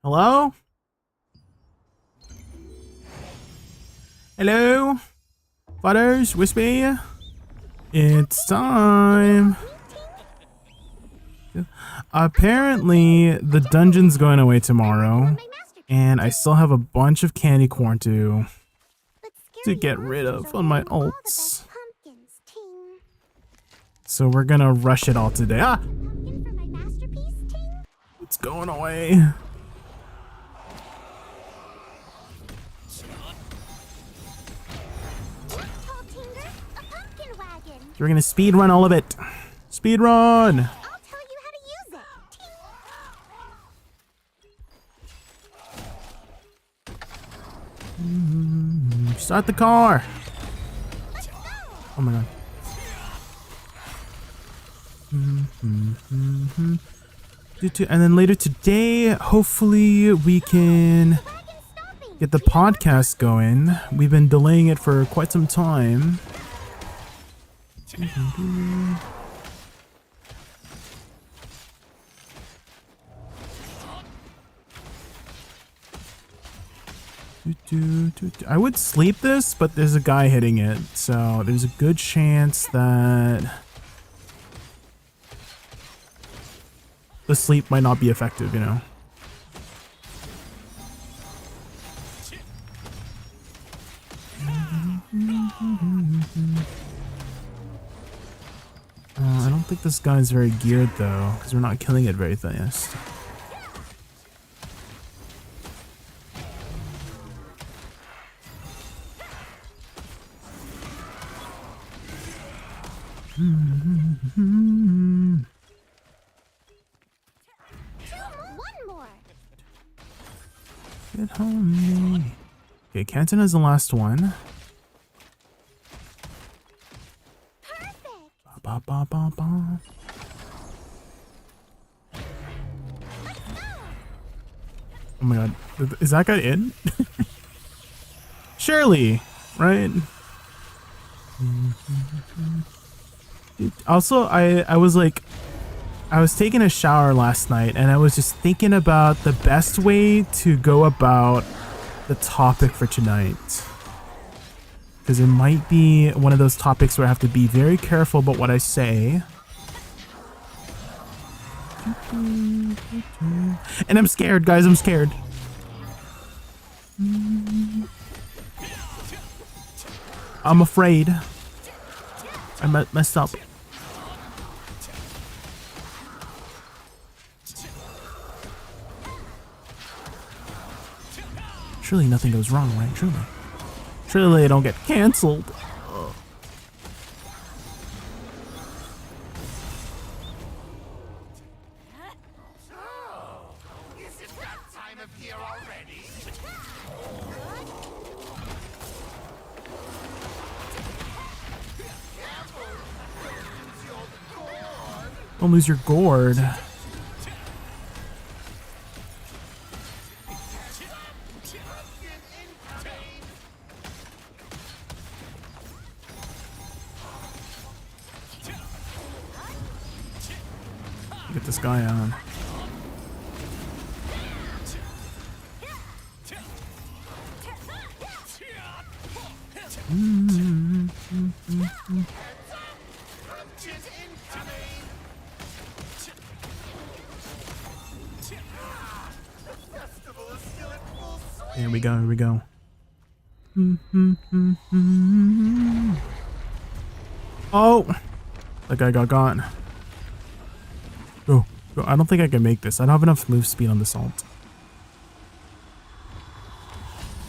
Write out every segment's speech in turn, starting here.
Hello? Hello? Butters, Wispy? It's time. Apparently, the dungeon's going away tomorrow, and I still have a bunch of candy corn to get rid of on my alts. So we're gonna rush it all today. Ah! It's going away. We're gonna speed run all of it. Speed run. I'll tell you how to use it. Start the car. Oh my god. And then later today, hopefully we can get the podcast going. We've been delaying it for quite some time. I would sleep this, but there's a guy hitting it, so there's a good chance that the sleep might not be effective, you know. I don't think this guy's very geared though, because we're not killing it very fast. Get home. Okay, Canton is the last one. Ba, ba, ba, ba. Oh my god, is that guy in? Surely, right? Also, I was taking a shower last night and I was just thinking about the best way to go about the topic for tonight. Because it might be one of those topics where I have to be very careful about what I say. And I'm scared, guys, I'm scared. I'm afraid. I messed up. Surely nothing goes wrong, right? Surely. Surely they don't get cancelled. Is it that time of year already? Don't lose your gourd. Get this guy on. Here we go, here we go. Oh! That guy got gone. Go, go. I don't think I can make this. I don't have enough move speed on this ult.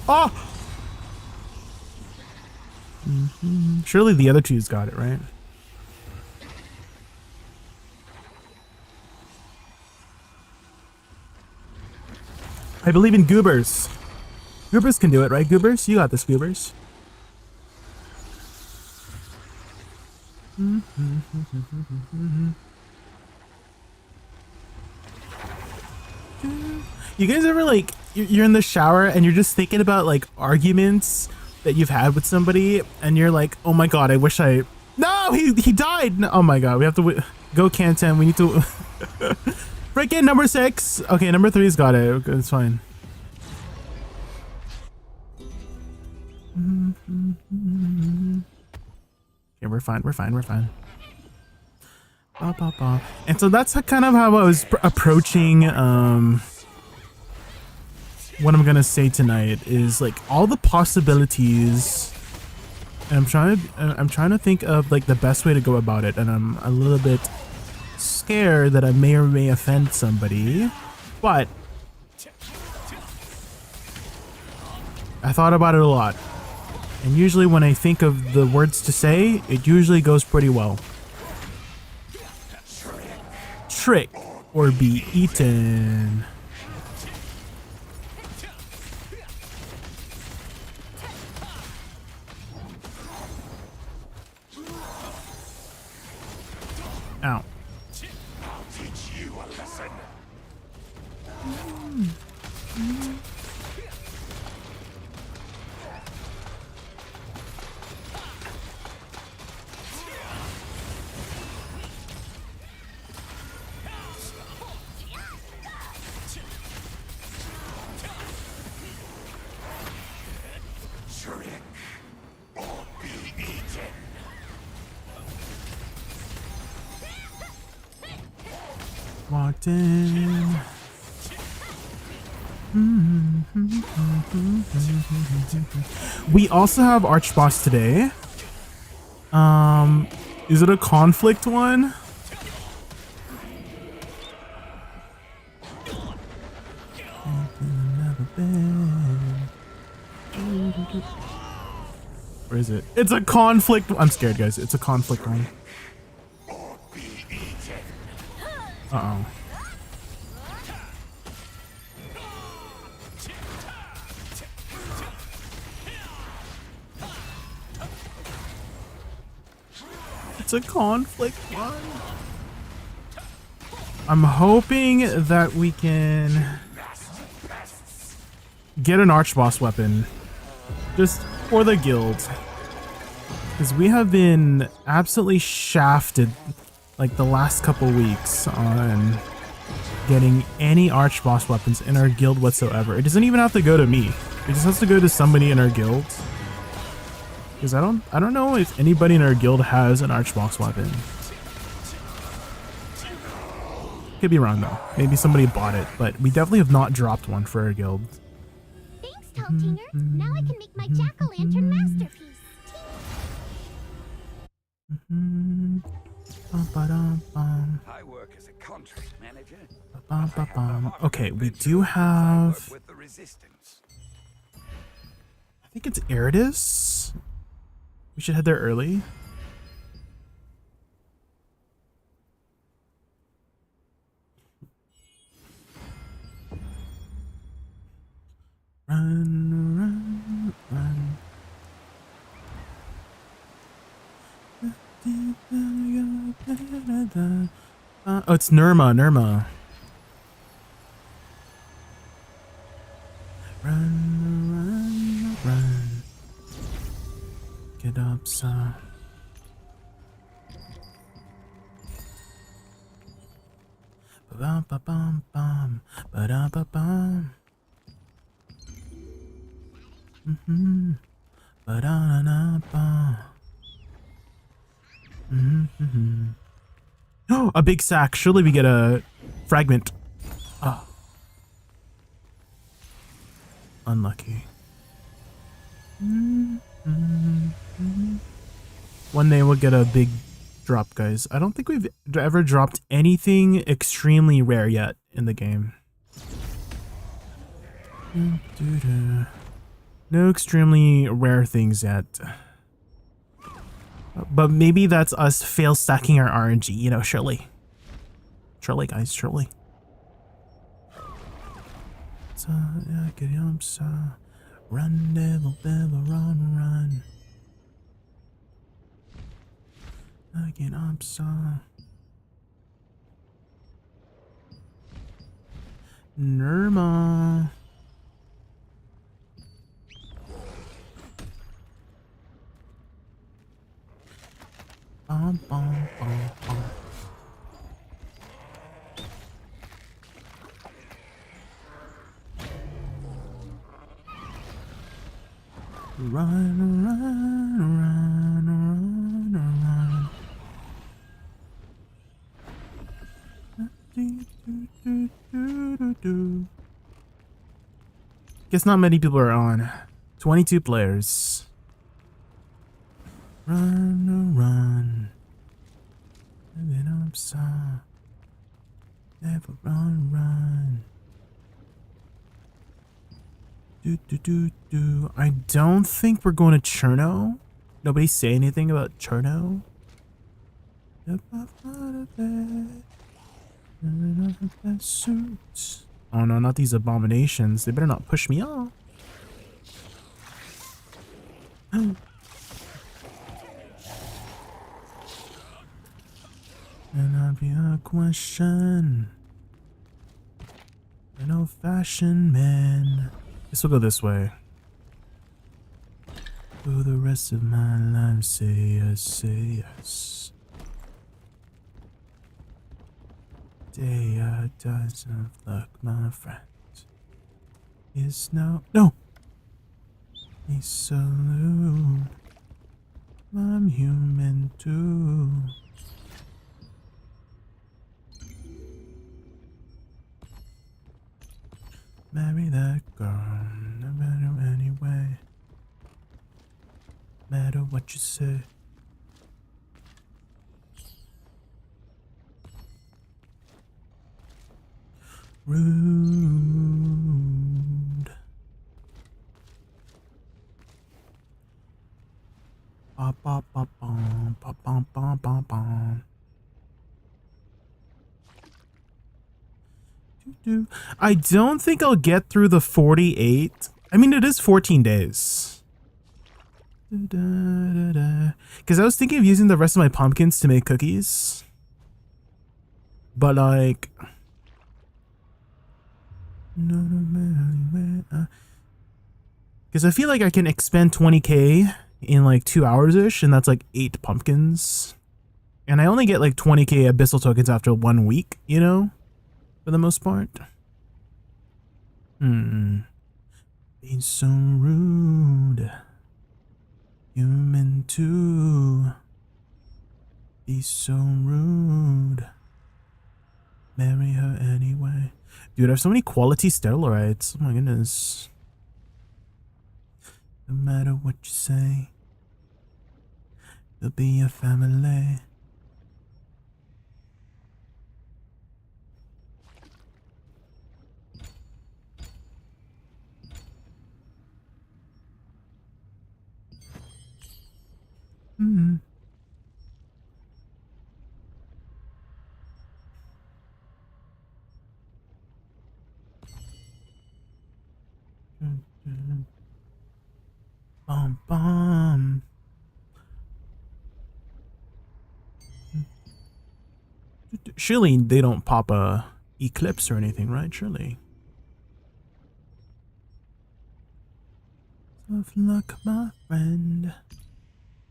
Oh! Surely the other two's got it, right? I believe in Goobers. Goobers can do it, right? Goobers? You got this, Goobers. You guys ever like, you're in the shower and you're just thinking about like arguments that you've had with somebody and you're like, oh my god, I wish I... No, he died! No, oh my god, we have to go Canton, we need to Freaking number 6. Okay, number 3's got it. Okay, it's fine. Okay, we're fine. We're fine. We're fine. Ba, ba, ba. And so that's kind of how I was approaching what I'm gonna say tonight is like all the possibilities, and I'm trying to think of like the best way to go about it, and I'm a little bit scared that I may or may offend somebody, but I thought about it a lot, and usually when I think of the words to say, it usually goes pretty well. Trick or be eaten. Ow. I'll teach you a lesson. Trick or be eaten. Walked in. We also have Archboss today. Is it a conflict one? Where is it? It's a conflict. I'm scared, guys. It's a conflict one. Or be eaten. Uh-oh. It's a conflict one. I'm hoping that we can get an Archboss weapon just for the guild, because we have been absolutely shafted like the last couple weeks on getting any Archboss weapons in our guild whatsoever. It doesn't even have to go to me. It just has to go to somebody in our guild, because I don't know if anybody in our guild has an Archboss weapon. Could be wrong though. Maybe somebody bought it, but we definitely have not dropped one for our guild. Thanks, Taltiner. Now I can make my jack-o'-lantern masterpiece. I work as a contract manager. Okay, we do have. With the resistance. I think it's Eridus. We should head there early. Run, run, run. Oh, it's Nirma. Run. Get up, son. Ba-bum, ba-da-ba-bum. Ba-da-na-na-ba. Oh, a big sack. Surely we get a fragment. Oh. Unlucky. One day we'll get a big drop, guys. I don't think we've ever dropped anything extremely rare yet in the game. No extremely rare things yet. But maybe that's us fail stacking our RNG, you know, surely. Surely, guys, surely. So, yeah, get up, so. Run, devil, run. Get up, so. Nirma. Bum, bum, bum, bum. Run, run, run, run, run. Guess not many people are on. 22 players. Run, run. Living up some. Never run, run. I don't think we're going to Cherno. Nobody say anything about Cherno. Oh no, not these abominations. They better not push me off. And I'll be a question. An old-fashioned man. Guess we'll go this way. For the rest of my life, say yes, say yes. Day doesn't look, my friend. Is no. Me salute. I'm human too. Marry that girl, no matter anyway. Matter what you say. Rude. Ba ba ba bum, ba bum bum bum bum. I don't think I'll get through the 48. I mean, it is 14 days. Because I was thinking of using the rest of my pumpkins to make cookies. But like... Because I feel like I can expend 20k in like 2 hours-ish, and that's like 8 pumpkins. And I only get like 20k abyssal tokens after 1 week, you know? For the most part. Being so rude. Human too. Be so rude. Marry her anyway. Dude, I have so many quality stellarites. Oh my goodness. No matter what you say, they'll be a family. Mm-hmm. Bum bum. Surely they don't pop a eclipse or anything, right? Surely. Tough luck, my friend.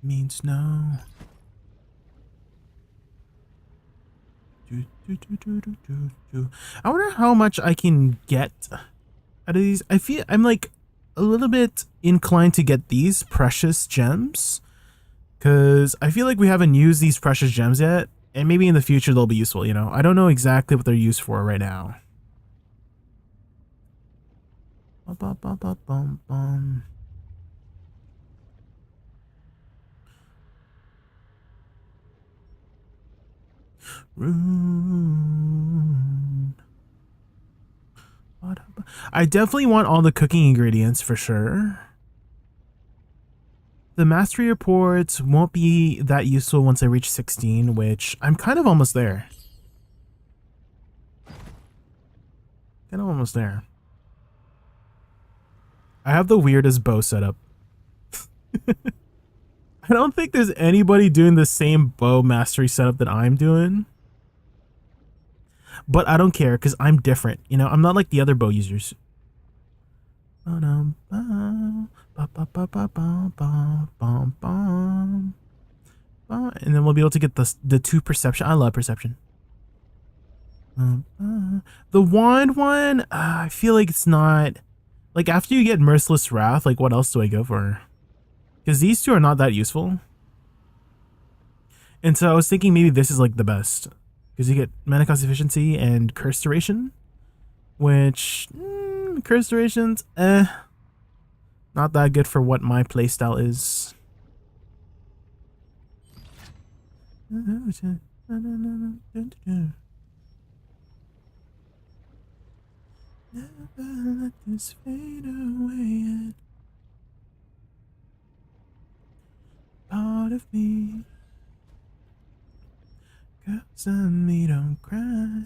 Means no. I wonder how much I can get out of these. I feel I'm like a little bit inclined to get these precious gems, because I feel like we haven't used these precious gems yet, and maybe in the future they'll be useful, you know? I don't know exactly what they're used for right now. Bum. Rude. I definitely want all the cooking ingredients for sure. The mastery reports won't be that useful once I reach 16, which I'm kind of almost there. Kind of almost there. I have the weirdest bow setup. I don't think there's anybody doing the same bow mastery setup that I'm doing. But I don't care, because I'm different. You know, I'm not like the other bow users. And then we'll be able to get the 2 perception. I love perception. The wand one, I feel like it's not... Like, after you get Merciless Wrath, like, what else do I go for? Because these two are not that useful. And so I was thinking maybe this is like the best. Because you get mana cost efficiency and curse duration. Which, curse duration's, not that good for what my playstyle is. Never let this fade away yet. Part of me, cause on me don't cry.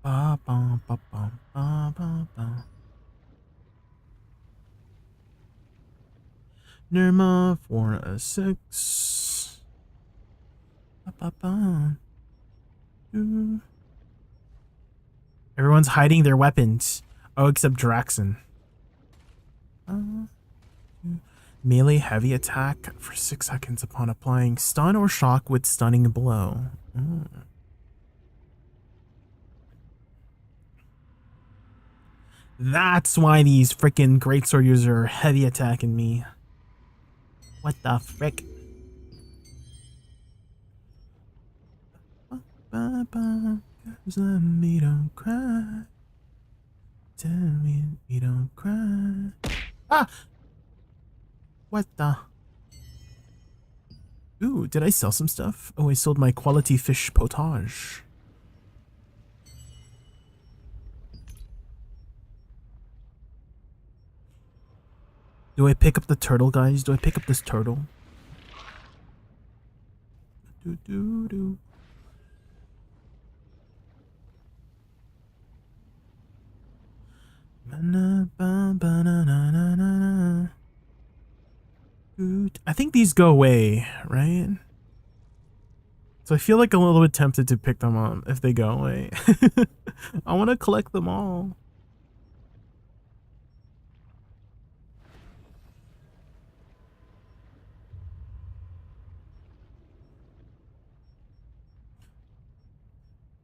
Ba, ba, ba, ba, ba, ba, ba. Nirma for a 6. Ba, ba, ba. Ooh. Everyone's hiding their weapons. Oh, except Draxon. Melee heavy attack for 6 seconds upon applying stun or shock with stunning blow. That's why these freaking greatsword users are heavy attacking me. What the frick? Cause me don't cry. Tell me you don't cry. Ah! What the? Ooh, did I sell some stuff? Oh, I sold my quality fish potage. Do I pick up the turtle, guys? Do I pick up this turtle? Do do do. I think these go away, right? So I feel like I'm a little bit tempted to pick them up if they go away. I want to collect them all.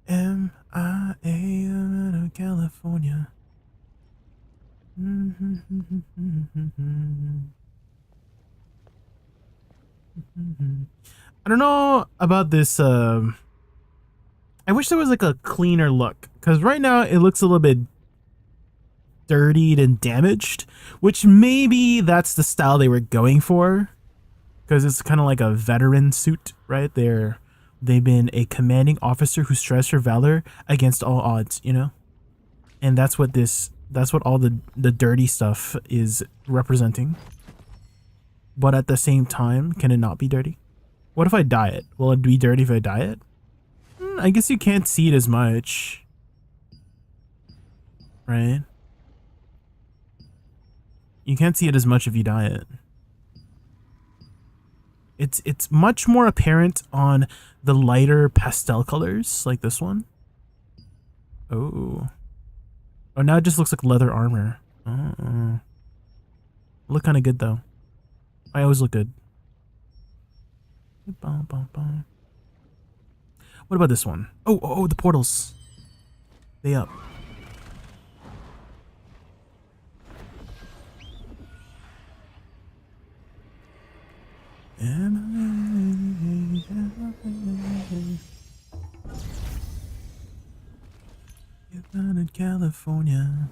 MIA out of California. I don't know about this. I wish there was like a cleaner look, because right now it looks a little bit dirtied and damaged, which maybe that's the style they were going for, because it's kind of like a veteran suit, right? They've been a commanding officer who strives for valor against all odds, you know? And that's what all the dirty stuff is representing. But at the same time, can it not be dirty? What if I dye it? Will it be dirty if I dye it? I guess you can't see it as much. Right? You can't see it as much if you dye it. It's much more apparent on the lighter pastel colors, like this one. Oh. Oh, now it just looks like leather armor. Look kind of good, though. I always look good. What about this one? Oh, the portals. They up. You're down in California.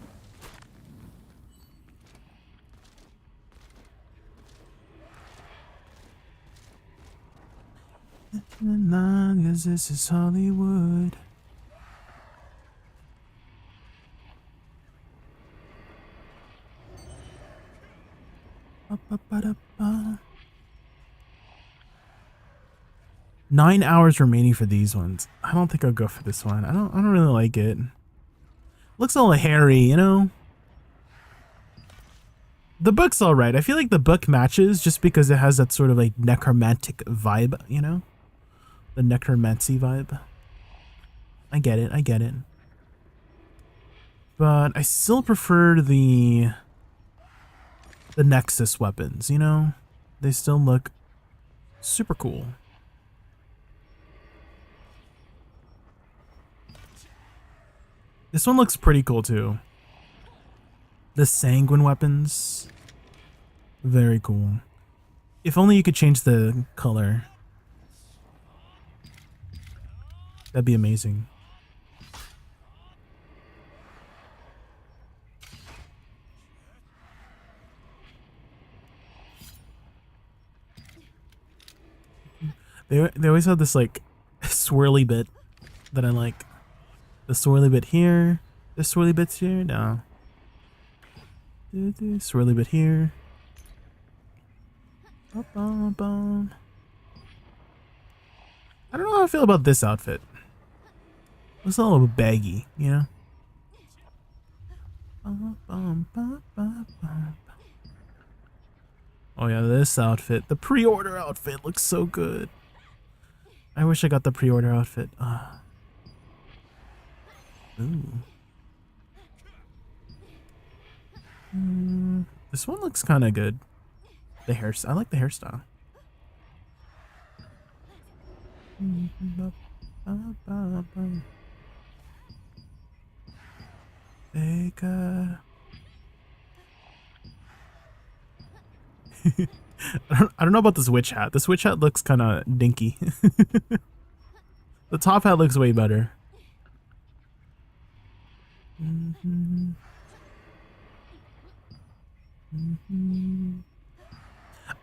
As long as this is Hollywood. Ba-ba-ba-da-ba. 9 hours remaining for these ones. I don't think I'll go for this one. I don't really like it. Looks a little hairy, you know? The book's alright. I feel like the book matches just because it has that sort of like necromantic vibe, you know? The necromancy vibe. I get it. But I still prefer the Nexus weapons, you know? They still look Super cool. This one looks pretty cool too. The sanguine weapons. Very cool. If only you could change the color. That'd be amazing. They always have this like swirly bit that I like. The swirly bit here. The swirly bits here. No. Swirly bit here. I don't know how I feel about this outfit. It's a little baggy, you know? Oh yeah, this outfit. The pre-order outfit looks so good. I wish I got the pre-order outfit. Ooh. This one looks kind of good. The hair, I like the hairstyle. I don't know about this witch hat. This witch hat looks kind of dinky. The top hat looks way better.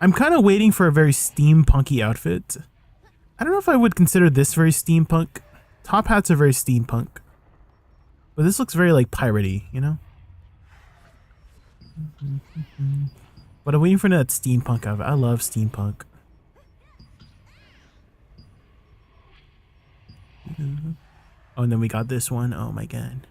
I'm kind of waiting for a very steampunky outfit. I don't know if I would consider this very steampunk. Top hats are very steampunk. But this looks very like piratey, you know? But I'm waiting for that steampunk outfit. I love steampunk. Oh, and then we got this one. Oh my god.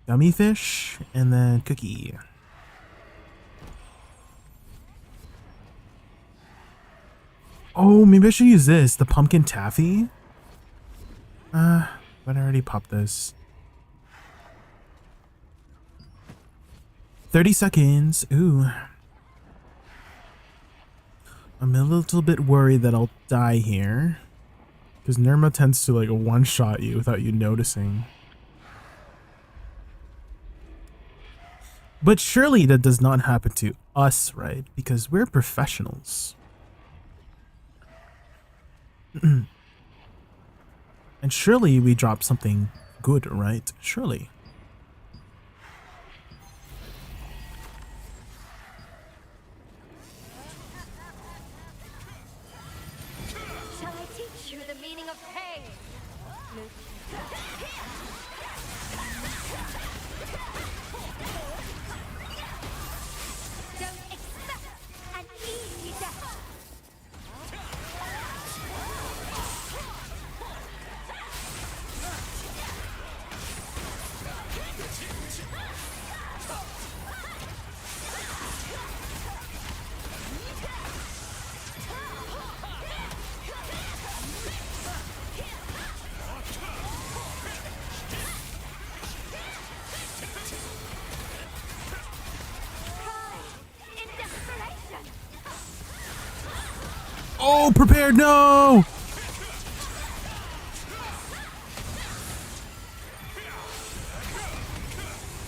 Gummy fish and then cookie. Oh, maybe I should use this, the pumpkin taffy. But I already popped this. 30 seconds. Ooh. I'm a little bit worried that I'll die here. Because Nirma tends to like one-shot you without you noticing. But surely that does not happen to us, right? Because we're professionals. And surely we drop something good, right? Surely. Shall I teach you the meaning of pain? Don't expect an easy death. In desperation. Oh, prepared, no!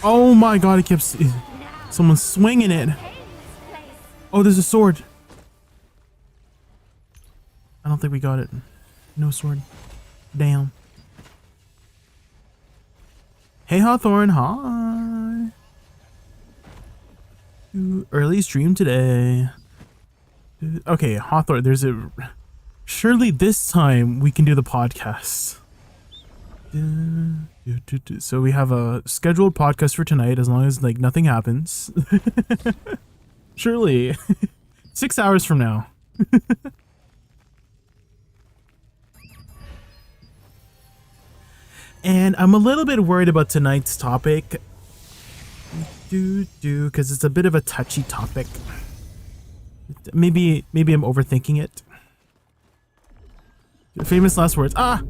Oh my god, it kept... Someone's swinging it. Pain's place. Oh, there's a sword. I don't think we got it. No sword. Damn. Hey, Hawthorne. Hi. Ooh, early stream today. Okay, Hawthorne, there's a... Surely this time we can do the podcast. So we have a scheduled podcast for tonight as long as like nothing happens. Surely. 6 hours from now. And I'm a little bit worried about tonight's topic. Because it's a bit of a touchy topic. Maybe I'm overthinking it. Famous last words. Ah!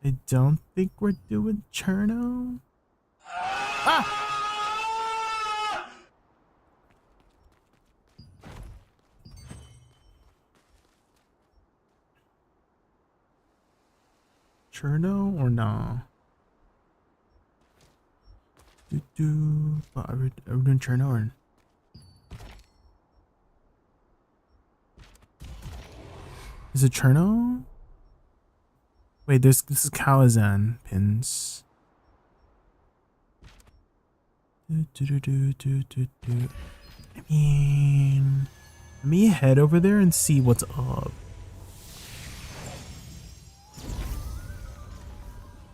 I don't think we're doing Cherno. Ah! Cherno or no? Are we doing Cherno or? Is it Cherno? Wait, this is Kalazan pins. I mean, let me head over there and see what's up.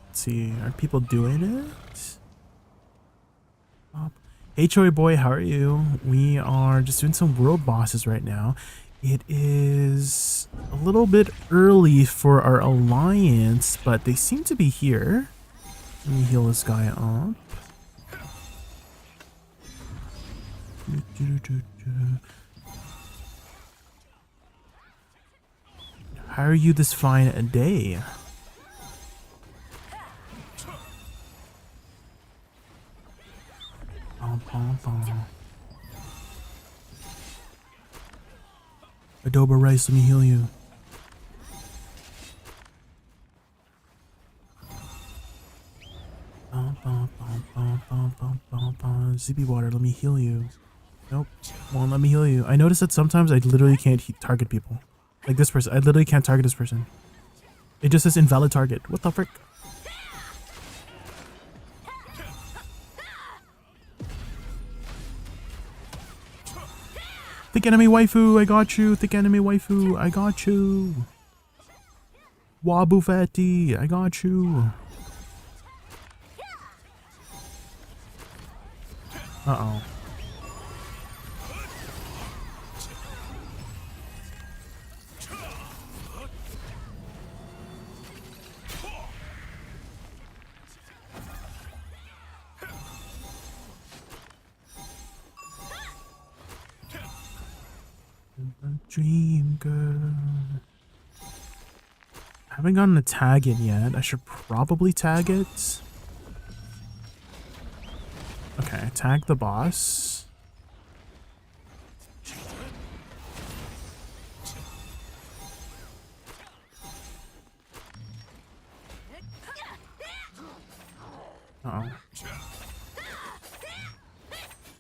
Let's see, are people doing it? Hey Choi boy, how are you? We are just doing some world bosses right now. It is a little bit early for our alliance, but they seem to be here. Let me heal this guy up. How are you this fine a day? Adobo rice, let me heal you. Zippy water, let me heal you. Nope, won't let me heal you. I noticed that sometimes I literally can't target people. Like this person, I literally can't target this person. It just says invalid target. What the frick? Thick enemy waifu, I got you. Thick enemy waifu, I got you. Wabu fatty, I got you. Uh-oh. Dream girl. I haven't gotten a tag in yet. I should probably tag it. Okay, tag the boss. Uh-oh.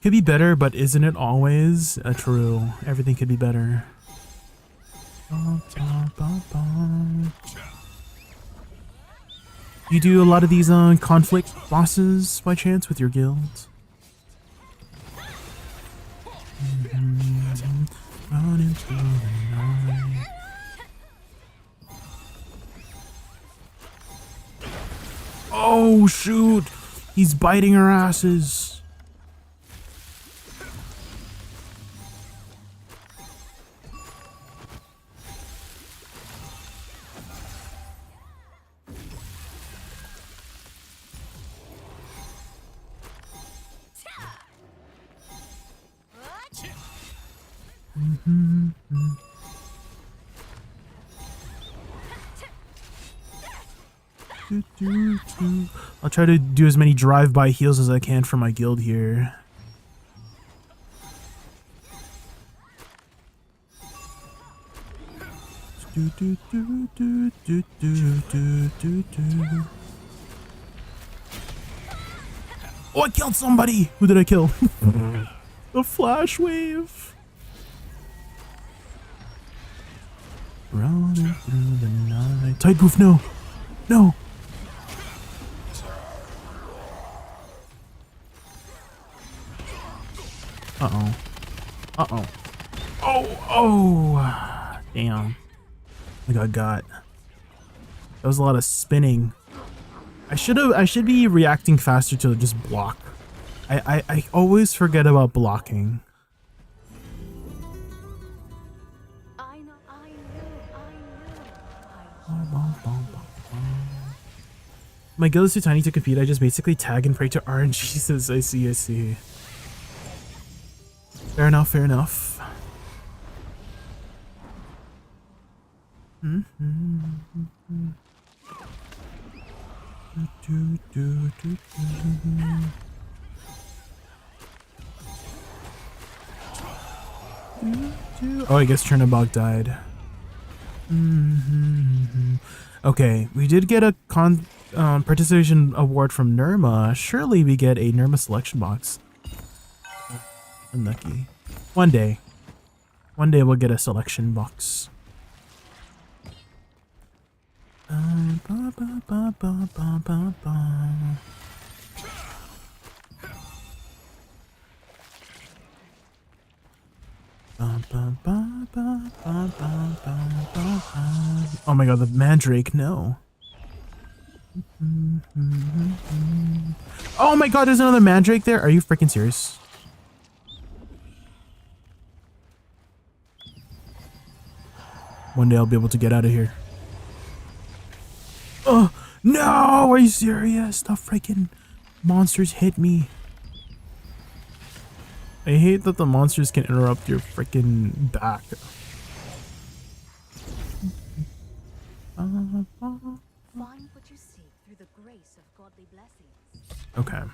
Could be better, but isn't it always? True. Everything could be better. You do a lot of these conflict bosses by chance with your guild? Oh shoot! He's biting our asses. I'll try to do as many drive-by heals as I can for my guild here. Oh, I killed somebody! Who did I kill? The flash wave! Running through the night. Tight goof, no! No! Uh-oh. Uh-oh. Oh! Damn. I got. That was a lot of spinning. I should be reacting faster to just block. I always forget about blocking. My guild is too tiny to compete. I just basically tag and pray to RNGs. I see, I see. Fair enough, fair enough. Oh, I guess Chernobog died. Okay, we did get a participation award from Nirma. Surely we get a Nirma selection box. Unlucky. One day we'll get a selection box. Oh my god, the Mandrake, no. Oh my god, there's another Mandrake there? Are you freaking serious? One day I'll be able to get out of here. Oh, no! Are you serious? The freaking monsters hit me. I hate that the monsters can interrupt your freaking back. Find what you seek through the grace of godly blessings. Okay. I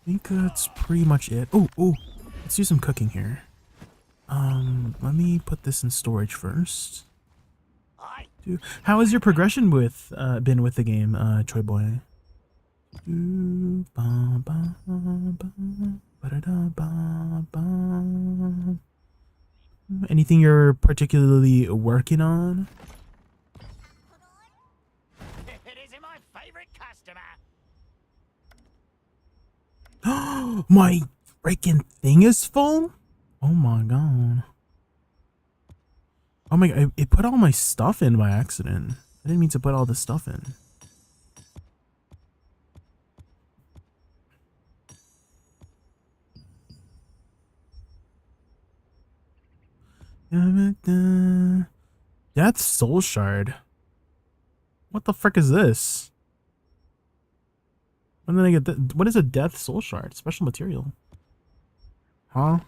think that's pretty much it. Oh, let's do some cooking here. Let me put this in storage first. How has your progression with been with the game, Troy Boy? Anything you're particularly working on? It is my favorite customer. My freaking thing is full? Oh my god. Oh my god, it put all my stuff in by accident. I didn't mean to put all this stuff in. Death Soul Shard. What the frick is this? When did I get that? What is a Death Soul Shard? Special material. Huh?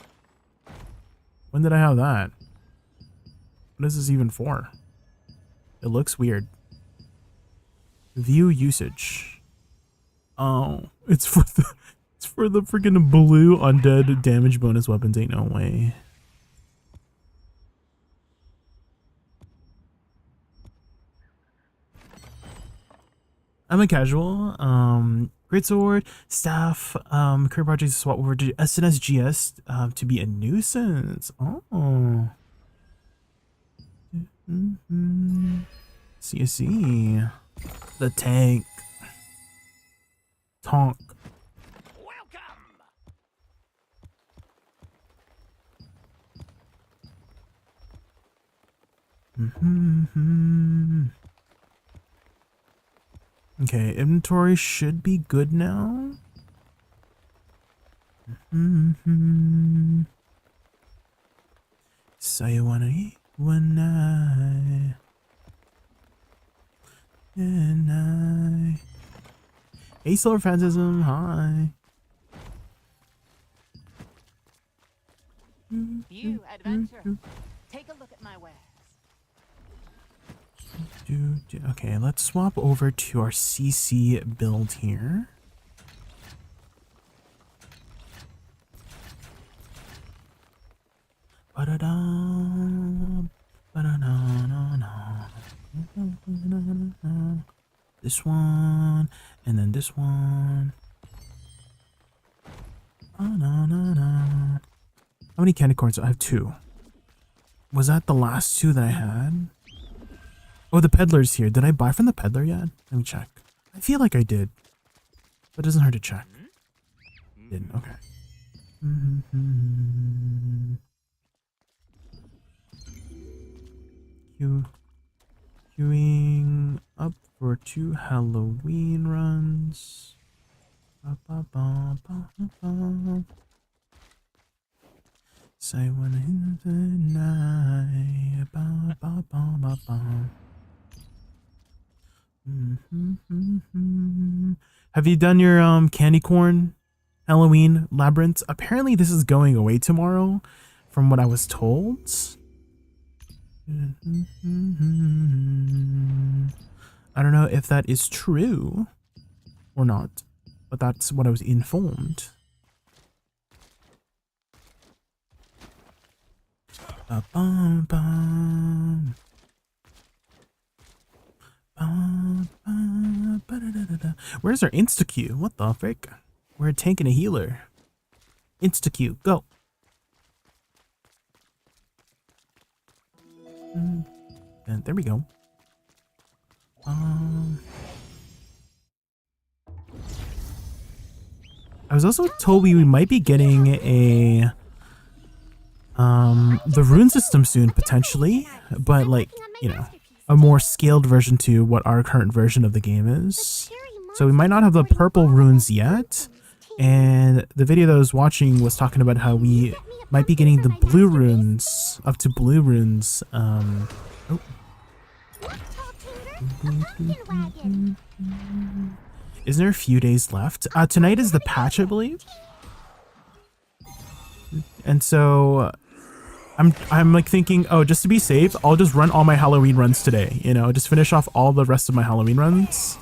When did I have that? What is this even for? It looks weird. View usage. Oh, it's for the freaking blue undead damage bonus weapons. Ain't no way. I'm a casual. Great sword, staff, current project swap over to SNSGS to be a nuisance. Oh. See. The tank. Tonk. Welcome. Okay, inventory should be good now. So you wanna eat one night and I. Hey, Solar Phantasm, hi. You adventurer, take a look at my wares. Okay, let's swap over to our CC build here. This one, and then this one. How many candy corns? I have 2. Was that the last 2 that I had? Oh, the peddler's here. Did I buy from the peddler yet? Let me check. I feel like I did. But it doesn't hurt to check. Didn't. Okay. Queuing up for 2 Halloween runs. Say when in the night. Have you done your candy corn Halloween labyrinth? Apparently this is going away tomorrow from what I was told. I don't know if that is true or not, but that's what I was informed. Ba-bum-bum. Where's our insta-Q? What the frick? We're a tank and a healer. Insta-Q, go. And there we go. I was also told we might be getting a the rune system soon potentially, but like, you know, a more scaled version to what our current version of the game is. So we might not have the purple runes yet. And the video that I was watching was talking about how we might be getting the blue runes, up to blue runes. Oh. Isn't there a few days left? Tonight is the patch, I believe. And so I'm like thinking, oh, just to be safe, I'll just run all my Halloween runs today. You know, just finish off all the rest of my Halloween runs.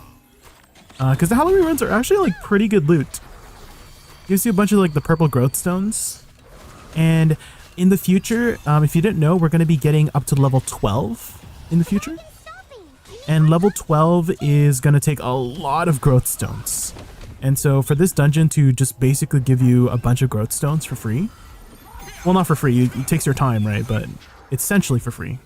Because the Halloween runs are actually like pretty good loot. Gives you a bunch of like the purple growth stones. And in the future, if you didn't know, we're going to be getting up to level 12 in the future. And level 12 is going to take a lot of growth stones. And so for this dungeon to just basically give you a bunch of growth stones for free. Well, not for free. It takes your time, right? But it's essentially for free.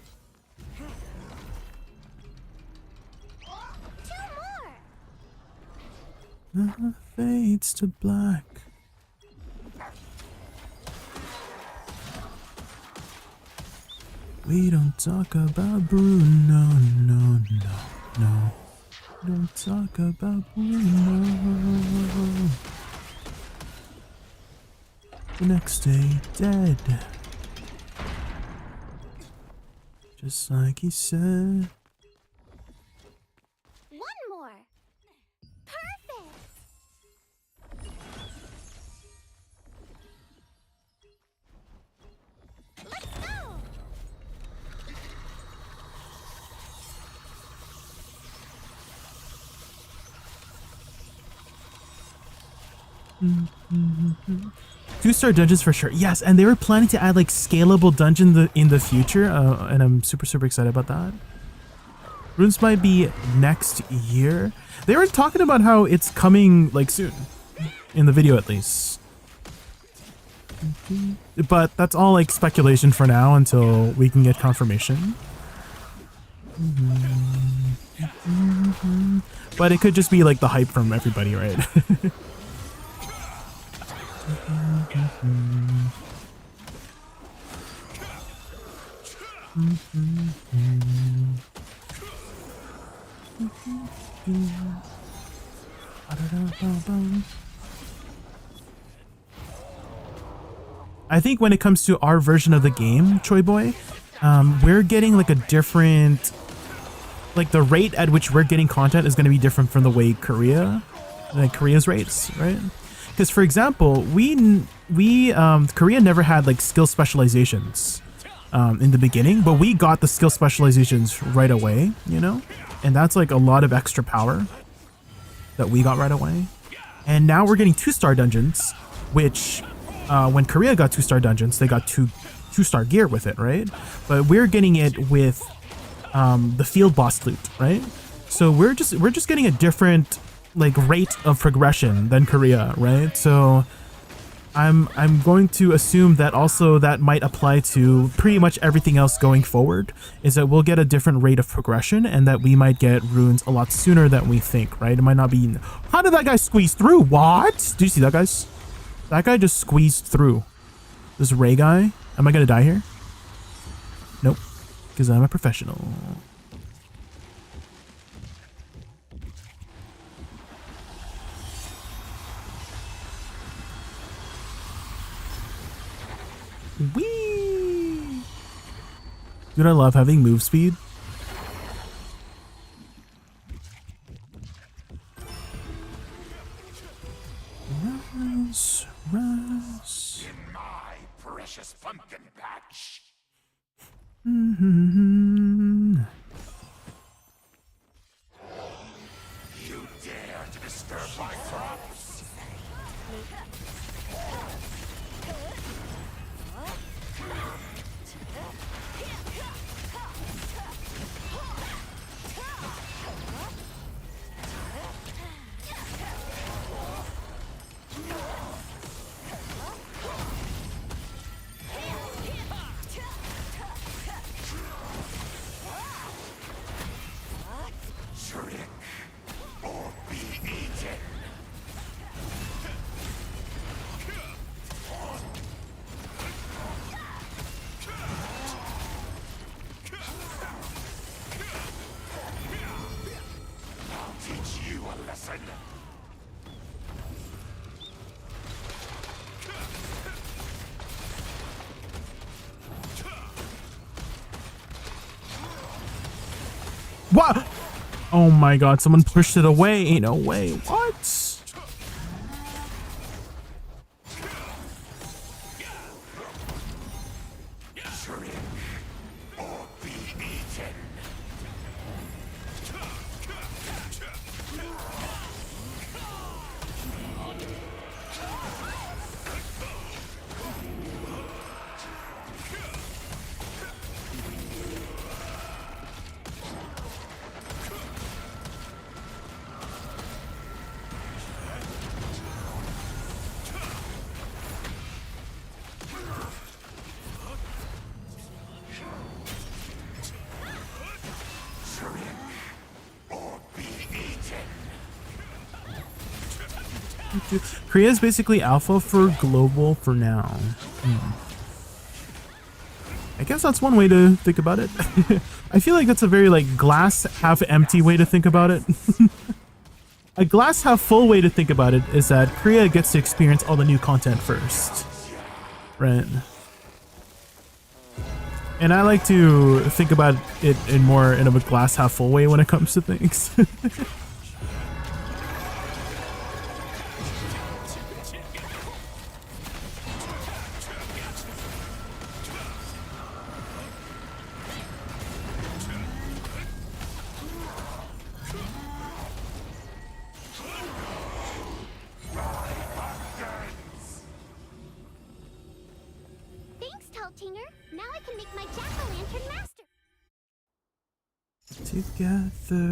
The fades to black. We don't talk about Bruno, no. Don't talk about Bruno. The next day, dead. Just like he said. One more. Perfect. Let's go. Two-star dungeons for sure. Yes, and they were planning to add like scalable dungeons in the future, and I'm super excited about that. Runes might be next year. They were talking about how it's coming like soon, in the video at least. But that's all like speculation for now until we can get confirmation. But it could just be like the hype from everybody, right? I think when it comes to our version of the game, Choi Boy, we're getting like a different, like the rate at which we're getting content is going to be different from the way Korea's rates, right? Because for example, Korea never had like skill specializations in the beginning, but we got the skill specializations right away, you know? And that's like a lot of extra power that we got right away. And now we're getting 2-star dungeons, which when Korea got 2-star dungeons, they got two-star gear with it, right? But we're getting it with the field boss loot, right? So we're just getting a different like rate of progression than Korea, right? So I'm going to assume that also that might apply to pretty much everything else going forward, is that we'll get a different rate of progression and that we might get runes a lot sooner than we think, right? It might not be... How did that guy squeeze through? What? Did you see that, guys? That guy just squeezed through. This Ray guy. Am I gonna die here? Nope. Because I'm a professional. Whee! Dude, I love having move speed. precious pumpkin patch. Mm-hmm. You dare to disturb my crops? Shrink or be eaten. I'll teach you a lesson. What? Oh my god, someone pushed it away. Ain't no way. What? Shrink or be eaten. Korea is basically alpha for global for now. I guess that's one way to think about it. I feel like that's a very like glass half empty way to think about it. A glass half full way to think about it is that Korea gets to experience all the new content first. Right. And I like to think about it in more in a glass half full way when it comes to things. Thanks, Taltinger. Now I can make my jack-o'-lantern master. Together.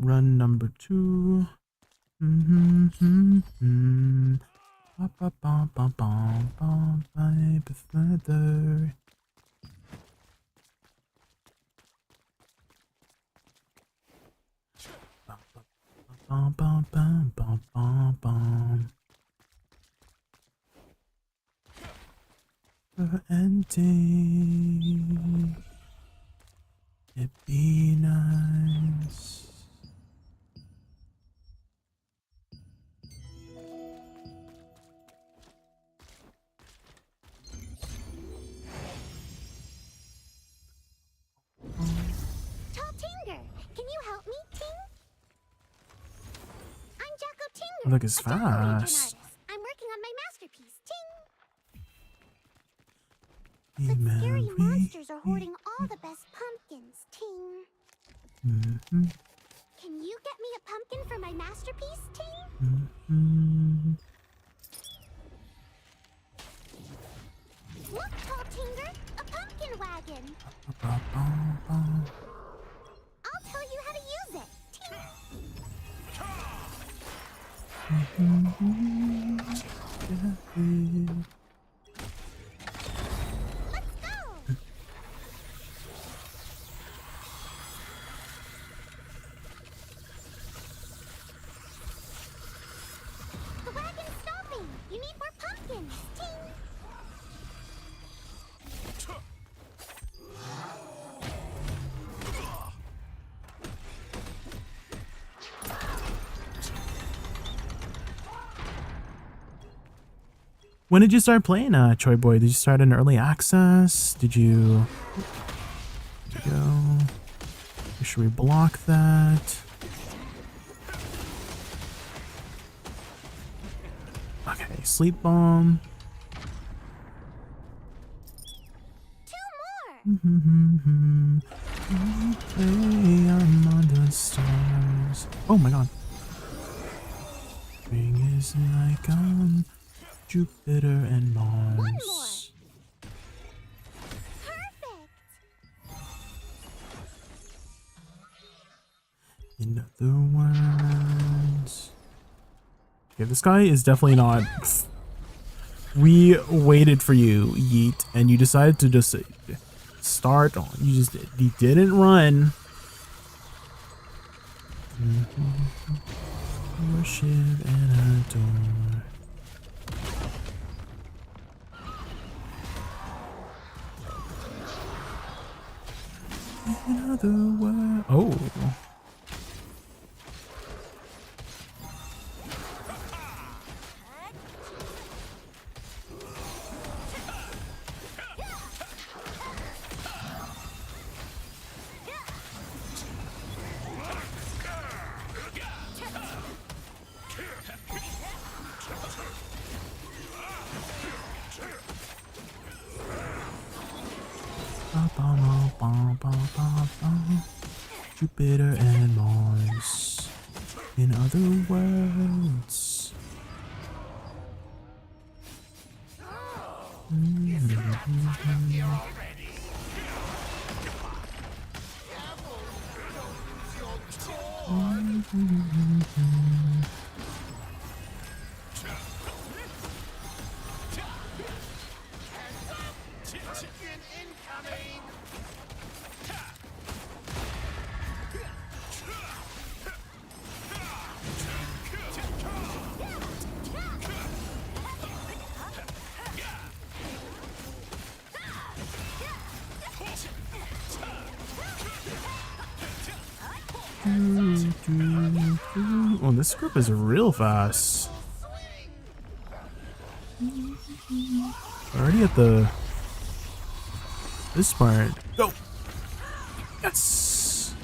Run number 2. Further. Ending. It'd be nice. Taltinger, can you help me, Ting? I'm Jacko Tinger. Look, it's a jack-o'-lantern fast. artist. I'm working on my masterpiece, Ting. Hey, But scary Mary. monsters are hoarding all the best pumpkins, Ting. Can you get me a pumpkin for my masterpiece, Ting? Look, Taltinger, a pumpkin wagon. I'll tell you how to use it, Ting. Let's go. The wagon's stopping. You need more pumpkins, Ting. When did you start playing Choi Boy? Did you start in early access? Did you... There we go. Should we block that? Okay, sleep bomb. 2 more. Hey, I'm on the stars. Oh my god. Ring is like Jupiter and Mars. Perfect. In other words. Okay, this guy is definitely not. We waited for you, Yeet, and you decided to just start on. You didn't run. Worship and adore. In other words. Oh. Jupiter and Mars. In other words. Oh, this group is real fast. Already at this part. Go. Yes.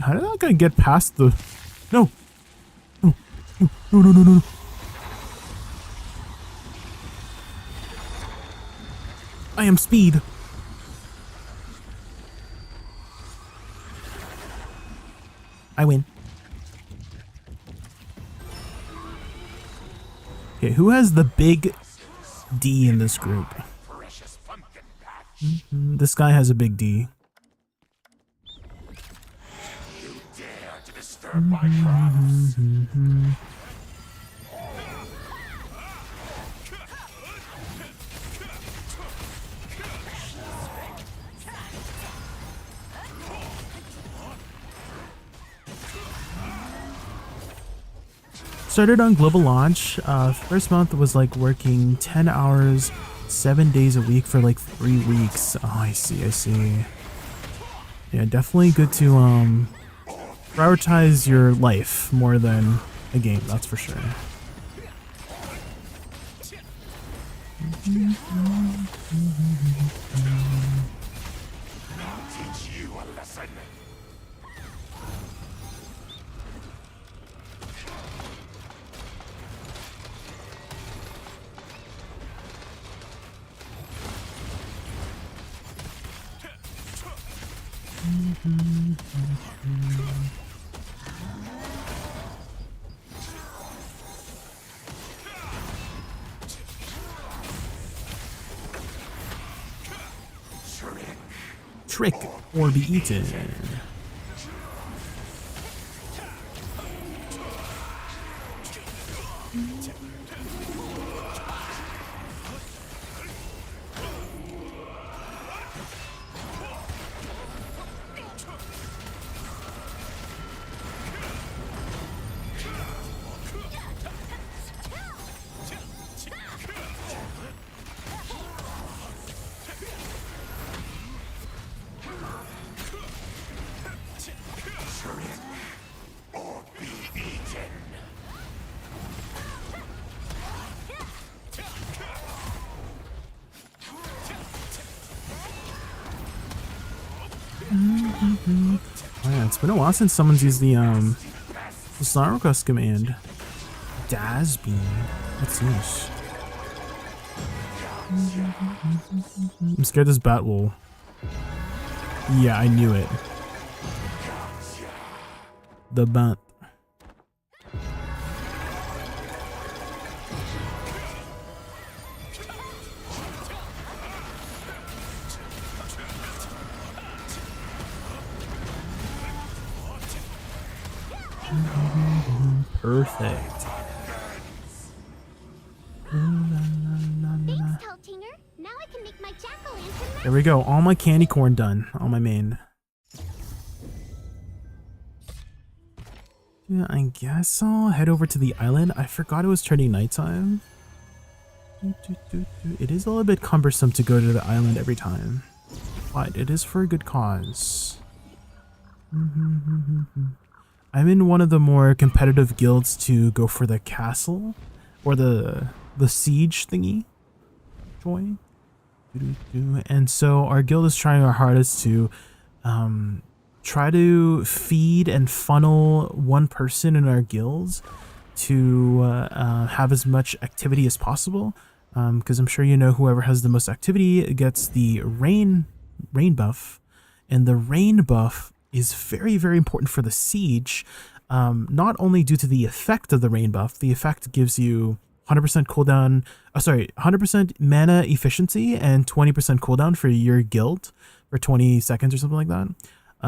How did that guy get past the? No. No. No. No. No. No. No. I am speed. I win. Okay, who has the big D in this group? This guy has a big D. You dare to disturb my crops? Started on global launch. First month was like working 10 hours, 7 days a week for like 3 weeks. Oh, I see, I see. Yeah, definitely good to prioritize your life more than a game, that's for sure. Teach you a lesson. Trick or be eaten. Oh yeah, it's been a while since someone's used the song request command. Daz beam. What's this? I'm scared this bat will. Yeah, I knew it. The bat. Perfect. Thanks, Teltinger. Now I can make my jack-o'-lantern There we go. All my candy corn done on my main. Yeah, I guess I'll head over to the island. I forgot it was turning nighttime. It is a little bit cumbersome to go to the island every time, but it is for a good cause. I'm in one of the more competitive guilds to go for the castle or the siege thingy. Joy. And so our guild is trying our hardest to try to feed and funnel one person in our guilds to have as much activity as possible, because I'm sure you know whoever has the most activity gets the rain buff, and the rain buff is very, very important for the siege, not only due to the effect of the rain buff. The effect gives you 100% cooldown, 100% mana efficiency and 20% cooldown for your guild for 20 seconds or something like that.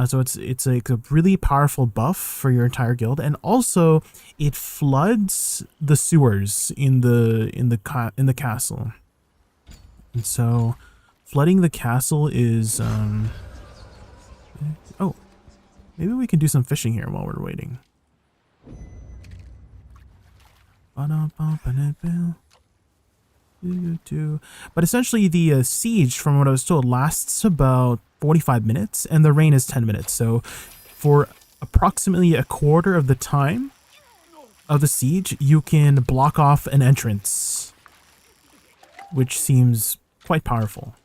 So it's like a really powerful buff for your entire guild, and also it floods the sewers in the castle. And so flooding the castle is oh, maybe we can do some fishing here while we're waiting. But essentially the siege, from what I was told, lasts about 45 minutes and the rain is 10 minutes. So for approximately a quarter of the time of the siege, you can block off an entrance, which seems quite powerful.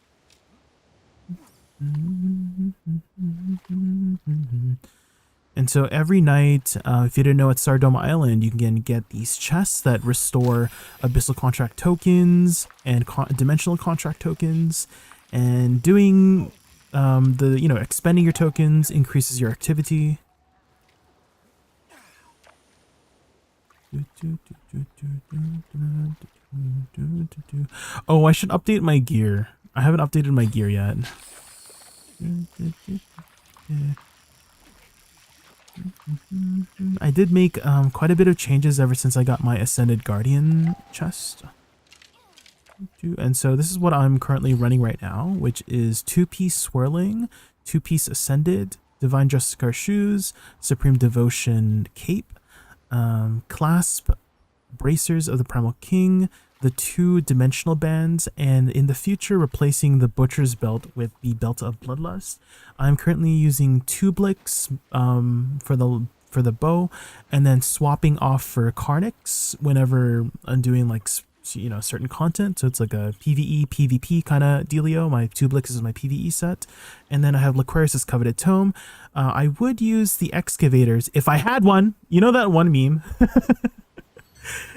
And so every night, if you didn't know, at Stardome Island, you can get these chests that restore Abyssal Contract tokens and Dimensional Contract tokens. And doing expending your tokens increases your activity. Oh, I should update my gear. I haven't updated my gear yet. I did make quite a bit of changes ever since I got my Ascended Guardian chest. And so this is what I'm currently running right now, which is 2-piece Swirling, 2-piece Ascended, Divine Justicar shoes, Supreme Devotion cape, clasp, bracers of the Primal King, the 2 dimensional bands, and in the future replacing the Butcher's belt with the Belt of Bloodlust. I'm currently using 2 Blicks for the bow, and then swapping off for Carnix whenever I'm doing like certain content. So it's like a PvE PvP kind of dealio. My 2 Blicks is my PvE set, and then I have Laquarius's Coveted Tome. I would use the excavators if I had one. You know that one meme.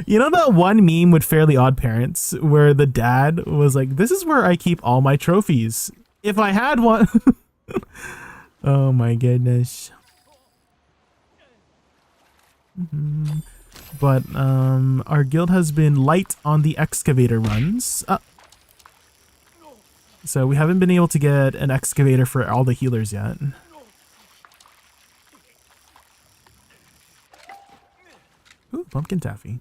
You know that one meme with Fairly Odd Parents where the dad was like, "This is where I keep all my trophies. If I had one." Oh my goodness. But our guild has been light on the excavator runs. So we haven't been able to get an excavator for all the healers yet. Ooh, pumpkin taffy.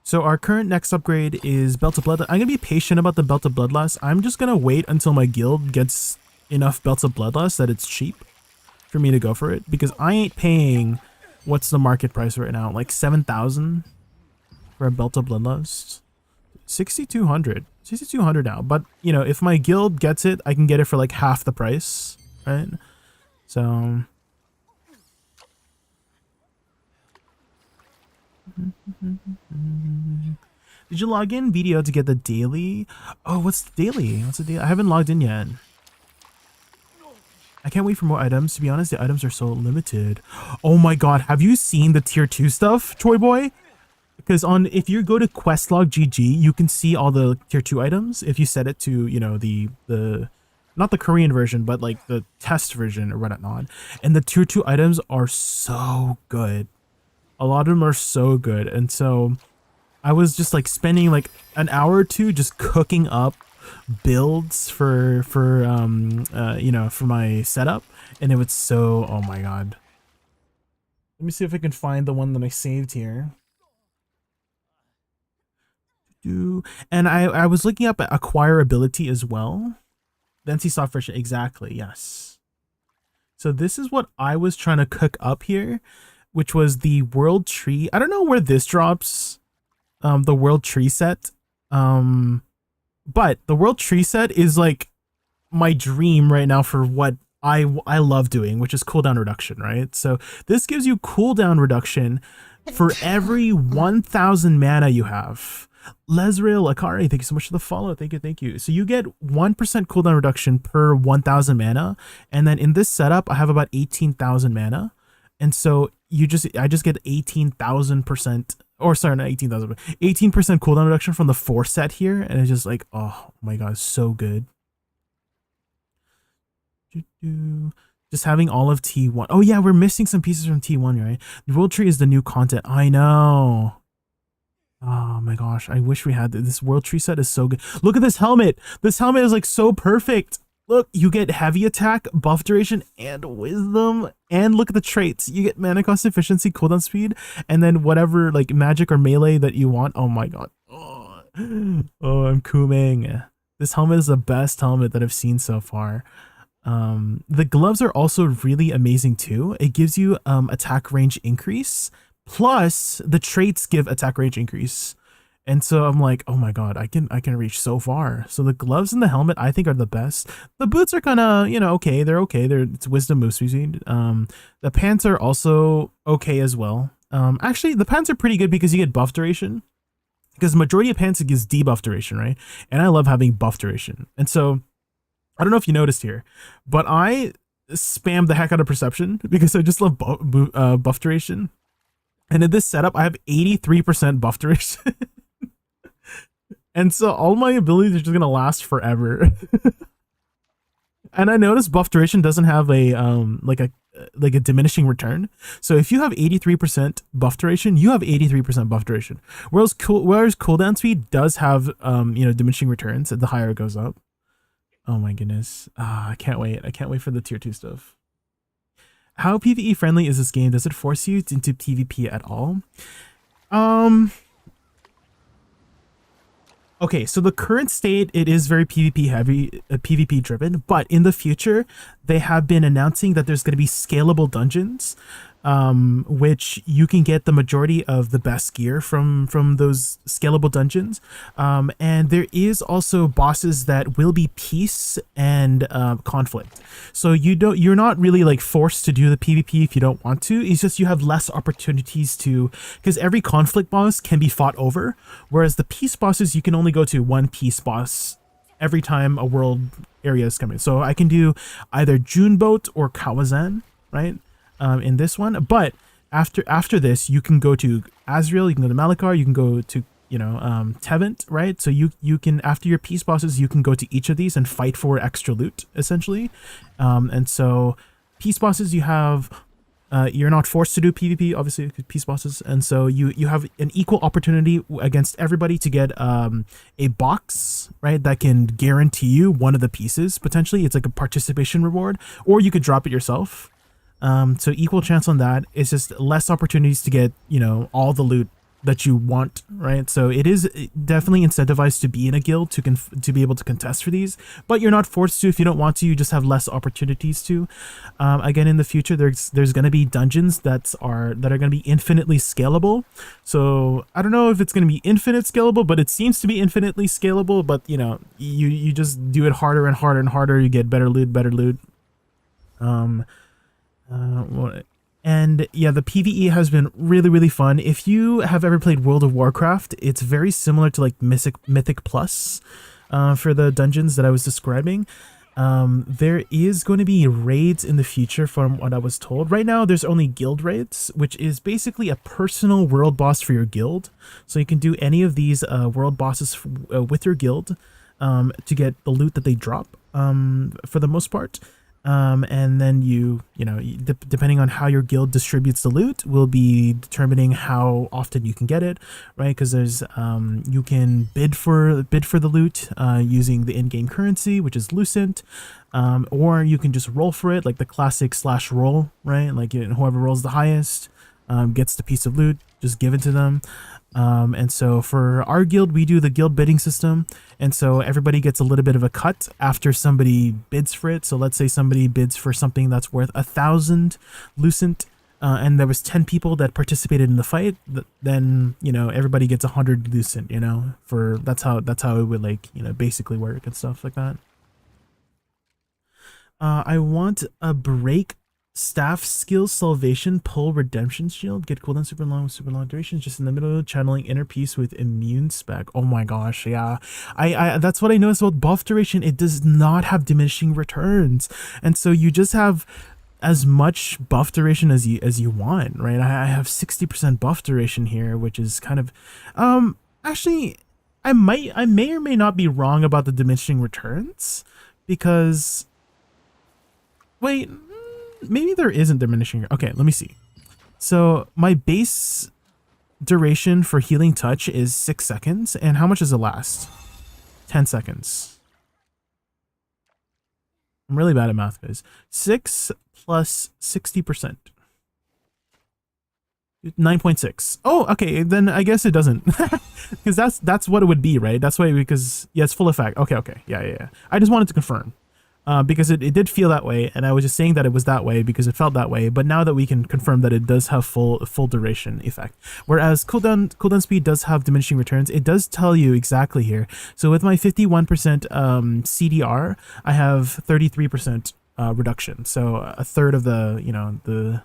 So our current next upgrade is Belt of Bloodlust. I'm going to be patient about the Belt of Bloodlust. I'm just going to wait until my guild gets enough Belts of Bloodlust that it's cheap for me to go for it. Because I ain't paying, what's the market price right now? Like 7,000 for a Belt of Bloodlust. 6,200. 6,200 now. But, you know, if my guild gets it, I can get it for like half the price, right? So... Did you log in video to get the daily? Oh, what's the daily? What's the daily? I haven't logged in yet. I can't wait for more items. To be honest, the items are so limited. Oh my god, have you seen the tier 2 stuff, Troy Boy? Because if you go to Questlog GG, you can see all the tier 2 items if you set it to, you know, the not the Korean version, but like the test version or whatnot. And the tier 2 items are so good. A lot of them are so good. And so I was just like spending like an hour or two just cooking up builds for you know, for my setup, and it was so, oh my god. Let me see if I can find the one that I saved here. And I was looking up at acquirability as well. The NC soft version, exactly, yes. So this is what I was trying to cook up here, which was the world tree. I don't know where this drops, the world tree set, but the world tree set is like my dream right now for what I love doing, which is cooldown reduction, right? So this gives you cooldown reduction for every 1,000 mana you have. Lesrail Akari, thank you so much for the follow. Thank you, thank you. So you get 1% cooldown reduction per 1,000 mana, and then in this setup, I have about 18,000 mana, and so I just get 18,000%. Or sorry, not 18,000, but 18% cooldown reduction from the 4 set here, and it's just like, oh my god, so good. Just having all of T1. Oh yeah, we're missing some pieces from T1, right? The world tree is the new content. I know. Oh my gosh, I wish we had this world tree set is so good. Look at this helmet. This helmet is like so perfect. Look, you get heavy attack, buff duration, and wisdom. And look at the traits. You get mana cost efficiency, cooldown speed, and then whatever like magic or melee that you want. Oh my god. Oh, I'm cooming. This helmet is the best helmet that I've seen so far. The gloves are also really amazing too. It gives you attack range increase, plus the traits give attack range increase. And so I'm like, oh my god, I can reach so far. So the gloves and the helmet I think are the best. The boots are kind of, you know, okay. They're okay. It's wisdom move speed. The pants are also okay as well. Actually, the pants are pretty good because you get buff duration. Because the majority of pants gives debuff duration, right? And I love having buff duration. And so I don't know if you noticed here, but I spammed the heck out of perception because I just love buff duration. And in this setup, I have 83% buff duration. And so all my abilities are just gonna last forever. And I noticed buff duration doesn't have a like a diminishing return. So if you have 83% buff duration, you have 83% buff duration. Whereas cooldown speed does have you know, diminishing returns the higher it goes up. Oh my goodness. I can't wait. I can't wait for the tier 2 stuff. How PvE friendly is this game? Does it force you into PvP at all? Okay, so the current state, it is very PvP heavy, PvP driven, but in the future, they have been announcing that there's going to be scalable dungeons, which you can get the majority of the best gear from those scalable dungeons. And there is also bosses that will be peace and conflict. So you're not really like forced to do the PvP if you don't want to. It's just you have less opportunities to, because every conflict boss can be fought over, whereas the peace bosses, you can only go to one peace boss every time a world area is coming. So I can do either Juneboat or Kawazan, right? In this one, but after this, you can go to Azrael, you can go to Malakar, you can go to, you know, Tevent, right? So you can, after your peace bosses, you can go to each of these and fight for extra loot, essentially. And so peace bosses, you have, you're not forced to do PvP, obviously, peace bosses, and so you have an equal opportunity against everybody to get a box, right, that can guarantee you one of the pieces, potentially. It's like a participation reward, or you could drop it yourself. So equal chance on that. It's just less opportunities to get, you know, all the loot that you want, right? So it is definitely incentivized to be in a guild to be able to contest for these, but you're not forced to if you don't want to. You just have less opportunities to. Again, in the future, there's going to be dungeons that are going to be infinitely scalable. So I don't know if it's going to be infinite scalable, but it seems to be infinitely scalable. But you know, you just do it harder and harder and harder. You get better loot. And yeah, the PvE has been really, really fun. If you have ever played World of Warcraft, it's very similar to like Mythic Plus for the dungeons that I was describing. There is going to be raids in the future from what I was told. Right now, there's only guild raids, which is basically a personal world boss for your guild. So you can do any of these world bosses with your guild to get the loot that they drop for the most part. And then depending on how your guild distributes the loot will be determining how often you can get it, right? Because there's you can bid for the loot using the in-game currency, which is Lucent, or you can just roll for it, like the classic slash roll, right? Like whoever rolls the highest gets the piece of loot, just give it to them. And so for our guild, we do the guild bidding system. And so everybody gets a little bit of a cut after somebody bids for it. So let's say somebody bids for something that's worth 1,000 Lucent, and there was 10 people that participated in the fight, then, everybody gets 100 Lucent, that's how it would basically work and stuff like that. I want a break staff skills salvation pull redemption shield, get cooldown super long duration, just in the middle, channeling inner peace with immune spec. Oh my gosh, yeah, I that's what I noticed about buff duration. It does not have diminishing returns, and so you just have as much buff duration as you want, right? I have 60% buff duration here, which is kind of actually I may or may not be wrong about the diminishing returns, because wait, maybe there isn't diminishing. Okay, let me see. So my base duration for healing touch is 6 seconds, and how much does it last? 10 seconds. I'm really bad at math, guys. 6 plus 60%. 9.6. Oh, okay, then I guess it doesn't. Because that's what it would be, right? That's why, because yeah, it's full effect. Okay. Yeah. I just wanted to confirm. Because it did feel that way, and I was just saying that it was that way because it felt that way. But now that we can confirm that it does have full duration effect, whereas cooldown speed does have diminishing returns, it does tell you exactly here. So with my 51% CDR, I have 33% reduction. So a third of the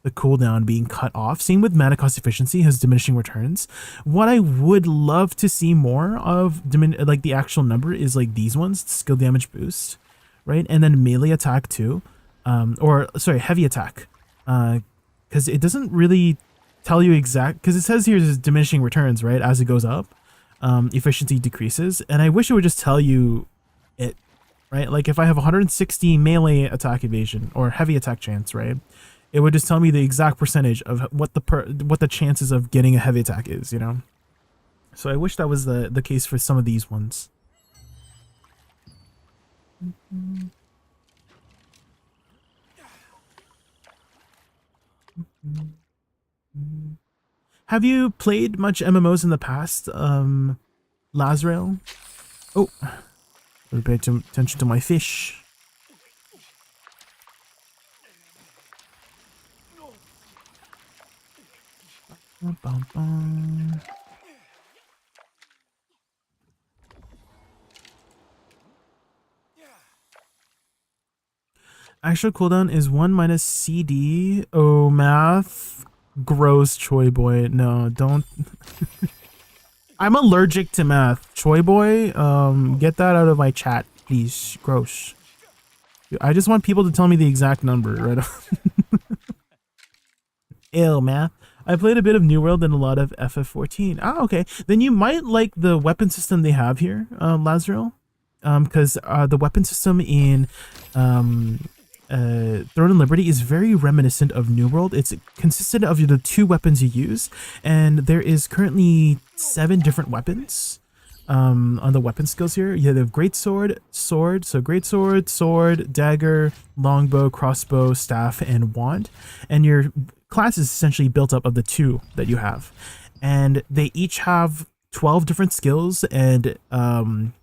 cooldown being cut off. Same with mana cost efficiency has diminishing returns. What I would love to see more of, like the actual number, is like these ones, skill damage boost. Right, and then melee attack too, heavy attack, because it doesn't really tell you exact, because it says here is diminishing returns, right? As it goes up, efficiency decreases, and I wish it would just tell you it, right? Like if I have 160 melee attack evasion or heavy attack chance, right? It would just tell me the exact percentage of what the chances of getting a heavy attack is, So I wish that was the case for some of these ones. Have you played much MMOs in the past, Lazrael? Oh, pay attention to my fish. Actual cooldown is 1 minus CD. Oh, math. Gross, Choi Boy. No, don't. I'm allergic to math. Choi Boy, get that out of my chat, please. Gross. I just want people to tell me the exact number, right? Ew, math. I played a bit of New World and a lot of FF14. Ah, okay. Then you might like the weapon system they have here, Lazarel. Because the weapon system in Throne and Liberty is very reminiscent of New World. It's consistent of the 2 weapons you use, and there is currently 7 different weapons on the weapon skills here. You have greatsword, sword, so greatsword, sword, dagger, longbow, crossbow, staff, and wand. And your class is essentially built up of the 2 that you have, and they each have 12 different skills and 1,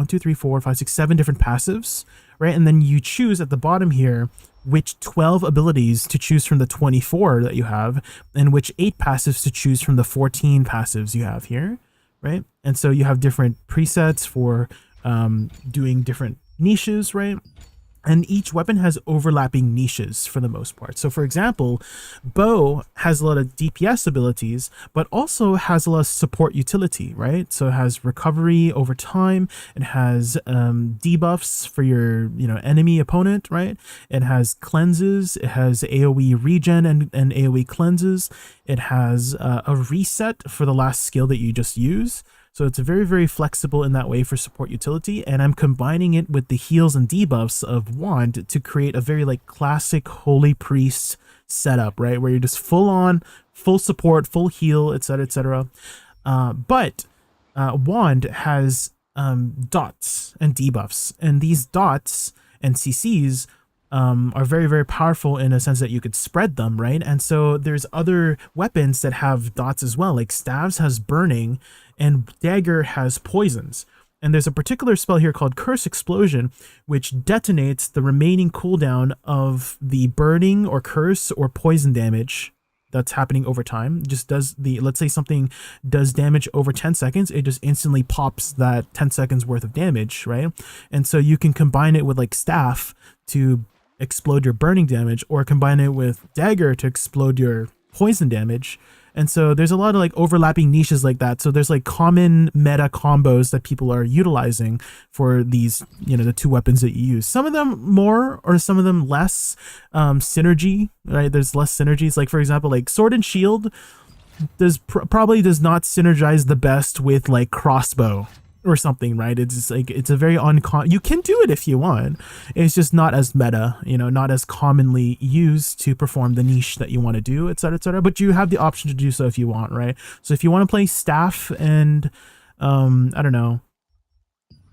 2, 3, 4, 5, 6, 7 different passives, right? And then you choose at the bottom here which 12 abilities to choose from the 24 that you have, and which 8 passives to choose from the 14 passives you have here, right? And so you have different presets for doing different niches, right? And each weapon has overlapping niches for the most part. So for example, bow has a lot of DPS abilities, but also has a lot of support utility, right? So it has recovery over time. It has debuffs for your, enemy opponent, right? It has cleanses. It has AoE regen and AoE cleanses. It has a reset for the last skill that you just use. So it's very, very flexible in that way for support utility, and I'm combining it with the heals and debuffs of Wand to create a very like classic Holy Priest setup, right? Where you're just full on, full support, full heal, etc., etc. But Wand has dots and debuffs, and these dots and CCs are very, very powerful in a sense that you could spread them, right? And so there's other weapons that have dots as well, like Staves has burning and Dagger has poisons. And there's a particular spell here called Curse Explosion, which detonates the remaining cooldown of the burning or curse or poison damage that's happening over time. Just does let's say something does damage over 10 seconds, it just instantly pops that 10 seconds worth of damage, right? And so you can combine it with like Staff to explode your burning damage, or combine it with Dagger to explode your poison damage. And so there's a lot of like overlapping niches like that. So there's like common meta combos that people are utilizing for these, the two weapons that you use. Some of them more or some of them less synergy, right? There's less synergies. Like for example, like Sword and Shield probably does not synergize the best with like crossbow or something, right? It's just like, it's a very uncommon, you can do it if you want, it's just not as meta, not as commonly used to perform the niche that you want to do, etc., etc. But you have the option to do so if you want, right? So if you want to play Staff and I don't know,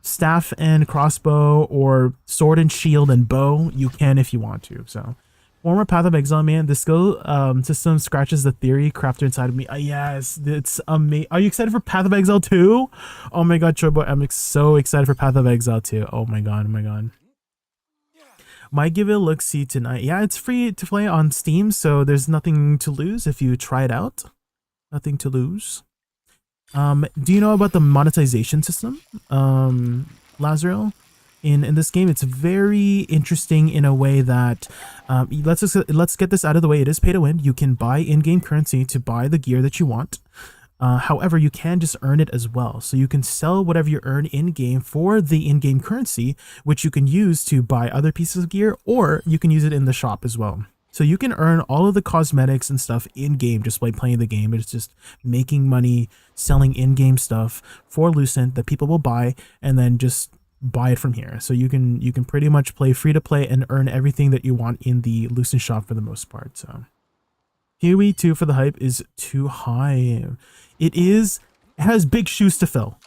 Staff and crossbow, or Sword and Shield and bow, you can if you want to. So former Path of Exile, man, the skill system scratches the theory crafter inside of me. Yes, it's amazing. Are you excited for Path of Exile 2? Oh my god, Troyboy, I'm so excited for Path of Exile 2. Oh my god, oh my god. Might give it a look-see tonight. Yeah, it's free to play on Steam, so there's nothing to lose if you try it out. Nothing to lose. Do you know about the monetization system, Lazarel? In this game, it's very interesting in a way that let's get this out of the way. It is pay to win. You can buy in-game currency to buy the gear that you want. However, you can just earn it as well. So you can sell whatever you earn in-game for the in-game currency, which you can use to buy other pieces of gear, or you can use it in the shop as well. So you can earn all of the cosmetics and stuff in-game just by playing the game. It's just making money, selling in-game stuff for Lucent that people will buy, and then just buy it from here. So you can pretty much play free to play and earn everything that you want in the Lucent shop for the most part. So PoE 2 for the hype is too high. It has big shoes to fill.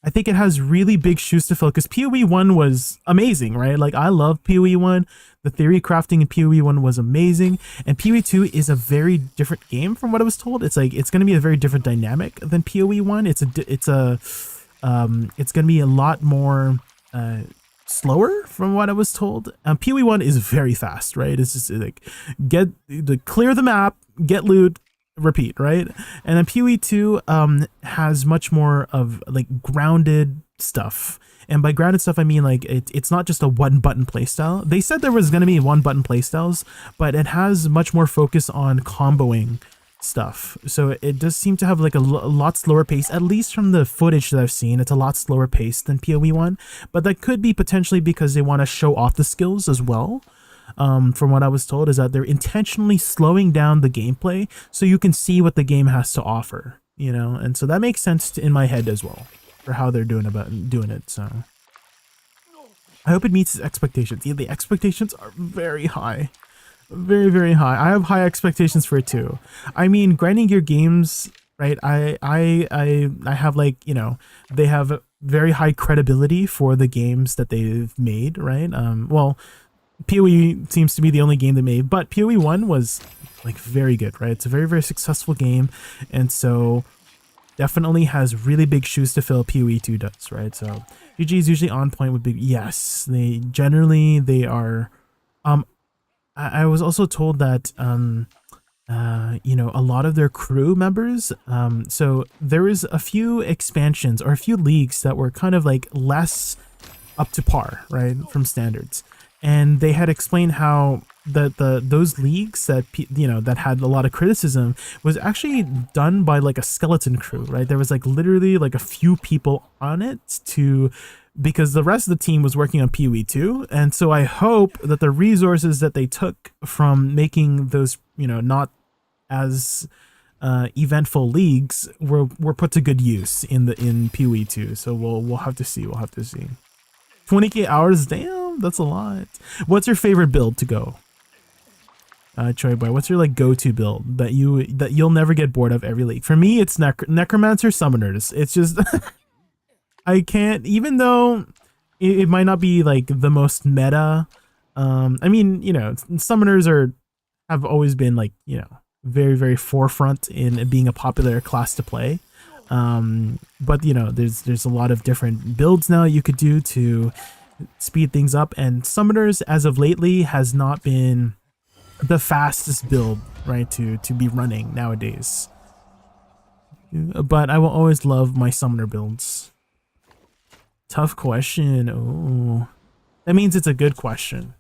I think it has really big shoes to fill, because PoE 1 was amazing, right? Like, I love PoE 1. The theory crafting in PoE 1 was amazing, and PoE 2 is a very different game from what I was told. It's like, it's going to be a very different dynamic than PoE 1. It's going to be a lot more slower from what I was told. PoE 1 is very fast, right? It's just like clear the map, get loot, repeat, right? And then PoE 2 has much more of like grounded stuff. And by grounded stuff, I mean like it's not just a one button playstyle. They said there was going to be one button playstyles, but it has much more focus on comboing stuff. So it does seem to have like a lot slower pace, at least from the footage that I've seen. It's a lot slower pace than PoE 1, but that could be potentially because they want to show off the skills as well. From what I was told, is that they're intentionally slowing down the gameplay so you can see what the game has to offer, and so that makes sense in my head as well for how they're doing it. So I hope it meets expectations. Yeah, the expectations are very high. Very, very high. I have high expectations for it too. I mean, grinding gear games, right? I have like, they have very high credibility for the games that they've made, right? Well, PoE seems to be the only game they made, but PoE 1 was like very good, right? It's a very, very successful game, and so definitely has really big shoes to fill. PoE 2 does, right? So GG is usually on point with big. Yes, they are. I was also told that a lot of their crew members, so there is a few expansions or a few leagues that were kind of like less up to par, right, from standards. and they had explained how those leagues that that had a lot of criticism was actually done by like a skeleton crew, right? There was like literally like a few people on it because the rest of the team was working on PoE 2, and so I hope that the resources that they took from making those not as eventful leagues were put to good use in PoE 2. So we'll have to see. 20k hours, damn, that's a lot. What's your favorite build to go? Choi Boy, what's your like go-to build that you'll never get bored of every league? For me, it's Necromancer Summoners. It's just I can't, even though it might not be like the most meta. I mean, Summoners have always been like, very, very forefront in being a popular class to play. But there's a lot of different builds now you could do to speed things up, and Summoners as of lately has not been the fastest build, right, to be running nowadays. But I will always love my Summoner builds. Tough question. Oh, that means it's a good question.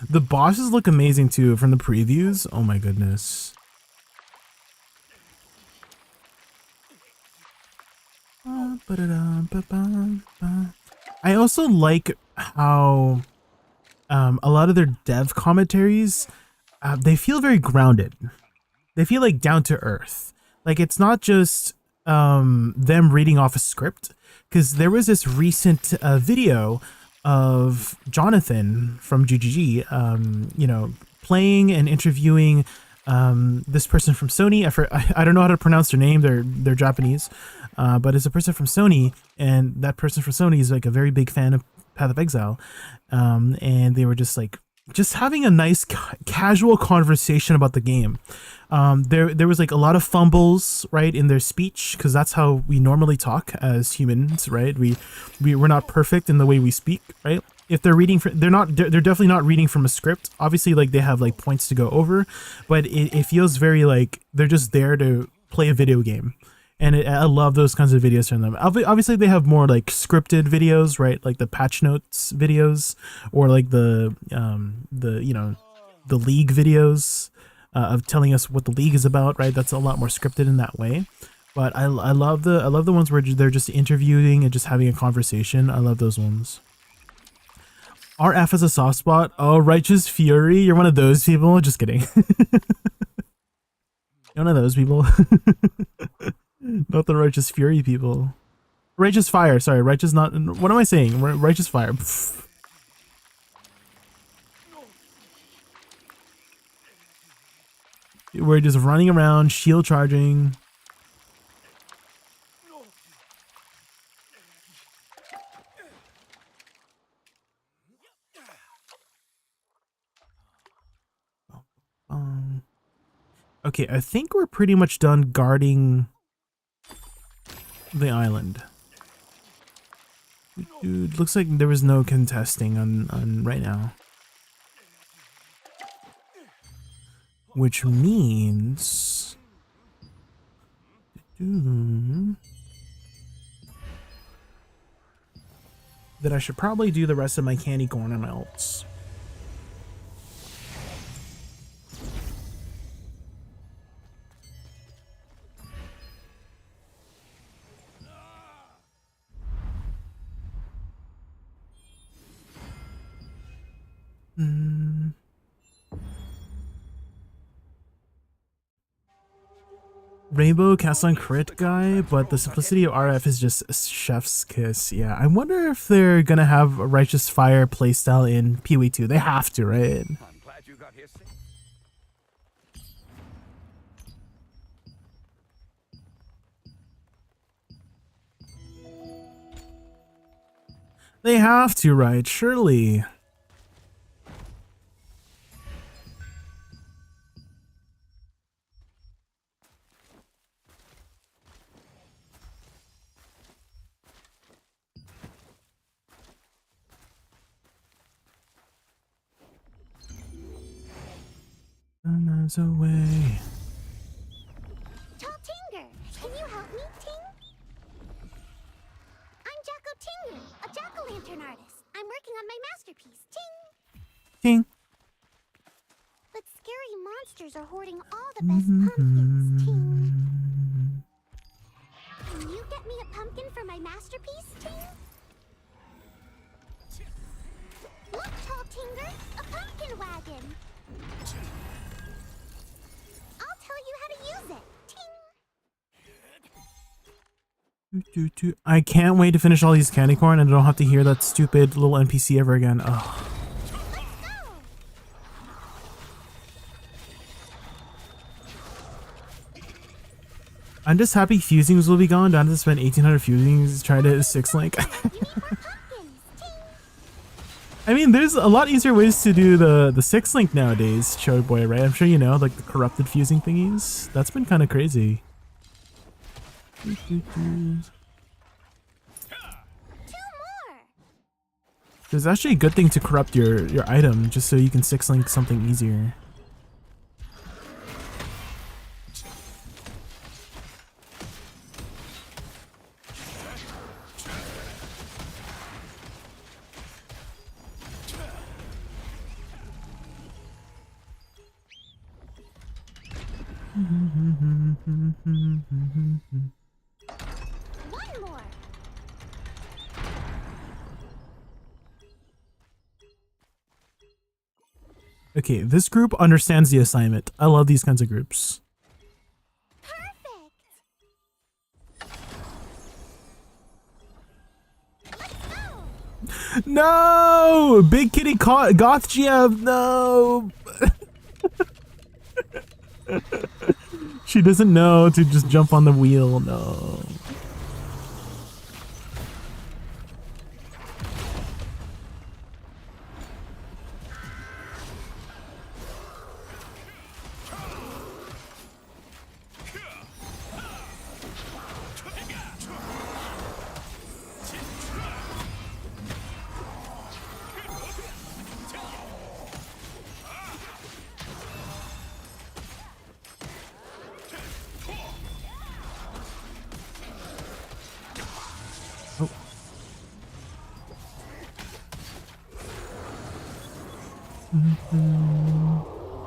The bosses look amazing too from the previews. Oh my goodness. I also like how a lot of their dev commentaries, they feel very grounded. They feel like down to earth. Like it's not just them reading off a script, because there was this recent video of Jonathan from GGG, playing and interviewing this person from Sony. I don't know how to pronounce their name. They're Japanese, but it's a person from Sony, and that person from Sony is like a very big fan of Path of Exile, and they were just having a nice casual conversation about the game. There was like a lot of fumbles, right, in their speech, because that's how we normally talk as humans, right? We're not perfect in the way we speak, right? If they're reading they're definitely not reading from a script. Obviously, like they have like points to go over, but it feels very like they're just there to play a video game. And I love those kinds of videos from them. Obviously, they have more like scripted videos, right? Like the patch notes videos, or like the league videos of telling us what the league is about, right? That's a lot more scripted in that way. But I love the ones where they're just interviewing and just having a conversation. I love those ones. RF is a soft spot. Oh, Righteous Fury, you're one of those people. Just kidding. You're one of those people. Not the Righteous Fury people. Righteous Fire, sorry. Righteous not... What am I saying? Righteous Fire. We're just running around, shield charging. Okay, I think we're pretty much done guarding the island. Dude, looks like there was no contesting on right now. Which means that I should probably do the rest of my candy corn and else. Rainbow cast on crit guy, but the simplicity of RF is just chef's kiss. Yeah, I wonder if they're gonna have a Righteous Fire playstyle in PoE 2. They have to, right? I'm glad you got here safe. They have to, right? Surely. Miles away. Tall Tinger, can you help me, Ting? I'm Jacko Tinger, a jack-o'-lantern artist. I'm working on my masterpiece, Ting. Ting. But scary monsters are hoarding all the best pumpkins, Ting. Can you get me a pumpkin for my masterpiece, Ting? Look, Tall Tinger, a pumpkin wagon. I'll tell you how to use it, Ting. I can't wait to finish all these candy corn and I don't have to hear that stupid little NPC ever again. Ugh. I'm just happy fusings will be gone. Don't have to spend 1,800 fusings trying to 6-link. I mean, there's a lot easier ways to do the 6-link nowadays, Cherry Boy, right? I'm sure you know, like the corrupted fusing thingies. That's been kind of crazy. Two more. There's actually a good thing to corrupt your item, just so you can 6-link something easier. One more. Okay, this group understands the assignment. I love these kinds of groups. Perfect. Let's go. No! Big Kitty Goth GF, no! She doesn't know to just jump on the wheel, no.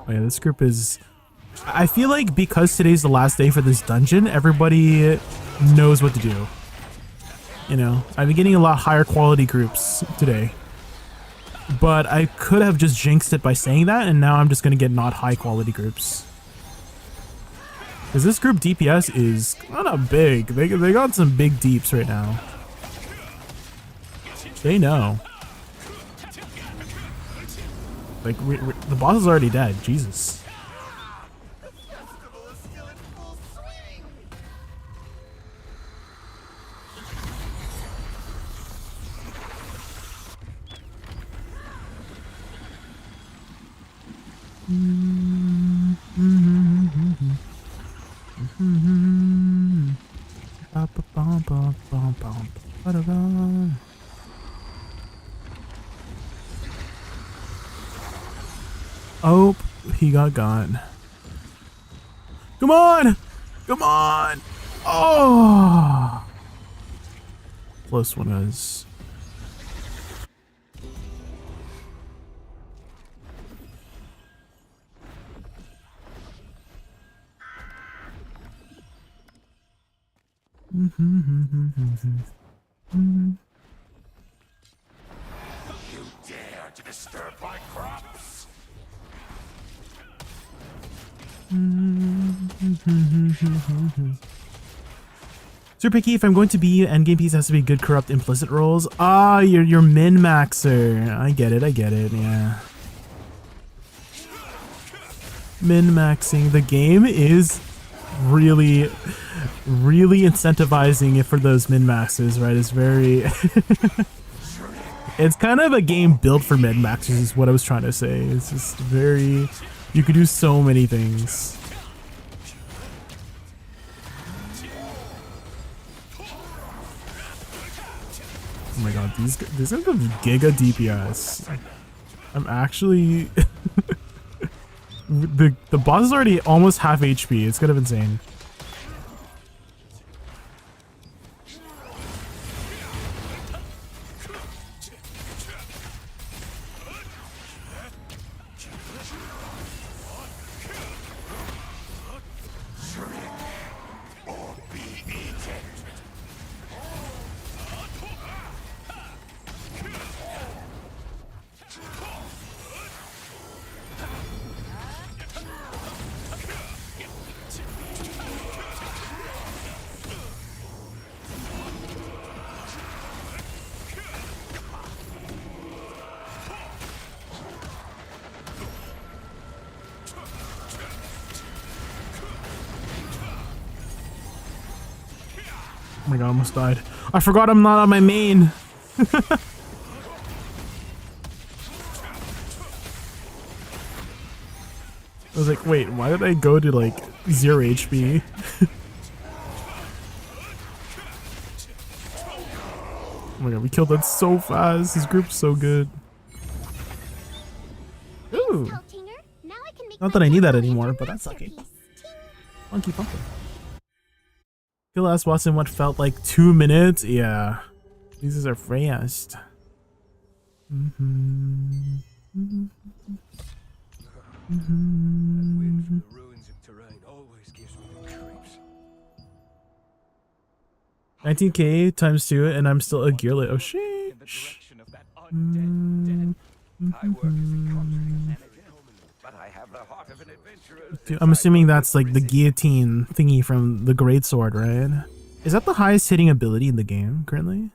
Oh yeah, this group is... I feel like because today's the last day for this dungeon, everybody knows what to do. You know, I've been getting a lot higher quality groups today. But I could have just jinxed it by saying that, and now I'm just gonna get not high quality groups. Because this group DPS is kind of big. They got some big deeps right now. They know. Like, the boss is already dead. Jesus. Oh, he got gone. Come on! Come on! Oh! Close one is. You dare to disturb my crops? Mm-hmm. Super picky. If I'm going to be endgame piece, has to be good corrupt implicit rolls. Ah, you're min maxer. I get it. Yeah. Min maxing the game is really incentivizing it for those min maxes, right? It's very it's kind of a game built for min maxers is what I was trying to say. It's just very, you could do so many things. Oh my god, these guys have giga DPS. I'm actually the boss is already almost half HP. It's kind of insane. Oh my god, I almost died. I forgot I'm not on my main. I was like, wait, why did I go to like 0 HP? Oh my god, we killed that so fast. This group's so good. Ooh. Not that I need that anymore, but that's okay. Funky pumpkin. Kill last boss in what felt like 2 minutes? Yeah. These are fast. That wind from the ruins of terrain always gives me the creeps. 19k times 2 and I'm still a gearlet. Oh shit. In the direction of that undead dead. I work as a conjurer, but I have the heart of an adventurer. Dude, I'm assuming that's like the guillotine thingy from the greatsword, right? Is that the highest hitting ability in the game currently?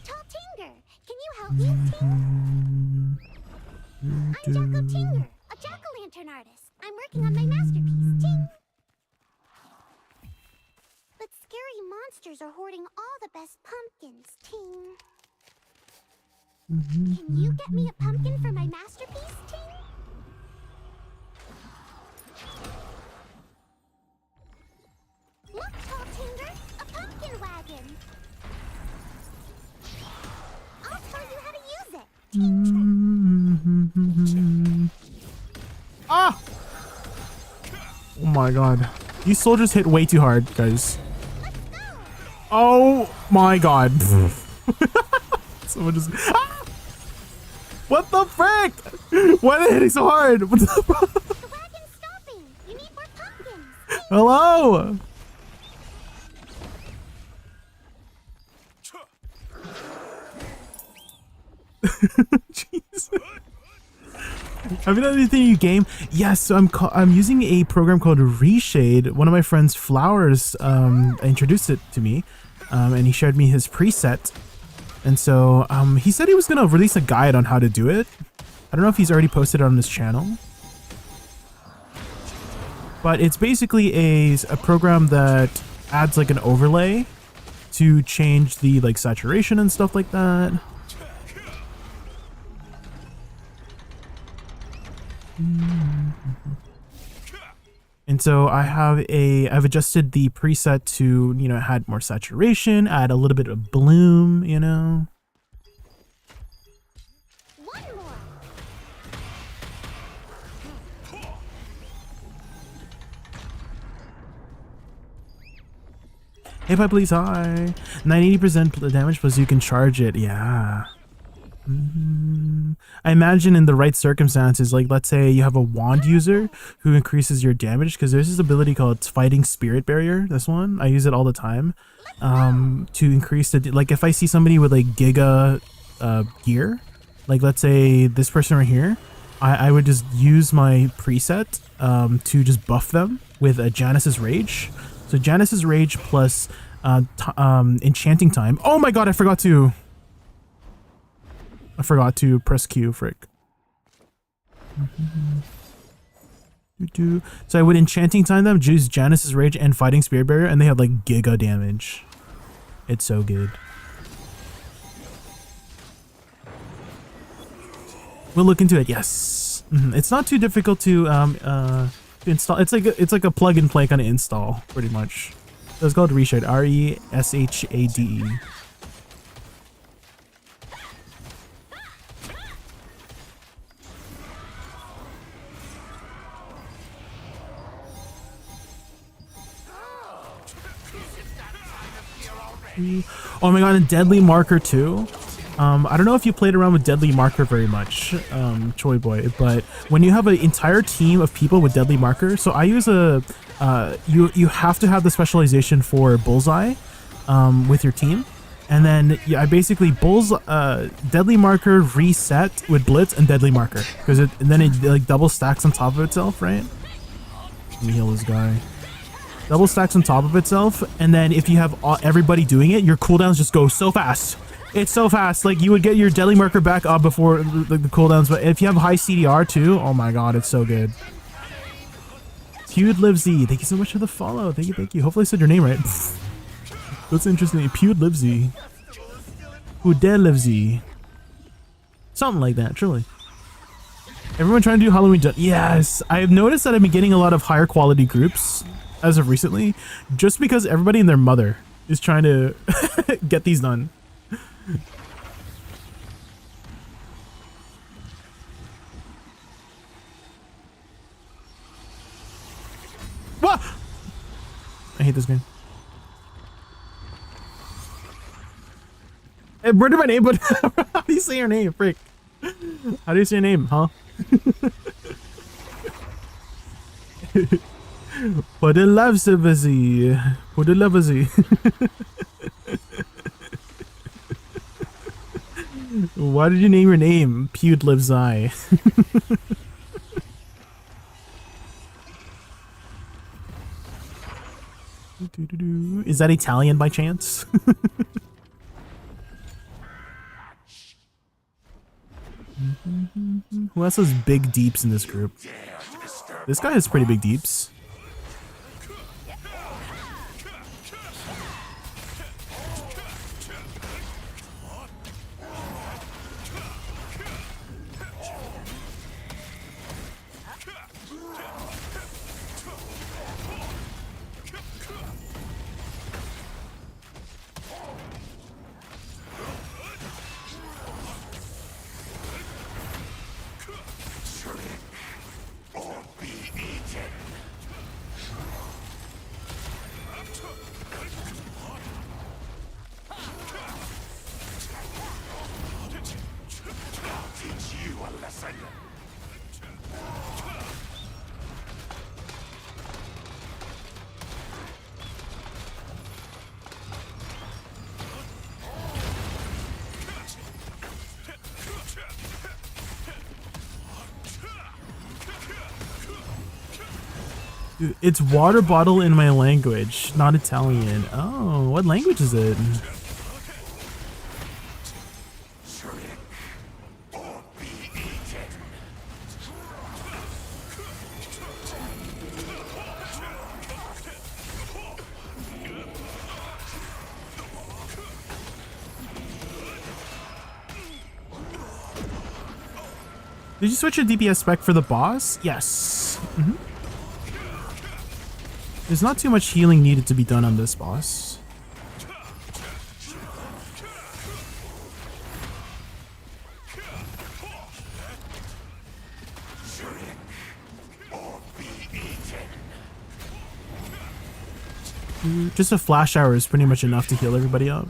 Tall Tinger, can you help me, Ting? I'm Jacko Tinger, a jack-o'-lantern artist. I'm working on my masterpiece, Ting. But scary monsters are hoarding all the best pumpkins, Ting. Can you get me a pumpkin for my masterpiece, Ting? Look, Tall Tinger, a pumpkin wagon. I'll show you how to use it. Ting. Ah! Oh my god. These soldiers hit way too hard, guys. Let's go. Oh my god. Someone just... Ah! What the frick? Why are they hitting so hard? What the fuck? The wagon's stopping. You need more pumpkins. Hello? Jeez. Have you done anything new game? Yes, so I'm using a program called Reshade. One of my friends, Flowers, introduced it to me, and he shared me his preset. And so he said he was gonna release a guide on how to do it. I don't know if he's already posted it on his channel, but it's basically a program that adds like an overlay to change the like saturation and stuff like that. And so I've adjusted the preset to, you know, add more saturation, add a little bit of bloom, you know. One more. Hey, bye, please, hi. 90% damage plus you can charge it. Yeah. I imagine in the right circumstances, like let's say you have a wand user who increases your damage, because there's this ability called Fighting Spirit Barrier. This one, I use it all the time to increase the, like if I see somebody with like giga gear, like let's say this person right here, I would just use my preset to just buff them with a Janice's Rage. So Janice's Rage plus enchanting time. Oh my god, I forgot to press Q, frick. So I would enchanting time them, use Janice's Rage and fighting Spirit Barrier, and they have like giga damage. It's so good. We'll look into it. Yes, it's not too difficult to install. It's like a plug and play kind of install, pretty much. So it's called Reshade. Reshade. Oh my god, and Deadly Marker too. I don't know if you played around with Deadly Marker very much, Choi Boy, but when you have an entire team of people with Deadly Marker, so I use you have to have the specialization for Bullseye with your team, and then I basically Deadly Marker reset with Blitz and Deadly Marker, because then it like double stacks on top of itself, right? Let me heal this guy. Double stacks on top of itself, and then if you have everybody doing it, your cooldowns just go so fast. It's so fast. Like, you would get your Deadly Marker back up before the cooldowns, but if you have high CDR too, oh my god, it's so good. Pewd Live Z, thank you so much for the follow. Thank you. Hopefully I said your name right. That's interesting. Pewd Live Z. Who dare Live Z? Something like that, truly. Everyone trying to do Halloween. Yes, I have noticed that I've been getting a lot of higher quality groups as of recently, just because everybody and their mother is trying to get these done. What? I hate this game. Hey, where did my name? But how do you say your name, frick? How do you say your name, huh? What the love service? What the love is he? Why did you name your name Pewd Lives I? Is that Italian by chance? Who else has big deeps in this group? This guy has pretty big deeps. It's water bottle in my language, not Italian. Oh, what language is it? Did you switch your DPS spec for the boss? Yes. There's not too much healing needed to be done on this boss. Just a flash hour is pretty much enough to heal everybody up.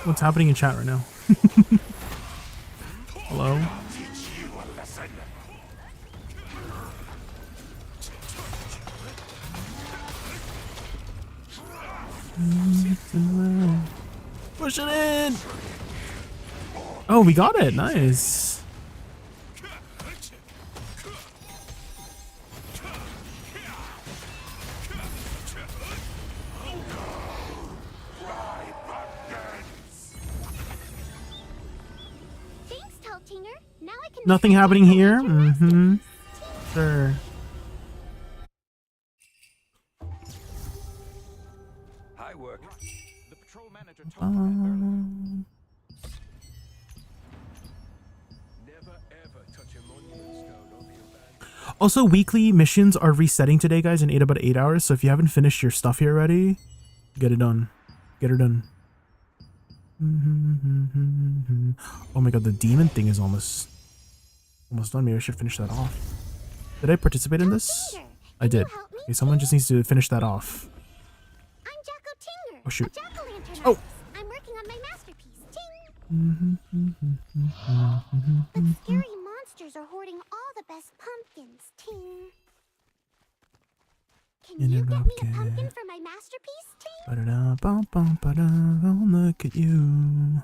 What's happening in chat right now? Hello? Push it in! Oh, we got it. Nice. Thanks, Teltinger. Now I can Nothing happening here? Mm-hmm. Sure. Hi, work. The patrol manager told me that earlier. Never ever touch a monument stone or the abandoned. Also, weekly missions are resetting today, guys, in about 8 hours. So if you haven't finished your stuff here already, get it done. Get her done. Oh my god, the demon thing is almost done. Maybe I should finish that off. Did I participate in this? I did. Okay, someone just needs to finish that off. I'm Jacko Tinger. Oh, shoot. A jack-o'-lantern Oh. artist. I'm working on my masterpiece. Ting. But scary monsters are hoarding all the best pumpkins. Ting. Can you get me a pumpkin for my masterpiece? Ting. Look at you.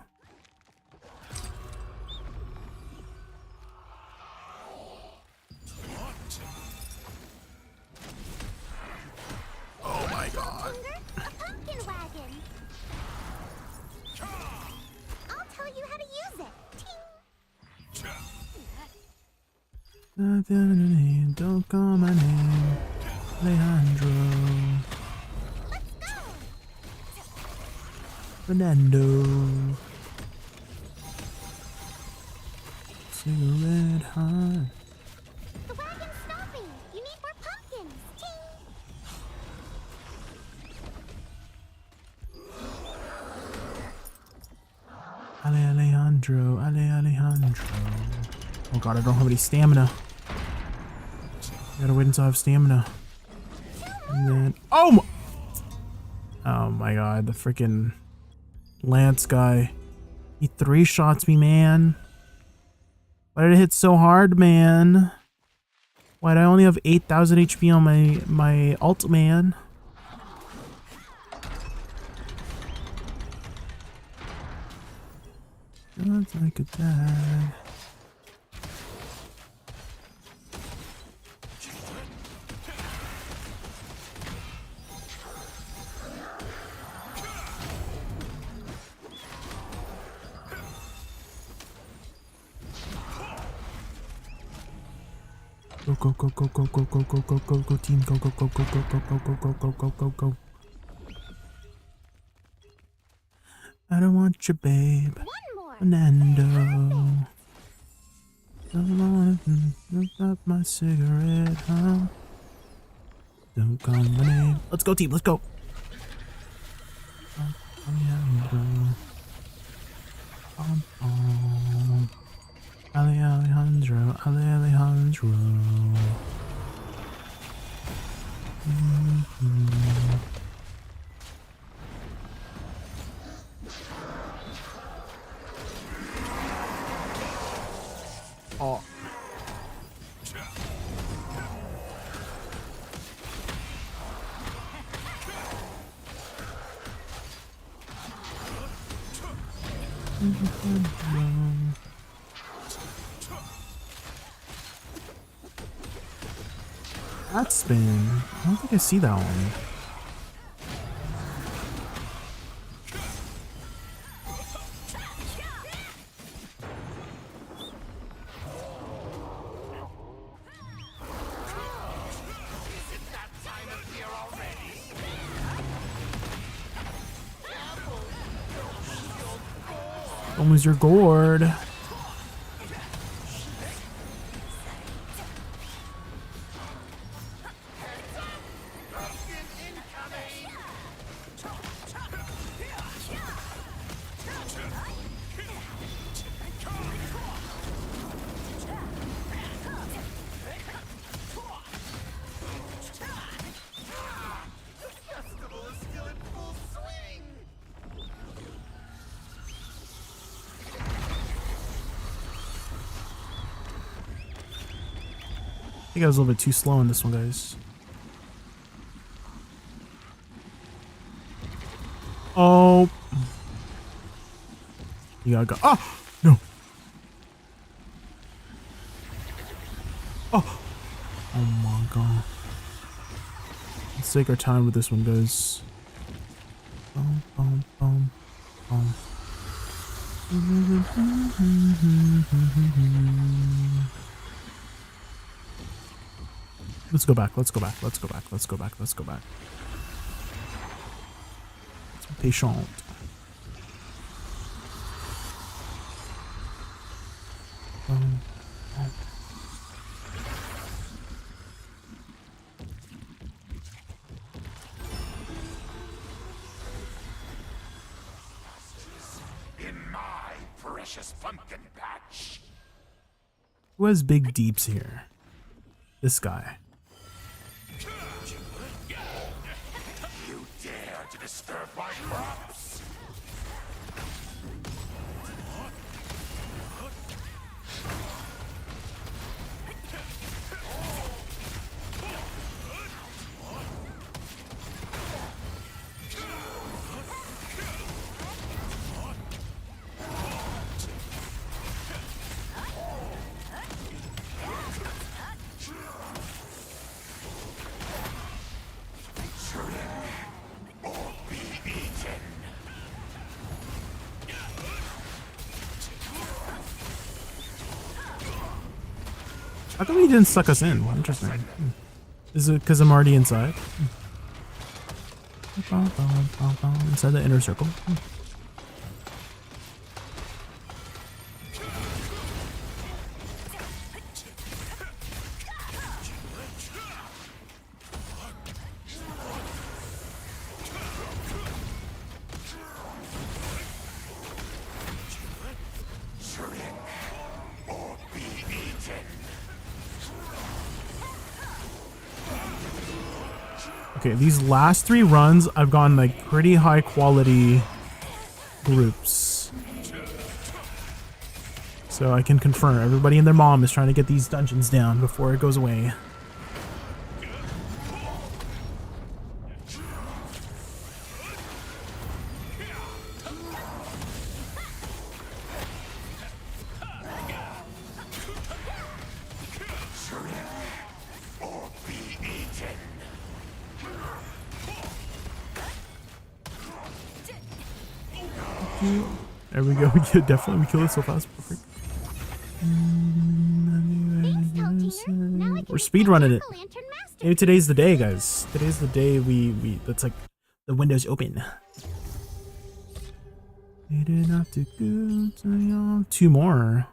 Oh my god. A pumpkin wagon. I'll tell you how to use it. Ting. Don't call my name, Alejandro. Let's go. Fernando. Cigarette hot. The wagon's stopping. You need more pumpkins. Ting. Alejandro. Oh god, I don't have any stamina. Gotta wait until I have stamina. And then, oh my god, the freaking Lance guy. He 3-shots me, man. Why did it hit so hard, man? Why did I only have 8,000 HP on my ult, man? Just like a dad. Go team, go I don't want you, babe. One more. Fernando. Don't wanna look up my cigarette, huh? Don't call my name. Let's go, team, let's go. Alejandro. Oh. That spin. I don't think I see that one. Don't lose your gourd. think I was a little bit too slow on this one, guys. Oh. You gotta go. Oh! No. Oh. Oh my god. Let's take our time with this one, guys. Boom, boom, boom, boom. Let's go back. Let's go back. Let's go back. Let's go back. Let's go back. Let's be patient. In my precious pumpkin patch. Who has big deeps here? This guy. You dare to disturb my crops? How come he didn't suck us in? Interesting. Is it because I'm already inside? Inside the inner circle. Okay, these last 3 runs, I've gotten like pretty high quality groups. So I can confirm everybody and their mom is trying to get these dungeons down before it goes away. There we go. We could definitely kill it so fast. Perfect. We're speedrunning it. Maybe today's the day, guys. Today's the day we that's like the window's open. We did have to go to 2 more.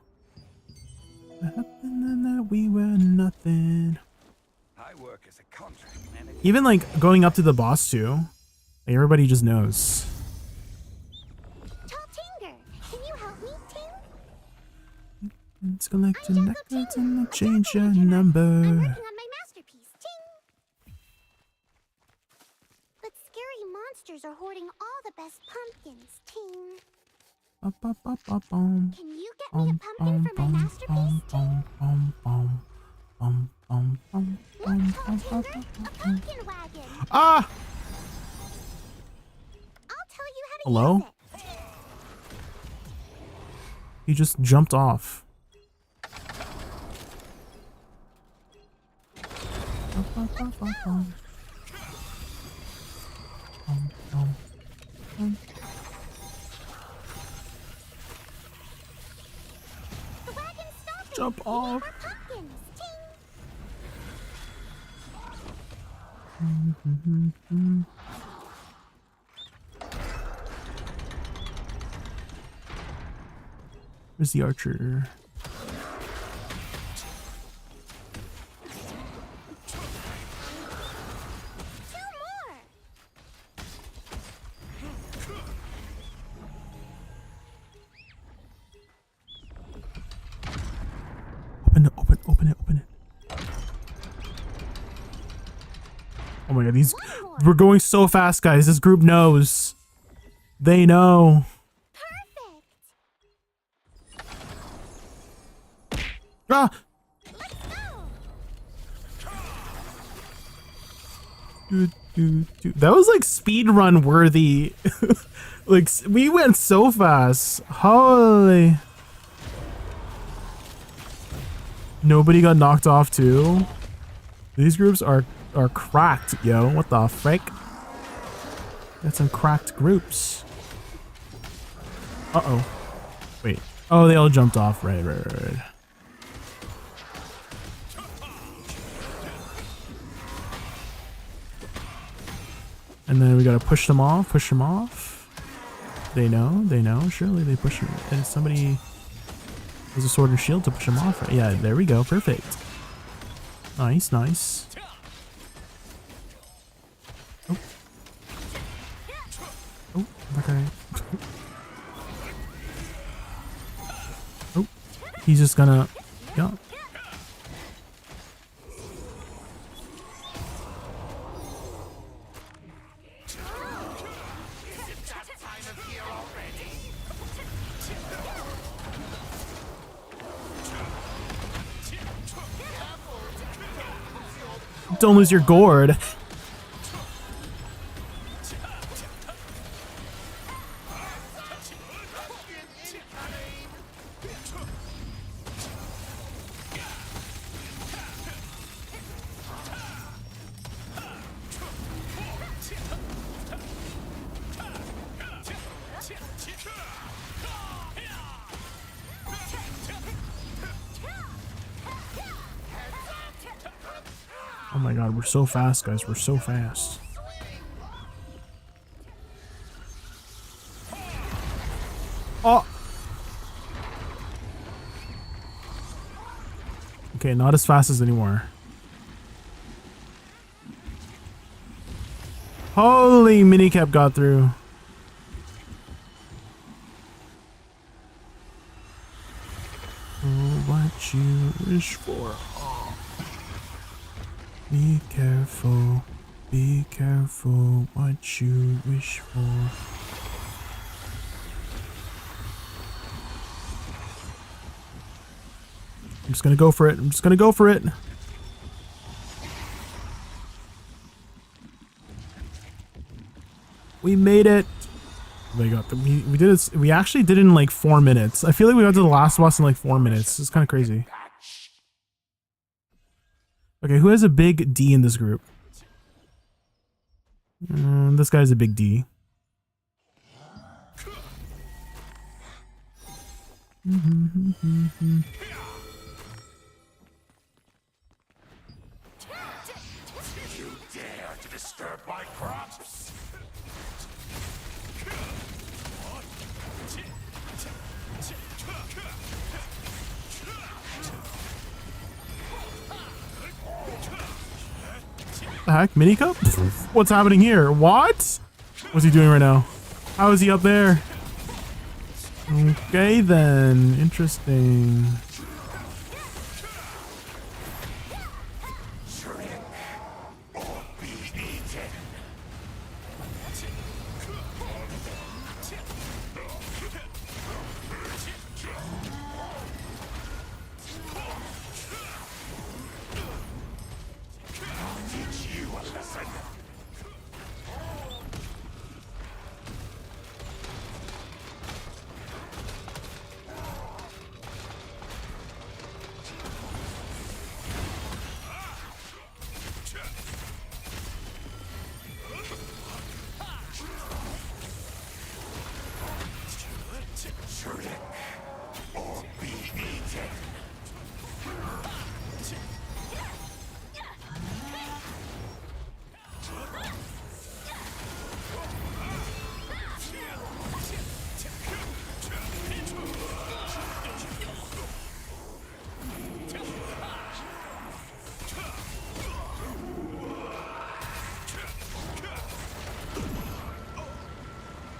What happened then that we were nothing. I work as a contract manager. Even like going up to the boss too. Like, everybody just knows. Let's collect your records and I'll change your number. I'm working on my masterpiece, ting! But scary monsters are hoarding all the best pumpkins, ting. Can you get me a pumpkin for my masterpiece, ting? Look, tall Tinger, a pumpkin wagon! Ah! I'll tell you how to Hello? use it. He just jumped off. The wagon's stopping. Jump We off. need more pumpkins, ting! Where's the archer? Open it. Oh my god, we're going so fast, guys. This group knows. They know. Perfect! Ah! Let's go! That was like speed run worthy. Like we went so fast. Holy. Nobody got knocked off too. These groups are cracked, yo. What the frick? Got some cracked groups. Uh-oh. Wait. Oh, they all jumped off. Right. And then we gotta push them off. They know. Surely they push them. And somebody has a sword and shield to push them off. Yeah, there we go. Perfect. Nice. Oh. Oh, okay. Oh, he's just gonna, yeah. Don't lose your gourd. Oh my god, we're so fast, guys. We're so fast. Oh! Okay, not as fast as anymore. Holy, minicap got through. Oh, what you wish for. Be careful what you wish for. I'm just gonna go for it. We made it. We did it. We actually did it in like 4 minutes. I feel like we got to the last boss in like 4 minutes. It's kind of crazy. Okay, who has a big D in this group? This guy's a big D. You dare to disturb my crops? The heck? Mini cup? What's happening here? What? What's he doing right now? How is he up there? Okay then. Interesting.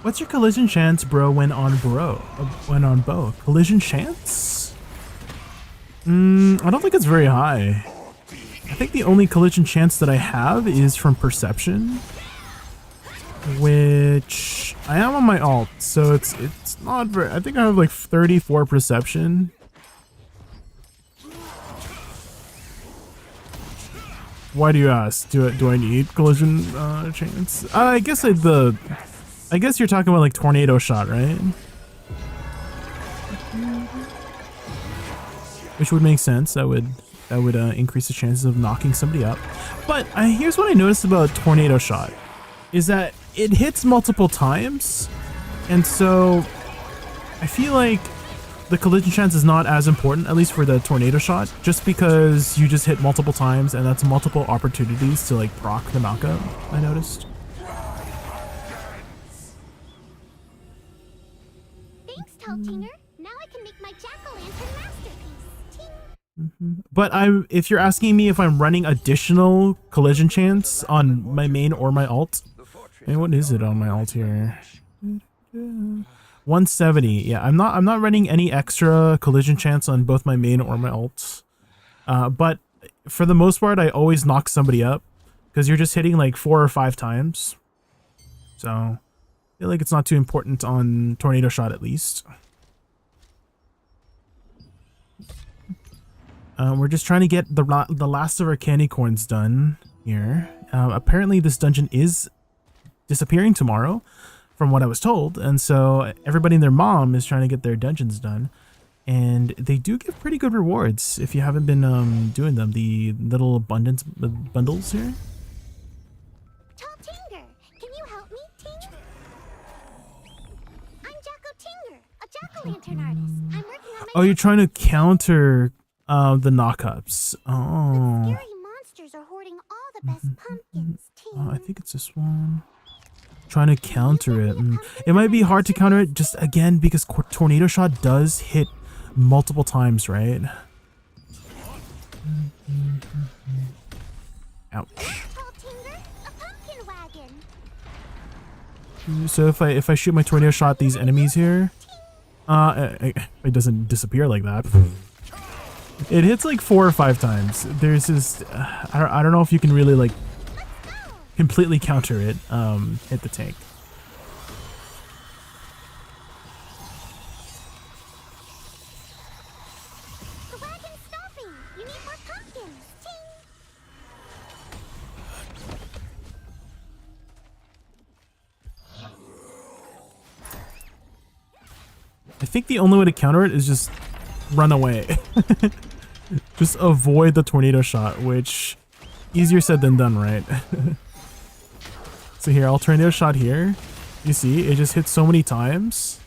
What's your collision chance, bro, when on bow? Collision chance? I don't think it's very high. I think the only collision chance that I have is from perception, which I am on my alt, so it's not very. I think I have like 34 perception. Why do you ask? Do I need collision chance? I guess I guess you're talking about like tornado shot, right? Which would make sense. That would increase the chances of knocking somebody up. But here's what I noticed about tornado shot is that it hits multiple times, and so I feel like the collision chance is not as important, at least for the tornado shot, just because you just hit multiple times and that's multiple opportunities to like proc the knockout, I noticed. Thanks, Teltinger. Now I can make my jack-o'-lantern masterpiece. Ting. But if you're asking me if I'm running additional collision chance on my main or my alt, hey, what is it on my alt here? 170. Yeah, I'm not running any extra collision chance on both my main or my alt. But for the most part, I always knock somebody up because you're just hitting like 4 or 5 times. So I feel like it's not too important on tornado shot at least. We're just trying to get the last of our candy corns done here. Apparently this dungeon is disappearing tomorrow, from what I was told, and so everybody and their mom is trying to get their dungeons done, and they do give pretty good rewards if you haven't been doing them. The little abundance bundles here. Teltinger, can you help me, Ting? I'm Jacko Tinger, a jack-o'-lantern artist. I'm working on my Oh, you're trying to counter the knockups. Oh. scary monsters are hoarding all the best pumpkins, Ting. I think it's this one. Trying to counter it. It might be hard to counter it just again because tornado shot does hit multiple times, right? Ouch. Teltinger, a pumpkin wagon. So if I shoot my tornado shot these enemies here, it doesn't disappear like that. It hits like 4 or 5 times. There's just I don't know if you can really like completely counter it. Hit the tank. The wagon's stopping. You need more pumpkins, Ting. I think the only way to counter it is just run away. Just avoid the tornado shot, which easier said than done, right? So here, I'll tornado shot here. You see, it just hits so many times.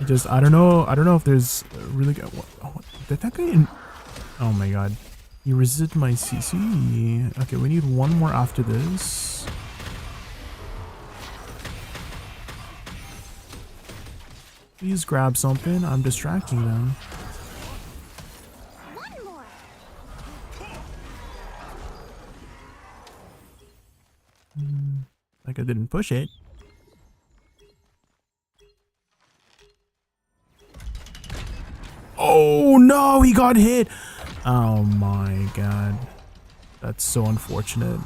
It just, I don't know if there's really good. What, did that guy in? Oh my god, he resisted my CC. Okay, we need one more after this. Please grab something. I'm distracting them. One more. Like I didn't push it. Oh no, he got hit. Oh my god. That's so unfortunate.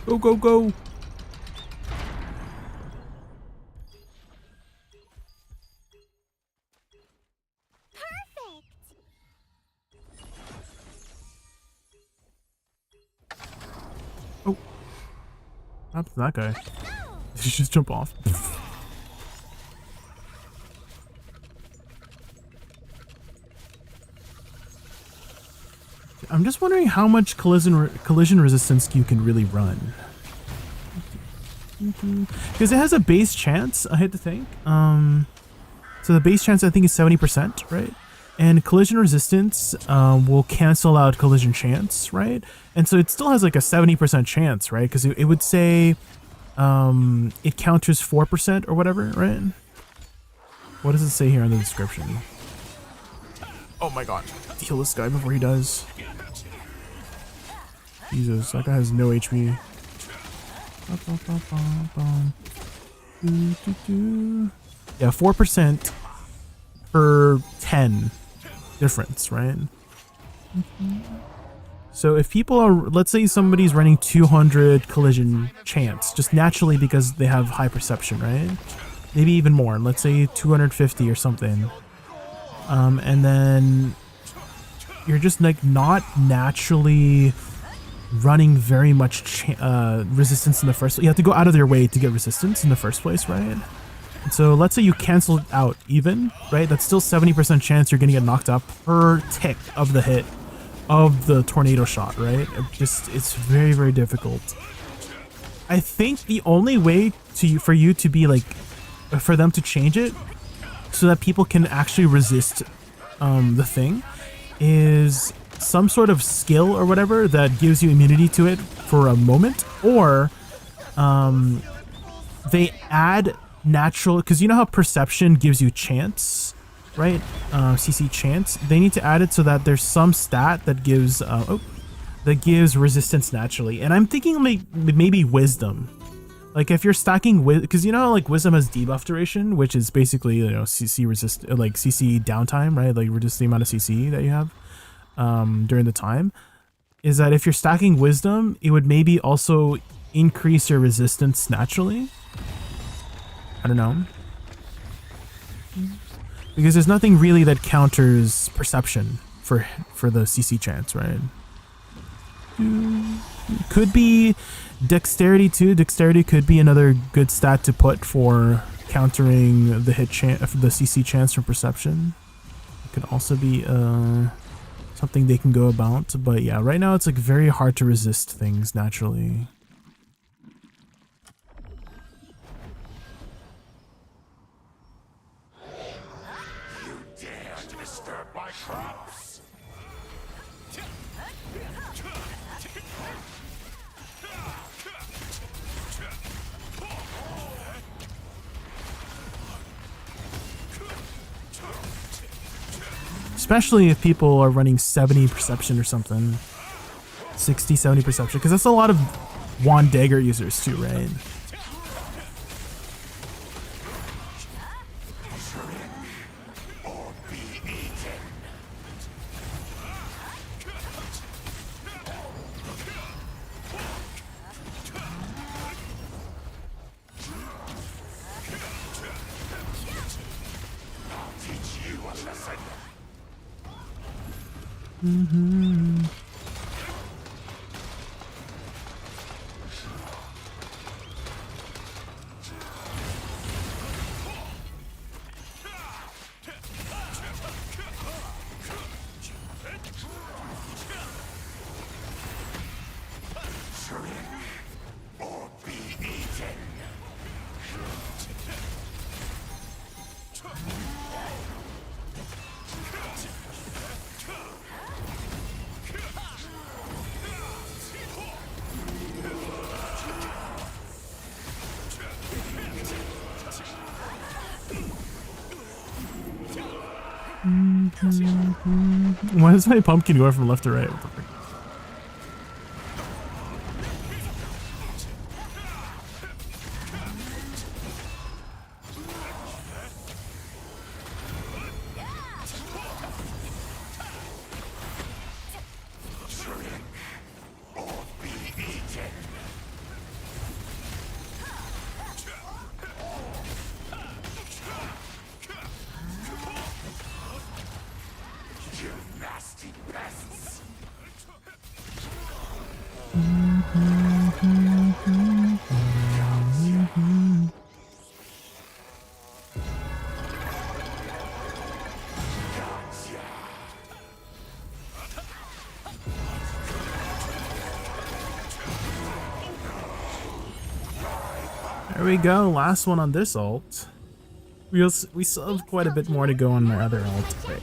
Go, go, go. Perfect. Oh. What happened to that guy? Let's go. Did he just jump off? I'm just wondering how much collision resistance you can really run. Because it has a base chance, I hate to think. So the base chance I think is 70%, right? And collision resistance will cancel out collision chance, right? And so it still has like a 70% chance, right? Because it would say it counters 4% or whatever, right? What does it say here in the description? Oh my god. Heal this guy before he does. Jesus, that guy has no HP. Yeah, 4%. per 10 difference, right? So if people are, let's say somebody's running 200 collision chance, just naturally because they have high perception, right? Maybe even more, let's say 250 or something. And then you're just like not naturally running very much resistance in the first place. You have to go out of your way to get resistance in the first place, right? And so let's say you cancel it out even, right? That's still 70% chance you're gonna get knocked up per tick of the hit of the tornado shot, right? It's very, very difficult. I think the only way for you to be like, for them to change it so that people can actually resist the thing is some sort of skill or whatever that gives you immunity to it for a moment, or they add natural, because you know how perception gives you chance, right? CC chance. They need to add it so that there's some stat that gives that gives resistance naturally. And I'm thinking like maybe wisdom. Like if you're stacking with, because you know how like wisdom has debuff duration, which is basically, you know, CC resist, like CC downtime, right? Like reduce the amount of CC that you have during the time. Is that if you're stacking wisdom, it would maybe also increase your resistance naturally. I don't know. Because there's nothing really that counters perception for the CC chance, right? Could be dexterity too. Dexterity could be another good stat to put for countering the hit chance, the CC chance from perception. It could also be something they can go about. But yeah, right now it's like very hard to resist things naturally. Especially if people are running 70 perception or something. 60, 70 perception. Because that's a lot of wand dagger users too, right? Why is my pumpkin going from left to right? What the frick? There we go, last one on this ult. We still have quite a bit more to go on my other ult. Wait.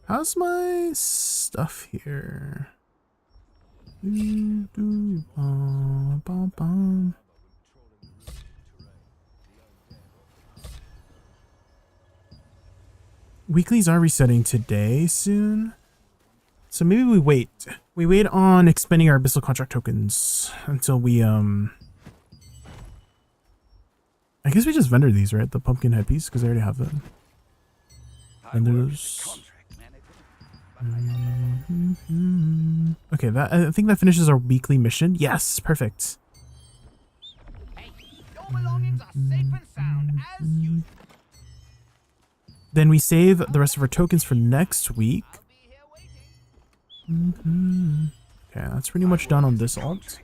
How's my stuff here? Weeklies are resetting today soon. So maybe we wait We wait on expending our abyssal contract tokens until we I guess we just vendor these, right? The pumpkin headpiece, because I already have them. Vendors. Okay, I think that finishes our weekly mission. Yes, perfect. Hey, your belongings are safe and sound as usual. Then we save the rest of our tokens for next week. I'll be here waiting. Okay, that's pretty much done on this alt.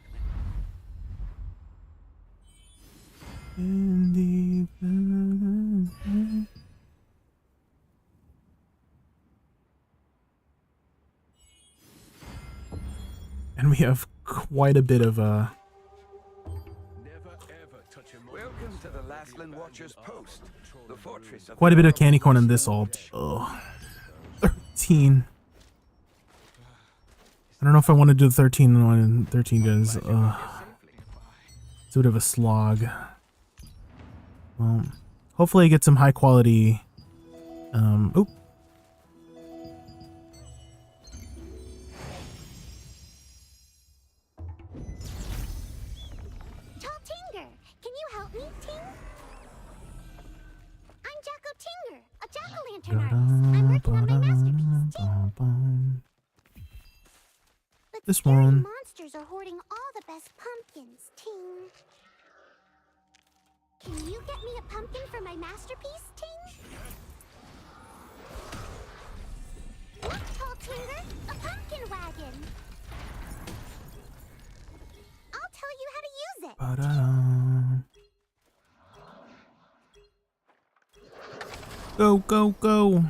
And we have quite a bit of Welcome to the Lastland Watcher's post. The fortress of quite a bit of candy corn in this alt. Ugh. 13. I don't know if I want to do the 13 one and 13 guys. It's a bit of a slog. Well, hopefully I get some high quality. Oh. Tall Tinger, can you help me, Ting? I'm Jacko Tinger, a jack-o'-lantern artist. I'm working on my masterpiece, Ting. But This scary one. monsters are hoarding all the best pumpkins, Ting. Can you get me a pumpkin for my masterpiece, Ting? Look, Tall Tinger, a pumpkin wagon. I'll tell you how to use it. Ba-da-da. Go, go, go.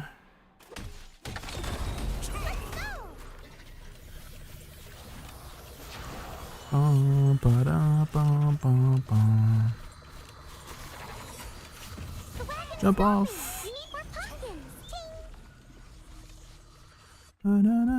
Ba-da-ba-ba-ba-ba. The wagon's Jump broken. off. We need more pumpkins, Ting. Ba-da-da.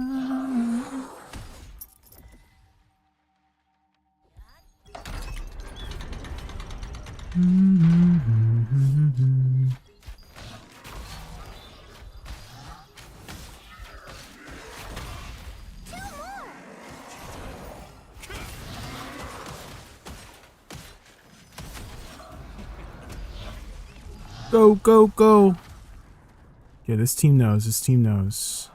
Go, go, go. Yeah, this team knows. This team knows.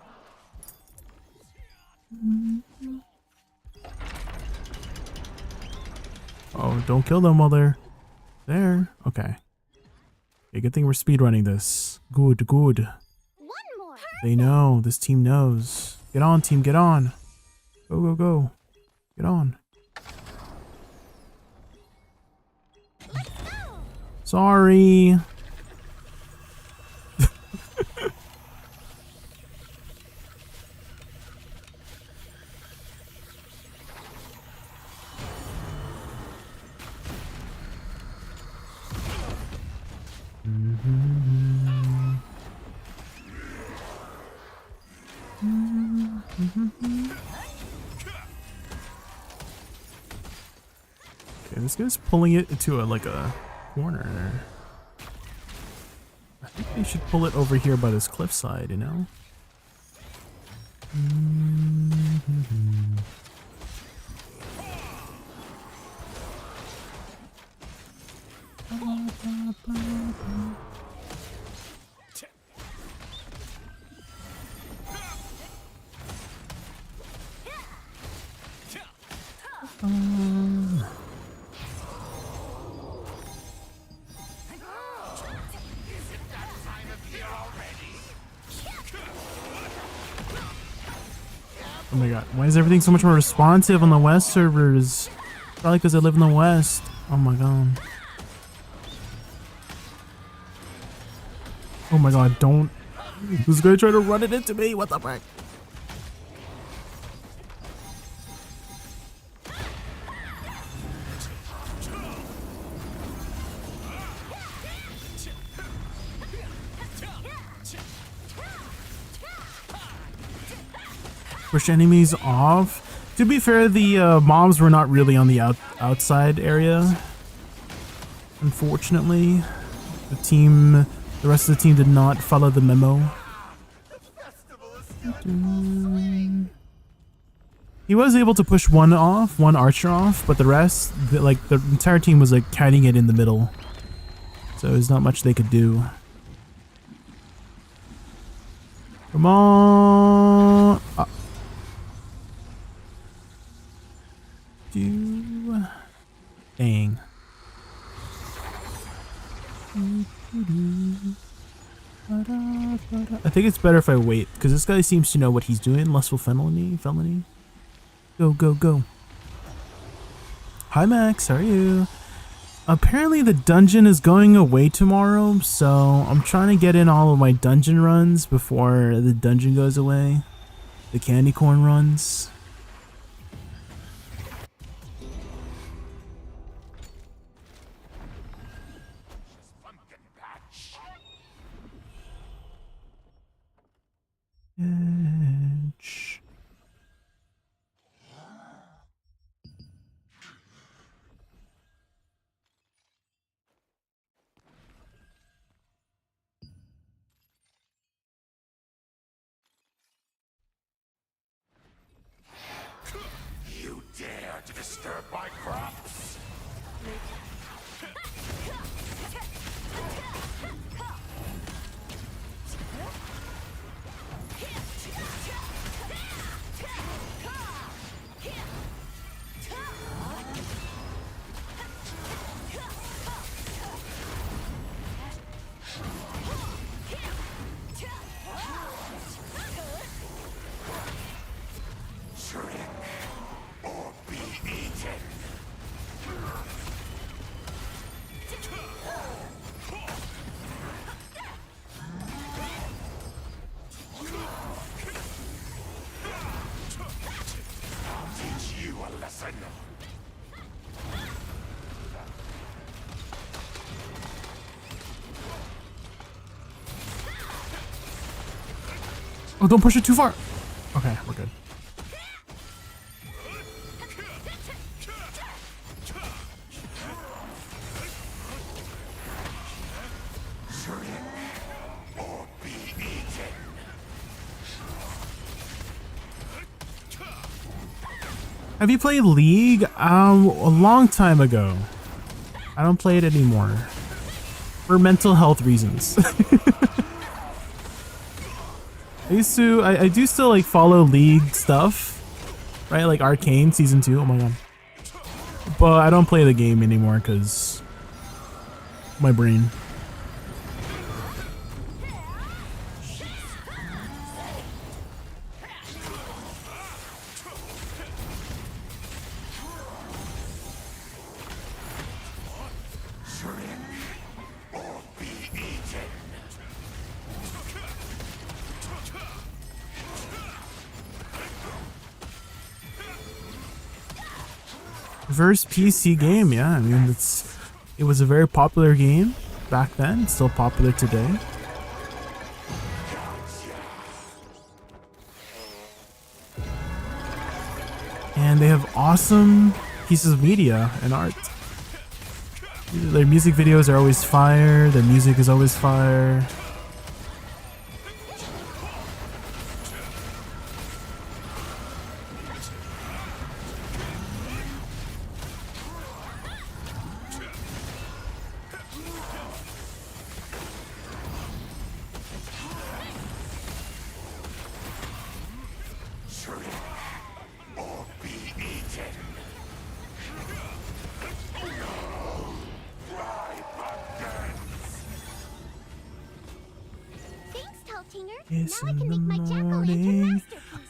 Oh, don't kill them while they're there. Okay. Yeah, good thing we're speedrunning this. Good, good. One more. They know. This team knows. Get on, team. Get on. Go, go, go. Get on. Let's go. Sorry. Okay, this guy's pulling it into like a corner. I think they should pull it over here by this cliffside, you know? Oh my god, why is everything so much more responsive on the West servers? Probably because I live in the West. Oh my god. Oh my god, don't. This guy tried to run it into me. What the fuck? Push enemies off. To be fair, the mobs were not really on the outside area. Unfortunately, the rest of the team did not follow the memo. He was able to push one archer off, but the rest, like the entire team was like kiting it in the middle. So there's not much they could do. Come on. Dang. I think it's better if I wait, because this guy seems to know what he's doing. Lustful felony. Go, go, go. Hi, Max. How are you? Apparently the dungeon is going away tomorrow, so I'm trying to get in all of my dungeon runs before the dungeon goes away. The candy corn runs. Edge. You dare to disturb my crops? Oh, don't push it too far. Okay, we're good. Have you played League? A long time ago. I don't play it anymore. For mental health reasons. I do still like follow League stuff, right? Like Arcane Season 2, oh my god. But I don't play the game anymore because my brain. First PC game, yeah. I mean, it was a very popular game back then. It's still popular today. And they have awesome pieces of media and art. Their music videos are always fire. Their music is always fire.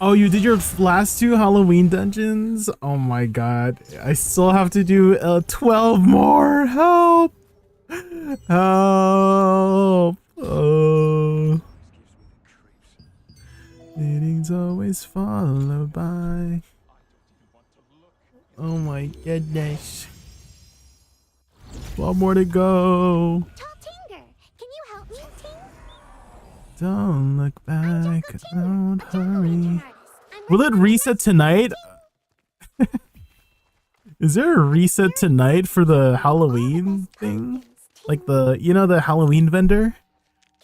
Oh, you did your last 2 Halloween dungeons? Oh my god. I still have to do 12 more. Help! Help! Oh. Meetings always followed by. Oh my goodness. 12 more to go. Don't look back, don't hurry. Will it reset tonight? Is there a reset tonight for the Halloween thing? Like the, you know, the Halloween vendor?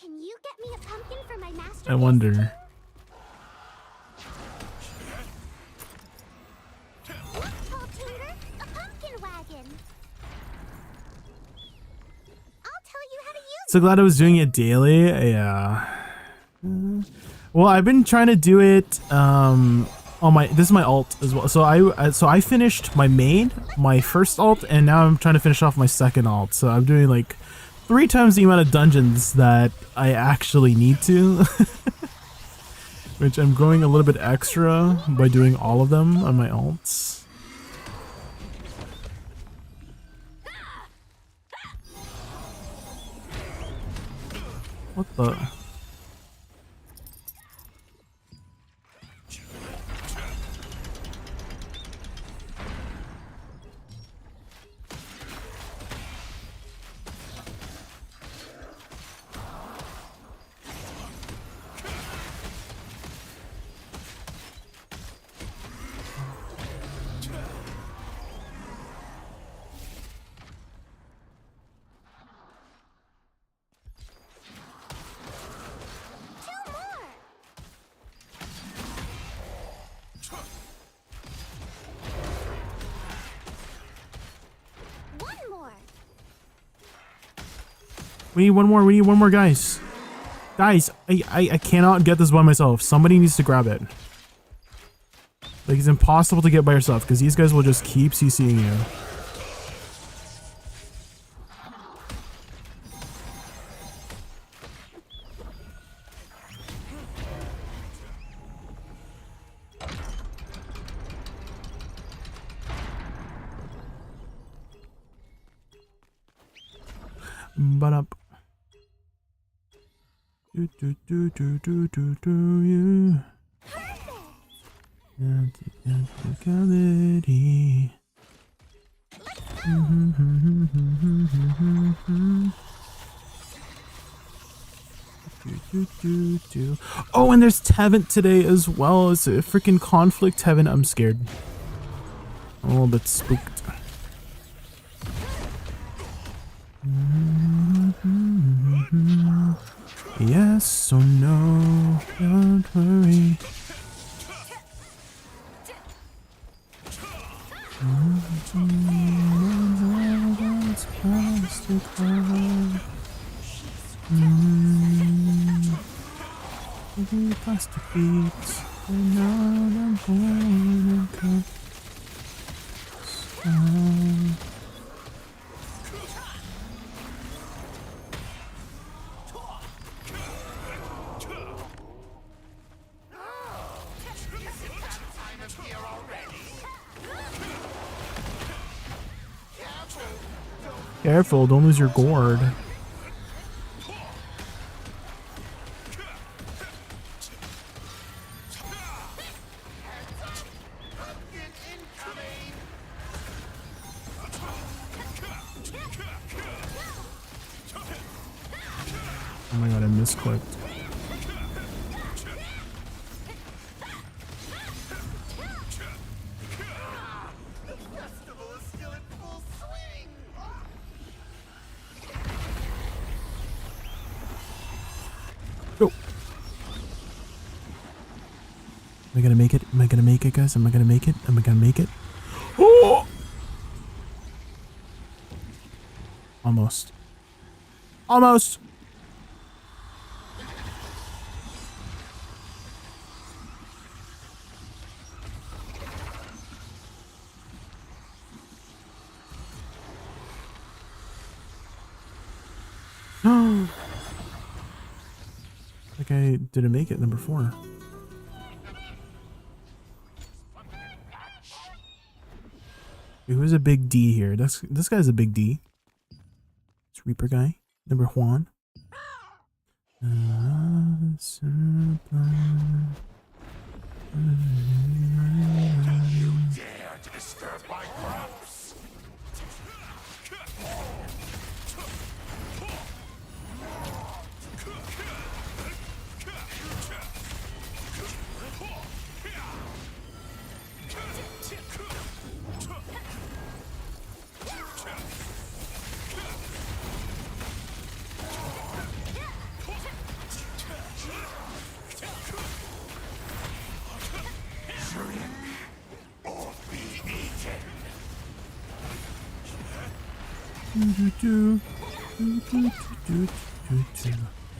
Can you get me a pumpkin for my masterpiece? I wonder. station wagon. I'll tell you how to use So glad I was doing it daily. Yeah. Well, I've been trying to do it on my, this is my alt as well. So I finished my main, my first alt, and now I'm trying to finish off my second alt. So I'm doing like 3 times the amount of dungeons that I actually need to. Which I'm going a little bit extra by doing all of them on my alts. What the? We need one more. We need one more, guys. Guys, I cannot get this by myself. Somebody needs to grab it. Like, it's impossible to get by yourself because these guys will just keep CCing you. But up. You. Oh, and there's Tevent today as well. It's a freaking conflict Tevent. I'm scared. I'm a little bit spooked. Yes or no, don't worry. Plastic beats, they're not important. Careful, don't lose your gourd. Oh my god, I misclicked. Go. Am I gonna make it? Am I gonna make it, guys? Am I gonna make it? Am I gonna make it? Oh! Almost. Almost! Like I didn't make it, number 4. Who's a big D here? This guy's a big D. It's Reaper guy. Number Juan. You dare to disturb my crops?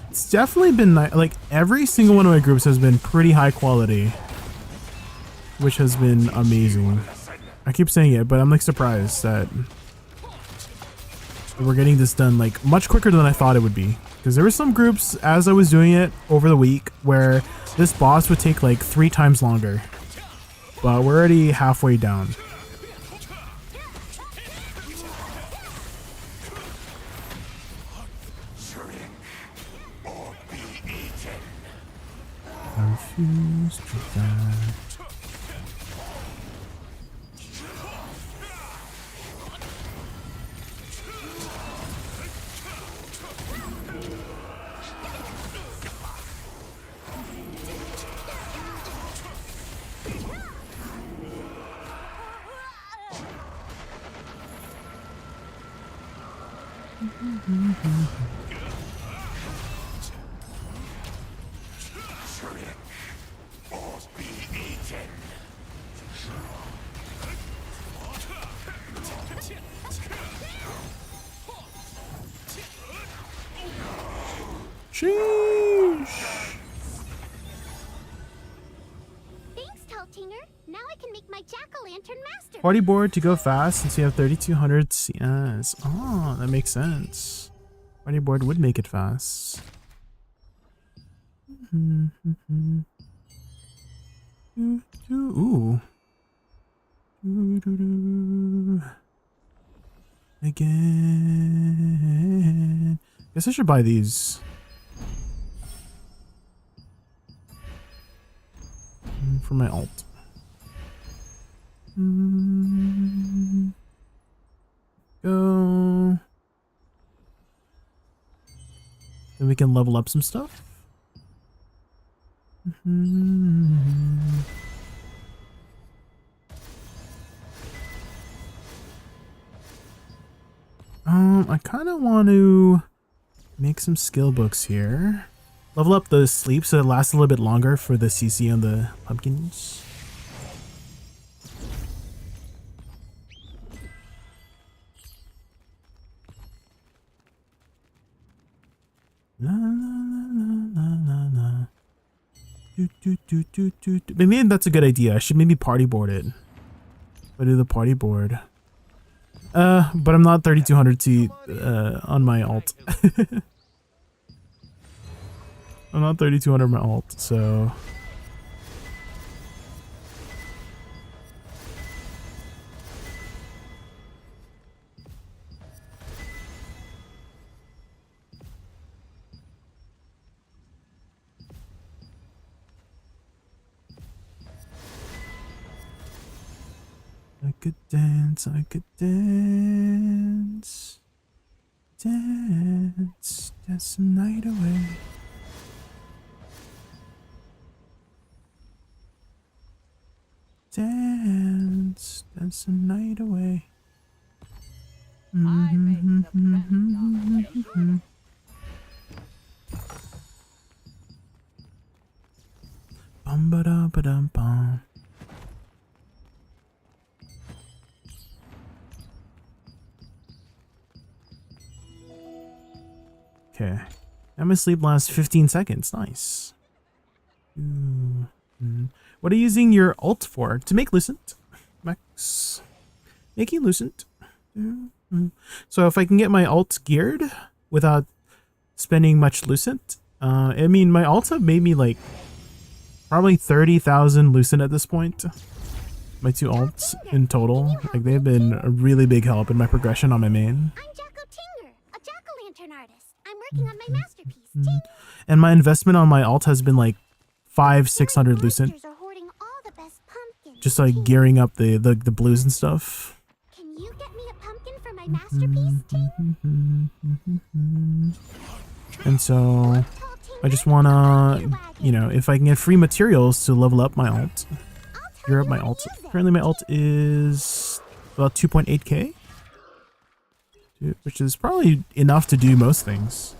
It's definitely been like every single one of my groups has been pretty high quality, which has been amazing. I keep saying it, but I'm like surprised that we're getting this done like much quicker than I thought it would be. Because there were some groups as I was doing it over the week where this boss would take like 3 times longer, but we're already halfway down. I refuse to die. Sheesh. Thanks, Teltinger. Now I can make my jack-o'-lantern master. Party board to go fast since you have 3200 CS. Oh, that makes sense. Party board would make it fast. Ooh. Again. Guess I should buy these. For my alt. Go. Then we can level up some stuff. I kind of want to make some skill books here. Level up the sleep so it lasts a little bit longer for the CC on the pumpkins. La, la, la, la, la. Maybe that's a good idea. I should maybe party board it. I do the party board. But I'm not 3200 T on my alt. I'm not 3200 on my alt, so I could dance, I could dance, dance, dance the night away. Dance, dance the night away. I make the best of Bum ba da ba dum bum. Okay. Now my sleep lasts 15 seconds. Nice. What are you using your alt for? To make Lucent. Max. Making Lucent. So if I can get my alt geared without spending much Lucent, I mean, my alts have made me like probably 30,000 Lucent at this point. My 2 alts in total. Like they've been a really big help in my progression on my main. I'm Tinger, a jack-o'-lantern artist. I'm working on my masterpiece, Ting. And my investment on my alt has been like 500-600 Lucent. Monsters are hoarding all the best pumpkins, Just like Ting. gearing up the blues and stuff. Can you get me a pumpkin for my masterpiece, Ting? And so I just wanna, you know, if I can get free materials to level up my alt, gear up my alt. Currently my alt is about 2.8k, which is probably enough to do most things.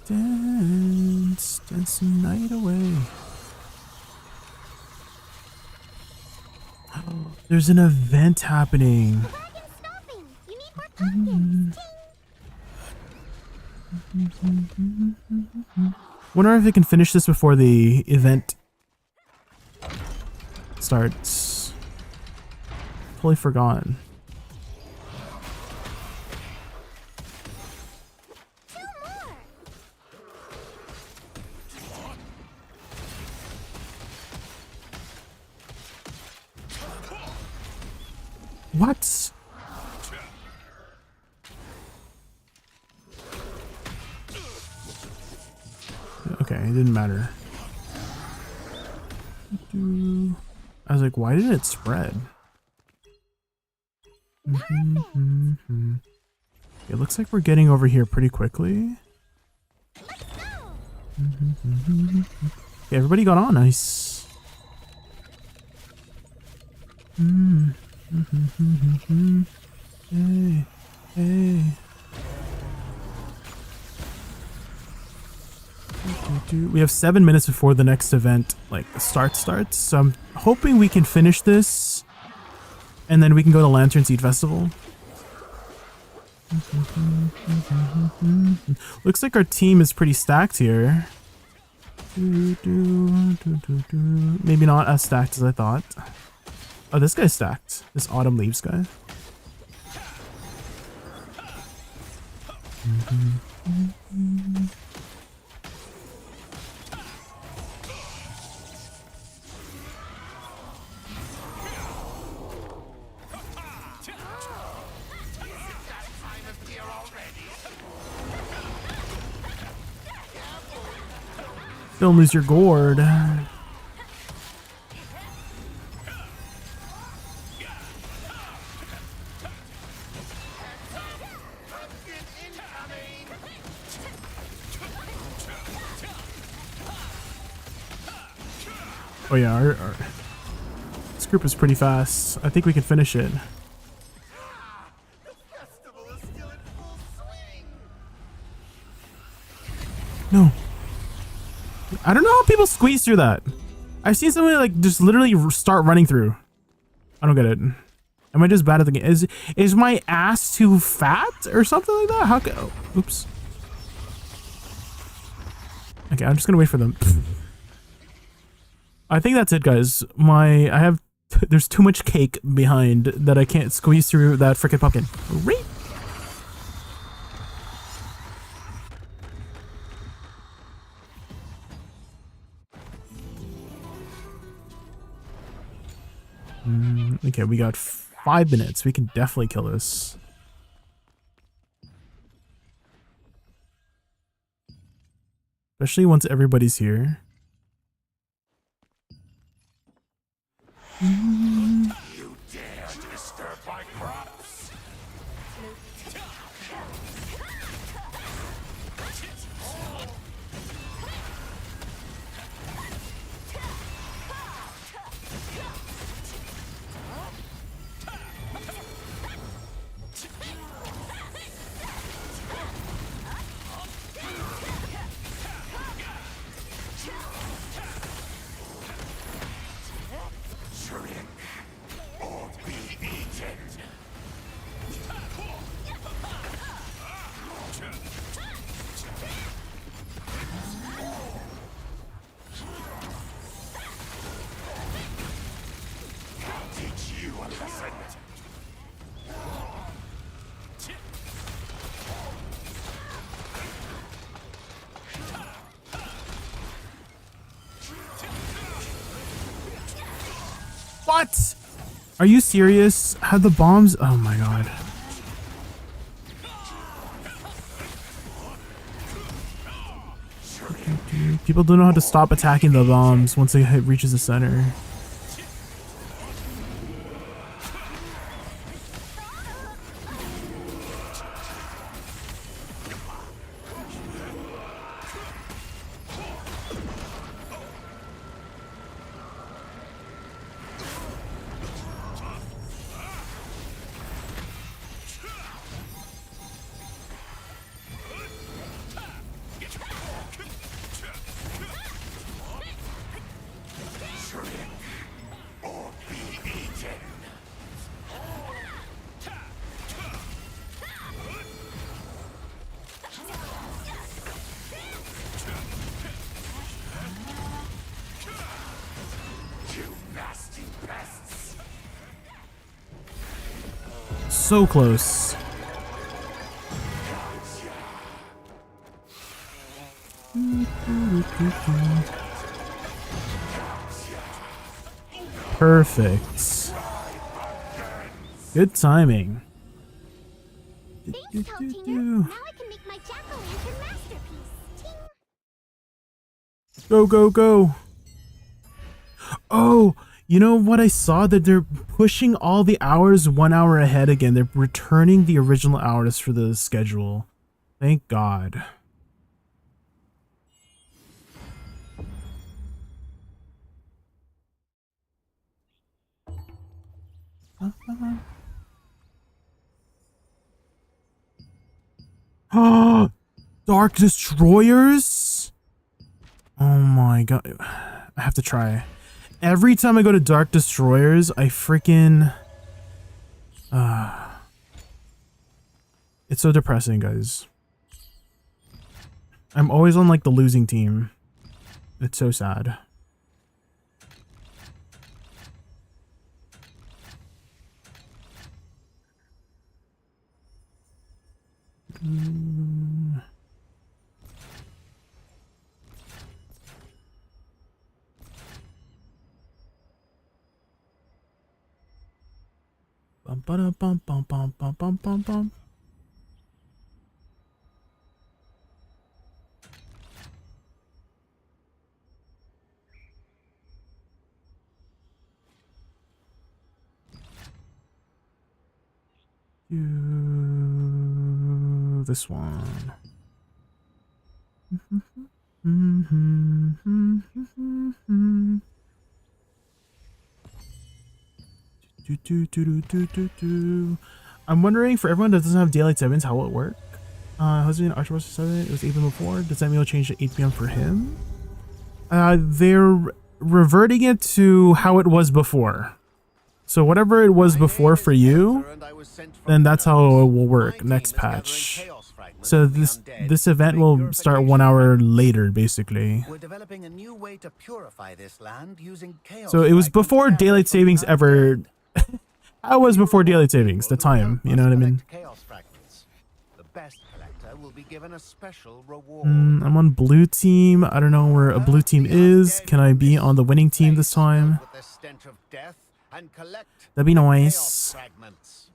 Dance, dance the night away. There's an event happening. The wagon's stopping. You need more pumpkins. Ting. Wonder if they can finish this before the event starts. Totally forgotten. Two more. What? Okay, it didn't matter. I was like, why didn't it spread? It looks like we're getting over here pretty quickly. Let's go. Okay, everybody got on. Nice. Hey, hey. We have 7 minutes before the next event, like, starts. So I'm hoping we can finish this, and then we can go to Lantern Seed Festival. Looks like our team is pretty stacked here. Maybe not as stacked as I thought. Oh, this guy's stacked. This Autumn Leaves guy. Don't lose your gourd. Oh yeah, this group is pretty fast. I think we can finish it. No. I don't know how people squeeze through that. I've seen somebody like just literally start running through. I don't get it. Am I just bad at the game? Is my ass too fat or something like that? How oh, oops. Okay, I'm just gonna wait for them. I think that's it, guys. There's too much cake behind that I can't squeeze through that freaking pumpkin. Right? Okay, we got 5 minutes. We can definitely kill this. Especially once everybody's here. You dare to disturb my crops? Shrink or be eaten. I'll teach you a lesson. What? Are you serious? Had the bombs? Oh my god. People don't know how to stop attacking the bombs once it reaches the center. So close. Perfect. Good timing. Thanks, Teltinger. Now I can make my jack-o'-lantern masterpiece. Ting. Go, go, go. Oh, you know what I saw? That they're pushing all the hours 1 hour ahead again. They're returning the original hours for the schedule. Thank God. Oh, Dark Destroyers? Oh my God. I have to try. Every time I go to Dark Destroyers, I freaking... it's so depressing, guys. I'm always on like the losing team. It's so sad. Bum ba bum bum bum bum bum bum bum. Do this one. I'm wondering, for everyone that doesn't have daylight savings, how will it work? Husband Archer was 7. It was 8 p.m. before. Does that mean it'll change to 8 p.m. for him? They're reverting it to how it was before. So whatever it was before for you, then that's how it will work next patch. So this event will start 1 hour later, basically. We're developing a new way to purify this land using chaos. So it was before daylight savings ever. How was before daylight savings? The time, you know what I mean? Chaos fragments. The best collector will be given a special reward. I'm on blue team. I don't know where a blue team is. Can I be on the winning team this time? With the stench of death and collect That'd be nice. chaos fragments.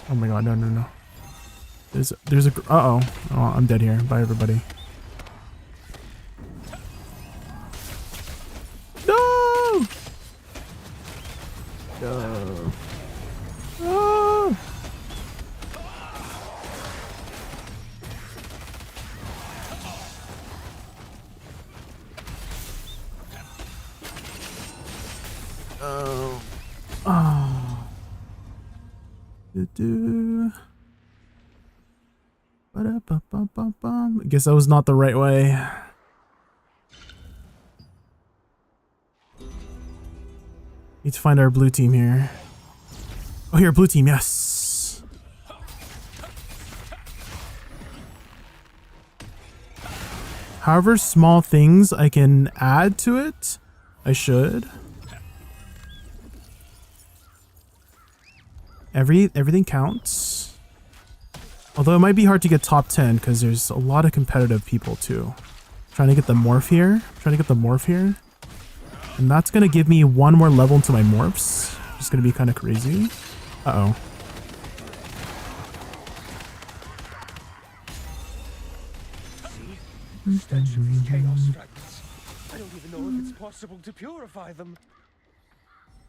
Oh my God, no, no, no. There's a, uh-oh. Oh, I'm dead here. Bye, everybody. No! No. Oh! Oh. Oh. I guess that was not the right way. Need to find our blue team here. Oh, here, blue team, yes. However small things I can add to it, I should. Everything counts. Although it might be hard to get top 10 because there's a lot of competitive people too. Trying to get the morph here. And that's going to give me one more level into my morphs. It's going to be kind of crazy. Uh-oh. Stench of chaos fragments. I don't even know if it's possible to purify them.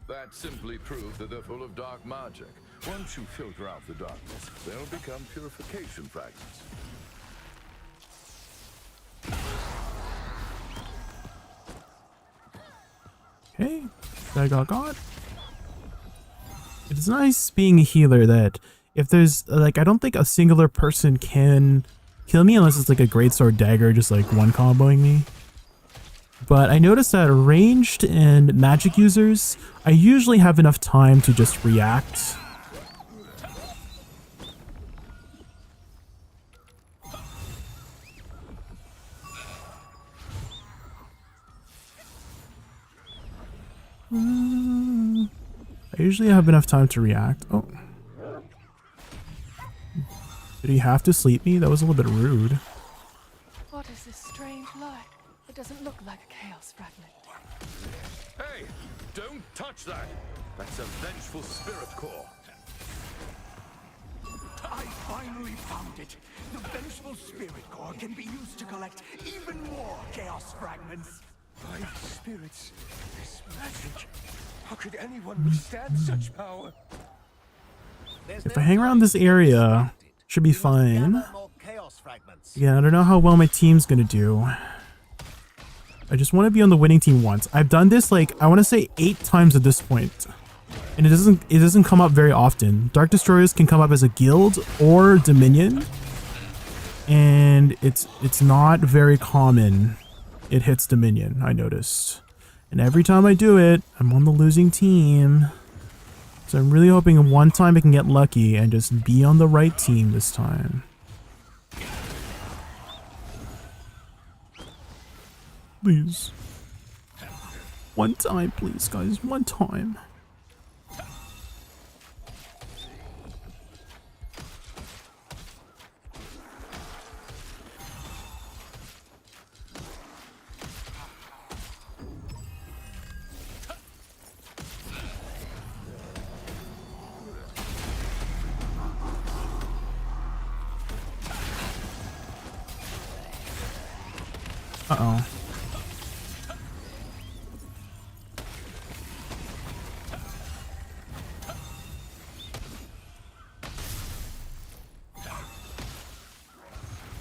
That simply proves that they're full of dark magic. Once you filter out the darkness, they'll become purification fragments. Okay, I got. It's nice being a healer that if there's like, I don't think a singular person can kill me unless it's like a greatsword dagger just like one comboing me. But I noticed that ranged and magic users, I usually have enough time to just react. I usually have enough time to react. Oh. Did he have to sleep me? That was a little bit rude. What is this strange light? It doesn't look like a chaos fragment. Hey, don't touch that. That's a vengeful spirit core. I finally found it. The vengeful spirit core can be used to collect even more chaos fragments. My spirits, this magic. How could anyone withstand such power? If I hang around this area, should be fine. Yeah, I don't know how well my team's gonna do. I just want to be on the winning team once. I've done this like, I want to say 8 times at this point. And it doesn't come up very often. Dark Destroyers can come up as a guild or Dominion. And it's not very common. It hits Dominion, I noticed. And every time I do it, I'm on the losing team. So I'm really hoping one time I can get lucky and just be on the right team this time. Please. One time, please, guys. One time. Uh-oh.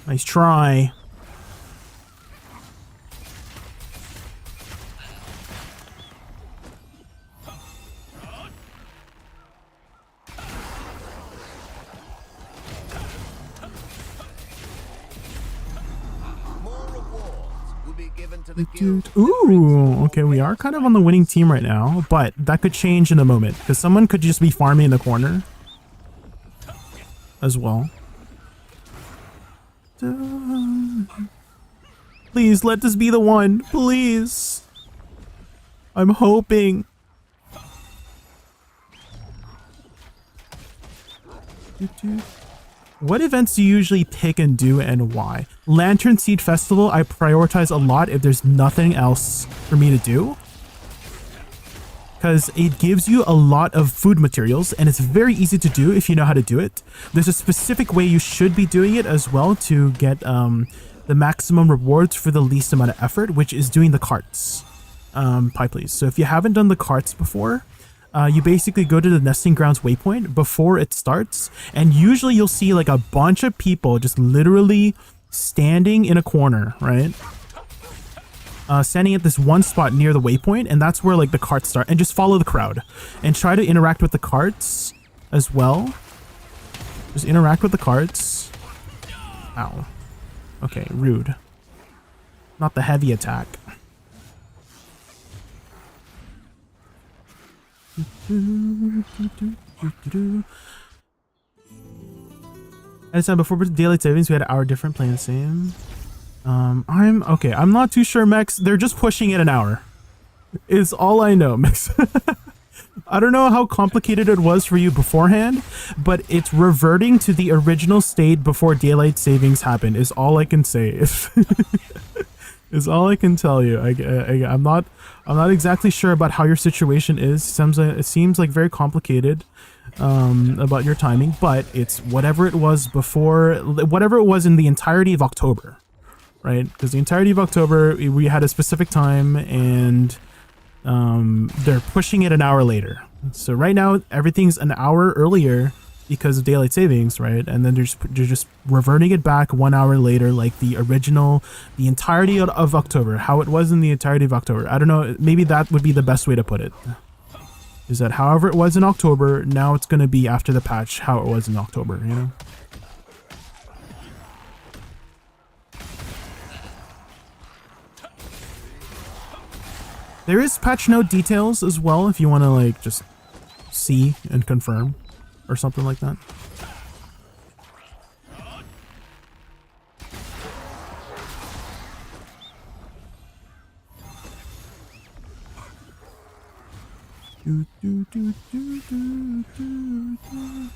Nice try. Ooh, okay, we are kind of on the winning team right now, but that could change in a moment because someone could just be farming in the corner as well. Please let this be the one, please. I'm hoping. What events do you usually pick and do and why? Lantern Seed Festival, I prioritize a lot if there's nothing else for me to do. Because it gives you a lot of food materials and it's very easy to do if you know how to do it. There's a specific way you should be doing it as well to get the maximum rewards for the least amount of effort, which is doing the carts. Pie please. So if you haven't done the carts before, you basically go to the nesting grounds waypoint before it starts, and usually you'll see like a bunch of people just literally standing in a corner, right? Standing at this one spot near the waypoint, and that's where like the carts start, and just follow the crowd and try to interact with the carts as well. Just interact with the carts. Ow. Okay, rude. Not the heavy attack. I said before daylight savings we had our different plan same. I'm not too sure, Mex. They're just pushing it an hour. Is all I know, Mex. I don't know how complicated it was for you beforehand, but it's reverting to the original state before daylight savings happened is all I can say. Is all I can tell you. I'm not exactly sure about how your situation is. It seems like very complicated about your timing, but it's whatever it was before, whatever it was in the entirety of October, right? Because the entirety of October we had a specific time, and they're pushing it an hour later. So right now everything's an hour earlier because of daylight savings, right? And then they're just reverting it back 1 hour later, like the entirety of October, how it was in the entirety of October. I don't know, maybe that would be the best way to put it. Is that however it was in October, now it's going to be after the patch how it was in October, you know? There is patch note details as well if you want to like just see and confirm or something like that. Do, do, do, do, do, do, do.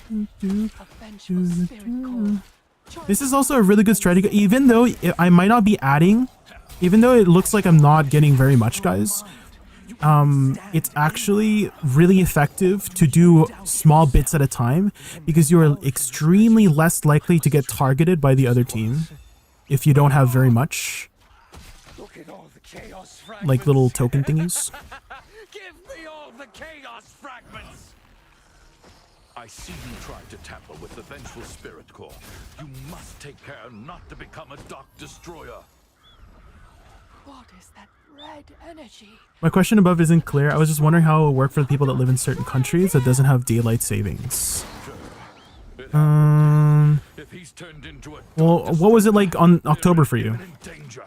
Do, do, A vengeful do, spirit do. core. This is also a really good strategy, even though I might not be adding, even though it looks like I'm not getting very much, guys. It's actually really effective to do small bits at a time because you are extremely less likely to get targeted by the other team if you don't have very much, Look at all the chaos like fragments. little token thingies. Give me all the chaos fragments. I see you tried to tamper with the vengeful spirit core. You must take care not to become a Dark Destroyer. What is that red energy? My question above isn't clear. I was just wondering how it will work for the people that live in certain countries that doesn't have daylight savings. If he's turned into a Well, what was it like on October for you? in danger.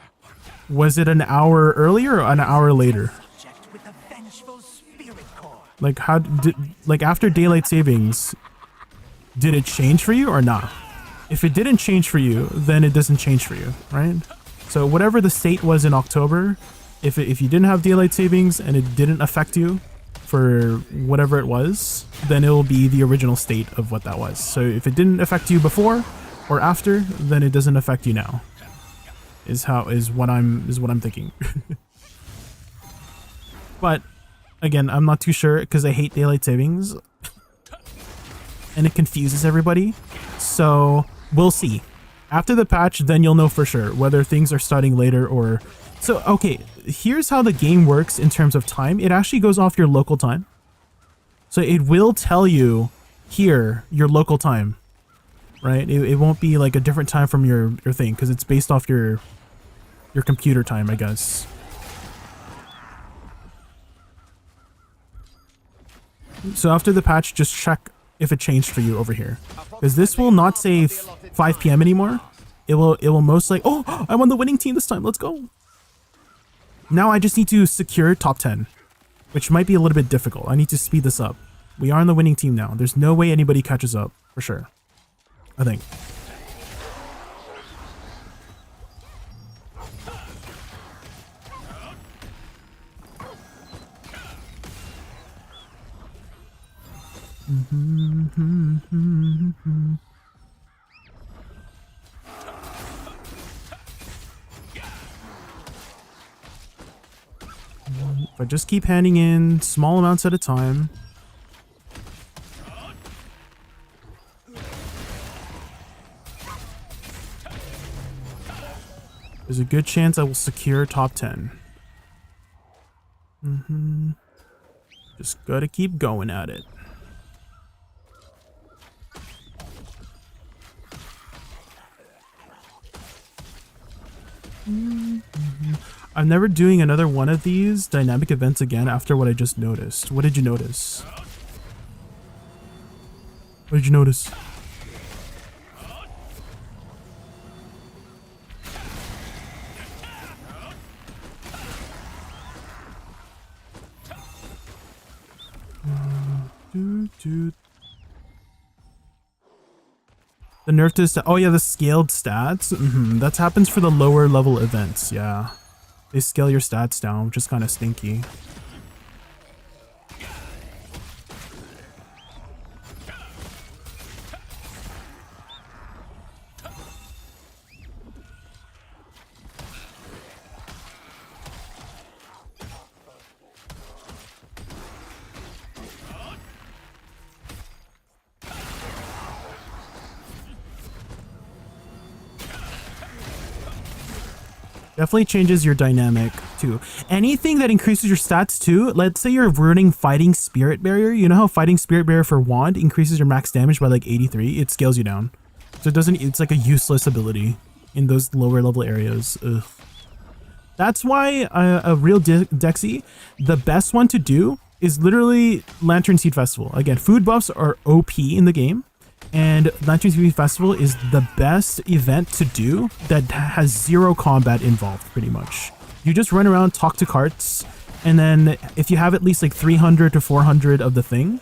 Was it an hour earlier or an hour later? Subject with the vengeful spirit core. Like how did, like after daylight savings, did it change for you or not? If it didn't change for you, then it doesn't change for you, right? So whatever the state was in October, if you didn't have daylight savings and it didn't affect you for whatever it was, then it will be the original state of what that was. So if it didn't affect you before or after, then it doesn't affect you now. Is what I'm thinking. But again, I'm not too sure because I hate daylight savings and it confuses everybody. So we'll see. After the patch, then you'll know for sure whether things are starting later or... So, okay, here's how the game works in terms of time. It actually goes off your local time. So it will tell you here your local time, right? It won't be like a different time from your thing because it's based off your computer time, I guess. So after the patch, just check if it changed for you over here, because this will not say 5 p.m. anymore. It will most like, oh, I'm on the winning team this time. Let's go. Now I just need to secure top 10, which might be a little bit difficult. I need to speed this up. We are on the winning team now. There's no way anybody catches up for sure, I think. If I just keep handing in small amounts at a time. There's a good chance I will secure top 10. Just gotta keep going at it. I'm never doing another one of these dynamic events again after what I just noticed. What did you notice? What did you notice? The nerf to oh yeah, the scaled stats. That happens for the lower level events. Yeah, they scale your stats down, which is kind of stinky. Definitely changes your dynamic too. Anything that increases your stats too, let's say you're running Fighting Spirit Barrier. You know how Fighting Spirit Barrier for Wand increases your max damage by like 83? It scales you down. So it doesn't, it's like a useless ability in those lower level areas. Ugh. That's why a real Dexy, the best one to do is literally Lantern Seed Festival. Again, food buffs are OP in the game. And Lantern Seed Festival is the best event to do that has zero combat involved, pretty much. You just run around, talk to carts, and then if you have at least like 300 to 400 of the thing,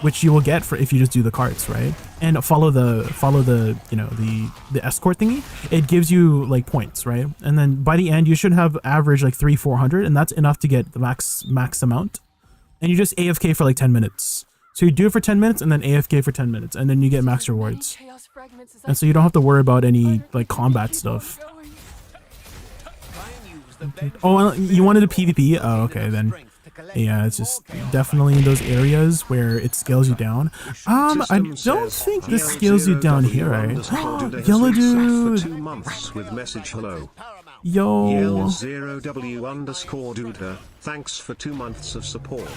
which you will get for if you just do the carts, right? and follow the you know the escort thingy, it gives you like points, right? And then by the end you should have average like 300-400, and that's enough to get the max amount. And you just AFK for like 10 minutes. So you do it for 10 minutes and then AFK for 10 minutes, and then you get max rewards. And so you don't have to worry about any like combat stuff. Oh, you wanted a PvP? Oh, okay, then. Yeah, it's just definitely in those areas where it scales you down. I don't think this scales you down here, right? Yellow dude! 2 months with message hello. Yo! Yell0w_duda, thanks for 2 months of support.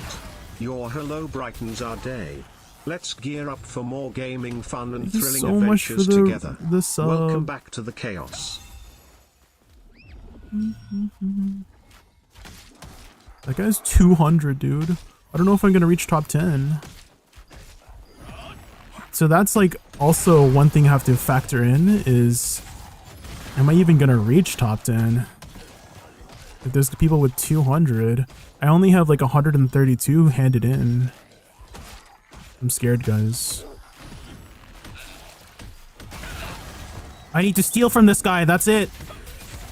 Your hello brightens our day. Let's gear up for more gaming fun and Thank you thrilling so much adventures for together. the sub. Welcome back to the chaos. That guy's 200, dude. I don't know if I'm gonna reach top 10. So that's like also one thing I have to factor in is, am I even gonna reach top 10? If there's people with 200, I only have like 132 handed in. I'm scared, guys. I need to steal from this guy, that's it.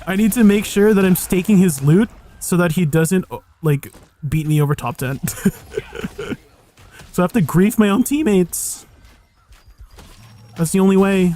I need to make sure that I'm staking his loot so that he doesn't like beat me over top 10. So I have to grief my own teammates. That's the only way.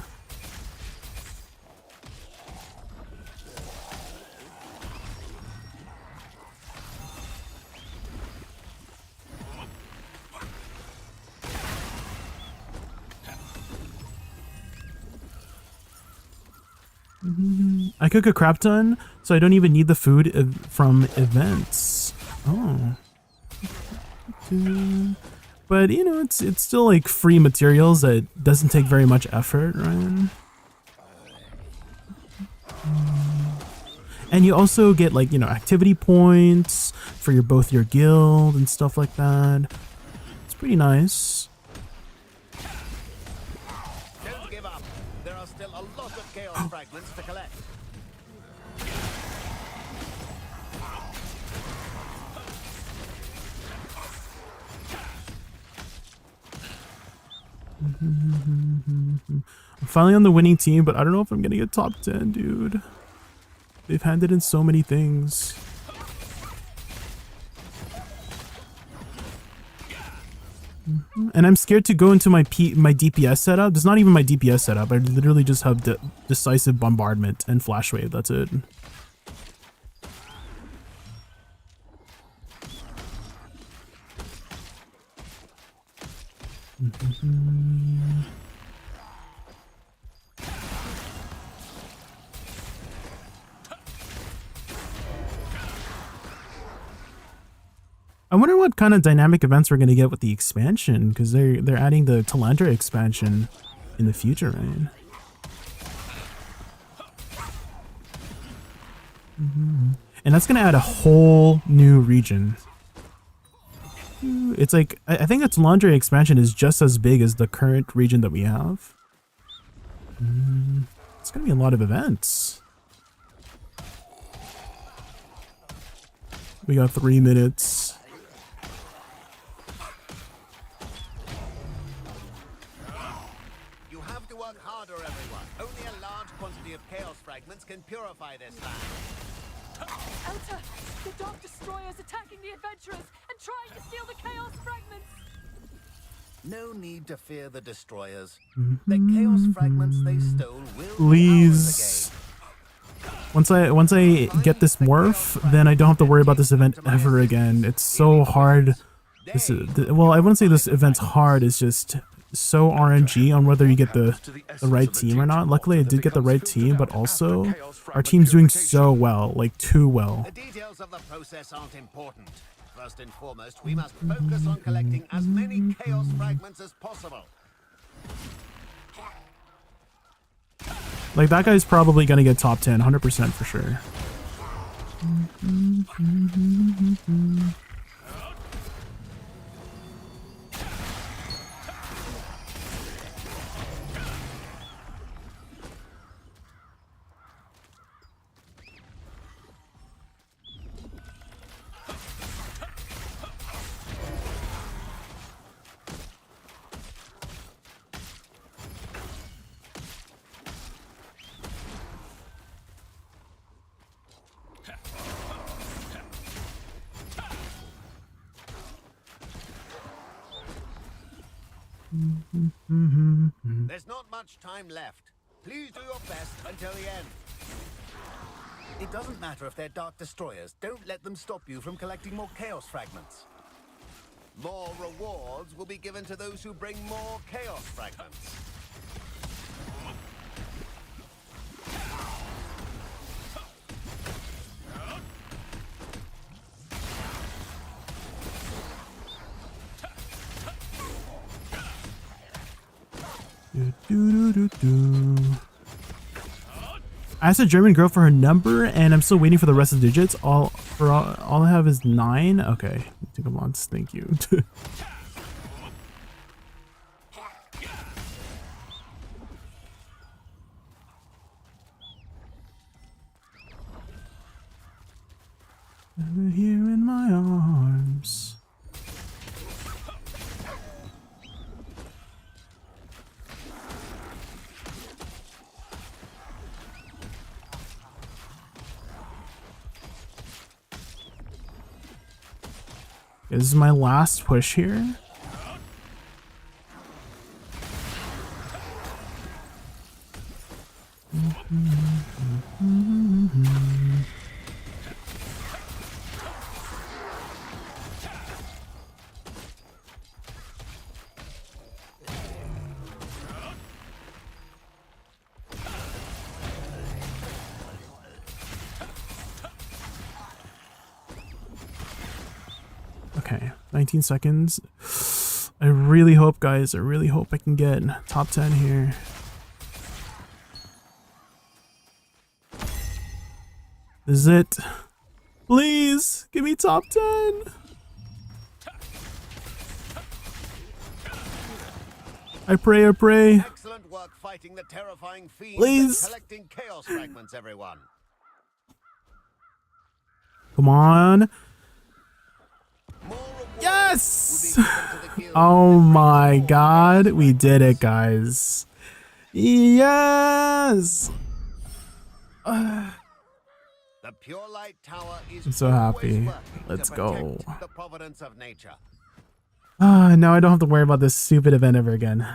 I cook a crap ton, so I don't even need the food from events. Oh. But, you know, it's still like free materials that doesn't take very much effort, right? And you also get like, you know, activity points for both your guild and stuff like that. It's pretty nice. Don't give up. There are still a lot of chaos fragments to collect. I'm finally on the winning team, but I don't know if I'm gonna get top 10, dude. They've handed in so many things. And I'm scared to go into my DPS setup. It's not even my DPS setup. I literally just have decisive bombardment and flash wave. That's it. I wonder what kind of dynamic events we're gonna get with the expansion, because they're adding the Talandra expansion in the future, right? And that's gonna add a whole new region. It's like, I think the Talandra expansion is just as big as the current region that we have. It's gonna be a lot of events. We got 3 minutes. You have to work harder, everyone. Only a large quantity of chaos fragments can purify this land. Elta, the Dark Destroyer's attacking the adventurers and trying to steal the chaos fragments. No need to fear the destroyers. The chaos fragments they stole will Please. Once I get this morph, then I don't have to worry about this event ever again. It's so hard. Well, I wouldn't say this event's hard. It's just so RNG on whether you get the right team or not. Luckily, I did get the right team, but also our team's doing so well, like too well. The details of the process aren't important. First and foremost, we must focus on collecting as many chaos fragments as possible. Like, that guy's probably gonna get top 10, 100% for sure. There's not much time left. Please do your best until the end. It doesn't matter if they're Dark Destroyers. Don't let them stop you from collecting more Chaos Fragments. More rewards will be given to those who bring more Chaos Fragments. I asked a German girl for her number, and I'm still waiting for the rest of the digits. All I have is 9. Okay, take a month. Thank you. Here in my arms. This is my last push here. Okay, 19 seconds. I really hope, guys, I really hope I can get top 10 here. This is it. Please, give me top 10. I pray, I pray. Excellent work fighting the terrifying fiends Please. and collecting Chaos Fragments, everyone. Come on. More rewards Yes! will be given to the guild Oh that my brings more god, Chaos we did it, Fragments. guys. Yes! The Pure Light Tower is I'm so always happy. working Let's to go. protect the providence of nature. Now I don't have to worry about this stupid event ever again.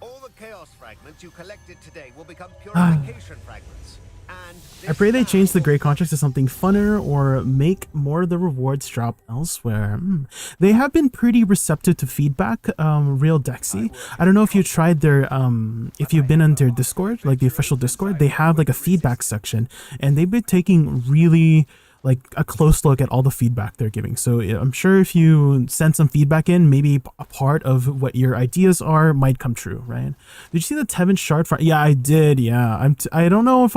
All the Chaos Fragments you collected today will become Purification Fragments. And I pray they change the this great contracts to something funner or make more of the rewards drop elsewhere. They have been pretty receptive to feedback, Real Dexy. I don't know if you tried their, if you've been on their Discord, like the official Discord, they have like a feedback section, and they've been taking really like a close look at all the feedback they're giving. So I'm sure if you send some feedback in, maybe a part of what your ideas are might come true, right? Did you see the Tevin shard? Yeah, I did. Yeah, I don't know if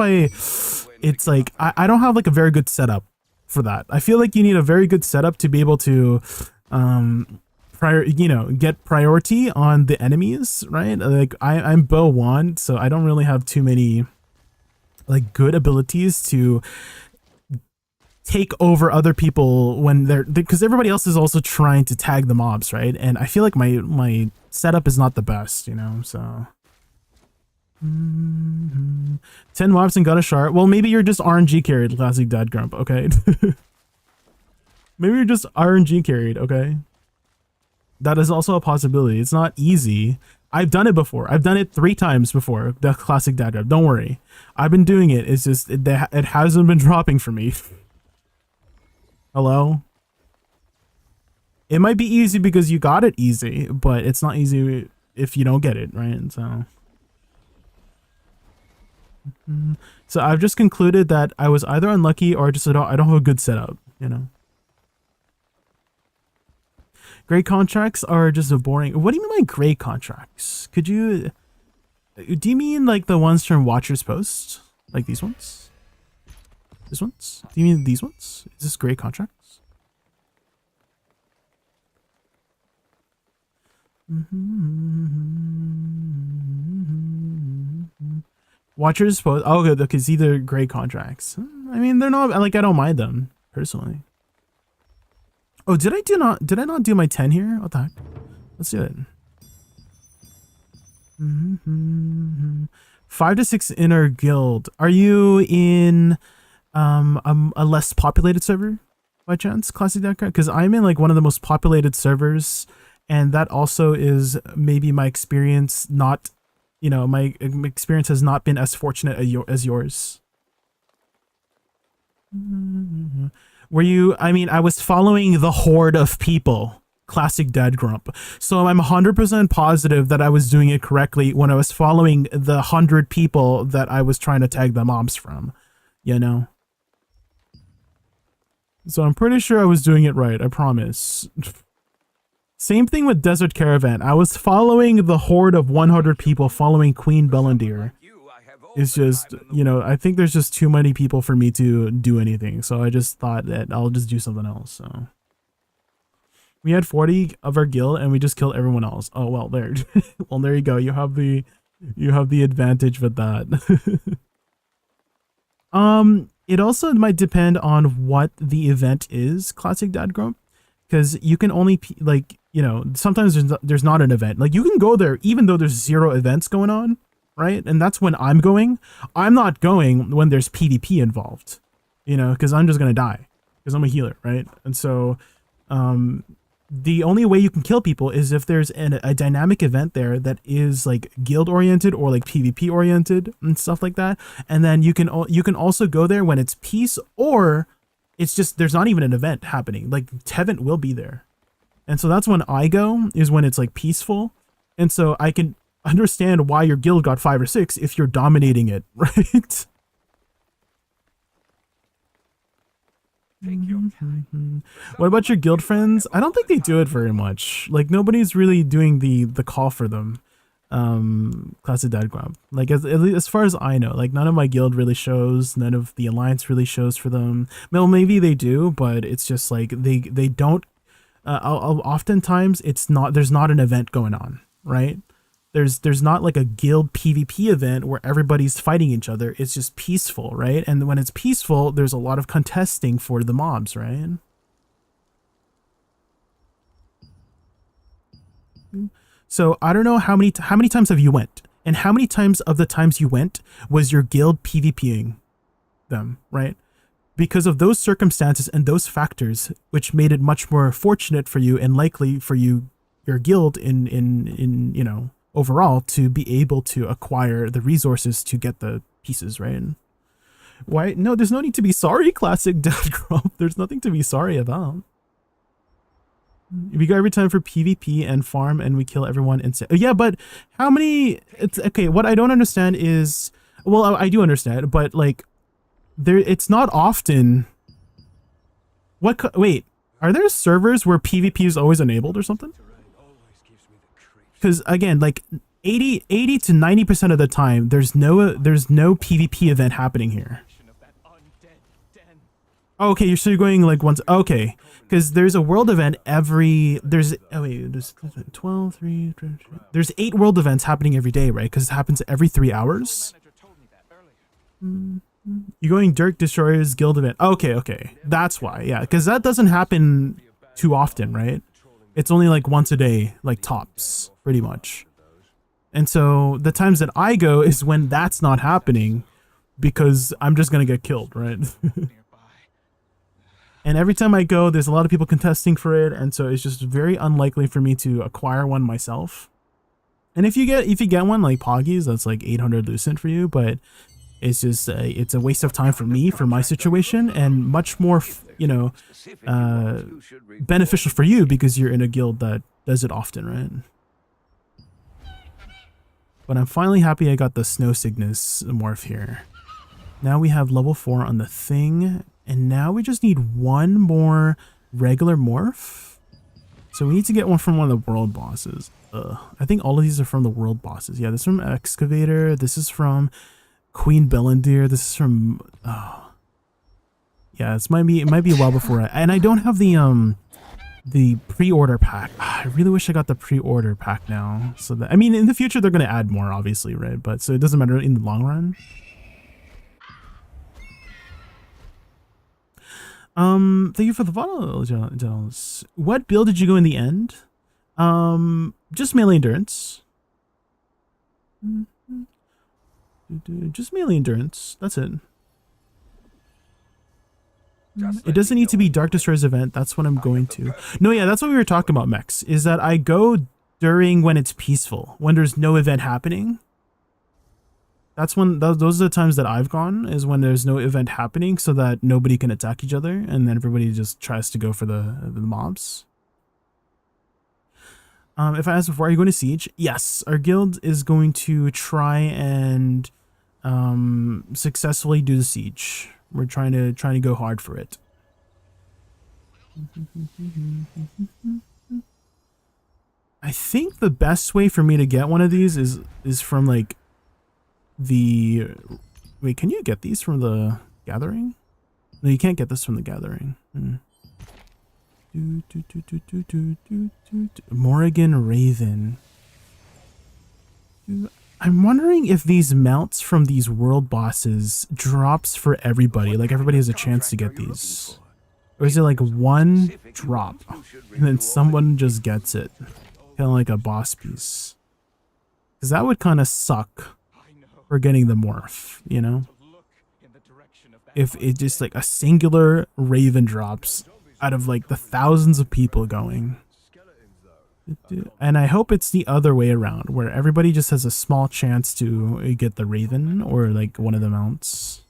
it's like I don't have like a very good setup for that. I feel like you need a very good setup to be able to get priority on the enemies, right? Like I'm bow 1, so I don't really have too many like good abilities to take over other people when they're, because everybody else is also trying to tag the mobs, right? And I feel like my setup is not the best, you know, so 10 mobs and got a shard. Well, maybe you're just RNG carried, Classic Dad Grump, okay? Maybe you're just RNG carried, okay? That is also a possibility. It's not easy. I've done it before. I've done it 3 times before, the Classic Dad Grump. Don't worry. I've been doing it. It's just, it hasn't been dropping for me. Hello? It might be easy because you got it easy, but it's not easy if you don't get it, right? So I've just concluded that I was either unlucky or just I don't have a good setup, you know? Great contracts are just a boring... What do you mean by great contracts? Could you... Do you mean like the ones from Watcher's Post? Like these ones? These ones? Do you mean these ones? Is this great contracts? Watchers Post. Oh, good. Okay, it's either great contracts. I mean, they're not like I don't mind them personally. Oh, did I not do my 10 here? What the heck? Let's do it. 5 to 6 inner guild. Are you in a less populated server by chance, Classic Decker? Because I'm in like one of the most populated servers, and that also is maybe my experience not, my experience has not been as fortunate as yours. Were you, I was following the horde of people, classic dad grump. So I'm 100% positive that I was doing it correctly when I was following the 100 people that I was trying to tag the mobs from, So I'm pretty sure I was doing it right, I promise. Same thing with Desert Caravan. I was following the horde of 100 people following Queen Bellendir. It's just, I think there's just too many people for me to do anything. So I just thought that I'll just do something else. So we had 40 of our guild and we just killed everyone else. Oh, well, there. Well, there you go. You have the advantage with that. It also might depend on what the event is, Classic Dad Grump, because you can only sometimes there's not an event. Like you can go there even though there's 0 events going on. Right? And that's when I'm going. I'm not going when there's PvP involved, because I'm just going to die because I'm a healer, right? And so the only way you can kill people is if there's a dynamic event there that is like guild oriented or like PvP oriented and stuff like that. And then you can also go there when it's peace, or it's just there's not even an event happening. Like Tevent will be there. And so that's when I go, is when it's like peaceful. And so I can understand why your guild got 5 or 6 if you're dominating it, right? What about your guild friends? I don't think they do it very much. Like nobody's really doing the call for them. Classic Dad Grump. Like as far as I know, like none of my guild really shows, none of the alliance really shows for them. Well, maybe they do, but it's just like they don't. Oftentimes there's not an event going on, right? There's not like a guild PvP event where everybody's fighting each other. It's just peaceful, right? And when it's peaceful, there's a lot of contesting for the mobs, right? So I don't know how many times have you went, and how many times of the times you went was your guild PvPing them, right? Because of those circumstances and those factors, which made it much more fortunate for you and likely for your guild in overall to be able to acquire the resources to get the pieces, right? Why? No, there's no need to be sorry, Classic Dad Grump. There's nothing to be sorry about. We go every time for PvP and farm and we kill everyone instant. Yeah, but how many? It's okay. What I don't understand is, well, I do understand, but like it's not often. Wait, are there servers where PvP is always enabled or something? Because again, like 80 to 90% of the time, there's no PvP event happening here. Oh, okay, you're going like once. Okay, because there's a world event there's 12, 3, there's 8 world events happening every day, right? Because it happens every 3 hours. You're going Dirk Destroyer's guild event. Okay, that's why. Yeah, because that doesn't happen too often, right? It's only like once a day, like tops, pretty much. And so the times that I go is when that's not happening, because I'm just going to get killed, right? And every time I go, there's a lot of people contesting for it, and so it's just very unlikely for me to acquire one myself. And if you get one like Poggy's, that's like 800 Lucent for you, but it's just it's a waste of time for me, for my situation, and much more beneficial for you because you're in a guild that does it often, right? But I'm finally happy I got the Snow Cygnus morph here. Now we have level 4 on the thing, and now we just need one more regular morph. So we need to get one from one of the world bosses. I think all of these are from the world bosses. Yeah, this is from Excavator. This is from Queen Bellendir. This is from yeah, it might be a while before and I don't have the pre-order pack. I really wish I got the pre-order pack now. So that, I mean, in the future they're going to add more, obviously, right? But so it doesn't matter in the long run. Thank you for the follow, Jones. What build did you go in the end? Just melee endurance. Just melee endurance. That's it. It doesn't need to be Dark Destroyer's event. That's what I'm going to. No, yeah, that's what we were talking about, Mex. Is that I go during when it's peaceful, when there's no event happening. That's when those are the times that I've gone, is when there's no event happening, so that nobody can attack each other, and then everybody just tries to go for the mobs. If I asked before, are you going to siege? Yes, our guild is going to try and successfully do the siege. We're trying to go hard for it. I think the best way for me to get one of these is from like the wait, can you get these from the gathering? No, you can't get this from the gathering. Morrigan Raven. I'm wondering if these mounts from these world bosses drops for everybody. Like everybody has a chance to get these. Or is it like one drop and then someone just gets it? Kind of like a boss piece. Because that would kind of suck for getting the morph, you know? If it just like a singular Raven drops out of like the thousands of people going. And I hope it's the other way around, where everybody just has a small chance to get the Raven or like one of the mounts.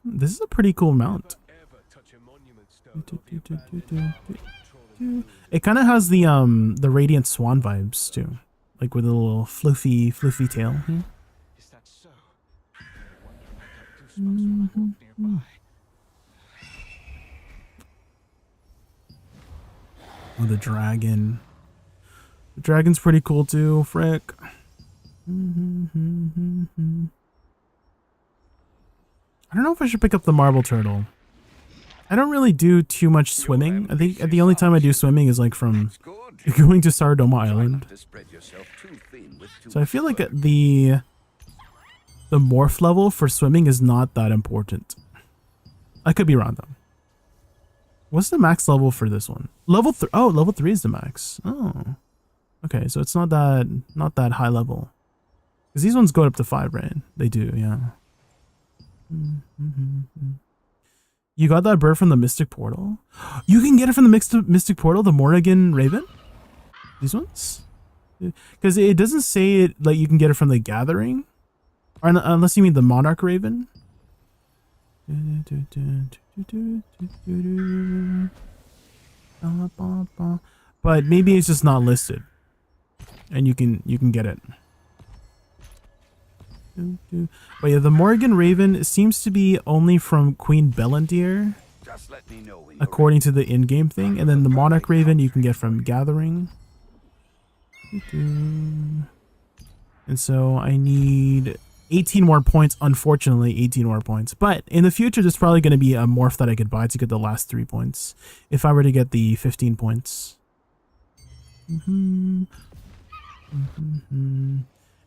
This is a pretty cool mount. It kind of has the Radiant Swan vibes too, like with a little fluffy tail here. Oh, the dragon. The dragon's pretty cool too, frick. I don't know if I should pick up the marble turtle. I don't really do too much swimming. I think the only time I do swimming is like from going to Sardoma Island. So I feel like the morph level for swimming is not that important. I could be wrong though. What's the max level for this one? Level 3. Oh, level 3 is the max. Oh, okay. So it's not that high level. Because these ones go up to 5, right? They do, yeah. You got that bird from the Mystic Portal? You can get it from the Mystic Portal, the Morrigan Raven? These ones? Because it doesn't say it like you can get it from the Gathering. Or unless you mean the Monarch Raven. But maybe it's just not listed. And you can get it. But yeah, the Morrigan Raven seems to be only from Queen Bellandir, according to the in-game thing. And then the Monarch Raven you can get from Gathering. And so I need 18 more points, unfortunately 18 more points. But in the future there's probably going to be a morph that I could buy to get the last 3 points. If I were to get the 15 points. And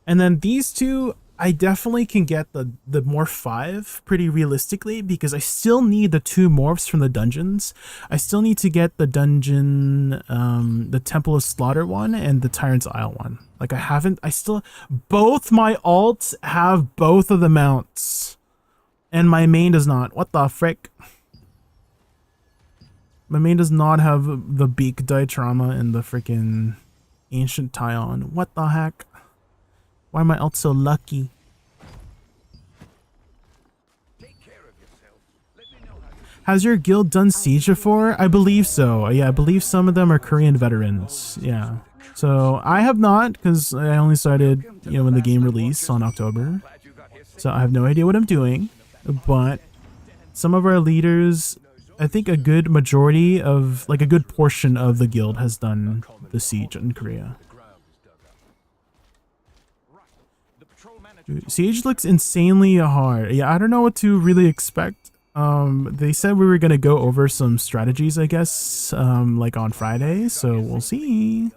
then these two, I definitely can get the morph 5 pretty realistically, because I still need the 2 morphs from the dungeons. I still need to get the dungeon, the Temple of Slaughter one and the Tyrant's Isle one. Like both my alts have both of the mounts. And my main does not. What the frick? My main does not have the Beak Diatrama and the freaking Ancient Tyon. What the heck? Why am I alt so lucky? Has your guild done siege before? I believe so. Yeah, I believe some of them are Korean veterans. Yeah. So I have not, because I only started, when the game released on October. So I have no idea what I'm doing. But some of our leaders, I think a good majority of, like a good portion of the guild has done the siege in Korea. Dude, siege looks insanely hard. Yeah, I don't know what to really expect. They said we were gonna go over some strategies, I guess, like on Friday, so we'll see.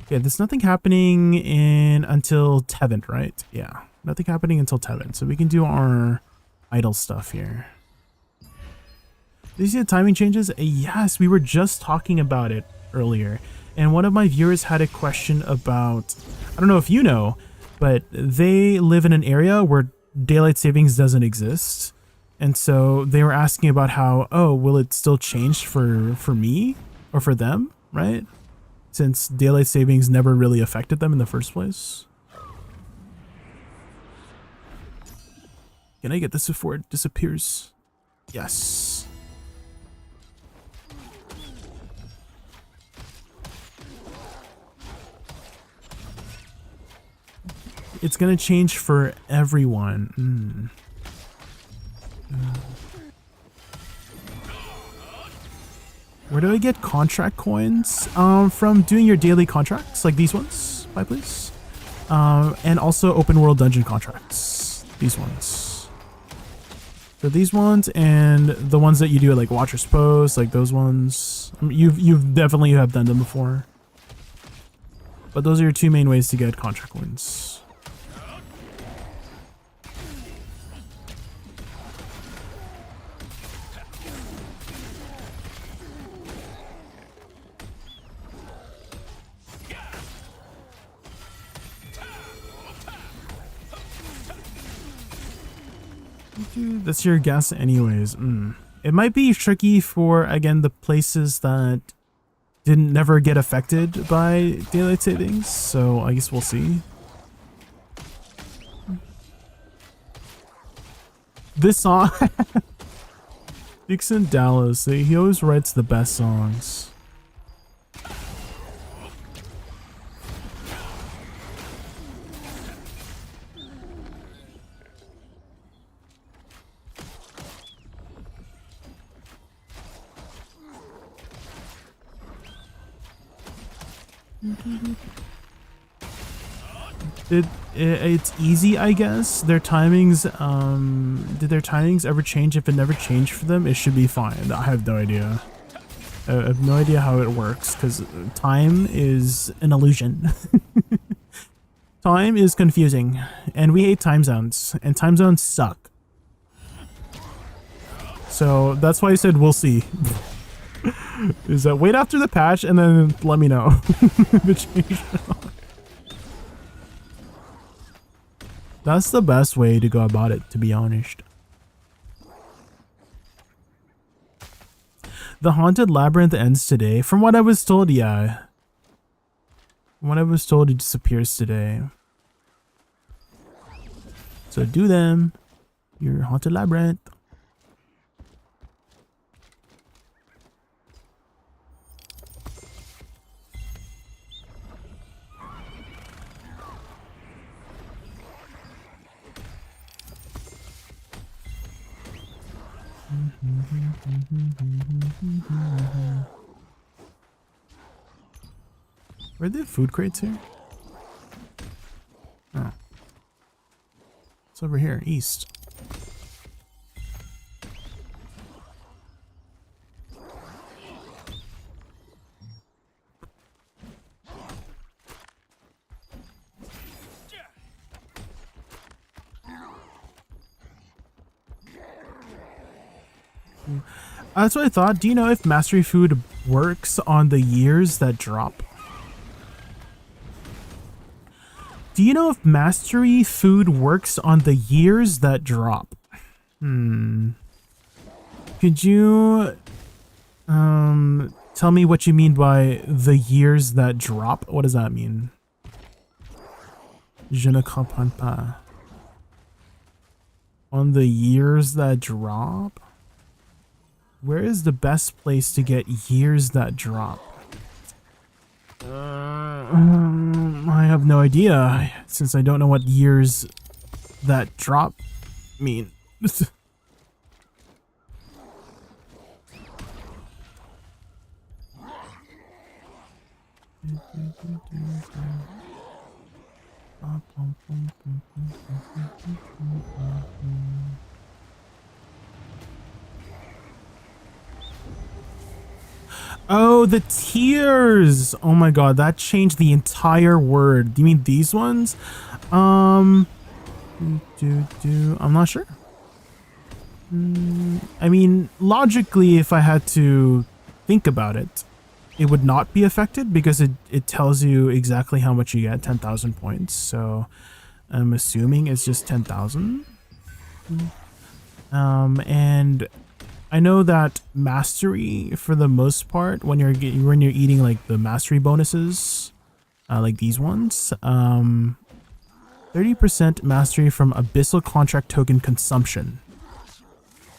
Okay, there's nothing happening until Tevent, right? Yeah, nothing happening until Tevent, so we can do our idle stuff here. Did you see the timing changes? Yes, we were just talking about it earlier. And one of my viewers had a question about, I don't know if you know, but they live in an area where daylight savings doesn't exist. And so they were asking about how, oh, will it still change for me or for them, right? Since daylight savings never really affected them in the first place. Can I get this before it disappears? Yes. It's gonna change for everyone. Where do I get contract coins? From doing your daily contracts, like these ones, buy please. And also open world dungeon contracts, these ones. So these ones and the ones that you do at like Watcher's Post, like those ones. I mean, you've definitely have done them before. But those are your two main ways to get contract coins. That's your guess anyways. It might be tricky for, again, the places that didn't never get affected by daylight savings, so I guess we'll see. This song, Dixon Dallas, he always writes the best songs. It's easy, I guess. Their timings, did their timings ever change? If it never changed for them, it should be fine. I have no idea. I have no idea how it works, because time is an illusion. Time is confusing, and we hate time zones, and time zones suck. So that's why I said we'll see. Is that wait after the patch and then let me know if it changed or not. That's the best way to go about it, to be honest. The Haunted Labyrinth ends today. From what I was told, yeah. From what I was told, it disappears today. So do them. Your Haunted Labyrinth. Where are the food crates here? Oh. It's over here, east. That's what I thought. Do you know if Mastery Food works on the years that drop? Do you know if Mastery Food works on the years that drop? Could you tell me what you mean by the years that drop? What does that mean? Je ne comprends pas. On the years that drop? Where is the best place to get years that drop? I have no idea, since I don't know what years that drop mean. Oh, the tiers! Oh my god, that changed the entire word. Do you mean these ones? I'm not sure. I mean, logically, if I had to think about it, it would not be affected because it tells you exactly how much you get, 10,000 points. So I'm assuming it's just 10,000. And I know that mastery, for the most part, when you're eating like the mastery bonuses, like these ones, 30% mastery from abyssal contract token consumption.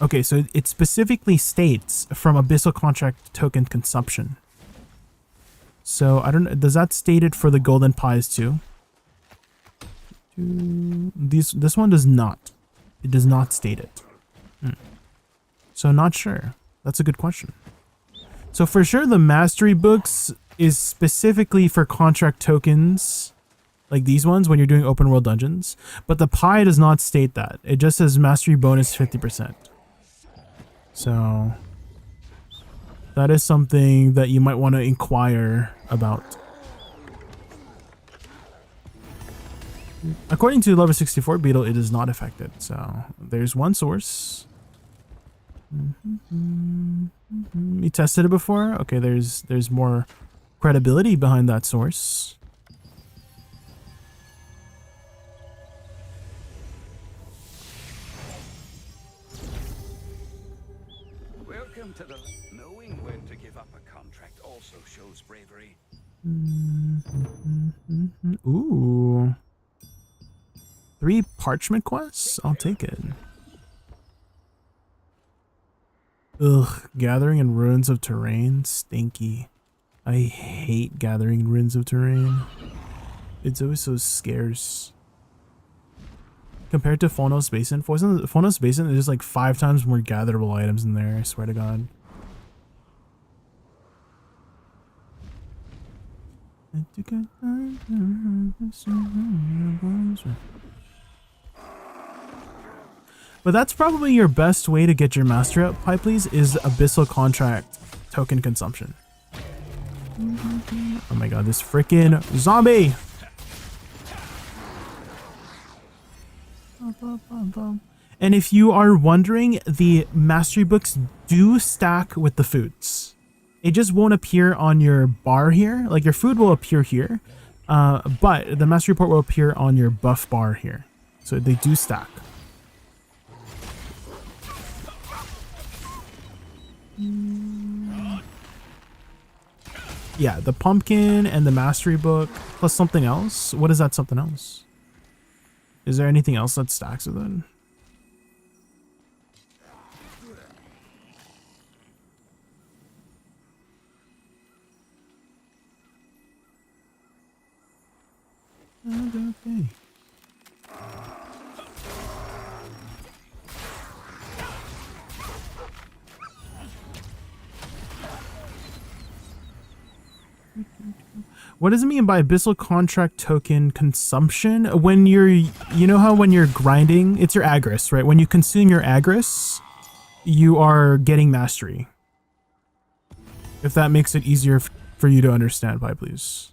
Okay, so it specifically states from abyssal contract token consumption. So I don't know, does that state it for the golden pies too? This one does not. It does not state it. So not sure. That's a good question. So for sure the mastery books is specifically for contract tokens, like these ones when you're doing open world dungeons, but the pie does not state that. It just says mastery bonus 50%. So that is something that you might want to inquire about. According to level 64 Beetle, it is not affected. So there's one source. You tested it before? Okay, there's more credibility behind that source. Welcome to the... Knowing when to give up a contract also shows bravery. Ooh. 3 parchment quests? I'll take it. Ugh, gathering in ruins of terrain? Stinky. I hate gathering in ruins of terrain. It's always so scarce. Compared to Phonos Basin, Phonos Basin is just like 5 times more gatherable items in there, I swear to God. But that's probably your best way to get your mastery up, Pie Please, is abyssal contract token consumption. Oh my god, this freaking zombie! And if you are wondering, the mastery books do stack with the foods. It just won't appear on your bar here. Like your food will appear here, but the mastery report will appear on your buff bar here. So they do stack. Yeah, the pumpkin and the mastery book plus something else. What is that something else? Is there anything else that stacks with it? Okay. What does it mean by abyssal contract token consumption? When you're, you know how when you're grinding, it's your agris, right? When you consume your agris, you are getting mastery. If that makes it easier for you to understand, Pie Please.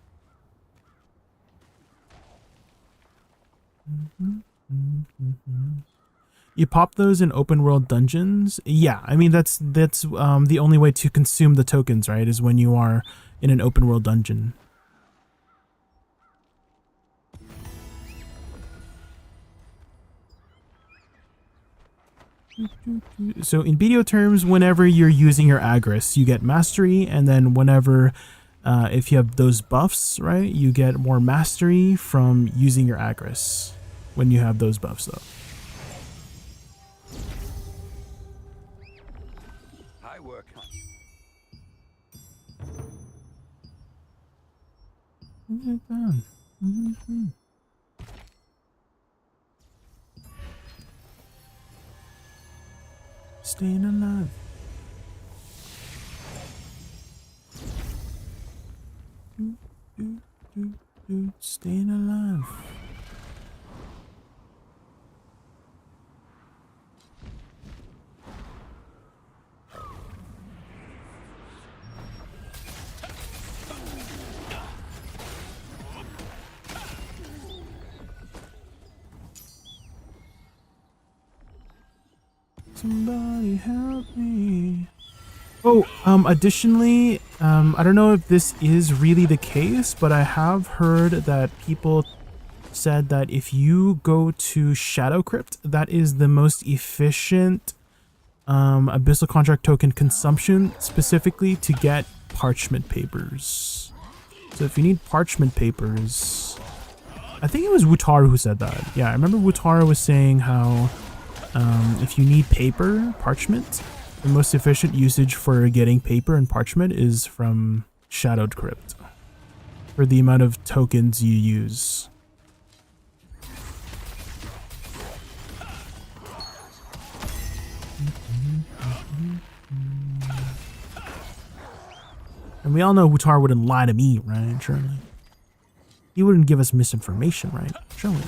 You pop those in open world dungeons? Yeah, I mean that's the only way to consume the tokens, right? Is when you are in an open world dungeon. So in BDO terms, whenever you're using your agris, you get mastery, and then whenever if you have those buffs, right, you get more mastery from using your agris when you have those buffs though. I work on... Staying alive. Staying alive. Somebody help me. Oh, additionally, I don't know if this is really the case, but I have heard that people said that if you go to Shadow Crypt, that is the most efficient Abyssal Contract token consumption, specifically to get parchment papers. So if you need parchment papers, I think it was Wutaru who said that. Yeah, I remember Wutaru was saying how if you need paper, parchment, the most efficient usage for getting paper and parchment is from Shadowed Crypt for the amount of tokens you use. And we all know Wutaru wouldn't lie to me, right? Surely. He wouldn't give us misinformation, right? Surely.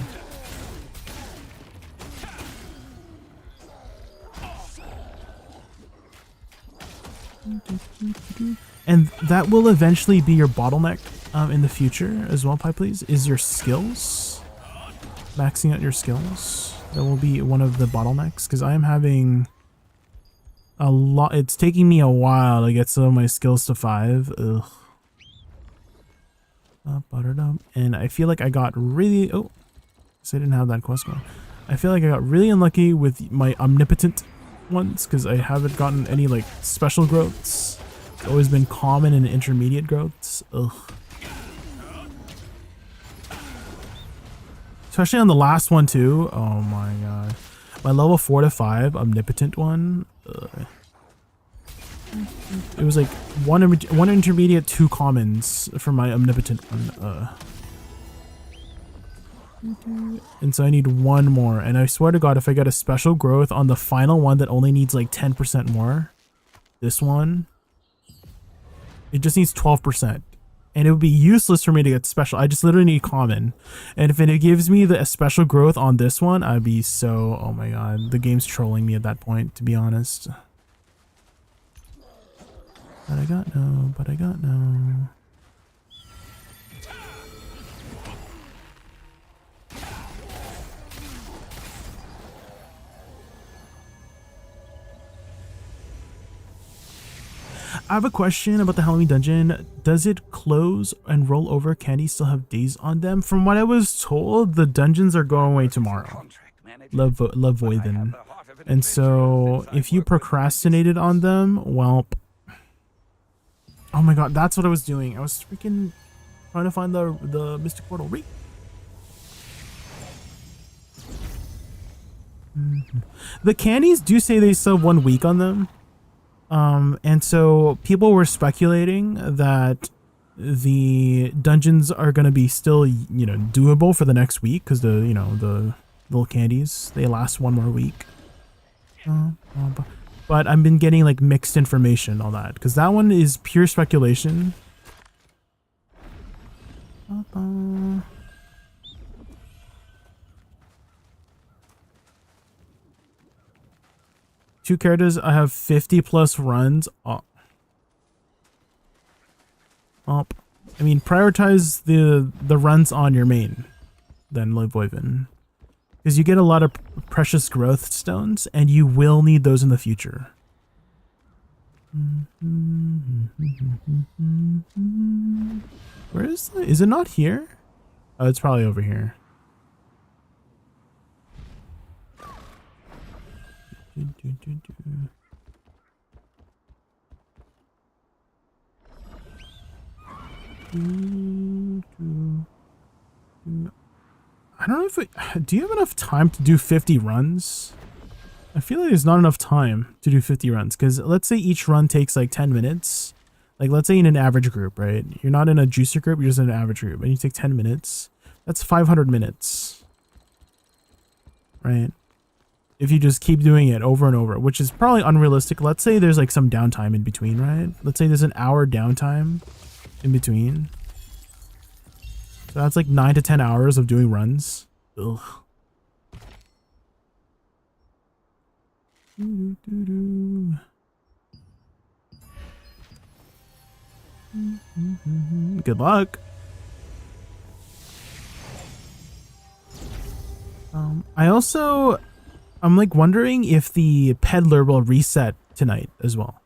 And that will eventually be your bottleneck in the future as well, Pi Please, is your skills. Maxing out your skills. That will be one of the bottlenecks, because I am having a lot. It's taking me a while to get some of my skills to 5. Ugh. And I feel like I got really... Oh, so I didn't have that quest going. I feel like I got really unlucky with my omnipotent ones, because I haven't gotten any like special growths. It's always been common and intermediate growths. Ugh. Especially on the last one too. Oh my god. My level 4 to 5 omnipotent one. It was like one intermediate, 2 commons for my omnipotent one. And so I need 1 more. And I swear to god, if I get a special growth on the final one that only needs like 10% more, this one, it just needs 12%. And it would be useless for me to get special. I just literally need common. And if it gives me the special growth on this one, I'd be so... Oh my god. The game's trolling me at that point, to be honest. But I got no. But I got no. I have a question about the Halloween dungeon. Does it close and roll over? Candies still have days on them? From what I was told, the dungeons are going away tomorrow. Levoiden. And so, if you procrastinated on them, well... Oh my god, that's what I was doing. I was freaking trying to find the Mystic Portal. The candies do say they still have 1 week on them. And so people were speculating that the dungeons are going to be still, you know, doable for the next week, because the, you know, the little candies, they last 1 more week. But I've been getting like mixed information on that, because that one is pure speculation. 2 characters, I have 50+ runs. I mean, prioritize the runs on your main, then Levoiden, because you get a lot of precious growth stones, and you will need those in the future. Where is it? Is it not here? Oh, it's probably over here. I don't know if do you have enough time to do 50 runs? I feel like there's not enough time to do 50 runs, because let's say each run takes like 10 minutes. Like, let's say in an average group, right? You're not in a juicer group, you're just in an average group, and you take 10 minutes. That's 500 minutes. Right? If you just keep doing it over and over, which is probably unrealistic. Let's say there's like some downtime in between, right? Let's say there's an hour downtime in between. So that's like 9 to 10 hours of doing runs. Ugh. Good luck. I also I'm like wondering if the peddler will reset tonight as well.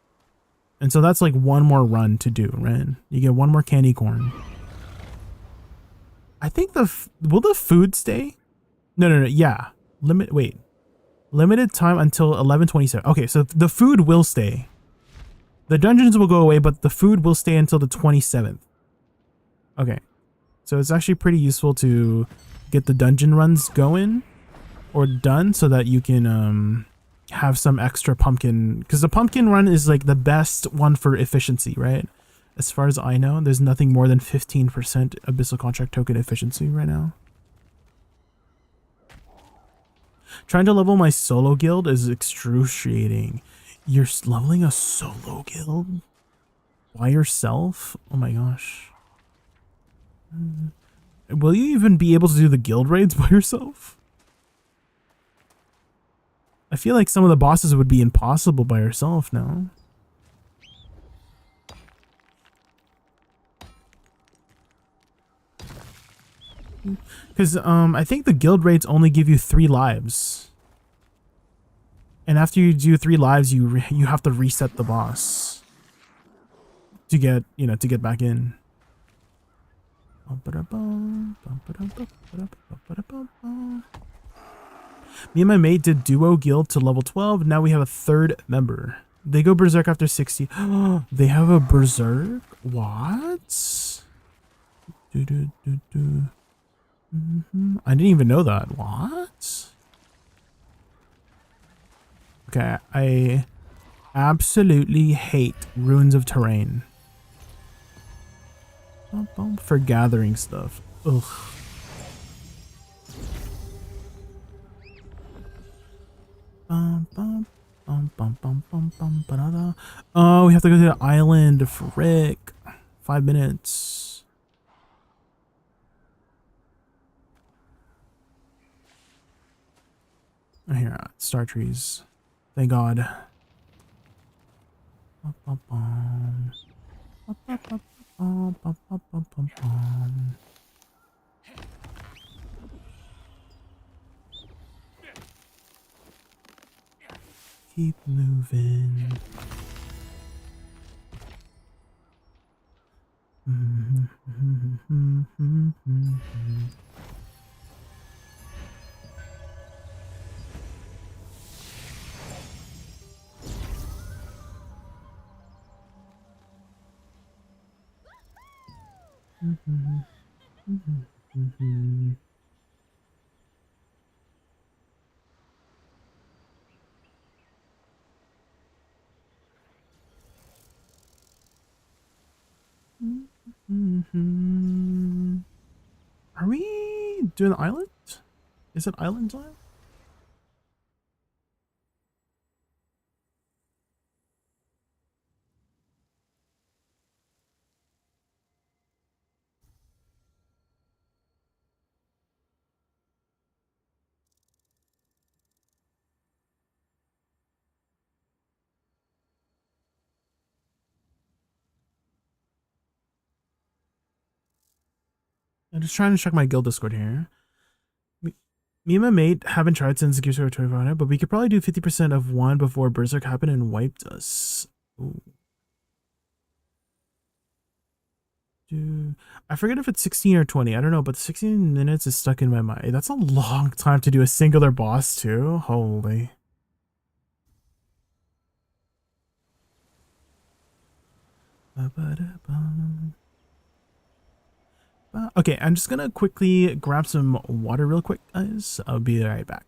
And so that's like one more run to do, right? You get one more candy corn. I think will the food stay? No, yeah. Limited time until 11:27. Okay, so the food will stay. The dungeons will go away, but the food will stay until the 27th. Okay. So it's actually pretty useful to get the dungeon runs going or done so that you can have some extra pumpkin, because the pumpkin run is like the best one for efficiency, right? As far as I know, there's nothing more than 15% Abyssal Contract token efficiency right now. Trying to level my solo guild is excruciating. You're leveling a solo guild by yourself? Oh my gosh. Will you even be able to do the guild raids by yourself? I feel like some of the bosses would be impossible by yourself now. Because I think the guild raids only give you 3 lives. And after you do 3 lives, you have to reset the boss to get, to get back in. Me and my mate did duo guild to level 12. Now we have a 3rd member. They go berserk after 60. They have a berserk? What? I didn't even know that. What? Okay, I absolutely hate Ruins of Terrain. For gathering stuff. Ugh. Oh, we have to go to the island. Frick. 5 minutes. Here, star trees. Thank God. Keep moving. Are we doing the island? Is it island time? I'm just trying to check my guild Discord here. Me and my mate haven't tried since Gears of 24, but we could probably do 50% of one before Berserk happened and wiped us. Ooh. I forget if it's 16 or 20. I don't know, but 16 minutes is stuck in my mind. That's a long time to do a singular boss too. Holy. Okay, I'm just gonna quickly grab some water real quick, guys. I'll be right back.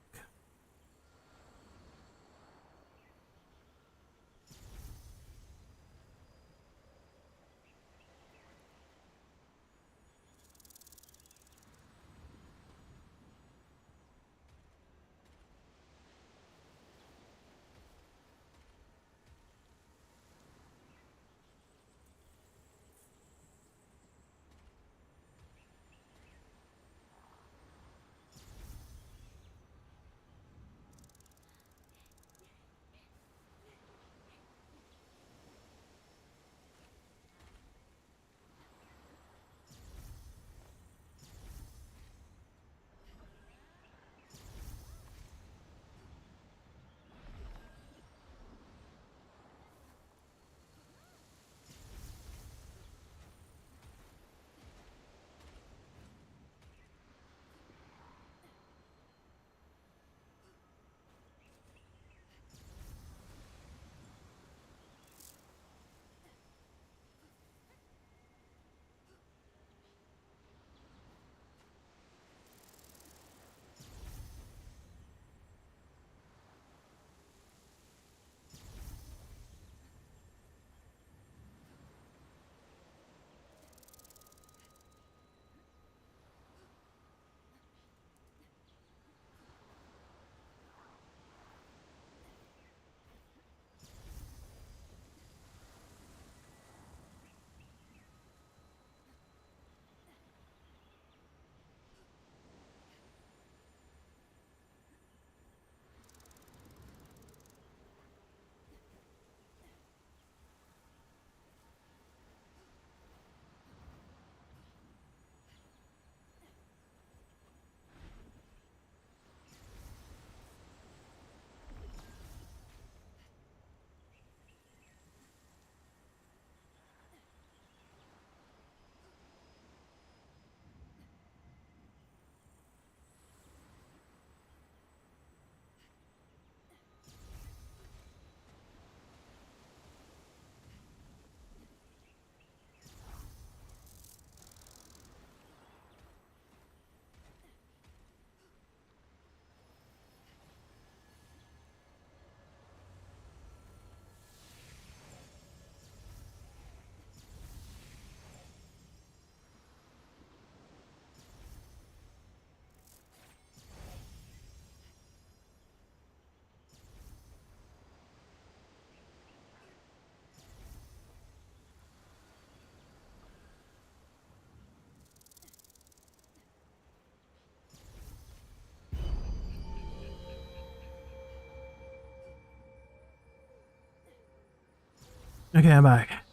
Okay, I'm back.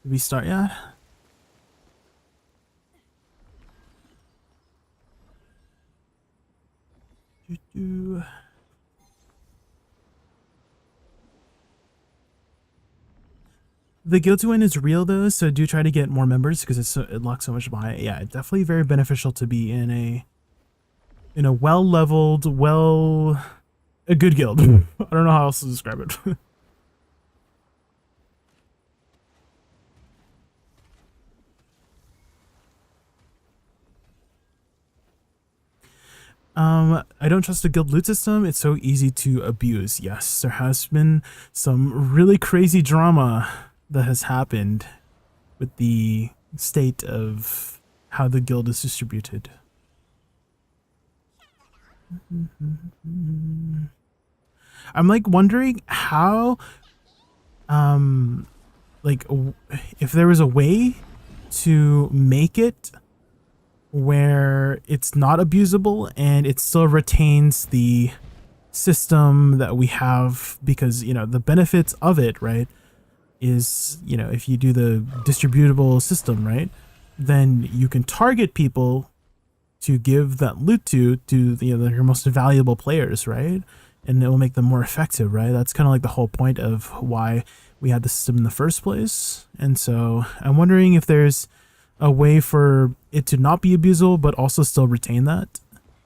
Did we start yet? Doo-doo. The guild to win is real though, so do try to get more members because it locks so much behind it. Yeah, it's definitely very beneficial to be in a well-leveled, a good guild. I don't know how else to describe it. I don't trust the guild loot system. It's so easy to abuse. Yes, there has been some really crazy drama that has happened with the state of how the guild is distributed. I'm like wondering how, like if there was a way to make it where it's not abusable and it still retains the system that we have, because you know the benefits of it, right, is, you know, if you do the distributable system, right, then you can target people to give that loot to you know, your most valuable players, right, and it will make them more effective, right? That's kind of like the whole point of why we had the system in the first place. And so I'm wondering if there's a way for it to not be abusable but also still retain that,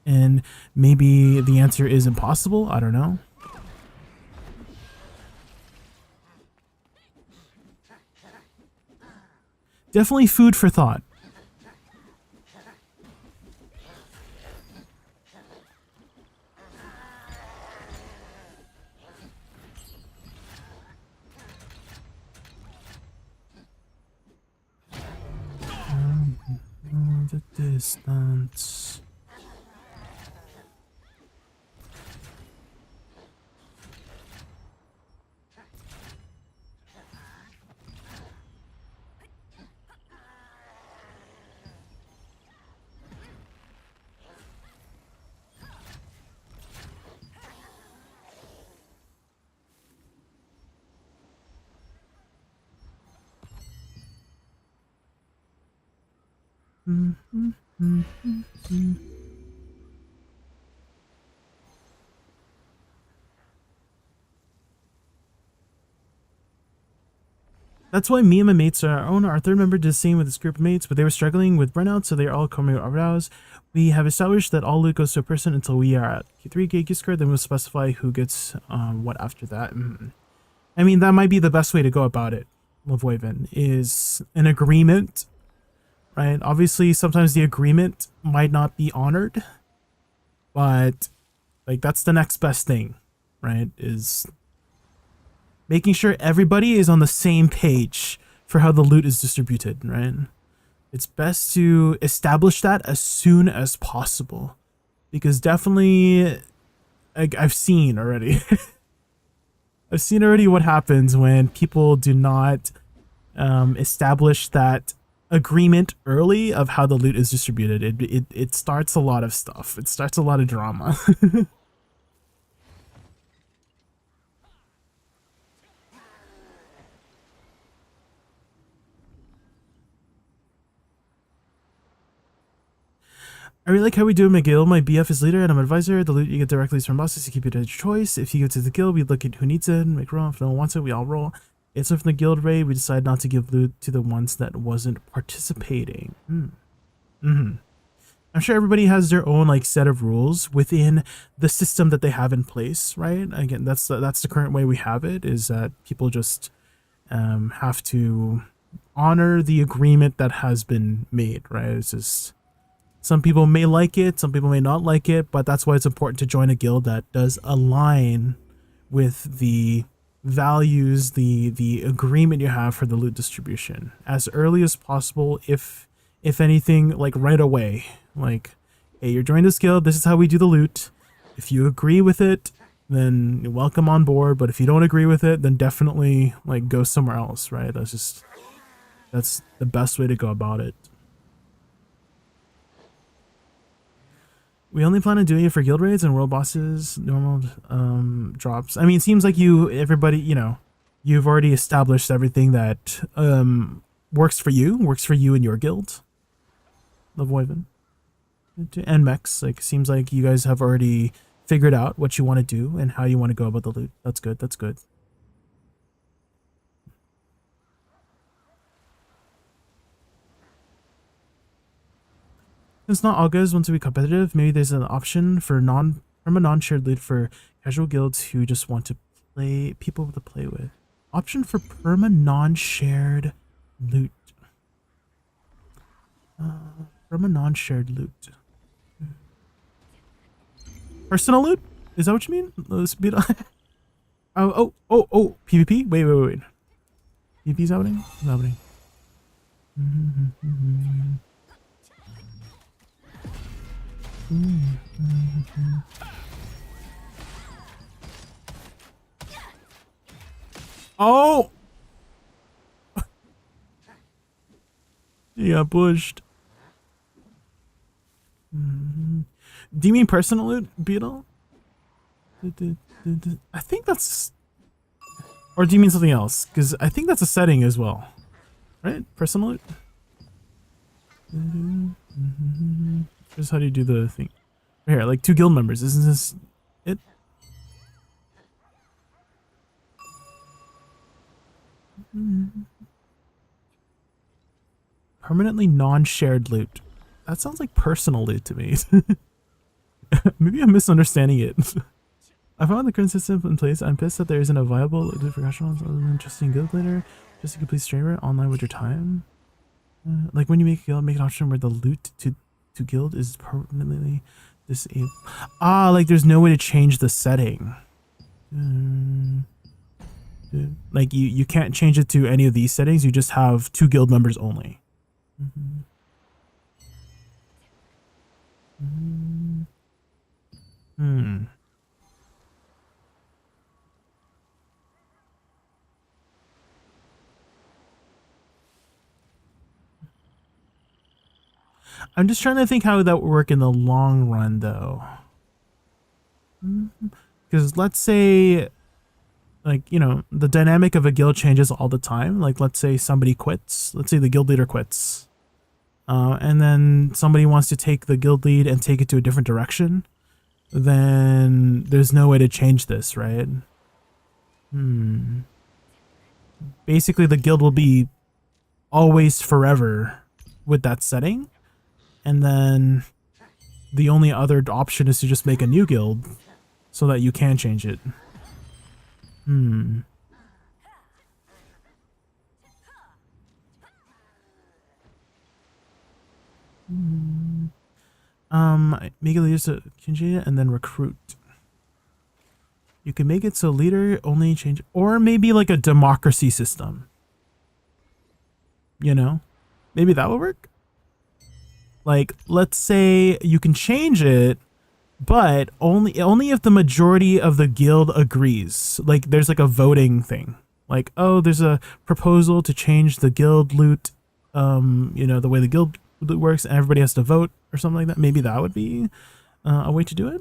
and maybe the answer is impossible. I don't know. Definitely food for thought. The distance. That's why me and my mates are our third member did the same with this group of mates, but they were struggling with burnout, so they're all coming over hours. We have established that all loot goes to a person until we are at Q3 gig score, then we'll specify who gets what after that. I mean, that might be the best way to go about it, Lavoivin, is an agreement, right? Obviously, sometimes the agreement might not be honored, but like that's the next best thing, right? Is making sure everybody is on the same page for how the loot is distributed, right? It's best to establish that as soon as possible, because definitely, I've seen already. I've seen already what happens when people do not establish that agreement early of how the loot is distributed. It starts a lot of stuff. It starts a lot of drama. I really like how we do in my guild. My BF is leader and I'm advisor. The loot you get directly is from bosses to keep it at your choice. If you go to the guild, we look at who needs it and make roll. If no one wants it, we all roll. It's from the guild raid. We decide not to give loot to the ones that wasn't participating. I'm sure everybody has their own like set of rules within the system that they have in place, right? Again, that's the current way we have it, is that people just have to honor the agreement that has been made, right? It's just, some people may like it, some people may not like it, but that's why it's important to join a guild that does align with the values, the agreement you have for the loot distribution as early as possible. If anything, like right away, like, hey, you're joining this guild, this is how we do the loot. If you agree with it, then you're welcome on board. But if you don't agree with it, then definitely like go somewhere else, right? That's the best way to go about it. We only plan on doing it for guild raids and world bosses, normal drops. I mean, it seems like everybody, you know, you've already established everything that works for you and your guild. Levoivan. And Mex, like, seems like you guys have already figured out what you want to do and how you want to go about the loot. That's good, that's good. It's not all guilds want to be competitive. Maybe there's an option for from a non-shared loot for casual guilds who just want to play people to play with. Option for perma non-shared loot. Perma non-shared loot. Personal loot? Is that what you mean? Let's beat oh, PvP? Wait. PvP's happening? What's happening? Oh! He got pushed. Do you mean personal loot, Beetle? I think that's... Or do you mean something else? Because I think that's a setting as well. Right? Personal loot? Just how do you do the thing? Right here, like 2 guild members. Isn't this it? Permanently non-shared loot. That sounds like personal loot to me. Maybe I'm misunderstanding it. I found the current system in place. I'm pissed that there isn't a viable loot for professionals other than just in guild later. Just a complete streamer online with your time. Like when you make a guild, make an option where the loot to guild is permanently disabled. Ah, like there's no way to change the setting. Like you can't change it to any of these settings. You just have 2 guild members only. I'm just trying to think how that would work in the long run, though. Because let's say, like, you know, the dynamic of a guild changes all the time. Like, let's say somebody quits. Let's say the guild leader quits. And then somebody wants to take the guild lead and take it to a different direction. Then there's no way to change this, right? Basically, the guild will be always forever with that setting. And then the only other option is to just make a new guild so that you can change it. Make a leader so change it and then recruit. You can make it so leader only change, or maybe like a democracy system. You know, maybe that would work. Like, let's say you can change it, but only if the majority of the guild agrees. Like, there's like a voting thing. Like, oh, there's a proposal to change the guild loot, you know, the way the guild loot works, and everybody has to vote or something like that. Maybe that would be a way to do it.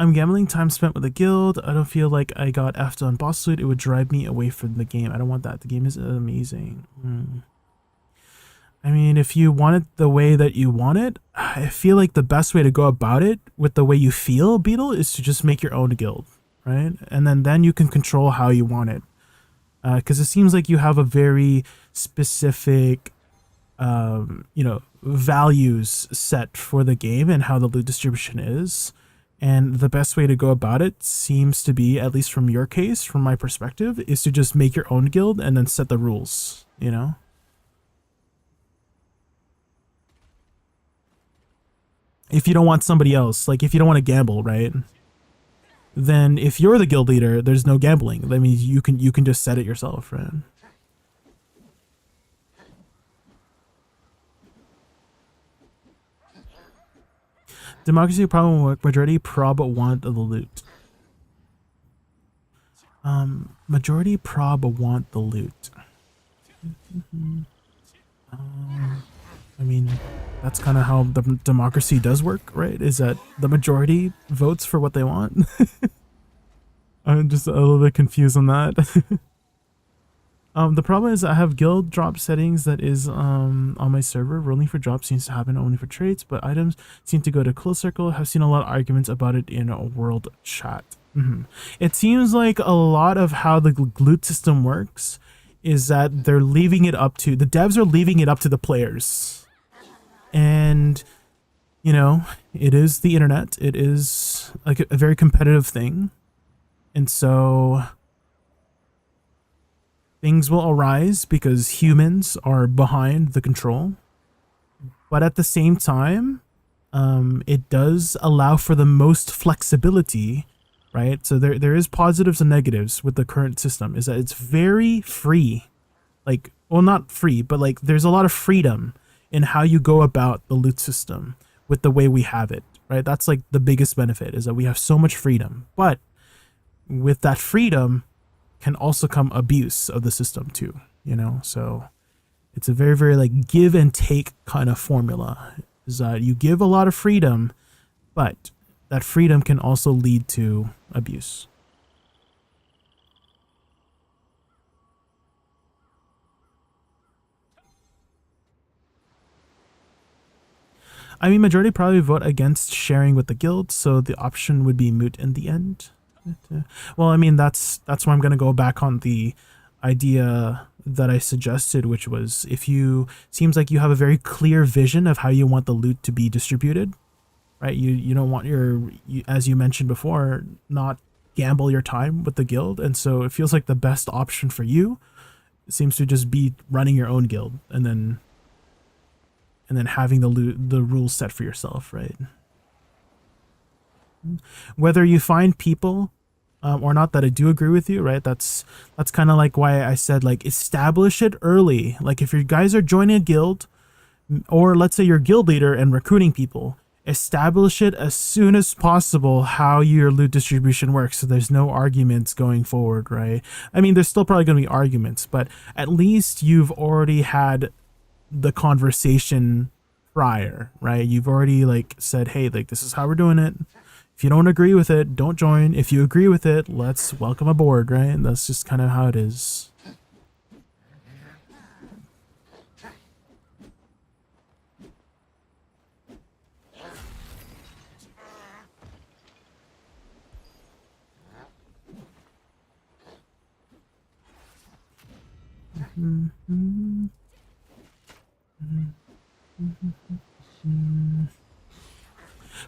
I'm gambling time spent with the guild. I don't feel like I got effed on boss loot. It would drive me away from the game. I don't want that. The game is amazing. I mean, if you want it the way that you want it, I feel like the best way to go about it with the way you feel, Beetle, is to just make your own guild, right? And then you can control how you want it. Because it seems like you have a very specific, you know, values set for the game and how the loot distribution is. And the best way to go about it seems to be, at least from your case, from my perspective, is to just make your own guild and then set the rules, you know? If you don't want somebody else, like if you don't want to gamble, right? Then if you're the guild leader, there's no gambling. That means you can just set it yourself, right? Democracy problem work. Majority prob want the loot. Majority prob want the loot. I mean, that's kind of how the democracy does work, right? Is that the majority votes for what they want? I'm just a little bit confused on that. The problem is I have guild drop settings that is on my server. Rolling for drops seems to happen only for traits, but items seem to go to close circle. Have seen a lot of arguments about it in a world chat. It seems like a lot of how the loot system works is that they're leaving it up to the devs are leaving it up to the players. And you know, it is the internet. It is like a very competitive thing. And so things will arise because humans are behind the control. But at the same time, it does allow for the most flexibility, right? So there is positives and negatives with the current system, is that it's very free. Like, well, not free, but like there's a lot of freedom in how you go about the loot system with the way we have it, right? That's like the biggest benefit, is that we have so much freedom. But with that freedom can also come abuse of the system too, you know? So it's a very, very like give and take kind of formula, is that you give a lot of freedom, but that freedom can also lead to abuse. I mean, majority probably vote against sharing with the guild, so the option would be moot in the end. Well, I mean, that's why I'm going to go back on the idea that I suggested, which was if you seems like you have a very clear vision of how you want the loot to be distributed, right? You don't want as you mentioned before, not gamble your time with the guild, and so it feels like the best option for you seems to just be running your own guild and then having the rules set for yourself, right? Whether you find people or not that I do agree with you, right? That's kind of like why I said, like, establish it early. Like, if you guys are joining a guild, or let's say you're guild leader and recruiting people, establish it as soon as possible how your loot distribution works, so there's no arguments going forward, right? I mean, there's still probably going to be arguments, but at least you've already had the conversation prior, right? You've already like said, hey, like, this is how we're doing it. If you don't agree with it, don't join. If you agree with it, let's welcome aboard, right? And that's just kind of how it is.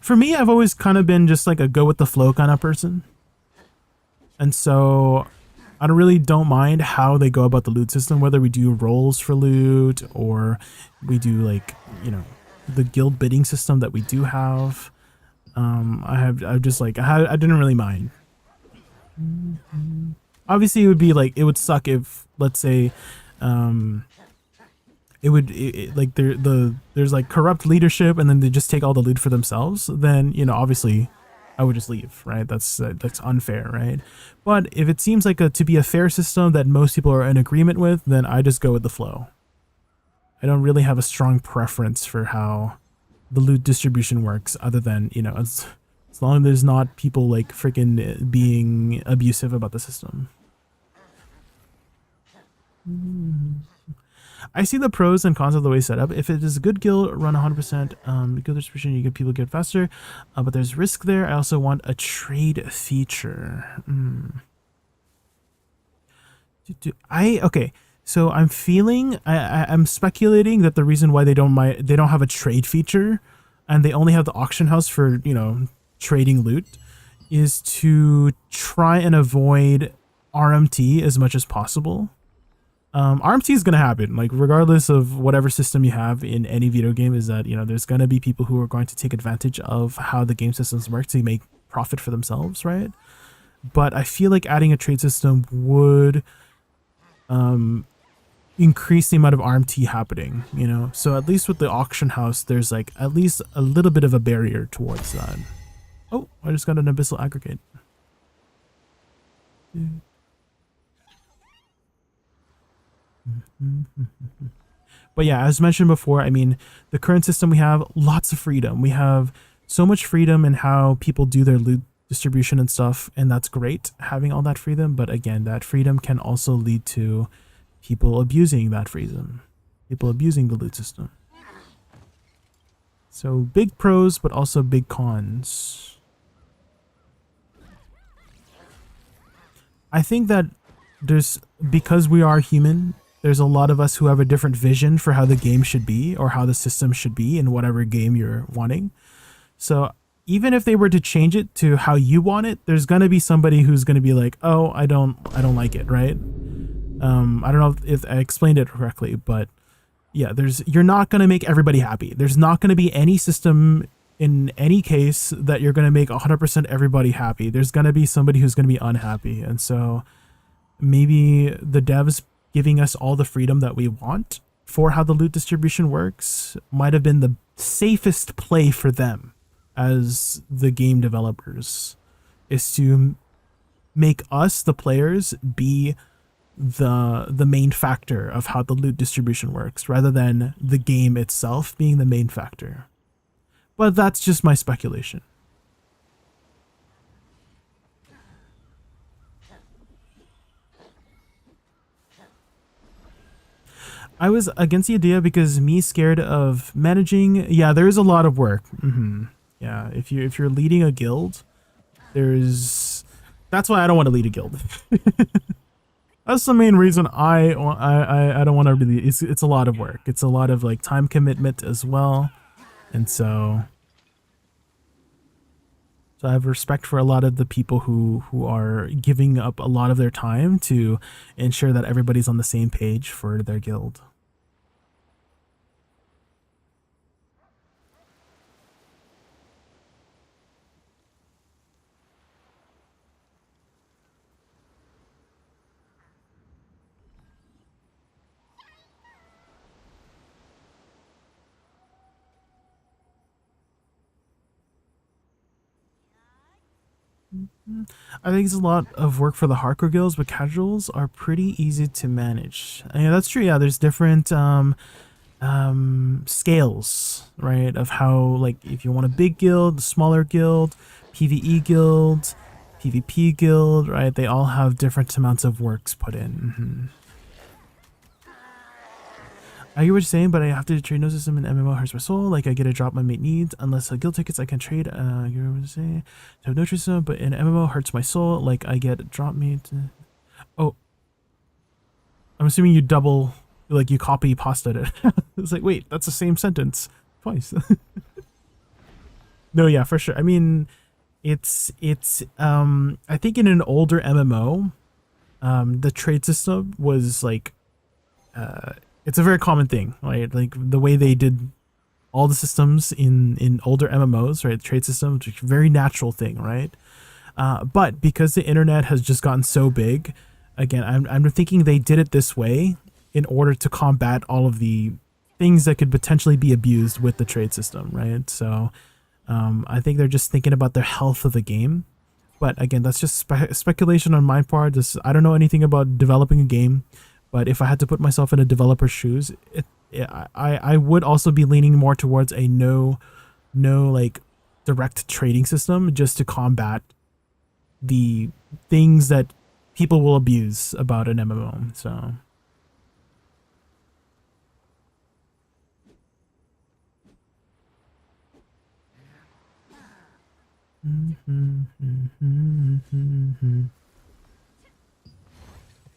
For me, I've always kind of been just like a go with the flow kind of person. And so I don't mind how they go about the loot system, whether we do rolls for loot or we do, like, you know, the guild bidding system that we do have. I didn't really mind. Obviously, it would be like, it would suck if, let's say, there's like corrupt leadership and then they just take all the loot for themselves. Then, you know, obviously I would just leave, right? That's unfair, right? But if it seems like to be a fair system that most people are in agreement with, then I just go with the flow. I don't really have a strong preference for how the loot distribution works, other than, you know, as long as there's not people like freaking being abusive about the system. I see the pros and cons of the way it's set up. If it is a good guild, run 100%. Guild distribution, you get people get faster, but there's risk there. I also want a trade feature. Okay. So I'm feeling, I'm speculating that the reason why they don't have a trade feature, and they only have the auction house for, you know, trading loot, is to try and avoid RMT as much as possible. RMT is going to happen, like, regardless of whatever system you have in any video game, is that, you know, there's going to be people who are going to take advantage of how the game systems work to make profit for themselves, right? But I feel like adding a trade system would increase the amount of RMT happening, you know? So at least with the auction house, there's like at least a little bit of a barrier towards that. Oh, I just got an abyssal aggregate. But yeah, as mentioned before, I mean, the current system, we have lots of freedom. We have so much freedom in how people do their loot distribution and stuff, and that's great, having all that freedom. But again, that freedom can also lead to people abusing that freedom, people abusing the loot system. So big pros, but also big cons. I think that because we are human, there's a lot of us who have a different vision for how the game should be or how the system should be in whatever game you're wanting. So even if they were to change it to how you want it, there's gonna be somebody who's gonna be like, oh, I don't like it, right? I don't know if I explained it correctly, but yeah, you're not gonna make everybody happy. There's not gonna be any system in any case that you're gonna make 100% everybody happy. There's gonna be somebody who's gonna be unhappy, and so maybe the devs giving us all the freedom that we want for how the loot distribution works might have been the safest play for them as the game developers, is to make us, the players, be the main factor of how the loot distribution works rather than the game itself being the main factor. But that's just my speculation. I was against the idea because me scared of managing. Yeah, there is a lot of work. Yeah, if you're leading a guild, that's why I don't want to lead a guild. That's the main reason I don't want to really. It's a lot of work. It's a lot of like time commitment as well, and so I have respect for a lot of the people who are giving up a lot of their time to ensure that everybody's on the same page for their guild. I think it's a lot of work for the hardcore guilds, but casuals are pretty easy to manage. Yeah, that's true. Yeah, there's different scales, right, of how, like, if you want a big guild, a smaller guild, PvE guild, PvP guild, right? They all have different amounts of works put in. I hear what you're saying, but I have to trade no system in MMO hurts my soul. Like, I get a drop my mate needs. Unless guild tickets I can trade. You know what I'm saying? I have no trade system, but in MMO hurts my soul. Like, I get a drop mate. Oh. I'm assuming you you copy pasted it. It's like, wait, that's the same sentence twice. No, yeah, for sure. I mean, it's I think in an older MMO, the trade system was like, it's a very common thing, right? Like the way they did all the systems in older MMOs, right? The trade system, which is a very natural thing, right? But because the internet has just gotten so big, again, I'm thinking they did it this way in order to combat all of the things that could potentially be abused with the trade system, right? So I think they're just thinking about their health of the game. But again, that's just speculation on my part. I don't know anything about developing a game. But if I had to put myself in a developer's shoes, I would also be leaning more towards a no like direct trading system, just to combat the things that people will abuse about an MMO. So.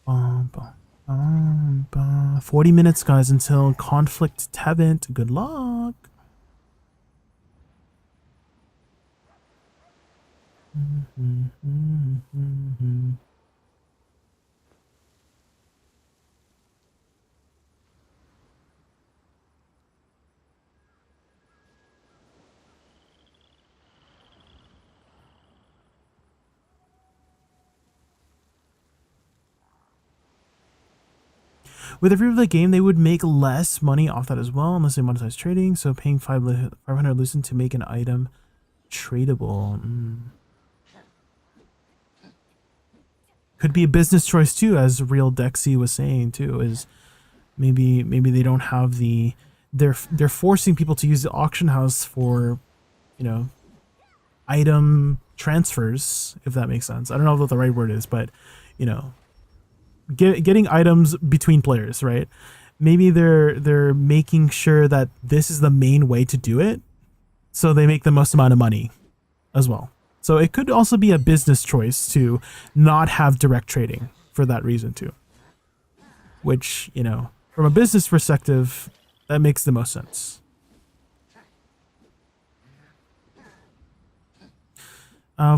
Bum. 40 minutes, guys, until Conflict Tevent. Good luck. With a review of the game, they would make less money off that as well, unless they monetize trading. So paying 500 Lucent to make an item tradable. Could be a business choice too, as Real Dexy was saying too. Is Maybe they don't have the they're forcing people to use the auction house for, you know, item transfers, if that makes sense. I don't know what the right word is, but you know, getting items between players, right? Maybe they're making sure that this is the main way to do it, so they make the most amount of money as well. So it could also be a business choice to not have direct trading for that reason too. Which, you know, from a business perspective, that makes the most sense.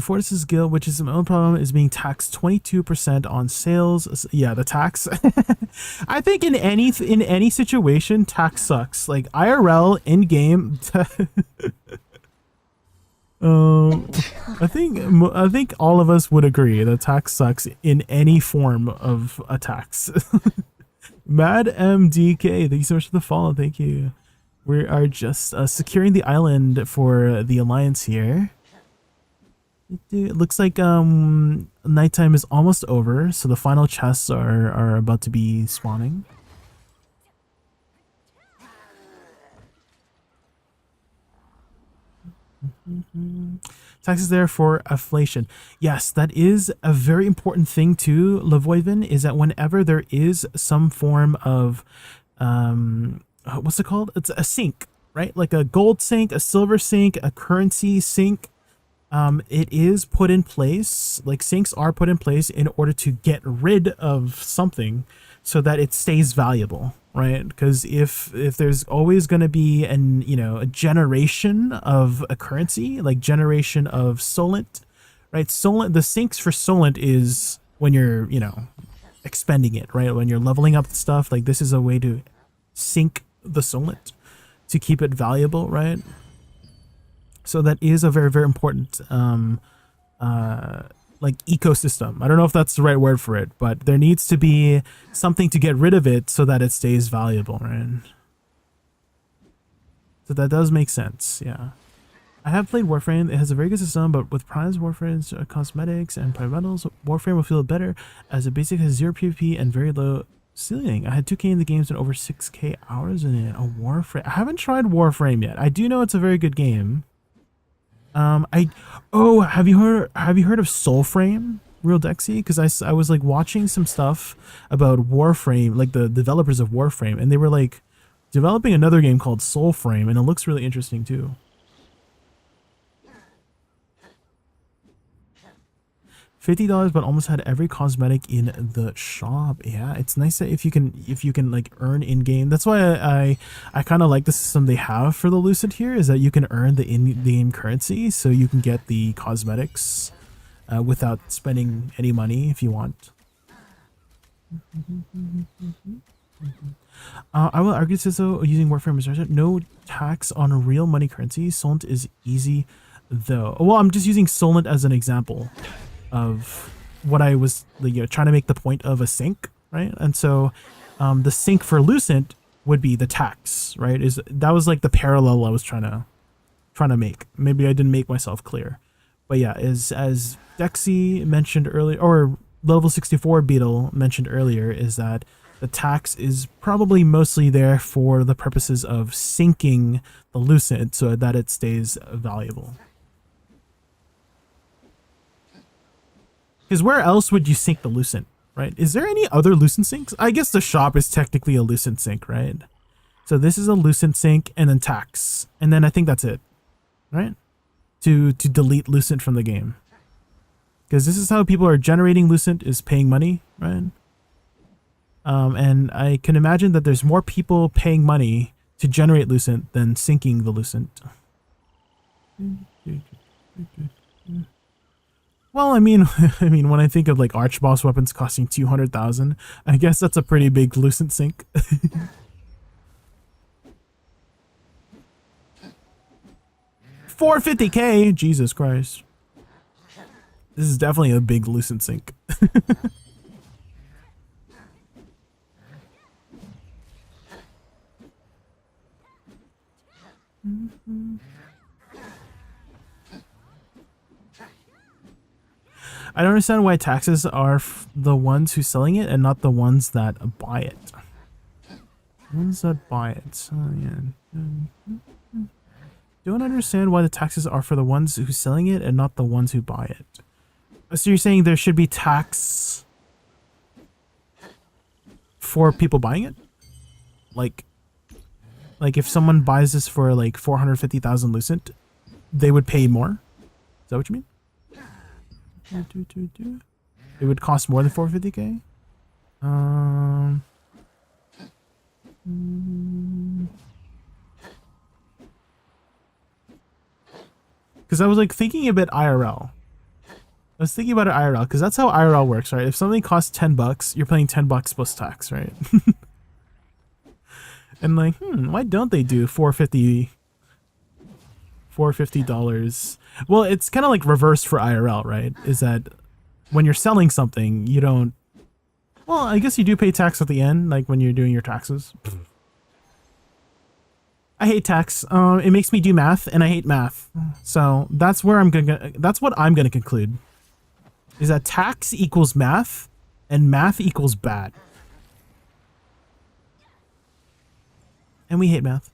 Fortis' guild, which is my own problem, is being taxed 22% on sales. Yeah, the tax. I think in any situation, tax sucks. Like IRL in game. I think all of us would agree that tax sucks in any form of a tax. Mad MDK, thank you so much for the follow. Thank you. We are just securing the island for the alliance here. It looks like nighttime is almost over, so the final chests are about to be spawning. Taxes there for inflation. Yes, that is a very important thing too, Lavoivin, is that whenever there is some form of what's it called? It's a sink, right? Like a gold sink, a silver sink, a currency sink. It is put in place, like sinks are put in place in order to get rid of something so that it stays valuable, right? Because if there's always going to be a generation of a currency, like generation of Solent, right? Solent, the sinks for Solent is when you're, expending it, right? When you're leveling up stuff, like this is a way to sink the Solent to keep it valuable, right? So that is a very, very important like ecosystem. I don't know if that's the right word for it, but there needs to be something to get rid of it so that it stays valuable, right? So that does make sense, yeah. I have played Warframe. It has a very good system, but with Prime's Warframe's cosmetics and prime metals, Warframe will feel better as the basic has 0 PvP and very low ceiling. I had 2K in the games and over 6K hours in it. A Warframe. I haven't tried Warframe yet. I do know it's a very good game. Have you heard of Soulframe, Real Dexy? Because I was like watching some stuff about Warframe, like the developers of Warframe, and they were like developing another game called Soulframe, and it looks really interesting too. $50, but almost had every cosmetic in the shop. Yeah, it's nice that if you can like earn in game. That's why I kind of like the system they have for the Lucid here, is that you can earn the in-game currency, so you can get the cosmetics without spending any money if you want. I will argue so using Warframe research. No tax on real money currency. Solent is easy though. Well, I'm just using Solent as an example of what I was trying to make the point of a sink, right? And so the sink for Lucent would be the tax, right? That was like the parallel I was trying to make. Maybe I didn't make myself clear, but yeah, as Dexy mentioned earlier, or level 64 Beetle mentioned earlier, is that the tax is probably mostly there for the purposes of sinking the Lucent so that it stays valuable. Because where else would you sink the Lucent, right? Is there any other Lucent sinks? I guess the shop is technically a Lucent sink, right? So this is a Lucent sink, and then tax. And then I think that's it, right? To delete Lucent from the game. Because this is how people are generating Lucent, is paying money, right? And I can imagine that there's more people paying money to generate Lucent than sinking the Lucent. Well, I mean, when I think of like Archboss weapons costing 200,000, I guess that's a pretty big Lucent sink. $450K, Jesus Christ! This is definitely a big Lucent sink. I don't understand why taxes are the ones who's selling it and not the ones that buy it. Ones that buy it. Oh, yeah. Don't understand why the taxes are for the ones who's selling it and not the ones who buy it. So you're saying there should be tax for people buying it? Like if someone buys this for like 450,000 Lucent, they would pay more? Is that what you mean? It would cost more than 450k? Because I was like thinking a bit IRL. I was thinking about it IRL because that's how IRL works, right? If something costs 10 bucks, you're paying 10 bucks plus tax, right? And like, why don't they do $450? Well, it's kind of like reversed for IRL, right? Is that when you're selling something, you don't. Well, I guess you do pay tax at the end, like when you're doing your taxes. I hate tax. It makes me do math, and I hate math. So that's where that's what I'm gonna conclude. Is that tax equals math, and math equals bad. And we hate math.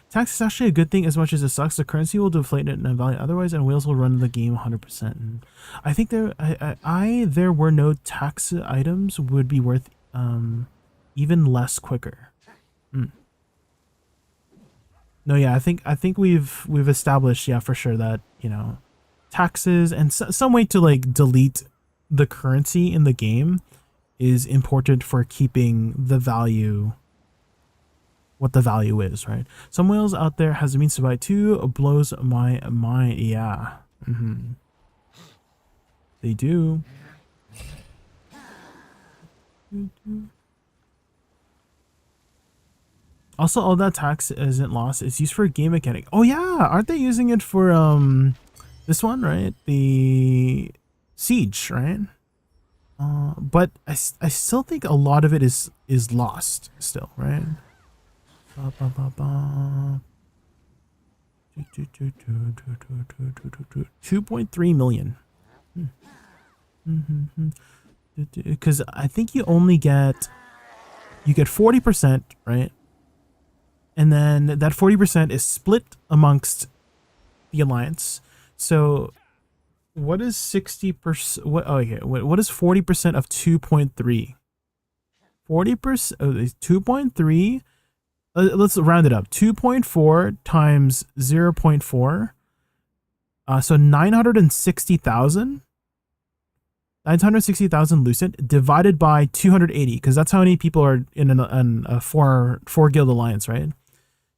Tax is actually a good thing as much as it sucks. The currency will deflate it in value otherwise, and whales will run the game 100%. And I think there were no tax items would be worth even less quicker. No, yeah, I think we've established, yeah, for sure that, you know, taxes and some way to like delete the currency in the game is important for keeping the value what the value is, right? Some whales out there has the means to buy too. Blows my mind. Yeah. They do. Also, all that tax isn't lost. It's used for a game mechanic. Oh yeah, aren't they using it for this one, right? The Siege, right? But I still think a lot of it is lost still, right? 2.3 million. Because I think you only get 40%, right? And then that 40% is split amongst the alliance. So what is 60%? What is 40% of 2.3? 40%, 2.3. Let's round it up. 2.4 times 0.4. So 960,000. 960,000 Lucent divided by 280, because that's how many people are in a four guild alliance, right?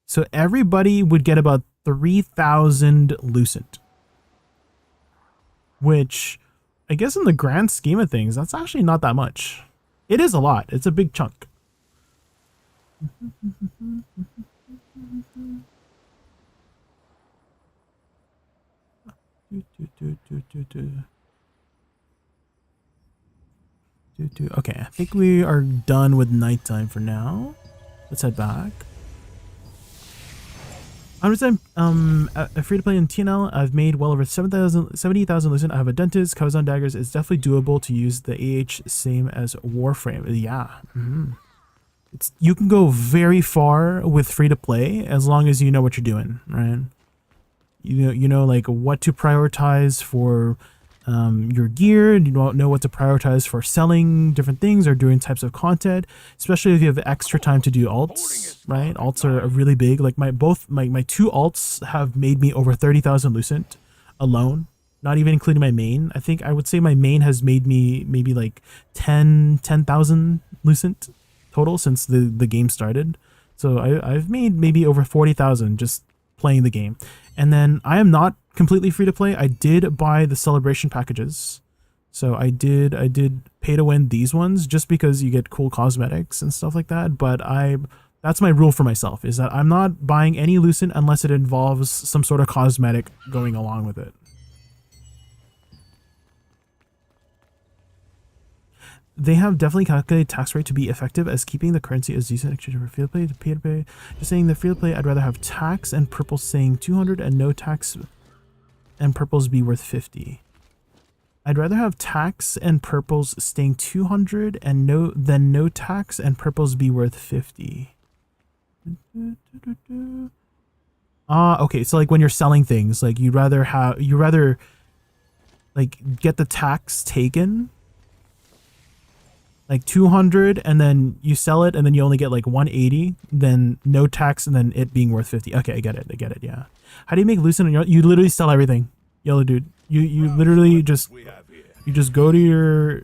So everybody would get about 3,000 Lucent, which I guess in the grand scheme of things, that's actually not that much. It is a lot. It's a big chunk. Okay, I think we are done with nighttime for now. Let's head back. 100% a free to play in TNL. I've made well over 70,000 Lucent. I have a dentist, Kazan daggers. It's definitely doable to use the AH same as Warframe. Yeah. You can go very far with free to play as long as you know what you're doing, right? You know like what to prioritize for your gear, and you don't know what to prioritize for selling different things or doing types of content, especially if you have extra time to do alts, right? Alts are really big. Like my two alts have made me over 30,000 Lucent alone, not even including my main. I think I would say my main has made me maybe like 10,000 Lucent total since the game started. So I've made maybe over 40,000 just playing the game. And then I am not completely free to play. I did buy the celebration packages. So I did pay to win these ones just because you get cool cosmetics and stuff like that. But that's my rule for myself, is that I'm not buying any Lucent unless it involves some sort of cosmetic going along with it. They have definitely calculated tax rate to be effective as keeping the currency as decent exchange for free to play to pay to pay. Just saying the free to play, I'd rather have tax and purple saying 200 and no tax and purples be worth 50. I'd rather have tax and purples staying 200 and no tax and purples be worth 50. Okay, so like when you're selling things, like you rather like get the tax taken like 200 and then you sell it and then you only get like 180, then no tax and then it being worth 50. Okay, I get it, yeah. How do you make lucent? You literally sell everything, yellow dude. You literally just go to your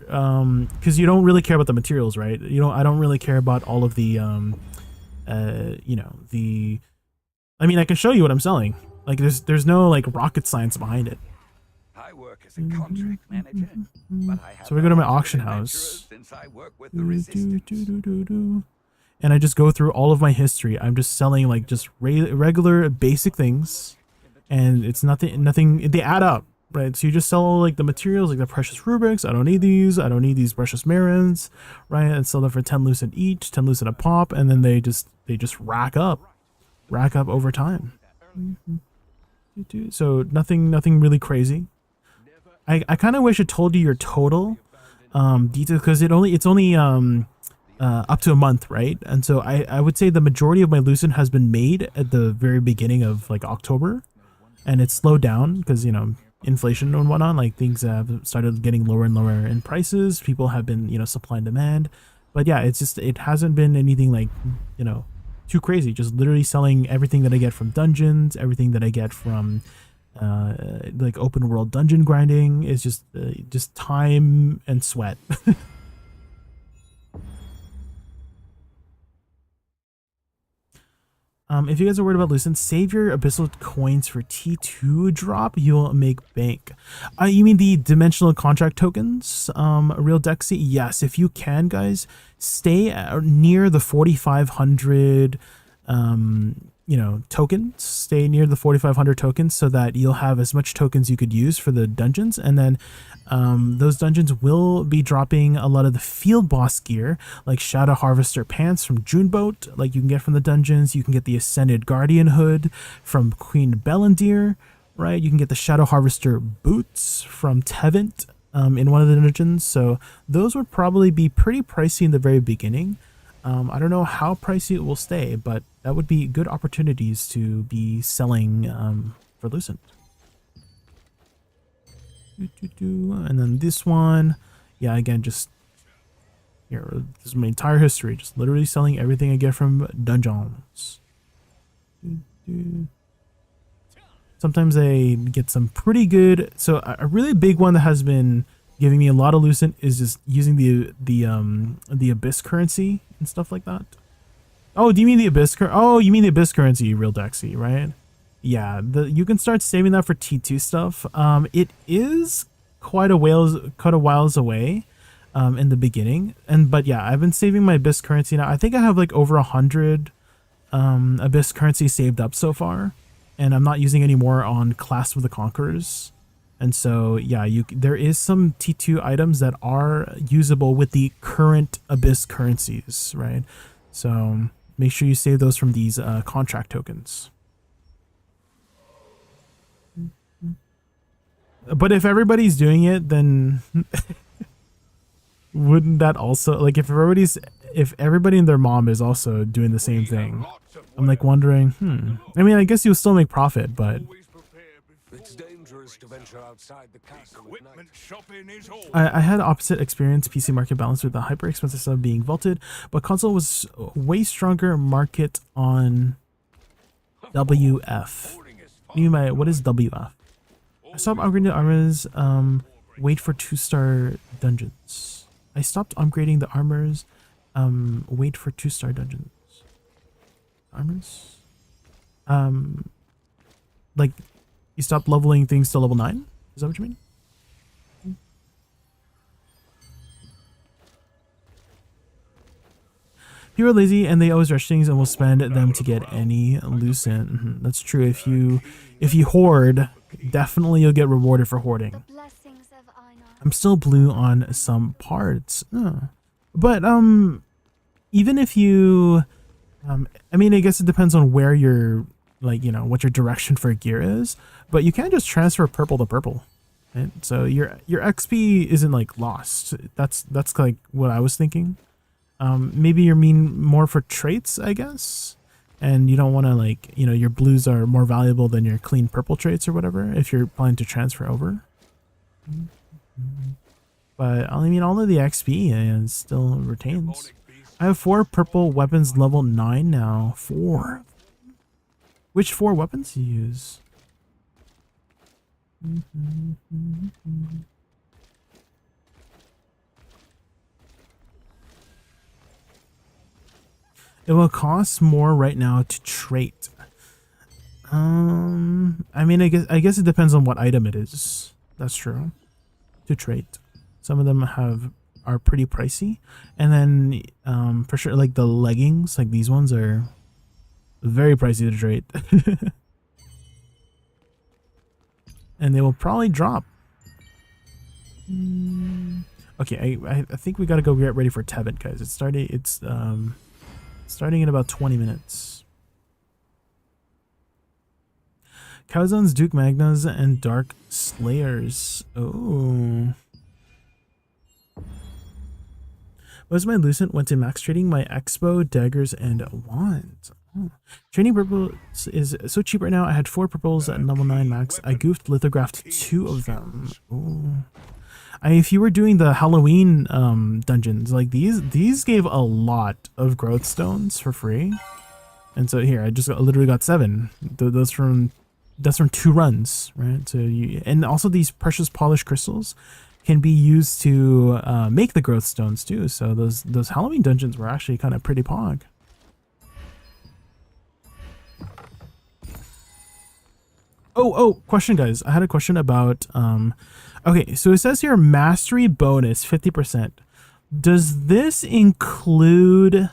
because you don't really care about the materials, right? I don't really care about all of the I mean, I can show you what I'm selling. Like there's no like rocket science behind it. I work as a contract manager, but I have So we go to my auction house. since I work with the resistance. And I just go through all of my history. I'm just selling like just regular basic things, and it's nothing. They add up, right? So you just sell like the materials, like the precious rubrics. I don't need these. I don't need these precious marins, right? And sell them for 10 lucent each, 10 lucent a pop, and then they just rack up over time. So nothing really crazy. I kind of wish it told you your total detail, because it's only up to a month, right? And so I would say the majority of my lucent has been made at the very beginning of like October, and it's slowed down because inflation and whatnot. Like things have started getting lower and lower in prices. People have been supply and demand, but yeah, it hasn't been anything like too crazy. Just literally selling everything that I get from dungeons, everything that I get from like open world dungeon grinding. Is just time and sweat. If you guys are worried about lucent, save your abyssal coins for T2 drop. You'll make bank. You mean the dimensional contract tokens? Real Dexy? Yes, if you can, guys, stay near the 4,500 tokens. Stay near the 4,500 tokens so that you'll have as much tokens you could use for the dungeons, and then those dungeons will be dropping a lot of the field boss gear, like Shadow Harvester pants from Juneboat, like you can get from the dungeons. You can get the Ascended Guardian hood from Queen Bellendir, right? You can get the Shadow Harvester boots from Tevent in one of the dungeons. So those would probably be pretty pricey in the very beginning. I don't know how pricey it will stay, but that would be good opportunities to be selling for lucent. And then this one, yeah, again, just here, this is my entire history, just literally selling everything I get from dungeons. Sometimes I get some pretty good, so a really big one that has been giving me a lot of lucent is just using the abyss currency and stuff like that. Oh, do you mean the abyss you mean the abyss currency, Real Dexy, right? Yeah, you can start saving that for T2 stuff. It is quite a whiles away in the beginning, but yeah, I've been saving my abyss currency now. I think I have like over 100 abyss currency saved up so far, and I'm not using any more on Class of the Conquerors. And so yeah, there is some T2 items that are usable with the current abyss currencies, right? So make sure you save those from these contract tokens. But if everybody's doing it, then wouldn't that also, like, if everybody and their mom is also doing the same thing, I'm like wondering, I mean, I guess you'll still make profit, but It's dangerous to venture outside the castle at night. Shopping is all. I had opposite experience. PC market balance with the hyper expensive stuff being vaulted, but console was way stronger market on WF. What is WF? I stopped upgrading the armors. Wait for 2-star dungeons. I stopped upgrading the armors. Wait for 2-star dungeons. Armors. Like you stopped leveling things to level 9. Is that what you mean? People are lazy and they always rush things and will spend them to get any lucent. That's true. If you hoard, definitely you'll get rewarded for hoarding. I'm still blue on some parts. But even if you I mean, I guess it depends on where you're, like, what your direction for gear is, but you can't just transfer purple to purple. And so your XP isn't like lost. That's like what I was thinking. Maybe you're mean more for traits, I guess. And you don't want to like, you know, your blues are more valuable than your clean purple traits or whatever if you're planning to transfer over. But I mean, all of the XP still retains. I have 4 purple weapons level 9 now. 4. Which 4 weapons do you use? It will cost more right now to trait. I mean, I guess it depends on what item it is. That's true. To trait, some of them are pretty pricey, and then for sure, like the leggings, like these ones are very pricey to trait, and they will probably drop. Okay, I think we gotta go get ready for Tebet, guys. It's starting in about 20 minutes. Calzones, Duke Magnas, and Dark Slayers. Oh. Was my Lucent went to max trading my Expo, Daggers, and Wand. Oh. Trading purples is so cheap right now. I had 4 purples at level 9 max. I goofed lithographed 2 of them. Oh. If you were doing the Halloween dungeons, like these gave a lot of growth stones for free. And so here, I literally got 7. That's from 2 runs, right? So and also these precious polished crystals can be used to make the growth stones too. So those Halloween dungeons were actually kind of pretty pog. Oh, question, guys. I had a question about okay, so it says here mastery bonus 50%. Does this include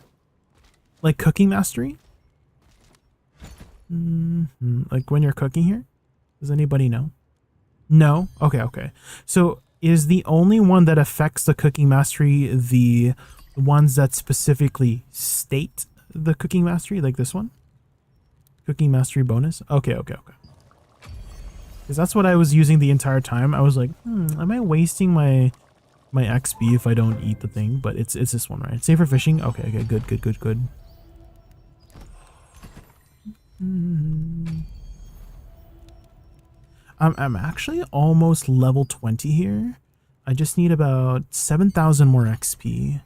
like cooking mastery? Like when you're cooking here? Does anybody know? No? Okay. So is the only one that affects the cooking mastery the ones that specifically state the cooking mastery, like this one? Cooking mastery bonus? Okay. Because that's what I was using the entire time. I was like, am I wasting my XP if I don't eat the thing? But it's this one, right? Save for fishing? Okay, good. I'm actually almost level 20 here. I just need about 7,000 more XP.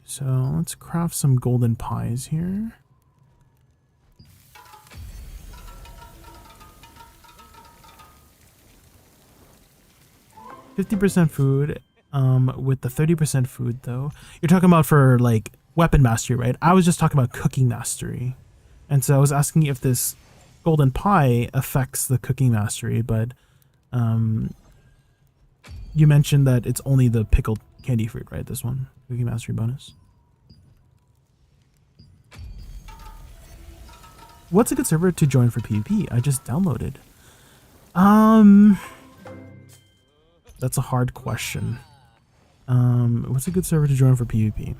So let's craft some golden pies here. 50% food with the 30% food though. You're talking about for like weapon mastery, right? I was just talking about cooking mastery. And so I was asking if this golden pie affects the cooking mastery, but you mentioned that it's only the pickled candy fruit, right? This one, cooking mastery bonus. What's a good server to join for PvP? I just downloaded. That's a hard question. What's a good server to join for PvP?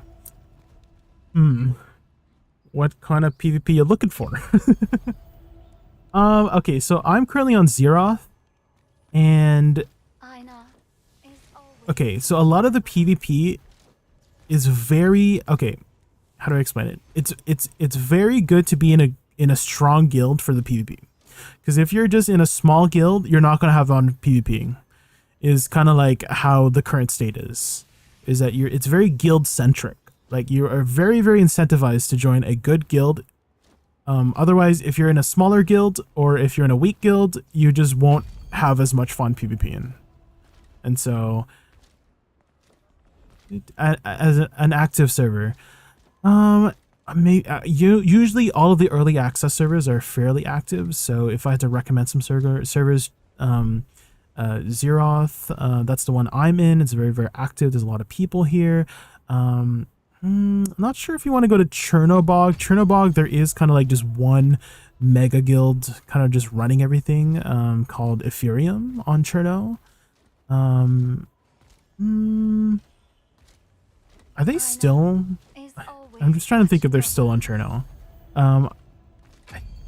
What kind of PvP you looking for? Okay, so I'm currently on Zeroth, and okay, so a lot of the PvP is very okay. How do I explain it? It's very good to be in a strong guild for the PvP, because if you're just in a small guild, you're not gonna have on PvPing. Is kind of like how the current state is that it's very guild centric. Like you are very, very incentivized to join a good guild. Otherwise, if you're in a smaller guild or if you're in a weak guild, you just won't have as much fun PvPing. And so, as an active server, usually all of the early access servers are fairly active. So if I had to recommend some servers, Zeroth, that's the one I'm in. It's very, very active. There's a lot of people here. Not sure if you want to go to Chernobog. Chernobog, there is kind of like just one mega guild kind of just running everything, called Ethereum on Cherno. Are they still? I'm just trying to think if they're still on Cherno. I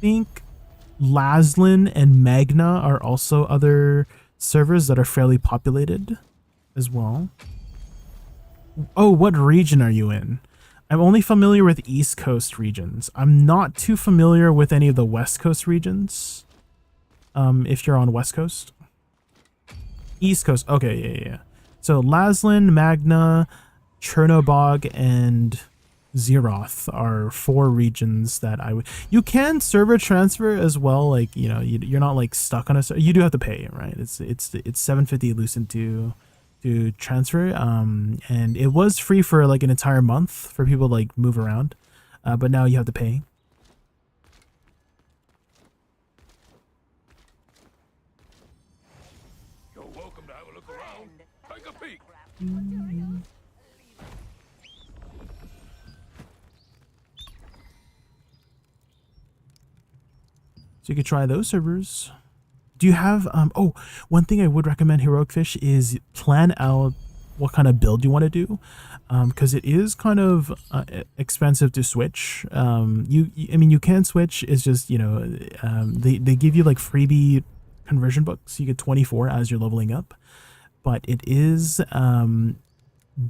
think Laslin and Magna are also other servers that are fairly populated as well. Oh, what region are you in? I'm only familiar with East Coast regions. I'm not too familiar with any of the West Coast regions. If you're on West Coast. East Coast. Okay, yeah. So Laslin, Magna, Chernobog, and Zeroth are 4 regions that I would. You can server transfer as well. Like, you know, you're not like stuck on a server. You do have to pay, right? It's 750 Lucent to transfer. And it was free for like an entire month for people to like move around. But now you have to pay. You're welcome to have a look around. Take a peek. So you could try those servers. Do you have oh, one thing I would recommend, Heroic Fish, is plan out what kind of build you want to do, because it is kind of expensive to switch. I mean you can switch. It's just, you know, they give you like freebie conversion books. You get 24 as you're leveling up, but it is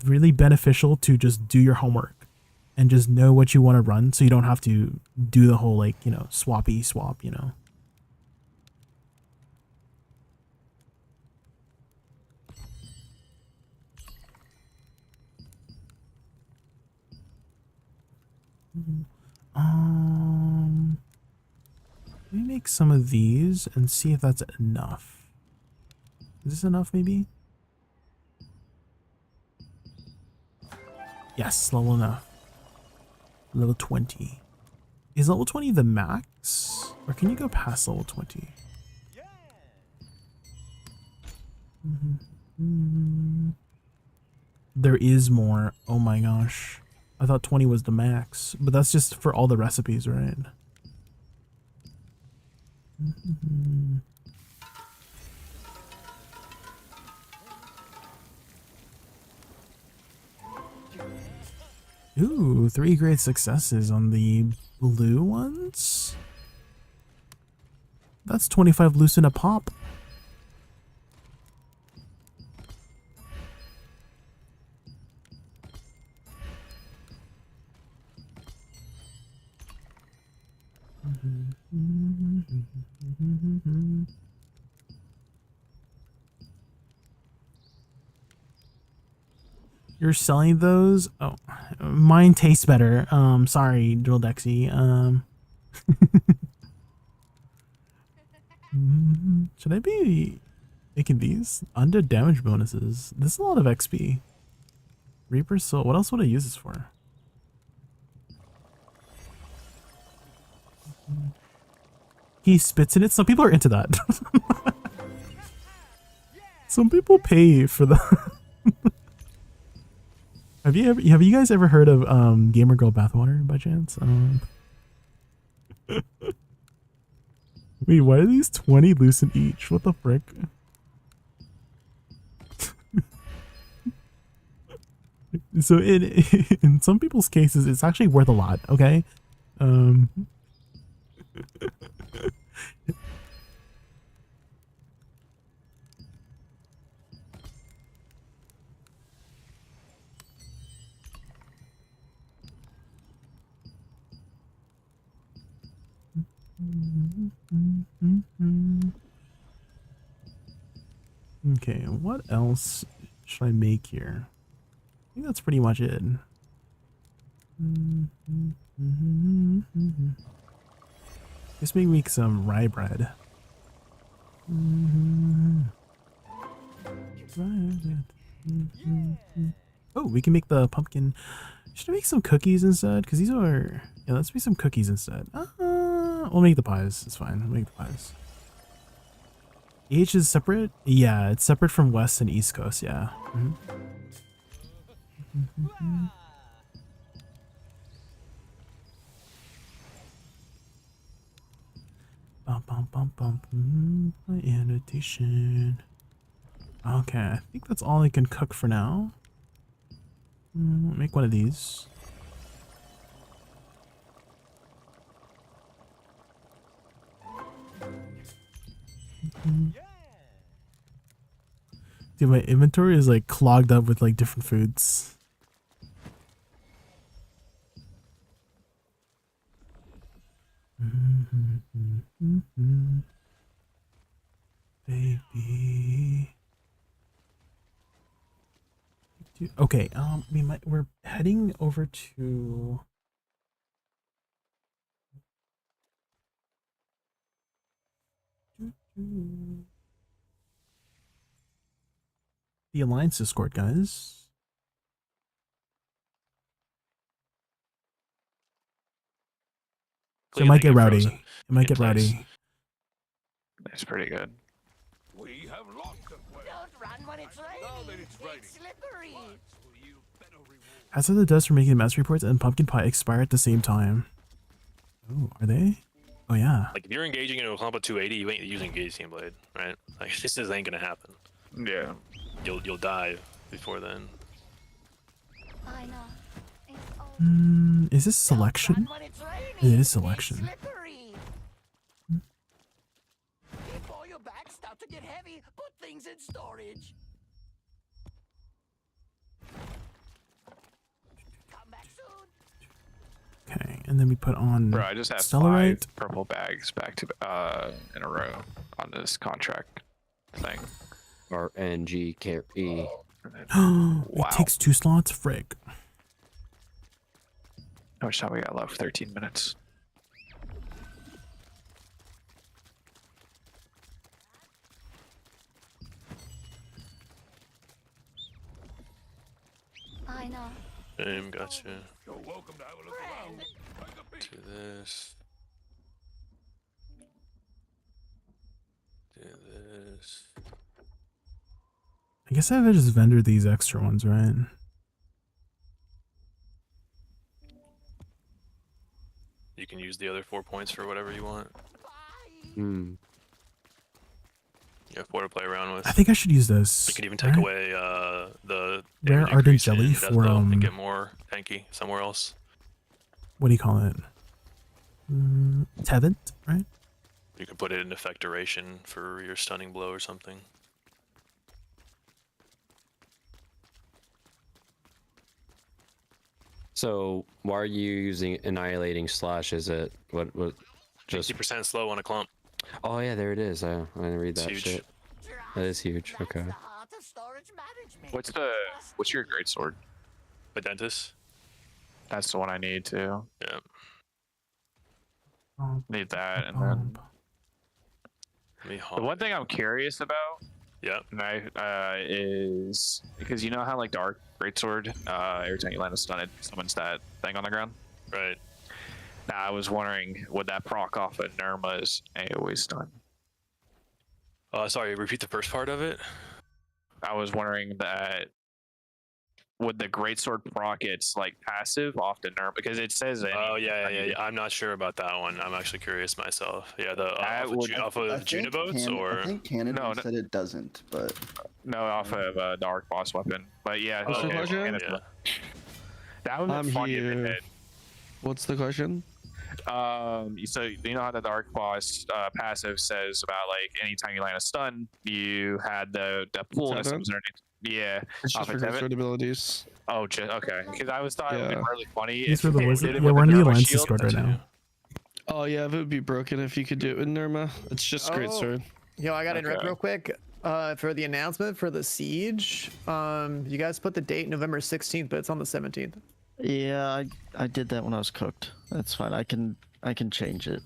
really beneficial to just do your homework and just know what you want to run, so you don't have to do the whole, like, you know, swap, you know. Let me make some of these and see if that's enough. Is this enough, maybe? Yes, level enough. Level 20. Is level 20 the max? Or can you go past level 20? There is more. Oh my gosh. I thought 20 was the max. But that's just for all the recipes, right? Ooh, 3 great successes on the blue ones? That's 25 Lucent a pop. You're selling those? Oh, mine tastes better. Sorry, Drill Dexy. Should I be making these? Under damage bonuses. This is a lot of XP. Reaper Soul. What else would I use this for? He spits in it. Some people are into that. Some people pay for that. Have you guys ever heard of Gamer Girl Bathwater by chance? Wait, why are these 20 Lucent each? What the frick? So in some people's cases, it's actually worth a lot. Okay. Okay, what else should I make here? I think that's pretty much it. Just make some rye bread. Oh, we can make the pumpkin. Should I make some cookies instead? Because these are... Yeah, let's make some cookies instead. We'll make the pies. It's fine. We'll make the pies. H is separate? Yeah, it's separate from West and East Coast, yeah. My annotation. Okay, I think that's all I can cook for now. Make one of these. Dude, my inventory is like clogged up with like different foods. Baby. Okay, we're heading over to the Alliance Discord, guys. So it might get rowdy. It might get rowdy. It's pretty good. We have lots of ways. Don't run when it's raining. Now that it's raining. It's slippery. Will you better reward? As are the dust for making the master reports and pumpkin pie expire at the same time. Oh, are they? Oh yeah. Like if you're engaging into a clump of 280, you ain't using Gauge Team Blade, right? Like this just ain't gonna happen. Yeah. You'll die before then. I know. It's all Is this selection? when it's raining. It is selection. It's slippery. Before your bags start to get heavy, put things in storage. Come back soon. Okay, and then we put on Bro, I just have Stellarite. 5 purple bags back to in a row on this contract thing. RNGKE. Wow. It takes 2 slots, frick. How much time we got left? 13 minutes. I know. Same, gotcha. You're welcome to have a look around. Take a peek. Do this. Do this. I guess I have to just vendor these extra ones, right? You can use the other 4 points for whatever you want. Hmm. You have 4 to play around with. I think I should use this. You can even take right? away the Rare damage ardent increase jelly in for Death Belt and get more tanky somewhere else. What do you call it? Tevent, right? You can put it in effect duration for your stunning blow or something. So why are you using annihilating slash? Is it what just 50% slow on a clump. Oh yeah, there it is. I didn't read It's that huge. shit. That is huge. Okay. The heart of storage management. What's your great sword? Adentis. That's the one I need too. Yeah. Need that, and then the one thing I'm curious about, yeah, is because you know how like Dark Greatsword, every time you land a stun, it summons that thing on the ground. Right. Now I was wondering, would that proc off of Nirma's AoE stun? Sorry, repeat the first part of it. I was wondering that would the Greatsword proc its like passive off the Nirma, because it says it. Oh yeah. I'm not sure about that one. I'm actually curious myself. Yeah, the off of Juniboats, or I think Canada No, said it doesn't, but no, off of Dark Boss Weapon. But yeah, What's the okay, question? Canada. That was I'm fun. here. What's the question? So you know how the Dark Boss passive says about like anytime you land a stun, you had the pool that comes underneath. Yeah, It's just for greatsword abilities. Oh, okay. Because I was thought it would be really funny. These were the it wizard. did it Yeah, with we're in the Nirma Alliance shield. Discord right now. Oh yeah, it would be broken if you could do it with Nirma. It's just greatsword. Yo, I gotta interrupt real quick. For the announcement for the siege, you guys put the date November 16th, but it's on the 17th. Yeah, I did that when I was cooked. That's fine. I can change it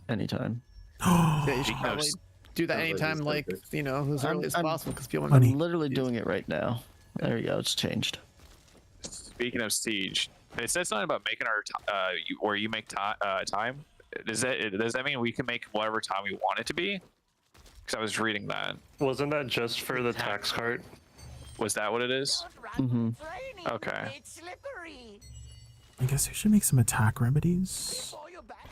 anytime. Yeah, you should probably do that anytime, like, you know, as early as possible, because people I'm literally doing it right now. There you go. It's changed. Speaking of siege, it said something about making our you make time. Does that mean we can make whatever time we want it to be? Because I was reading that. Wasn't that just for the tax cart? Was that what it is? Mm-hmm. Okay. It's slippery. I guess I should make some attack remedies. Before you're back.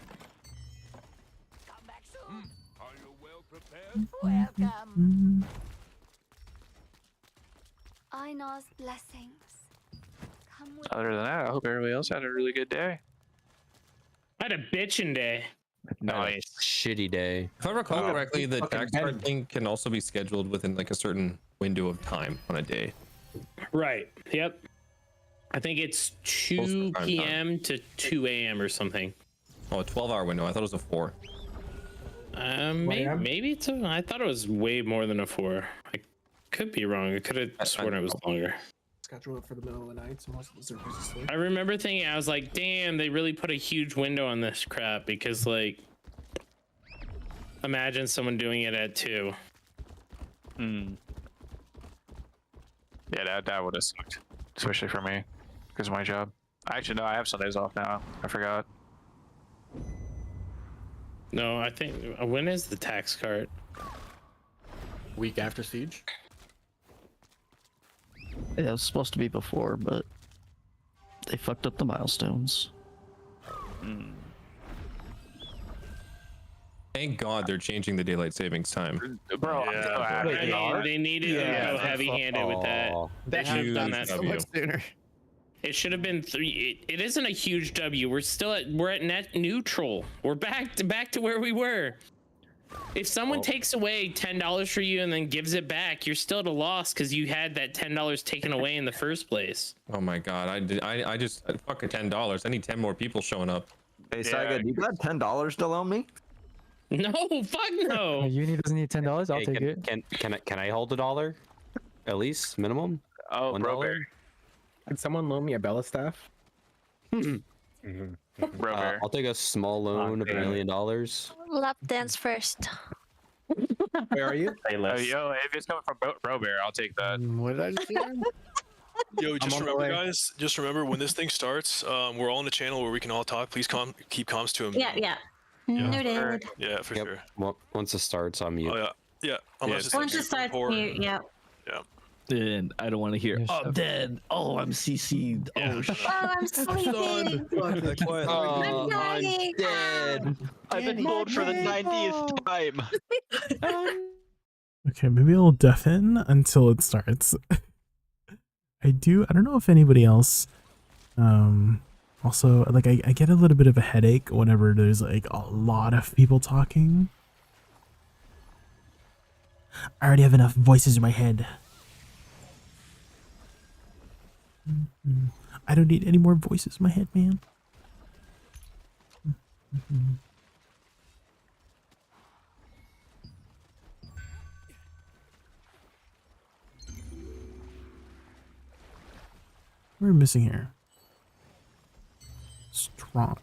Come back soon. Are you well prepared? Welcome. Einar's blessings. Come with Other than that, I hope everybody else had a really good day. I had a bitchin' day. Nice. shitty day. If I recall correctly, the tax card thing can also be scheduled within like a certain window of time on a day. Right. Yep. I think it's 2 p.m. to 2 a.m. or something. Oh, a 12-hour window. I thought it was a 4. Maybe it's I thought it was way more than a 4. I could be wrong. I could have sworn it was longer. Schedule it for the middle of the night, so most of the servers are asleep. I remember thinking, I was like, damn, they really put a huge window on this crap, because like, imagine someone doing it at 2. Yeah, that would have sucked, especially for me, because of my job. Actually, no, I have Sundays off now. I forgot. No, I think, when is the tax cart? Week after Siege? Yeah, it was supposed to be before, but they fucked up the milestones. Thank God they're changing the daylight savings time. Bro, they needed to go heavy-handed with that. They should have done that so much sooner. It should have been 3. It isn't a huge W. We're at net neutral. We're back to where we were. If someone takes away $10 for you and then gives it back, you're still at a loss because you had that $10 taken away in the first place. Oh my God, I just fuck a $10. I need 10 more people showing up. Hey, Saga, you got $10 to loan me? No, fuck no. Uni doesn't need $10. I'll take it. Can I hold $1 at least minimum? Oh, $1? Can someone loan me a Bella staff? I'll take a small loan of $1 million. Lap dance first. Where are you? Yo, if it's coming from Bro Bear, I'll take that. What did I just hear? Yo, just remember, guys. Just remember, when this thing starts, we're all in a channel where we can all talk. Please keep comms to him. Yeah. Noted. Yeah, for sure. Once it starts, I'm mute. Oh yeah. Unless Once it starts, mute. Yeah. Yeah. And I don't want to hear. Oh, I'm dead. Oh, I'm CC'd. Oh, shit. Oh, I'm sleeping. I'm dying. Dead. I've been pulled for the 90th time. Okay, maybe I'll deafen until it starts. I don't know if anybody else also like I get a little bit of a headache whenever there's like a lot of people talking. I already have enough voices in my head. I don't need any more voices in my head, man. What are we missing here? Strong.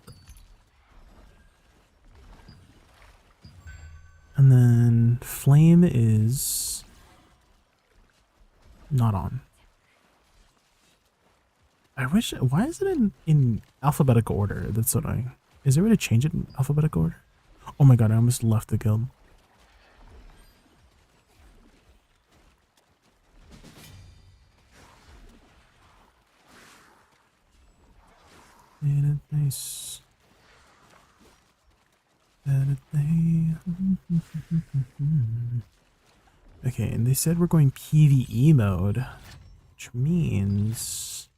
And then flame is not on. I wish. Why is it in alphabetical order? That's so annoying. Is there a way to change it in alphabetical order? Oh my god! I almost left the guild. Nice. Okay, and they said we're going PvE mode, which means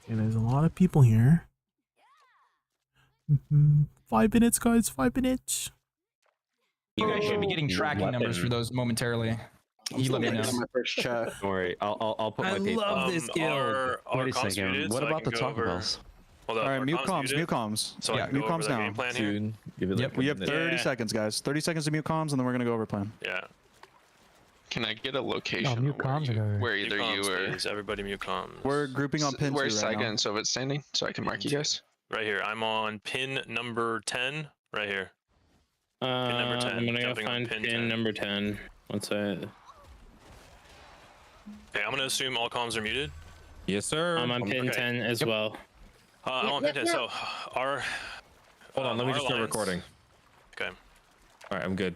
and there's a lot of people here. 5 minutes, guys. 5 minutes. You guys should be getting tracking numbers for those momentarily. You let me know. Don't worry, I'll put my paper. I love this guild. Wait a second. What about the Taco Bells? Hold up. All right, are mute comms comms, muted? mute comms. So I Yeah, can go mute over comms the now. game plan here? Soon. Give it like We have a minute. 30 seconds, guys. 30 seconds to mute comms, and then we're gonna go over plan. Yeah. Can I get a location mute of where, comms or- where either Mute you comms, or please. Everybody mute comms. We're grouping on pin 2 where's right Saiga now. and Sovit standing so I can mark you guys? Right here. I'm on pin number 10. Right here. Pin number 10. I'm gonna go Jumping on find pin pin 10. number 10. Once I. Okay, I'm gonna assume all comms are muted. Yes, sir. I'm on pin 10 as well. I'm on pin 10. So our. Hold on, let me our just start alliance- recording. Okay. All right, I'm good.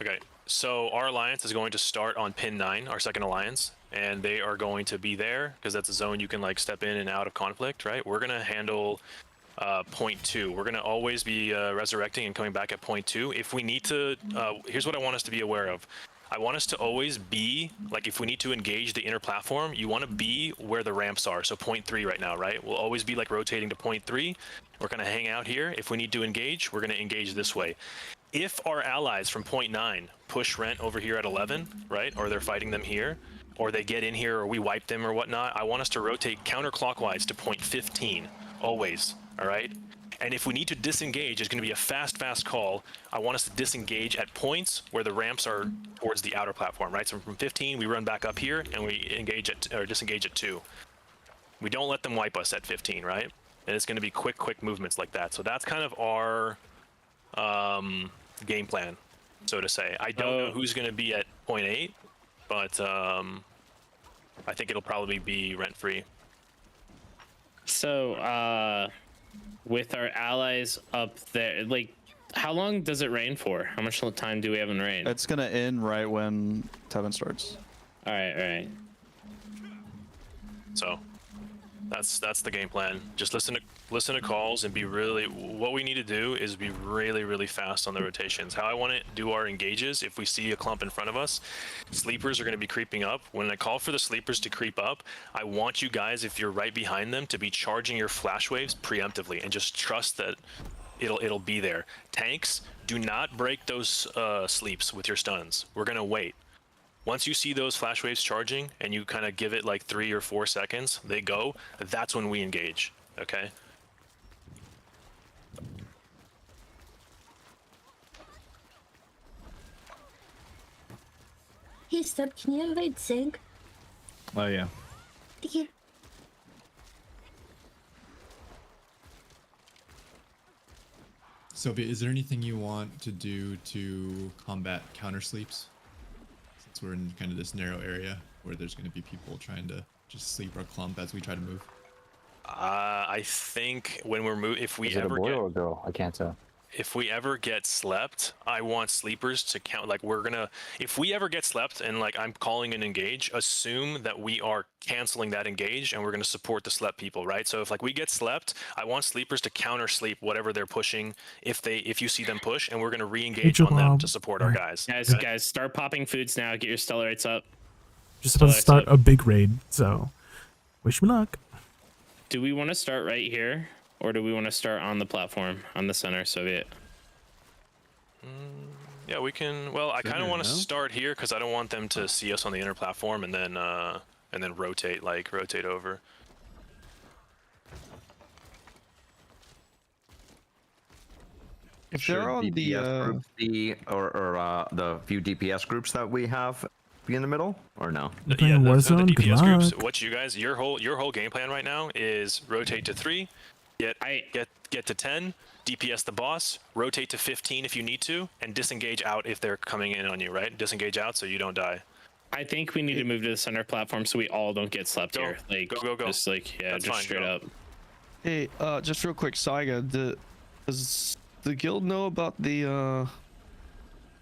Okay, so our alliance is going to start on pin 9, our second alliance, and they are going to be there because that's a zone you can like step in and out of conflict, right? We're gonna handle point 2. We're gonna always be resurrecting and coming back at point 2. If we need to, here's what I want us to be aware of. I want us to always be, like if we need to engage the inner platform, you want to be where the ramps are. So point 3 right now, right? We'll always be like rotating to point 3. We're going to hang out here. If we need to engage, we're going to engage this way. If our allies from point 9 push Rent over here at 11, right? Or they're fighting them here, or they get in here or we wipe them or whatnot, I want us to rotate counterclockwise to point 15, always, all right? And if we need to disengage, it's going to be a fast call. I want us to disengage at points where the ramps are towards the outer platform, right? So from 15, we run back up here and we engage at, or disengage at 2. We don't let them wipe us at 15, right? And it's going to be quick movements like that. So that's kind of our game plan, so to say. I don't know who's going to be at point 8, but I think it'll probably be Rent-free. So, with our allies up there, like, how long does it rain for? How much time do we have in rain? It's gonna end right when Tevin starts. All right. So that's the game plan. Just listen to calls and be really. What we need to do is be really fast on the rotations. How I want to do our engages. If we see a clump in front of us, sleepers are going to be creeping up. When I call for the sleepers to creep up, I want you guys, if you're right behind them, to be charging your flash waves preemptively and just trust that it'll be there. Tanks, do not break those sleeps with your stuns. We're going to wait. Once you see those flash waves charging and you kind of give it like 3 or 4 seconds, they go, that's when we engage, okay? Hey, Step, can you invite Zig? Oh, yeah. Thank you. Sophie, is there anything you want to do to combat counter sleeps? Since we're in kind of this narrow area where there's going to be people trying to just sleep or clump as we try to move. I think when we're if we Is it a ever boy get or a girl? I can't tell. if we ever get slept, I want sleepers to count. Like if we ever get slept and like I'm calling an engage, assume that we are canceling that engage and we're gonna support the slept people, right? So if like we get slept, I want sleepers to counter sleep whatever they're pushing if you see them push, and we're gonna re-engage on them to support our guys. Guys, start popping foods now. Get your stellar rates up. Just about to start a big raid, so wish me luck. Do we want to start right here, or do we want to start on the platform, on the center Soviet? Yeah, we can. Well, I kind of want to start here because I don't want them to see us on the inner platform and then rotate over. If they're on the few DPS groups that we have be in the middle or no? Yeah, the DPS groups. What you guys, your whole game plan right now is rotate to 3, get to 10, DPS the boss, rotate to 15 if you need to, and disengage out if they're coming in on you. Right? Disengage out so you don't die. I think we need to move to the center platform so we all don't get slept here. Like, go. Just like, yeah, That's just fine, straight up. Hey, just real quick, Saiga, does the guild know about the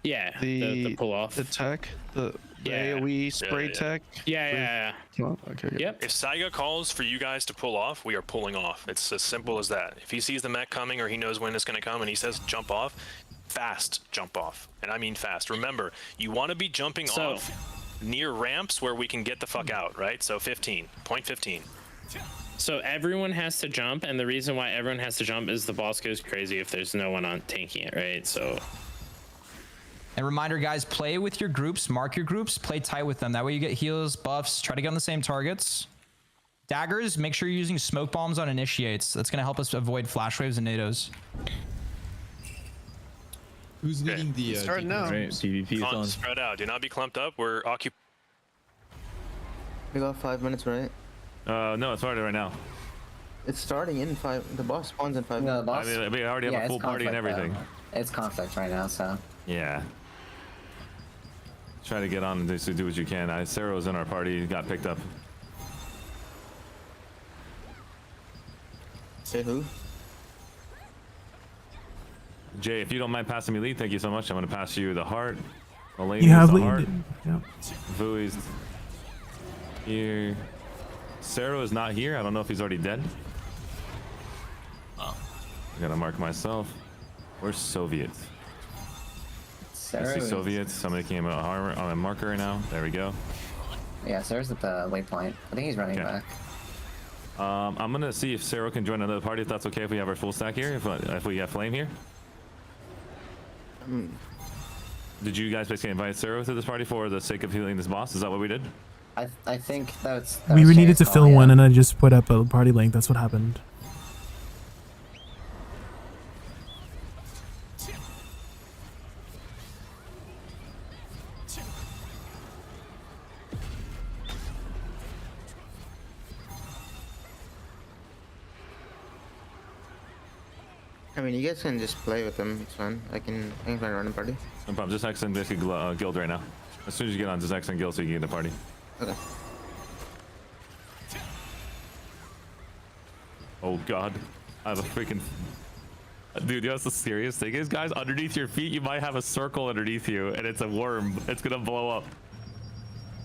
the pull off, the tech, the AoE spray tech? Yeah. Okay. Yep. If Saiga calls for you guys to pull off, we are pulling off. It's as simple as that. If he sees the mech coming or he knows when it's going to come and he says jump off, fast jump off. And I mean fast. Remember, you want to be jumping off near ramps where we can get the fuck out, right? So 15, point 15. So everyone has to jump, and the reason why everyone has to jump is the boss goes crazy if there's no one on tanking it, right? So. And reminder, guys, play with your groups, mark your groups, play tight with them. That way you get heals, buffs, try to get on the same targets. Daggers, make sure you're using smoke bombs on initiates. That's gonna help us avoid flash waves and NATOs. Who's leading the Starting now. Right, PvP is on. Spread out. Do not be clumped up. We're occupied. We got 5 minutes, right? No, it's started right now. It's starting in 5. The boss spawns in 5 minutes. I mean, we already have a full party and everything. It's conflict right now, so. Yeah. Try to get on and just do what you can. Sarah was in our party, got picked up. Say who? Jay, if you don't mind passing me lead, thank you so much. I'm gonna pass you the heart. Elaine You have the lead. heart. Yep. Vui's here. Sarah is not here. I don't know if he's already dead. I gotta mark myself. Where's Soviet? I see Soviets. Somebody came out armor on a marker right now. There we go. Yeah, Sarah's at the waypoint. I think he's running back. I'm gonna see if Sarah can join another party. If that's okay, if we have our full stack here. If we have Flame here. Did you guys basically invite Sarah to this party for the sake of healing this boss? Is that what we did? I think that We needed to fill one, and I just put up a party link. That's what happened. I mean, you guys can just play with them. It's fine. I can try to run a party. No problem. Just exit basically guild right now. As soon as you get on, just exit guild so you can get in the party. Okay. Oh god, I have a freaking... Dude, you know what's the serious thing is, guys? Underneath your feet, you might have a circle underneath you, and it's a worm. It's gonna blow up.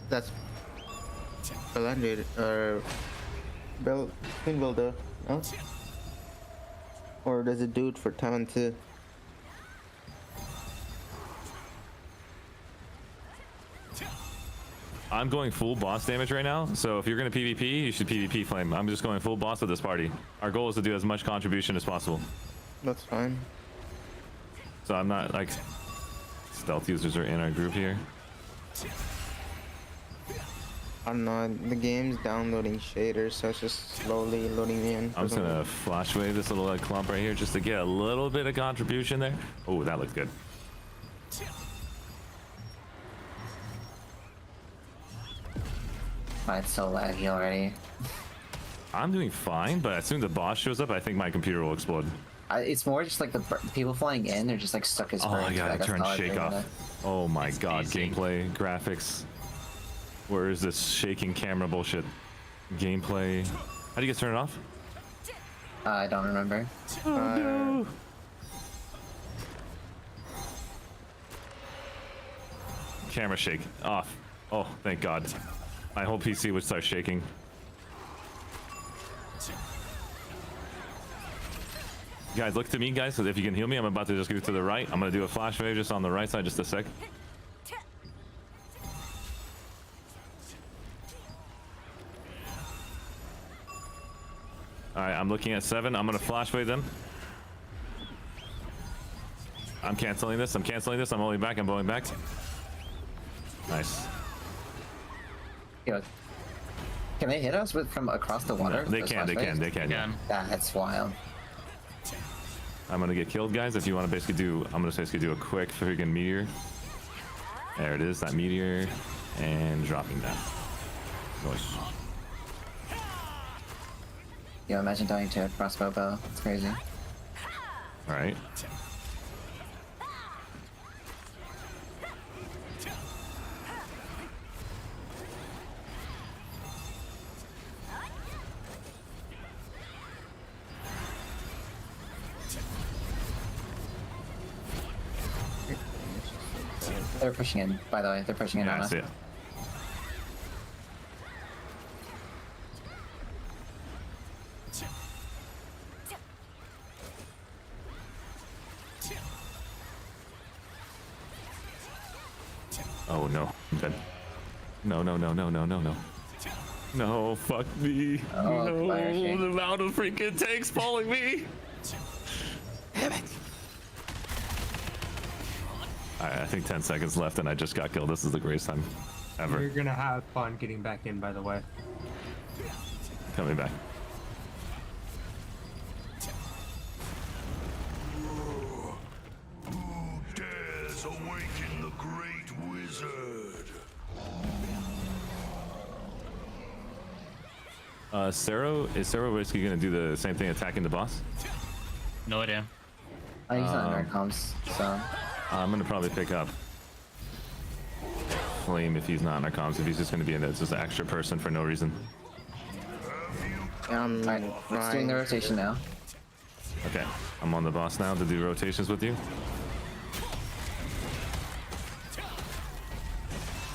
That's landed Queen Builder, no? Or does it do it for talent too? I'm going full boss damage right now, so if you're gonna PvP, you should PvP Flame. I'm just going full boss with this party. Our goal is to do as much contribution as possible. That's fine. So I'm not like... Stealth users are in our group here. I don't know, the game's downloading shaders, so it's just slowly loading me in. I'm just gonna flash wave this little clump right here just to get a little bit of contribution there. Oh, that looks good. It's so laggy already. I'm doing fine, but as soon as the boss shows up, I think my computer will explode. It's more just like the people flying in, they're just like stuck as Oh, I gotta turn shake off. Oh my god, gameplay, graphics. Where is this shaking camera bullshit? Gameplay. How do you guys turn it off? I don't remember. Oh no. Camera shake off. Oh, thank god. My whole PC would start shaking. Guys, look to me, guys. So if you can heal me, I'm about to just go to the right. I'm gonna do a flash wave just on the right side, just a sec. All right, I'm looking at 7. I'm gonna flash wave them. I'm canceling this. I'm canceling this. I'm rolling back. I'm rolling back. Nice. Can they hit us from across the water? No, they can. Yeah. That's wild. I'm gonna get killed, guys. If you want to basically do, I'm gonna basically do a quick freaking meteor. There it is, that meteor, and dropping down. Nice. Yo, imagine dying to a crossbow bow. It's crazy. All right. They're pushing in, by the way. They're pushing in on us. I see it. Oh no, I'm dead. No. No, fuck me. Oh, no, the amount of freaking tanks following me. Damn it. Alright, I think 10 seconds left and I just got killed. This is the greatest time ever. You're gonna have fun getting back in, by the way. Coming back. Dares awaken the great wizard. Is Sero basically gonna do the same thing, attacking the boss? No idea. He's not in our comms, so. I'm gonna probably pick up Flame if he's not in our comms. If he's just gonna be in there, it's just an extra person for no reason. Alright, let's doing the rotation now. Okay, I'm on the boss now to do rotations with you.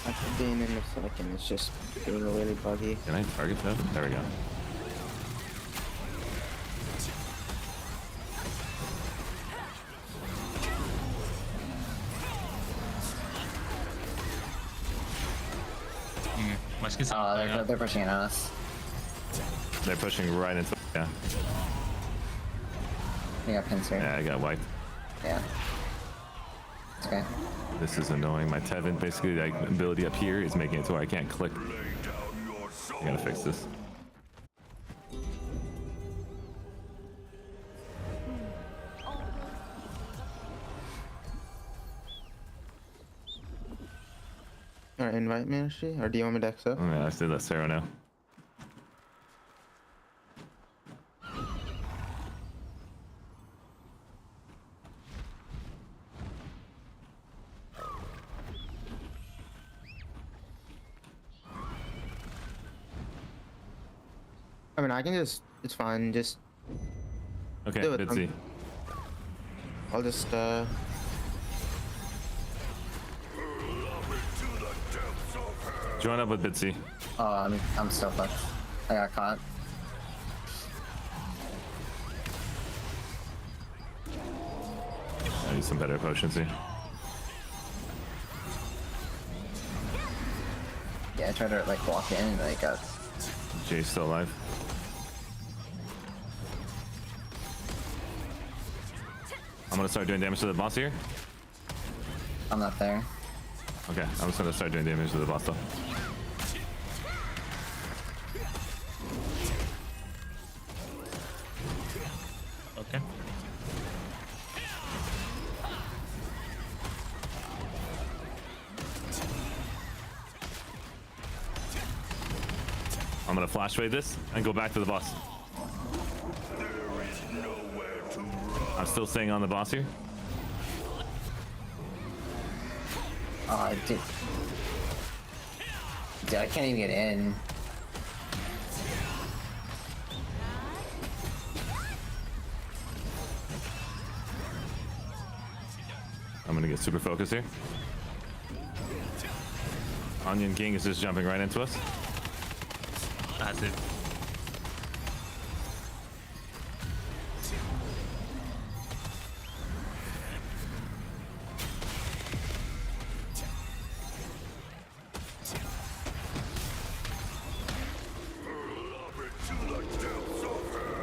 After being in the second, it's just being really buggy. Can I target that? There we go. They're pushing it on us. They're pushing right into. Yeah. I got pins here. Yeah, I got wiped. Yeah. Okay. This is annoying. My Tevin, basically, like ability up here is making it to where I can't click. I gotta fix this. Alright, invite me, Ashley? Or do you want me to accept? Oh, yeah, I still let Sarah know. I mean, I can just, it's fine, just Okay, do it. Bitsy. I'll just, Join up with Bitsy. Oh, I'm so fucked. I got caught. I need some better potions here. Yeah, I tried to like walk in and I got. Jay's still alive. I'm gonna start doing damage to the boss here. I'm not there. Okay, I'm just gonna start doing damage to the boss though. Okay. I'm gonna flash wave this and go back to the boss. I'm still staying on the boss here. Oh, dude. Dude, I can't even get in. I'm gonna get super focused here. Onion King is just jumping right into us. That's it.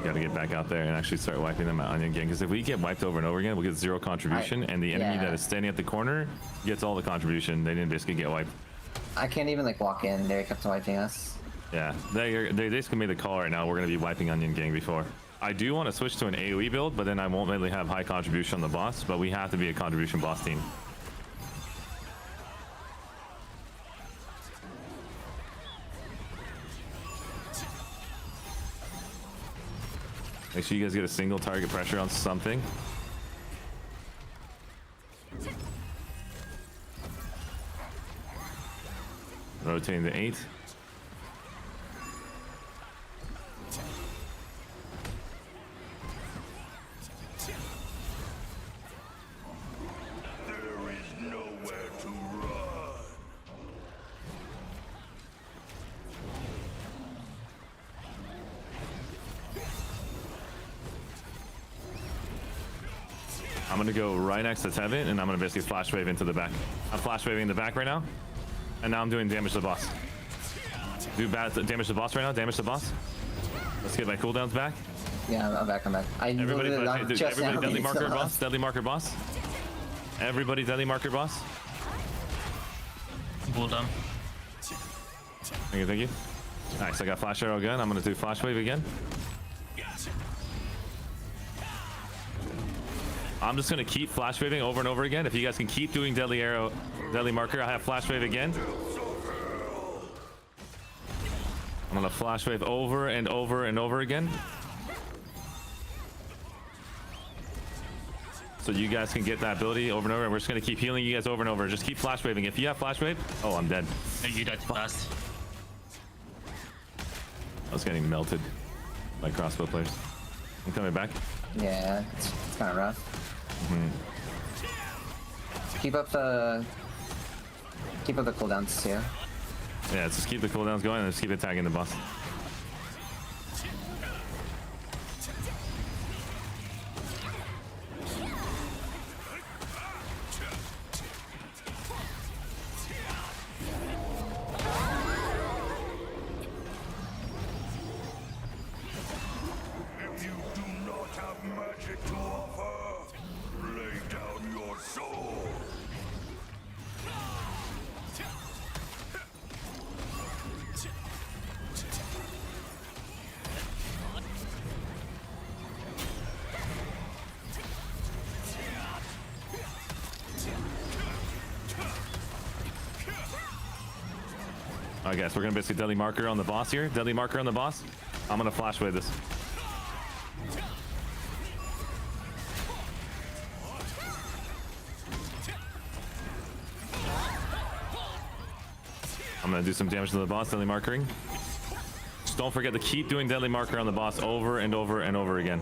Gotta get back out there and actually start wiping them out Onion Gang, because if we get wiped over and over again, we'll get zero contribution, and the enemy that is standing at the corner gets all the contribution. They didn't basically get wiped. I can't even like walk in. They kept wiping us. Yeah, they basically made the call right now. We're gonna be wiping Onion Gang before. I do want to switch to an AoE build, but then I won't really have high contribution on the boss, but we have to be a contribution boss team. Make sure you guys get a single target pressure on something. Rotating to 8. I'm gonna go right next to Tevin, and I'm gonna basically flash wave into the back. I'm flash waving in the back right now, and now I'm doing damage to the boss. Do bad damage to the boss right now. Damage to the boss. Let's get my cooldowns back. Yeah, I'm back. Everybody deadly marker boss. Deadly marker boss. Everybody deadly marker boss. Cooldown. Thank you. Nice, I got flash arrow gun. I'm gonna do flash wave again. I'm just gonna keep flash waving over and over again. If you guys can keep doing deadly arrow, deadly marker, I have flash wave again. I'm gonna flash wave over and over and over again. So you guys can get that ability over and over. And we're just gonna keep healing you guys over and over. Just keep flash waving. If you have flash wave, oh, I'm dead. No, you died too fast. I was getting melted by crossbow players. I'm coming back. Yeah, it's kind of rough. Keep up the cooldowns too. Yeah, just keep the cooldowns going and just keep attacking the boss. If you do not have magic to offer, lay down your soul. Alright guys, we're gonna basically deadly marker on the boss here. Deadly marker on the boss. I'm gonna flash wave this. I'm gonna do some damage to the boss, deadly markering. Just don't forget to keep doing deadly marker on the boss over and over and over again.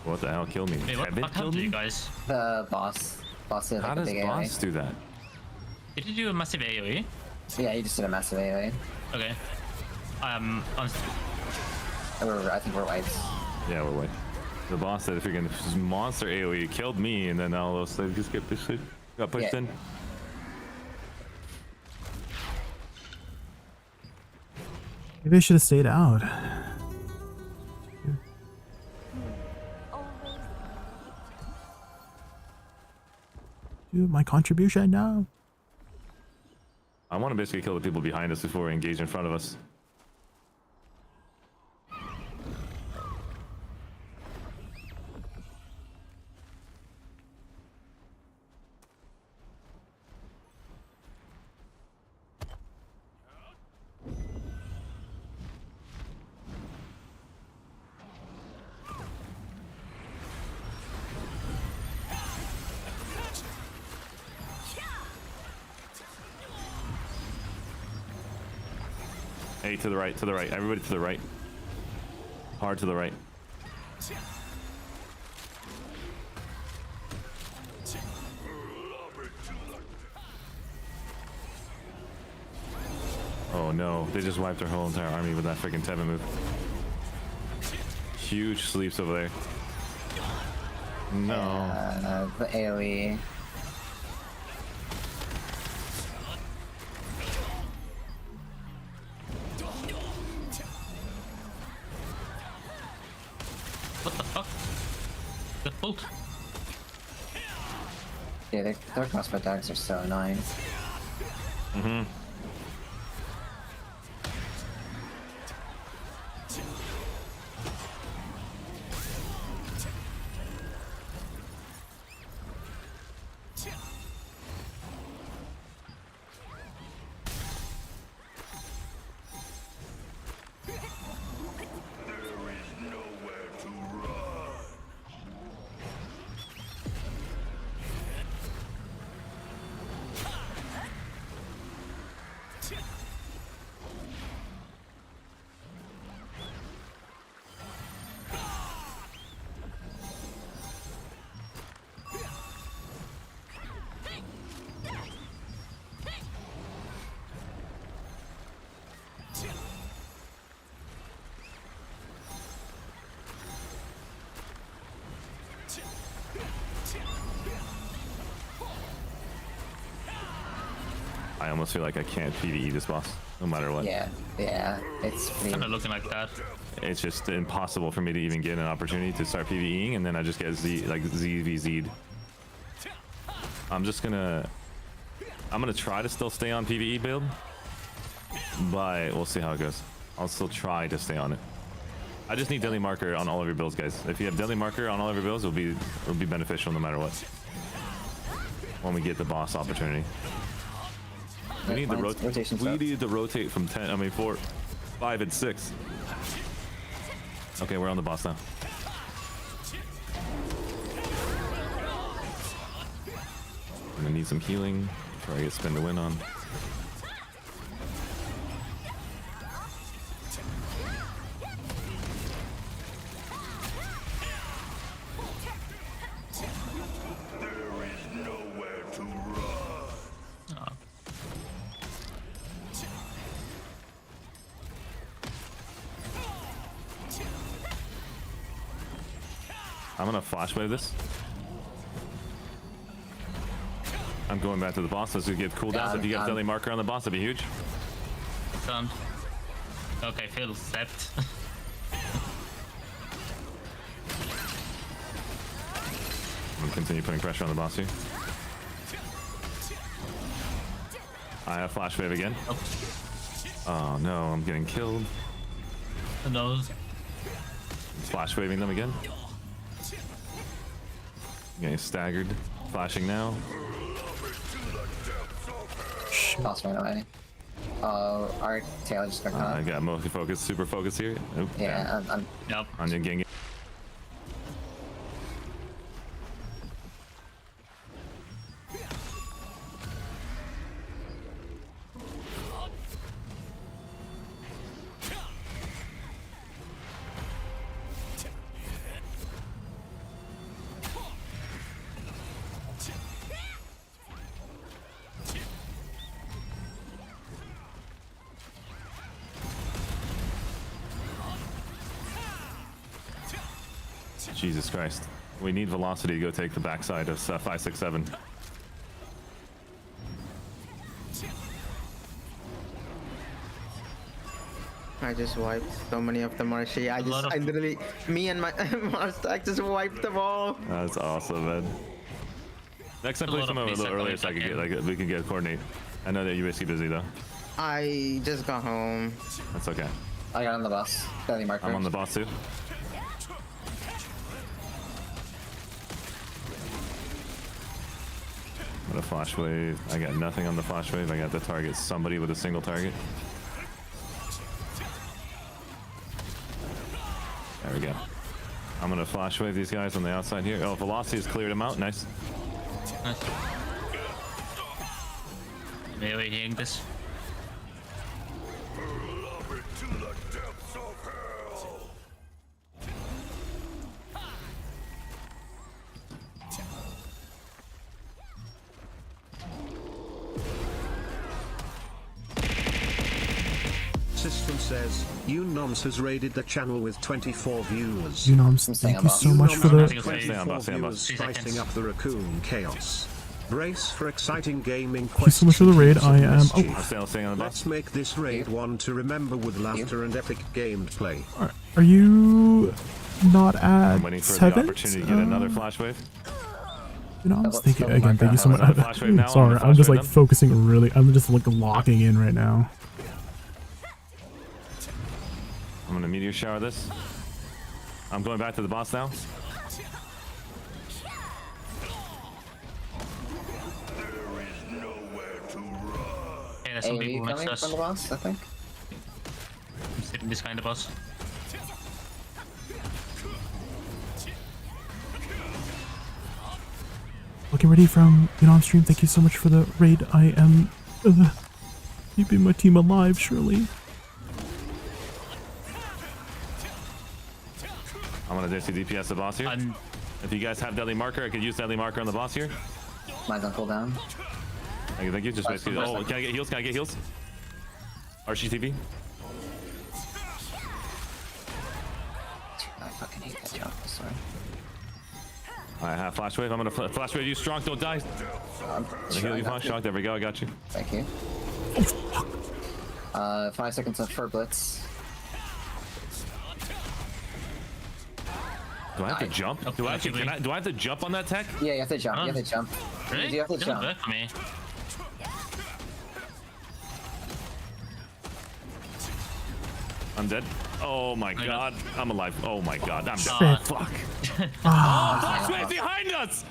What the hell killed me? Wait, what the fuck happened to you guys? The boss did How like a does big boss AoE. do that? Did you do a massive AoE? Yeah, he just did a massive AoE. Okay. I think we're wipes. Yeah, we're white. The boss said if you're gonna monster AoE killed me, and then all those things just get this shit got pushed Yeah. in. Maybe I should have stayed out. Do my contribution now. I want to basically kill the people behind us before we engage in front of us. Hey, to the right, everybody to the right. Hard to the right. Oh no, they just wiped their whole entire army with that freaking Tevin move. Huge sleeps over there. No. The AoE. What the fuck? The ult. Yeah, their crossbow attacks are so annoying. Mm-hmm. I almost feel like I can't PvE this boss, no matter what. Yeah, it's pretty... Kind of looking like that. It's just impossible for me to even get an opportunity to start PvEing, and then I just get ZVZ'd. I'm gonna try to still stay on PvE build, but we'll see how it goes. I'll still try to stay on it. I just need deadly marker on all of your builds, guys. If you have deadly marker on all of your builds, it'll be beneficial no matter what. When we get the boss opportunity. We need to rotate. We need to rotate from 4, 5, and 6. Okay, we're on the boss now. I'm gonna need some healing before I get spin to win on. I'm gonna flash wave this. I'm going back to the boss. Let's get cooldowns. If you get deadly marker on the boss, that'd be huge. Done. Okay, Phil stepped. I'm gonna continue putting pressure on the boss here. I have flash wave again. Oh no, I'm getting killed. No. Flash waving them again. Getting staggered. Flashing now. Boss ran away. Our tail just got caught. I got mostly focus, super focus here. Oop, yeah, I'm Yep. Onion gang. Jesus Christ. We need velocity to go take the backside of 5, 6, 7. I just wiped so many of them, Marshy. I literally, me and my Marstack just wiped them all. That's awesome, man. Next time, please come over a little earlier so I can get, we can get coordinate. I know that you're basically busy though. I just got home. That's okay. I got on the boss. Deadly marker. I'm on the boss too. I'm gonna flash wave. I got nothing on the flash wave. I got the target. Somebody with a single target. There we go. I'm gonna flash wave these guys on the outside here. Oh, velocity has cleared them out. Nice. Nice. Melee hitting this. System says, Unoms has raided the channel with 24 viewers. Unoms, thank you so much for the... 24 viewers spicing up the raccoon chaos. Brace for exciting gaming Thank you so much for the raid. I am... Let's make this raid one to remember with laughter and epic gameplay. Are you not at I'm waiting for the 7? opportunity to get another flash wave. Unoms, thank you again. Thank you so much. Sorry, I'm just like focusing really... I'm just like locking in right now. I'm gonna meteor shower this. I'm going back to the boss now. Okay, there's some people next to us. From the boss, I think. I'm sitting behind the boss. Looking ready from Unom stream. Thank you so much for the raid. I am keeping my team alive, surely. I'm gonna JC DPS the boss here. If you guys have deadly marker, I could use deadly marker on the boss here. Mine's on cooldown. Thank you. Just basically. Oh, can I get heals? Can I get heals? RCTV. I fucking hate that jump. Sorry. I have flash wave. I'm gonna flash wave you strong. Don't die. Heal you, strong. There we go. I got you. Thank you. 5 seconds for blitz. Do I have to jump? Do I have to jump on that tech? Yeah, you have to jump. You have to jump. Really? You have to Doesn't jump. work for me. I'm dead. Oh my god. I'm alive. Oh my god. I'm Shit. dead. Fuck. Ah. Flash wave behind us!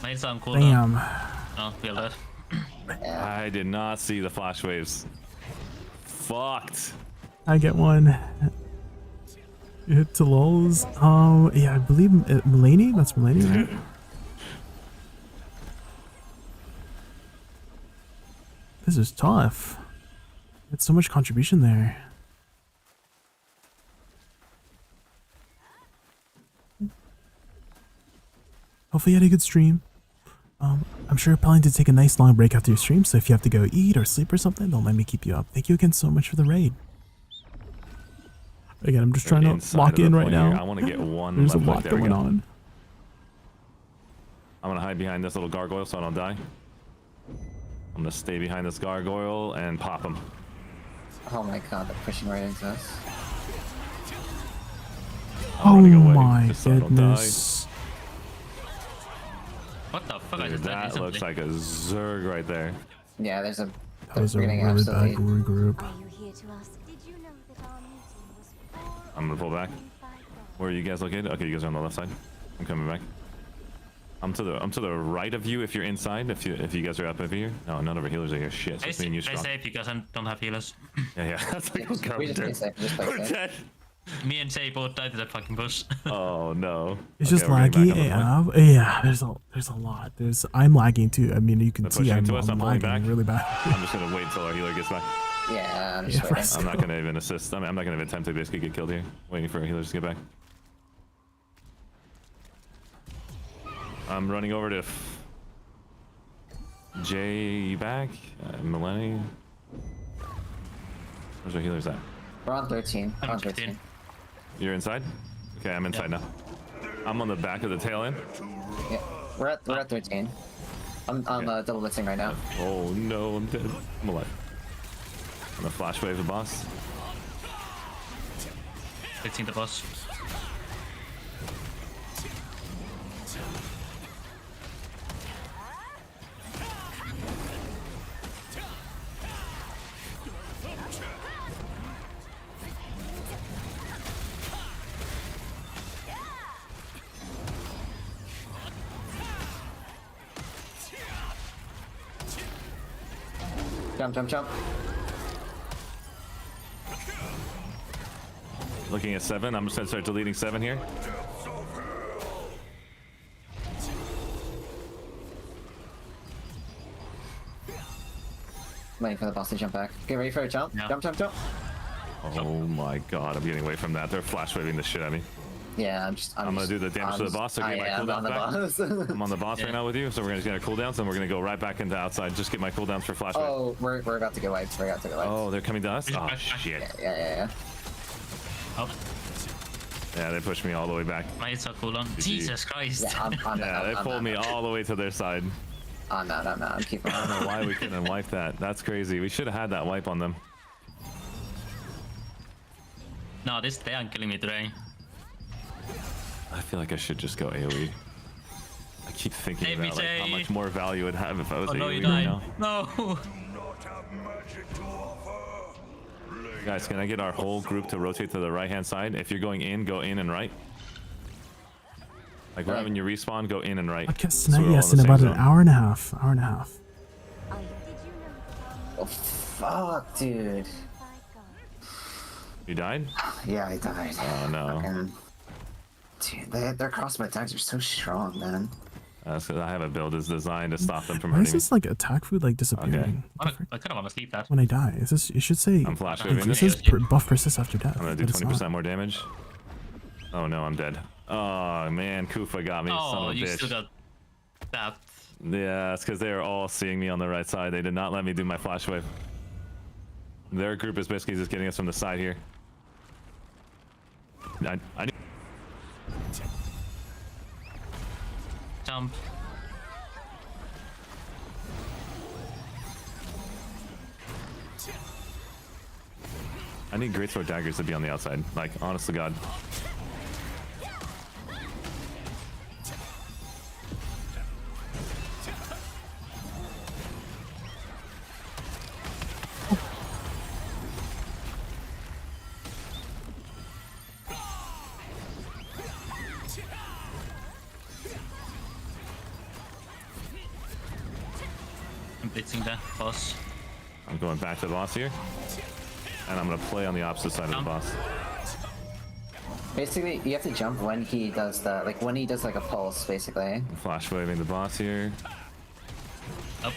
Made some cool. Damn. Oh, feel that. I did not see the flash waves. Fucked. I get one. You hit to lulls. Yeah, I believe Mulaney. That's Mulaney, right? This is tough. It's so much contribution there. Hopefully you had a good stream. I'm sure you're planning to take a nice long break after your stream, so if you have to go eat or sleep or something, don't let me keep you up. Thank you again so much for the raid. Again, I'm just trying to lock in right now. I want to get one. There's a left lot click. There we going go. on. I'm gonna hide behind this little gargoyle so I don't die. I'm gonna stay behind this gargoyle and pop him. Oh my god, they're pushing right into us. Oh running away my just so I don't die. goodness. What the fuck? I Dude, just died that looks instantly. like a Zerg right there. Yeah, there's a. That was a really bad regroup. I'm gonna pull back. Where are you guys located? Okay, you guys are on the left side. I'm coming back. I'm to the right of you if you're inside. If you guys are up over here. No, none of our healers are here. Shit. So it's me and you Play strong. safe because I don't have healers. Yeah. That's like We just play safe. Just play We're safe. dead. Me and Say both died to that fucking bush. Oh no. It's Okay, just we're getting laggy back on the point. AF. Yeah, there's a lot. I'm lagging too. I mean, you can They're see pushing I'm into us. I'm pulling lagging back. really bad. I'm just gonna wait until our healer gets back. Yeah, I'm Yeah, just waiting. I'm not gonna even assist. I'm not gonna even attempt to basically get killed here. Waiting for our healers to get back. I'm running over to Jay. You back? Millennium. Where's our healers at? We're on 13. We're on 15. 13. You're inside? Okay, I'm inside now. I'm on the back of the tail end. Yeah, we're at 13. I'm double blitzing right now. Oh no, I'm dead. I'm alive. I'm gonna flash wave the boss. 15 the boss. Jump. Looking at 7. I'm just gonna start deleting 7 here. Waiting for the boss to jump back. Get ready for a jump. Yeah. Jump. Oh my god, I'm getting away from that. They're flash waving the shit at me. Yeah, I'm gonna do the damage to the boss to get my I'm on the cooldowns back. boss. I'm on the boss right now with you, so we're gonna get our cooldowns and we're gonna go right back into outside. Just get my cooldowns for flash wave. Oh, we're about to get wiped. We're about to get wiped. Oh, they're coming to us? Oh shit. Yeah. Oh, Yeah, they pushed me all the way back. my hits are cooldown. GG. Jesus Christ. Yeah, Yeah, they pulled me all the way to their side. Oh no, I'm keeping I don't know why we couldn't wipe that. That's crazy. We should have had that wipe on them. No, they aren't killing me today. I feel like I should just go AoE. I keep thinking Every about like, how day. much more value it'd have if I was Oh no, AoE you right died. now. No. Guys, can I get our whole group to rotate to the right-hand side? If you're going in, go in and right. Like right when you respawn, go in and right. Podcast So we're tonight, all yes, in in the about same an zone. hour and a half. Oh fuck, dude. You died? Yeah, I died. Oh no. Dude, their crossbow attacks are so strong, man. That's 'cause I have a build that's designed to stop them from Why is hurting me. this like attack food like disappearing I kind of want to sleep that. when I die? Is this? It should say. I'm flash It waving says this. buff persists after death. I'm gonna do but it's 20% not. more damage. Oh no, I'm dead. Oh man, Kufa got me, son Oh, of a you bitch. still got that. Yeah, it's because they are all seeing me on the right side. They did not let me do my flash wave. Their group is basically just getting us from the side here. I need... jump. I need greatsword daggers to be on the outside. Like, honest to God. I'm blitzing the boss. I'm going back to the boss here. And I'm gonna play on the opposite side of the boss. Basically, you have to jump when he does the, like when he does like a pulse, basically. Flash waving the boss here. Up.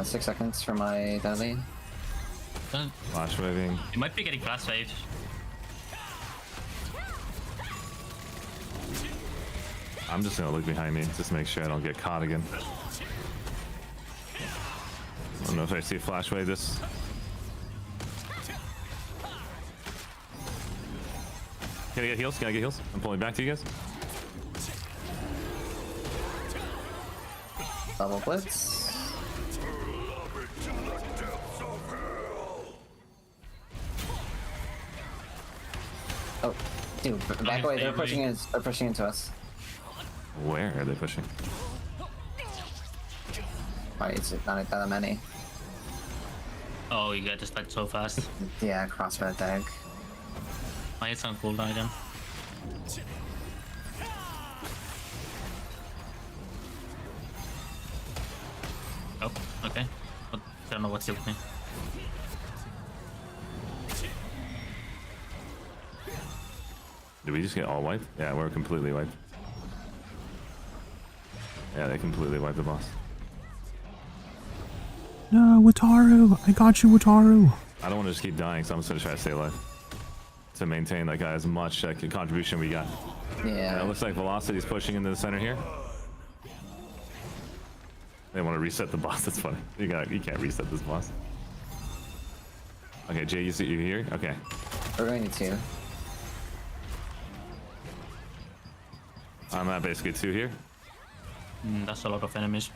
6 seconds for my deadly. Flash waving. You might be getting flash waved. I'm just gonna look behind me just to make sure I don't get caught again. I don't know if I see flash wave this. Can I get heals? Can I get heals? I'm pulling back to you guys. Double blitz. Oh, dude, back away. They're pushing in. They're pushing into us. Where are they pushing? Why is it not that many? Oh, you got distracted so fast. Yeah, crossbow tag. My head's on cooldown again. Oh, okay. I don't know what killed me. Did we just get all wiped? Yeah, we're completely wiped. Yeah, they completely wiped the boss. No, Wataru! I got you, Wataru! I don't want to just keep dying, so I'm just gonna try to stay alive. To maintain like as much contribution we got. Yeah. It looks like Velocity's pushing into the center here. They want to reset the boss, that's funny. You can't reset this boss. Okay, Jay, you here? Okay. We're going to 2. I'm at basically 2 here. That's a lot of enemies.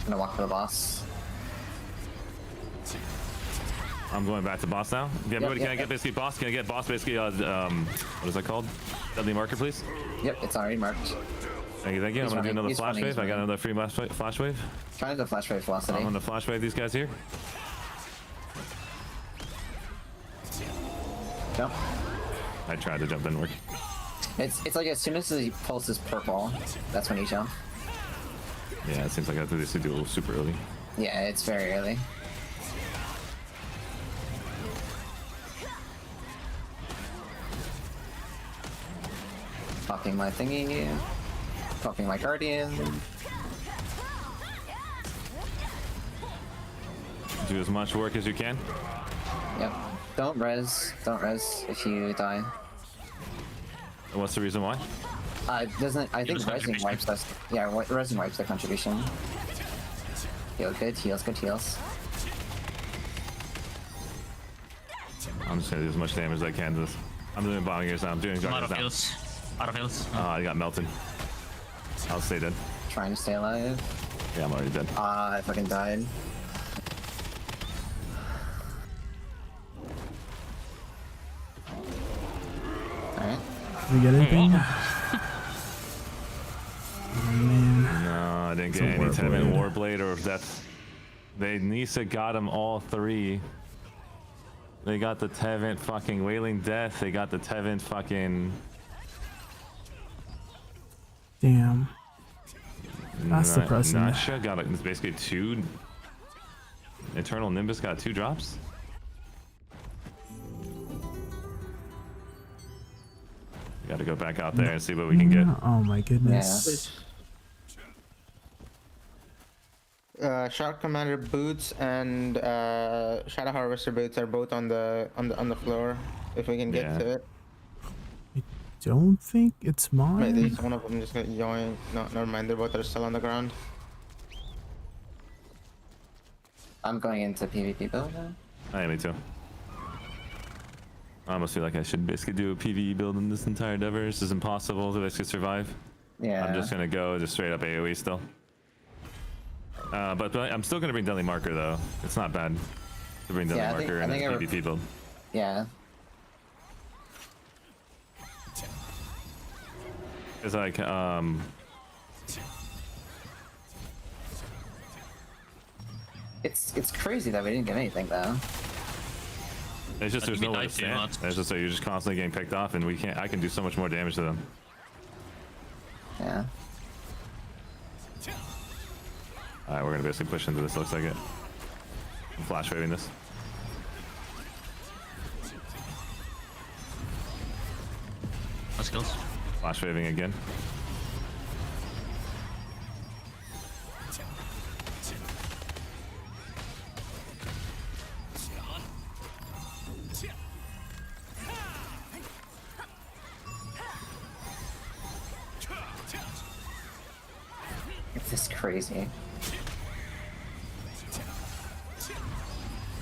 I'm gonna walk for the boss. I'm going back to boss now. Okay, everybody, can I get yep. basically boss? Can I get boss basically, what is that called? Deadly marker, please? Yep, it's already marked. Thank you, thank you. I'm gonna do another flash wave. I got another free flash wave. Trying to do flash wave velocity. I'm gonna flash wave these guys here. Jump. I tried to jump, didn't work. It's like as soon as the pulse is purple, that's when you jump. Yeah, it seems like I have to do it super early. Yeah, it's very early. Popping my thingy. Popping my guardian. Do as much work as you can. Yep. Don't res if you die. And what's the reason why? Doesn't I think resing wipes us. Yeah, resing wipes the contribution. Heal good, heals good, heals. I'm just gonna do as much damage as I can to this. I'm doing bottom gears now. I'm doing guardians now. Out of heals. Oh, I got melted. I'll stay dead. Trying to stay alive. Yeah, I'm already dead. I fucking died. Alright. Did we get anything? Oh, man. No, I didn't get any 10-minute Warblade or Death. Nisa got them all 3. They got the Tevent fucking Wailing Death. They got the Tevent fucking... Damn. That's depressing. Nasha got basically 2. Eternal Nimbus got 2 drops. We gotta go back out there and see what we can get. Oh my goodness. Shark Commander boots and Shadow Harvester boots are both on the floor. If we can get to it. don't think it's mine. Maybe one of them just got join. No, never mind. They're both are still on the ground. I'm going into PvP build now. I am, me too. I almost feel like I should basically do a PvE build in this entire endeavor. This is impossible to basically survive. Yeah. I'm just gonna go just straight up AoE still. But I'm still gonna bring Deadly Marker though. It's not bad to bring Deadly Marker in a PvP build. Yeah. It's like It's crazy that we didn't get anything though. it's just there's nowhere to stand. It's just like you're just constantly getting picked off, and I can do so much more damage to them. Yeah. Alright, we're gonna basically push into this, looks like it. I'm flash waving this. Let's go. Flash waving again. It's just crazy.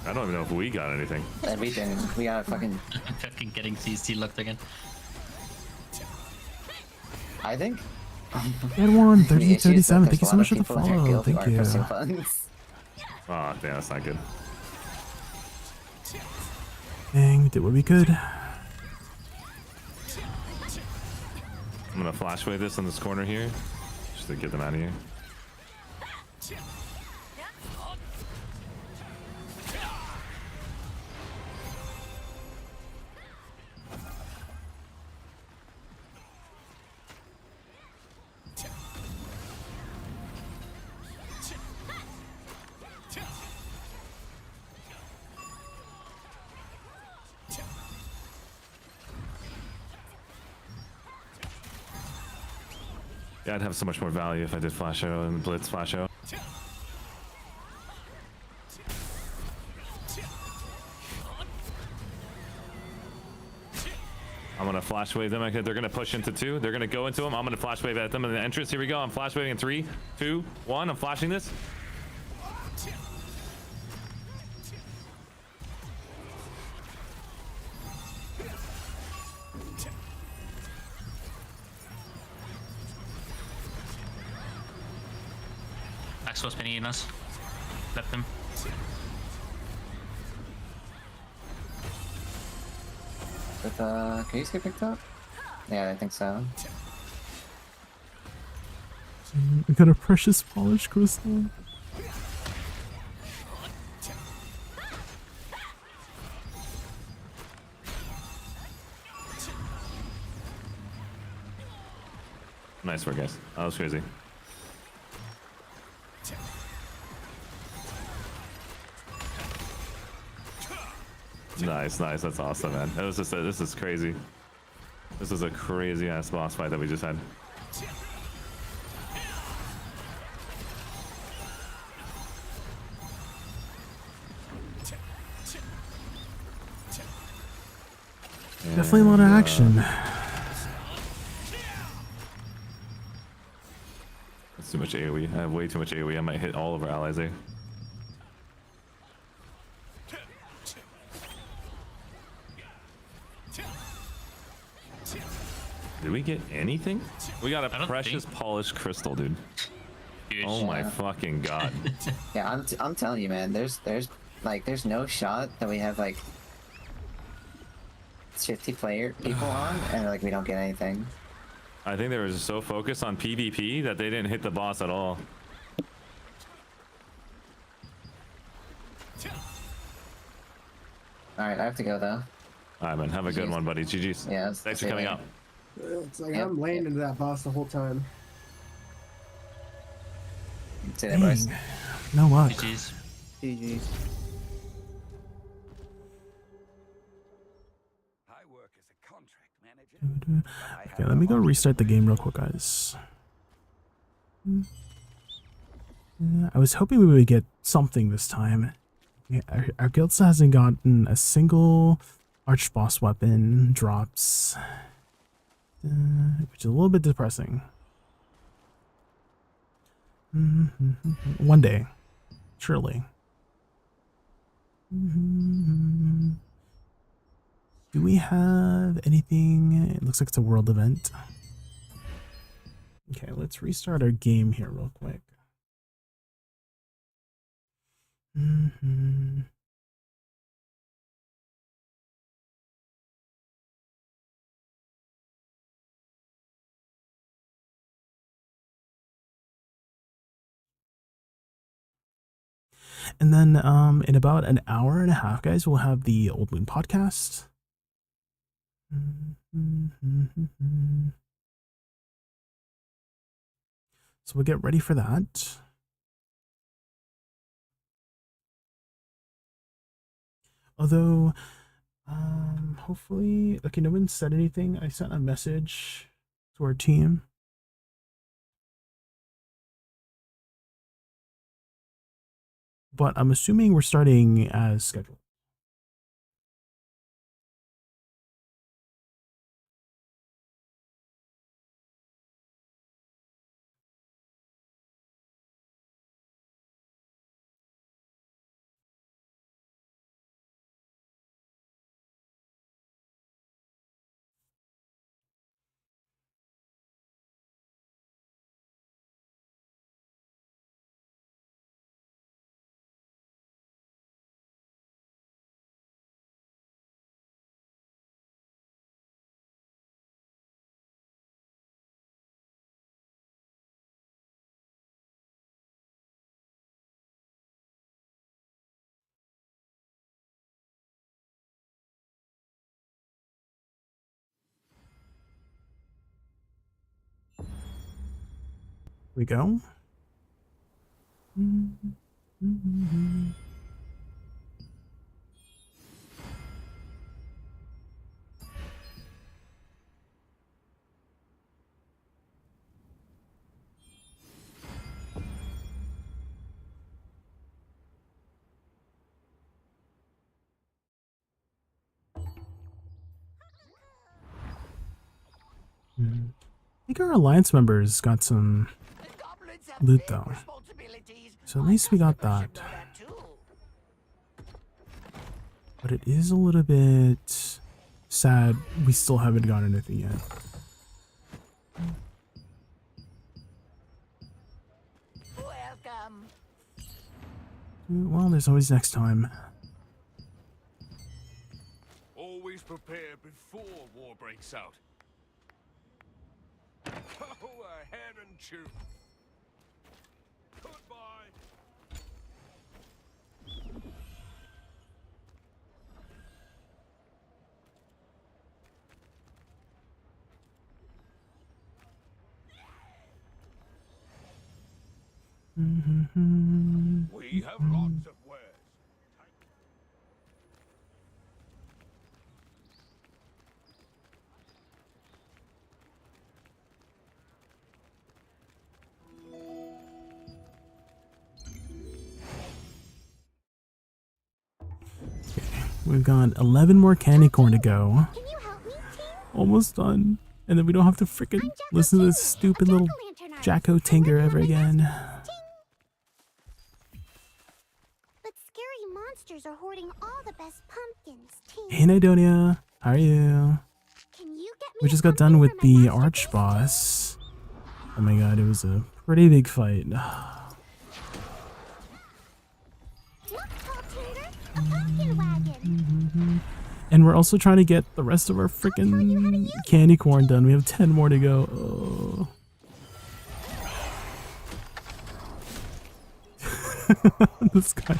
I don't even know if we got anything. And we didn't. We got fucking. Fucking getting CC looked again. I think. Good one, 30, The issue is that 37. there's Thank you a so lot much for of the people in our follow. guild who Thank are you. posting funds. Oh, damn, that's not good. Dang, we did what we could. I'm gonna flash wave this in this corner here, just to get them out of here. Yeah, I'd have so much more value if I did flash out and blitz flash out. I'm gonna flash wave them. They're gonna push into two. They're gonna go into them. I'm gonna flash wave at them in the entrance. Here we go. I'm flash waving in 3, 2, 1. I'm flashing this. Max was pinning us. Left him. With can you get picked up? Yeah, I think so. We got a precious polished crystal. Nice work, guys. That was crazy. Nice, nice. That's awesome, man. It was just this is crazy. This is a crazy ass boss fight that we just had. Definitely a lot of action. That's too much AoE. I have way too much AoE. I might hit all of our allies there. Did we get anything? We got a precious polished crystal, dude. Oh my fucking god. Yeah, I'm telling you, man. There's no shot that we have like 50 people on, and like we don't get anything. I think they were so focused on PvP that they didn't hit the boss at all. Alright, I have to go though. Alright, man. Have a good one, buddy. GG's. Yeah. Thanks for coming out. It's like I'm laying into that boss the whole time. See you, boys. No luck. GG's. GG's. Okay, let me go restart the game real quick, guys. I was hoping we would get something this time. Yeah, our guild still hasn't gotten a single arch boss weapon drops. which is a little bit depressing. One day, surely. Do we have anything? It looks like it's a world event. Okay, let's restart our game here real quick. And then in about an hour and a half, guys, we'll have the Old Moon podcast. So we'll get ready for that. Although, hopefully, okay, no one said anything. I sent a message to our team. But I'm assuming we're starting as scheduled. We go. I think our alliance members got some loot though, so at least we got that. But it is a little bit sad we still haven't got anything yet. Well, there's always next time. Always prepare before war breaks out. Oh, a heron chew. Goodbye. We have lots of wares. We've got 11 more candy corn to go. Almost done. And then we don't have to freaking listen to this stupid little Jacko Tinker ever again. But scary monsters are hoarding all the best pumpkins. Hey Nidonia, how are you? We just got done with the arch boss. Oh my god, it was a pretty big fight. And we're also trying to get the rest of our freaking candy corn done. We have 10 more to go. Oh. This guy.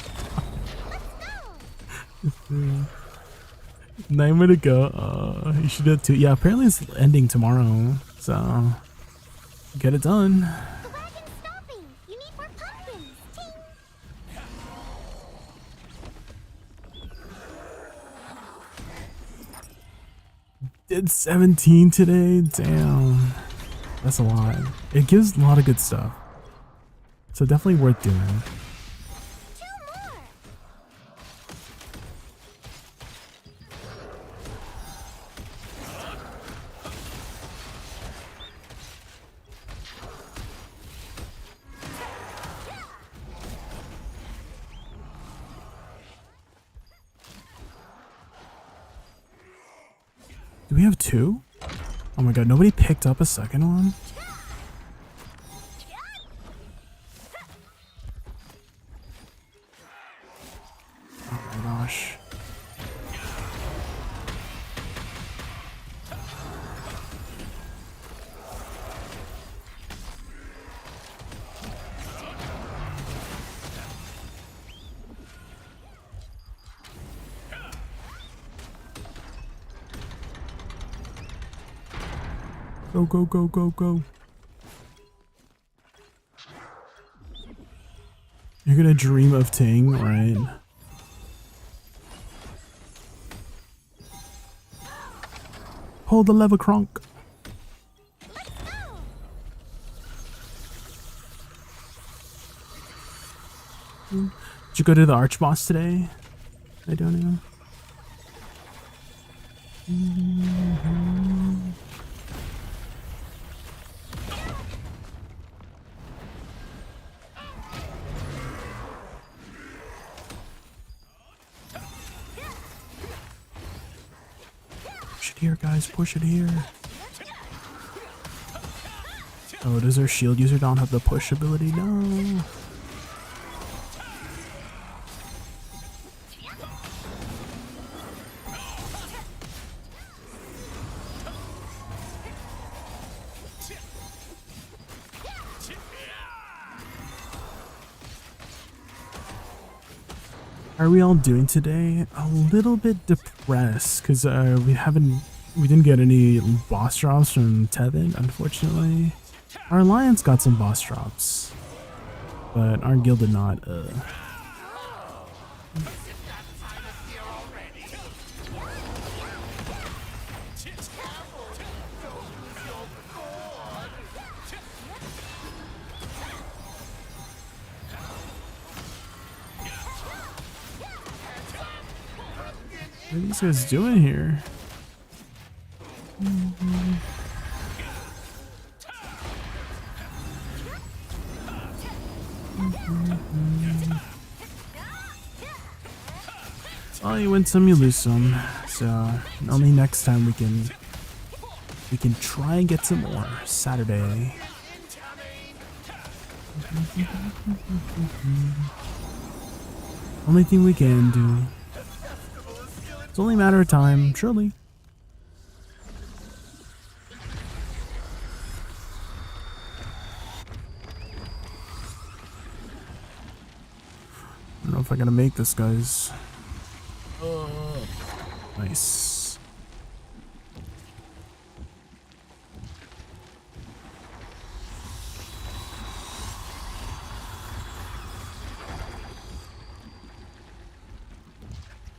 9 more to go. You should do it too. Yeah, apparently it's ending tomorrow. So, get it done. Did 17 today? Damn. That's a lot. It gives a lot of good stuff. So definitely worth doing. Do we have 2? Oh my god, nobody picked up a second one? Oh my gosh. Go, go, go, go, go. You're gonna dream of Ting, right? Hold the lever, Kronk. Did you go to the arch boss today? I don't know. Push it here, guys. Push it here. Oh, does our shield user not have the push ability? No. How are we all doing today? A little bit depressed because we didn't get any boss drops from Tevin, unfortunately. Our alliance got some boss drops, but our guild did not. What are these guys doing here? Oh, you win some, you lose some. So only next time we can try and get some more. Saturday. Only thing we can do. It's only a matter of time, surely. I don't know if I'm gonna make this, guys. Nice.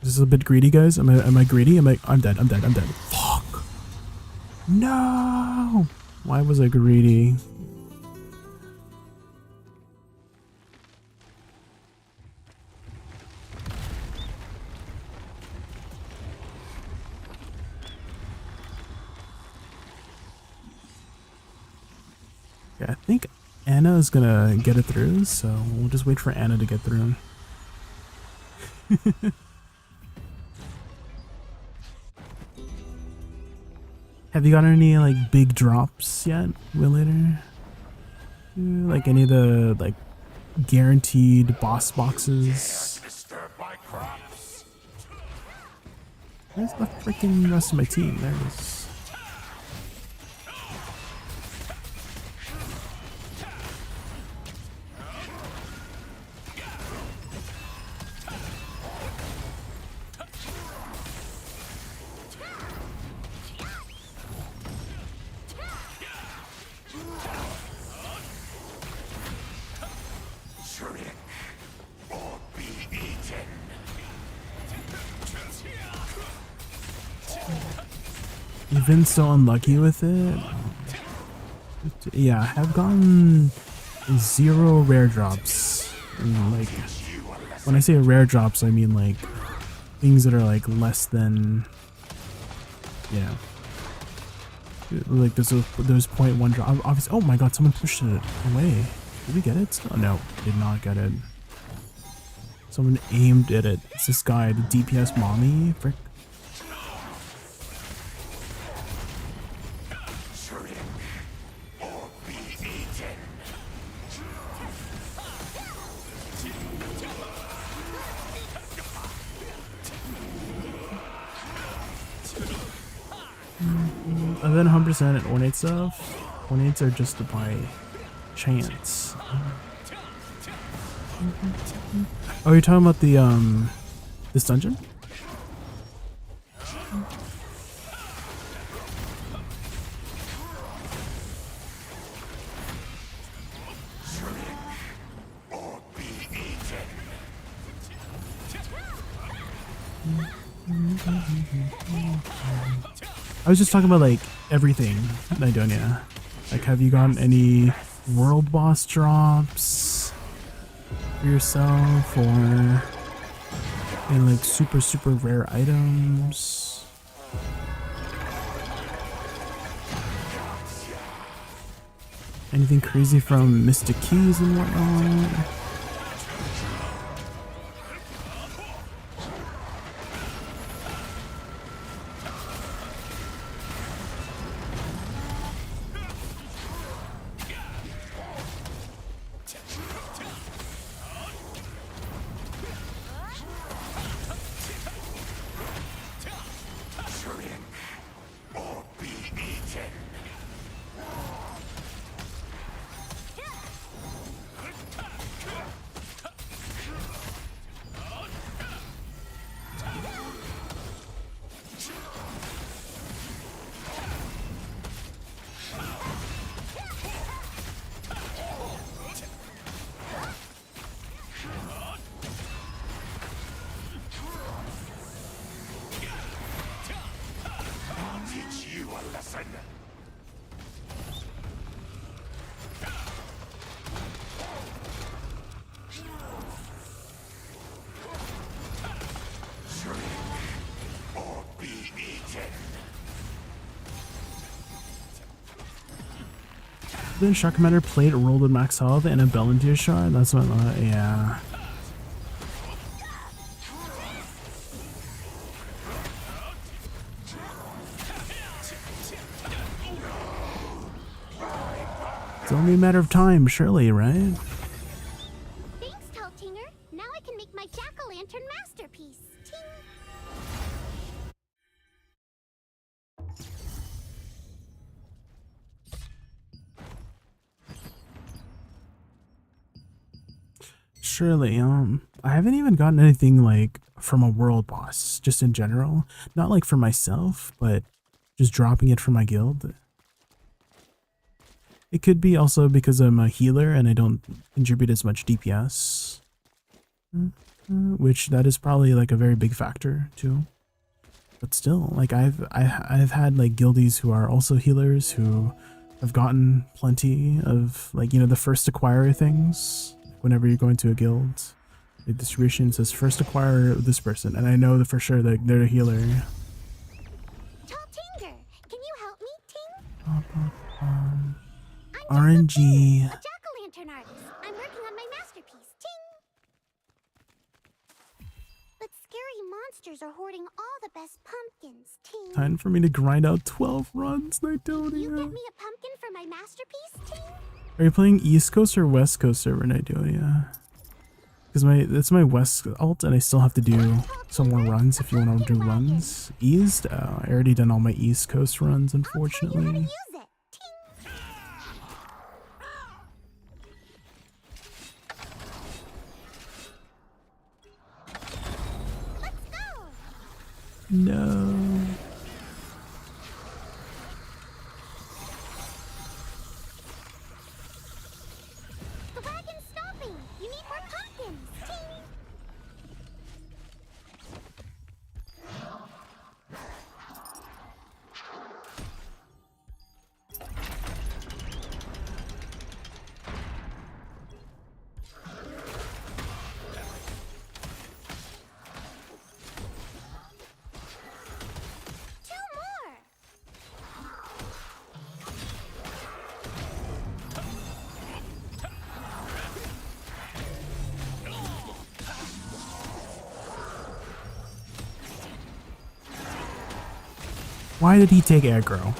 This is a bit greedy, guys. Am I greedy? I'm dead. I'm dead. Fuck. No. Why was I greedy? Yeah, I think Anna is gonna get it through, so we'll just wait for Anna to get through. Have you got any like big drops yet, Willator? Like any of the like guaranteed boss boxes? Where's the freaking rest of my team? There it is. You've been so unlucky with it. Yeah, I've gotten 0 rare drops. And like, when I say rare drops, I mean like things that are like less than, yeah. Like there's 0.1 drop. Obviously, oh my god, someone pushed it away. Did we get it? Oh no, did not get it. Someone aimed at it. It's this guy, the DPS mommy. Frick. Other than 100% and ornate stuff, ornates are just by chance. Oh, you're talking about the this dungeon? I was just talking about like everything, Nidonia. Like, have you gotten any world boss drops for yourself, or any like super rare items? Anything crazy from Mystic Keys and whatnot? Then Shock Commander played, rolled with max health and a bell into your shard. That's what, yeah. It's only a matter of time, surely, right? Thanks, Taltinger. Now I can make my jack-o'-lantern masterpiece. Ting. Surely, I haven't even gotten anything like from a world boss, just in general. Not like for myself, but just dropping it for my guild. It could be also because I'm a healer and I don't contribute as much DPS. Which that is probably like a very big factor too. But still, like I've had like guildies who are also healers who have gotten plenty of, like, you know, the first acquirer things. Whenever you're going to a guild, the distribution says first acquire this person, and I know that for sure that they're a healer. Taltinger, can you help me, Ting? RNG. A jack-o'-lantern artist. I'm working on my masterpiece. Ting. But scary monsters are hoarding all the best pumpkins. Ting. Time for me to grind out 12 runs, You Nidonia. get me a pumpkin for my masterpiece, Ting? Are you playing East Coast or West Coast server, Nidonia? Because that's my West alt, and I still have to do some more runs if you want to do runs. East? I already done all my East Coast runs, unfortunately. No. The wagon's stopping. You need more pumpkins. Ting. Why did he take aggro?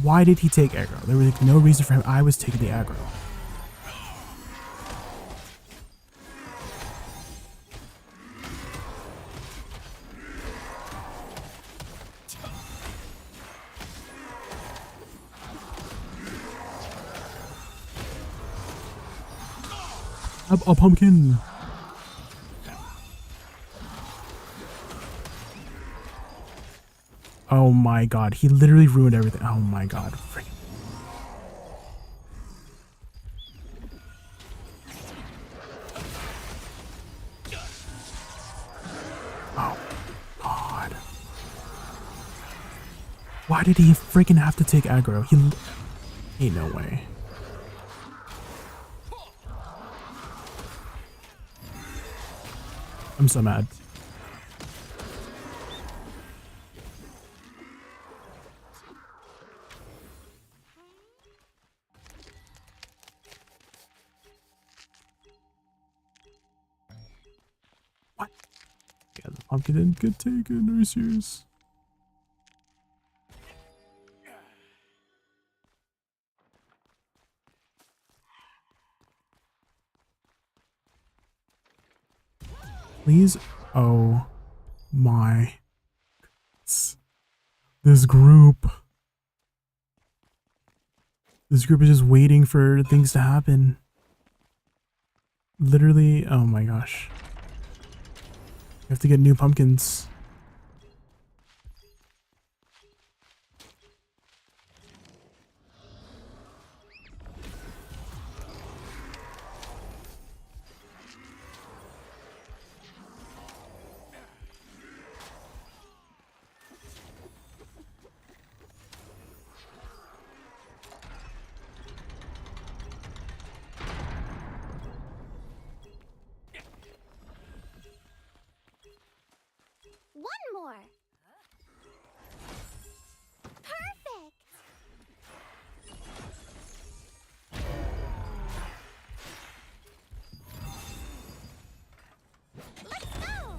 Why did he take aggro? There was like no reason for him. I was taking the aggro. A pumpkin. Oh my god, he literally ruined everything. Oh my god. Freaking. Oh god. Why did he freaking have to take aggro? He ain't no way. I'm so mad. What? Yeah, the pumpkin didn't get taken. Are you serious? Please. Oh my. This group. This group is just waiting for things to happen. Literally. Oh my gosh. We have to get new pumpkins. One more. Perfect. Let's go.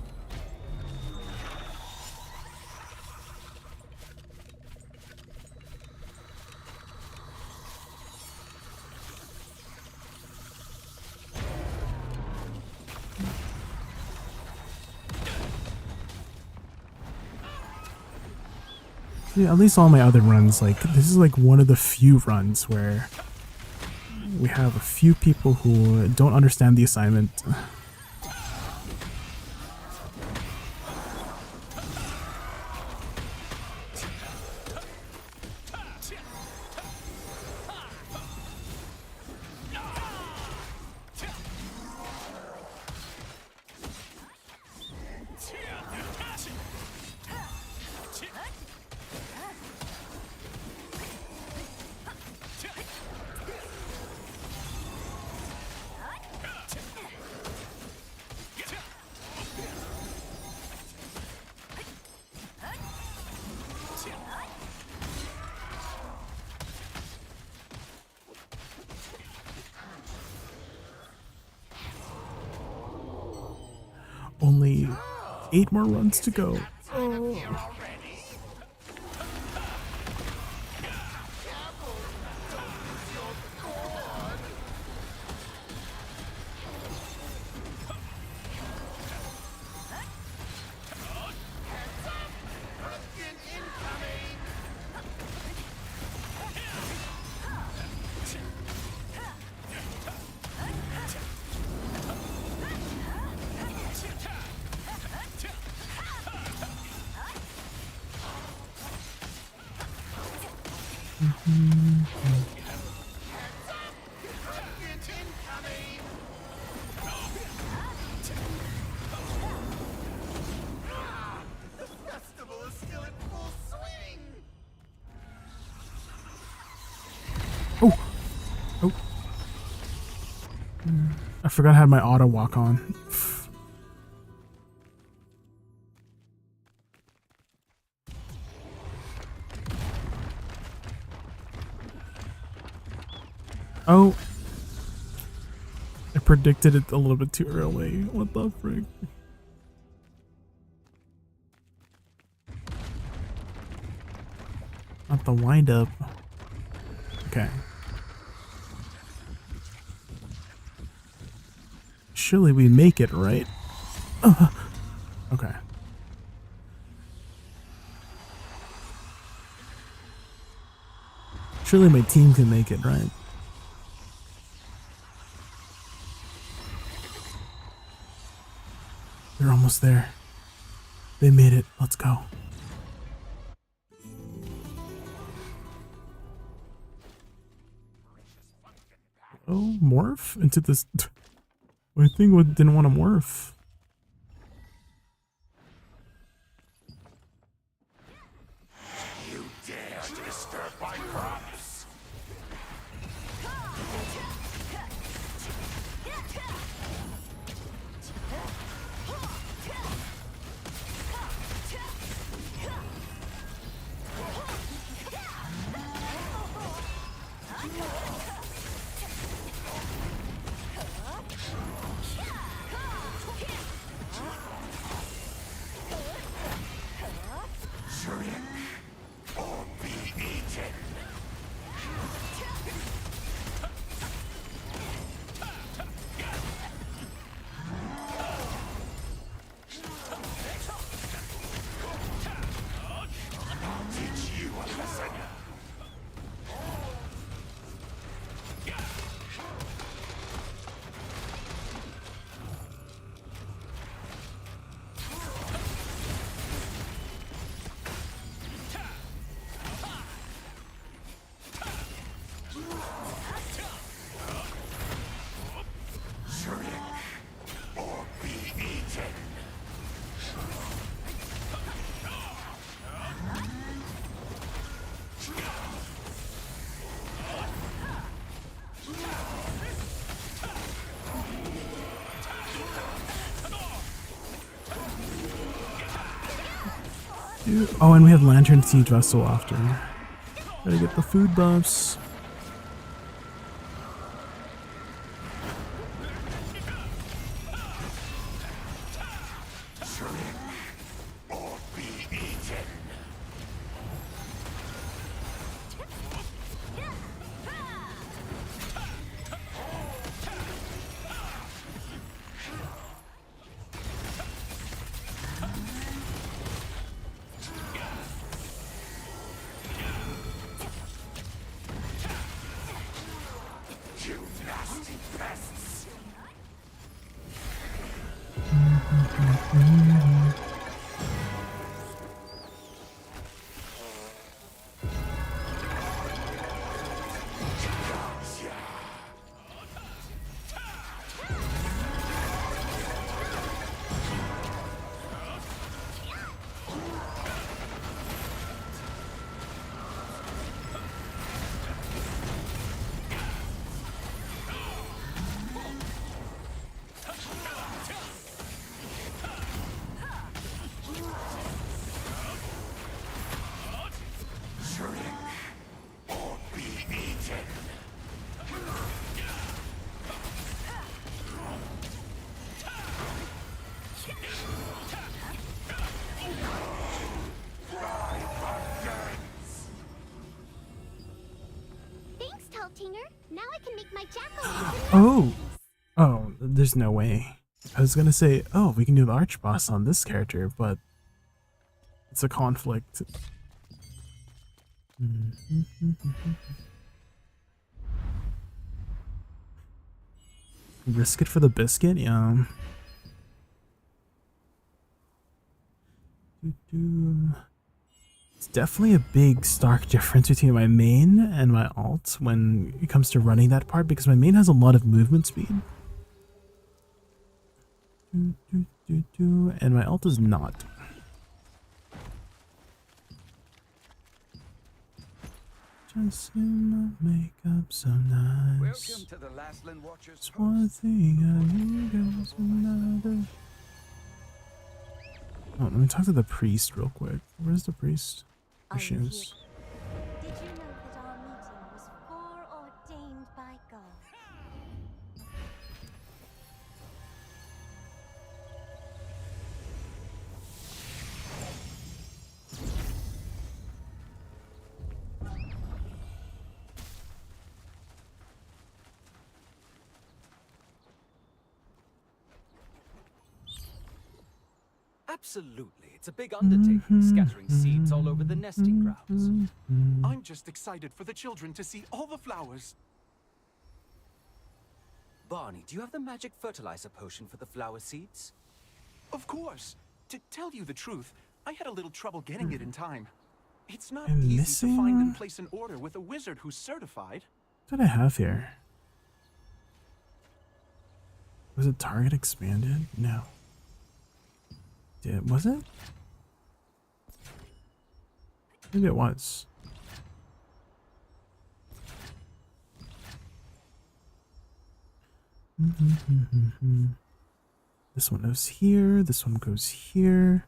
Yeah, at least all my other runs, like, this is like one of the few runs where we have a few people who don't understand the assignment. Only 8 more runs to go. Oh. Oh! Oh. I forgot I had my auto walk on. Oh. I predicted it a little bit too early. What the frick? Not the wind up. Okay. Surely we make it, right? Okay. Surely my team can make it, right? They're almost there. They made it. Let's go. Oh, morph into this. I think we didn't want to morph. You dare disturb my crops? Drink or be eaten. I'll teach you a lesson. Drink or be eaten. Dude. Oh, and we have Lantern Siege Vessel after. Gotta get the food buffs. Drink or be eaten. You nasty pests. Drink or be eaten. Thanks, Taltinger. Now I can make my jackal. Oh. Oh, there's no way. I was gonna say, oh, we can do the arch boss on this character, but it's a conflict. Risk it for the biscuit? Yeah. It's definitely a big, stark difference between my main and my alt when it comes to running that part, because my main has a lot of movement speed. And my alt is not. Just in my makeup so nice. Welcome to the Lastland Watchers. It's one thing I need, there's another. Oh, let me talk to the priest real quick. Where's the priest? There she is. Did you know that our meeting was foreordained by God? Absolutely. It's a big undertaking, scattering seeds all over the nesting grounds. I'm just excited for the children to see all the flowers. Barney, do you have the magic fertilizer potion for the flower seeds? Of course. To tell you the truth, I had a little trouble getting it in time. It's not I'm easy to find and missing- place an order with a wizard who's certified. What did I have here? Was it target expanded? No. Was it? Maybe it was. This one goes here. This one goes here.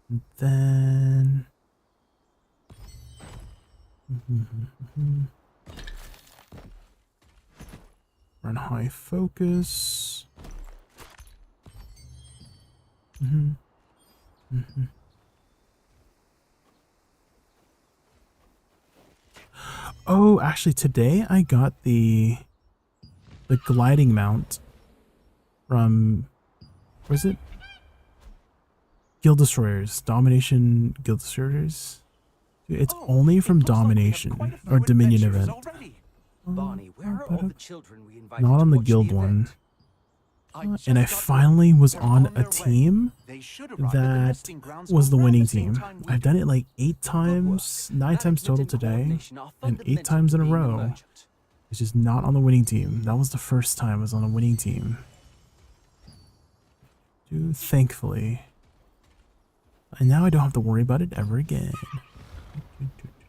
And then. Run high focus. Oh, actually today I got the gliding mount from, was it? Guild Destroyers, Domination Guild Destroyers. Dude, it's only from Domination or Dominion event. Barney, where are all the children we invited Not on to the watch guild the one. event? And I finally was on a team that was the winning team. I've done it like 8 times, 9 times total today, and 8 times in a row. It's just not on the winning team. That was the first time I was on a winning team. Dude, thankfully. And now I don't have to worry about it ever again.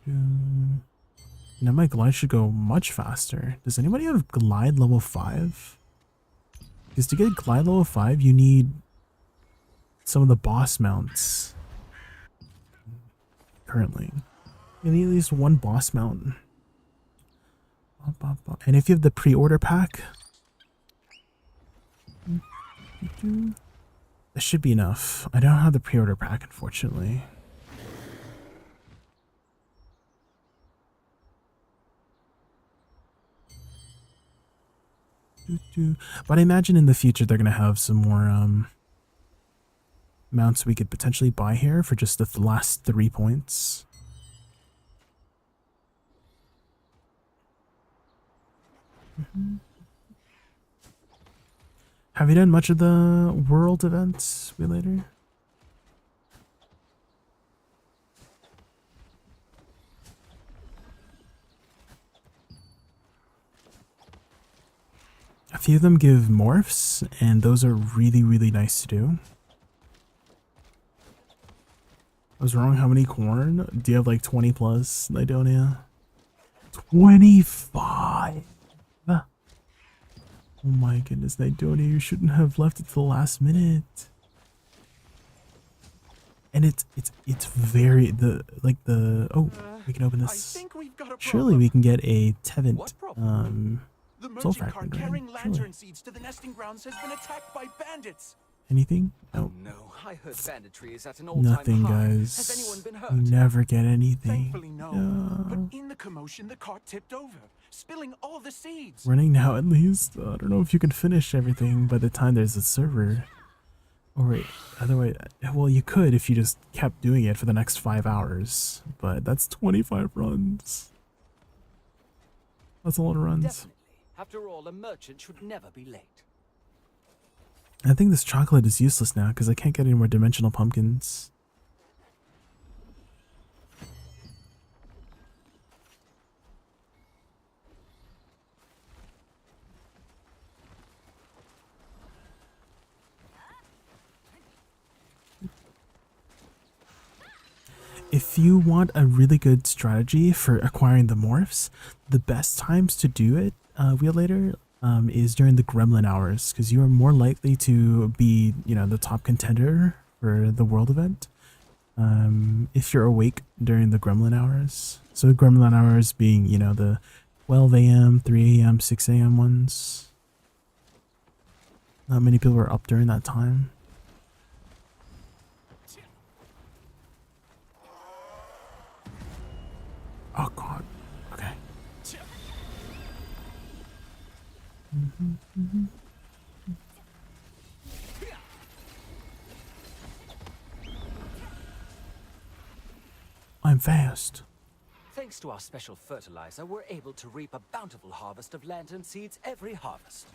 Now my glide should go much faster. Does anybody have glide level 5? Because to get glide level 5, you need some of the boss mounts. Currently. You need at least one boss mount. And if you have the pre-order pack, that should be enough. I don't have the pre-order pack, unfortunately. But I imagine in the future they're going to have some more mounts we could potentially buy here for just the last 3 points. Have you done much of the world events related? A few of them give morphs, and those are really, really nice to do. I was wrong. How many corn? Do you have like 20 plus, Nidonia? 25! Oh my goodness, Nidonia, you shouldn't have left it to the last minute. And it's very, oh, we can open this. Surely we can get a Tevent, The soul merchant cart fragment, carrying right? Surely. lantern seeds to the nesting grounds has been attacked by bandits. Anything? No. No, I heard banditry is at an all-time Nothing, high. guys. Has anyone been hurt? You never get anything. Thankfully, no. But in the commotion, the cart tipped over, spilling all the seeds. Running now at least. I don't know if you can finish everything by the time there's a server. Or wait, otherwise, well, you could if you just kept doing it for the next 5 hours. But that's 25 runs. That's a lot of runs. Definitely. After all, a merchant should never be late. I think this chocolate is useless now because I can't get any more dimensional pumpkins. If you want a really good strategy for acquiring the morphs, the best times to do it, Wheel Later, is during the Gremlin hours, because you are more likely to be, the top contender for the world event if you're awake during the Gremlin hours. So the Gremlin hours being, the 12 a.m., 3 a.m., 6 a.m. ones. Not many people are up during that time. Oh god. Okay. I'm fast. Thanks to our special fertilizer, we're able to reap a bountiful harvest of lantern seeds every harvest.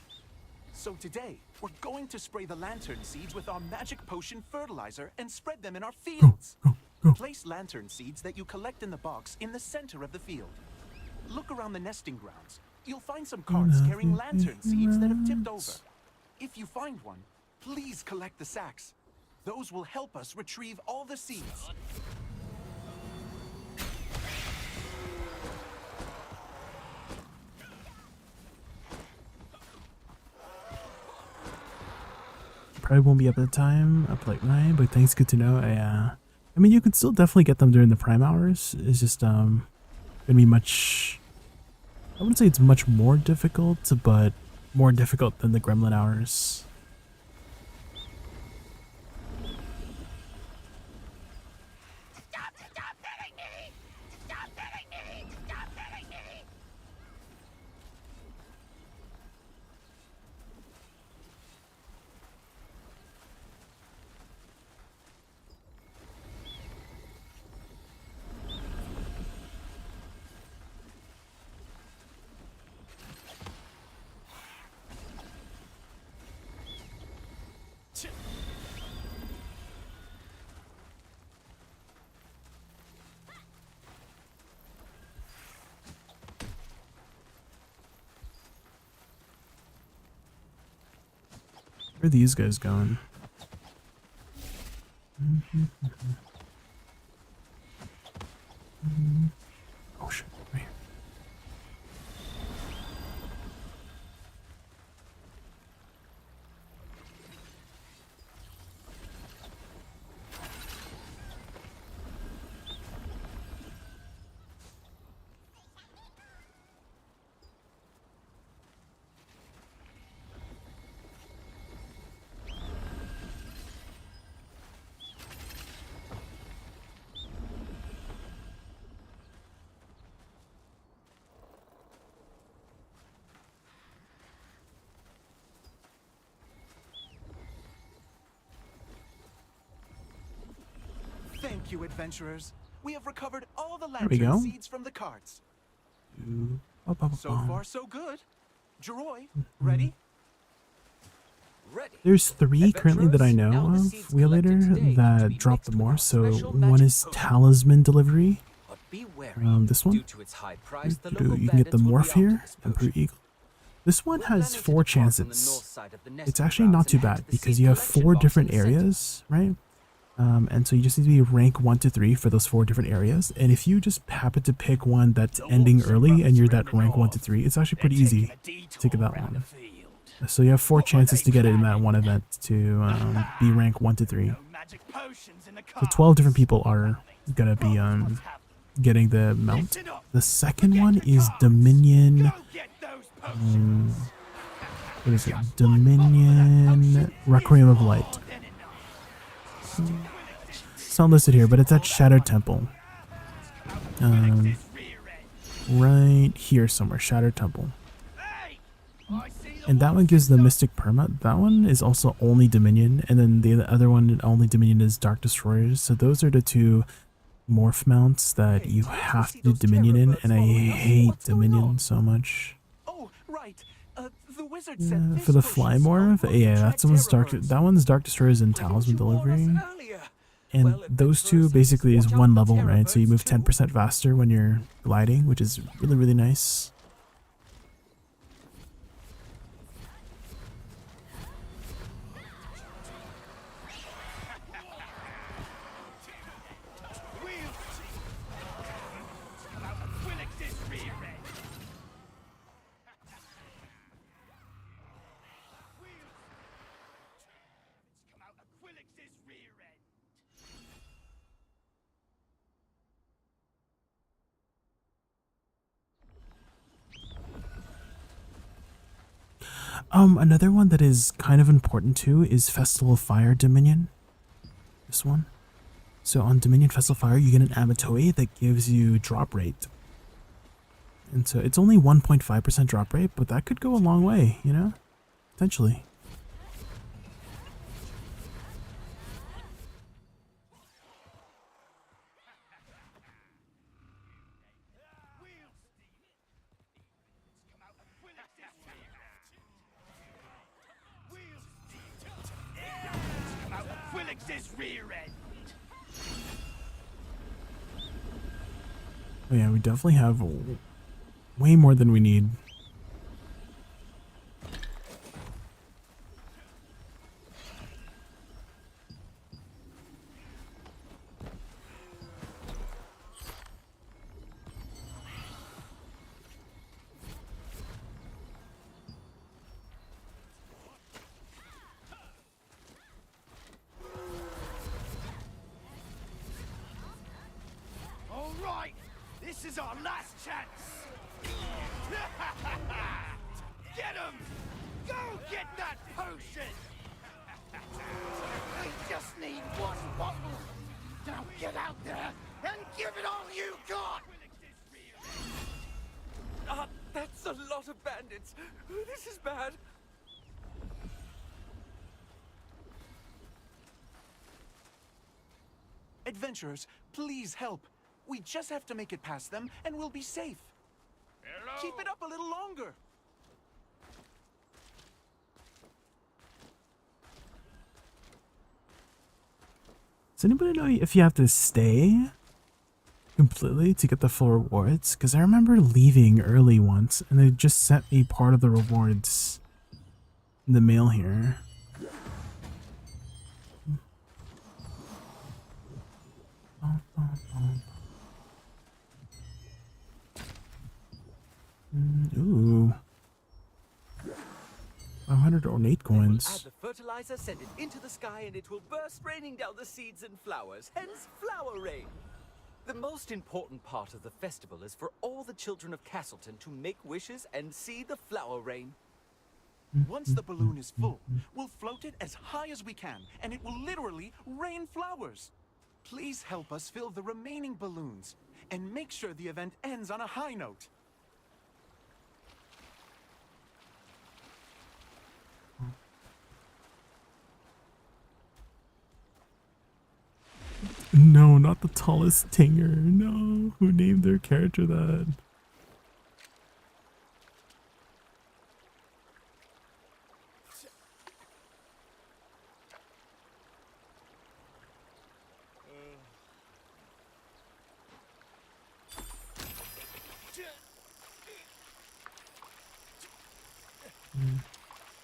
So today, we're going to spray the lantern seeds with our magic potion fertilizer and spread them in our fields. Place lantern seeds that you collect in the box in the center of the field. Look around the nesting grounds. You'll find some carts carrying lantern seeds that have tipped over. If you find one, please collect the sacks. Those will help us retrieve all the seeds. Probably won't be up at the time, up like 9, but thanks, good to know. I mean, you can still definitely get them during the prime hours. It's just gonna be much, I wouldn't say it's much more difficult, but more difficult than the gremlin hours. Where are these guys going? Oh shit, right here. Thank you, adventurers. We have recovered all the There we lantern go. seeds from the carts. So far, so good. Jeroy, ready? There's 3 currently that I know of, Wheelator, that drop the more. So one is Talisman Delivery. This one. You can get the Morph here and Brute Eagle. This one has 4 chances. It's actually not too bad because you have 4 different areas, right? And so you just need to be rank 1 to 3 for those 4 different areas. And if you just happen to pick one that's ending early and you're that rank 1 to 3, it's actually pretty easy to get that one. So you have 4 chances to get it in that one event to be rank 1 to 3. So 12 different people are gonna be getting the mount. The second one is Dominion. What is it? Dominion Requiem of Light. It's not listed here, but it's at Shattered Temple. Right here somewhere, Shattered Temple. And that one gives the Mystic Perma. That one is also only Dominion, and then the other one, only Dominion, is Dark Destroyers. So those are the 2 morph mounts that you have to do Dominion in, and I hate Dominion so much. Oh, right. The wizard said For the fly morph, yeah, that one's Dark Destroyers and Talisman Delivery. And those 2 basically is 1 level, right? So you move 10% faster when you're gliding, which is really, really nice. Another one that is kind of important too is Festival of Fire Dominion. This one. So on Dominion Festival of Fire, you get an Amatoi that gives you drop rate. And so it's only 1.5% drop rate, but that could go a long way, you know? Potentially. Squirrelix's rear end. Oh yeah, we definitely have way more than we need. All right, this is our last chance. Get him! Go get that potion! We just need one bottle. Now get out there and give it all you got! That's a lot of bandits. This is bad. Adventurers, please help. We just have to make it past them and we'll be safe. Hello? Keep it up a little longer. Does anybody know if you have to stay completely to get the full rewards? Because I remember leaving early once and they just sent me part of the rewards in the mail here. Ooh. 500 ornate coins. Add the fertilizer, send it into the sky, and it will burst, raining down the seeds and flowers. Hence, flower rain. The most important part of the festival is for all the children of Castleton to make wishes and see the flower rain. Once the balloon is full, we'll float it as high as we can, and it will literally rain flowers. Please help us fill the remaining balloons, and make sure the event ends on a high note. No, not the tallest Tinger. No, who named their character that?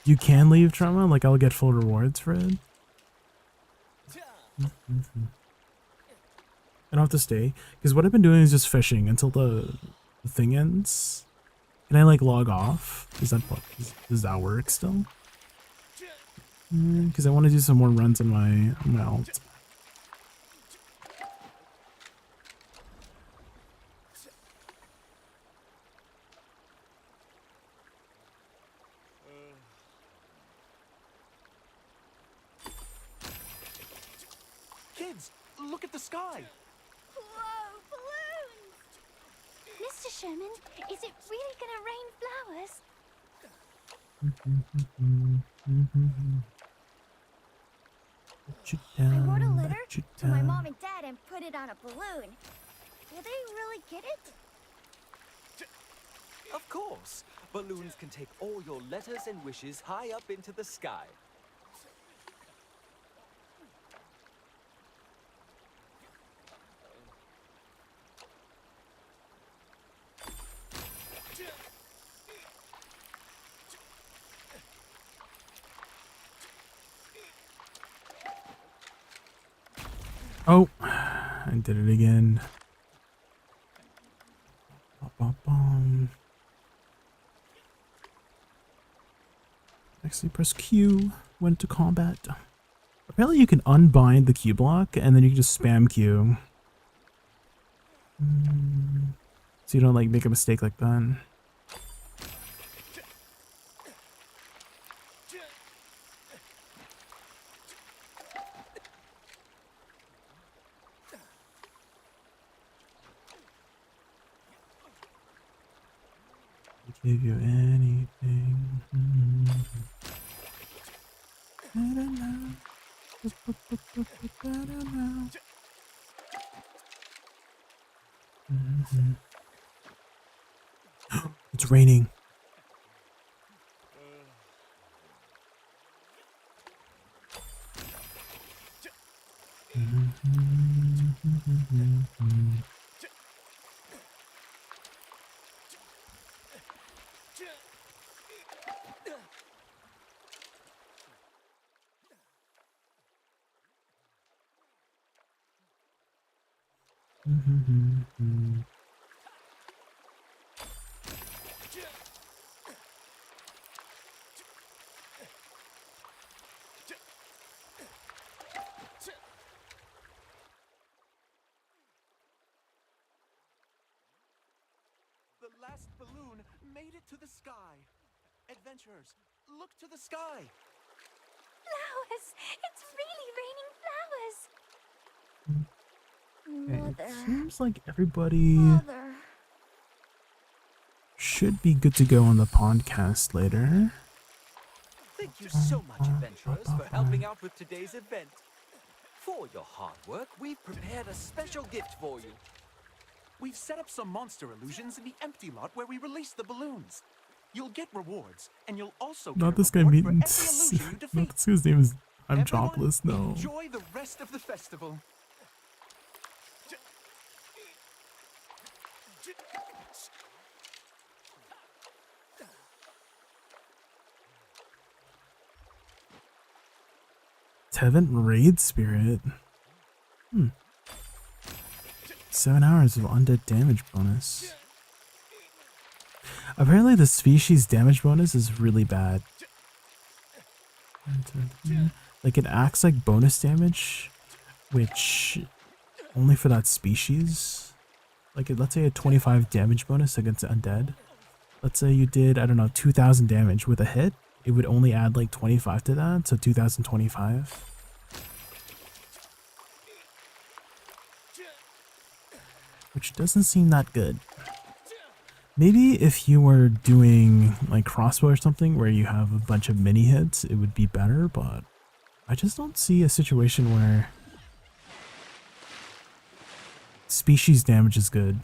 You can leave trauma, like I'll get full rewards for it. I don't have to stay because what I've been doing is just fishing until the thing ends. Can I like log off? Does that work still? Because I want to do some more runs on my alt. Kids, look at the sky. Whoa, balloons! Mr. Sherman, is it really gonna rain flowers? I wrote a letter to my mom and dad and put it on a balloon. Will they really get it? Of course. Balloons can take all your letters and wishes high up into the sky. Oh, I did it again. Actually, press Q, went to combat. Apparently you can unbind the Q block and then you can just spam Q. So you don't like make a mistake like that. Give you anything. It's raining. The last balloon made it to the sky. Adventurers, look to the sky. Flowers! It's really raining flowers! Okay, it Mother. seems like everybody Mother. should be good to go on the podcast later. Thank you so much, adventurers, for helping out with today's event. For your hard work, we've prepared a special gift for you. We've set up some monster illusions in the empty lot where we release the balloons. You'll get rewards, and you'll also get Not a this guy reward for every means. illusion you defeat. Not this guy's name is. I'm Everyone, jobless. No. Enjoy the rest of the festival. Tevent Raid Spirit. 7 hours of undead damage bonus. Apparently the species damage bonus is really bad. Like it acts like bonus damage, which only for that species. Like let's say a 25 damage bonus against undead. Let's say you did, I don't know, 2,000 damage with a hit. It would only add like 25 to that, so 2,025. Which doesn't seem that good. Maybe if you were doing like crossbow or something where you have a bunch of mini hits, it would be better, but I just don't see a situation where species damage is good.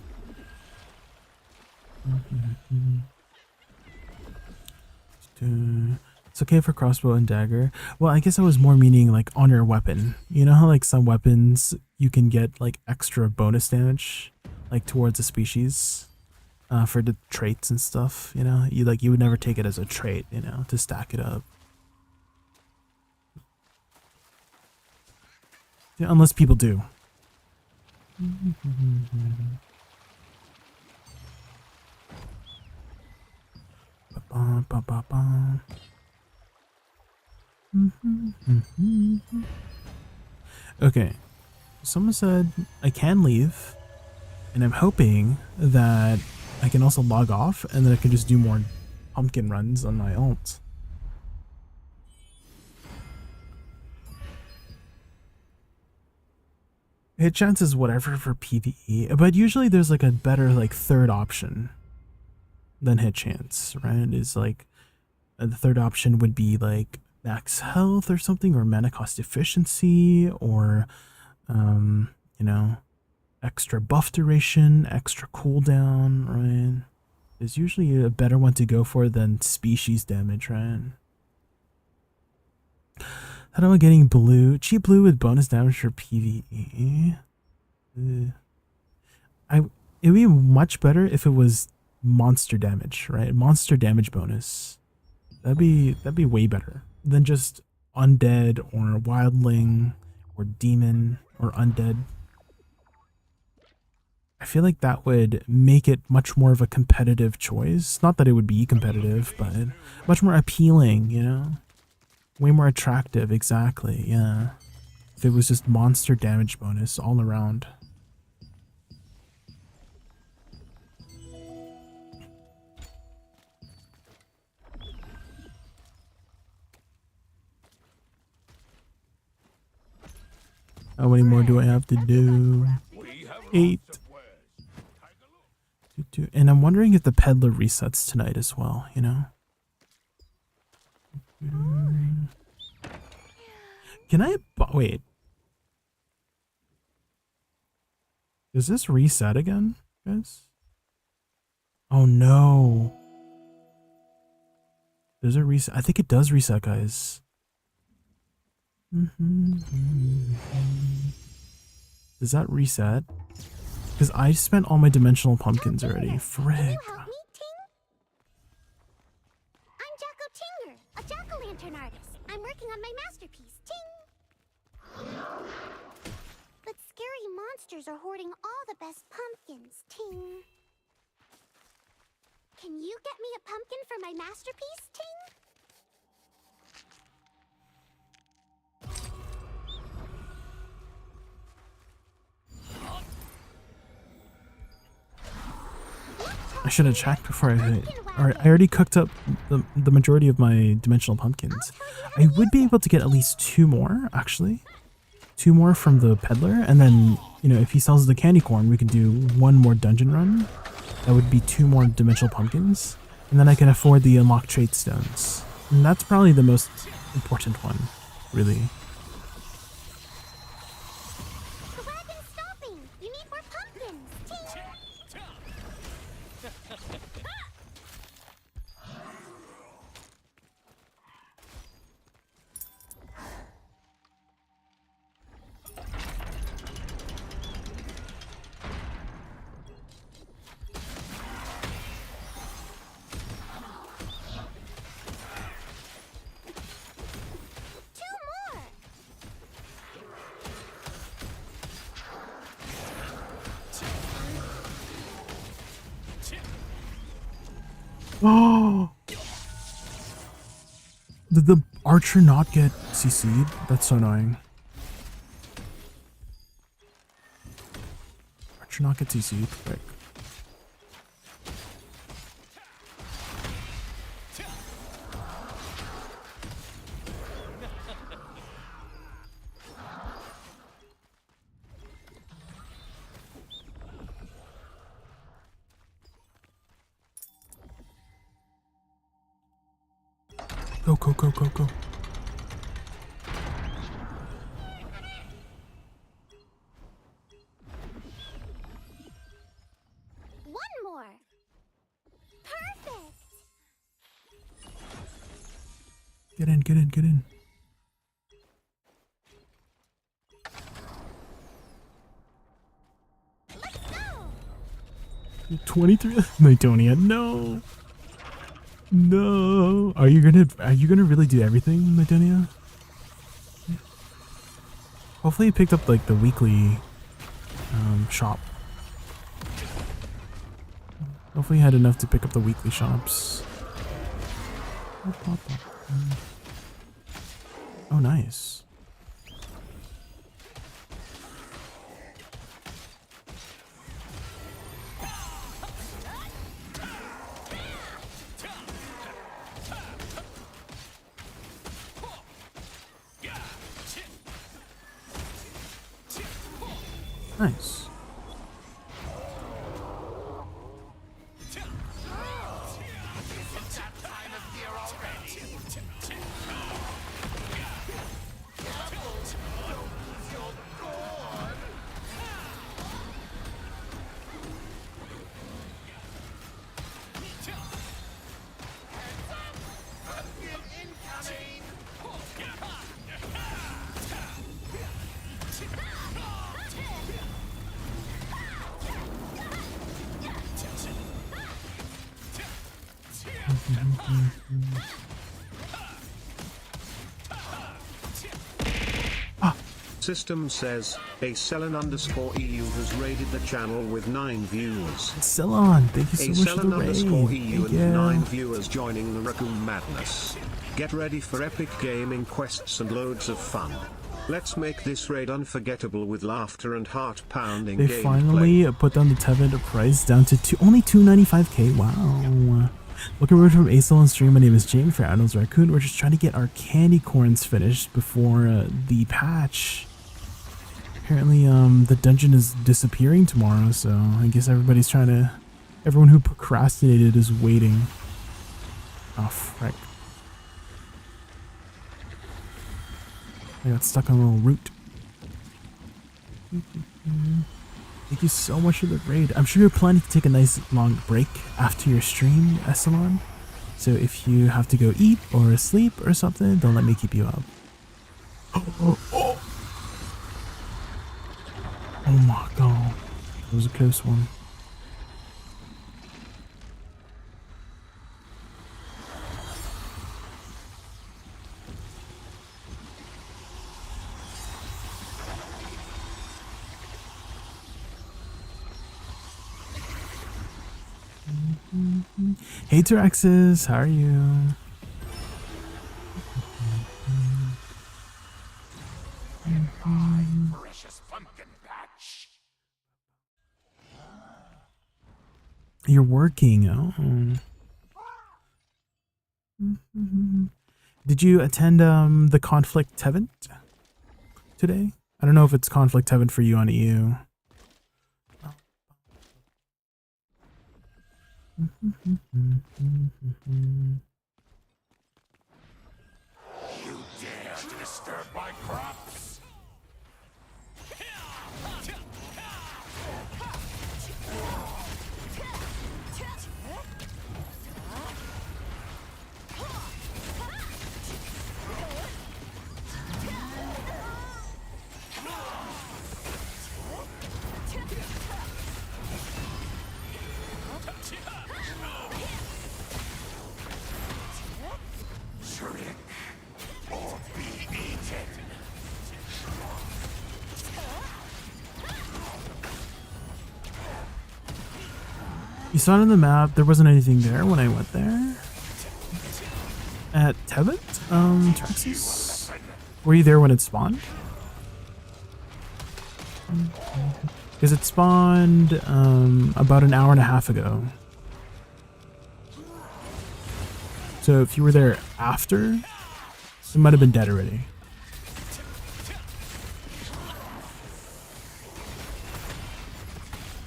It's okay for crossbow and dagger. Well, I guess I was more meaning like on your weapon. You know how like some weapons you can get like extra bonus damage like towards a species for the traits and stuff, you know? You would never take it as a trait, you know, to stack it up. Yeah, unless people do. Okay, someone said I can leave, and I'm hoping that I can also log off and then I can just do more pumpkin runs on my ult. Hit chance is whatever for PvE, but usually there's like a better like third option than hit chance, right? Is like the third option would be like max health or something, or mana cost efficiency, or you know, extra buff duration, extra cooldown, right? Is usually a better one to go for than species damage, right? How am I getting blue? Cheap blue with bonus damage for PvE. It would be much better if it was monster damage, right? Monster damage bonus. That'd be way better than just undead or wildling or demon or undead. I feel like that would make it much more of a competitive choice. Not that it would be competitive, but much more appealing, you know? Way more attractive, exactly, yeah. If it was just monster damage bonus all around. How many more do I have to do? 8. And I'm wondering if the peddler resets tonight as well, you know? Can I wait? Does this reset again, guys? Oh no. Does it reset? I think it does reset, guys. Does that reset? Because I spent all my dimensional pumpkins already. Frick. I'm Jacko Tinger, a jack-o'-lantern artist. I'm working on my masterpiece, Ting! But scary monsters crafters are hoarding all the best pumpkins, Ting. Can you get me a pumpkin for my masterpiece, Ting? I should have checked before I. Alright, I already cooked up the majority of my dimensional pumpkins. I would be able to get at least 2 more, actually. 2 more from the peddler, and then, you know, if he sells the candy corn, we can do 1 more dungeon run. That would be 2 more dimensional pumpkins, and then I can afford the unlocked trade stones. And that's probably the most important one, really. The wagon's stopping. You need more pumpkins, Ting. Oh! Did the archer not get CC'd? That's so annoying. Archer not get CC'd? Quick. Go, go, go, go, go. One more. Perfect. Get in, get in, get in. Let's go. 23 Nydonia, no. No. Are you gonna really do everything, Nydonia? Hopefully you picked up like the weekly shop. Hopefully you had enough to pick up the weekly shops. Oh, nice. Nice. System says, a Cellon_EU has raided the channel with 9 viewers. Cellon, thank you so much for the raid. Cellon_EU Thank you. and 9 viewers joining the Raccoon Madness. Get ready for epic gaming quests and loads of fun. Let's make this raid unforgettable with laughter and heart-pounding They gameplay. finally put down the Tevin price down to only 295k. Wow. Looking forward from ASL on stream. My name is James for Adams Raccoon. We're just trying to get our candy corns finished before the patch. Apparently, the dungeon is disappearing tomorrow, so I guess everybody's trying to... Everyone who procrastinated is waiting. Oh, frick. I got stuck on a little root. Thank you so much for the raid. I'm sure you're planning to take a nice long break after your stream, Essalon. So if you have to go eat or sleep or something, don't let me keep you up. Oh my god. That was a close one. Hey Teraxis, how are you? Precious pumpkin patch. You're working. Oh. Did you attend the conflict event today? I don't know if it's conflict event for you on EU. You dare to disturb my crops? Shrink or be eaten. You saw it on the map. There wasn't anything there when I went there. At Tebet, Traxxas? Were you there when it spawned? Because it spawned about an hour and a half ago. So if you were there after, it might have been dead already.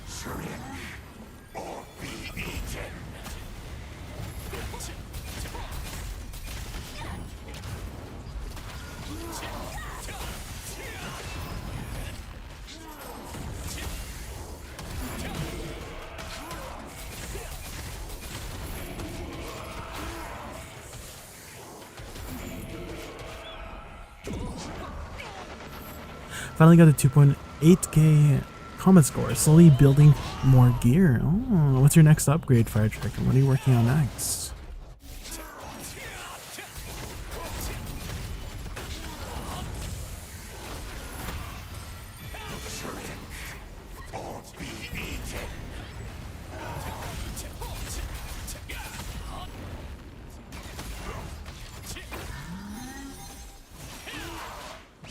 Shrink or be eaten. Finally got a 2.8k combat score. Slowly building more gear. Oh, what's your next upgrade, Fire Trick? And what are you working on next? Or be eaten.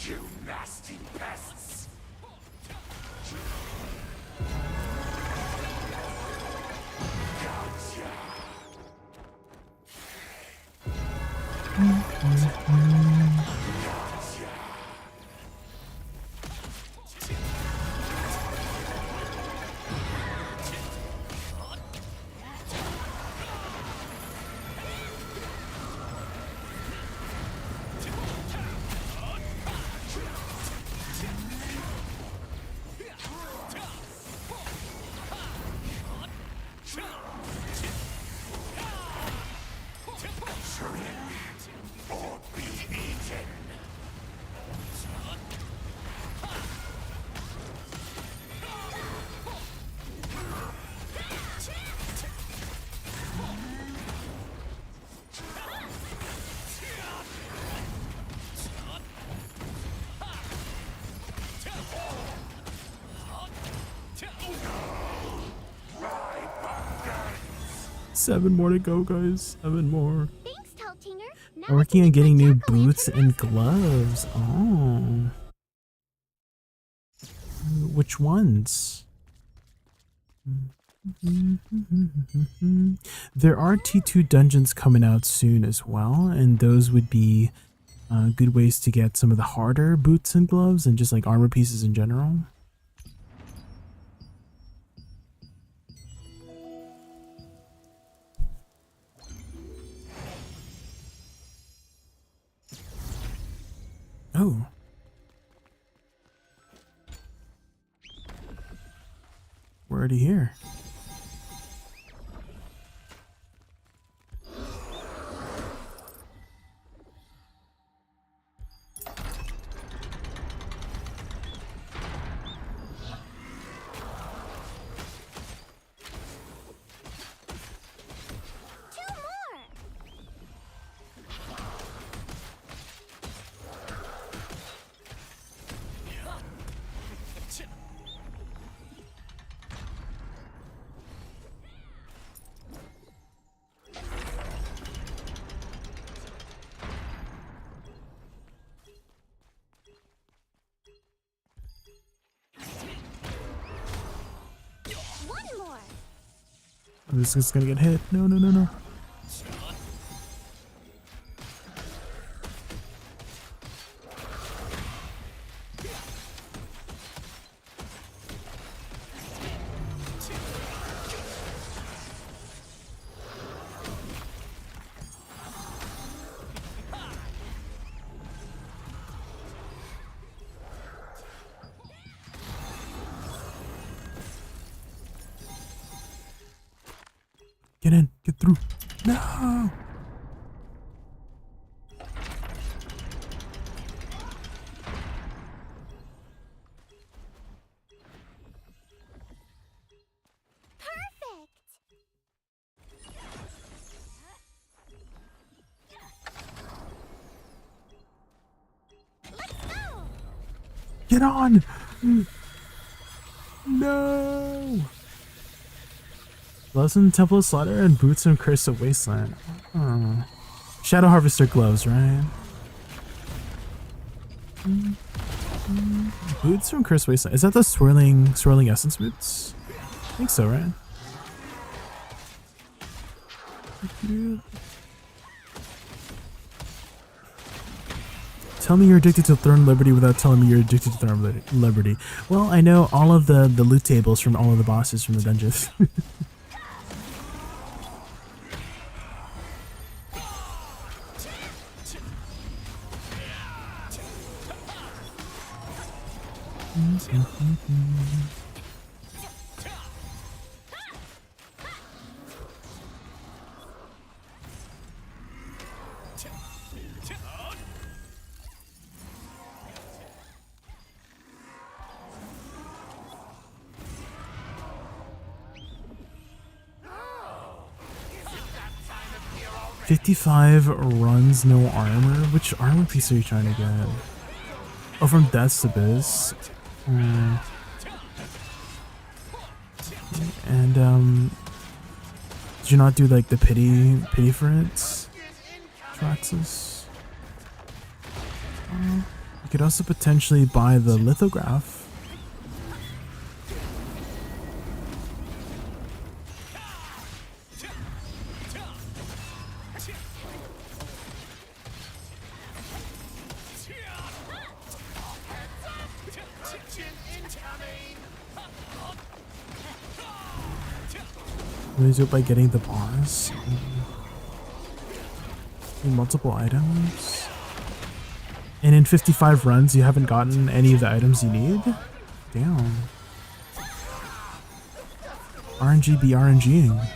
You nasty pests. Or be eaten. Seven more to go, guys. 7 more. Thanks, Teltinger. Now I'm working on getting new boots and gloves. Oh. Which ones? There are T2 dungeons coming out soon as well, and those would be good ways to get some of the harder boots and gloves and just like armor pieces in general. Oh. We're already here. This is gonna get hit. No, no, no, no. Get in, get through. No. Get on. No. Gloves in Temple of Slaughter and boots in Curse of Wasteland. Oh. Shadow Harvester gloves, right? Boots from Curse of Wasteland. Is that the swirling essence boots? I think so, right? Tell me you're addicted to Throne Liberty without telling me you're addicted to Throne Liberty. Well, I know all of the loot tables from all of the bosses from the dungeons. $55 runs, no armor. Which armor piece are you trying to get? Oh, from Death's Abyss. And did you not do like the pity for it, Traxxas? You could also potentially buy the lithograph. Really do it by getting the boss. Multiple items. And in 55 runs, you haven't gotten any of the items you need? Damn. RNG be RNGing.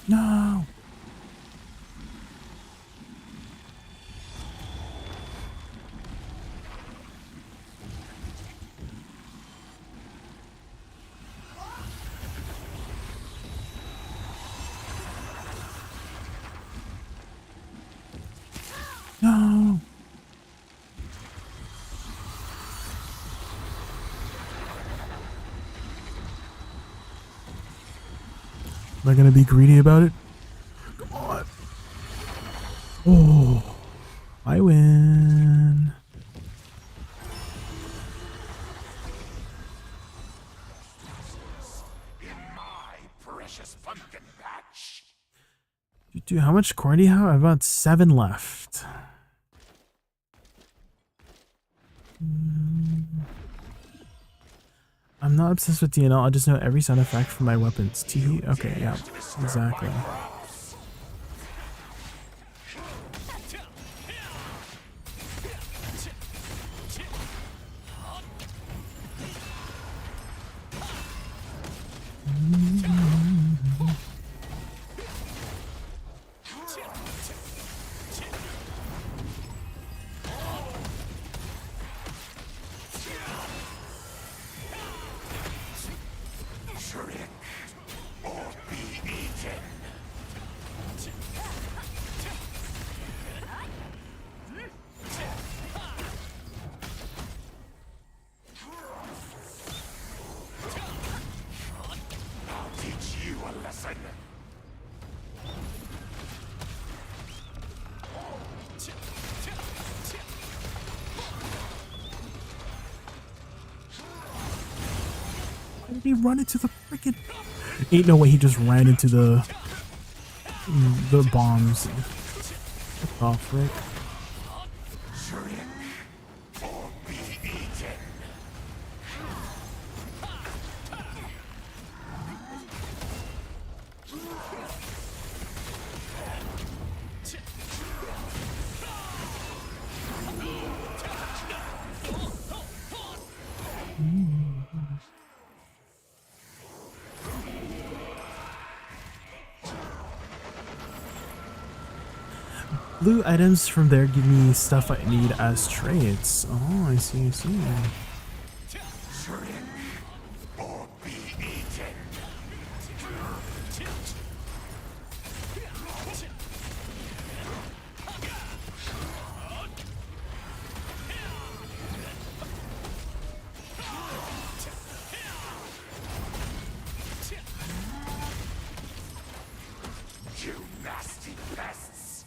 No. No. Am I gonna be greedy about it? Come on. Oh, I win. Dude, how much corn do you have? I have about 7 left. I'm not obsessed with DNL, I just know every sound effect from my weapons. T. Okay, yeah, exactly. Why did he run into the freaking? Ain't no way he just ran into the bombs. What the frick? Blue items from there give me stuff I need as trades. Oh, I see, I see. You nasty pests!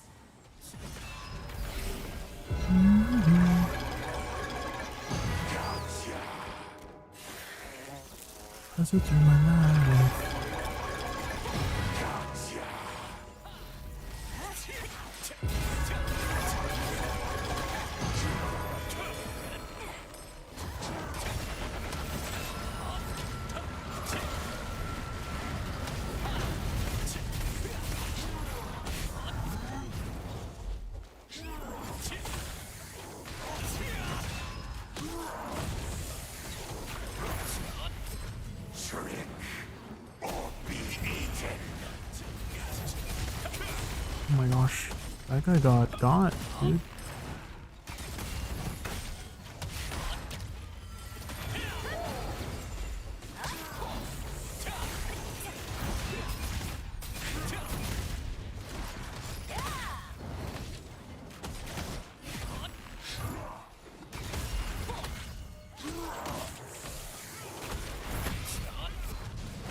That's what you're my life. Oh my gosh, that guy got, dude.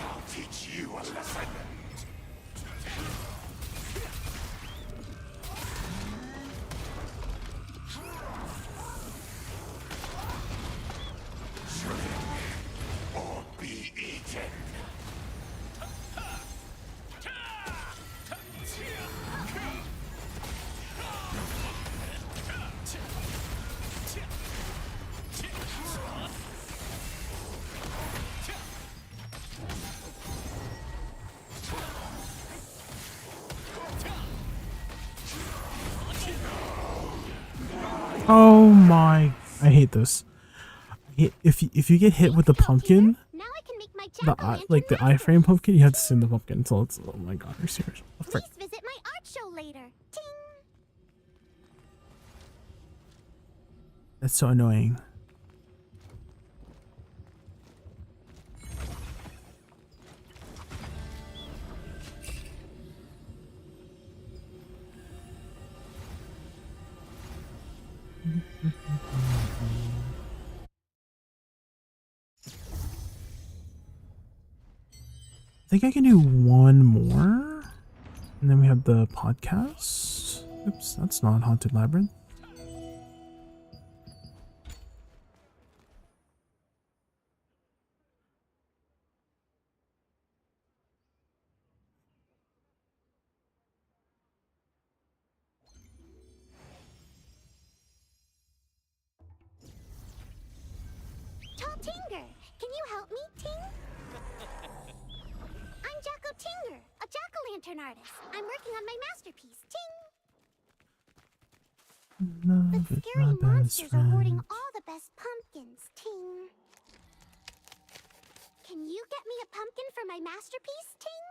I'll teach you a lesson. Or be eaten. Oh my! I hate this. If you get hit with the pumpkin, the iframe pumpkin, you have to send the pumpkin until it's. Oh my god, are you serious? What the frick? Please visit my art show later. Ting. That's so annoying. I think I can do one more, and then we have the podcast. Oops, that's not Haunted Labyrinth. Tall Tinger, can you help me, Ting? I'm Jacko Tinger, a jack-o'-lantern artist. I'm working on my masterpiece, Ting. The scary monsters are hoarding all the best pumpkins, Ting. Can you get me a pumpkin for my masterpiece, Ting?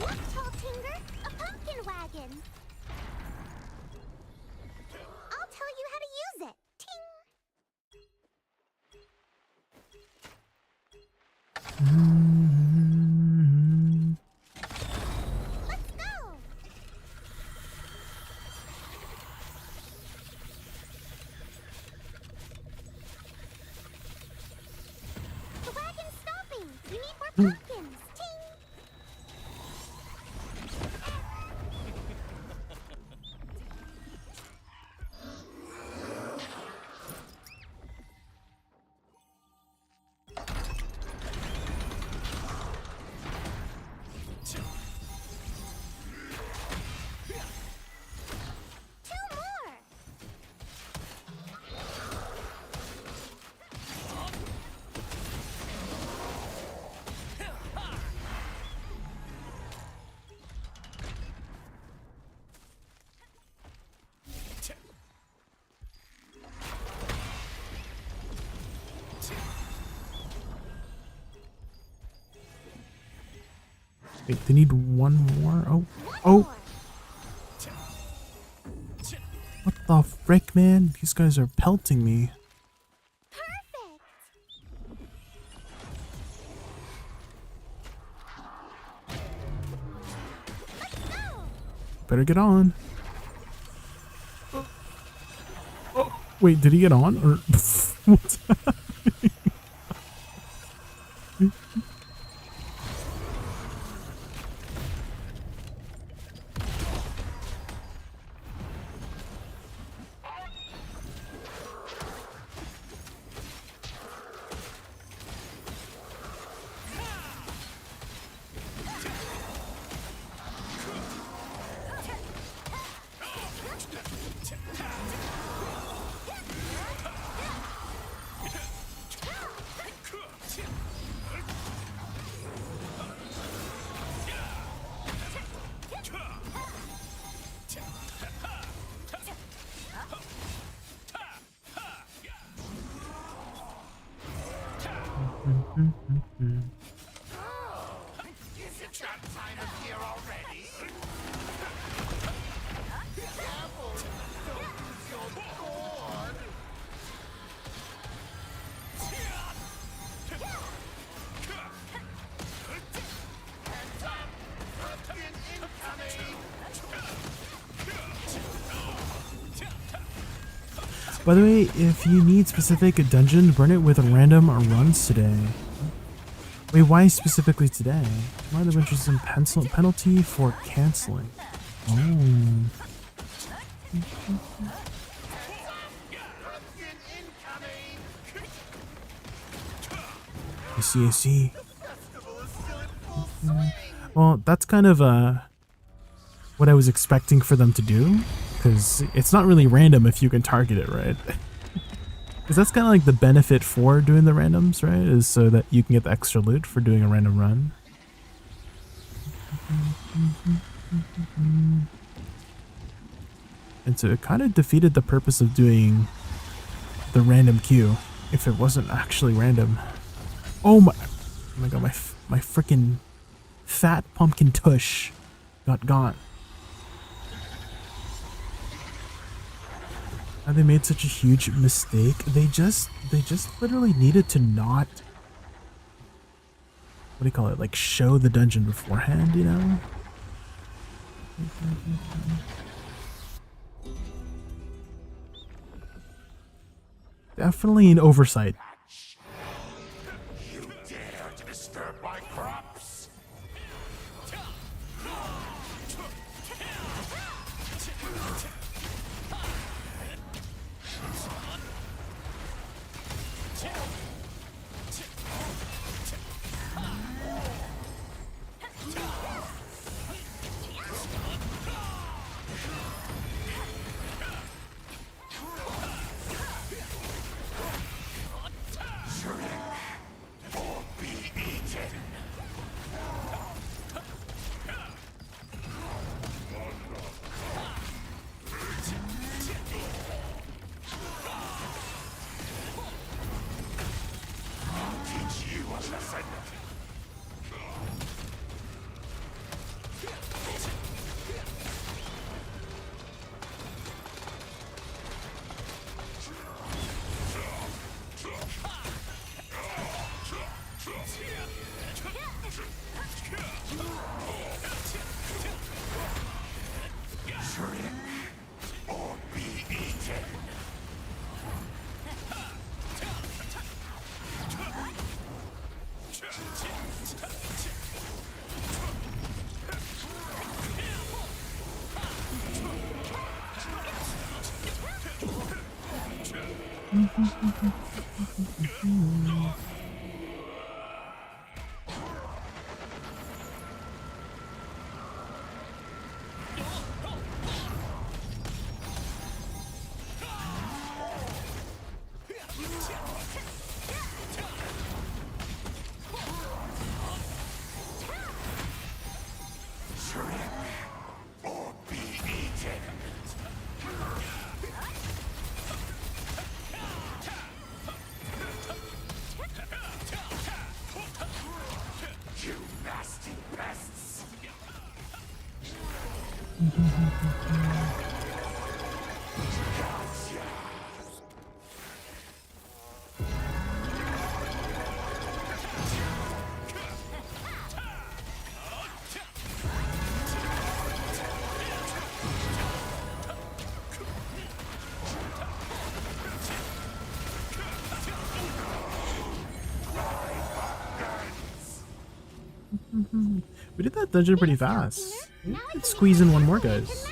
Look, Tall Tinger, a pumpkin wagon. I'll tell you how to use it, Let's go! The wagon's stopping! We need more pumpkins! Ting! Wait, they need one more? Oh. Oh! What the frick, man? These guys are pelting me. Better get on. Oh, wait, did he get on? Or what's happening? By the way, if you need specific dungeon, burn it with random runs today. Wait, why specifically today? Why the interest in penalty for canceling? Oh. I see. Well, that's kind of what I was expecting for them to do, because it's not really random if you can target it, right? Because that's kind of like the benefit for doing the randoms, right? Is so that you can get the extra loot for doing a random run. And so it kind of defeated the purpose of doing the random queue if it wasn't actually random. Oh my god, my freaking fat pumpkin tush got gone. And they made such a huge mistake. They just literally needed to not, what do you call it, like show the dungeon beforehand, you know? Definitely an oversight. You dare to disturb my crops? We did that dungeon pretty fast. Let's squeeze in one more, guys.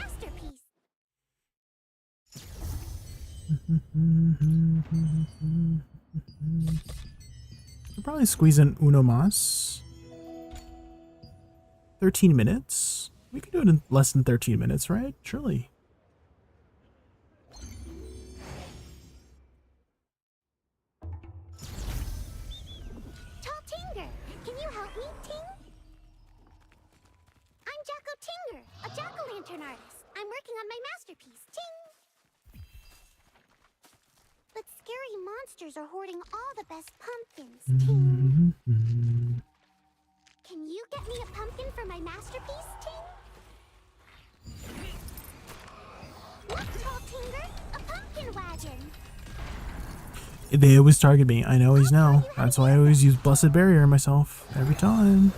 We'll probably squeeze in uno mas. 13 minutes? We could do it in less than 13 minutes, right? Surely. Tinger, can you help me, Ting? I'm Jacko Tinger, a jack-o'-lantern artist. I'm working on my masterpiece, Ting. But scary monsters are hoarding all the best pumpkins, Ting. Can you get me a pumpkin for my masterpiece, Ting? Look, Tall Tinger, a pumpkin wagon. They always target me. I know he's now. That's why I always use Blessed Barrier myself. Every time.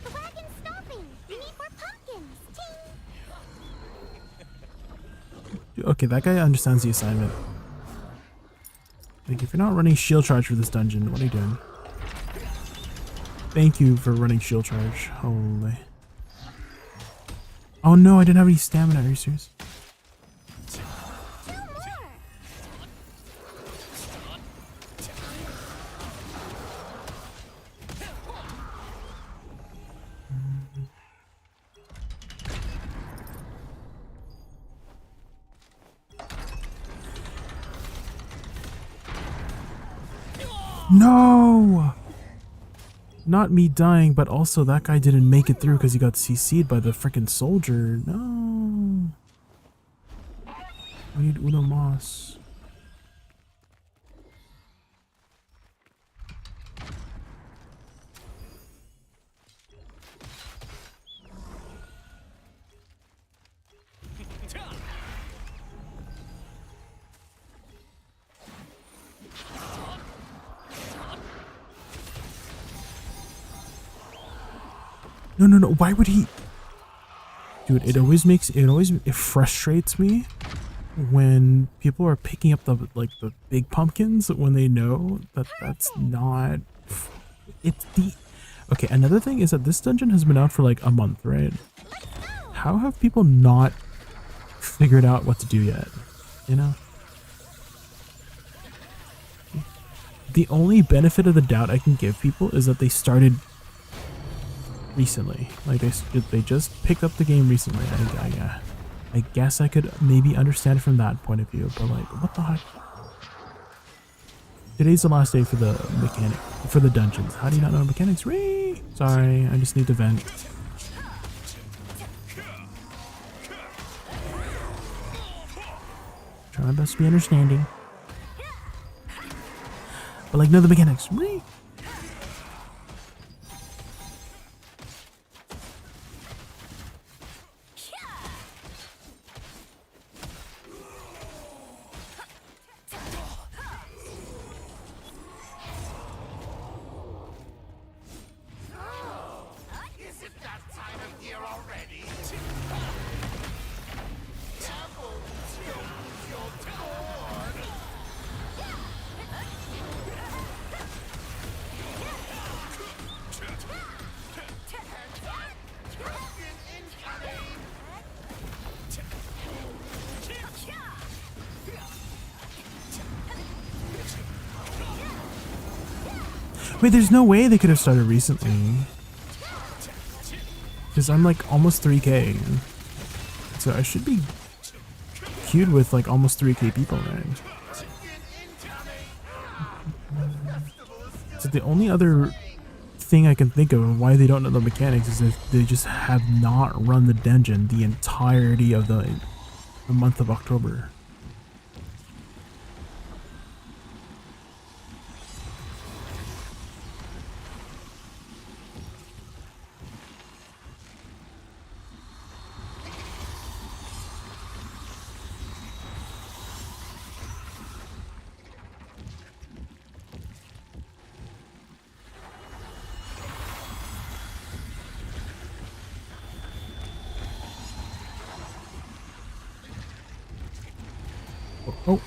The wagon's stopping. We need more pumpkins, Ting. Okay, that guy understands the assignment. Like, if you're not running shield charge for this dungeon, what are you doing? Thank you for running shield charge. Holy. Oh no, I didn't have any stamina. Are you serious? No! Not me dying, but also that guy didn't make it through because he got CC'd by the freaking soldier. No. We need Uno Mas. No, why would he? Dude, it frustrates me when people are picking up the big pumpkins when they know that that's not, okay, another thing is that this dungeon has been out for like a month, right? How have people not figured out what to do yet? You know? The only benefit of the doubt I can give people is that they started recently. Like they just picked up the game recently. I guess I could maybe understand it from that point of view, but like, what the heck? Today's the last day for the mechanic, for the dungeons. How do you not know mechanics? Ree! Sorry, I just need to vent. Try my best to be understanding. But like, know the mechanics. Ree! Wait, there's no way they could have started recently. Because I'm like almost 3k. So I should be queued with like almost 3k people, right? So the only other thing I can think of why they don't know the mechanics is if they just have not run the dungeon the entirety of the month of October. Oh.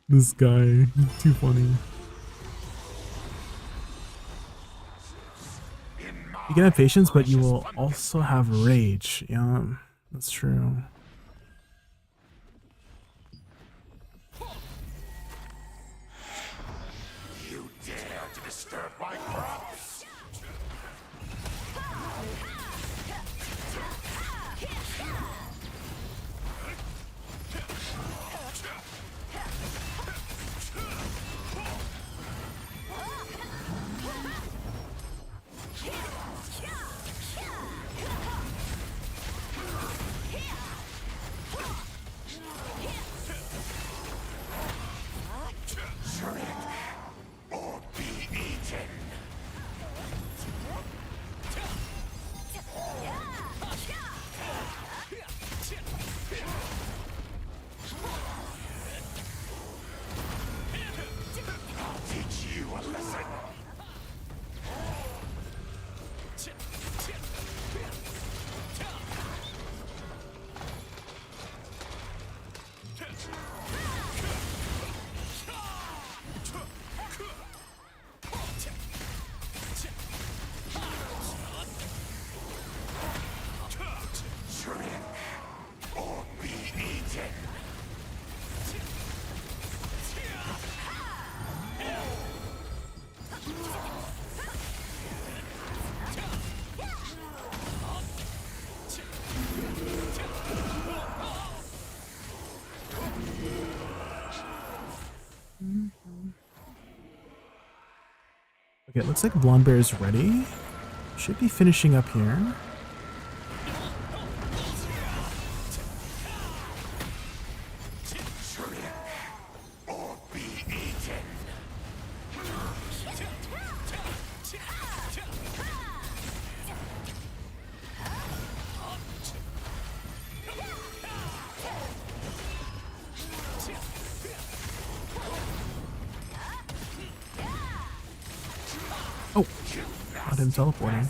This guy, too funny. You can have patience, but you will also have rage. Yeah, that's true. You dare to disturb my crops? Or be eaten. I'll teach you a lesson. Shrink or be eaten. Okay, it looks like Blonde Bear is ready. Should be finishing up here. Shrink or be eaten. Oh, got him teleporting.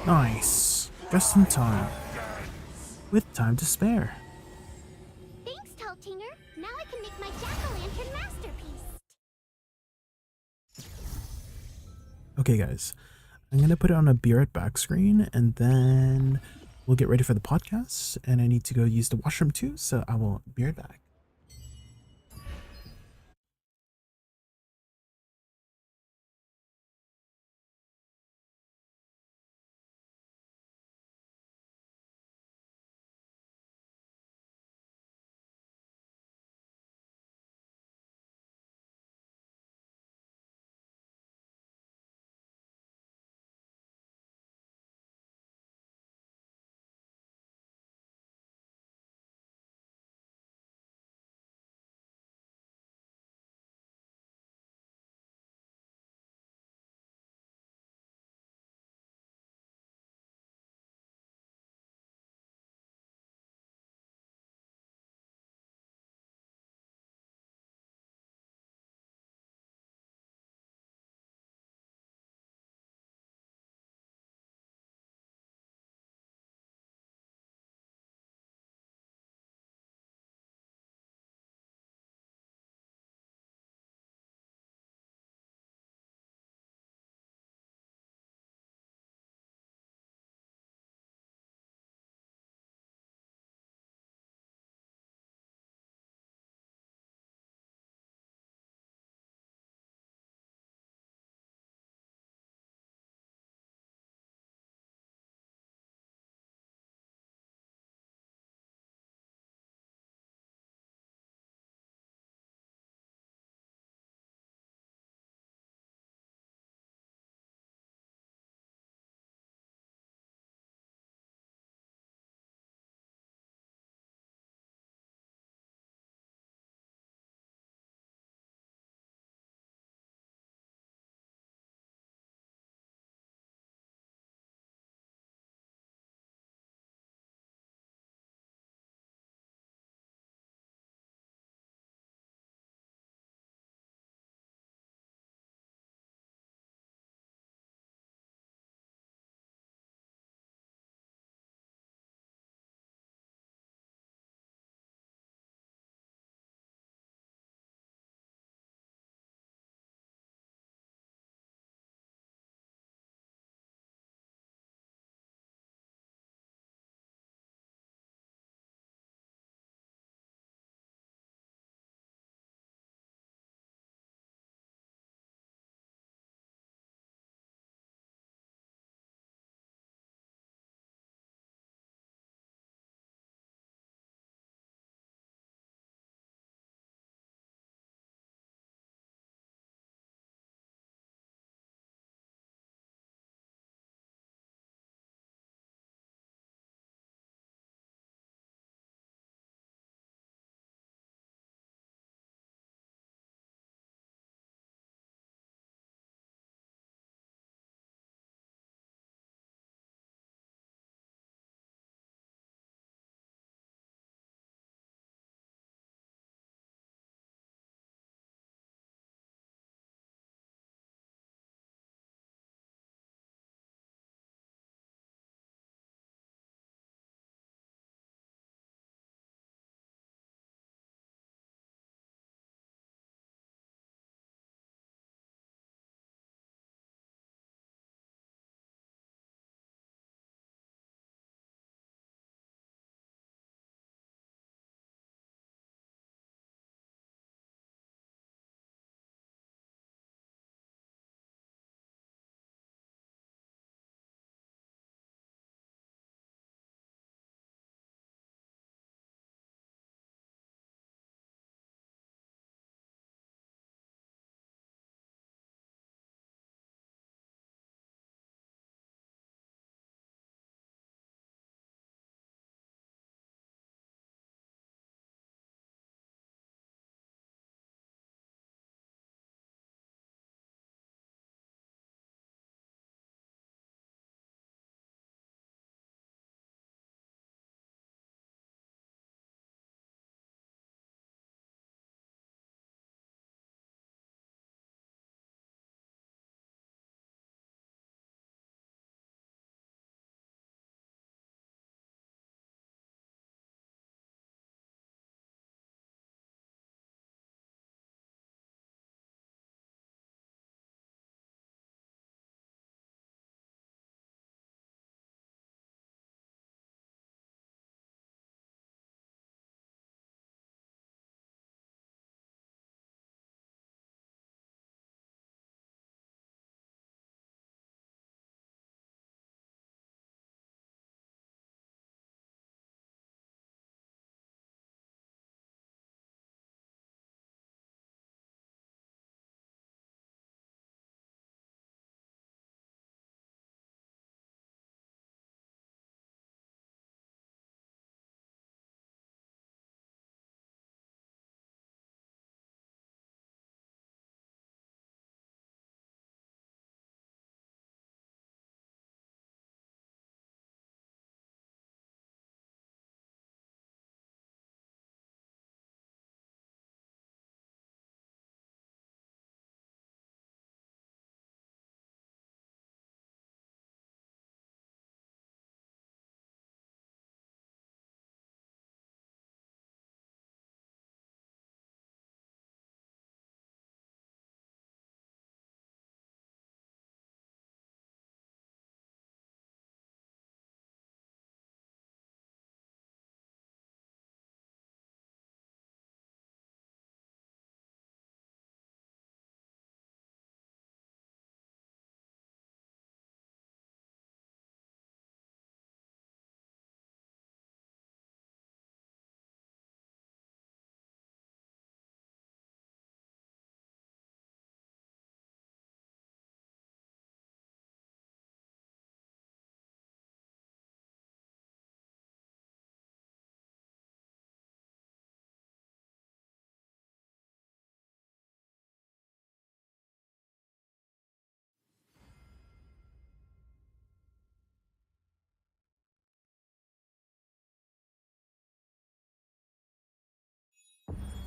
Nice. Just in time. With time to spare. Thanks, Teltinger. Now I can make my jack-o'-lantern masterpiece. Okay, guys. I'm going to put it on a be right back screen, and then we'll get ready for the podcast. And I need to go use the washroom too, so I will be right back.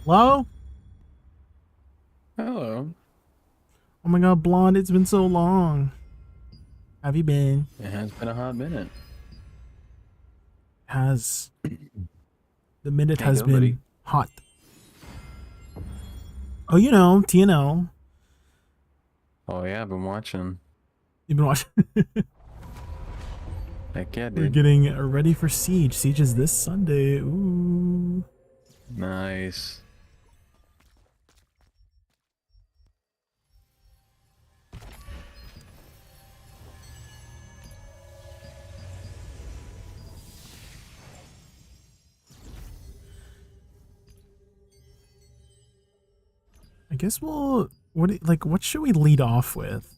Hello? Hello. Oh my god, Blonde, it's been so long. Have you been? It has been a hot minute. Has. The minute Hey, has go, been buddy. hot. Oh, you know, TNL. Oh yeah, I've been watching. You've been watching. Heck yeah, We're dude. getting ready for Siege. Siege is this Sunday. Ooh. Nice. I guess we'll what should we lead off with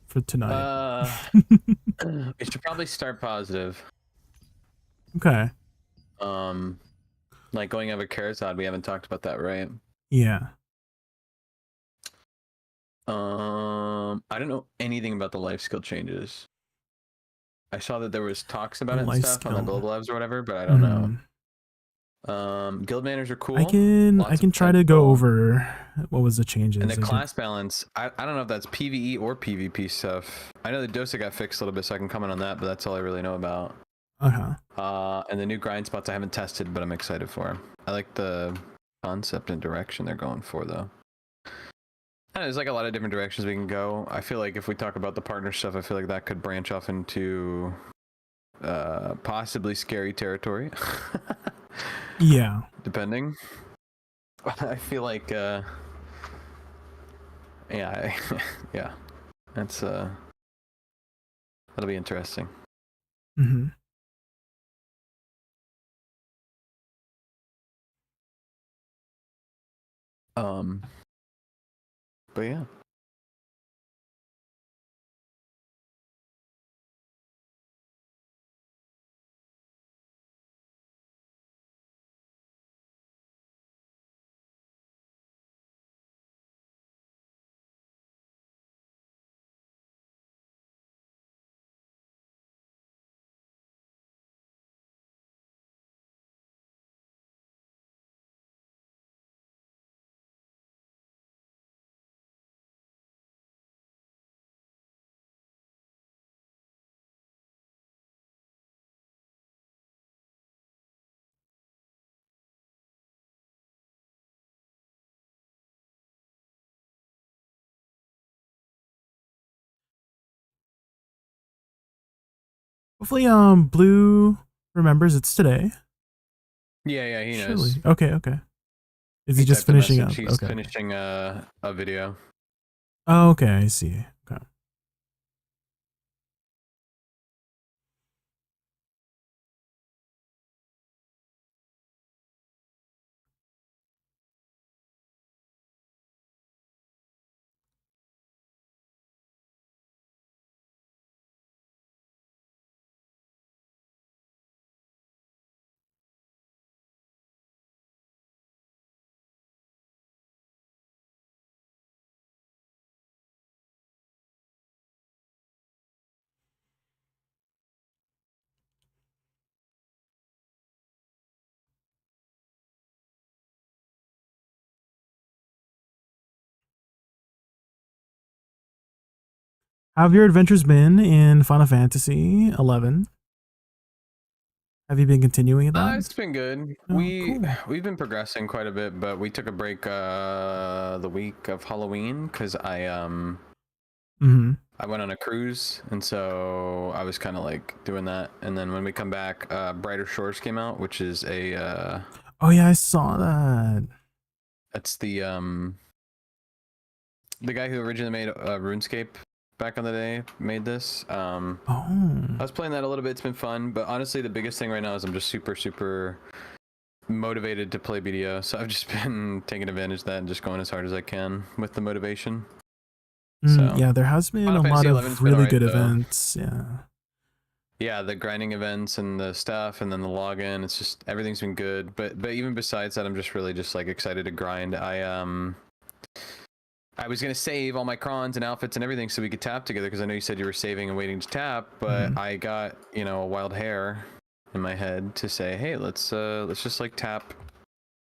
for tonight? We should probably start positive. Okay. Like going over Karazad, we haven't talked about that, right? Yeah. I don't know anything about the life skill changes. I saw that there was talks about it and Life stuff on the skill. Global Labs or whatever, but I don't know. Guild manners are cool. I can Lots of try to go over what was the changes. And the I did- class balance, I don't know if that's PvE or PvP stuff. I know the Dosa got fixed a little bit, so I can comment on that, but that's all I really know about. And the new grind spots I haven't tested, but I'm excited for. I like the concept and direction they're going for, though. And there's like a lot of different directions we can go. I feel like if we talk about the partner stuff, I feel like that could branch off into possibly scary territory. Yeah. Depending. I feel like yeah, yeah. That's that'll be interesting. Mm-hmm. But yeah. Hopefully, Blue remembers it's today. Yeah, he Surely. knows. Okay. Is he just typed a finishing up? message. He's Okay. finishing a video. Oh, okay, I see. Okay. How have your adventures been in Final Fantasy 11? Have you been continuing that? It's been good. We've been progressing quite a bit, but we took a break the week of Halloween because I went on a cruise, and so I was kind of like doing that. And then when we come back, Brighter Shores came out, which is a Oh yeah, I saw that. That's the guy who originally made RuneScape back on the day made this. I was playing that a little bit. It's been fun, but honestly, the biggest thing right now is I'm just super motivated to play BDO. So I've just been taking advantage of that and just going as hard as I can with the motivation. Yeah, there has been Final a lot Fantasy of 11's been really alright, good though. events. Yeah. Yeah, the grinding events and the stuff, and then the login. It's just everything's been good. But even besides that, I'm just really just like excited to grind. I was gonna save all my crons and outfits and everything so we could tap together because I know you said you were saving and waiting to tap, but I got a wild hair in my head to say, hey, let's just like tap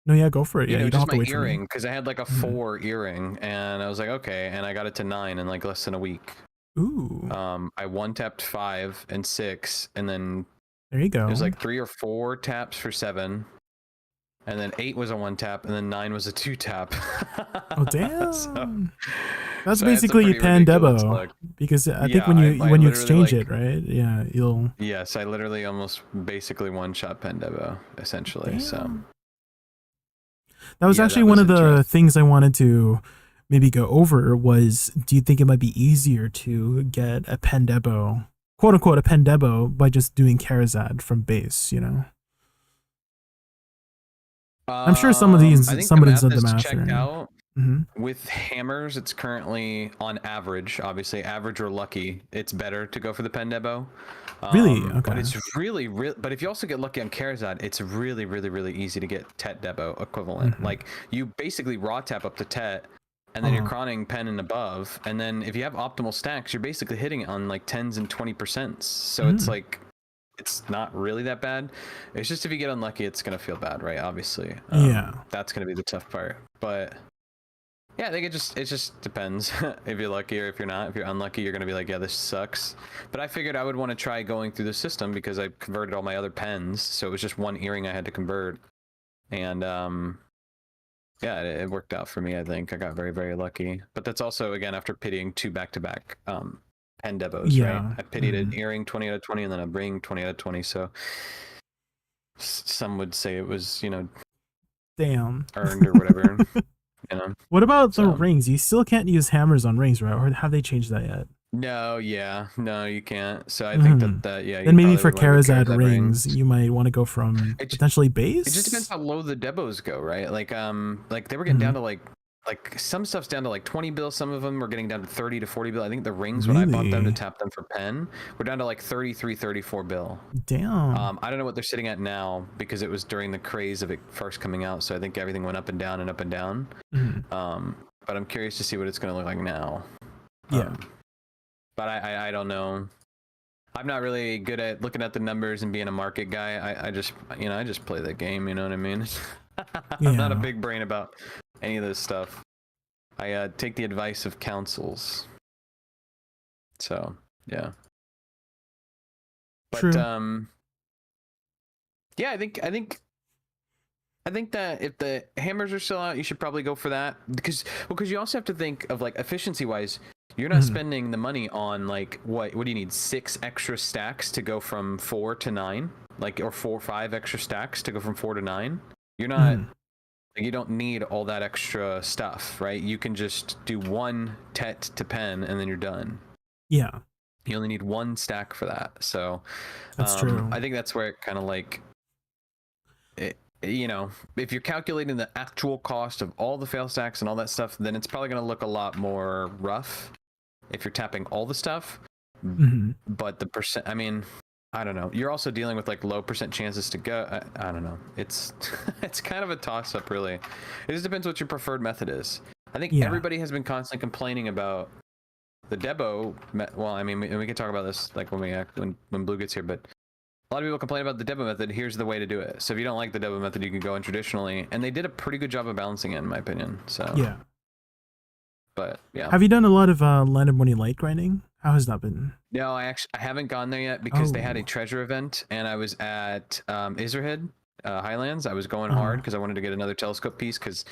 No, yeah, go for it. Yeah, you know, you don't just have to my wait for me. earring, because I had like a Mhm. 4 earring, and I was like, okay, and I got it to 9 in like less than a week. Ooh. I one tapped 5 and 6, and then There you go. it was like 3 or 4 taps for 7, and then 8 was a 1 tap, and then 9 was a 2 tap. Oh damn. So, That's so I had some basically pretty Pan ridiculous Debo, luck. because I think Yeah, when you I when you literally, exchange like, it, right? Yeah, you'll. Yes, I literally almost basically one-shot Pendevo, essentially. So Damn. That was yeah, actually that one was of the interesting. things I wanted to maybe go over was, do you think it might be easier to get a Pendebo, quote unquote, a Pendebo by just doing Karazad from base, you know? I'm sure some of I these, think the somebody's math done the is math. checked Right? out. Mm-hmm. With hammers, it's currently on average, obviously average or lucky, it's better to go for the Pendebo. Really? But Okay. it's really, but if you also get lucky on Karazad, it's really, really, really easy to get Tet Debo equivalent. Mm-hmm. Like, you basically raw tap up to Tet, and then you're Uh-huh. crawling Pen and above, and then if you have optimal stacks, you're basically hitting it on like 10s and 20%. So it's like, it's not really that bad. It's just if you get unlucky, it's gonna feel bad, right? Obviously. Yeah. That's gonna be the tough part. But yeah, I think it just depends if you're lucky or if you're not. If you're unlucky, you're gonna be like, yeah, this sucks. But I figured I would want to try going through the system because I converted all my other pens, so it was just one earring I had to convert, and yeah, it worked out for me. I think I got very, very lucky. But that's also, again, after pitying 2 back-to-back pen devos, Yeah. right? I pitied an earring 20 out of 20 and then a ring 20 out of 20. So some would say it was, you know, Damn. earned or whatever. You know. What about the rings? You still can't use hammers on rings, right? Or have they changed that yet? No, yeah, no, you can't. So I think that yeah. Then maybe you for probably would wanna go Karazad rings, you might want to go from potentially base. It just depends how low the debos go, right? Like they were getting down to like some stuff's down to like 20 bill. Some of them were getting down to 30 to 40 bill. I think the rings when I bought them to Really? tap them for pen were down to like 33, 34 bill. Damn. I don't know what they're sitting at now because it was during the craze of it first coming out. So I think everything went up and down and up and down. But I'm curious to see what it's going to look like now. Yeah. But I don't know. I'm not really good at looking at the numbers and being a market guy. I just, you know, I just play the game, you know what I mean? I'm not a Yeah. big brain about any of this stuff. I take the advice of counsels. So, yeah. But True. yeah, I think that if the hammers are still out, you should probably go for that because you also have to think of like efficiency wise. You're not spending the money on like what do you need 6 extra stacks to go from 4 to 9, like, or 4 or 5 extra stacks to go from 4 to 9. You're not like, you don't need all that extra stuff, right? You can just do 1 tet to pen and then you're done. Yeah. You only need 1 stack for that. So That's true. I think that's where it kind of like you know, if you're calculating the actual cost of all the fail stacks and all that stuff, then it's probably going to look a lot more rough if you're tapping all the stuff. But the percent, I mean, I don't know. You're also dealing with like low percent chances to go. I don't know. It's it's kind of a toss up, really. It just depends what your preferred method is. I think everybody has been constantly complaining about the Debo. Well, I mean, we can talk about this like when Blue gets here, but a lot of people complain about the Debo method. Here's the way to do it. So if you don't like the Debo method, you can go in traditionally, and they did a pretty good job of balancing it, in my opinion. So Yeah. But yeah. Have you done a lot of Land of Money light grinding? How has that been? No, I haven't gone there yet because they had a treasure event, and I was at Iserhead Highlands. I was going hard because I wanted to get another telescope piece because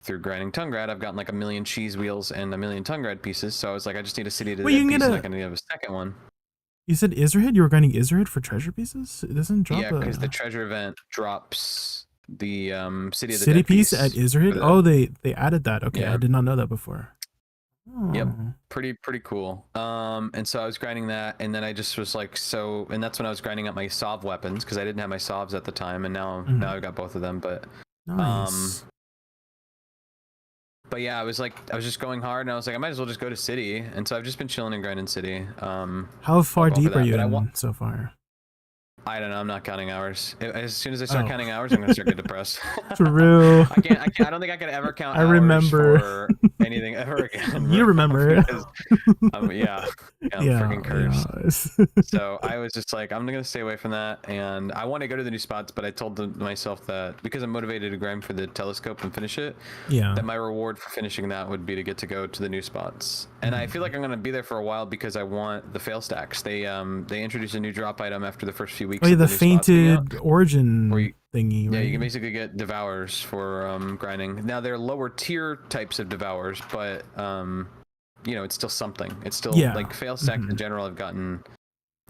through grinding Tungrad, I've gotten like 1 million cheese wheels and 1 million Tungrad pieces. So I was like, I just need a city to Wait, you that can piece, get and a- I can have a second one. You said Iserhead? You were grinding Iserhead for treasure pieces? It doesn't drop Yeah, because the treasure event drops the city of the city dead piece at Iserhead? for the- Oh, they added that. Okay, Yeah. I did not know that before. Yep, Oh. pretty cool. And so I was grinding that, and then I just was like, and that's when I was grinding up my Sov weapons because I didn't have my Sovs at the time, and now I've got both of them. But Nice. but yeah, I was just going hard, and I was like, I might as well just go to city, and so I've just been chilling and grinding city. How far I'll go for deep are that, you but I in want- so far? I don't know. I'm not counting hours. As soon as I start counting hours, I'm gonna start getting depressed. True. I can't. I don't think I could ever count. I hours remember. for anything ever again. You remember. Because, yeah, I'm freaking cursed. Yeah. So I was just like, I'm gonna stay away from that, and I want to go to the new spots, but I told myself that because I'm motivated to grind for the telescope and finish it, that my reward for finishing that would be to get to go to the new spots. And I feel like I'm gonna be there for a while because I want the fail stacks. They introduced a new drop item after the first few weeks. Oh, yeah, of the new spots being fainted out, origin where you, thingy, right? yeah, you can basically get devours for grinding. Now they're lower tier types of devours, but you know, it's still something. It's still like fail stacks in general have gotten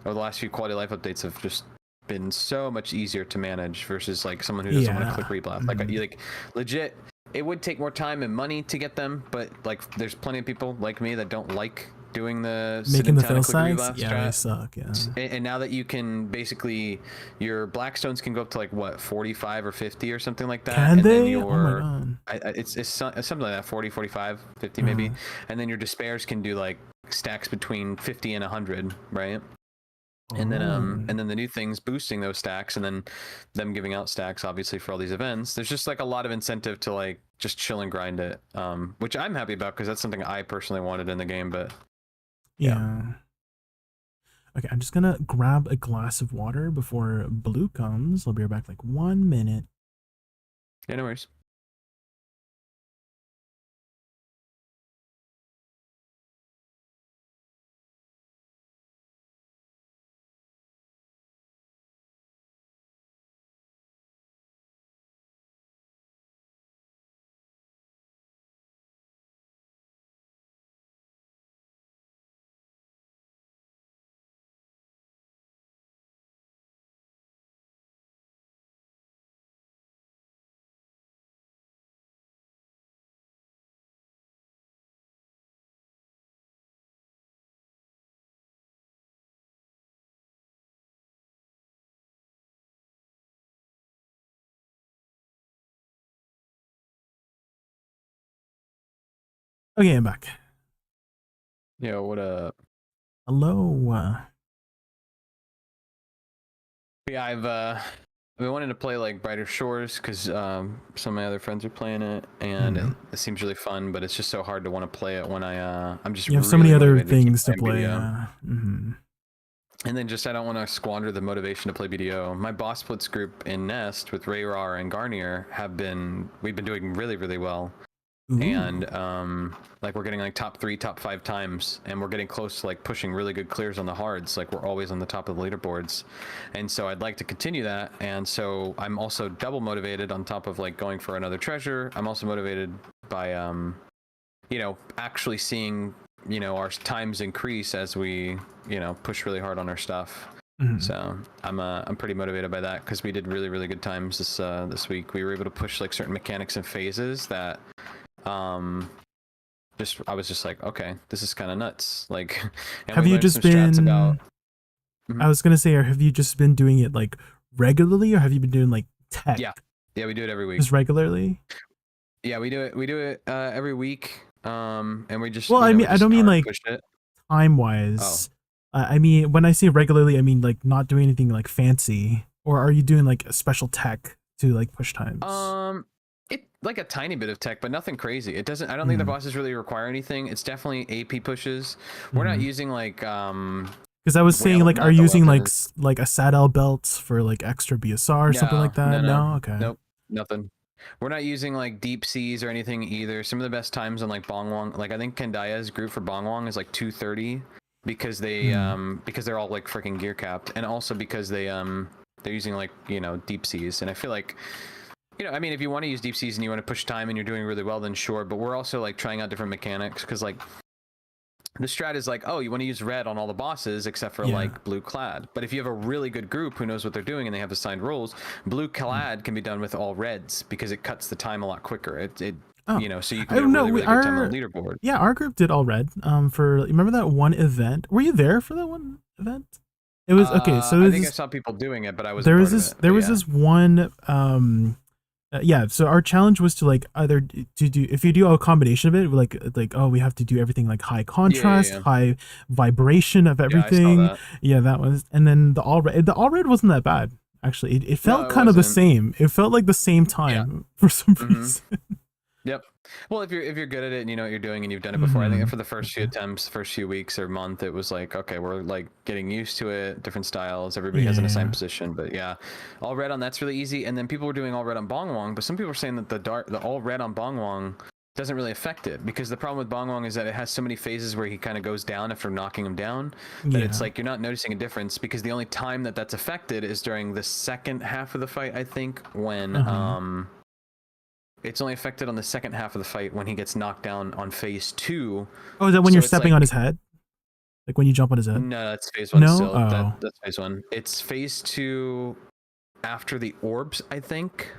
over the last few quality life updates have just been so much easier to manage versus like someone who doesn't want to click reblast. Like legit, it would take more time and money to get them, but like there's plenty of people like me that don't like doing the making the fail stacks. stacks. Yeah, they suck. Yeah. And now that you can basically, your blackstones can go up to like what 45 or 50 or something like that. Can and they? Then your, oh my god. It's something like that, 40, 45, 50 maybe. And then your despairs can do like stacks between 50 and 100, right? And then the new things boosting those stacks, and then them giving out stacks obviously for all these events. There's just like a lot of incentive to like just chill and grind it, which I'm happy about because that's something I personally wanted in the game. But yeah. Okay, I'm just gonna grab a glass of water before blue comes. I'll be right back, like 1 minute. Yeah, no worries. Okay, I'm back. Yo, what up? Hello. Yeah, I've been wanting to play like Brighter Shores because some of my other friends are playing it, and it seems really fun. But it's just so hard to want to play it when I'm just. You have really so many other motivated keep things to playing play. BDO. And then just I don't want to squander the motivation to play BDO. My boss splits group in Nest with Rayrar and Garnier we've been doing really, really well. Ooh. And like we're getting like top 3, top 5 times, and we're getting close to like pushing really good clears on the hards. Like we're always on the top of the leaderboards, and so I'd like to continue that. And so I'm also double motivated on top of like going for another treasure. I'm also motivated by you know, actually seeing, you know, our times increase as we, you know, push really hard on our stuff. So I'm pretty motivated by that because we did really, really good times this week. We were able to push like certain mechanics and phases that I was just like, okay, this is kind of nuts. Like, and Have we you learned just some strats been? about, I was gonna say, or have you just been doing it like regularly, or have you been doing like tech? Yeah, we do it every week. Just regularly. Yeah, we do it every week. And we just. Well, you I know, mean, I just don't mean hard like push it. time wise. I mean, when I say regularly, I mean like not doing anything like fancy, or are you doing like a special tech to like push times? It like a tiny bit of tech, but nothing crazy. It doesn't. I don't think the bosses really require anything. It's definitely AP pushes. We're not using like Because I was saying like, are you using like a saddle belt for like extra BSR or something like that? No. Okay. Nope. Nothing. We're not using like deep seas or anything either. Some of the best times on like Bongwong, like I think Kendaya's group for Bongwong is like 230 because they're all like freaking gear capped, and also because they're using like, you know, deep seas. And I feel like, you know, I mean, if you want to use deep seas and you want to push time and you're doing really well, then sure. But we're also like trying out different mechanics because like the strat is like, oh, you want to use red on all the bosses except for like blue clad. But if you have a really good group who knows what they're doing and they have assigned roles, blue clad can be done with all reds because it cuts the time a lot quicker. It you know, so you can get a really good time on the leaderboard. Yeah, our group did all red. For remember that one event? Were you there for that one event? It was okay. So I think I saw people doing it, but I was. There was this. There was this one Yeah, so our challenge was to like either to do, if you do a combination of it, like oh, we have to do everything like high contrast, high vibration of everything. that. Yeah, that was, and then the all red wasn't that bad actually. It felt it kind of the wasn't. same. It felt like the same time for some reason. Yep. Well, if you're good at it and you know what you're doing and you've done it before, I think for the first few attempts, first few weeks or month, it was like, okay, we're like getting used to it, different styles, everybody has an assigned position. But yeah, all red on that's really easy. And then people were doing all red on Bongwong, but some people were saying that the all red on Bongwong doesn't really affect it, because the problem with Bongwong is that it has so many phases where he kind of goes down after knocking him down that it's like you're not noticing a difference, because the only time that that's affected is during the second half of the fight, I think, when it's only affected on the second half of the fight when he gets knocked down on phase 2. Oh, is that when you're stepping on his head? Like when you jump on his head? No, that's phase 1 No? still. Oh. That's phase 1. It's phase 2 after the orbs, I think.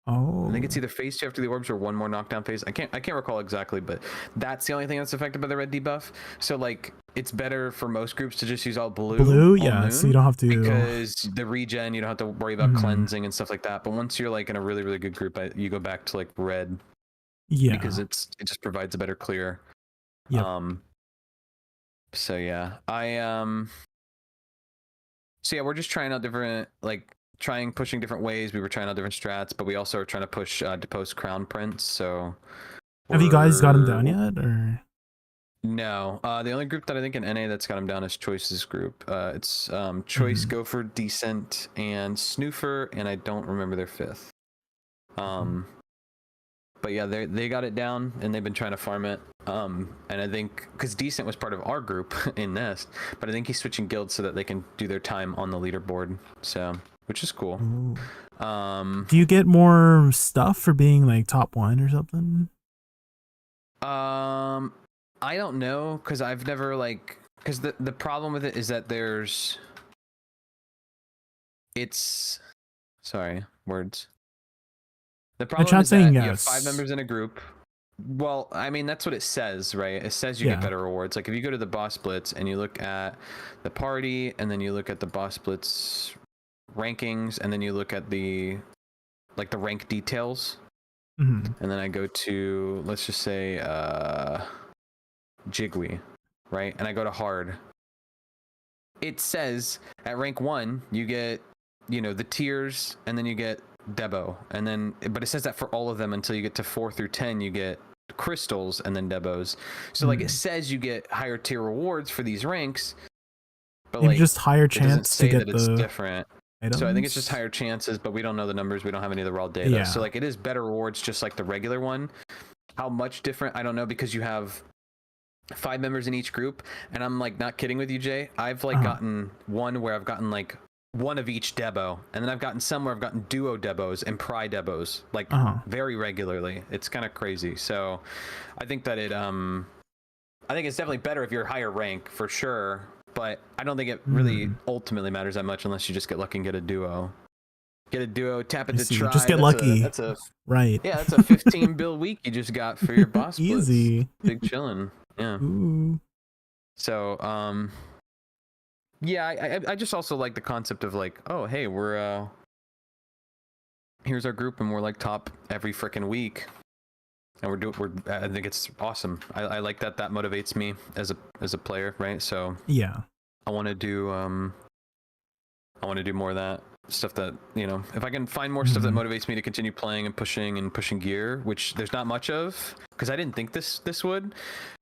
Oh. I think it's either phase 2 after the orbs or one more knockdown phase. I can't recall exactly, but that's the only thing that's affected by the red debuff. So like it's better for most groups to just use all blue. Blue, yeah, so you don't have to, because the regen, you don't have to worry about cleansing and stuff like that. But once you're like in a really, really good group, you go back to like red. Yeah. Because it just provides a better clear. Yep. So yeah, so yeah, we're just trying out different, like pushing different ways. We were trying out different strats, but we also are trying to push Depose Crown Prince. So have you guys got him down yet, or? No, the only group that I think in NA that's got him down is Choice's group. It's Choice, Gopher, Decent, and Snoofer, and I don't remember their fifth. But yeah, they got it down, and they've been trying to farm it. And I think because Decent was part of our group in Nest, but I think he's switching guilds so that they can do their time on the leaderboard. So, which is cool. Do you get more stuff for being like top 1 or something? I don't know, because I've never because the problem with it is that sorry, words. The problem is that you have 5 members in a group. Well, I mean, that's what it says, right? It says you get better rewards. Like if you go to the boss splits and you look at the party, and then you look at the boss splits rankings, and then you look at the rank details, and then I go to, let's just say, Jigwe, right? And I go to hard. It says at rank 1 you get, the tiers, and then you get Debo, and then but it says that for all of them until you get to 4 through 10 you get crystals and then Debos. So like it says you get higher tier rewards for these ranks, but maybe just higher chance to get it's the different items? So I think it's just higher chances, but we don't know the numbers. We don't have any of the raw data. So like it is better rewards just like the regular one. How much different, I don't know, because you have 5 members in each group, and I'm like not kidding with you, Jay. I've like gotten one where I've gotten like one of each Debo, and then I've gotten some where I've gotten duo Debos and Pry Debos like very regularly. It's kind of crazy. So I think that I think it's definitely better if you're higher rank for sure, but I don't think it really ultimately matters that much unless you just get lucky and get a duo. Get a duo, tap it to try. Just get lucky. That's a right. Yeah, that's a 15 bill week you just got for your boss splits. Easy. Big chillin'. Yeah. Ooh. So yeah, I just also like the concept of like, oh hey, we're here's our group and we're like top every freaking week, and I think it's awesome. I like that motivates me as a player, right? So yeah, I want to do more of that stuff, that if I can find more stuff that motivates me to continue playing and pushing gear, which there's not much of, because I didn't think this would,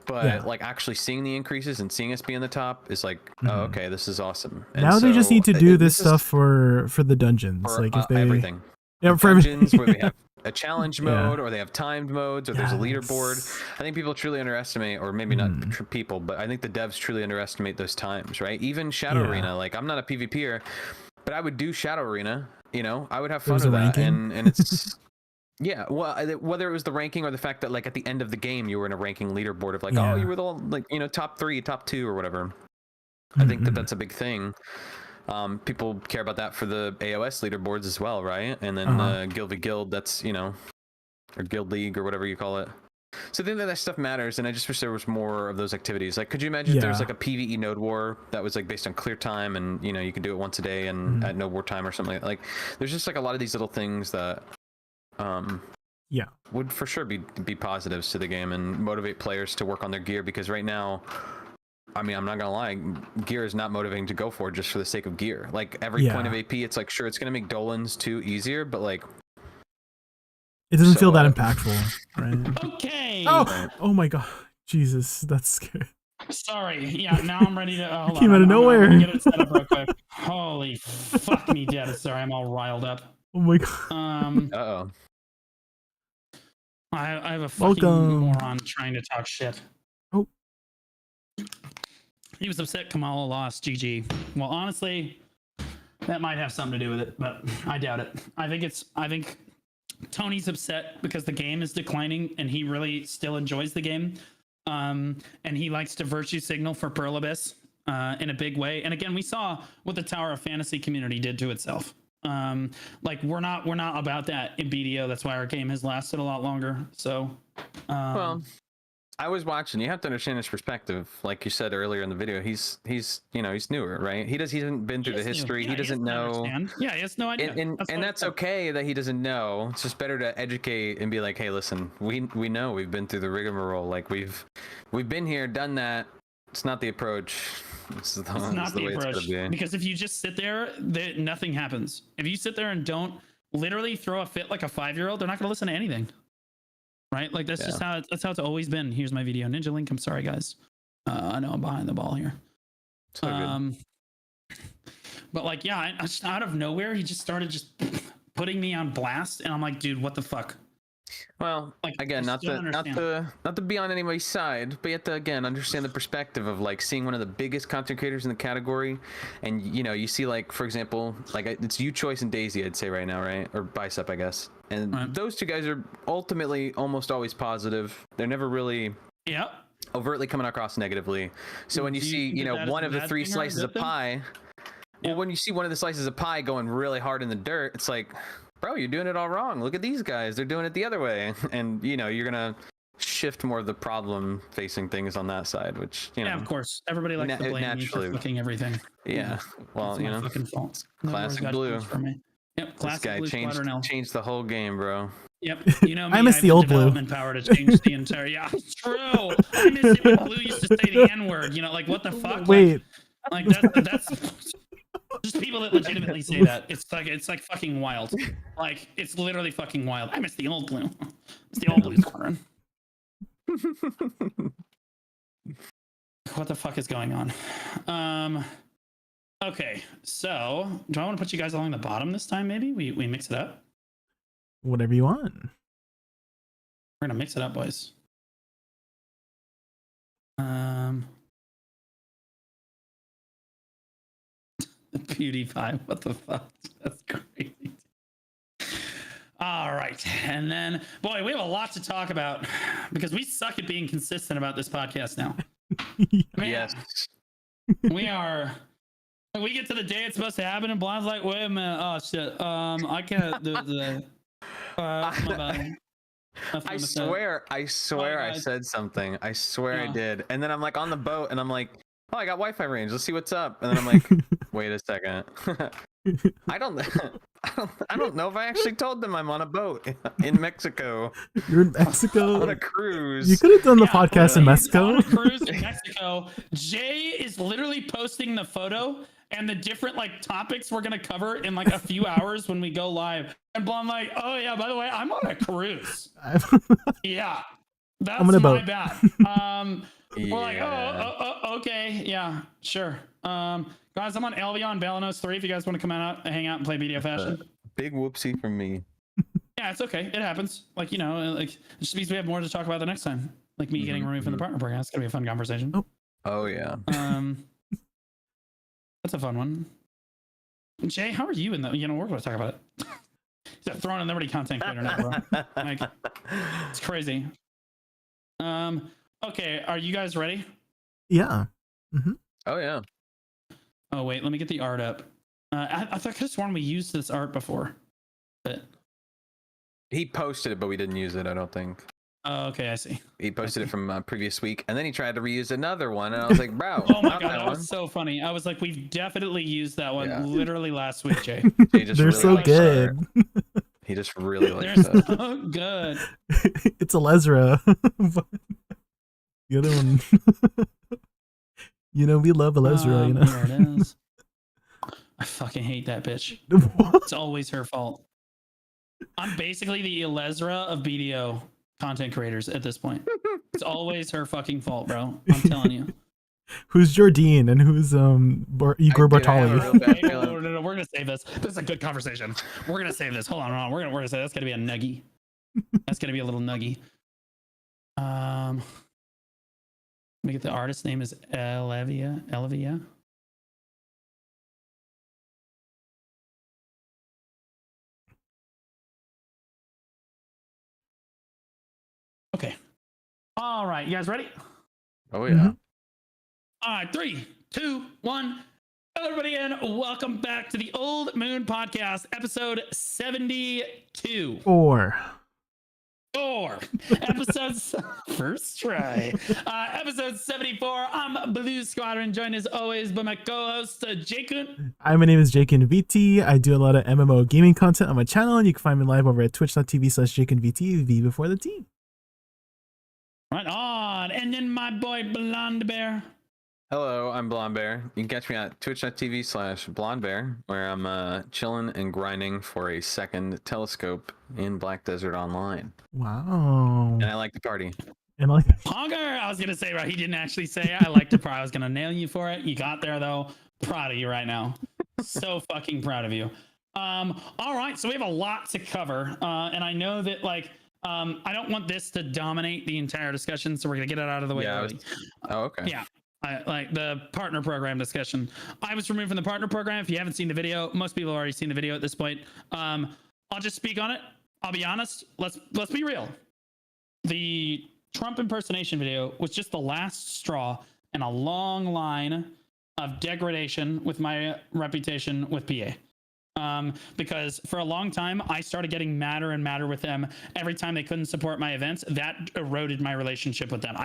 but like actually seeing the increases and seeing us be in the top is like, oh okay, this is awesome. And now they just need to do this stuff for the dungeons, for, like if they everything. Yeah, for dungeons where they have a challenge mode, or they have timed modes, or there's a leaderboard. I think people truly underestimate, or maybe not people, but I think the devs truly underestimate those times, right? Even Shadow Arena, like I'm not a PvPer, but I would do Shadow Arena, I would have fun with that, and it's yeah, well, whether it was the ranking or the fact that like at the end of the game you were in a ranking leaderboard of like, oh, you were the top 3, top 2 or whatever. I think that's a big thing. People care about that for the AOS leaderboards as well, right? And then Guild v Guild, that's or Guild League or whatever you call it. So I think that stuff matters, and I just wish there was more of those activities. Like, could you imagine if there's like a PvE node war that was like based on clear time, and you could do it once a day and at node war time or something like that? Like, there's just like a lot of these little things that Yeah, would for sure be positives to the game and motivate players to work on their gear, because right now, I mean, I'm not gonna lie, gear is not motivating to go for just for the sake of gear. Like every point of AP, it's like, sure, it's gonna make Dolan's 2 easier, but like it doesn't feel that impactful, right? Okay. Oh my god, Jesus, that's scary. Sorry. Yeah, now I'm ready to. Hold Came on, out of nowhere. I'm gonna get it set up real quick. Holy fuck me dead. Sorry, I'm all riled up. Oh my god. Uh-oh. I have a fucking moron trying to talk shit. Oh. He was upset Kamala lost. GG. Well, honestly, that might have something to do with it, but I doubt it. I think Tony's upset because the game is declining and he really still enjoys the game. And he likes to virtue signal for Pearl Abyss in a big way. And again, we saw what the Tower of Fantasy community did to itself. Like we're not about that in BDO. That's why our game has lasted a lot longer. So well, I was watching. You have to understand his perspective. Like you said earlier in the video, he's newer, right? He hasn't been through the history. Yeah, he doesn't know. Yeah, he has no idea. And that's okay that he doesn't know. It's just better to educate and be like, hey, listen, we know we've been through the rigmarole. Like we've been here, done that. It's not the approach. It's not the approach. Because if you just sit there, nothing happens. If you sit there and don't literally throw a fit like a 5-year-old, they're not going to listen to anything. Right? Like that's just how it's always been. Here's my video. Ninja Link. I'm sorry, guys. I know I'm behind the ball here. So good. But like, yeah, I just out of nowhere, he just started just putting me on blast, and I'm like, dude, what the fuck? Well, like, again, not to be on anybody's side, but you have to again understand the perspective of like seeing one of the biggest content creators in the category, and you see like, for example, like it's you, Choice, and Daisy, I'd say right now, right? Or Bicep, I guess. And those two guys are ultimately almost always positive. They're never really overtly coming across negatively. So when you see, one of the 3 slices of pie, well, when you see one of the slices of pie going really hard in the dirt, it's like, bro, you're doing it all wrong. Look at these guys. They're doing it the other way. And, you're going to shift more of the problem facing things on that side, which, yeah, of course. Everybody likes to blame me for fucking everything. Yeah. Well, fucking fault. Classic Blue. For me. Yep, classic this guy Blue changed the whole game, bro. Yep. You know me, I miss the old Blue. Development power to change the entire. Yeah, it's true. I miss it when Blue used to say the N-word. Like what the fuck? Wait. Like that's just people that legitimately say that. It's like fucking wild. Like it's literally fucking wild. I miss the old Blue. It's the old Blue squadron. What the fuck is going on? Okay, so do I want to put you guys along the bottom this time? Maybe we mix it up. Whatever you want. We're gonna mix it up, boys. PewDiePie, what the fuck? That's crazy. All right, and then, boy, we have a lot to talk about because we suck at being consistent about this podcast now. Yes. We are. We get to the day it's supposed to happen, and Blind's like, "Wait a minute, oh shit, I can't do the." I swear I said something. I swear I did, and then I'm like on the boat, and I'm like, "Oh, I got Wi-Fi range. Let's see what's up." And then I'm like, "Wait a second." I don't know if I actually told them I'm on a boat in Mexico. You're in Mexico? On a cruise. You could have done the podcast in Mexico. On a cruise in Mexico. Jay is literally posting the photo and the different topics we're gonna cover in a few hours when we go live. And Blonde like, oh yeah, by the way, I'm on a cruise. Yeah. That's my bad. We're like, okay, yeah, sure. Guys, I'm on Elvion Balanos 3 if you guys want to come out and hang out and play BDO Fashion. Big whoopsie from me. Yeah, it's okay. It happens. It just means we have more to talk about the next time. Like me getting removed from the partner program. It's gonna be a fun conversation. Oh yeah. That's a fun one. Jay, how are you in that? We're gonna talk about it. He's a Throne and Liberty content creator now, bro. It's crazy. Okay, are you guys ready? Yeah. Mm-hmm. Oh yeah. Oh wait, let me get the art up. I thought I could have sworn we used this art before, but he posted it, but we didn't use it. I don't think. Oh, okay, I see. He posted it from previous week, and then he tried to reuse another one, and I was like, "Bro, oh my god, that was so funny." I was like, "We've definitely used that one literally last week, Jay." They're so good. He just really likes They're that. so good. It's Alezra. The other one. We love Alezra, There it is. I fucking hate that bitch. It's always her fault. I'm basically the Alezra of BDO content creators at this point. It's always her fucking fault, bro. I'm telling you. Who's Jordine and who's Igor Bartali? No, we're gonna save this. This is a good conversation. We're gonna save this. Hold on. We're gonna say that's gonna be a nuggie. That's gonna be a little nuggie. Let me get the artist name is Elevia. Okay. All right, you guys ready? Oh yeah. All right, 3, 2, 1. Hello, everybody, and welcome back to the Old Moon Podcast, episode 72. Four. Episodes first try. Episode 74. I'm Blue Squadron, joined as always by my co-host Jaykun. Hi, my name is JaykunVT. I do a lot of MMO gaming content on my channel, and you can find me live over at twitch.tv/JaykunVT, V before the T. Right on. And then my boy Blonde Bear. Hello, I'm Blonde Bear. You can catch me at twitch.tv/Blonde Bear, where I'm chilling and grinding for a second telescope in Black Desert Online. Wow. And I like to party. And like Ponger, I was gonna say, right? He didn't actually say I like to party. I was gonna nail you for it. You got there though. Proud of you right now. So fucking proud of you. All right, so we have a lot to cover, and I know that I don't want this to dominate the entire discussion, so we're gonna get it out of the way early. Oh, okay. Yeah. Like the partner program discussion. I was removed from the partner program. If you haven't seen the video, most people have already seen the video at this point. I'll just speak on it. I'll be honest. Let's be real. The Trump impersonation video was just the last straw in a long line of degradation with my reputation with PA. Because for a long time, I started getting madder and madder with them every time they couldn't support my events. That eroded my relationship with them.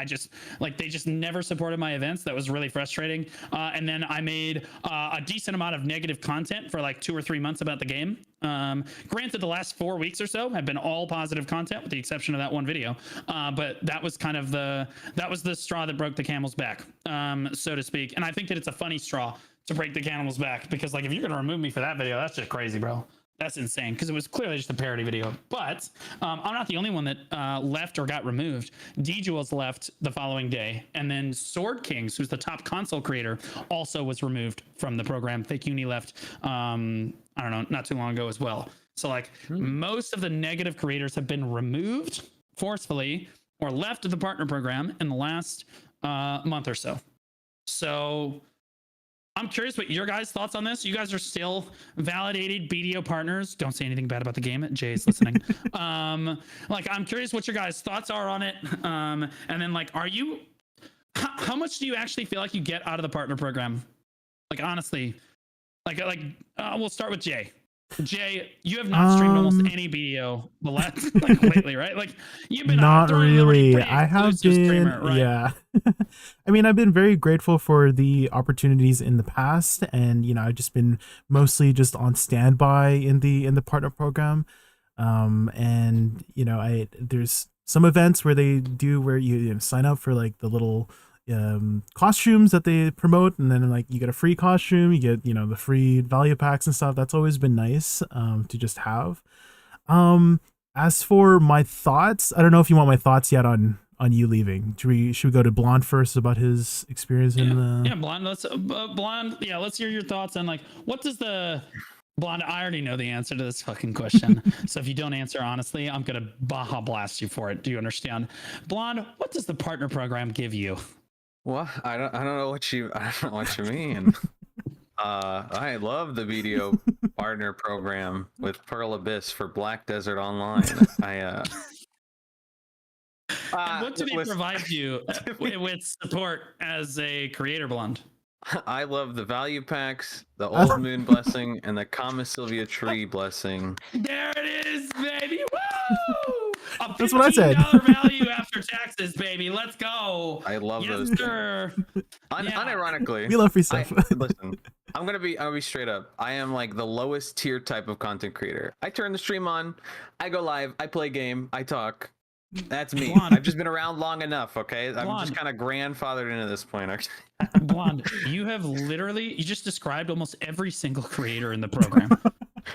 They just never supported my events. That was really frustrating. And then I made a decent amount of negative content for like 2 or 3 months about the game. Granted, the last 4 weeks or so have been all positive content with the exception of that one video. But that was kind of the straw that broke the camel's back, so to speak. And I think that it's a funny straw to break the camel's back, because if you're gonna remove me for that video, that's just crazy, bro. That's insane, because it was clearly just a parody video. But I'm not the only one that left or got removed. D-Jewels left the following day, and then Sword Kings, who's the top console creator, also was removed from the program. Fake Uni left I don't know, not too long ago as well. So most of the negative creators have been removed forcefully or left the partner program in the last month or so. So I'm curious what your guys' thoughts on this. You guys are still validated BDO partners. Don't say anything bad about the game. Jay's listening. I'm curious what your guys' thoughts are on it. And then are you, how much do you actually feel like you get out of the partner program? Honestly, we'll start with Jay. Jay, you have not streamed almost any BDO lately, right? You've been not really. I have been, streamer, right? yeah. I mean, I've been very grateful for the opportunities in the past, and I've just been mostly just on standby in the partner program. And there's some events where they do where you sign up for the little costumes that they promote, and then you get a free costume, you get the free value packs and stuff. That's always been nice to just have. As for my thoughts, I don't know if you want my thoughts yet on you leaving. Should we go to Blonde first about his experience in the Blonde, let's hear your thoughts on what does the Blonde, I already know the answer to this fucking question. So if you don't answer honestly, I'm gonna Baja blast you for it. Do you understand? Blonde, what does the partner program give you? Well, I don't know what you mean. I love the BDO partner program with Pearl Abyss for Black Desert Online. What do they provide you with support as a creator, Blonde? I love the value packs, the Old Moon blessing, and the Kama Sylvia Tree blessing. There it is, baby! Woo! That's what I said. $15 value after taxes, baby. Let's go. I love yes, those. Sir. Unironically, we love free stuff. Listen, I'm gonna be straight up. I am like the lowest tier type of content creator. I turn the stream on, I go live, I play game, I talk. That's me. Blonde. I've just been around long enough. Okay, I'm Blonde. just kind of grandfathered into this point. Okay? Blonde, you have literally you just described almost every single creator in the program.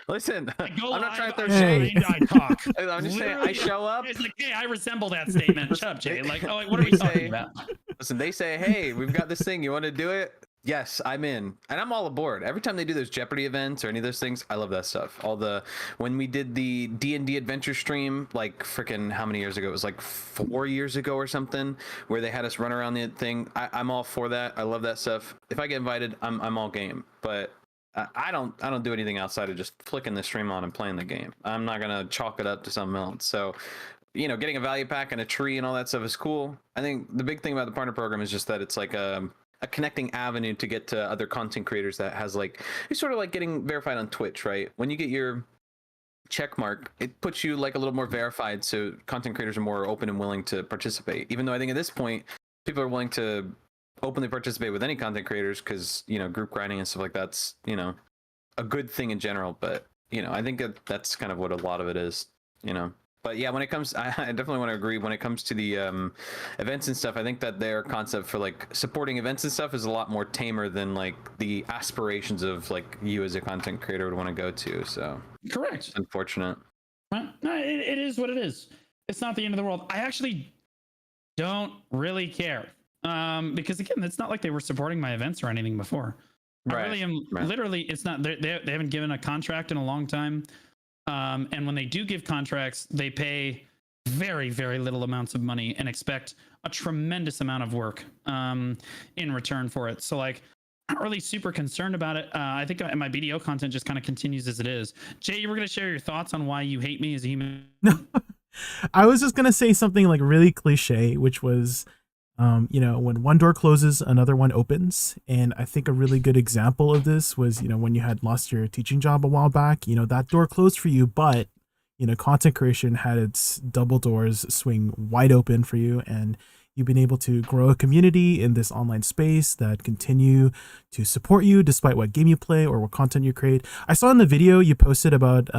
Listen, I'm not trying to throw Hey. shade. I talk. I'm just saying, I Literally, show up. It's like, hey, I resemble that statement. Shut up, Jay. Like, oh, like, what are we talking about? Listen, they say, hey, we've got this thing. You want to do it? Yes, I'm in, and I'm all aboard. Every time they do those Jeopardy events or any of those things, I love that stuff. When we did the D&D adventure stream, like freaking how many years ago? It was like 4 years ago or something, where they had us run around the thing. I'm all for that. I love that stuff. If I get invited, I'm all game. But I don't do anything outside of just flicking the stream on and playing the game. I'm not gonna chalk it up to something else. So, you know, getting a value pack and a tree and all that stuff is cool. I think the big thing about the partner program is just that it's like a connecting avenue to get to other content creators that has like, it's sort of like getting verified on Twitch, right? When you get your check mark, it puts you like a little more verified, so content creators are more open and willing to participate. Even though I think at this point, people are willing to openly participate with any content creators because, you know, group grinding and stuff like that's, you know, a good thing in general. But, you know, I think that's kind of what a lot of it is, you know. But yeah, when it comes, I definitely want to agree. When it comes to the events and stuff, I think that their concept for like supporting events and stuff is a lot more tamer than like the aspirations of like you as a content creator would want to go to. So correct. It's unfortunate. No, it is what it is. It's not the end of the world. I actually don't really care because again, it's not like they were supporting my events or anything before. Right. I really am. Right. Literally, it's not. They haven't given a contract in a long time. And when they do give contracts, they pay very, very little amounts of money and expect a tremendous amount of work in return for it. So, like, I'm not really super concerned about it. I think my BDO content just kind of continues as it is. Jay, you were going to share your thoughts on why you hate me as a human. I was just going to say something like really cliche, which was, you know, when one door closes, another one opens. And I think a really good example of this was, you know, when you had lost your teaching job a while back, you know, that door closed for you, but, you know, content creation had its double doors swing wide open for you. And you've been able to grow a community in this online space that continue to support you despite what game you play or what content you create. I saw in the video you posted about,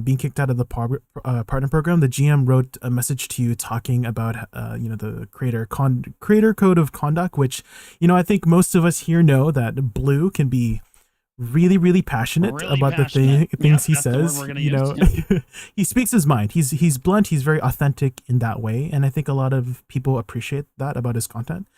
being kicked out of the partner program. The GM wrote a message to you talking about, you know, the creator code of conduct, which, you know, I think most of us here know that Blue can be really, really passionate about the things he says. You know, he speaks his mind. He's blunt. He's very authentic in that way, and I think a lot of people appreciate that about his content.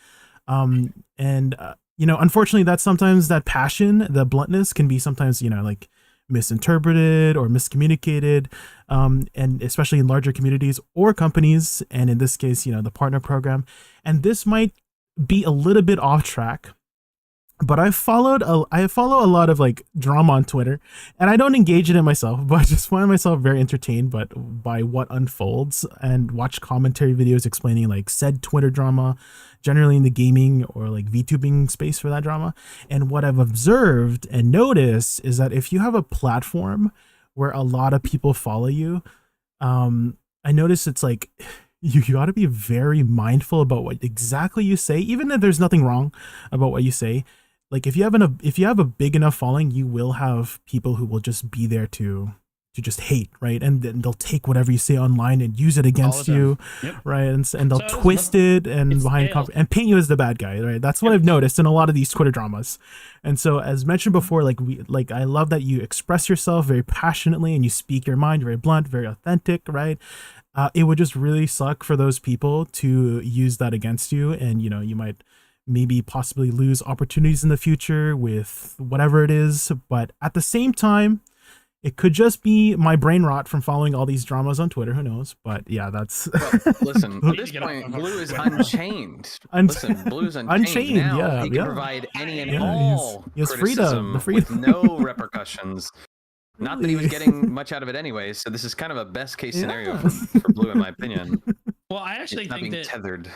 You know, unfortunately, that's sometimes that passion, the bluntness, can be sometimes, you know, like misinterpreted or miscommunicated, and especially in larger communities or companies, and in this case, you know, the partner program. And this might be a little bit off track, but I follow a lot of like drama on Twitter, and I don't engage in it myself, but I just find myself very entertained by what unfolds and watch commentary videos explaining like said Twitter drama, generally in the gaming or like VTubing space for that drama. And what I've observed and noticed is that if you have a platform where a lot of people follow you, I notice it's like you got to be very mindful about what exactly you say, even if there's nothing wrong about what you say. Like if you have a big enough following, you will have people who will just be there to just hate, right? And then they'll take whatever you say online and use it against you, right? And they'll twist it and and paint you as the bad guy, right? That's what I've noticed in a lot of these Twitter dramas. And so, as mentioned before, like I love that you express yourself very passionately and you speak your mind, very blunt, very authentic, right? It would just really suck for those people to use that against you, and you know, you might maybe possibly lose opportunities in the future with whatever it is. But at the same time, it could just be my brain rot from following all these dramas on Twitter. Who knows? But yeah, that's. Well, listen, at this point, Blue is unchained. Listen, Blue is unchained. Now, yeah, he can provide any and all he has criticism with no repercussions. Not that he was getting much out of it anyway. So this is kind of a best case scenario for Blue, in my opinion. Well, I actually think that tethered.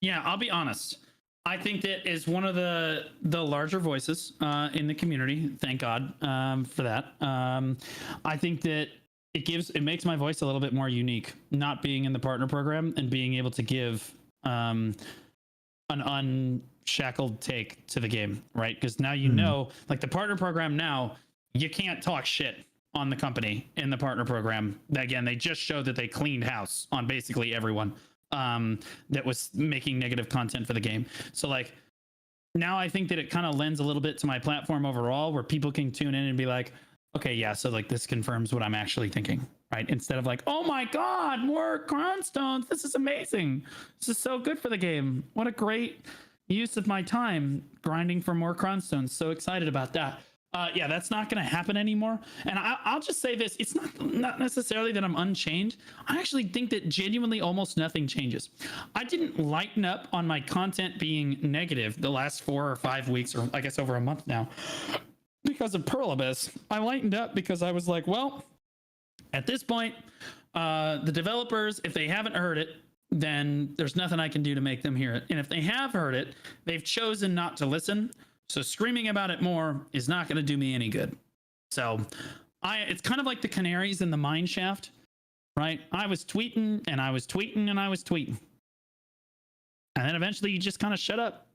Yeah, I'll be honest. I think that is one of the larger voices in the community. Thank God for that. I think that it makes my voice a little bit more unique, not being in the partner program and being able to give unshackled take to the game, right? Because now you know, like the partner program now, you can't talk shit on the company in the partner program. Again, they just showed that they cleaned house on basically everyone that was making negative content for the game. So like now I think that it kind of lends a little bit to my platform overall, where people can tune in and be like, okay, yeah, so like this confirms what I'm actually thinking, right? Instead of like, oh my God, more crownstones. This is amazing. This is so good for the game. What a great use of my time grinding for more crownstones. So excited about that. Yeah, that's not going to happen anymore. And I'll just say this. It's not necessarily that I'm unchained. I actually think that genuinely almost nothing changes. I didn't lighten up on my content being negative the last 4 or 5 weeks, or I guess over a month now, because of Pearl Abyss. I lightened up because I was like, well, at this point, the developers, if they haven't heard it, then there's nothing I can do to make them hear it. And if they have heard it, they've chosen not to listen. So screaming about it more is not going to do me any good. So it's kind of like the canaries in the mine shaft, right? I was tweeting and I was tweeting and I was tweeting. And then eventually you just kind of shut up.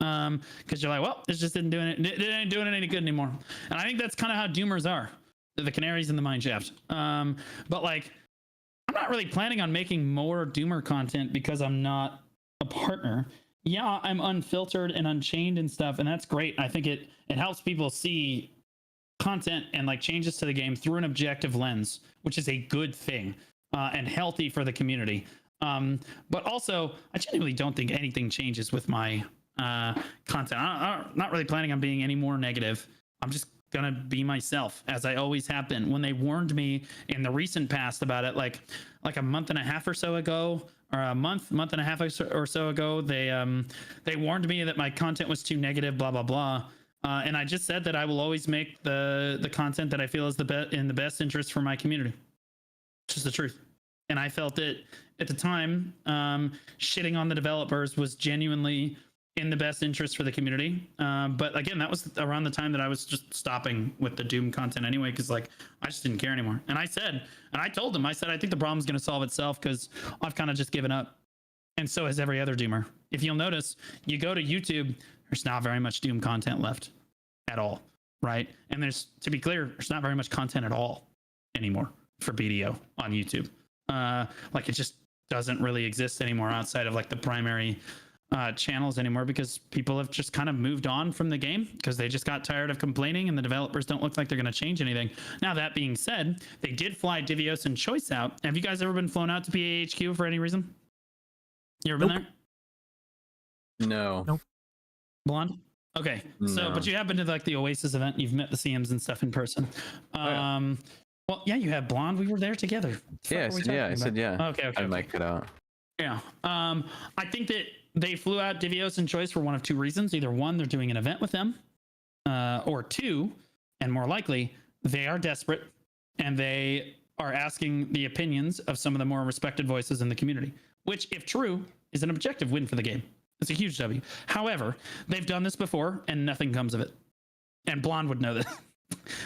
Because you're like, well, this just isn't doing it. It ain't doing it any good anymore. And I think that's kind of how doomers are. They're the canaries in the mine shaft. But like, I'm not really planning on making more doomer content because I'm not a partner. Yeah, I'm unfiltered and unchained and stuff, and that's great. I think it helps people see content and like changes to the game through an objective lens, which is a good thing and healthy for the community. But also, I genuinely don't think anything changes with my content. I'm not really planning on being any more negative. I'm just gonna be myself, as I always have been. When they warned me in the recent past about it, like a month and a half or so ago, or a month and a half or so ago, they warned me that my content was too negative, blah blah blah. And I just said that I will always make the content that I feel is in the best interest for my community. It's just the truth. And I felt that at the time, shitting on the developers was genuinely in the best interest for the community. But again, that was around the time that I was just stopping with the Doom content anyway, because like I just didn't care anymore. And I told them, I said, I think the problem's going to solve itself because I've kind of just given up. And so has every other Doomer. If you'll notice, you go to YouTube, there's not very much Doom content left at all, right? And to be clear, there's not very much content at all anymore for BDO on YouTube. Like it just doesn't really exist anymore outside of like the primary channels anymore, because people have just kind of moved on from the game because they just got tired of complaining and the developers don't look like they're going to change anything. Now, that being said, they did fly Divios and Choice out. Have you guys ever been flown out to PAHQ for any reason? You ever been there? No. Nope. Blonde? Okay. So, but you have been to like the Oasis event. You've met the CMs and stuff in person. Well, yeah, you have Blonde. We were there together. Yeah, I said yeah. Okay. I might cut out. Yeah. I think that they flew out Divios and Choice for one of two reasons. Either one, they're doing an event with them, or two, and more likely, they are desperate and they are asking the opinions of some of the more respected voices in the community, which, if true, is an objective win for the game. It's a huge W. However, they've done this before and nothing comes of it. And Blonde would know that.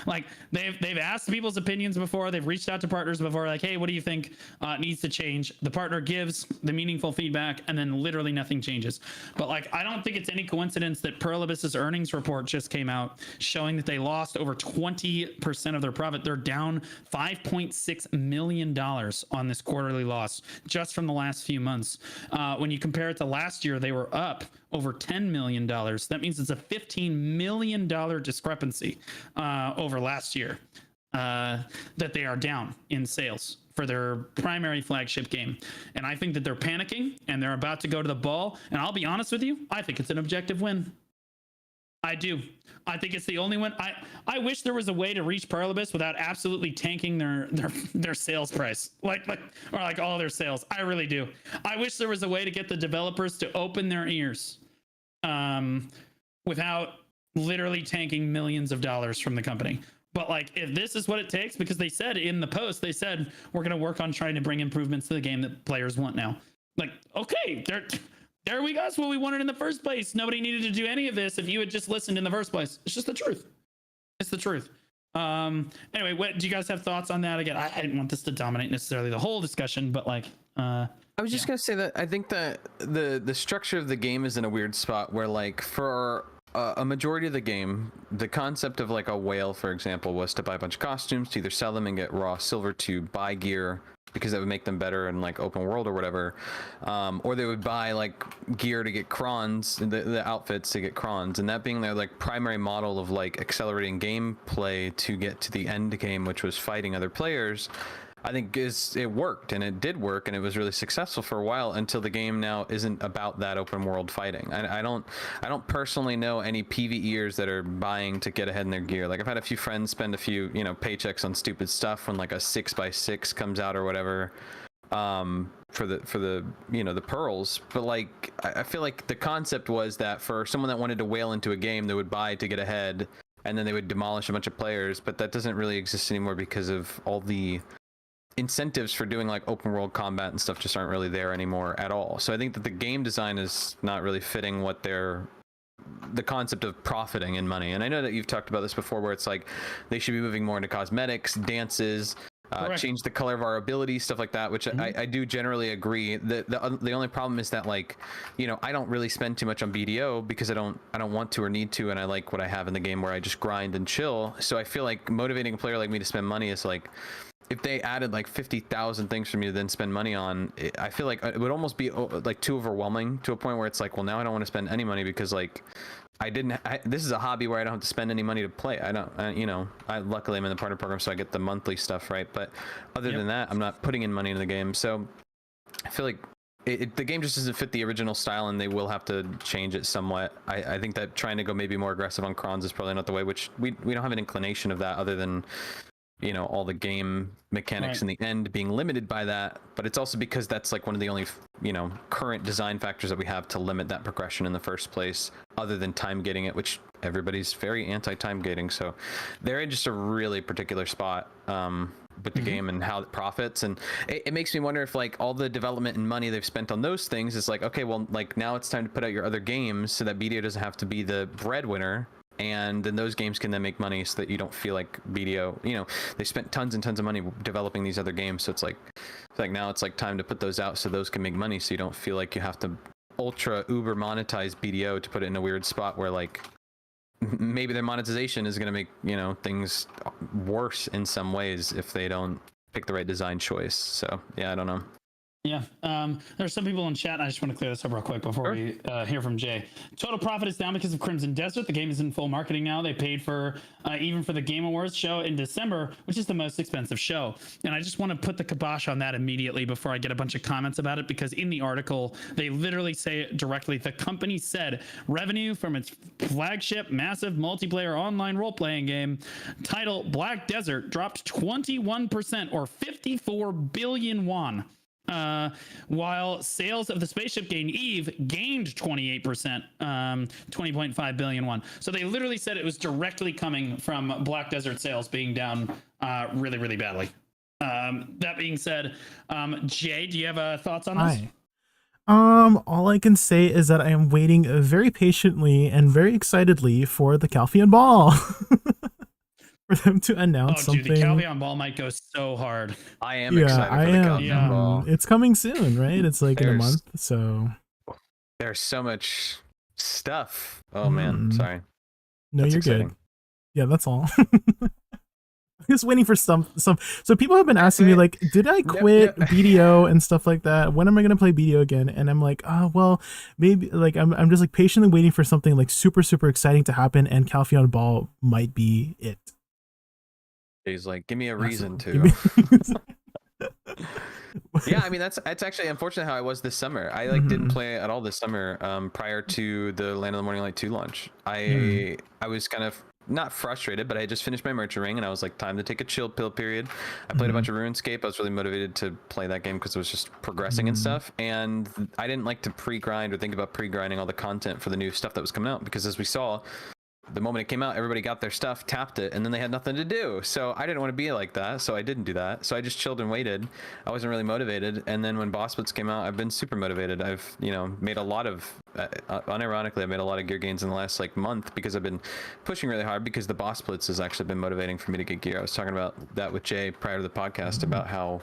Like they've asked people's opinions before. They've reached out to partners before, like, hey, what do you think needs to change? The partner gives the meaningful feedback and then literally nothing changes. But like, I don't think it's any coincidence that Pearl Abyss's earnings report just came out showing that they lost over 20% of their profit. They're down $5.6 million on this quarterly loss just from the last few months. When you compare it to last year, they were up over $10 million. That means it's a $15 million discrepancy over last year that they are down in sales for their primary flagship game. And I think that they're panicking and they're about to go to the ball. And I'll be honest with you, I think it's an objective win. I do. I think it's the only one. I wish there was a way to reach Pearl Abyss without absolutely tanking their sales price, like all their sales. I really do. I wish there was a way to get the developers to open their ears, without literally tanking millions of dollars from the company. But like, if this is what it takes, because they said in the post, they said we're going to work on trying to bring improvements to the game that players want now. Like, okay, there we go. That's what we wanted in the first place. Nobody needed to do any of this if you had just listened in the first place. It's just the truth. It's the truth. Anyway, what do you guys have thoughts on that? Again, I didn't want this to dominate necessarily the whole discussion, but like, I was just gonna say that I think that the structure of the game is in a weird spot where, like, for a majority of the game, the concept of like a whale, for example, was to buy a bunch of costumes, to either sell them and get raw silver, to buy gear because that would make them better in like open world or whatever, or they would buy like gear to get crons, the outfits to get crons, and that being their like primary model of like accelerating gameplay to get to the end game, which was fighting other players. I think it worked, and it did work, and it was really successful for a while until the game now isn't about that open world fighting. I don't personally know any PvEers that are buying to get ahead in their gear. Like, I've had a few friends spend a few paychecks on stupid stuff when like a 6x6 comes out or whatever, for the the pearls. But like, I feel like the concept was that for someone that wanted to whale into a game, they would buy to get ahead, and then they would demolish a bunch of players. But that doesn't really exist anymore because of all the incentives for doing like open world combat and stuff just aren't really there anymore at all. So I think that the game design is not really fitting what the concept of profiting in money. And I know that you've talked about this before, where it's like they should be moving more into cosmetics, dances, change the color of our abilities, stuff like that, which I do generally agree. The only problem is that, like, I don't really spend too much on BDO because I don't want to or need to, and I like what I have in the game where I just grind and chill. So I feel like motivating a player like me to spend money is like, if they added like 50,000 things for me to then spend money on, I feel like it would almost be like too overwhelming, to a point where it's like, well, now I don't want to spend any money because like this is a hobby where I don't have to spend any money to play. Luckily I'm in the partner program, so I get the monthly stuff, right? But other than that, I'm not putting in money into the game. So I feel like the game just doesn't fit the original style, and they will have to change it somewhat. I think that trying to go maybe more aggressive on crons is probably not the way, which we don't have an inclination of that, other than all the game mechanics in the end being limited by that. But it's also because that's like one of the only current design factors that we have to limit that progression in the first place, other than time gating it, which everybody's very anti-time gating. So they're in just a really particular spot with the game and how it profits. And it makes me wonder if like all the development and money they've spent on those things is like, okay, well, like now it's time to put out your other games so that BDO doesn't have to be the breadwinner. And then those games can then make money so that you don't feel like BDO, they spent tons and tons of money developing these other games. So it's like now it's like time to put those out so those can make money. So you don't feel like you have to ultra uber monetize BDO to put it in a weird spot where like maybe their monetization is going to make, things worse in some ways if they don't pick the right design choice. So yeah, I don't know. Yeah, there's some people in chat. I just want to clear this up real quick before we hear from Jay. Total profit is down because of Crimson Desert. The game is in full marketing now. They paid for even for the Game Awards show in December, which is the most expensive show. And I just want to put the kibosh on that immediately before I get a bunch of comments about it, because in the article they literally say it directly. The company said revenue from its flagship massive multiplayer online role-playing game titled Black Desert dropped 21%, or 54 billion won. While sales of the spaceship game Eve gained 28%, 20.5 billion won. So they literally said it was directly coming from Black Desert sales being down really, really badly. That being said, Jay, do you have thoughts on this? All I can say is that I am waiting very patiently and very excitedly for the Calpheon Ball. For them to announce something. Dude, the Calpheon Ball might go so hard. I am excited for the Calpheon Ball. It's coming soon, right? It's like in a month, so. There's so much stuff. Oh man, sorry. No, you're exciting. Good. Yeah, that's all. I'm just waiting for some. So people have been asking me like, did I quit BDO and stuff like that? When am I gonna play BDO again? And I'm like, oh well, maybe. Like I'm just like patiently waiting for something like super exciting to happen, and Calpheon Ball might be it. He's like, give me a reason to. Yeah, I mean that's actually unfortunate how I was this summer. I didn't play at all this summer prior to the Land of the Morning Light 2 launch. I was kind of not frustrated, but I had just finished my merchant ring and I was like, time to take a chill pill period. I played a bunch of RuneScape. I was really motivated to play that game because it was just progressing and stuff, and I didn't like to pre-grind or think about pre-grinding all the content for the new stuff that was coming out, because as we saw, the moment it came out, everybody got their stuff, tapped it, and then they had nothing to do. So I didn't want to be like that, so I didn't do that. So I just chilled and waited. I wasn't really motivated. And then when Boss Blitz came out, I've been super motivated. I've, made a lot of, unironically, I've made a lot of gear gains in the last month because I've been pushing really hard, because the Boss Blitz has actually been motivating for me to get gear. I was talking about that with Jay prior to the podcast about how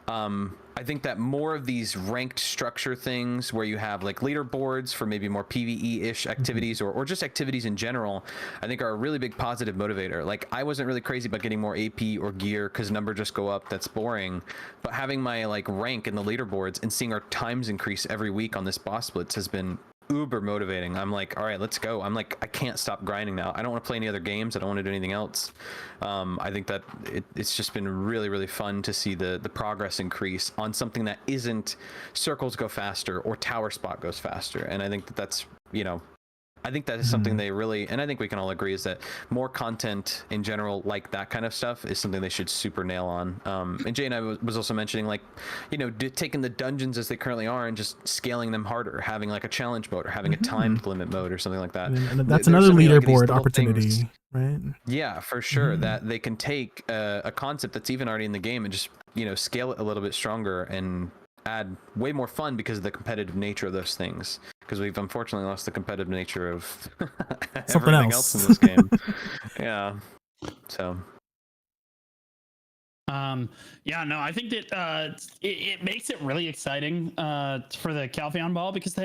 I think that more of these ranked structure things where you have like leaderboards for maybe more PvE-ish activities or just activities in general, I think are a really big positive motivator. Like I wasn't really crazy about getting more AP or gear because number just go up. That's boring. But having my like rank in the leaderboards and seeing our times increase every week on this boss splits has been uber motivating. I'm like, all right, let's go. I'm like, I can't stop grinding now. I don't want to play any other games. I don't want to do anything else. I think that it's just been really, really fun to see the progress increase on something that isn't circles go faster or tower spot goes faster. And I think that that's, you know, I think that is something they really, and I think we can all agree, is that more content in general, like that kind of stuff, is something they should super nail on. And Jay and I was also mentioning, like, you know, taking the dungeons as they currently are and just scaling them harder, having like a challenge mode or having a timed limit mode or something like that. And that's another leaderboard opportunity, right? Yeah, for sure. That they can take a concept that's even already in the game and just, you know, scale it a little bit stronger and add way more fun because of the competitive nature of those things. Because we've unfortunately lost the competitive nature of everything else in this game. Yeah. So. Yeah, no, I think that it makes it really exciting for the Calpheon ball because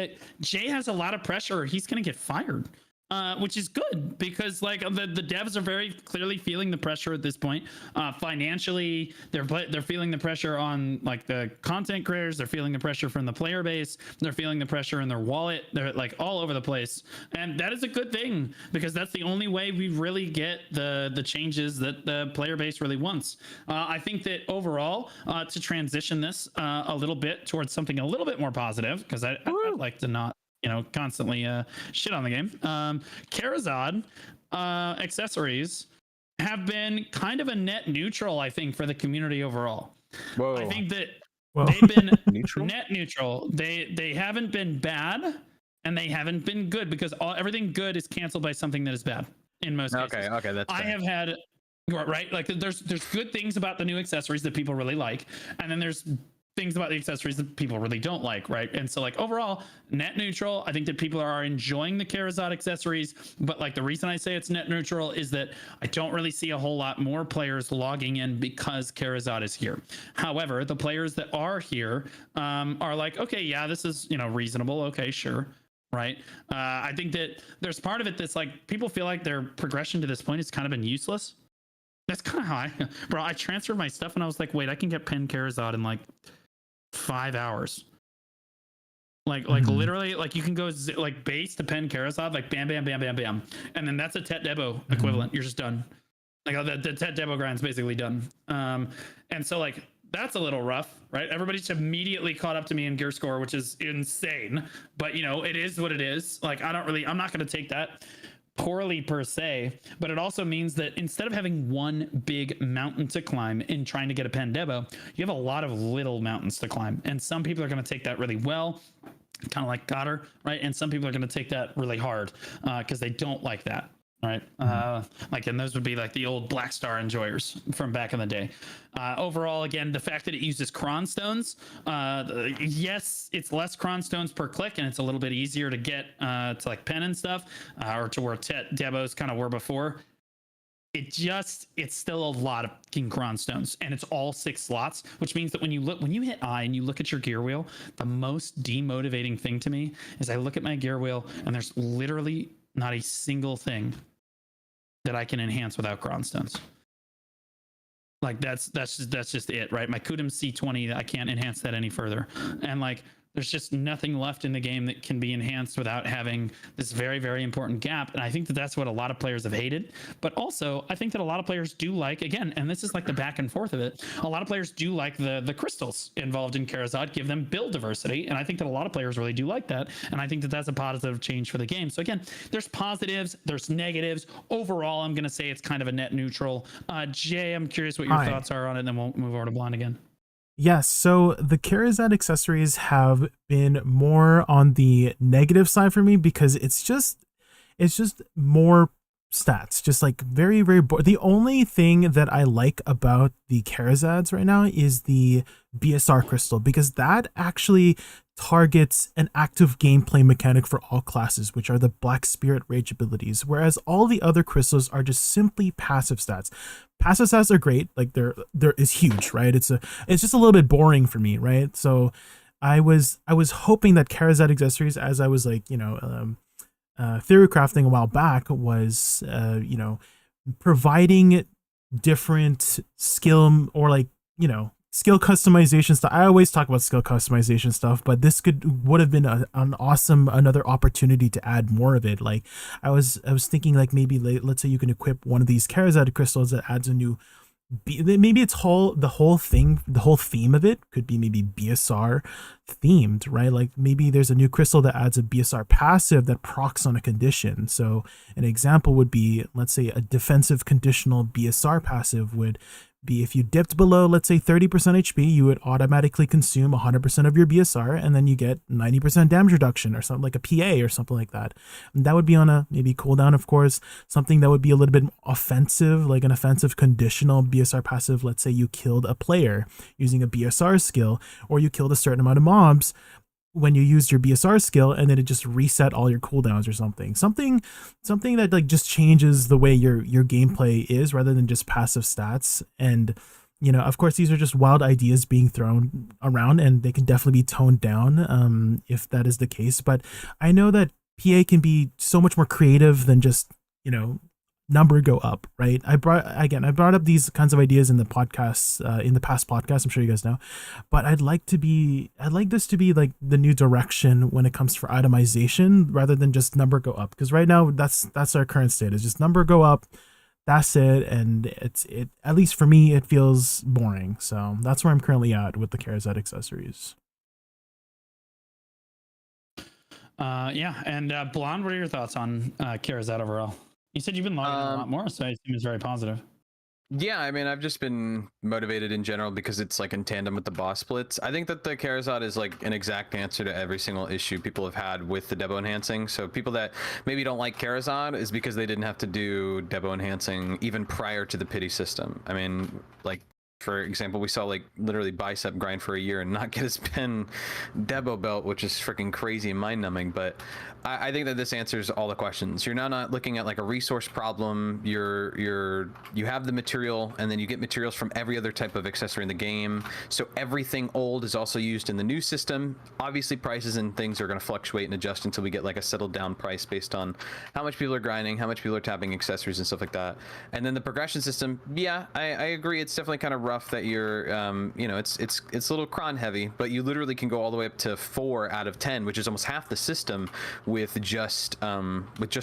Jay has a lot of pressure. He's gonna get fired. Which is good because like the devs are very clearly feeling the pressure at this point. Financially, they're feeling the pressure on like the content creators. They're feeling the pressure from the player base. They're feeling the pressure in their wallet. They're like all over the place, and that is a good thing because that's the only way we really get the changes that the player base really wants. I think that overall, to transition this a little bit towards something a little bit more positive, because I'd like to not, you know, constantly shit on the game. Charizard accessories have been kind of a net neutral, I think, for the community overall. Whoa. I think that they've been net neutral. They haven't been bad and they haven't been good because everything good is canceled by something that is bad in most cases. Okay, that's fair. I have had, right, like there's good things about the new accessories that people really like, and then there's things about the accessories that people really don't like, right? And so like overall, net neutral. I think that people are enjoying the Charizard accessories, but like the reason I say it's net neutral is that I don't really see a whole lot more players logging in because Charizard is here. However, the players that are here are like, okay, yeah, this is, you know, reasonable. Okay, sure. Right. I think that there's part of it that's like people feel like their progression to this point has kind of been useless. That's kind of how I transferred my stuff and I was like, wait, I can get Pen Charizard in like 5 hours. Like literally, like you can go like base to Pen Charizard, like bam, bam, bam, bam, bam. And then that's a Tet Debo equivalent. You're just done. Like the Tet Debo grind's basically done. And so like, that's a little rough, right? Everybody's immediately caught up to me in gear score, which is insane, but you know, it is what it is. Like, I'm not going to take that poorly per se, but it also means that instead of having one big mountain to climb in trying to get a Pen Debo, you have a lot of little mountains to climb. And some people are going to take that really well, kind of like Goddard, right? And some people are going to take that really hard because they don't like that. Right. Like, and those would be like the old Black Star enjoyers from back in the day. Overall, again, the fact that it uses Cron Stones, yes, it's less Cron Stones per click, and it's a little bit easier to get to like Pen and stuff, or to where Tet Debos kind of were before. It's still a lot of fucking Cron Stones, and it's all 6 slots, which means that when you hit I and you look at your gear wheel, the most demotivating thing to me is I look at my gear wheel and there's literally not a single thing that I can enhance without Cron Stones. Like that's just it, right? My Kudum C20, I can't enhance that any further. And like there's just nothing left in the game that can be enhanced without having this very, very important gap. And I think that that's what a lot of players have hated. But also, I think that a lot of players do like, again, and this is like the back and forth of it, a lot of players do like the crystals involved in Charizard, give them build diversity. And I think that a lot of players really do like that. And I think that that's a positive change for the game. So again, there's positives, there's negatives. Overall, I'm going to say it's kind of a net neutral. Jay, I'm curious what your thoughts are on it, and then we'll move over to Blonde again. Yes, so the Charizard accessories have been more on the negative side for me because it's just more stats, just like very, very the only thing that I like about the Karazads right now is the BSR crystal, because that actually targets an active gameplay mechanic for all classes, which are the Black Spirit Rage abilities, whereas all the other crystals are just simply passive stats. Passive stats are great, like they're is huge, right? It's just a little bit boring for me, right? So I was hoping that Karazad accessories, as I was like, theory crafting a while back, was providing different skill or skill customization stuff. I always talk about skill customization stuff, but this would have been an awesome another opportunity to add more of it. Like I was thinking, like maybe let's say you can equip one of these Karazad crystals that adds a new. Maybe it's the whole theme of it could be maybe BSR themed, right? Like maybe there's a new crystal that adds a BSR passive that procs on a condition. So an example would be, let's say, a defensive conditional BSR passive would be if you dipped below, let's say 30% HP, you would automatically consume 100% of your BSR, and then you get 90% damage reduction or something like a PA or something like that. And that would be on a maybe cooldown, of course, something that would be a little bit offensive, like an offensive conditional BSR passive. Let's say you killed a player using a BSR skill, or you killed a certain amount of mobs when you used your BSR skill, and then it just reset all your cooldowns or something that like just changes the way your gameplay is rather than just passive stats. And of course, these are just wild ideas being thrown around, and they can definitely be toned down if that is the case. But I know that PA can be so much more creative than just number go up, right? I brought up these kinds of ideas in the podcasts, in the past podcasts, I'm sure you guys know, but I'd like this to be like the new direction when it comes for itemization rather than just number go up. Because right now that's our current state, is just number go up, that's it. And it at least for me, it feels boring. So that's where I'm currently at with the Karazad accessories. And Blonde, what are your thoughts on Karazad overall? You said you've been logging a lot more, so I assume it's very positive. Yeah, I mean, I've just been motivated in general because it's like in tandem with the boss splits. I think that the Karazad is like an exact answer to every single issue people have had with the Debo enhancing. So people that maybe don't like Karazad is because they didn't have to do Debo enhancing even prior to the pity system. I mean, like, for example, we saw like literally Bicep grind for a year and not get his pen Debo belt, which is freaking crazy and mind numbing. But I think that this answers all the questions. You're now not looking at like a resource problem. You have the material, and then you get materials from every other type of accessory in the game. So everything old is also used in the new system. Obviously, prices and things are going to fluctuate and adjust until we get like a settled down price based on how much people are grinding, how much people are tapping accessories and stuff like that. And then the progression system, yeah, I agree. It's definitely kind of rough that you're, it's a little cron heavy, but you literally can go all the way up to 4 out of 10, which is almost half the system with just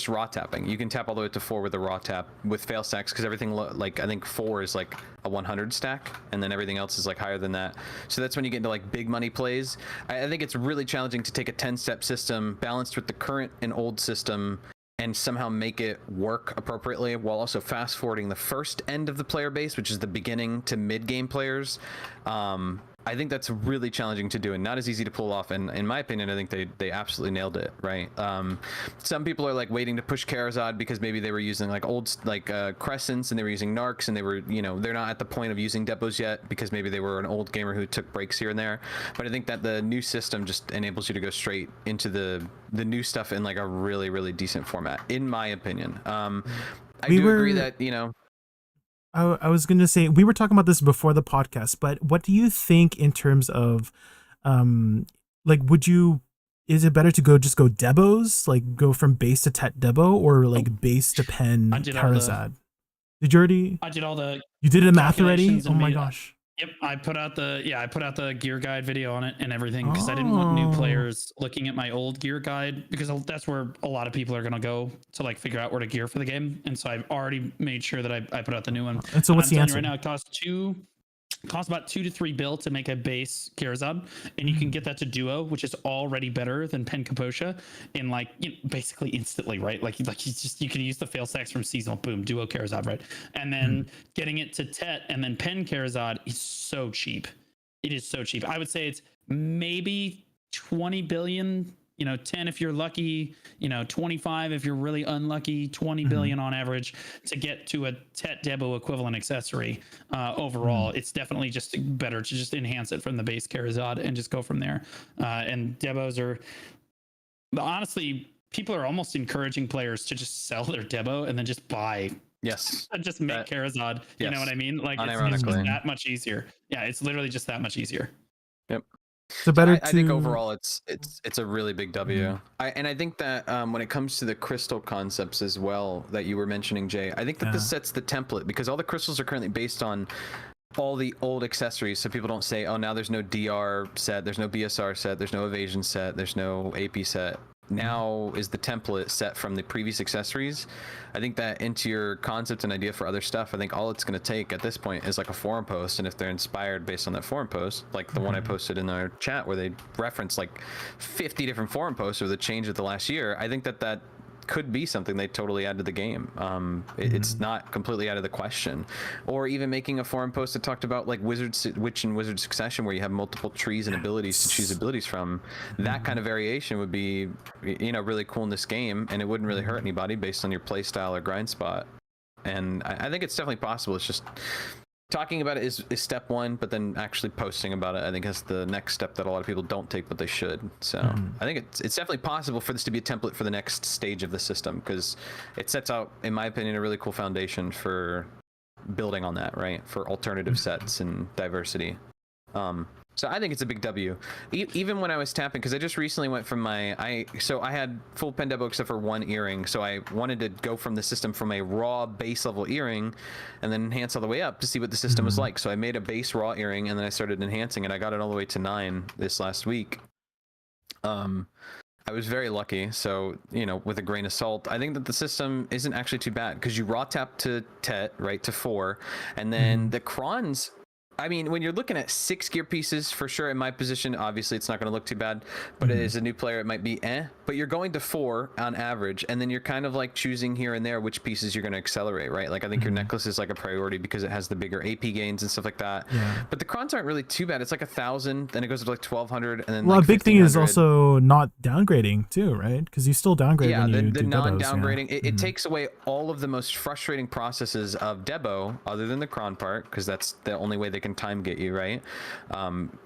raw tapping. You can tap all the way up to 4 with a raw tap with fail stacks, because everything like I think 4 is like a 100 stack, and then everything else is like higher than that. So that's when you get into like big money plays. I think it's really challenging to take a 10-step system balanced with the current and old system and somehow make it work appropriately while also fast forwarding the first end of the player base, which is the beginning to mid game players. I think that's really challenging to do and not as easy to pull off. And in my opinion, I think they absolutely nailed it, right? Some people are like waiting to push Karazad because maybe they were using like old Crescents, and they were using Narcs, and they were, they're not at the point of using Depos yet because maybe they were an old gamer who took breaks here and there. But I think that the new system just enables you to go straight into the new stuff in like a really, really decent format, in my opinion. I do agree that, I was going to say, we were talking about this before the podcast, but what do you think in terms of, like, is it better to go Debos, like go from base to Tet Debo, or like base to pen Karazad? Did you already? I did all the. You did a math already? Oh my gosh. Yep, I put out the gear guide video on it and everything, because I didn't want new players looking at my old gear guide, because that's where a lot of people are gonna go to like figure out where to gear for the game. And so I've already made sure that I put out the new one. And so what's the answer? Right now, it costs about 2 to 3 bill to make a base Karazad, and you can get that to duo, which is already better than Pen Kaposha in like basically instantly, right? Like you can use the fail stacks from seasonal, boom, duo Karazad, right? And then getting it to Tet and then Pen Karazad is so cheap. It is so cheap. I would say it's maybe 20 billion 10 if you're lucky, 25 if you're really unlucky, 20 billion on average to get to a Tet Debo equivalent accessory. Overall, it's definitely just better to just enhance it from the base Charizard and just go from there. And Debos are, honestly, people are almost encouraging players to just sell their Debo and then just buy. Yes. Just make Charizard. You know what I mean? Like it's just that much easier. Yeah, it's literally just that much easier. Yep. So better I think overall it's a really big W. I think that when it comes to the crystal concepts as well that you were mentioning, Jay, I think that this sets the template because all the crystals are currently based on all the old accessories, so people don't say, oh, now there's no DR set, there's no BSR set, there's no evasion set, there's no AP set. Now is the template set from the previous accessories. I think that into your concept and idea for other stuff, I think all it's going to take at this point is like a forum post, and if they're inspired based on that forum post, like the one I posted in our chat where they referenced like 50 different forum posts or the change of the last year, I think that could be something they totally add to the game. It's not completely out of the question. Or even making a forum post that talked about like Witch and Wizard Succession, where you have multiple trees and abilities to choose abilities from. That kind of variation would be, really cool in this game, and it wouldn't really hurt anybody based on your play style or grind spot. And I think it's definitely possible. It's just talking about it is step one, but then actually posting about it, I think, is the next step that a lot of people don't take, but they should. So I think it's definitely possible for this to be a template for the next stage of the system, because it sets out, in my opinion, a really cool foundation for building on that, right? For alternative sets and diversity. So I think it's a big W. Even when I was tapping, because I just recently went from I had full pen Debo except for one earring, so I wanted to go from the system from a raw base level earring and then enhance all the way up to see what the system was like. So I made a base raw earring and then I started enhancing it. I got it all the way to 9 this last week. I was very lucky, so with a grain of salt, I think that the system isn't actually too bad, because you raw tap to Tet, right, to 4, and then the Krons, I mean, when you're looking at 6 gear pieces, for sure, in my position, obviously it's not going to look too bad, but as a new player, it might be but you're going to 4 on average, and then you're kind of like choosing here and there which pieces you're going to accelerate, right? Like, I think your necklace is like a priority because it has the bigger AP gains and stuff like that. But the Krons aren't really too bad. It's like 1,000, then it goes to like 1,200, and then well, like a big thing is also not downgrading too, right? Because you still downgrade when you do the non-downgrading, Debos, it takes away all of the most frustrating processes of Debo, other than the Kron part, because that's the only way they can time get you, right?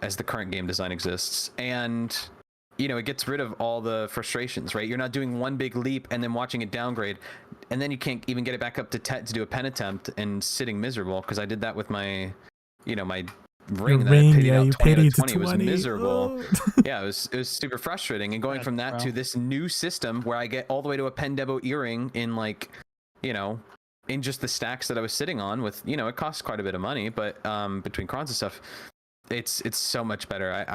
As the current game design exists, and it gets rid of all the frustrations, right? You're not doing one big leap and then watching it downgrade, and then you can't even get it back up to Tet to do a pen attempt and sitting miserable, because I did that with my my ring that I paid out 20 out of 20. It was miserable. Yeah, it was super frustrating, and going from that to this new system where I get all the way to a pen Debo earring in like in just the stacks that I was sitting on with, it costs quite a bit of money, but between Krons and stuff, it's so much better.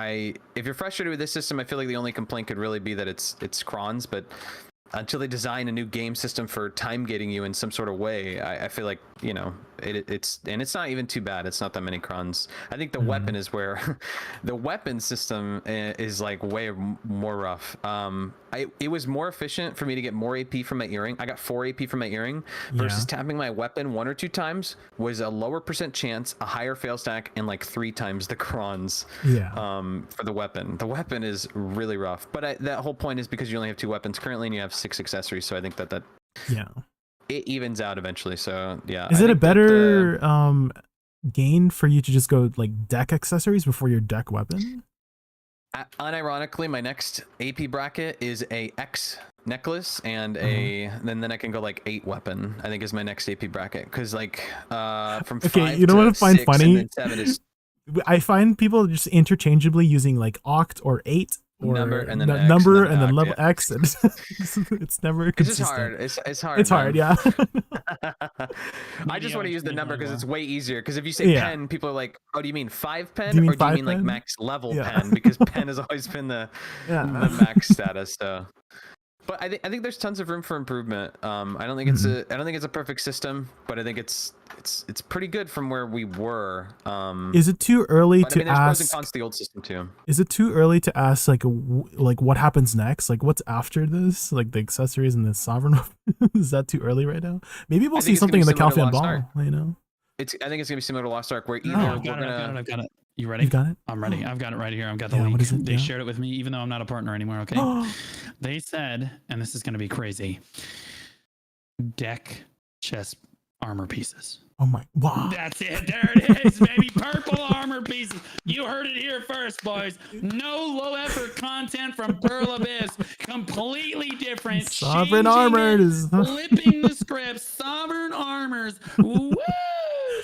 If you're frustrated with this system, I feel like the only complaint could really be that it's Krons, but until they design a new game system for time gating you in some sort of way, I feel like it's not even too bad. It's not that many Krons. I think the weapon is where the weapon system is like way more rough. It was more efficient for me to get more AP from my earring. I got 4 AP from my earring versus tapping my weapon 1 or 2 times was a lower % chance, a higher fail stack, and like 3 times the Krons. For the weapon. The weapon is really rough, but that whole point is because you only have 2 weapons currently and you have 6 accessories, so I think that it evens out eventually. So is it a better gain for you to just go like deck accessories before your deck weapon? Unironically, my next AP bracket is a X necklace and then I can go like 8 weapon, I think, is my next AP bracket, because like from 5 you know to what I find 6 funny? and then 7 is I find people just interchangeably using like Oct or 8 or number and then level X, and it's never consistent. It's hard. It's hard, yeah. I just want to use the number because it's way easier. Because if you say pen, people are like, "Oh, do you mean 5 pen, or do you mean like max level pen?" Because pen has always been the max status. So, but I think there's tons of room for improvement. I don't think it's a perfect system, but I think it's pretty good from where we were. Is it too early to there's pros and ask? cons to the old system too. Is it too early to ask like what happens next? Like what's after this? Like the accessories and the sovereign? Is that too early right now? Maybe we'll see something in the Calpheon Ball. I think it's gonna be similar to Lost Ark, where either I've got it. You ready? You got it? I'm ready. I've got it right here. I've got the Yeah, link. what is it? They Yeah. shared it with me, even though I'm not a partner anymore. Okay. They said, and this is going to be crazy, deck chest armor pieces. Oh my, wow. That's it. There it is, baby. Purple armor pieces. You heard it here first, boys. No low effort content from Pearl Abyss. Completely different. Sovereign Changing armors. it, flipping the script. Sovereign armors. Woo!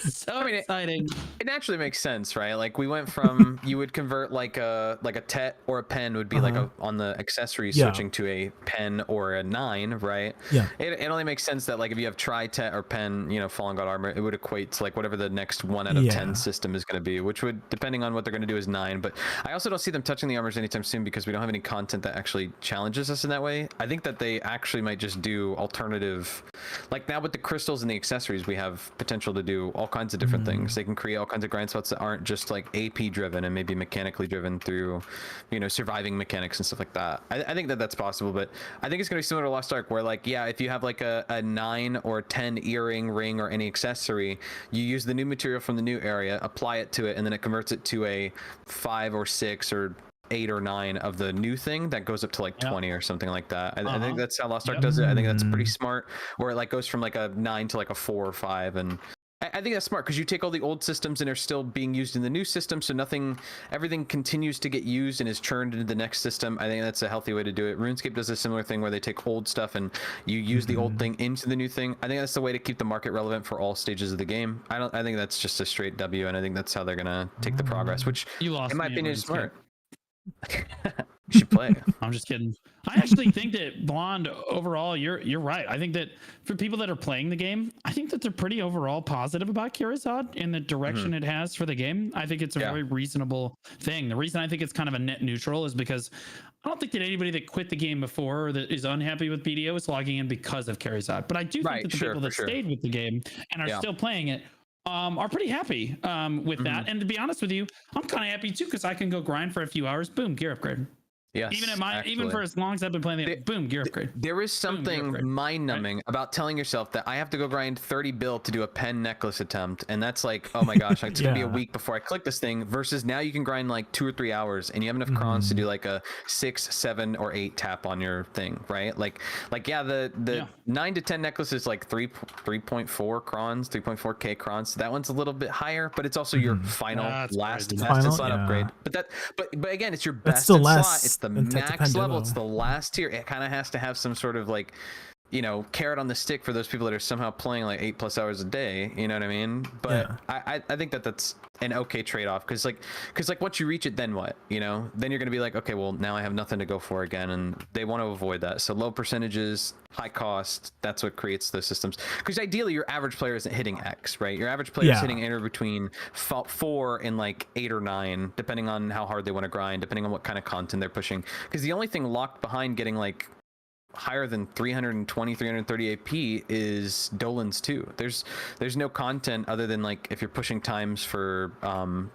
So exciting. It naturally makes sense, right? Like we went from you would convert like a tet or a pen would be like a on the accessories Yeah. switching to a pen or a 9, right? Yeah. It only makes sense that like if you have tri tet or pen, you know, Fallen God armor, it would equate to like whatever the next 1 out of 10 system is going to be, which would, depending on what they're going to do, is 9. But I also don't see them touching the armors anytime soon because we don't have any content that actually challenges us in that way. I think that they actually might just do alternative, like now with the crystals and the accessories, we have potential to do all kinds of different things. They can create all kinds of grind spots that aren't just like AP driven and maybe mechanically driven through, you know, surviving mechanics and stuff like that. I think that that's possible, but I think it's going to be similar to Lost Ark where like, yeah, if you have like a 9 or 10 earring, ring, or any accessory, you use the new material from the new area, apply it to it, and then it converts it to a 5 or 6 or 8 or 9 of the new thing that goes up to like 20 or something like that. I think that's how Lost Ark does it. I think that's pretty smart, where it like goes from like a 9 to like a 4 or 5, and I think that's smart because you take all the old systems and they're still being used in the new system, so everything continues to get used and is churned into the next system. I think that's a healthy way to do it. RuneScape does a similar thing where they take old stuff and you use the old thing into the new thing. I think that's the way to keep the market relevant for all stages of the game. I think that's just a straight W, and I think that's how they're gonna take the progress, which in my opinion is smart. You should play. I'm just kidding. I actually think that Blonde overall, you're right. I think that for people that are playing the game, I think that they're pretty overall positive about Kirazad in the direction it has for the game. I think it's a very reasonable thing. The reason I think it's kind of a net neutral is because I don't think that anybody that quit the game before or that is unhappy with BDO is logging in because of Kirazad. But I do think that the people that stayed with the game and are still playing it are pretty happy with that. And to be honest with you, I'm kind of happy too because I can go grind for a few hours. Boom, gear upgrade. Yes, even for as long as I've been playing the game, boom, gear upgrade. There is something mind-numbing about telling yourself that I have to go grind 30 bill to do a pen necklace attempt, and that's like, oh my gosh, it's gonna be a week before I click this thing. Versus now you can grind like 2 or 3 hours, and you have enough crons to do like a 6, 7, or 8 tap on your thing, right? Like yeah, the 9 to 10 necklace is like 3.4 crons, 3.4k crons. So that one's a little bit higher, but it's also your final last slot upgrade. But again, it's your best still slot. less It's the than max level. Demo. It's the last tier. It kind of has to have some sort of like, you know, carrot on the stick for those people that are somehow playing like 8+ hours a day. You know what I mean? But I think that that's an okay trade-off because like once you reach it, then what? You know, then you're gonna be like, okay, well now I have nothing to go for again, and they want to avoid that. So low percentages, high cost. That's what creates those systems. Because ideally, your average player isn't hitting X, right? Your average player is hitting anywhere between 4 and like 8 or 9, depending on how hard they want to grind, depending on what kind of content they're pushing. Because the only thing locked behind getting like higher than 320 330 AP is Dolan's 2. There's no content other than like if you're pushing times for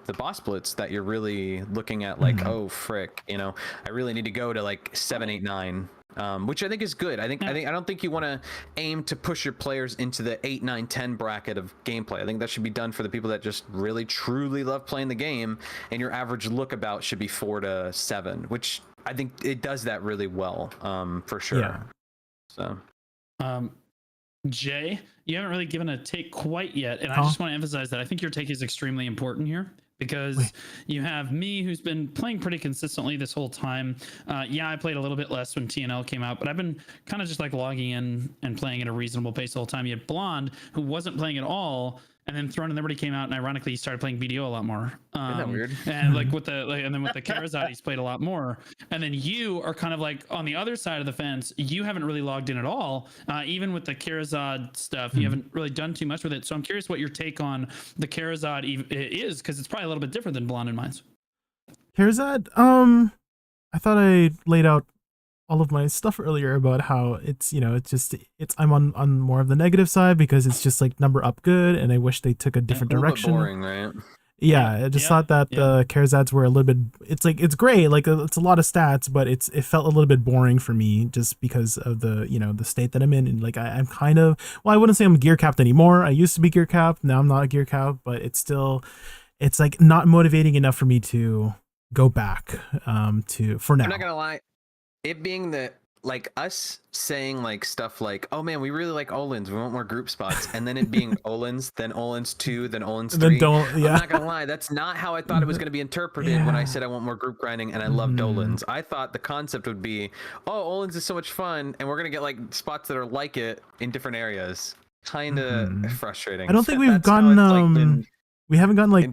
the boss blitz that you're really looking at like oh frick, you know, I really need to go to like 7 8 9, which I think is good. I don't think you want to aim to push your players into the 8 9 10 bracket of gameplay. I think that should be done for the people that just really truly love playing the game, and your average lookabout should be 4 to 7, which I think it does that really well, for sure. So, Jay, you haven't really given a take quite yet, and I just want to emphasize that I think your take is extremely important here because you have me who's been playing pretty consistently this whole time. I played a little bit less when TNL came out, but I've been kind of just like logging in and playing at a reasonable pace the whole time. You had Blonde, who wasn't playing at all, and then Throne and Liberty came out, and ironically, he started playing BDO a lot more. Isn't that weird? And like and then with the Kirazad, he's played a lot more. And then you are kind of like on the other side of the fence. You haven't really logged in at all. Even with the Kirazad stuff, you haven't really done too much with it. So I'm curious what your take on the Kirazad is, because it's probably a little bit different than Blonde and Mines. Kirazad, I thought I laid out all of my stuff earlier about how it's, you know, I'm on more of the negative side because it's just like number up good, and I wish they took a different direction. Boring, right? Yeah, I just thought that the Karazads were a little bit. It's like it's great, like it's a lot of stats, but it felt a little bit boring for me just because of the the state that I'm in, and like I'm kind of I wouldn't say I'm gear capped anymore. I used to be gear capped, now I'm not gear capped, but it's still. it's like not motivating enough for me to go back for now. I'm not gonna lie, it being the like us saying like stuff like, oh man, we really like Olins, we want more group spots, and then it being Olins, then Olins 2, then Olins 3. Then don't, yeah. I'm not gonna lie, that's not how I thought it was gonna be interpreted when I said I want more group grinding and I loved Olins. I thought the concept would be, oh, Olins is so much fun, and we're gonna get like spots that are like it in different areas. Kinda frustrating. I don't think we've gotten we haven't gotten like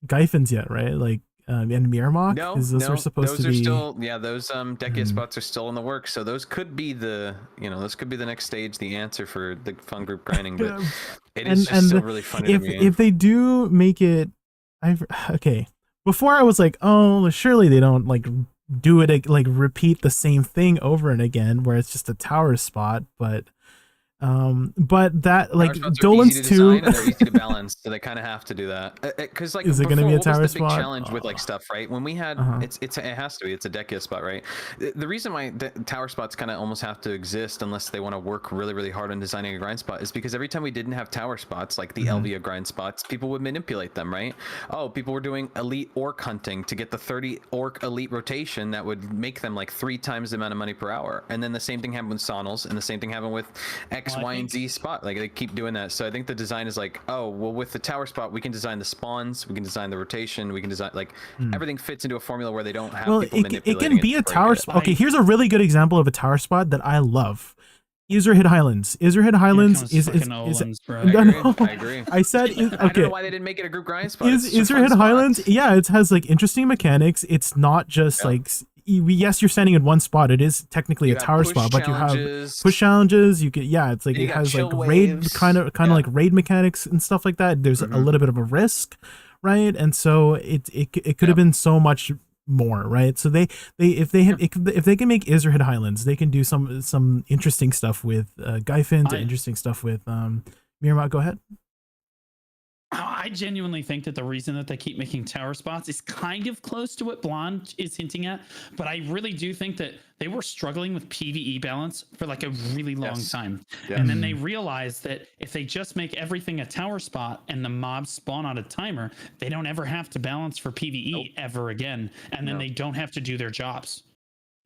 Gyphins yet, right? Like and Miramok? No, those are supposed those to are be still, yeah, those Dekia spots are still in the works, so those could be the, those could be the next stage, the answer for the fun group grinding, but it is just still really funny to me. If they do make it, okay, before I was like, oh, surely they don't like do it, like repeat the same thing over and again where it's just a tower spot, but that like Dolan's 2 and they're easy to balance, so they kind of have to do that because like is it going to be a tower big spot challenge with like stuff, right? When we had it has to be, it's a Dekia spot, right? The reason why the tower spots kind of almost have to exist unless they want to work really really hard on designing a grind spot is because every time we didn't have tower spots like the Elvia grind spots, people would manipulate them, right? Oh, people were doing elite orc hunting to get the 30 orc elite rotation that would make them like 3 times the amount of money per hour, and then the same thing happened with Sonals, and the same thing happened with X, Y, and Z spot. Like they keep doing that. So I think the design is like, oh, well, with the tower spot, we can design the spawns, we can design the rotation, we can design like everything fits into a formula where they don't have people manipulating it can be a tower spot. Okay, here's a really good example of a tower spot that I love. Ezreal Highlands. Ezreal Highlands is I agree. I said okay. I don't know why they didn't make it a group grind spot. Ezreal Highlands, yeah, it has like interesting mechanics. It's not just like yes, you're standing in one spot. It is technically a tower spot, but you have push challenges. You get it's like it has like raid kind of like raid mechanics and stuff like that. There's a little bit of a risk, right? And so it could have been so much more, right? So if they can make Ezreal Highlands, they can do some interesting stuff with Gyphins, interesting stuff with Miramok. Go ahead. I genuinely think that the reason that they keep making tower spots is kind of close to what Blonde is hinting at, but I really do think that they were struggling with PvE balance for like a really long time. And then they realized that if they just make everything a tower spot and the mobs spawn on a timer, they don't ever have to balance for PvE ever again, and then they don't have to do their jobs.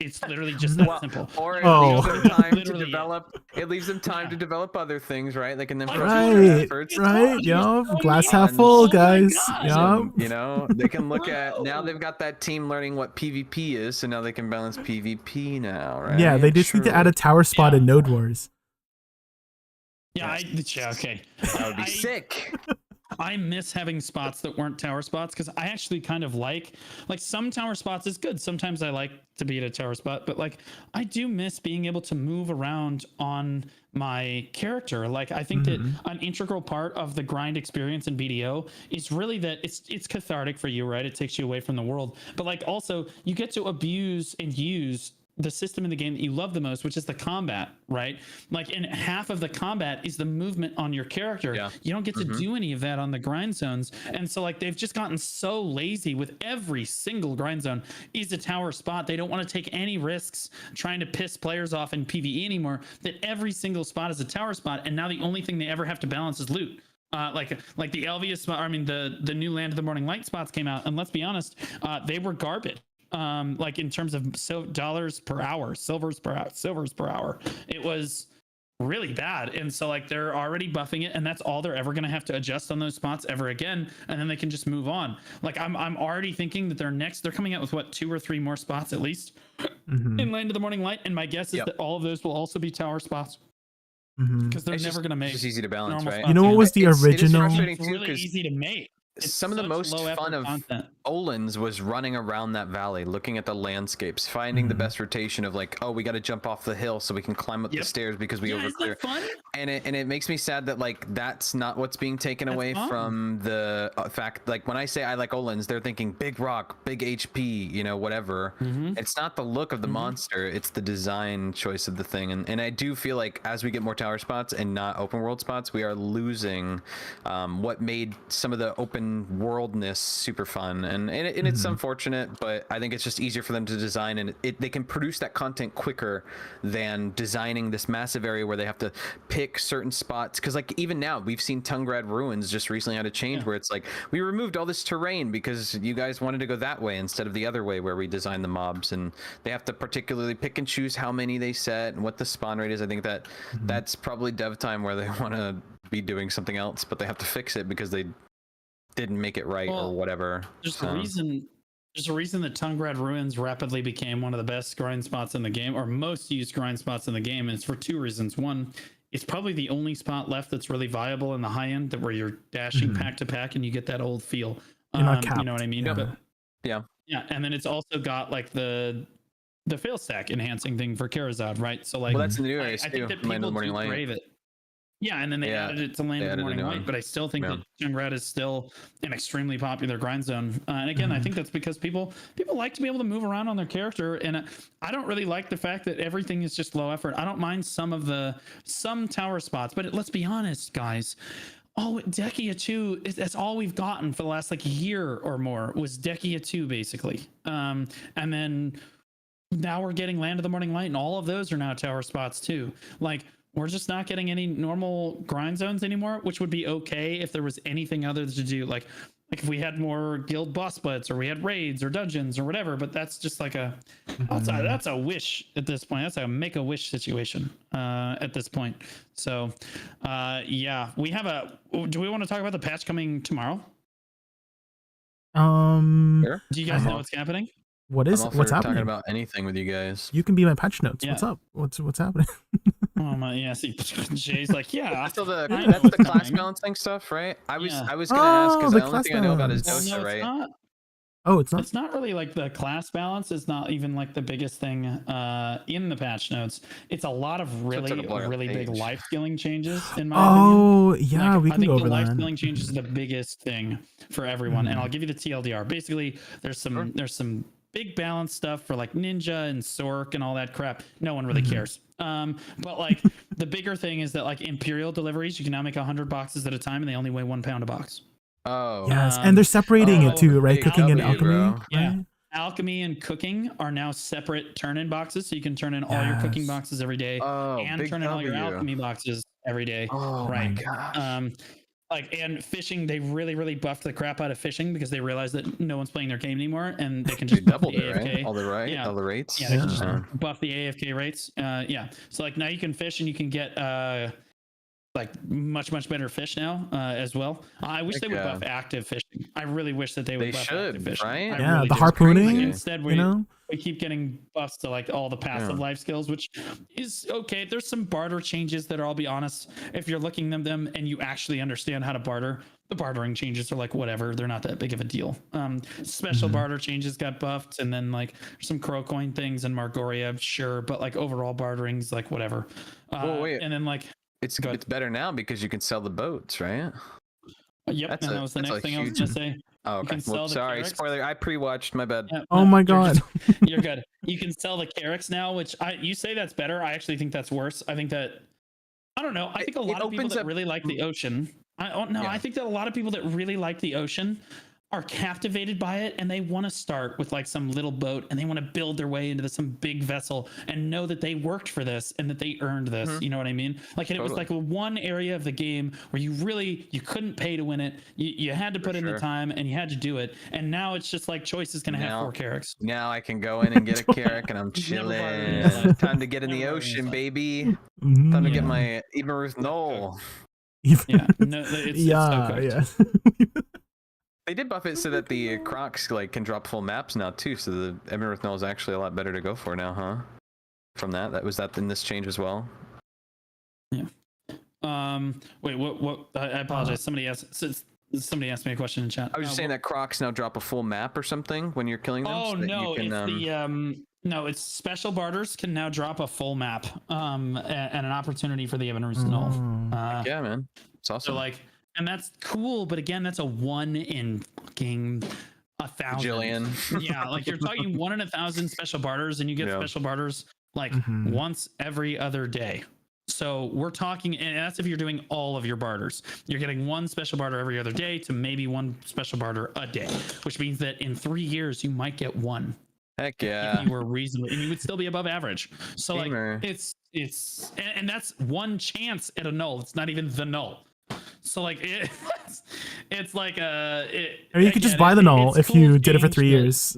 It's literally just that simple. Or it leaves them time to develop. It leaves them time to develop other things, right? They can then right, yup. Glass half full, guys. Yup. They can look at now. They've got that team learning what PvP is, so now they can balance PvP now, right? Yeah, they just need to add a tower spot in Node Wars. Yeah, okay. That would be sick. I miss having spots that weren't tower spots because I actually kind of like some tower spots is good. Sometimes I like to be at a tower spot, but like I do miss being able to move around on my character. Like I think that an integral part of the grind experience in BDO is really that it's cathartic for you, right? It takes you away from the world, but like also you get to abuse and use the system in the game that you love the most, which is the combat, right? Like, and half of the combat is the movement on your character. You don't get to do any of that on the grind zones. And so like they've just gotten so lazy with every single grind zone is a tower spot. They don't want to take any risks trying to piss players off in PvE anymore, that every single spot is a tower spot. And now the only thing they ever have to balance is loot. Like the Elvia spot, I mean, the new Land of the Morning Light spots came out, and let's be honest, they were garbage. Like in terms of dollars per hour, silvers per hour, it was really bad. And so like they're already buffing it, and that's all they're ever going to have to adjust on those spots ever again, and then they can just move on. Like I'm already thinking that they're coming out with what, 2 or 3 more spots at least in Land of the Morning Light, and my guess is that all of those will also be tower spots. Because they're never going to make. It's easy to balance, right? You know what was the original? It's really easy to make. Some of the most fun of Olins was running around that valley, looking at the landscapes, finding the best rotation of like, oh, we got to jump off the hill so we can climb up the stairs because we overclear. And it makes me sad that like that's not what's being taken away from the fact. Like when I say I like Olins, they're thinking big rock, big HP, whatever. It's not the look of the monster; it's the design choice of the thing. And I do feel like as we get more tower spots and not open world spots, we are losing what made some of the open open worldness super fun, and it's unfortunate, but I think it's just easier for them to design, and they can produce that content quicker than designing this massive area where they have to pick certain spots. Because like even now we've seen Tungrad Ruins just recently had a change where it's like we removed all this terrain because you guys wanted to go that way instead of the other way where we designed the mobs, and they have to particularly pick and choose how many they set and what the spawn rate is. I think that that's probably dev time where they want to be doing something else, but they have to fix it because they didn't make it right or whatever. There's a reason that Tungrad Ruins rapidly became one of the best grind spots in the game, or most used grind spots in the game, and it's for two reasons. One, it's probably the only spot left that's really viable in the high end, that where you're dashing pack to pack and you get that old feel. You know what I mean? But, yeah, and then it's also got like the fail stack enhancing thing for Karazad, right? So like, that's the new area I think that people do crave it. Yeah, and then they added it to Land of the Morning Light, but I still think that Tungrad is still an extremely popular grind zone. And again, I think that's because people like to be able to move around on their character, and I don't really like the fact that everything is just low effort. I don't mind some tower spots, but let's be honest, guys. Oh, Dekia 2, that's all we've gotten for the last like year or more was Dekia 2 basically. And then now we're getting Land of the Morning Light, and all of those are now tower spots too. Like, we're just not getting any normal grind zones anymore, which would be okay if there was anything other to do. Like if we had more guild boss splits, or we had raids or dungeons or whatever, but that's just like that's a wish at this point. That's a make-a-wish situation at this point. So yeah, do we want to talk about the patch coming tomorrow? Sure. Do you guys know what's happening? What's happening? Talking about anything with you guys. You can be my patch notes. What's up? What's happening? Oh my, yeah. See, Jay's like, yeah. So that's the class balancing stuff, right? I was gonna ask because the only thing I know about is Dosa, right? It's not. It's not really like the class balance is not even like the biggest thing in the patch notes. It's a lot of really big life skilling changes in my opinion. Yeah, we can go over that. I think the life skilling changes is the biggest thing for everyone, and I'll give you the TLDR. Basically, there's some big balance stuff for like Ninja and Sork and all that crap. No one really cares. But like the bigger thing is that like Imperial deliveries, you can now make 100 boxes at a time, and they only weigh 1 pound a box. Oh yes, and they're separating it too, right? Cooking and alchemy. Bro. Yeah, alchemy and cooking are now separate turn-in boxes, so you can turn in all your cooking boxes every day, and turn in all your alchemy boxes every day. Oh right. My gosh. And fishing, they really buffed the crap out of fishing because they realized that no one's playing their game anymore, and they can just double the it, AFK. Right? All the rates. Yeah, they can just buff the AFK rates. So like now you can fish, and you can get like much better fish now as well. I wish they would buff active fishing. I really wish that they would buff active fishing. Right? Yeah, really the harpooning. Like instead, we keep getting buffs to like all the passive life skills, which is okay. There's some barter changes that are, I'll be honest, if you're looking at them and you actually understand how to barter, the bartering changes are like whatever. They're not that big of a deal. Special barter changes got buffed, and then like some crow coin things and Margoria, sure, but like overall bartering's like whatever. Wait. And then like it's better now because you can sell the boats, right? Yep, that was the next thing I was gonna say. Oh, okay. Well, sorry, spoiler. I pre-watched. My bad. Oh my god. You're good. You can sell the Carracks now, which you say that's better. I actually think that's worse. I think that I don't know. I think a lot of people that really like the ocean. I think that a lot of people that really like the ocean are captivated by it, and they want to start with like some little boat, and they want to build their way into some big vessel and know that they worked for this and that they earned this. You know what I mean? Like, and it was like one area of the game where you couldn't pay to win it. You had to put in the time, and you had to do it. And now it's just like Choice is going to have 4 Carracks. Now I can go in and get a Carrack, and I'm chilling. Time to get in the ocean, baby. Time to get my Ibaruth Knoll. Yeah, no, it's so cooked. They did buff it so that the Crocs like can drop full maps now too, so the Emerald Knoll is actually a lot better to go for now, huh? From that was that in this change as well? Yeah. Wait, what? I apologize. Somebody asked me a question in chat. I was just saying that Crocs now drop a full map or something when you're killing them. Oh so that no, you can, no, it's special barters can now drop a full map, and an opportunity for the Emerald Knoll. Yeah, man, it's awesome. So like. And that's cool, but again, that's a 1 in fucking 1,000. Jillion. Yeah, like you're talking 1 in 1,000 special barters, and you get special barters like once every other day. So we're talking, and that's if you're doing all of your barters. You're getting one special barter every other day to maybe one special barter a day, which means that in 3 years you might get one. Heck yeah. If you were reasonable, and you would still be above average. So Gamer. like and that's one chance at a null. It's not even the null. So like it's like Or you could just buy the null if you did it for 3 years.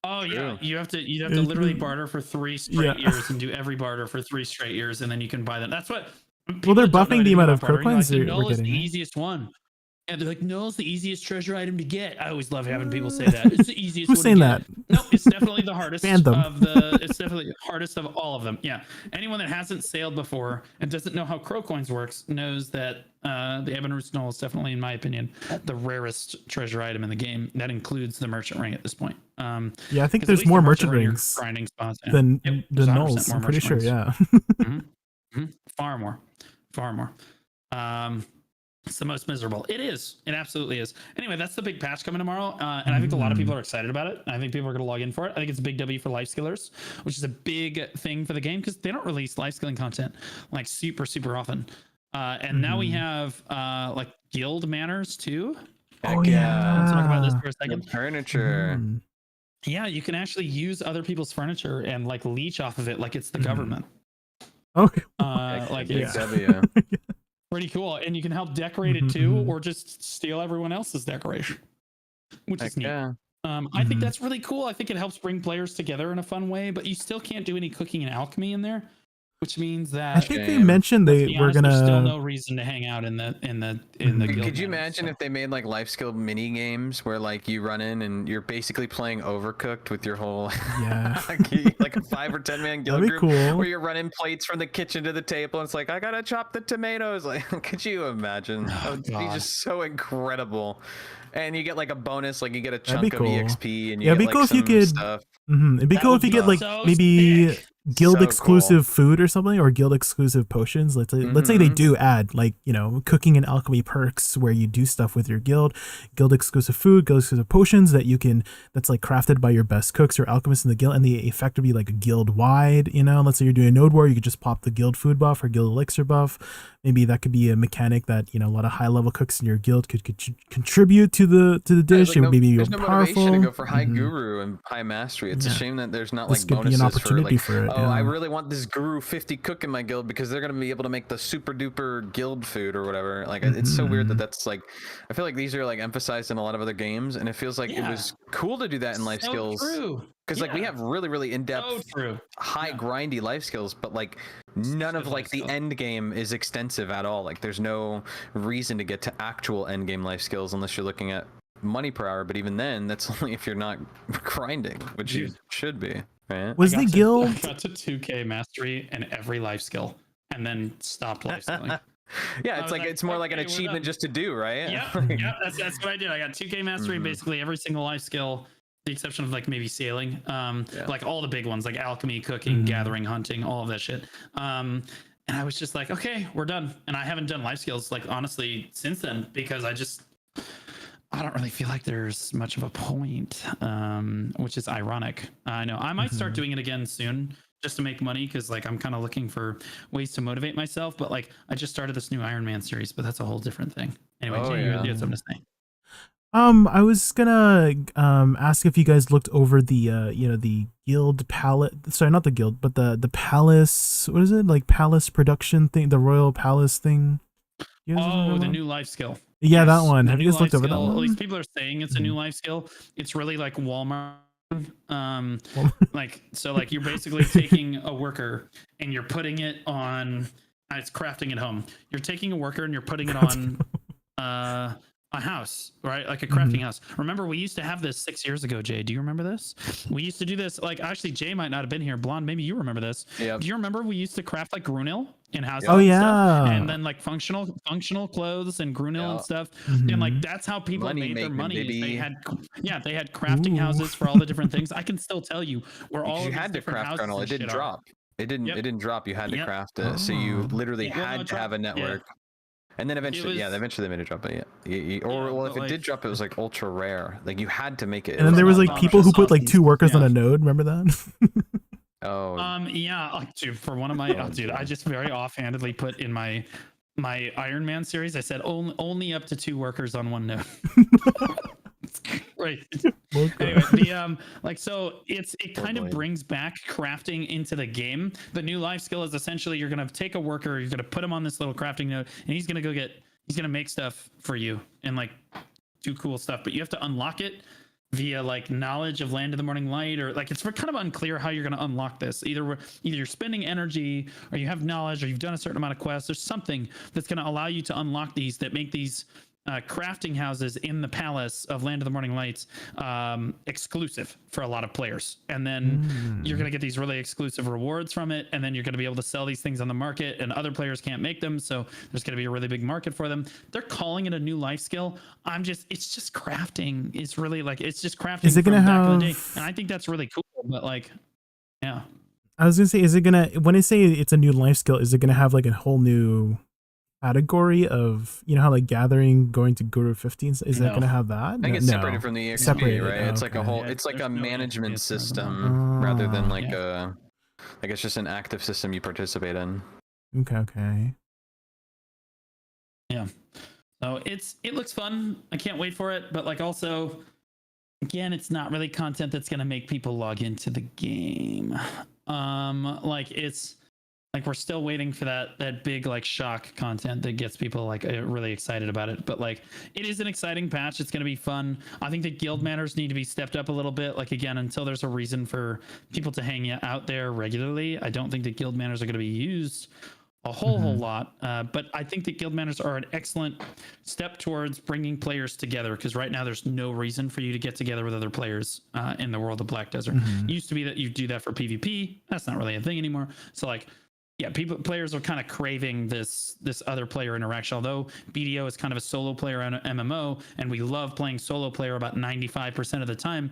Oh yeah, you'd have to literally barter for 3 straight years and do every barter for 3 straight years, and then you can buy them. That's what. Well, they're people don't know buffing the anything amount about of bartering. coins Like, we're null is getting. the easiest one, and they're like, null's the easiest treasure item to get. I always love having people say that. It's the easiest. Who's one saying to that? get. No, it's definitely the hardest Ban them. of the. It's definitely the hardest of all of them. Yeah, anyone that hasn't sailed before and doesn't know how crow coins works knows that the Ebon Roost Null is definitely, in my opinion, the rarest treasure item in the game. That includes the merchant ring at this point. Yeah, I think 'cause at there's least more the merchant ring, you're rings grinding spots, yeah. than Yep, the there's 100% nulls. more I'm pretty merchant sure. rings. Yeah. Far more. It's the most miserable. It is. It absolutely is. Anyway, that's the big patch coming tomorrow, and I think a lot of people are excited about it. I think people are going to log in for it. I think it's a big W for life skillers, which is a big thing for the game because they don't release life skilling content like super often. And now we have like guild manners too. Heck yeah. Let's talk about this for a second. The furniture. Yeah, you can actually use other people's furniture and like leech off of it like it's the government. Okay. Like Big it's W. pretty cool, and you can help decorate it too, or just steal everyone else's decoration, which is neat. Yeah. I think that's really cool. I think it helps bring players together in a fun way, but you still can't do any cooking and alchemy in there, which means that I think they mentioned they were there's still gonna. no reason to hang out in the guild. Could you imagine if they made like life skill mini games where like you run in and you're basically playing Overcooked with your whole Yeah. like a 5 or 10 man guild That'd be group cool. where you're running plates from the kitchen to the table and it's like I gotta chop the tomatoes. Like, could you imagine? That would be God. just so incredible. And you get like a bonus, like you get a That'd be chunk of cool. EXP and you Yeah, get it'd be like cool if you some could. stuff. It'd be That cool would if you be get like so maybe sick. guild So exclusive food or something, or guild exclusive potions. Let's say they do add like cooking and alchemy perks where you do stuff with your guild exclusive food, guild exclusive potions that's like crafted by your best cooks or alchemists in the guild, and the effect would be like a guild wide. Let's say you're doing a node war, you could just pop the guild food buff or guild elixir buff. Maybe that could be a mechanic that a lot of high level cooks in your guild could contribute to the dish. There's Maybe you're no powerful. motivation to go for high guru and high mastery. It's a shame that there's not This like could be an bonuses opportunity for for like, it, I yeah. really want this guru 50 cook in my guild because they're gonna be able to make the super duper guild food or whatever. Like it's so weird that's like, I feel like these are like emphasized in a lot of other games, and it feels like it was cool to do that in life skills. True. Because like we have really in-depth, high grindy life skills, but like none of like the end game is extensive at all. Like there's no reason to get to actual end game life skills unless you're looking at money per hour. But even then, that's only if you're not grinding, which you should be. Right? Was the guild? I got to 2K mastery in every life skill, and then stopped life skilling. Yeah, it's like it's more like an achievement just to do, right? Yeah, that's what I did. I got 2K mastery in basically every single life skill, the exception of like maybe sailing, like all the big ones like alchemy, cooking, gathering, hunting, all of that shit. And I was just like, okay, we're done. And I haven't done life skills like honestly since then because I don't really feel like there's much of a point, which is ironic. I know I might start doing it again soon just to make money because like I'm kind of looking for ways to motivate myself. But like I just started this new Iron Man series, but that's a whole different thing. Anyway, Jay, you had something to say. I was gonna ask if you guys looked over the the guild palace. Sorry, not the guild, but the palace. What is it like? Palace production thing, the royal palace thing. Oh, the new life skill. Yeah, that one. The Have you new guys looked life over that skill, one? At least people are saying it's a new life skill. It's really like Walmart. Like so, like you're basically taking a worker and you're putting it on. It's crafting at home. You're taking a worker and you're putting it on a house, right? Like a crafting house. Remember, we used to have this 6 years ago, Jay. Do you remember this? We used to do this. Like, actually, Jay might not have been here. Blonde, maybe you remember this. Yeah. Do you remember we used to craft like Grunil in houses? Oh, and yeah. stuff? And then like functional clothes and Grunil and stuff. And like that's how people Money made their making, money. Is baby. they had crafting houses for all the different things. I can still tell you where all Because of you these had to different craft houses kernel. It and didn't shit are. drop. It didn't drop. You had to Yep. craft it. So you literally Well, no, had it to have a dropped. Yeah. network. And then eventually, eventually they made it drop. But well, if it did drop, it was like ultra rare. Like you had to make it. And then there was like people who put like 2 workers on a node. Remember that? Yeah, dude, for one of my dude, I just very offhandedly put in my Iron Man series, I said only up to 2 workers on one node. Right. Anyway, the so it kind of brings back crafting into the game. The new life skill is essentially you're gonna take a worker, you're gonna put him on this little crafting node, and he's gonna make stuff for you and like do cool stuff. But you have to unlock it via like knowledge of Land of the Morning Light, or like it's kind of unclear how you're going to unlock this. Either you're spending energy, or you have knowledge, or you've done a certain amount of quests. There's something that's going to allow you to unlock these that make these crafting houses in the palace of Land of the Morning Lights exclusive for a lot of players. And then you're going to get these really exclusive rewards from it, and then you're going to be able to sell these things on the market, and other players can't make them, so there's going to be a really big market for them. They're calling it a new life skill. It's just crafting. It's really like, it's just crafting. Is it going to have, in the day. And I think that's really cool, but like, yeah. I was going to say, is it going to, when I say it's a new life skill, is it going to have like a whole new category of, you know how like gathering going to Guru 15s, is that going to have that? I think it's separated from the EXP, right? It's like a whole, it's like a management system rather than like a, I guess just an active system you participate in. Okay. Yeah. So it looks fun. I can't wait for it, but like also, again, it's not really content that's going to make people log into the game. Like it's like we're still waiting for that big like shock content that gets people like really excited about it. But like it is an exciting patch. It's going to be fun. I think that guild manners need to be stepped up a little bit. Like again, until there's a reason for people to hang out there regularly, I don't think that guild manners are going to be used a whole lot. But I think that guild manners are an excellent step towards bringing players together, because right now there's no reason for you to get together with other players in the world of Black Desert. It used to be that you do that for PvP. That's not really a thing anymore. So like, yeah, players are kind of craving this other player interaction. Although BDO is kind of a solo player on an MMO, and we love playing solo player about 95% of the time,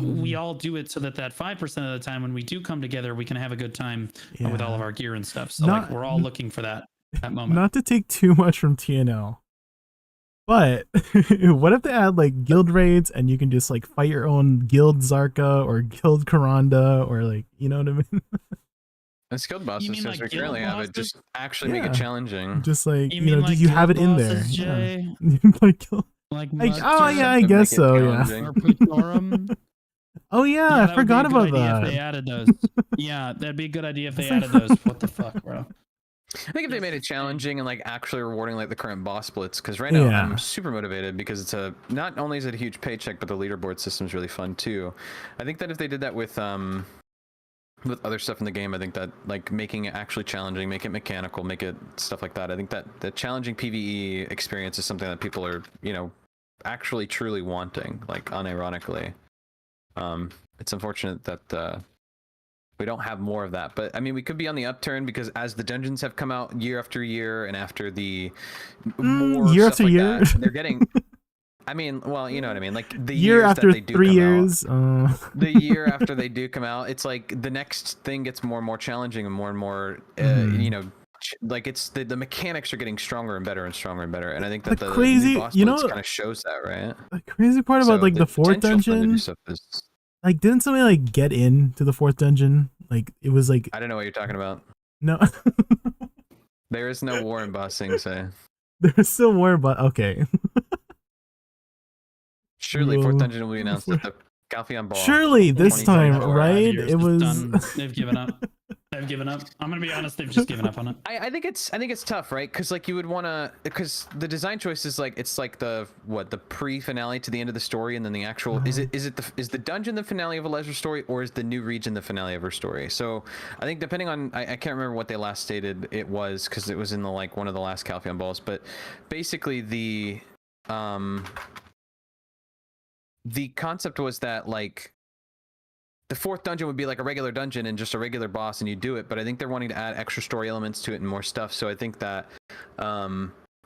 we all do it so that 5% of the time when we do come together, we can have a good time with all of our gear and stuff. So like we're all looking for that moment. Not to take too much from TNL, but what if they add like guild raids and you can just like fight your own guild Zarka or guild Karanda, or like, you know what I mean? And skilled bosses, since we currently have it, just actually make it challenging. Just like, you know, like you have it in there. I guess so. Yeah. Oh yeah, I forgot about that. If they added those. Yeah, that'd be a good idea if they added those. What the fuck, bro? I think if they made it challenging and like actually rewarding like the current boss splits, because right now I'm super motivated because it's not only is it a huge paycheck, but the leaderboard system is really fun too. I think that if they did that with other stuff in the game, I think that like making it actually challenging, make it mechanical, make it stuff like that. I think that the challenging PvE experience is something that people are, you know, actually truly wanting, like unironically. It's unfortunate that we don't have more of that, but I mean, we could be on the upturn because as the dungeons have come out year after year, and after the more year stuff after like year, they're getting. I mean, well, you know what I mean. Like the year years after that they do 3 come years, out, the year after they do come out, it's like the next thing gets more and more challenging and more, you know, like it's the mechanics are getting stronger and better and stronger and better. And I think that the crazy, new boss you know, kind of shows that, right? The crazy part about like the fourth dungeon, like didn't somebody like get into the fourth dungeon? Like it was like, I don't know what you're talking about. No, there is no war in bossing, say. There's still war, but okay. Surely, fourth dungeon will be announced at the Galphion Ball. Surely this time, right? It was. They've given up. They've given up. I'm gonna be honest. They've just given up on it. I think it's tough, right? Because like you would want to, because the design choice is like it's like the pre-finale to the end of the story, and then the actual is the dungeon the finale of a lesser story, or is the new region the finale of her story? So I think depending on I can't remember what they last stated it was, because it was in the like one of the last Calphion Balls, but basically the concept was that like the fourth dungeon would be like a regular dungeon and just a regular boss and you do it, but I think they're wanting to add extra story elements to it and more stuff. So I think that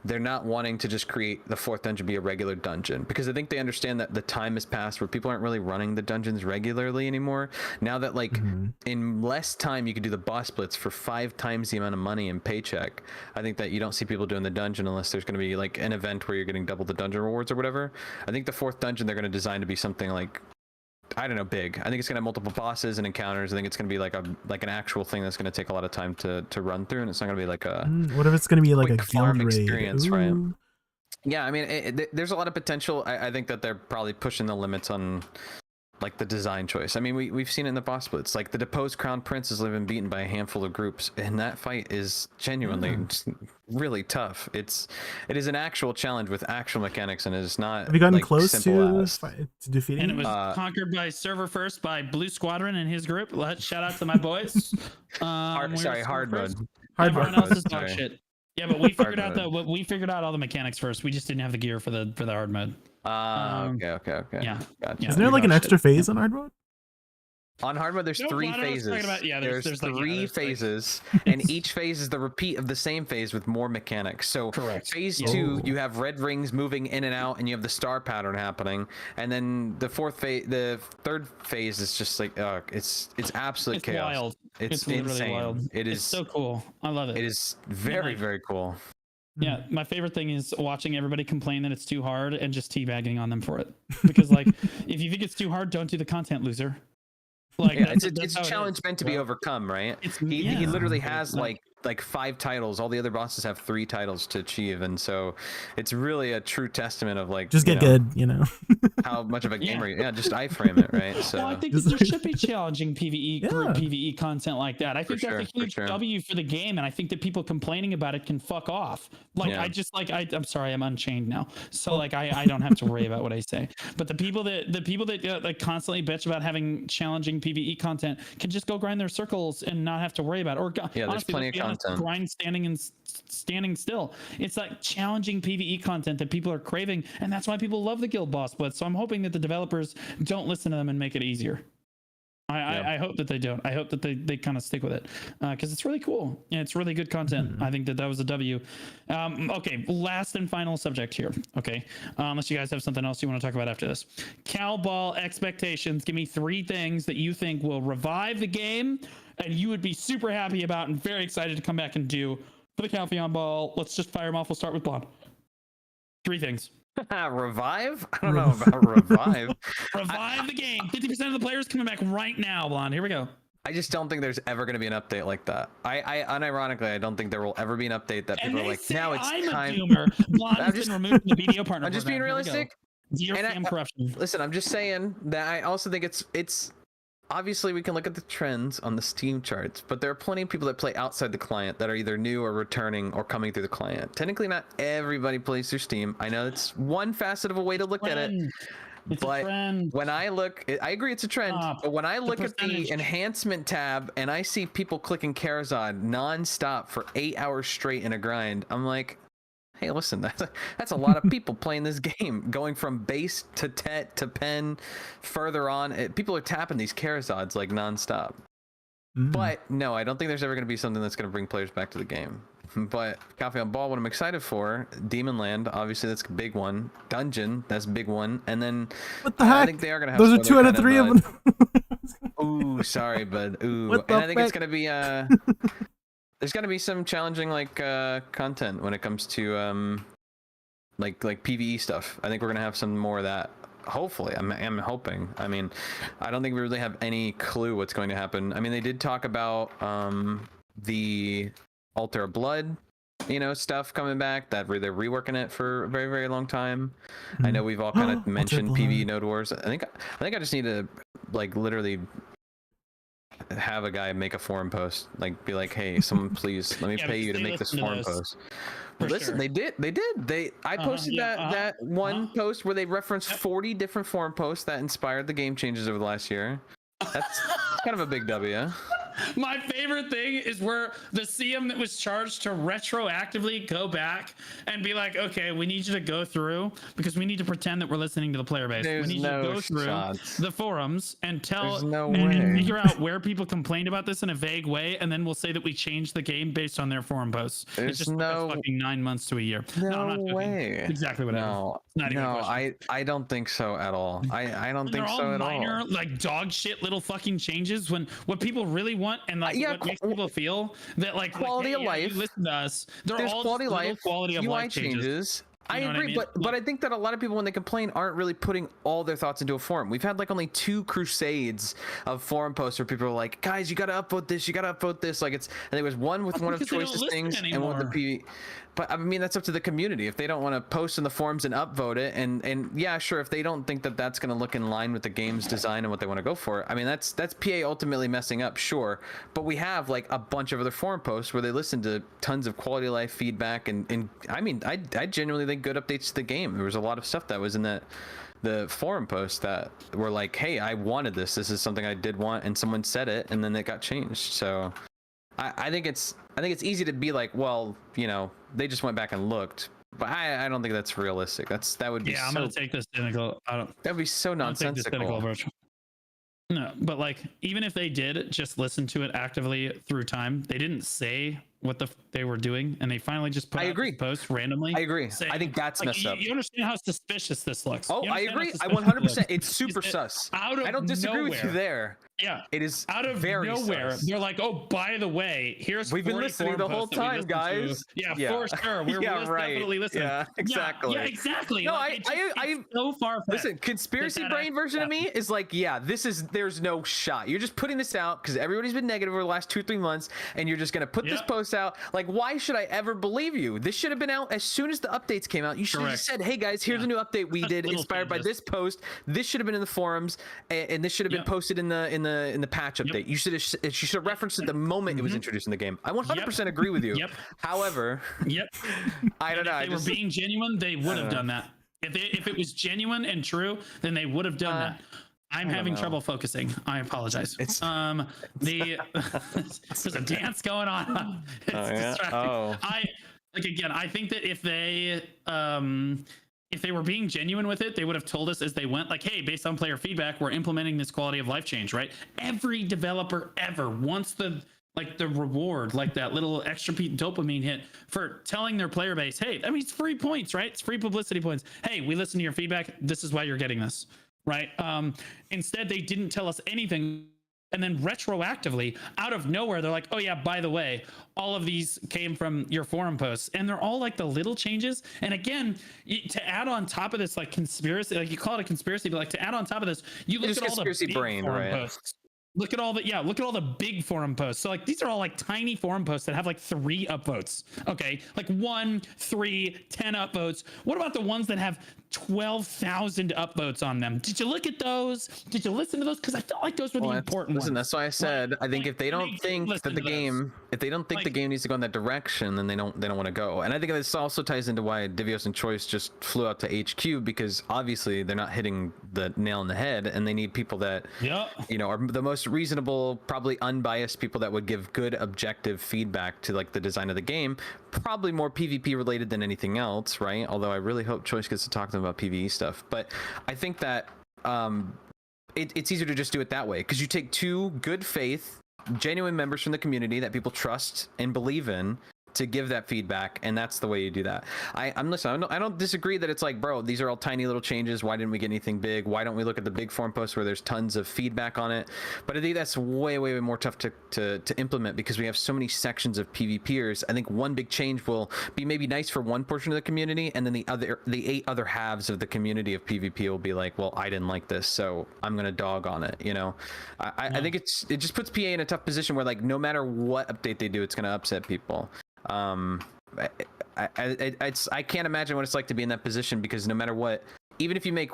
they're not wanting to just create the fourth dungeon be a regular dungeon, because I think they understand that the time has passed where people aren't really running the dungeons regularly anymore. Now that like in less time you can do the boss splits for 5 times the amount of money and paycheck, I think that you don't see people doing the dungeon unless there's going to be like an event where you're getting double the dungeon rewards or whatever. I think the fourth dungeon they're going to design to be something like I don't know, big. I think it's gonna have multiple bosses and encounters. I think it's gonna be like an actual thing that's gonna take a lot of time to run through, and it's not gonna be like a What if it's gonna be like a farm guild raid? experience, right? Ooh. Yeah, I mean, there's a lot of potential. I think that they're probably pushing the limits on like the design choice. I mean, we've seen it in the boss splits. Like the deposed crown prince has been beaten by a handful of groups, and that fight is genuinely really tough. It is an actual challenge with actual mechanics, and it is not. Have you gotten like, close simple to defeating? And it was conquered by server first by Blue Squadron and his group. Shout out to my boys. Hard mode. Everyone else is dog Sorry. shit. Yeah, but we figured out mode. we figured out all the mechanics first. We just didn't have the gear for the hard mode. Okay. Yeah. Gotcha. Isn't there like an extra phase on hard mode? On hard mode, there's No, three I know what I was phases. talking about. Yeah, there's like, three phases, and each phase is the repeat of the same phase with more mechanics. So phase 2, you have red rings moving in and out, and you have the star pattern happening. And then the third phase is just like it's absolute chaos. Wild. It's literally insane. wild. It is It's so cool. I love it. It is very cool. Yeah, my favorite thing is watching everybody complain that it's too hard and just teabagging on them for it. Because like, if you think it's too hard, don't do the content, loser. Like, yeah, that's it's how a it challenge is. meant to be overcome, right? He yeah. literally has like 5 titles. All the other bosses have 3 titles to achieve, and so it's really a true testament of like Just get good, you know. how much of a gamer. Yeah, just iframe it, right? So Well, I think that there should be challenging PvE group PvE content like that. I think that's a huge W for the game, and I think that people complaining about it can fuck off. Like I'm sorry, I'm unchained now, so like I don't have to worry about what I say. But the people that like constantly bitch about having challenging PvE content can just go grind their circles and not have to worry about it. Or there's honestly, plenty of content. Grind standing still. It's like challenging PvE content that people are craving, and that's why people love the guild boss splits. So I'm hoping that the developers don't listen to them and make it easier. I hope that they don't. I hope that they kind of stick with it because it's really cool. Yeah, it's really good content. I think that was a W. Okay, last and final subject here. Okay, unless you guys have something else you want to talk about after this. Cal Ball expectations. Give me 3 things that you think will revive the game and you would be super happy about and very excited to come back and do for the Calpheon Ball. Let's just fire them off. We'll start with Blonde. 3 things. Revive? I don't know about revive. Revive the game. 50% of the players coming back right now, Blonde. Here we go. I just don't think there's ever going to be an update like that. I unironically, I don't people are like, now it's time. A doomer. Blonde has been removed from the video partner. I'm just being realistic. DRCM corruption. Listen, I'm just saying that I also think it's obviously we can look at the trends on the Steam charts, but there are plenty of people that play outside the client that are either new or returning or coming through the client. Technically, not everybody plays through Steam. I know it's one facet of a way to look at it. But when I look, I agree it's a trend. But when I look at the enhancement tab and I see people clicking Karazhan non-stop for 8 hours straight in a grind, I'm like, hey, listen, that's a lot of people playing this game, going from base to tet to pen, further on. People are tapping these Karazhans like non-stop. But no, I don't think there's ever going to be something that's going to bring players back to the game. But Calpheon Ball, what I'm excited for, Demon Land, obviously that's a big one. Dungeon, that's a big one. And then what the heck? I think they are going to have those are 2 out of 3 of them. Ooh, sorry, bud. Ooh, what and I think it's going to be there's going to be some challenging like content when it comes to like PvE stuff. I think we're going to have some more of that. Hopefully, I'm hoping. I mean, I don't think we really have any clue what's going to happen. I mean, they did talk about the Altar of Blood, stuff coming back. That they're reworking it for a very, very long time. I know we've all kind of mentioned PvE Node Wars. I think I just need to like literally have a guy make a forum post, like be like, hey, someone please let me pay you to make this forum post. Listen, they did. I posted that one post where they referenced 40 different forum posts that inspired the game changes over the last year. That's kind of a big W. My favorite thing is where the CM that was charged to retroactively go back and be like, okay, we need you to go through because we need to pretend that we're listening to the player base. We need you to go through the forums and and figure out where people complained about this in a vague way, and then we'll say that we changed the game based on their forum posts. It's just fucking 9 months to a year. No, I'm not way. Joking. Exactly what happened. I don't think so at all. I don't think so at all. Minor, like dog shit little fucking changes when what people really want and like what makes people feel that like quality of life. Listen to us. There's all quality of life, quality of UI life changes. I know what agree, mean? but I think that a lot of people, when they complain, aren't really putting all their thoughts into a forum. We've had like only 2 crusades of forum posts where people are like, guys, you got to upvote this, you got to upvote this. Like, it's, and there was one with one of choicest things and one with the PV. But I mean, that's up to the community. If they don't want to post in the forums and upvote it, and yeah, sure, if they don't think that that's going to look in line with the game's design and what they want to go for, I mean, that's PA ultimately messing up, sure. But we have like a bunch of other forum posts where they listen to tons of quality of life feedback, and I mean, I genuinely think good updates to the game. There was a lot of stuff that was in the forum posts that were like, hey, I wanted this. This is something I did want, and someone said it, and then it got changed. So I think it's easy to be like, well, you know, they just went back and looked, but I don't think that's realistic. That would be I'm gonna take this cynical. That'd be so nonsensical. No, but like, even if they did just listen to it actively through time, they didn't say what they were doing, and they finally just put out this post randomly. I agree. saying, I think that's messed up. You understand how suspicious this looks? Oh, You I understand agree. how I suspicious 100%. this looks? It's super sus. Out of I don't disagree with you nowhere. there. Yeah, it is out of very nowhere. sus. They're like, oh, by the way, here's we've been 40 listening the forum whole posts that we time, listened guys. to. Yeah, for sure. We're definitely listening. Yeah, exactly. Yeah, exactly. No, like, it's so far. Listen, conspiracy brain version of me is like, yeah, there's no shot. You're just putting this out because everybody's been negative over the last 2 or 3 months, and you're just gonna put this post out. Like, why should I ever believe you? This should have been out as soon as the updates came out. You should have just said, hey guys, here's a new update we did inspired by this post. This should have been in the forums, and this should have been posted in the patch update. You should have referenced it the moment it was introduced in the game. I 100% agree with you. However, I don't know. If they were being genuine, they would have done that. If it was genuine and true, then they would have done that. I'm having trouble focusing. I apologize. There's a dance going on. It's distracting. I think that if they were being genuine with it, they would have told us as they went, like, hey, based on player feedback, we're implementing this quality of life change, right? Every developer ever wants the reward, like that little extra dopamine hit for telling their player base, hey, that means free points, right? It's free publicity points. Hey, we listen to your feedback. This is why you're getting this, right? Instead, they didn't tell us anything. And then retroactively, out of nowhere, they're like, oh yeah, by the way, all of these came from your forum posts. And they're all like the little changes. And again, to add on top of this, like conspiracy, like you call it a conspiracy, but like to add on top of this, you look at all the big forum posts. Look at all the big forum posts. So like these are all like tiny forum posts that have like 3 upvotes. Okay, like 1, 3, 10 upvotes. What about the ones that have 12,000 upvotes on them? Did you look at those? Did you listen to those? Because I felt like those were the important ones. Listen, that's why I said I think if they don't think that the game, the game needs to go in that direction, then they don't want to go. And I think this also ties into why Divios and Choice just flew out to HQ, because obviously they're not hitting the nail on the head, and they need people that you know are the most reasonable, probably unbiased people that would give good objective feedback to like the design of the game, probably more PvP related than anything else, right? Although I really hope Choice gets to talk to them about PvE stuff. But I think that it's easier to just do it that way, because you take 2 good faith, genuine members from the community that people trust and believe in to give that feedback, and that's the way you do that. I'm listening. I don't disagree that it's like, bro, these are all tiny little changes. Why didn't we get anything big? Why don't we look at the big forum posts where there's tons of feedback on it? But I think that's way more tough to implement, because we have so many sections of PvPers. I think one big change will be maybe nice for one portion of the community, and then the 8 other halves of the community of PvP will be like, well, I didn't like this, so I'm gonna dog on it. You know, I think it just puts PA in a tough position where like no matter what update they do, it's gonna upset people. I can't imagine what it's like to be in that position, because no matter what, even if you make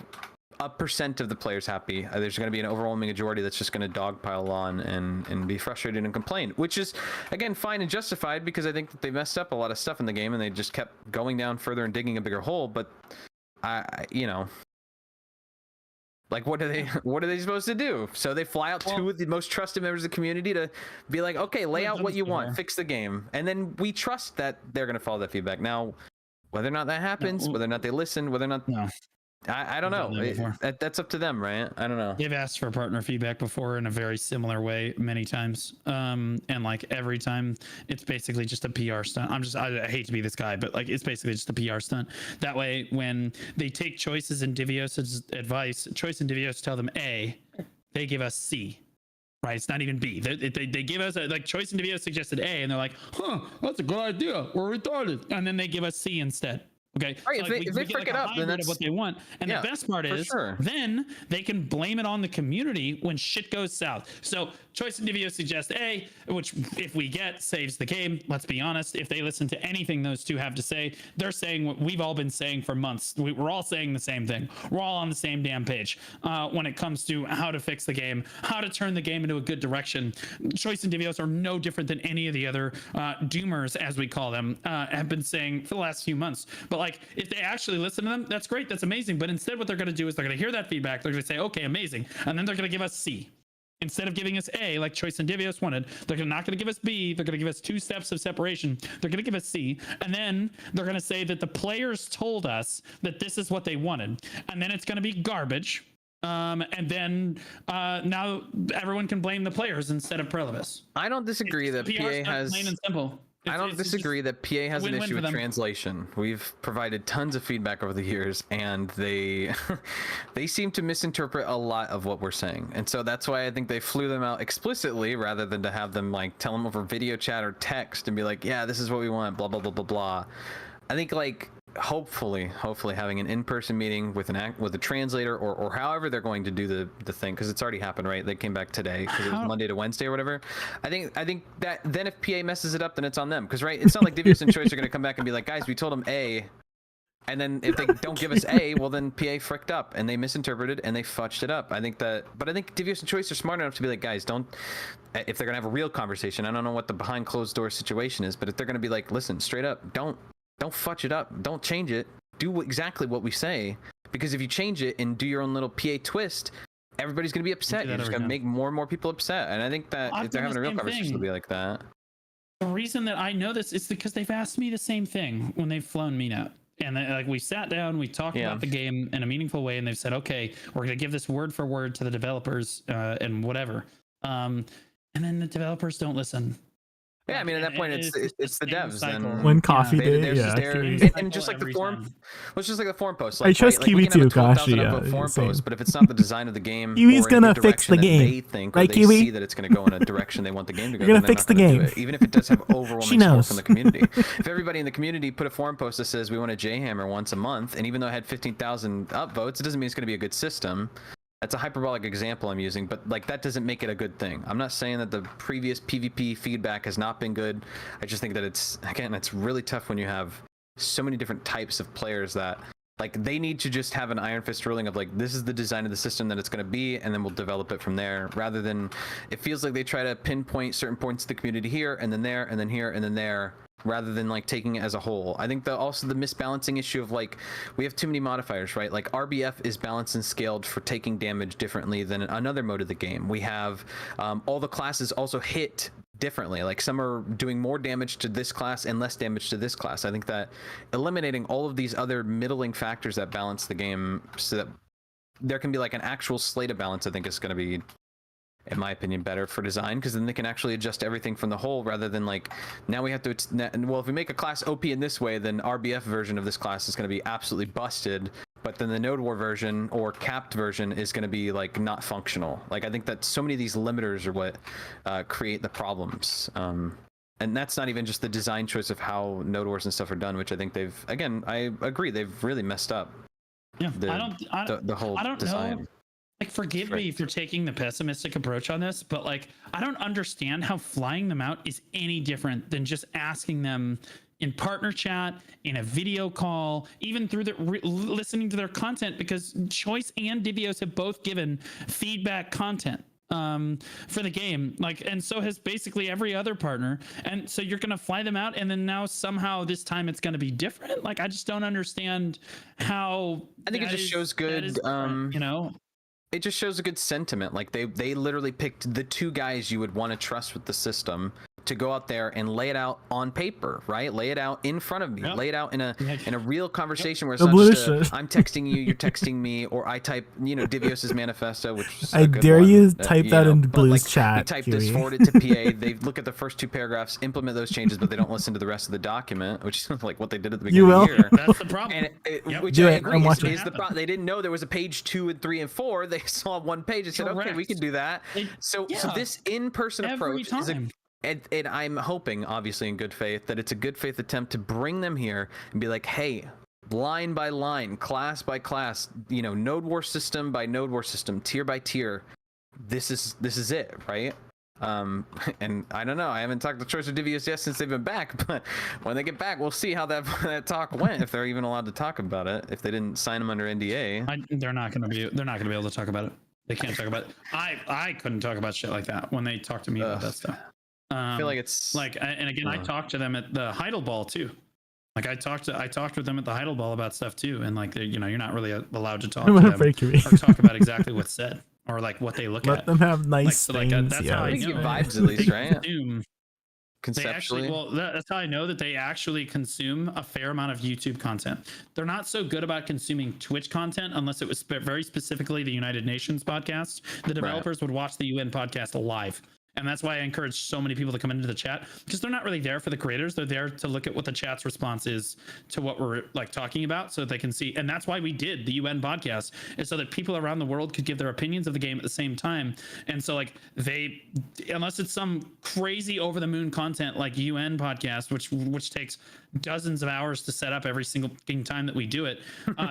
1% of the players happy, there's going to be an overwhelming majority that's just going to dogpile on and be frustrated and complain, which is again fine and justified, because I think that they messed up a lot of stuff in the game and they just kept going down further and digging a bigger hole. But you know, like what are they supposed to do? So they fly out 2 of the most trusted members of the community to be like, okay, lay out what you want, fix the game, and then we trust that they're going to follow that feedback. Now, whether or not that happens, whether or not they listen, whether or not I don't know. That's up to them, right? I don't know. They've asked for partner feedback before in a very similar way many times, and like every time it's basically just a PR stunt. I hate to be this guy, but like it's basically just a PR stunt. That way, when they take Choice's and Divios' advice, Choice and Divios tell them A, they give us C. Right? It's not even B. They give us like Choice and Divios suggested A, and they're like, huh, that's a good idea. We're retarded, and then they give us C instead. Okay, Right, so, if like, they we get, frick like, it a up, then hybrid of that's what they want. And yeah, the best part for is, sure. then they can blame it on the community when shit goes south. So Choice and Divio suggest A, which if we get saves the game. Let's be honest, if they listen to anything those two have to say, they're saying what we've all been saying for months. We're all saying the same thing. We're all on the same damn page when it comes to how to fix the game, how to turn the game into a good direction. Choice and Divios are no different than any of the other doomers, as we call them, have been saying for the last few months. But like, if they actually listen to them, that's great, that's amazing. But instead, what they're going to do is they're going to hear that feedback, they're going to say, okay, amazing, and then they're going to give us C. Instead of giving us A, like Choice and Divios wanted, they're not going to give us B. They're going to give us 2 steps of separation. They're going to give us C. And then they're going to say that the players told us that this is what they wanted. And then it's going to be garbage. And then now everyone can blame the players instead of Prelibus. I don't disagree that PA has. Plain and simple. I don't disagree that PA has an win-win issue for with them. translation. We've provided tons of feedback over the years, and they they seem to misinterpret a lot of what we're saying. And so that's why I think they flew them out explicitly rather than to have them like tell them over video chat or text and be like, yeah, this is what we want, blah blah blah blah blah. I think like hopefully having an in-person meeting with a translator or however they're going to do the thing, because it's already happened, right? They came back today because it was Monday to Wednesday or whatever. I think that then if PA messes it up, then it's on them, because right, it's not like Divius and Choice are going to come back and be like, guys, we told them A, and then if they don't give us A, well then PA fricked up and they misinterpreted and they fudged it up. I think Divius and Choice are smart enough to be like, guys, don't, if they're gonna have a real conversation, I don't know what the behind closed door situation is, but if they're gonna be like, listen, straight up, don't fudge it up. Don't change it. Do exactly what we say. Because if you change it and do your own little PA twist, everybody's going to be upset. You're just going to make more and more people upset. And I think that if they're having a real conversation, it'll be like that. The reason that I know this is because they've asked me the same thing when they've flown me out. And like we sat down, we talked about the game in a meaningful way, and they've said, okay, we're going to give this word for word to the developers and whatever. And then the developers don't listen. Yeah, I mean, at that point, it's the devs. Then When coffee day, and just like the forum, well, it's just like the forum post. I trust Kiwi too, gosh, yeah. Forum post, but if it's not the design of the game, Kiwi's gonna fix the game. They think, right, or they Kiwi? see that it's going to go in a direction they want the game to go. You're gonna fix the game, even if it does have overwhelming support from the community. If everybody in the community put a forum post that says we want a J-Hammer once a month, and even though it had 15,000 upvotes, it doesn't mean it's going to be a good system. That's a hyperbolic example I'm using, but like that doesn't make it a good thing. I'm not saying that the previous PvP feedback has not been good. I just think that it's really tough when you have so many different types of players that like they need to just have an iron fist ruling of like, this is the design of the system that it's going to be, and then we'll develop it from there, rather than it feels like they try to pinpoint certain points of the community here and then there and then here and then there, rather than like taking it as a whole. I think also the misbalancing issue of like, we have too many modifiers, right? Like RBF is balanced and scaled for taking damage differently than another mode of the game. We have all the classes also hit differently. Like some are doing more damage to this class and less damage to this class. I think that eliminating all of these other middling factors that balance the game so that there can be like an actual slate of balance, I think is going to be, in my opinion, better for design, because then they can actually adjust everything from the whole, rather than like, now we have to, well, if we make a class OP in this way, then RBF version of this class is going to be absolutely busted, but then the Node War version or capped version is going to be like not functional. Like, I think that so many of these limiters are what create the problems. And that's not even just the design choice of how Node Wars and stuff are done, which I think they've, again, I agree, they've really messed up. Yeah, the whole design. Know. Like, forgive me if you're taking the pessimistic approach on this, but like, I don't understand how flying them out is any different than just asking them in partner chat, in a video call, even through listening to their content, because Choice and Divios have both given feedback content for the game, like, and so has basically every other partner. And so you're gonna fly them out, and then now somehow this time it's gonna be different. Like, I just don't understand how. I think it just shows good, you know. It just shows a good sentiment. Like they literally picked the two guys you would want to trust with the system to go out there and lay it out on paper, right? Lay it out in front of me. Yep. Lay it out in a real conversation where it's not just I'm texting you, you're texting me, or I type, Divios's manifesto, which is I dare you type that in Blue's chat. You type this, forward it to PA. They look at the first 2 paragraphs, implement those changes, but they don't listen to the rest of the document, which is like what they did at the beginning of the year. That's the problem. And which I agree is the problem. They didn't know there was a page 2 and 3 and 4. They saw one page and said, okay, we can do that. So this in-person approach is and I'm hoping, obviously in good faith, that it's a good faith attempt to bring them here and be like, hey, line by line, class by class, you know, node war system by node war system, tier by tier. This is it, right? And I don't know. I haven't talked to Choice or Divius yet since they've been back, but when they get back, we'll see how that talk went. If they're even allowed to talk about it, if they didn't sign them under NDA, they're not going to be able to talk about it. They can't talk about it. I couldn't talk about shit like that when they talk to me about that stuff. I feel like it's like, and again, I talked to them at the Heidel Ball too. Like I talked with them at the Heidel Ball about stuff too, and like you know, you're not really allowed to talk to them or talk about exactly what's said or like what they look at. Let them have nice like, things. That's yeah, how I think know. you vibes at least, right? Conceptually, that's how I know that they actually consume a fair amount of YouTube content. They're not so good about consuming Twitch content unless it was very specifically the United Nations podcast. The developers would watch the UN podcast live. And that's why I encourage so many people to come into the chat, because they're not really there for the creators. They're there to look at what the chat's response is to what we're like talking about, so that they can see. And that's why we did the UN podcast, is so that people around the world could give their opinions of the game at the same time. And so like they, unless it's some crazy over the moon content like UN podcast, which takes dozens of hours to set up every single time that we do it,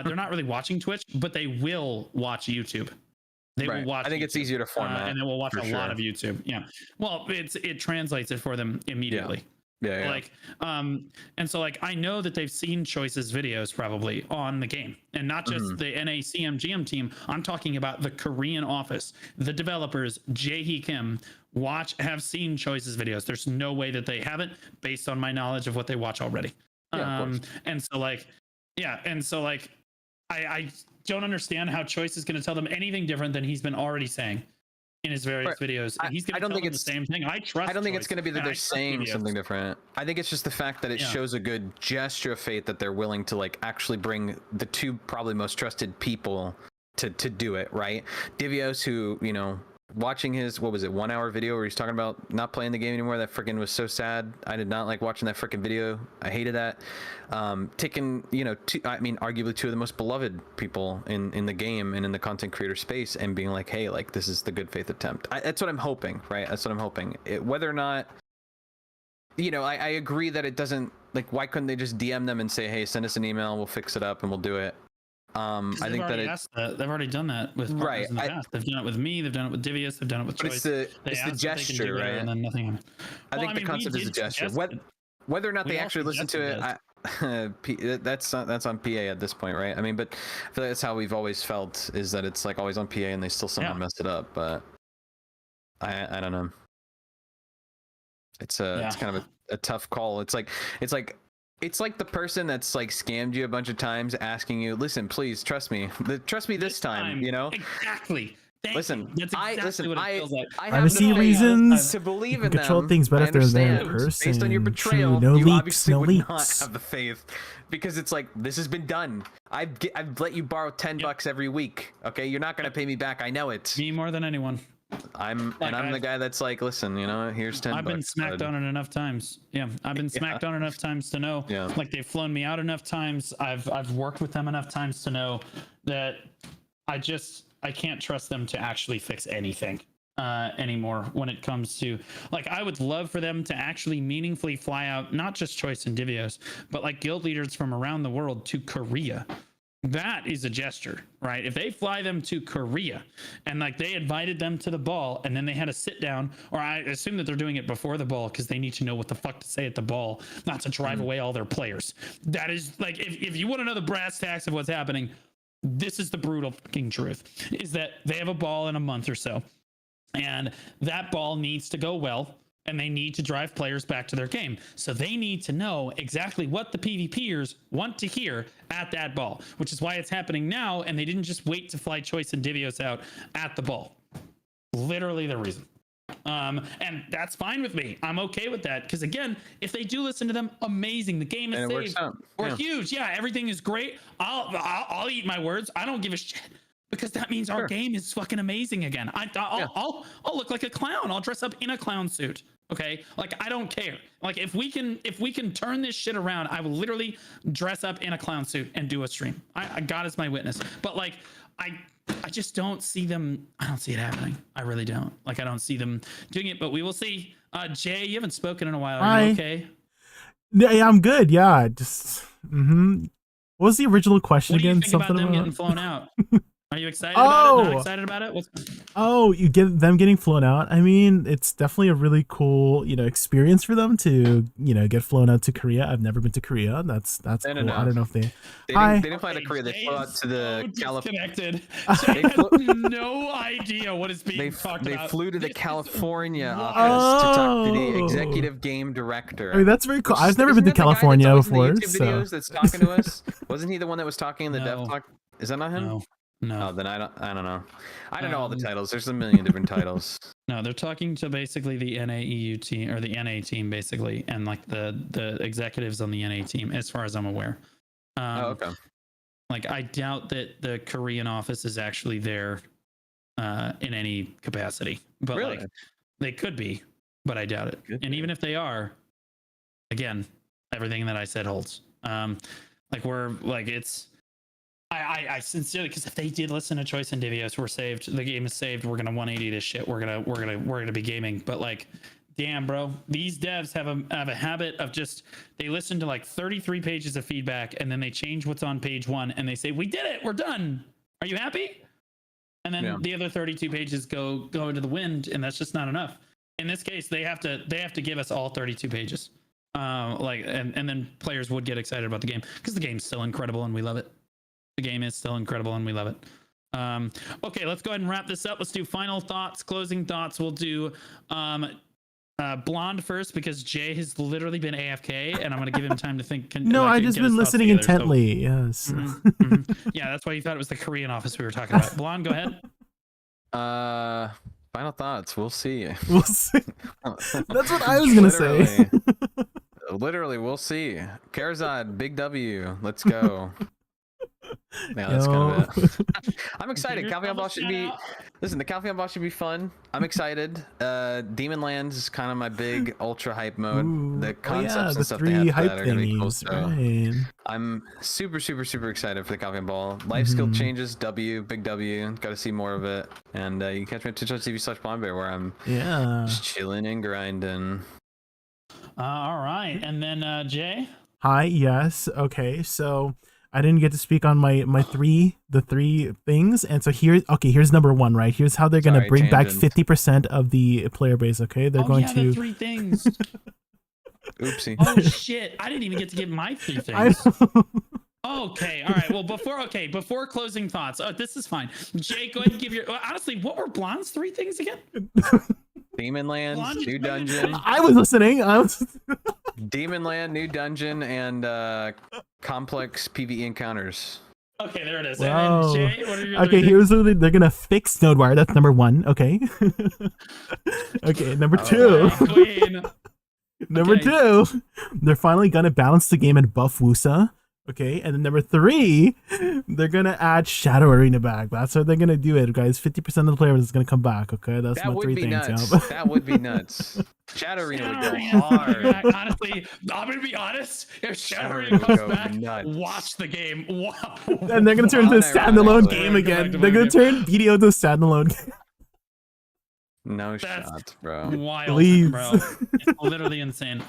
they're not really watching Twitch, but they will watch YouTube. They will watch. I think YouTube, it's easier to format, and they will watch a lot of YouTube. Yeah. Well, it translates it for them immediately. Yeah. Like, and so like I know that they've seen Choice's videos probably on the game, and not just the NACMGM team. I'm talking about the Korean office, the developers, Jae Kim. Have seen Choice's videos. There's no way that they haven't, based on my knowledge of what they watch already. And so like, yeah, and so like, I don't understand how Choice is going to tell them anything different than he's been already saying in his various videos. And he's going to tell them the same thing. I don't think it's going to be that they're saying something different. I think it's just the fact that it shows a good gesture of faith that they're willing to like actually bring the two probably most trusted people to do it, right? Divios, who, you know, watching his 1 hour video where he's talking about not playing the game anymore, that freaking was so sad. I did not like watching that freaking video. I hated that. Taking, you know, arguably two of the most beloved people in the game and in the content creator space, and being like, hey, like, this is the good faith attempt. That's what I'm hoping, right? That's what I'm hoping. Whether or not, you know, I agree that it doesn't, like, why couldn't they just DM them and say, hey, send us an email, we'll fix it up and we'll do it. I think that they've already done that with partners in the past. They've done it with me. They've done it with Divius. They've done it with Choice. It's the gesture, right? And then nothing. I think the concept is a gesture. Whether or not they actually listen to it, that's on PA at this point, right? I mean, but I feel like that's how we've always felt, is that it's like always on PA and they still somehow mess it up. But I don't know. It's kind of a tough call. It's like the person that's like scammed you a bunch of times, asking you, listen, please trust me this time, you know? Exactly. Listen, I privacy reasons to believe in control them. things better if they're there in Based person. on your betrayal, no you leaks, obviously no would leaks. not have the faith, because it's like, this has been done. I've let you borrow $10 every week. Okay, you're not gonna pay me back. I know it. Me more than anyone. I'm the guy that's like, listen, you know, here's $10. I've been smacked on it enough times. Yeah, I've been smacked on enough times to know. Yeah. Like, they've flown me out enough times. I've worked with them enough times to know that I can't trust them to actually fix anything anymore when it comes to, like, I would love for them to actually meaningfully fly out, not just Choice and Divios, but like guild leaders from around the world to Korea. That is a gesture, right? If they fly them to Korea and like they invited them to the ball and then they had a sit down, or I assume that they're doing it before the ball because they need to know what the fuck to say at the ball, not to drive away all their players. That is like, if you want to know the brass tacks of what's happening, this is the brutal fucking truth, is that they have a ball in a month or so, and that ball needs to go well, and they need to drive players back to their game. So they need to know exactly what the PvPers want to hear at that ball, which is why it's happening now, and they didn't just wait to fly Choice and Divios out at the ball. Literally the reason. And that's fine with me. I'm okay with that, because again, if they do listen to them, amazing. The game is saved. We're huge. Yeah, everything is great. I'll eat my words. I don't give a shit, because that means our game is fucking amazing again. I'll look like a clown. I'll dress up in a clown suit. Okay, like, I don't care. Like, if we can turn this shit around, I will literally dress up in a clown suit and do a stream. God is my witness. But like, I just don't see them. I don't see it happening. I really don't. Like, I don't see them doing it. But we will see. Jay, you haven't spoken in a while. Are you okay? Yeah, I'm good. Yeah, just What was the original question What do you again? think about them getting flown out? Are you excited about it? Not excited about it? Oh, you get them getting flown out. I mean, it's definitely a really cool, experience for them to, get flown out to Korea. I've never been to Korea. That's cool. I don't know if they. They didn't fly to Korea. They flew out to the Disconnected. Jay has no idea what is being talked about. They flew to the California office to talk to the executive game director. I mean, that's very cool. I've never been to California before. In the YouTube So. videos that's talking to us. Wasn't he the one that was talking in the dev talk? Is that not him? No. Oh, then I don't know. I don't know all the titles. There's a million different titles. No, they're talking to basically the NAEU team or the NA team basically, and like the executives on the NA team, as far as I'm aware. Okay. Like I doubt that the Korean office is actually there in any capacity, but Really? like they could be, but I doubt it. And even if they are, again, everything that I said holds. I sincerely, because if they did listen to Choice and Divios, we're saved. The game is saved. We're gonna 180 this shit. We're gonna be gaming. But like, damn, bro, these devs have a habit of just they listen to like 33 pages of feedback and then they change what's on page 1 and they say, "We did it. We're done. Are you happy?" And then the other 32 pages go into the wind, and that's just not enough. In this case, they have to give us all 32 pages. And then players would get excited about the game because the game's still incredible and we love it. The game is still incredible and we love it. Okay, let's go ahead and wrap this up. Let's do final thoughts, closing thoughts. We'll do Blonde first because Jay has literally been AFK and I'm going to give him time to think. I just been listening intently. Yes. Yeah, that's why you thought it was the Korean office we were talking about. Blonde, go ahead. Final thoughts. We'll see. We'll see. That's what I was going to say. Literally, we'll see. Karazad, big W. Let's go. Yeah, that's kind of it. I'm excited. Calpheon Boss should be. Listen, the Calpheon Boss should be fun. I'm excited. Demon Lands is kind of my big ultra hype mode. Ooh. The concepts the and stuff they 3 have for hype that are gonna be cool. thingies, So right. I'm super excited for the Calpheon Ball. Life skill changes. W, big W. Got to see more of it. And you can catch me at twitch.tv/blondebear where I'm just chilling and grinding. All right, and then Jay. Hi. Yes. Okay. So. I didn't get to speak on the three things, and so here's number 1, right? Here's how they're gonna bring back 50% of the player base. Okay, they're going to the 3 things. Oopsie. Oh shit! I didn't even get to give my 3 things. Okay, all right. Well, before closing thoughts, this is fine. Jay, go ahead and give your. Honestly, what were Blonde's 3 things again? Demon Lands, new dungeon. I was listening. Demon Land, new dungeon, and complex PvE encounters. Okay, there it is. Wow. And then Jay, what are your okay, here's what they're gonna fix Snowdwire. That's number 1. Okay. Okay, number 2. Queen. Number 2, they're finally gonna balance the game and buff Wusa. Okay, and then number 3, they're gonna add Shadow Arena back. That's how they're gonna do it, guys. 50% of the players is gonna come back. Okay, that's that my 3 things. Nuts. Yeah. That would be nuts. Shadow Arena would go hard. Honestly, I'm gonna be honest. If Shadow Arena comes back, watch the game. Wow. And they're gonna turn into a standalone game again. They're gonna turn BDO to a standalone game. No shot, bro. Wild, Please. bro. It's literally insane.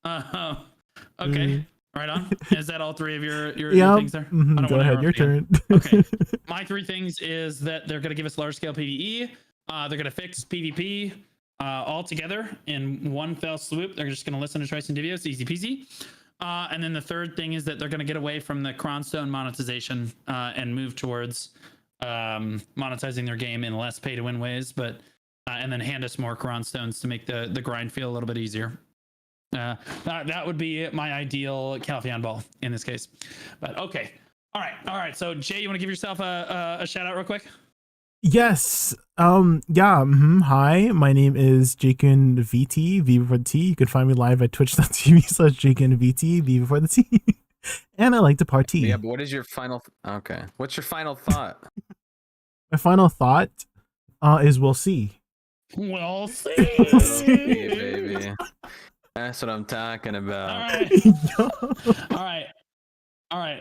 Okay. Right on. Is that all 3 of your things there? Go ahead, your turn. Okay. My 3 things is that they're going to give us large scale PvE. They're going to fix PvP all together in one fell swoop. They're just going to listen to Trice and Divios, easy peasy. And then the 3rd thing is that they're going to get away from the Cronstone monetization and move towards monetizing their game in less pay to win ways, but and then hand us more Cronstones to make the grind feel a little bit easier. That would be my ideal Calpheon Ball in this case. But okay. All right. So Jay, you want to give yourself a shout out real quick? Yes. Yeah. Hi, my name is JaykunVT, V before the T. You can find me live at twitch.tv/JaykunVT, V before the T. And I like to party. Yeah, but what is your final? Okay. What's your final thought? My final thought is we'll see. We'll see. We'll see, baby. That's what I'm talking about. All right.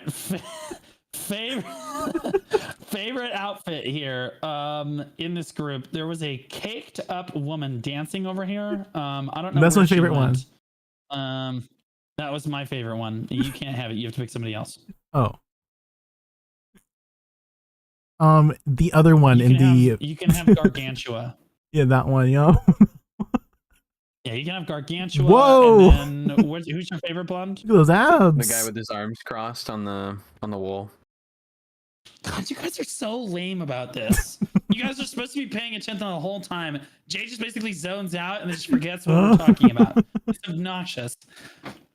Favorite outfit here in this group. There was a caked up woman dancing over here. I don't know. That's my favorite one. That was my favorite one. You can't have it. You have to pick somebody else. Oh. The other one You can have Gargantua. Yeah, that one, yo. Yeah, you can have Gargantua. Whoa! And then who's your favorite blonde? Look at those abs. The guy with his arms crossed on the wall. God, you guys are so lame about this. You guys are supposed to be paying attention the whole time. Jay just basically zones out and then just forgets what we're talking about. It's obnoxious.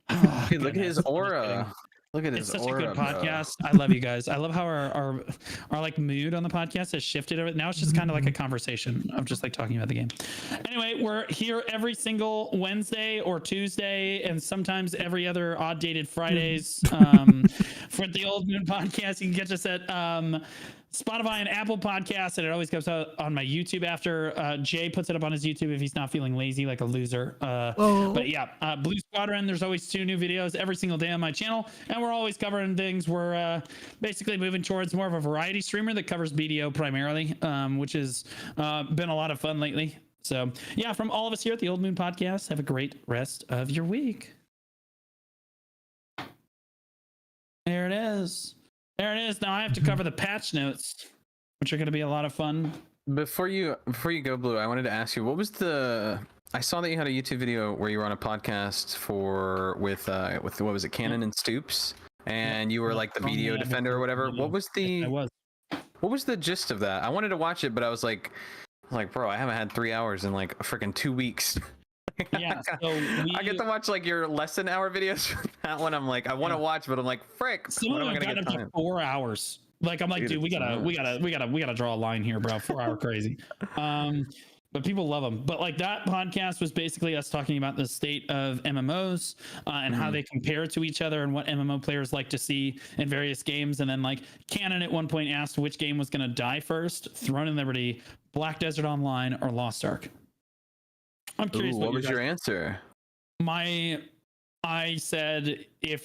Oh, Dude, look at his aura. Look at his It's such aura, a good bro. podcast. I love you guys. I love how our like mood on the podcast has shifted. Now it's just kind of like a conversation of just like talking about the game. Anyway, we're here every single Wednesday or Tuesday, and sometimes every other odd dated Fridays for the Old Moon Podcast. You can catch us at Spotify and Apple Podcasts, and it always comes out on my YouTube after. Jay puts it up on his YouTube if he's not feeling lazy like a loser. But yeah, Blue Squadron, there's always 2 new videos every single day on my channel, and we're always covering things. We're basically moving towards more of a variety streamer that covers BDO primarily, which has been a lot of fun lately. So yeah, from all of us here at the Old Moon Podcast, have a great rest of your week. There it is. There it is. Now I have to cover the patch notes, which are going to be a lot of fun. Before you go, Blue, I wanted to ask you, what was the? I saw that you had a YouTube video where you were on a podcast with what was it, Cannon and Stoops, and you were like the BDO defender or whatever. What was the? What was the gist of that? I wanted to watch it, but I was like, bro, I haven't had 3 hours in like a freaking 2 weeks. Yeah, so I get to watch like your less than hour videos. For that one, I'm like, I want to watch, but I'm like, frick. Some of them got up to 4 hours. Like I'm like, dude, we gotta draw a line here, bro. 4 hour crazy. But people love them. But like that podcast was basically us talking about the state of MMOs and how they compare to each other and what MMO players like to see in various games. And then like Cannon at one point asked which game was gonna die first: Throne and Liberty, Black Desert Online, or Lost Ark. I'm curious. What was your answer? I said, I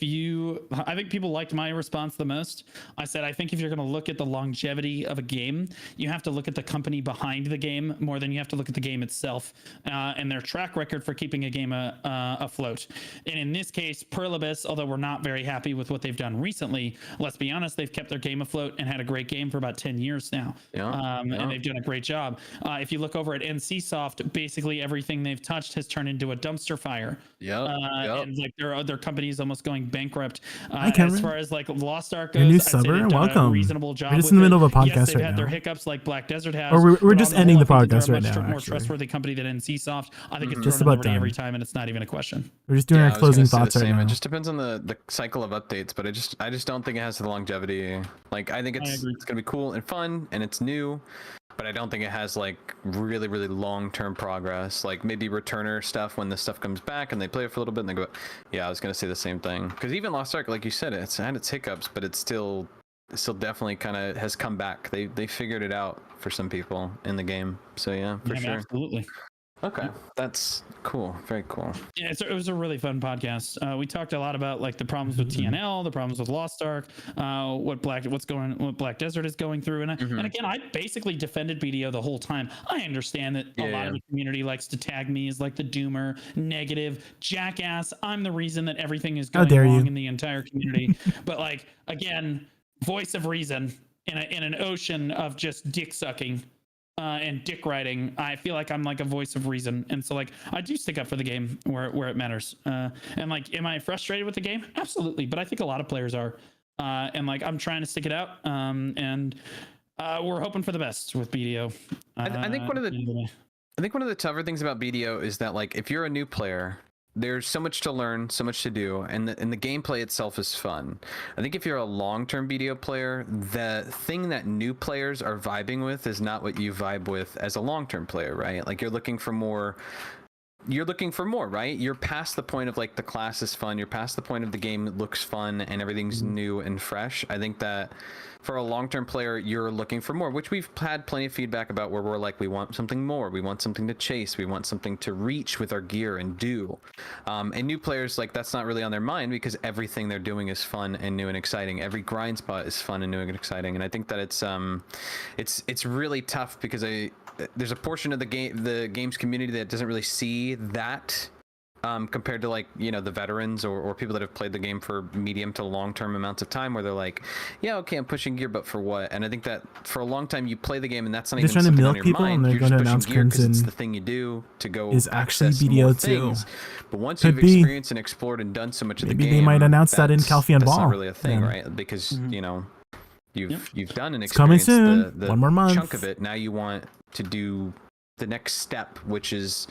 think people liked my response the most. I said, I think if you're going to look at the longevity of a game, you have to look at the company behind the game more than you have to look at the game itself and their track record for keeping a game afloat. And in this case, Perlibus, although we're not very happy with what they've done recently, let's be honest, they've kept their game afloat and had a great game for about 10 years now. And they've done a great job. If you look over at NCSoft, basically everything they've touched has turned into a dumpster fire. And like their company is almost going bankrupt. As far as like Lost Ark goes, your new I'd say subber, they've done welcome. a reasonable job. We're just in the middle of a podcast yes, they've right had now. their hiccups like Black Desert has. Or we're just ending the I think podcast they're right a now. much more Actually, trustworthy company than NCSoft. I think it's Just Throne and about Liberty done. every time, and it's not even a question. we're just doing our closing thoughts right now. It just depends on the cycle of updates, but I just don't think it has the longevity. Like I think it's gonna be cool and fun and it's new, but I don't think it has like really long-term progress. Like maybe returner stuff when this stuff comes back and they play it for a little bit and they go, yeah, I was gonna say the same thing. Because even Lost Ark, like you said, it's had its hiccups, but it's still definitely kind of has come back. They figured it out for some people in the game. So yeah, for sure. Absolutely. Okay, that's cool. Very cool. Yeah, it was a really fun podcast. We talked a lot about like the problems with TNL, the problems with Lost Ark, what Black Desert is going through, and again, I basically defended BDO the whole time. I understand that a lot of the community likes to tag me as like the doomer, negative, jackass. I'm the reason that everything is going wrong in the entire community. But like again, voice of reason in an ocean of just dick sucking. And dick riding, I feel like I'm like a voice of reason, and so like I do stick up for the game where it matters. And like, am I frustrated with the game? Absolutely, but I think a lot of players are. And like, I'm trying to stick it out. And we're hoping for the best with BDO. I think one of the tougher things about BDO is that like if you're a new player, there's so much to learn, so much to do, and the gameplay itself is fun. I think if you're a long-term BDO player, the thing that new players are vibing with is not what you vibe with as a long-term player, right? Like you're looking for more, right? You're past the point of like the class is fun, you're past the point of the game looks fun and everything's new and fresh. I think that for a long-term player, you're looking for more, which we've had plenty of feedback about where we're like, we want something more, we want something to chase, we want something to reach with our gear and do. And new players, like that's not really on their mind because everything they're doing is fun and new and exciting. Every grind spot is fun and new and exciting. And I think that it's really tough because there's a portion of the game's community that doesn't really see that compared to like, you know, the veterans or people that have played the game for medium to long-term amounts of time, where they're like, yeah, okay, I'm pushing gear, but for what? And I think that for a long time you play the game and that's not They're even trying to something on milk your people, mind. and they're You're going just to pushing announce gear because it's Crimson the thing you do to go is actually access more BDO2. things. But once Could you've be. experienced and explored and done so much of the Maybe game, they might announce that in Calpheon that's Ball. not really a thing, then. right? Because you know, you've done and It's coming experienced soon. the 1 more month. chunk of it. Now you want to do the next step, which is,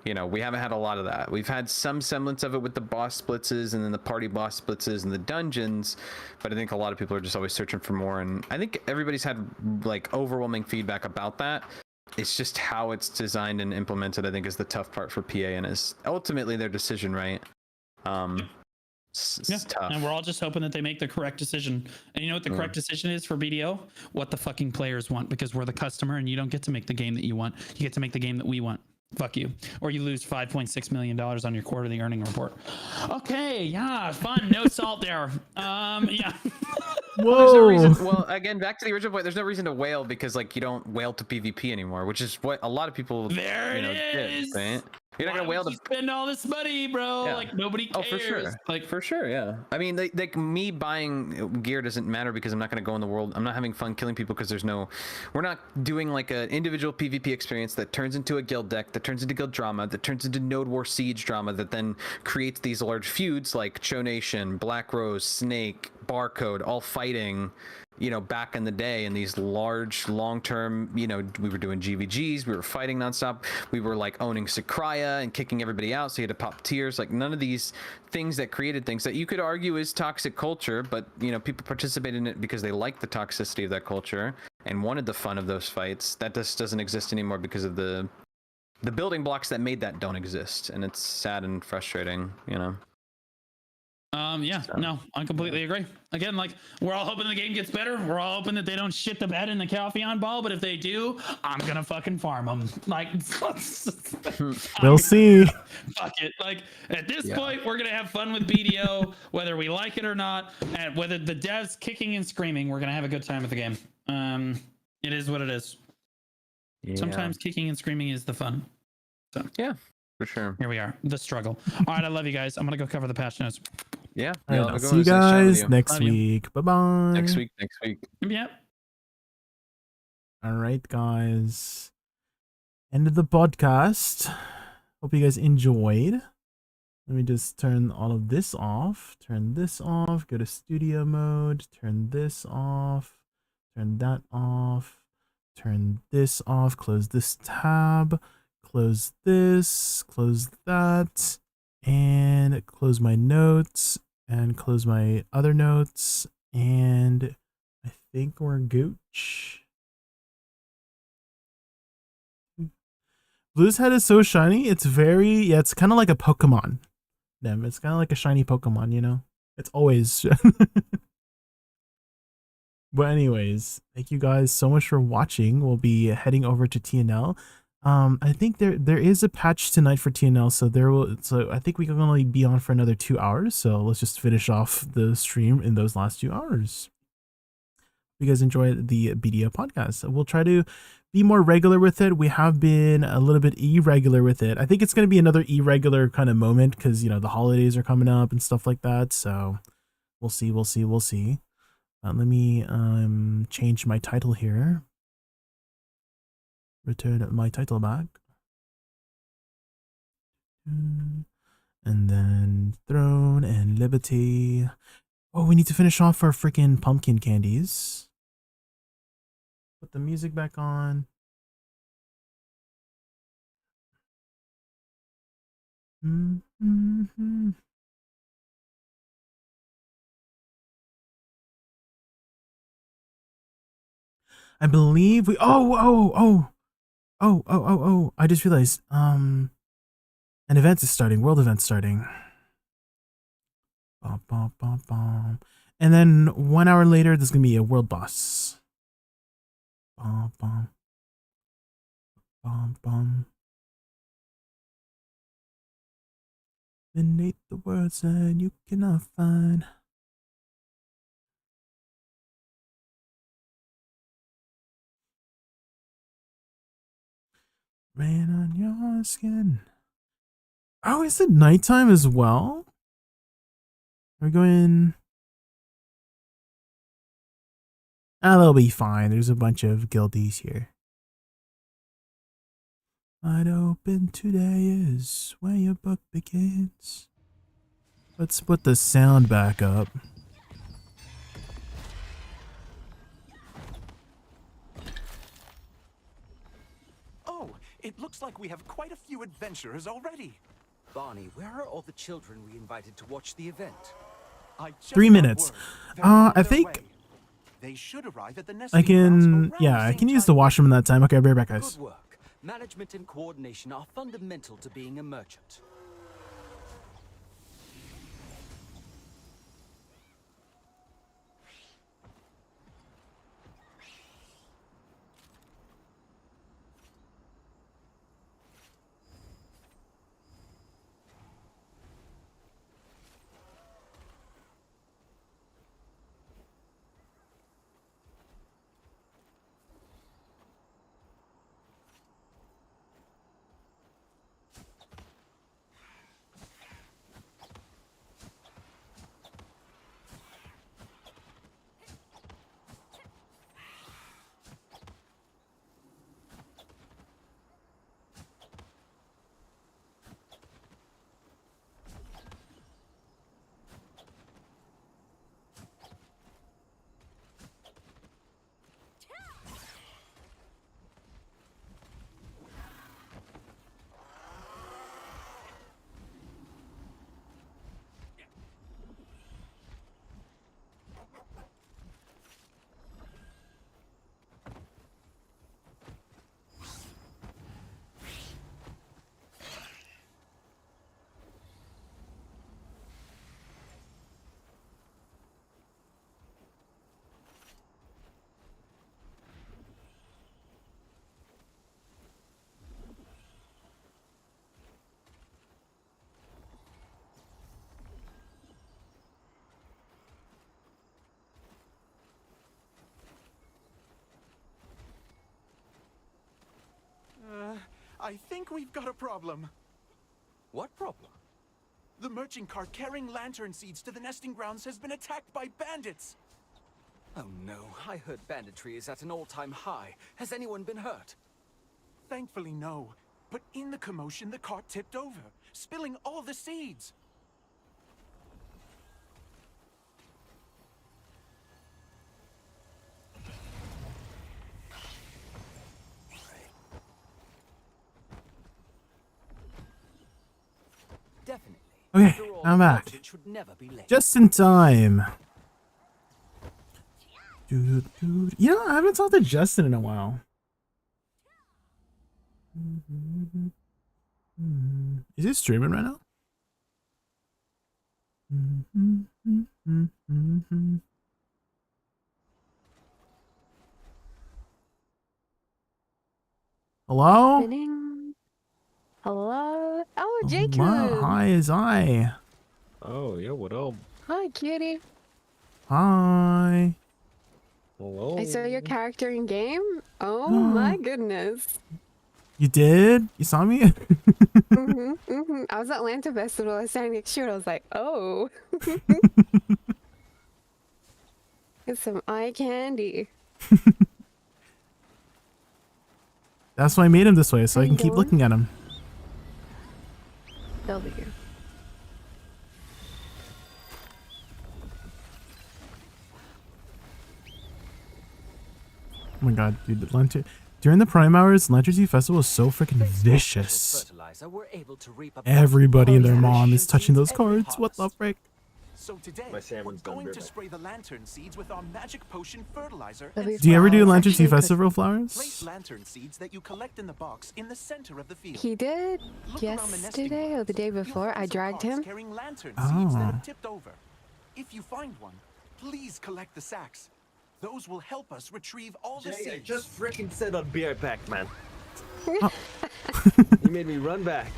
you know, we haven't had a lot of that. We've had some semblance of it with the boss splitzes and then the party boss splitzes and the dungeons, but I think a lot of people are just always searching for more, and I think everybody's had like overwhelming feedback about that. It's just how it's designed and implemented, I think, is the tough part for PA, and is ultimately their decision, right? It's tough. And we're all just hoping that they make the correct decision. And you know what the correct decision is for BDO? What the fucking players want, because we're the customer and you don't get to make the game that you want. You get to make the game that we want. Fuck you. Or you lose $5.6 million on your quarterly earning report. Okay, yeah, fun. No salt there. Yeah. Well, there's no reason, well, again, back to the original point, there's no reason to whale because like you don't whale to PvP anymore, which is what a lot of people There you know, it did, is. right? You're not gonna whale to spend all this money, bro. Yeah. Like nobody cares. Oh, for sure. Like for sure, yeah. I mean, like me buying gear doesn't matter because I'm not going to go in the world. I'm not having fun killing people because we're not doing like an individual PvP experience that turns into a guild deck, that turns into guild drama, that turns into Node War Siege drama, that then creates these large feuds like Cho Nation, Black Rose, Snake, Barcode, all fighting, you know, back in the day in these large long-term, you know, we were doing GVGs, we were fighting nonstop, we were like owning Sakraya and kicking everybody out, so you had to pop tiers. Like none of these things that created things that you could argue is toxic culture, but you know, people participated in it because they liked the toxicity of that culture and wanted the fun of those fights. That just doesn't exist anymore because of the building blocks that made that don't exist, and it's sad and frustrating, you know. No, I completely agree. Again, like we're all hoping the game gets better. We're all hoping that they don't shit the bed in the Calpheon Ball, but if they do, I'm gonna fucking farm them. Like, we'll see. Fuck it. Like at this point, we're gonna have fun with BDO, whether we like it or not, and whether the devs kicking and screaming, we're gonna have a good time with the game. It is what it is. Yeah. Sometimes kicking and screaming is the fun. So yeah, for sure. Here we are, the struggle. All right, I love you guys. I'm gonna go cover the patch notes. Yeah. All right, I'll see you guys next week. Bye bye. Next week. Yep. All right, guys. End of the podcast. Hope you guys enjoyed. Let me just turn all of this off. Turn this off. Go to studio mode. Turn this off. Turn that off. Turn this off. Close this tab. Close this. Close that. And close my notes. And close my other notes. And I think we're gooch. Blue's head is so shiny. It's very, yeah, it's kind of like a Pokemon. Them. It's kind of like a shiny Pokemon, you know? It's always. But anyways, thank you guys so much for watching. We'll be heading over to TNL. I think there is a patch tonight for TNL, so I think we can only be on for another 2 hours. So let's just finish off the stream in those last 2 hours. You guys enjoyed the BDO podcast. We'll try to be more regular with it. We have been a little bit irregular with it. I think it's going to be another irregular kind of moment because, you know, the holidays are coming up and stuff like that. So we'll see. Let me change my title here. Return my title back. And then Throne and Liberty. Oh, we need to finish off our freaking pumpkin candies. Put the music back on. I believe we. Oh! I just realized. An event is starting. World event's starting. Bom, bom, bom, bom. And then 1 hour later, there's gonna be a world boss. Bom, bom. Bom, bom. Eliminate the words and you cannot find. Rain on your skin. Oh, is it nighttime as well? Are we going? Ah, they'll be fine. There's a bunch of guildies here. Wide open today is where your book begins. Let's put the sound back up. Oh, it looks like we have quite a few adventurers already. Barney, where are all the children we invited to watch the event? 3 minutes. I think they should arrive at the I can. Yeah, I can use the washroom in that time. Okay, I'll be right back, guys. Good work. Management and coordination are fundamental to being a merchant. I think we've got a problem. What problem? The merchant cart carrying lantern seeds to the nesting grounds has been attacked by bandits. Oh no, I heard banditry is at an all-time high. Has anyone been hurt? Thankfully, no. But in the commotion, the cart tipped over, spilling all the seeds. Definitely. Okay, I'm back. Just in time. Dude. You know, I haven't talked to Justin in a while. Is he streaming right now? Hello? Hello? Oh, Wow, Jaykun! hi, is I. Oh, yeah, what up? Hi, kitty. Hi. Hello. I saw your character in game. Oh my goodness. You did? You saw me? I was at Atlanta Festival. I was standing next to it. I was like, oh. It's some eye candy. That's why I made him this way, so I can keep looking at him. W. Oh my god, dude, the Lantern. During the prime hours, Lantern Sea Festival is so freaking vicious. Everybody and their mom is touching those cards. What the frick? So today, we're going to spray the lantern seeds with our magic potion fertilizer. Do you ever do Lantern Sea Festival flowers? Place lantern seeds that you collect in the box in the center of the field. He did yesterday or the day before. I dragged him. Carrying lantern seeds that have tipped over. If you find one, please collect the sacks. Those will help us retrieve all the Jay, I seeds. just freaking said I'd be right back, man. Oh. You made me run back.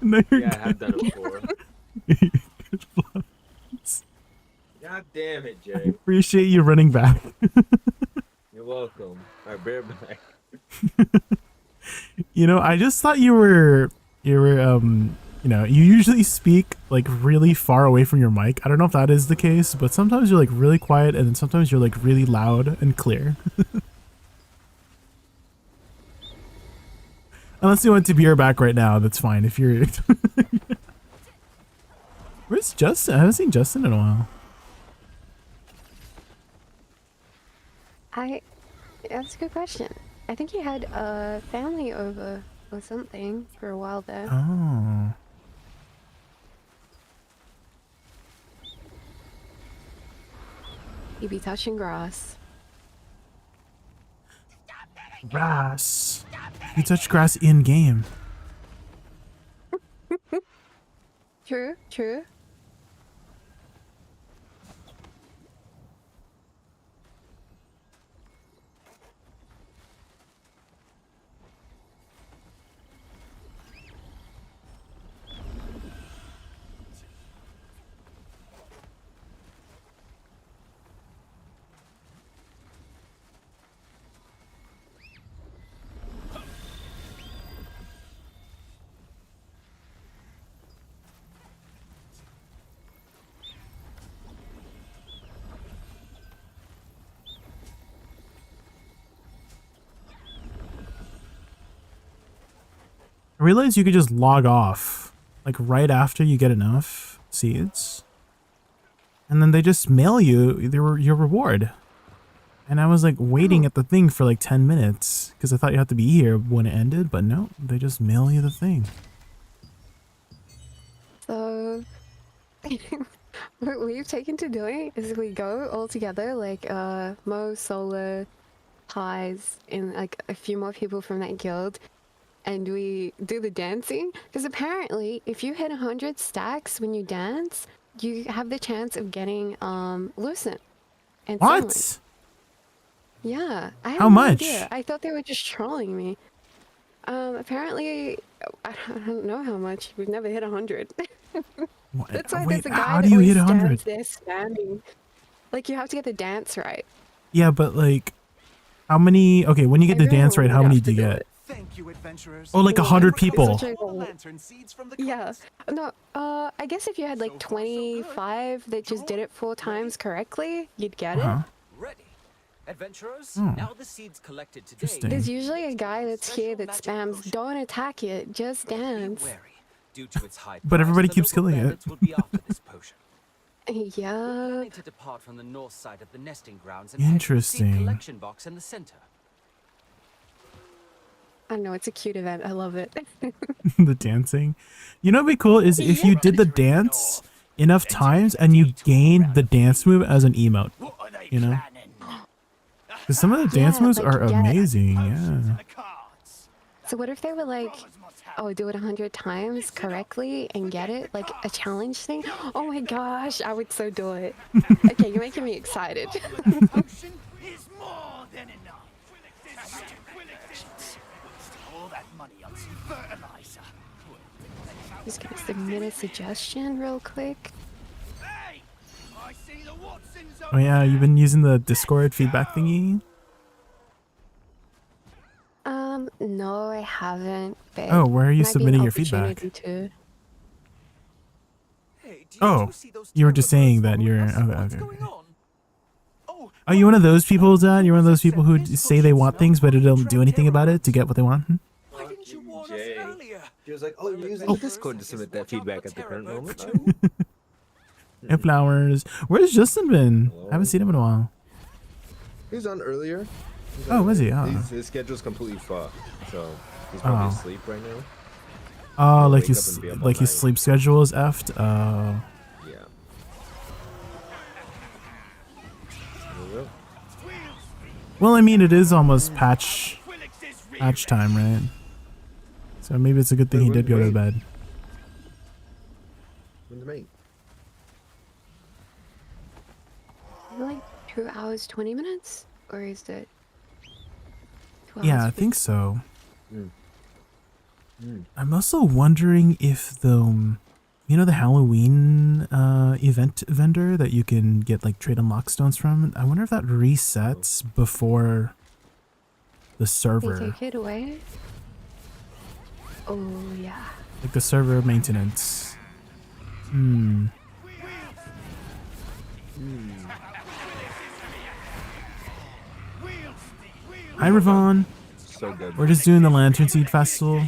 No, you're yeah, I have done it before. God damn it, Jay. Appreciate you running back. You're welcome. Alright, bear back. You know, I just thought you were You know, you usually speak like really far away from your mic. I don't know if that is the case, but sometimes you're like really quiet and then sometimes you're like really loud and clear. Unless you want to be your back right now, that's fine. If you're... Where's Justin? I haven't seen Justin in a while. That's a good question. I think he had a family over or something for a while there. Oh. He'd be touching grass. Grass. You touch grass in game. True, true. I realized you could just log off like right after you get enough seeds. And then they just mail you your reward. And I was like waiting at the thing for like 10 minutes because I thought you had to be here when it ended, but no, they just mail you the thing. So what we've taken to doing is we go all together, like Mo, Solar, Pies, and like a few more people from that guild, and we do the dancing. Because apparently if you hit 100 stacks when you dance, you have the chance of getting Lucent and What? Silent. Yeah, I have How no much? idea. I thought they were just trolling me. Apparently, I don't know how much. We've never hit 100. That's why Wait, there's a guy how that do you always hit 100? stands there spamming. Like, you have to get the dance right. Yeah, but like how many, okay, when you get the dance right, how many do you get? Thank you, adventurers. Oh, like 100 people. Yeah. No, I guess if you had like 25 that just did it 4 times correctly, you'd get it. Ready. Adventurers, Hmm. now the seeds collected today. Interesting. There's usually a guy that's here that spams, don't attack it, just dance. Due to its high But everybody price, the keeps local killing it. bandits will be after this potion. Yeah. Planning to depart from the north side of the nesting grounds and head to the seed Interesting. collection box in the center. I know, it's a cute event. I love it. The dancing. You know what'd be cool is if you did the dance enough times and you gained the dance move as an emote. You know? Because some of the dance moves like, are get it. amazing, yeah. So what if they were like, oh, do it 100 times correctly and get it? Like a challenge thing? Oh my gosh, I would so do it. Okay, you're making me excited. Is more than enough. All that money on some fertilizer. Just gonna submit a suggestion real quick. Hey, I see the Watsons Oh yeah, you've been using the Discord feedback thingy? No, I haven't. Babe. Oh, where are you Might be an submitting your feedback? opportunity to. Oh, you were just saying that you're... Okay, okay. Are you one of those people, Dad? You're one of those people who say they want things but they don't do anything about it to get what they want? Hmm? Jay. She was like, oh, you're using Discord to submit that feedback at the current moment. And flowers. Where's Justin been? I haven't seen him in a while. He was on earlier. Oh, was he? Oh. His schedule's completely fucked, so he's probably Oh. asleep right now. Oh, He'll like wake his up and be up all like his night. sleep schedule is effed. Oh. Yeah. There we go. Well, I mean, it is almost patch time, right? So maybe it's a good thing he did go to bed. When's the mate? Is it like 2 hours, 20 minutes? Or is it 2 Yeah, I hours, think so. Mm. I'm also wondering if the, you know, the Halloween event vendor that you can get like trade unlock stones from. I wonder if that resets before the They server. take it away? Oh, yeah. Like the server maintenance. Hi, Ravon. So good. We're just doing the Lantern Seed Festival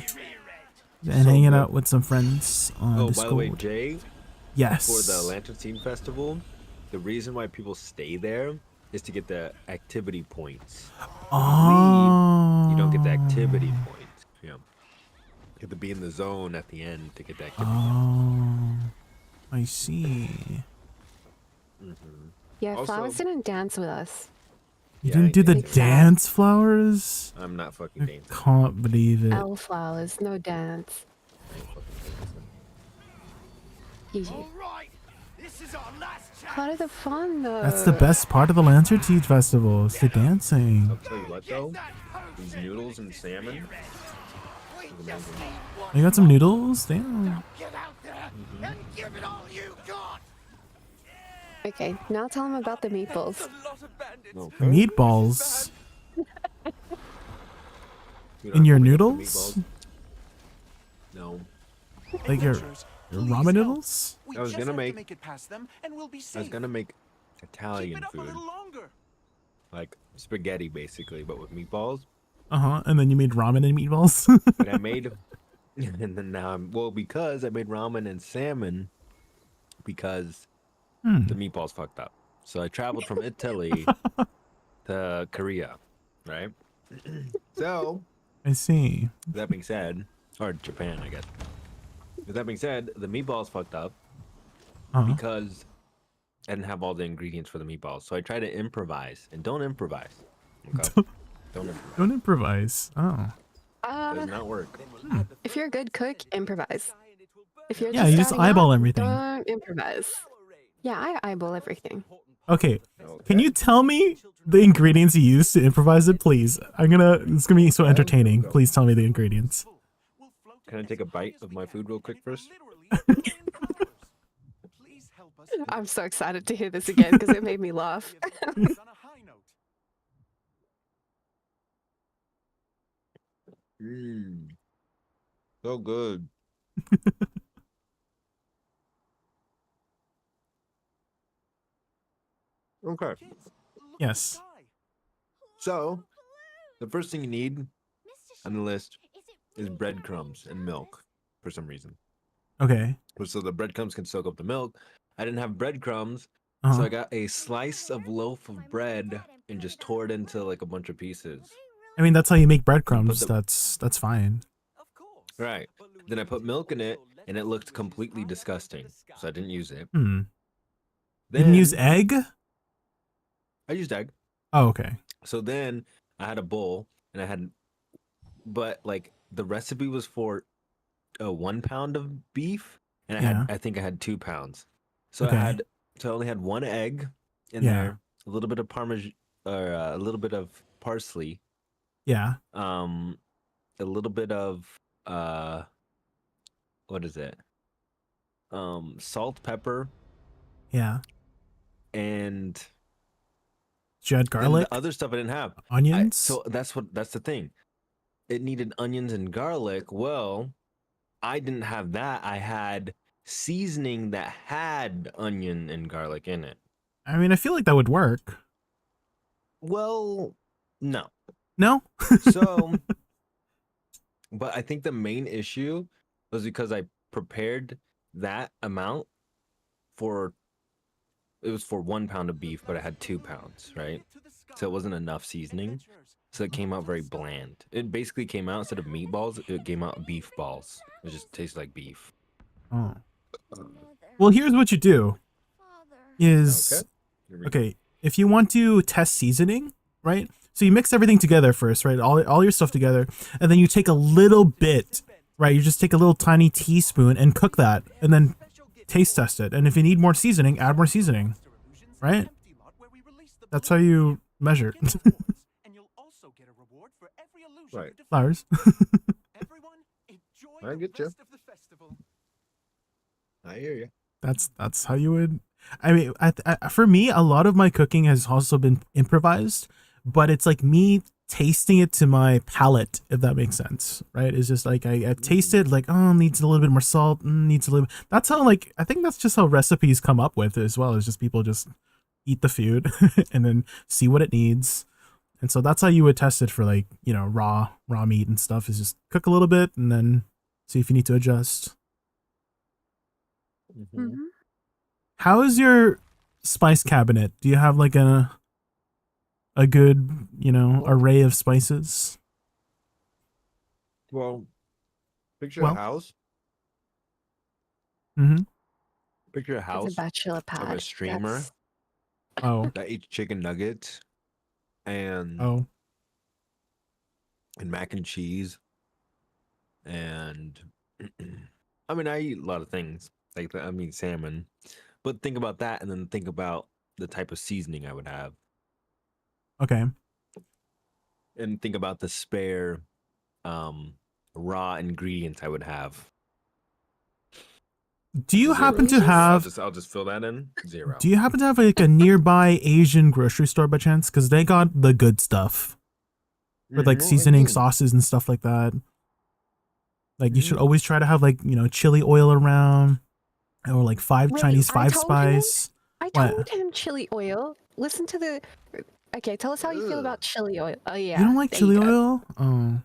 and hanging out with some friends on Discord. By the way, Jay. Yes. For the Lantern Seed Festival, the reason why people stay there is to get the activity points. Oh. You don't get the activity points. Yeah. You have to be in the zone at the end to get the activity points. I see. Yeah, Also- Flowers didn't dance with us. You didn't do the dance, Flowers? I'm not fucking dancing. Can't believe it. L Flowers, no dance. GG. Part of the fun, though. That's the best part of the Lantern Seed Festival. It's the dancing. I'll tell you what though, these noodles and salmon. is amazing. You got some noodles? Damn. Okay, now tell him about the meatballs. Meatballs? You In know, your we got the noodles? meatballs. No. Like your ramen noodles? I was gonna make it past them, and we'll be I was safe. gonna make Italian Keep it up a food. little longer. Like spaghetti basically, but with meatballs. And then you made ramen and meatballs? But I made and then now because I made ramen and salmon because the meatballs fucked up. So I traveled from Italy to Korea, right? So I see. that being said, or Japan, I guess. With that being said, the meatballs fucked up because I didn't have all the ingredients for the meatballs. So I tried to improvise, and don't improvise. Okay? Don't improvise. Don't improvise. Oh. Does not work. If you're a good cook, improvise. If you're Yeah, you just starting eyeball out, everything. Don't improvise. Yeah, I eyeball everything. Okay. Can you tell me the ingredients you used to improvise it, please? It's gonna be so entertaining. Please tell me the ingredients. Can I take a bite of my food real quick first? I'm so excited to hear this again because it made me laugh. So good. Okay. Yes. So, the first thing you need on the list is breadcrumbs and milk for some reason. Okay. So the breadcrumbs can soak up the milk. I didn't have breadcrumbs, Uh-huh. so I got a slice of loaf of bread and just tore it into like a bunch of pieces. I mean, that's how you make breadcrumbs. That's fine. Right. Then I put milk in it, and it looked completely disgusting, so I didn't use it. You didn't use egg? I used egg. Oh, okay. So then I had a bowl, and but like the recipe was for 1 pound of beef, and I think I had 2 pounds. So Okay. I only had 1 egg in there, a little bit of parmesan, or a little bit of parsley. Yeah. A little bit of what is it? Salt, pepper, Yeah. and Did you add then garlic? the other stuff I didn't have. Onions? So that's the thing. It needed onions and garlic. Well, I didn't have that. I had seasoning that had onion and garlic in it. I mean, I feel like that would work. Well, no. No? So, but I think the main issue was because I prepared that amount it was for 1 pound of beef, but I had 2 pounds, right? So it wasn't enough seasoning. So it came out very bland. It basically came out, instead of meatballs, it came out beef balls. It just tastes like beef. Oh. Well, here's what you do. Okay, if you want to test seasoning, right? So you mix everything together first, right? All your stuff together, and then you take a little bit, right? You just take a little tiny teaspoon and cook that, and then taste test it. And if you need more seasoning, add more seasoning, right? That's how you measure. Right. Flowers. I get you. I hear you. That's how you would. I mean, for me, a lot of my cooking has also been improvised, but it's like me tasting it to my palate, if that makes sense, right? It's just like I tasted like, oh, needs a little bit more salt, needs a little. That's how, like, I think that's just how recipes come up with as well. It's just people just eat the food and then see what it needs. And so that's how you would test it for, like, you know, raw meat and stuff, is just cook a little bit and then see if you need to adjust. How is your spice cabinet? Do you have like a good, you know, array of spices? Well, picture Well. a house. Mm-hmm. Picture a It's house a bachelor of pad. a streamer That's... Oh. that eats chicken nuggets and mac and cheese and I mean, I eat a lot of things like that. I mean, salmon, but think about that and then think about the type of seasoning I would have. Okay. And think about the spare raw ingredients I would have. Do you happen to I'll have? just fill that in. 0. Do you happen to have like a nearby Asian grocery store by chance? Because they got the good stuff with like seasoning sauces and stuff like that. Like you should always try to have, like, you know, chili oil around, or like Chinese five spice. I told him chili oil. Listen to the. Okay, tell us how you feel about chili oil. Oh yeah. You don't like there chili you go. oil? Oh.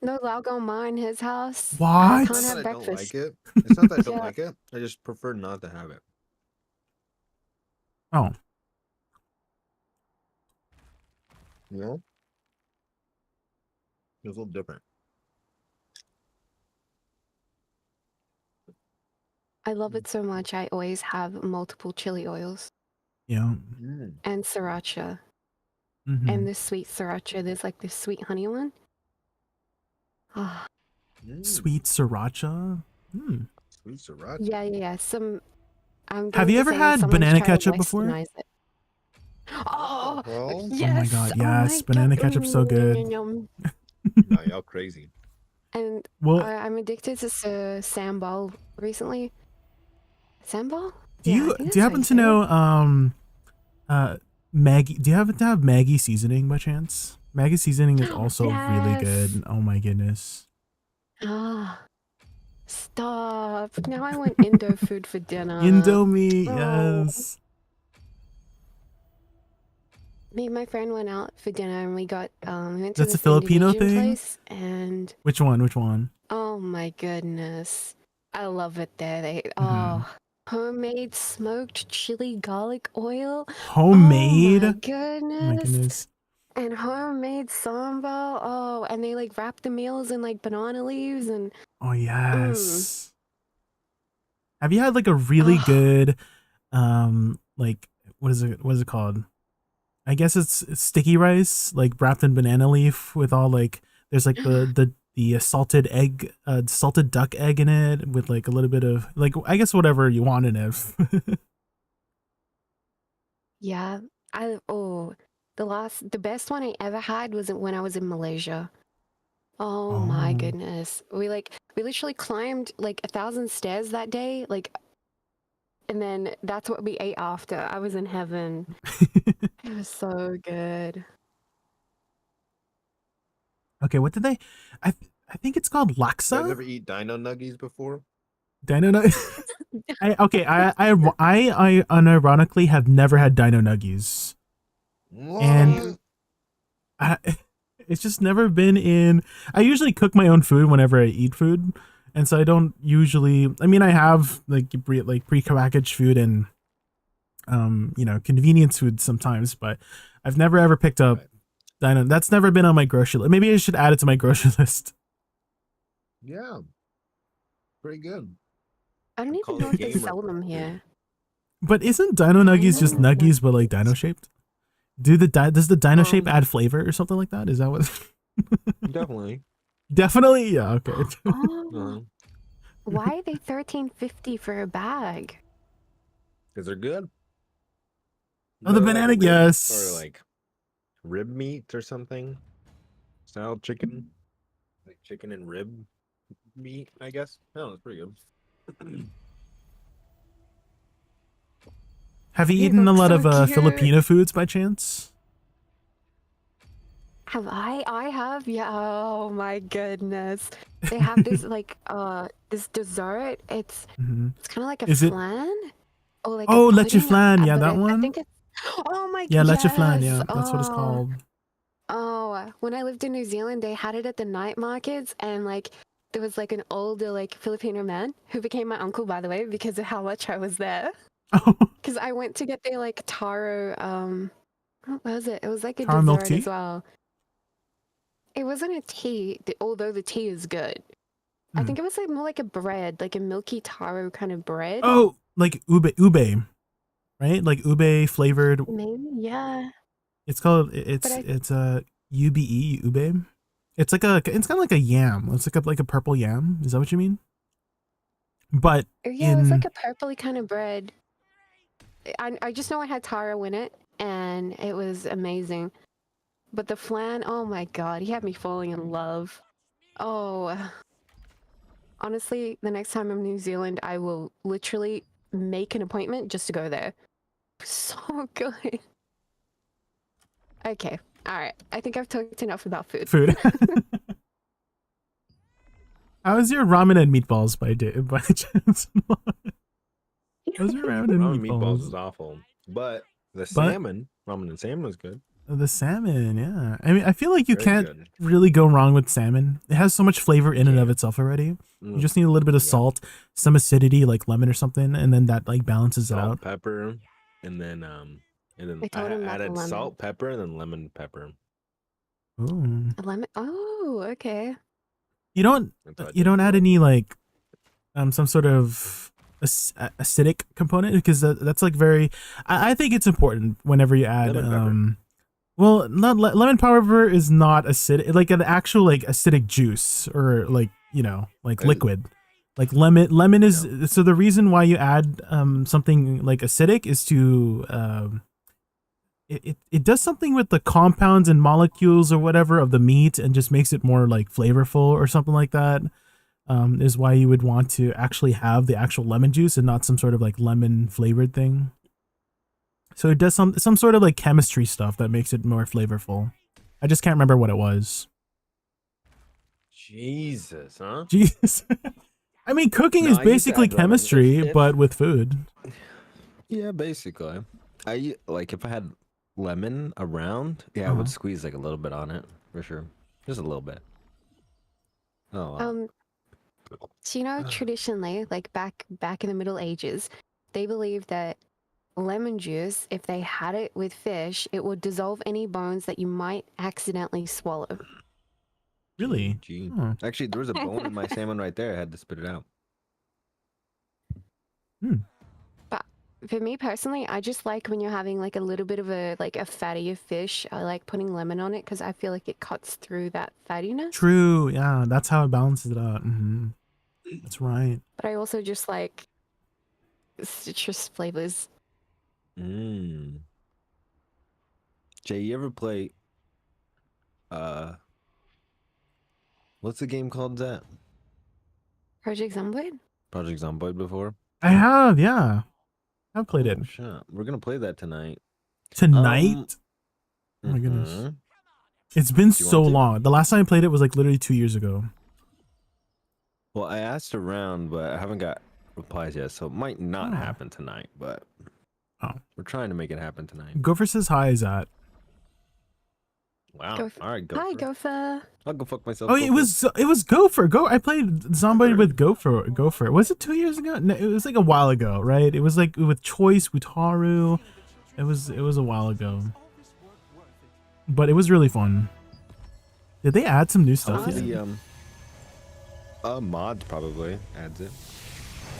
No Laogoma in his house. What? I It's can't not have that I don't breakfast. like it. It's not that I don't Yeah. like it. I just prefer not to have it. Oh. You know? It's a little different. I love it so much. I always have multiple chili oils Yeah. and sriracha. Mhm. And this sweet sriracha. There's like this sweet honey one. Ah. Sweet sriracha. Sweet sriracha. Yeah. Some. I'm Have going you to ever say had someone's banana trying to ketchup before? westernize it. Oh, Well, yes. Oh my god, Oh yes. my Banana God. ketchup's so good. Yum. No, y'all crazy. And Well- I'm addicted to sambal recently. Sambal? Do Yeah, I you think do you that's how happen to say it. know Maggie? Do you happen to have Maggie seasoning by chance? Maggie seasoning is also really good. Oh my goodness. Ah, stop. Now I want Indo food for dinner. Indomie, Oh. yes. Me and my friend went out for dinner and we got we went to That's a this Filipino Indonesian thing? place and Which one? Which one? oh my goodness. I love it there. Mm-hmm. Homemade smoked chili garlic oil. Homemade? Oh my Oh goodness. my goodness. And homemade sambal. Oh, and they like wrap the meals in like banana leaves and Oh yes. Have you had like a really good like what is it called? I guess it's sticky rice, like wrapped in banana leaf with all like there's like the salted egg, salted duck egg in it with like a little bit of like, I guess whatever you want in it. yeah. The best one I ever had was when I was in Malaysia. Oh my goodness. We literally climbed like 1,000 stairs that day, like, and then that's what we ate after. I was in heaven. It was so good. Okay, what did they? I think it's called You guys laksa. ever eat dino nuggies before? Dino nuggies. I unironically have never had dino nuggies, and it's just never been in. I usually cook my own food whenever I eat food, and so I don't usually. I mean, I have like pre-packaged food and you know, convenience food sometimes, but I've never ever picked up dino. That's never been on my grocery list. Maybe I should add it to my grocery list. Yeah. Pretty good. I don't even know if they sell them here. But isn't dino nuggies just nuggies but like dino shaped? Does the dino shape add flavor or something like that? Is that what? Definitely. Definitely, yeah. Okay. Oh. Why are they $13.50 for a bag? Because they're good. Oh, the banana, rib, yes. Or like rib meat or something. Style chicken. Like chicken and rib meat, I guess. Oh, it's pretty good. Have you They eaten a look lot so of cute. Filipino foods by chance? Have I? I have. Yeah. Oh my goodness. They have this like this dessert. It's kind of like a Is it? flan. Oh, like a Oh, leche pudding. flan. Yeah, But that I one. think it's. Oh my. Yeah, leche flan. Yes. Yeah, that's what it's called. Oh, when I lived in New Zealand, they had it at the night markets, and like there was like an older like Filipino man who became my uncle, by the way, because of how much I was there. Because I went to get their like taro. What was it? It was like a Taro milk dessert tea? as well. It wasn't a tea, although the tea is good. I think it was like more like a bread, like a milky taro kind of bread. Oh, like ube, right? Like ube flavored. Maybe, yeah. It's called. But It's a ube. It's like it's kind of like a yam. It's like a purple yam. Is that what you mean? But yeah, it was like a purpley kind of bread. I just know it had taro in it, and it was amazing. But the flan, oh my god, he had me falling in love. Oh, honestly, the next time I'm in New Zealand, I will literally make an appointment just to go there. So good. Okay, all right. I think I've talked enough about food. Food. How's your ramen and meatballs by chance? How's your ramen and Ramen meatballs? meatballs is awful, but the salmon, ramen and salmon was good. The salmon, yeah. I mean, I feel like you Very can't good. really go wrong with salmon. It has so much flavor in and of itself already. You just need a little bit of salt, some acidity, like lemon or something, and then that like balances it out. Pepper, and then I told him not the added lemon. salt, pepper, and then lemon pepper. Ooh. A lemon. Oh, okay. You don't add any like some sort of acidic component, because that's like very. I think it's important whenever you add well, not lemon pepper is not acidic, like an actual like acidic juice or like like liquid. Like lemon is so the reason why you add something like acidic is to it does something with the compounds and molecules or whatever of the meat and just makes it more like flavorful or something like that. Is why you would want to actually have the actual lemon juice and not some sort of like lemon flavored thing. So it does some sort of like chemistry stuff that makes it more flavorful. I just can't remember what it was. Jesus, huh? Jesus. I mean, cooking is basically chemistry, but with food. Yeah, basically. Like if I had lemon around, I would squeeze like a little bit on it for sure, just a little bit. Oh. So traditionally, like back in the Middle Ages, they believed that lemon juice, if they had it with fish, it would dissolve any bones that you might accidentally swallow. Really? Gee. Actually, there was a bone in my salmon right there. I had to spit it out. But for me personally, I just like when you're having like a little bit of a fattier fish. I like putting lemon on it because I feel like it cuts through that fattiness. True. Yeah, that's how it balances it out. That's right. But I also just like citrus flavors. Jay, you ever play what's the game called that? Project Zomboid? Project Zomboid before? I have, yeah. I've played it. Shit. We're gonna play that tonight. Tonight? Oh my goodness. It's been so long. The last time I played it was like literally 2 years ago. Well, I asked around, but I haven't got replies yet, so it might not happen tonight, but we're trying to make it happen tonight. Gopher says hi, is that? Wow. All right, Gopher. Hi, Gopher. I'll go fuck myself. Oh, it was Gopher. I played Zombie with Gopher. Was it 2 years ago? No, it was like a while ago, right? It was like with Choice, Wutaru. It was a while ago. But it was really fun. Did they add some new stuff yet? Mods probably adds it.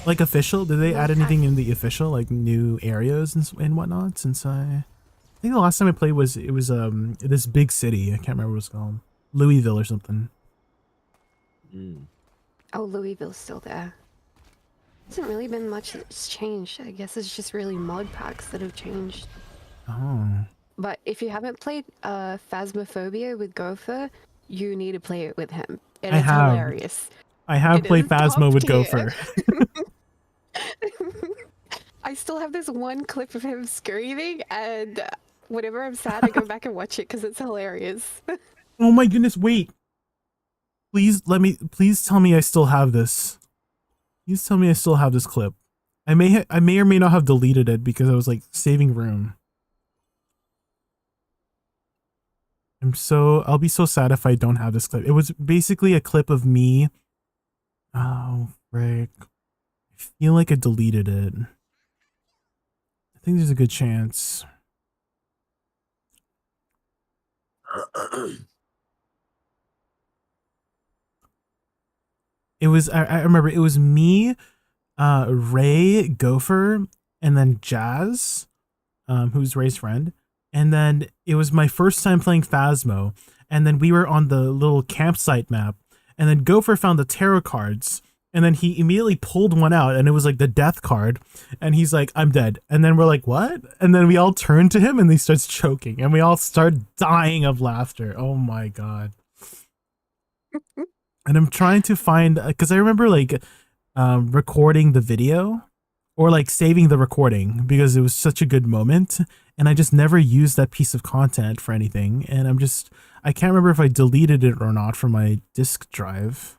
Like official? Did they add anything in the official, like new areas and whatnot? Since I think the last time I played was this big city. I can't remember what it's called, Louisville or something. Oh, Louisville's still there. Hasn't really been much that's changed. I guess it's just really mod packs that have changed. Oh. But if you haven't played Phasmophobia with Gopher, you need to play it with him. And it's hilarious. I have played Phasmo with top Gopher. I still have this one clip of him screaming, and whenever I'm sad, I go back and watch it because it's hilarious. Oh my goodness, wait. Please tell me I still have this. Please tell me I still have this clip. I may or may not have deleted it because I was like saving room. I'll be so sad if I don't have this clip. It was basically a clip of me. Oh, frick. I feel like I deleted it. I think there's a good chance. It was, I remember it was me, Ray, Gopher, and then Jazz, who's Ray's friend. And then it was my first time playing Phasmo. And then we were on the little campsite map. And then Gopher found the tarot cards. And then he immediately pulled one out, and it was like the death card. And he's like, I'm dead. And then we're like, what? And then we all turn to him, and he starts choking. And we all start dying of laughter. Oh my God. And I'm trying to find, because I remember like recording the video or like saving the recording because it was such a good moment. And I just never used that piece of content for anything. And I can't remember if I deleted it or not from my disk drive.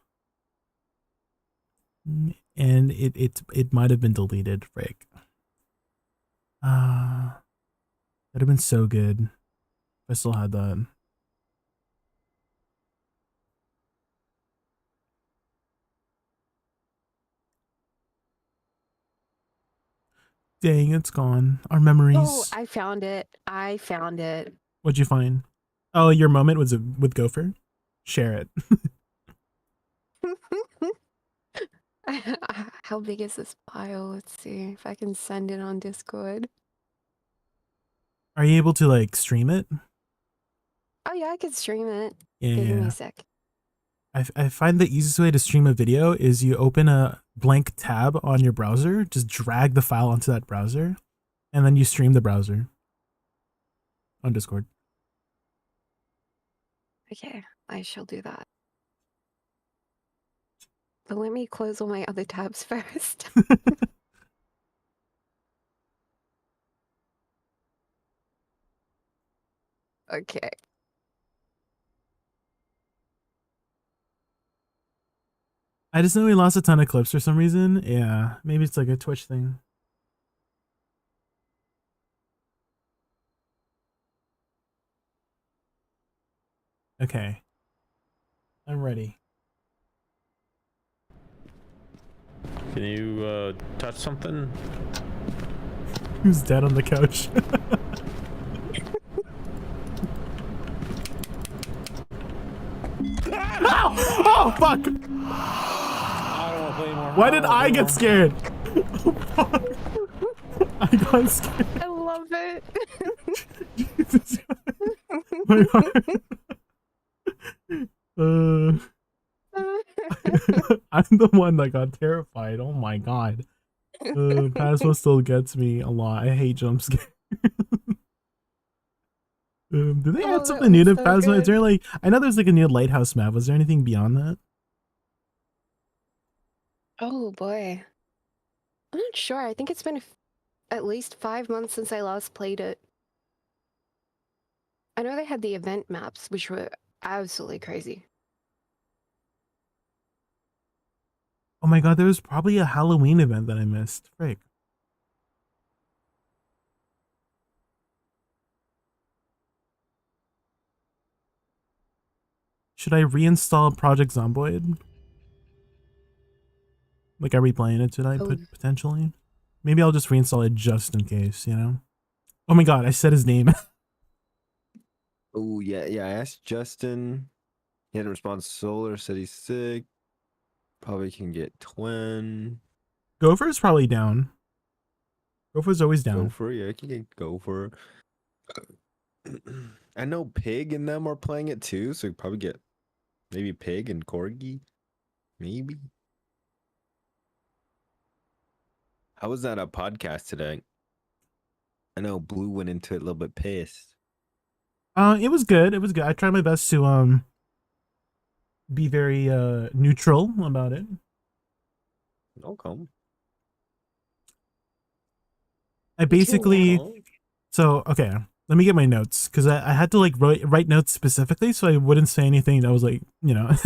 And it might have been deleted, Rick. That'd have been so good if I still had that. Dang, it's gone. Our memories. Oh, I found it. I found it. What'd you find? Oh, your moment was with Gopher? Share it. How big is this file? Let's see if I can send it on Discord. Are you able to like stream it? Oh yeah, I could stream it. Yeah. Give me a sec. I find the easiest way to stream a video is you open a blank tab on your browser, just drag the file onto that browser, and then you stream the browser on Discord. Okay, I shall do that. But let me close all my other tabs first. Okay. I just know we lost a ton of clips for some reason. Yeah, maybe it's like a Twitch thing. Okay. I'm ready. Can you touch something? Who's dead on the couch? Oh, fuck! I don't want to play anymore. Why did I get scared? Oh, fuck. I got scared. I love it. Jesus. My heart. I'm the one that got terrified. Oh my God. Phasma still gets me a lot. I hate jump scares. Do they add something new to Phasma? Is there like, I know there's like a new lighthouse map. Was there anything beyond that? Oh boy. I'm not sure. I think it's been at least 5 months since I last played it. I know they had the event maps, which were absolutely crazy. Oh my God, there was probably a Halloween event that I missed. Frick. Should I reinstall Project Zomboid? Like, are we playing it tonight, potentially? Maybe I'll just reinstall it just in case, you know? Oh my God, I said his name. Oh, yeah, I asked Justin. He hadn't responded. Solar said he's sick. Probably can get twin. Gopher's probably down. Gopher's always down. Gopher, yeah, I can get Gopher. I know Pig and them are playing it too, so we probably get maybe Pig and Corgi. Maybe. How was that a podcast today? I know Blue went into it a little bit pissed. It was good. It was good. I tried my best to be very neutral about it. Okay. I basically, so okay, Let me get my notes because I had to like write notes specifically so I wouldn't say anything that was like, you know,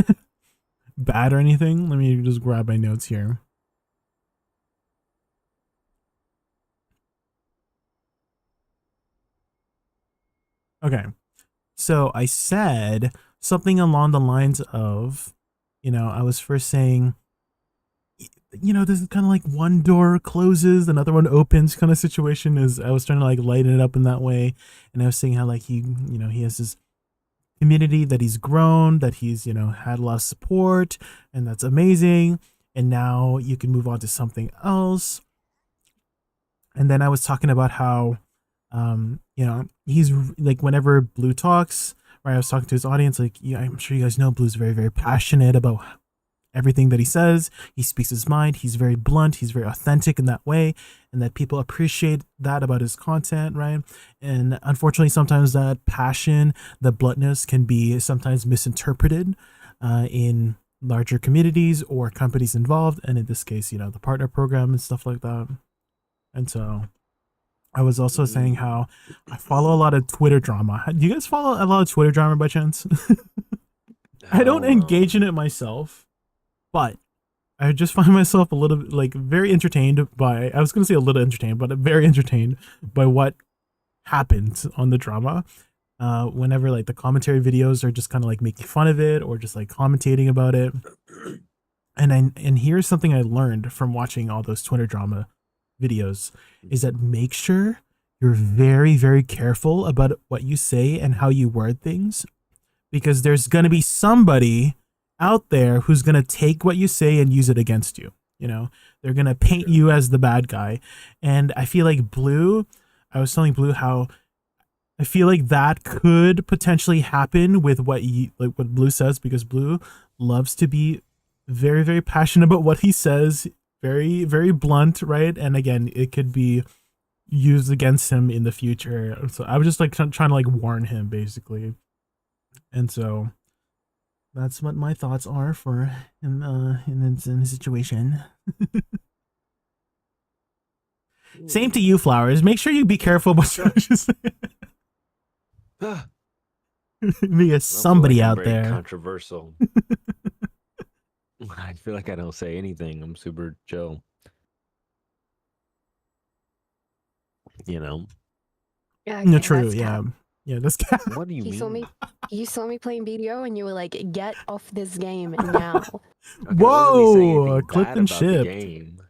bad or anything. Let me just grab my notes here. Okay. So I said something along the lines of, you know, I was first saying, you know, this is kind of like one door closes, another one opens kind of situation. Is I was trying to like lighten it up in that way. And I was saying how like he, you know, he has this community that he's grown, that he's, you know, had a lot of support, and that's amazing. And now you can move on to something else. And then I was talking about how, you know, he's like, whenever Blue talks, right, I was talking to his audience, like, yeah, I'm sure you guys know Blue's very, very passionate about everything that he says. He speaks his mind. He's very blunt. He's very authentic in that way, and that people appreciate that about his content, right? And unfortunately, sometimes that passion, the bluntness can be sometimes misinterpreted in larger communities or companies involved. And in this case, you know, the partner program and stuff like that. And so I was also saying how I follow a lot of Twitter drama. Do you guys follow a lot of Twitter drama by chance? I don't engage in it myself, but I just find myself a little like very entertained by, I was going to say a little entertained, but very entertained by what happened on the drama. Whenever like the commentary videos are just kind of like making fun of it or just like commentating about it. And here's something I learned from watching all those Twitter drama videos is that make sure you're very, very careful about what you say and how you word things, because there's going to be somebody out there who's going to take what you say and use it against you. You know, they're going to paint you as the bad guy. And I feel like Blue, I was telling Blue how I feel like that could potentially happen with what what Blue says, because Blue loves to be very, very passionate about what he says, very, very blunt, right? And again, it could be used against him in the future. So I was just like trying to like warn him basically. And so that's what my thoughts are for him in his situation. Same to you, Flowers. Make sure you be careful about what you say. Be a somebody out there. Controversial. I feel like I don't say anything. I'm super chill. You know. Yeah, No, okay, true. that's Yeah. cap. Yeah, that's cap. What do you mean? You saw me playing video and you were like, get off this game now. Whoa, clip and The ship. game.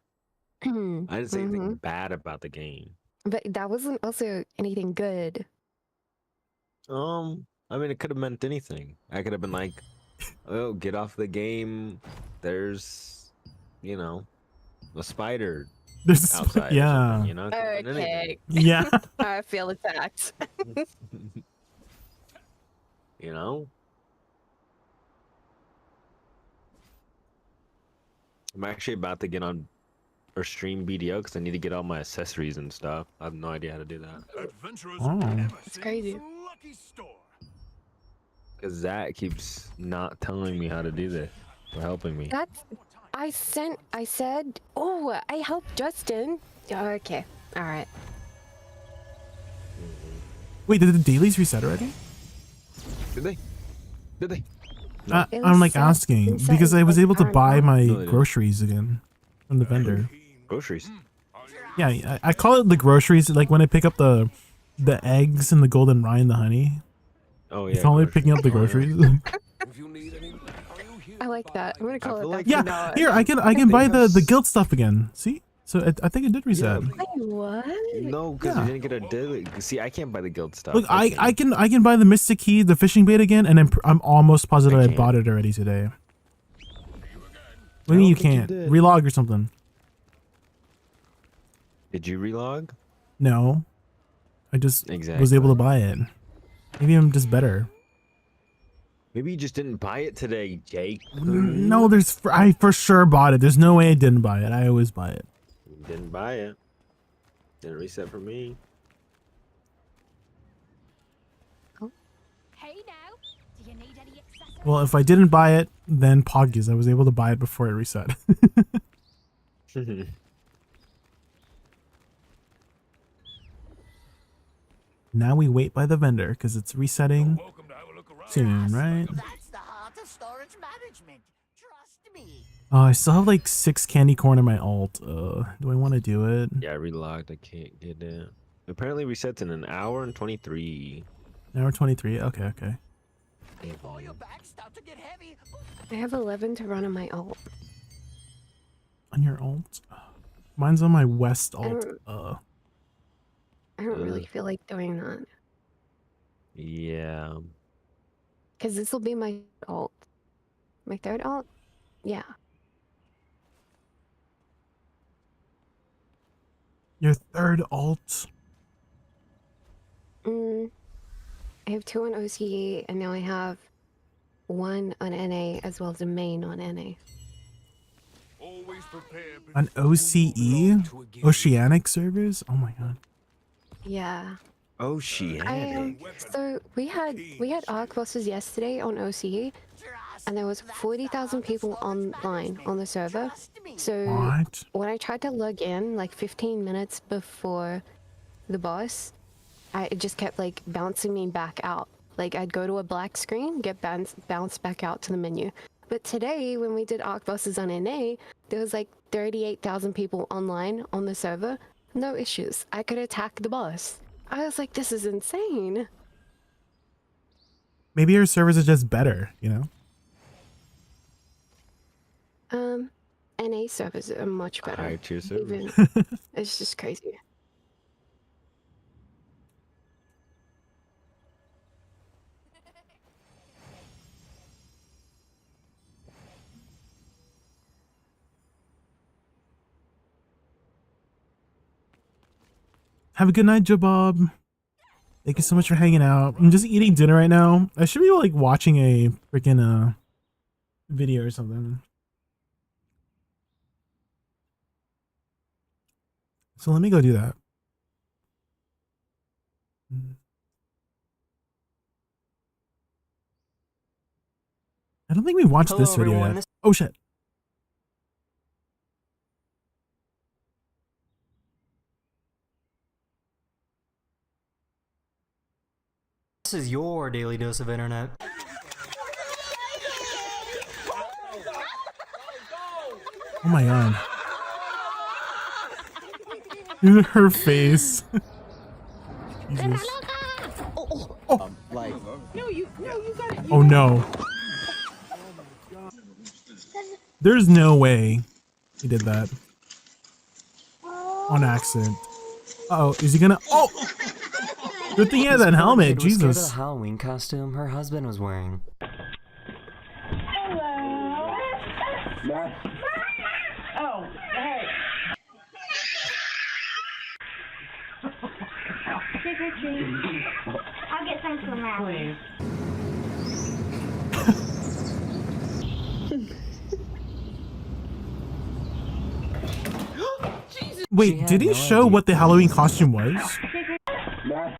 I didn't say anything bad about the game. But that wasn't also anything good. I mean, it could have meant anything. I could have been like, "Oh, get off the game. There's, you know, a spider There's outside." yeah. You know. It could have been anything. Yeah. I feel attacked. You know. I'm actually about to get on or stream BDO because I need to get all my accessories and stuff. I have no idea how to do that. It's crazy. Because Zach keeps not telling me how to do this or helping me. I said, oh, I helped Justin. Okay, all right. Wait, did the dailies reset already? Did they? Did they? I'm like asking because I was able to buy my groceries again from the vendor. Groceries? Yeah, I call it the groceries. Like when I pick up the eggs and the golden rye and the honey. Oh yeah. You call it picking up the groceries. I like that. I'm gonna call it that. Yeah, here I can buy the guild stuff again. See, so I think it did reset. Wait, what? No, because you didn't get a daily. See, I can't buy the guild stuff. Look, I can buy the Mystic Key, the fishing bait again, and I'm almost positive I bought it already today. What do you mean you can't? Relog or something? Did you relog? No, I just was able to buy it. Maybe I'm just better. Maybe you just didn't buy it today, Jake. No, I for sure bought it. There's no way I didn't buy it. I always buy it. You didn't buy it. Didn't reset for me. Hey now, do you need any accessories? Well, if I didn't buy it, then Poggies. I was able to buy it before it reset. Now we wait by the vendor because it's resetting soon, right? That's the heart of storage management. Trust me. Oh, I still have like 6 candy corn in my alt. Do I want to do it? Yeah, I relogged. I can't get in. Apparently resets in an hour and 23. Hour 23. Okay, okay. I have 11 to run on my alt. On your alt? Mine's on my west I alt. don't really feel like doing that. Yeah. Because this will be my alt. My third alt? Yeah. Your third alt? I have 2 on OCE, and now I have 1 on NA, as well as a main on NA. On OCE? Oceanic servers? Oh my god. Yeah. Oceanic. So we had ARC bosses yesterday on OCE, and there was 40,000 people online on the server. So when I tried to log in like 15 minutes before the boss, it just kept like bouncing me back out. Like I'd go to a black screen, get bounced back out to the menu. But today, when we did ARC bosses on NA, there was like 38,000 people online on the server. No issues. I could attack the boss. I was like, this is insane. Maybe your servers are just better, you know? NA servers are much better. Higher tier servers. It's just crazy. Have a good night, Jabob. Thank you so much for hanging out. I'm just eating dinner right now. I should be like watching a freaking video or something. So let me go do that. I don't think we watched this video yet. Oh shit. This is your daily dose of internet. Oh my god. Her face. Jesus. Like, Oh no. There's no way he did that. On accident. Uh oh, is he gonna? Oh! Good thing he had that helmet, Jesus. Scared of Jesus. the Halloween costume her husband was wearing. Oh, hey. Trick or treat. I'll get some from that. Wait, did he show what the Halloween costume was?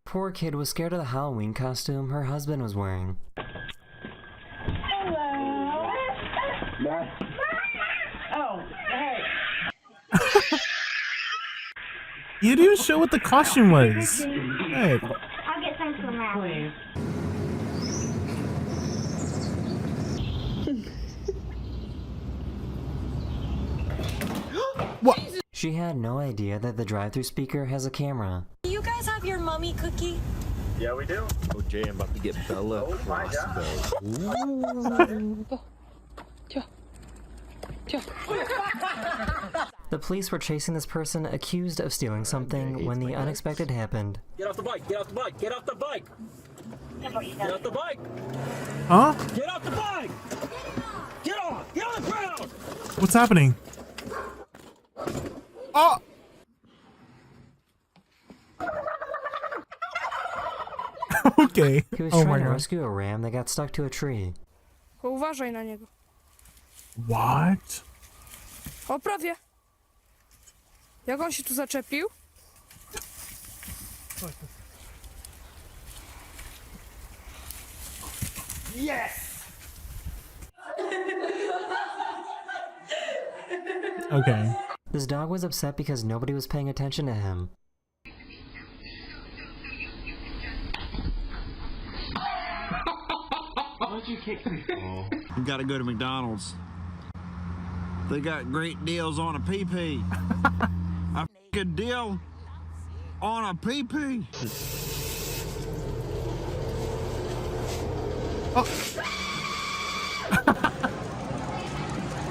Poor kid was scared of the Halloween costume her husband was wearing. Oh, hey. You didn't show what the costume was. Hey. I'll get some from that. Please. What? She had no idea that the drive-thru speaker has a camera. Do you guys have your mummy cookie? Yeah, we do. Oh, Jay, I'm about to get Bella crossbow. The police were chasing this person accused of stealing something when the unexpected happened. Get off the bike! Get off the bike! Get off the bike! Get off the bike! Huh? Get off the bike! Get off! Get on the ground! What's happening? Oh! Okay. He was Oh my trying to god. rescue a ram that got stuck to a tree. Uważaj na niego. What? O, prawie. Jak on się tu zaczepił? Yes! Okay. This dog was upset because nobody was paying attention to him. Why'd you kick me? You gotta go to McDonald's. They got great deals on a PP. A good deal on a PP.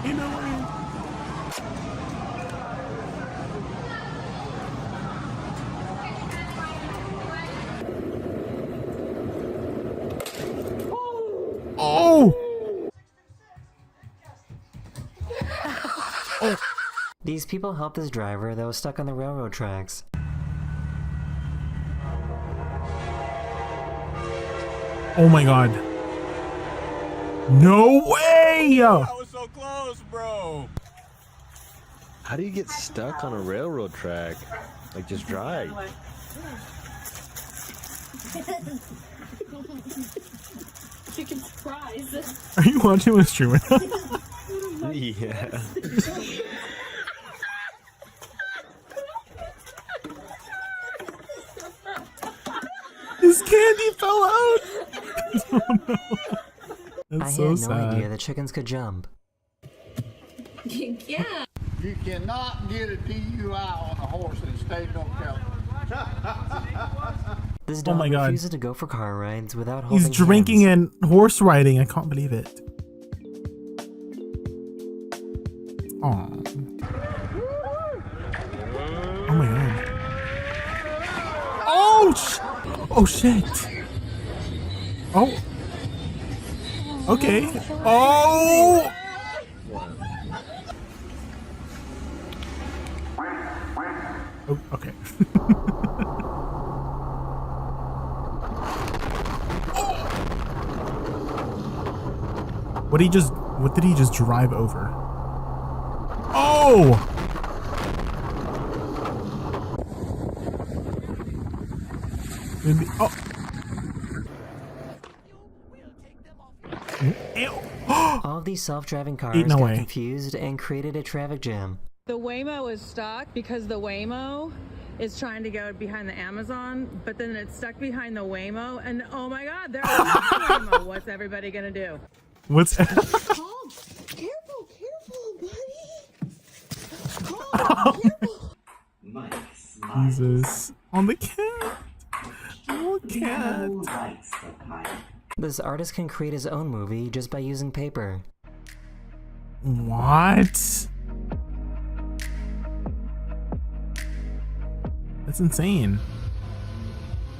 You know what? Oh! These people helped this driver that was stuck on the railroad tracks. Oh my god. No way! That was so close, bro. How do you get stuck on a railroad track? Like, just drive. Chicken surprise. Are you watching my streamer? Yeah. His candy fell out! Oh no. That's I so had no sad. idea that chickens could jump. Yeah. You cannot get a DUI on a horse in the state of North Carolina. This Oh dog my God. refuses to go for car rides without holding He's drinking hands. and horse riding. I can't believe it. Aw. Oh my god. Oh! Oh shit! Oh! Okay. Oh! Oh, okay. What did he just drive over? Oh! Maybe, oh. Ew. All of these self-driving cars Ain't no got way. confused and created a traffic jam. The Waymo is stuck because the Waymo is trying to go behind the Amazon, but then it's stuck behind the Waymo, and oh my God, there's the Waymo. What's everybody gonna do? What's Careful, buddy. Jesus. On the cat. Oh, cat. This artist can create his own movie just by using paper. What? That's insane.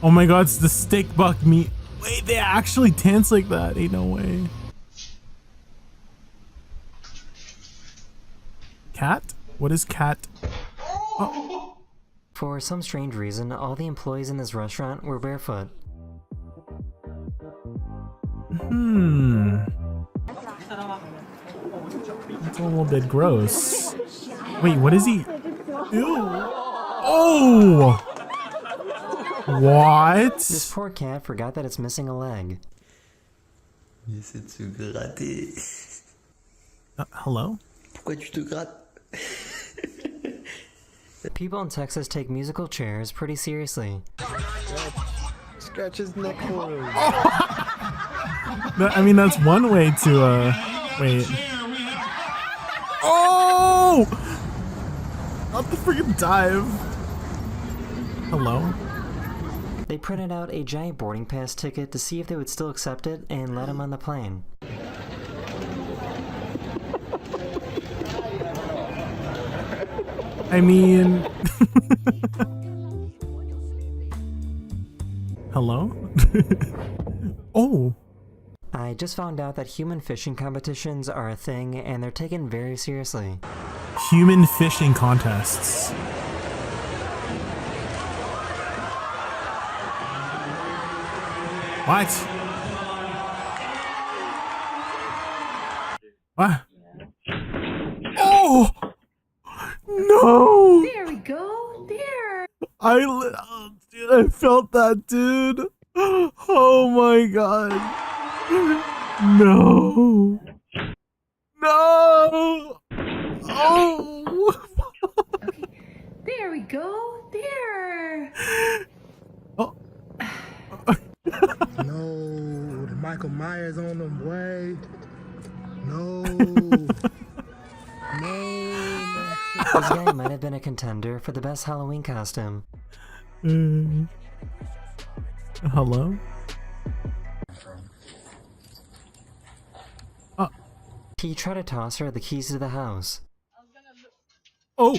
Oh my god, it's the stick buck meat. Wait, they actually dance like that. Ain't no way. Cat? What is cat? Oh. For some strange reason, all the employees in this restaurant were barefoot. That's a little bit gross. Wait, what is he? Ew. Oh! What? This poor cat forgot that it's missing a leg. Hello? People in Texas take musical chairs pretty seriously. Scratch his neck for him. I mean, that's one way to, wait. Oh! Not the freaking dive. Hello? They printed out a giant boarding pass ticket to see if they would still accept it and let him on the plane. I mean... Hello? Oh! I just found out that human fishing competitions are a thing and they're taken very seriously. Human fishing contests. What? What? Oh! No! There we go. There. Oh, dude, I felt that, dude. Oh my god. No. No. Oh. There we go. There. Oh. No, my Michael Myers on them, boy. No. No. This guy might have been a contender for the best Halloween costume. Hello? He tried to toss her the keys to the house. Oh!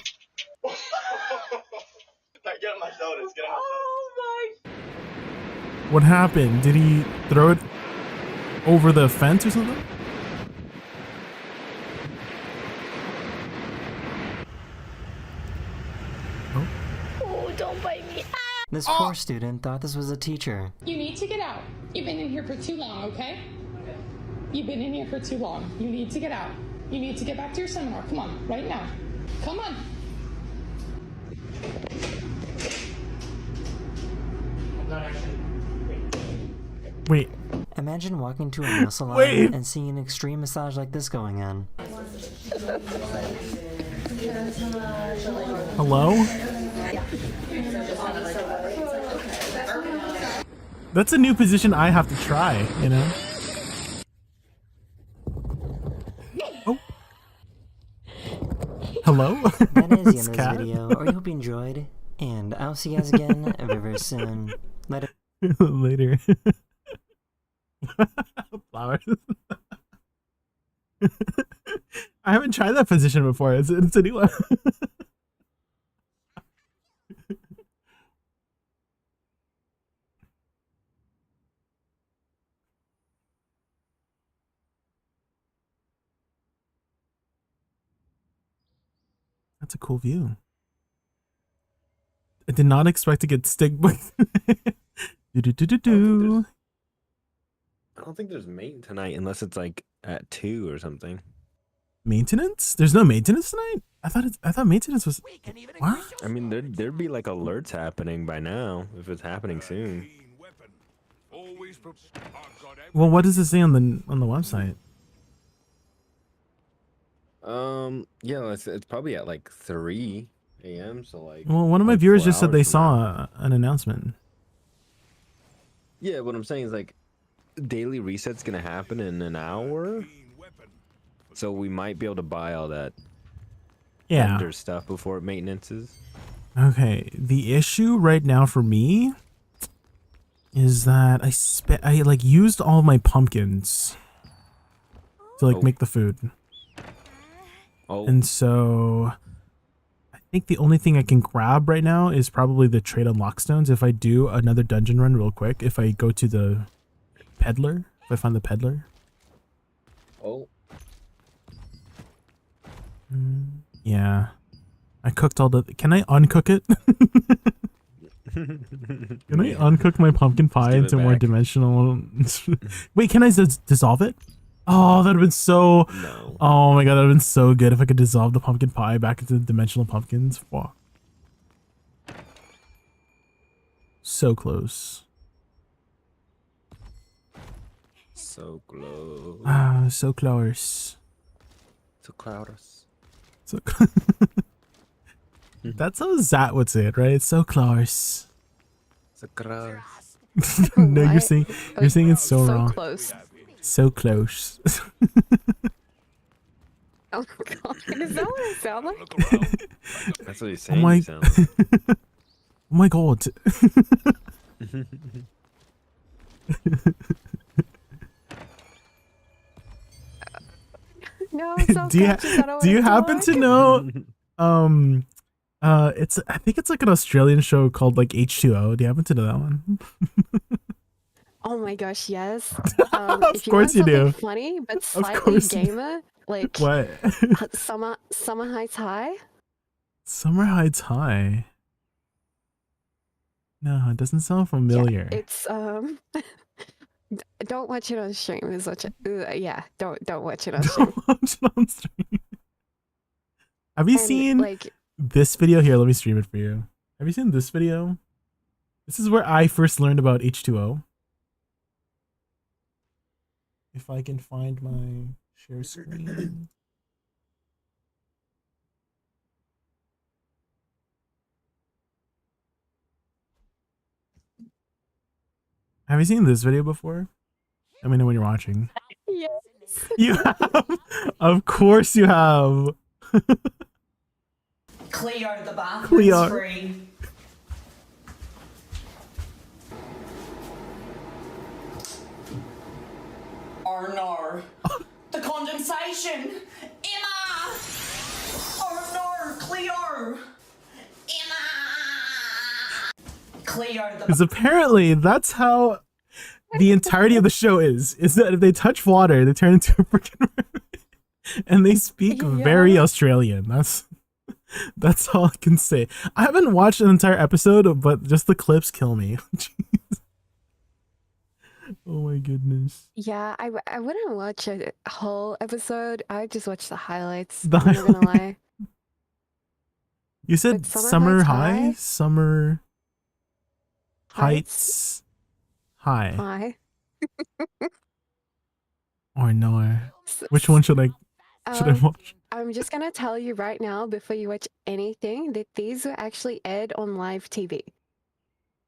What happened? Did he throw it over the fence or something? Oh, don't bite me. This poor student thought this was a teacher. You need to get out. You've been in here for too long, okay? You've been in here for too long. You need to get out. You need to get back to your seminar. Come on, right now. Come on. Wait. Imagine walking to a nail salon Wait. and seeing an extreme massage like this going on. Hello? That's a new position I have to try, you know? Oh. Hello? That is the This end of this cat? video. I hope you enjoyed, and I'll see you guys again very, very soon. Later. Later. Flowers. I haven't tried that position before. It's a new one. That's a cool view. I did not expect to get stick with. Do. I don't think there's main tonight unless it's like at 2 or something. Maintenance? There's no maintenance tonight? I thought maintenance was. What? I mean, there'd be like alerts happening by now if it's happening soon. Well, what does it say on the website? Yeah, it's probably at like 3 a.m. So like. Well, one of my like viewers 4 just said they hours from now. saw an announcement. Yeah, what I'm saying is like, daily reset's gonna happen in an hour. So we might be able to buy all that vendor stuff before maintenance is. Okay, the issue right now for me is that I like used all my pumpkins to like make the food. And so I think the only thing I can grab right now is probably the trade on lockstones. If I do another dungeon run real quick, if I go to the peddler, if I find the peddler. Oh. Yeah. I cooked all the... Can I uncook it? Can I uncook my pumpkin pie give it into more back. dimensional... Wait, can I dissolve it? Oh, that would have been so... No. Oh my god, that would have been so good if I could dissolve the pumpkin pie back into dimensional pumpkins. Wow. So close. So close. Ah, so close. So close. So That's how Zat would say it, right? It's so close. So close. No, What? you're saying it's so wrong. Close. So close. Oh my god, is that what it sounds like? That's what he's Oh saying. my, He sounds like. oh my god. No, I'm so do you conscious, I don't do you wanna happen to know it's I think it's like an Australian show called like H2O. Do you happen to know that one? Oh my gosh, yes. Of If you course want you do. something funny but Of slightly course you do. gamer, like What? Summer Heights High. Summer Heights High. No, it doesn't sound familiar. It's don't watch it on stream. Is what yeah, don't watch it on stream. Watch it on stream. Have you And, seen like this video? Here, let me stream it for you. Have you seen this video? This is where I first learned about H2O. If I can find my share screen. Have you seen this video before? Let me know when you're watching. Yes. You have. Of course you have. Cleo, the bathroom's Cleo. free. Oh no. The condensation! Emma! Oh no, Cleo! Emma! Cleo, the Because apparently that's how the entirety of the show is that if they touch water, they turn into a freaking mermaid. And they speak very Australian. That's all I can say. I haven't watched an entire episode, but just the clips kill me. Jeez. Oh my goodness. Yeah, I wouldn't watch a whole episode. I would just watch the highlights. The I'm not gonna lie. You said But summer Heights high? High? Summer Heights high. Hi. Or no. Which one should I watch? I'm just gonna tell you right now before you watch anything that these were actually aired on live TV.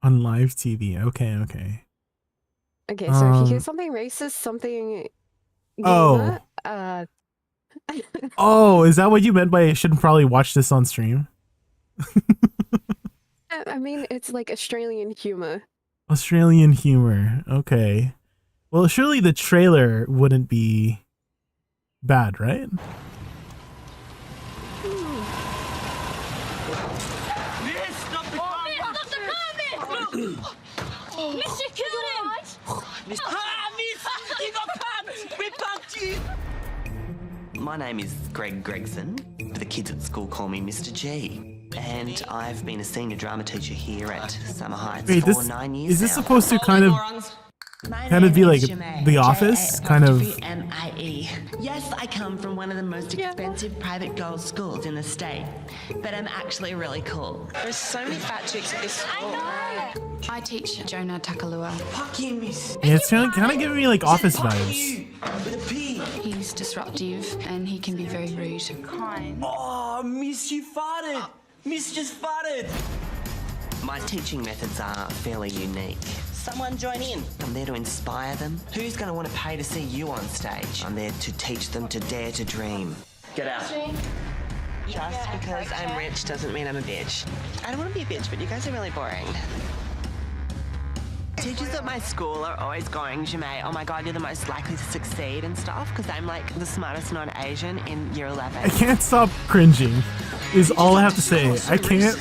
On live TV. Okay, okay. Okay, so if you hear something racist, something Oh. gamer, Oh, is that what you meant by I shouldn't probably watch this on stream? I mean, it's like Australian humor. Australian humor. Okay. Well, surely the trailer wouldn't be bad, right? Mr. Kill him! Miss, you got pumped! We pumped you! My name is Greg Gregson. The kids at school call me Mr. G. And I've been a senior drama teacher here at Summer Heights Wait, for this 9 years is this now. supposed to kind of be like The Office, kind of? J-A-M-I-E. Yes, I come from one of the most expensive private girls' schools in the state, but I'm actually really cool. There's so many fat chicks at this school. I teach Jonah Takalua. Fuck you, miss. Yeah, it's kind of giving me like Office vibes. He's disruptive and he can be very rude. Oh, miss, you farted. Miss just farted. My teaching methods are fairly unique. Someone join in. I'm there to inspire them. Who's going to want to pay to see you on stage? I'm there to teach them to dare to dream. Get out. Just because I'm rich doesn't mean I'm a bitch. I don't want to be a bitch, but you guys are really boring. Teachers at my school are always going, Jemay, oh my god, you're the most likely to succeed and stuff, because I'm like the smartest non-Asian in year 11. I can't stop cringing, is all I have to say. I can't.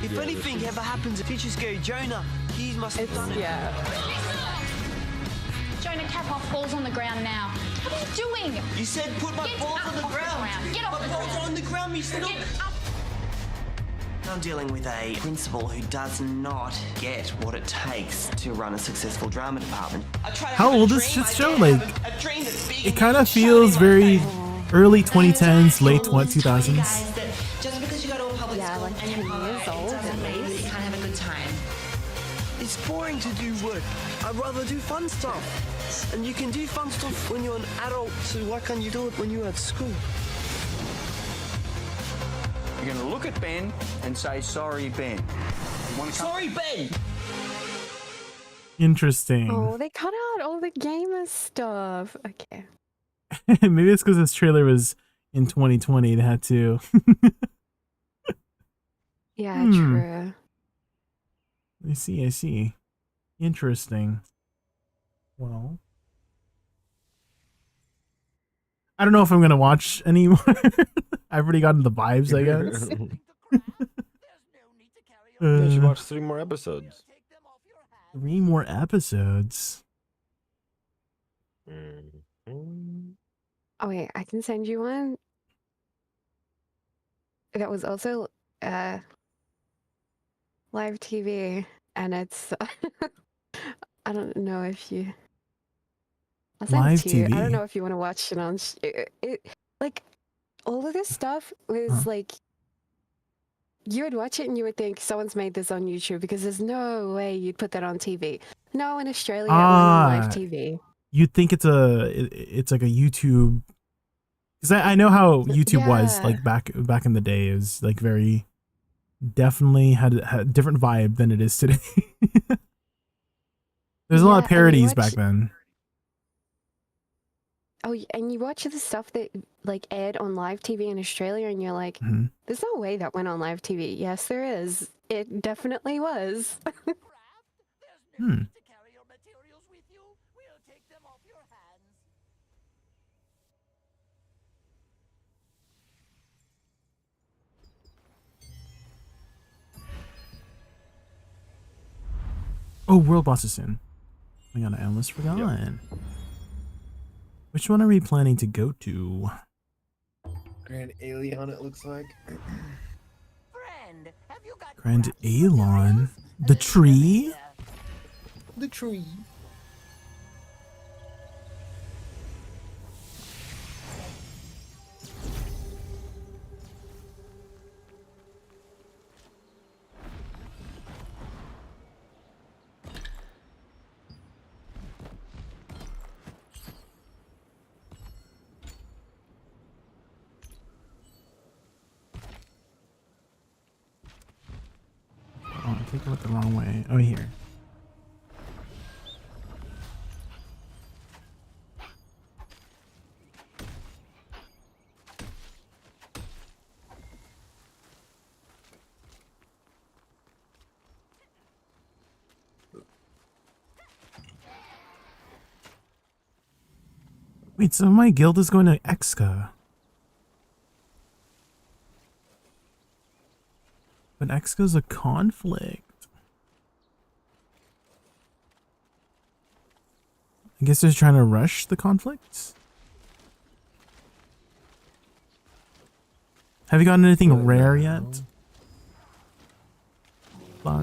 If anything ever happens, teachers go, Jonah, he must have done it. Yeah. Jonah, cap off, balls on the ground now. What are you doing? You said put my balls on the ground. Get off the My balls ground. are on the ground, miss. Get up. I'm dealing with a principal who does not get what it takes to run a successful drama department. How old is this show? Like, it kind of feels very early 2010s, late 2000s. Just because you go to a public Yeah, school like and 10 you're years public old doesn't at mean that least. you can't have a good time. It's boring to do work. I'd rather do fun stuff. And you can do fun stuff when you're an adult, so why can't you do it when you're at school? You're gonna look at Ben and say, sorry, Ben. Sorry, Ben! Interesting. Oh, they cut out all the gamer stuff. Okay. Maybe it's because this trailer was in 2020. They had to. Yeah, true. I see. Interesting. Well, I don't know if I'm gonna watch anymore. I've already gotten the vibes, I guess. You should watch 3 more episodes. 3 more episodes. Oh wait, I can send you one. That was also live TV, and it's I don't know if you. I'll send Live it to you. I TV? don't know if you want to watch it on. Like all of this stuff was like. You would watch it and you would think someone's made this on YouTube because there's no way you'd put that on TV. No, in Australia, it went on live TV. You'd think it's like a YouTube, because I know how YouTube was like back in the day. It was like very definitely had a different vibe than it is today. There's a lot of parodies back then. and you watch the stuff that like aired on live TV in Australia, and you're like, there's no way that went on live TV. Yes, there is. It definitely was. Oh, world boss is soon. Oh my god, I almost forgot. Yep. Which one are we planning to go to? Grand Alien, it looks like. Grand Alien? The tree? The tree. Oh, I think I went the wrong way. Oh, here. Wait, so my guild is going to Exca. But Exca's a conflict. I guess they're trying to rush the conflicts? Have you gotten anything rare yet?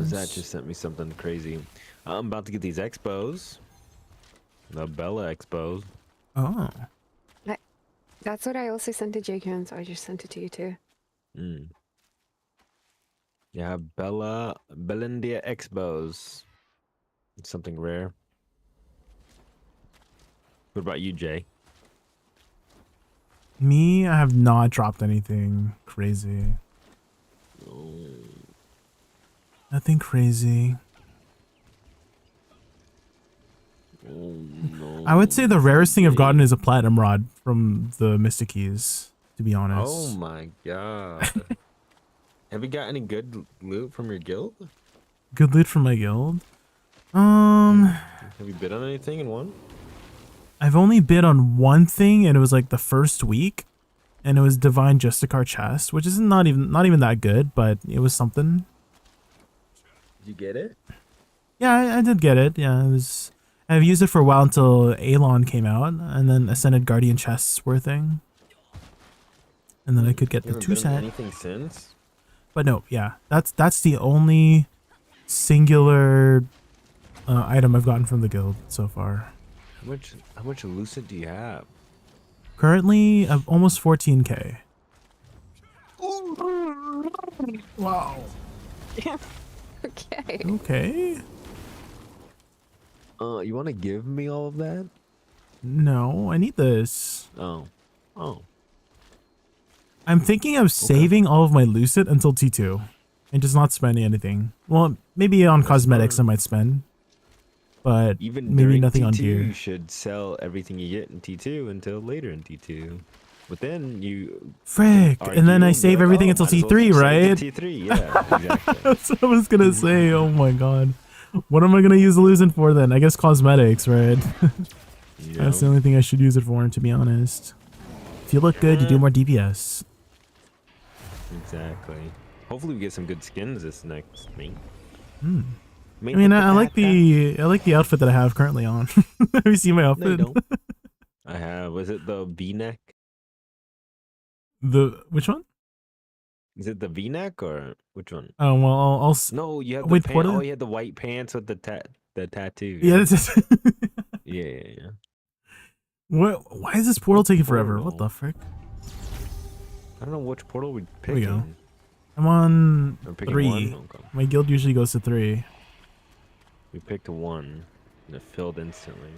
Zach just sent me something crazy. I'm about to get these expos. The Bella expos. Oh. That's what I also sent to Jaykun, so I just sent it to you too. Yeah, Belindia expos. Something rare. What about you, Jay? Me, I have not dropped anything crazy. Nothing crazy. No. I would say the rarest thing I've gotten is a platinum rod from the Mystic Keys, to be honest. Oh my god. Have you got any good loot from your guild? Good loot from my guild? Have you bid on anything in one? I've only bid on one thing, and it was like the first week, and it was Divine Justicar chest, which is not even that good, but it was something. Did you get it? Yeah, I did get it. Yeah, it was. I've used it for a while until Alon came out, and then Ascended Guardian chests were a thing, and then I could get the 2-set. Anything since? But no, yeah, that's the only singular item I've gotten from the guild so far. How much lucid do you have? Currently, almost 14k. Wow. Okay. Okay. You want to give me all of that? No, I need this. Oh. I'm thinking of saving all of my lucid until T2 and just not spending anything. Well, maybe on cosmetics I might spend, but Even maybe during nothing T2, on gear. you should sell everything you get in T2 until later in T2. But then you Frick, and then I save everything until might as well T3, save right? the T3, yeah, exactly. That's what I was gonna say. Oh my god. What am I gonna use the lucid for then? I guess cosmetics, right? That's the only thing I should use it for, to be honest. If you look good, you do more DPS. Exactly. Hopefully we get some good skins this next week. I mean, I like the outfit that I have currently on. Have you seen my outfit? No, you don't. I have. Was it the V-neck? Which one? Is it the V-neck or which one? Oh well, I'll no, you have wait, the Portal? oh, you had the white pants with the tattoo. Yeah, it's just yeah. What? Why is this portal taking forever? What the frick? I don't know which portal we pick. Here we go. I'm on We're picking 3. one? Okay. My guild usually goes to 3. We picked 1, and it filled instantly.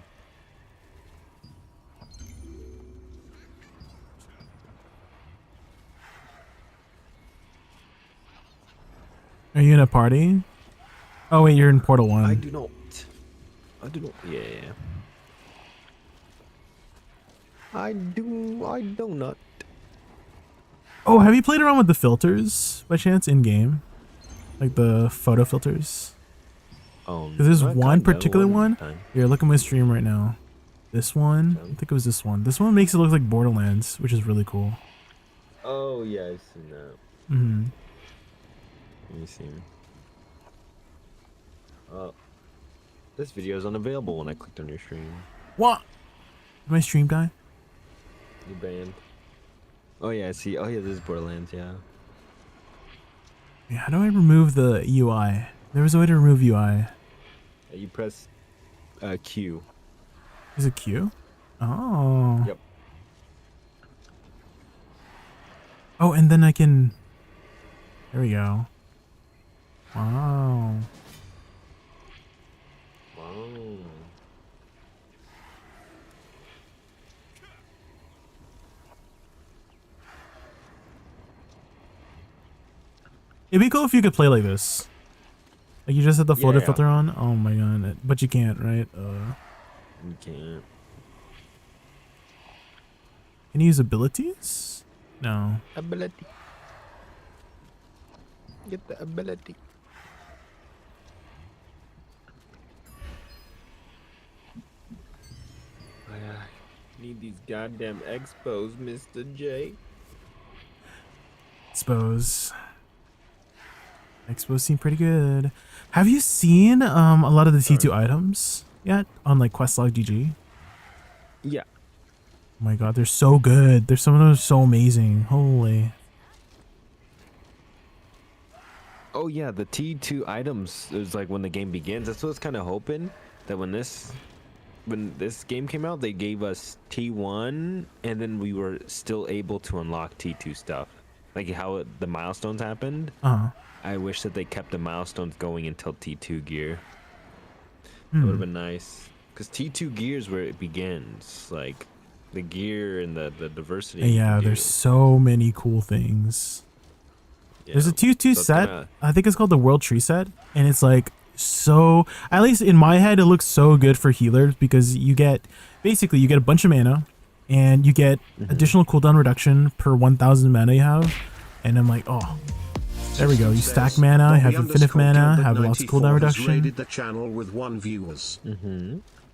Are you in a party? Oh wait, you're in Portal 1. I do not. Yeah. I do not. Oh, have you played around with the filters by chance in game? Like the photo filters? Because there's one particular one. Here, look at my stream right now. This one, I think it was this one. This one makes it look like Borderlands, which is really cool. Oh yeah, I've seen that. Mm-hmm. Let me see. This video is unavailable when I clicked on your stream. What? Did my stream die? You banned. Oh yeah, I see. Oh yeah, this is Borderlands. Yeah. Yeah, how do I remove the UI? There was a way to remove UI. Yeah, you press Q. Is it Q? Oh. Yep. Oh, and then I can... There we go. Wow. Wow. It'd be cool if you could play like this. Like you just had the photo Yeah. filter on. Oh my god. But you can't, right? You can't. Can you use abilities? No. Ability. Get the ability. I need these goddamn expos, Mr. J. Expos. Expos seem pretty good. Have you seen a lot of the T2 items yet on like Questlog GG? Yeah. Oh my god, they're so good. Some of them are so amazing. Holy. Oh yeah, the T2 items is like when the game begins. That's what I was kind of hoping, that when this game came out, they gave us T1 and then we were still able to unlock T2 stuff. Like how the milestones happened. Uh-huh. I wish that they kept the milestones going until T2 gear. That would have been nice. Because T2 gear is where it begins. Like the gear and the diversity. And yeah, there's so many cool things. There's a T2 so set. I think it's called the World Tree set. And it's like so, at least in my head, it looks so good for healers because you get, basically you get a bunch of mana and you get additional cooldown reduction per 1000 mana you have. And I'm like, oh, there we go. You stack mana, have infinite mana, have lots of cooldown reduction. Raided the channel with 1 viewers.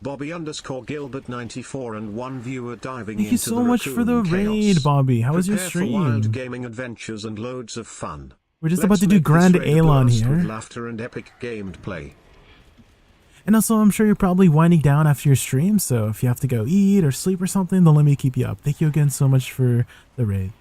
Bobby_Gilbert94 and 1 viewer diving Thank you into so the much for the raccoon raid, chaos. Bobby. How was your Prepare stream? For wild gaming adventures and loads of fun. We're just Let's about to do make this Grand raid a Alon blast here. with laughter and epic gamed play. And also, I'm sure you're probably winding down after your stream, so if you have to go eat or sleep or something, then let me keep you up. Thank you again so much for the raid.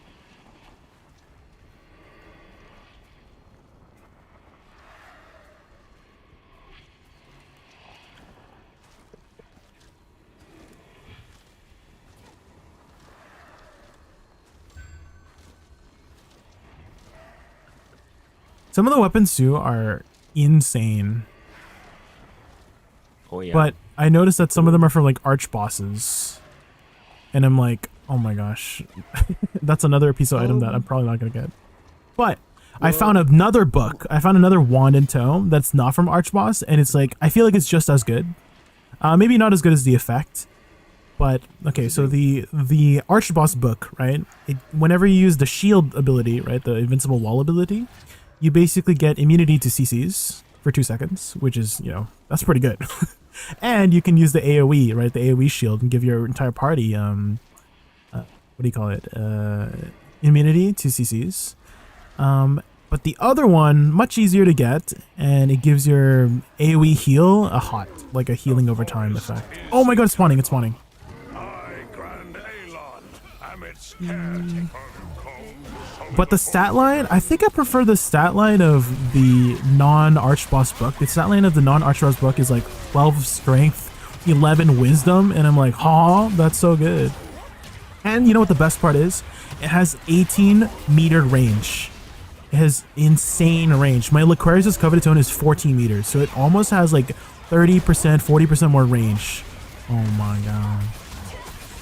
Some of the weapons too are insane. Oh yeah. But I noticed that some of them are from like arch bosses. And I'm like, oh my gosh. That's another piece of item that I'm probably not gonna get. But I found another book. I found another wand and tome that's not from arch boss, and it's like I feel like it's just as good. Maybe not as good as the effect. But okay, so the arch boss book, right? Whenever you use the shield ability, right, the invincible wall ability, you basically get immunity to CCs for 2 seconds, which is, you know, that's pretty good. And you can use the AoE, right, the AoE shield, and give your entire party, what do you call it, immunity to CCs. But the other one, much easier to get, and it gives your AoE heal a hot, like a healing over time effect. Oh my god, it's spawning, it's spawning. But the stat line, I think I prefer the stat line of the non-arch boss book. The stat line of the non-arch boss book is like 12 strength, 11 wisdom, and I'm like, huh, that's so good. And you know what the best part is? It has 18 meter range. It has insane range. My Laquarius' Coveted Tone is 14 meters, so it almost has like 30%, 40% more range. Oh my god.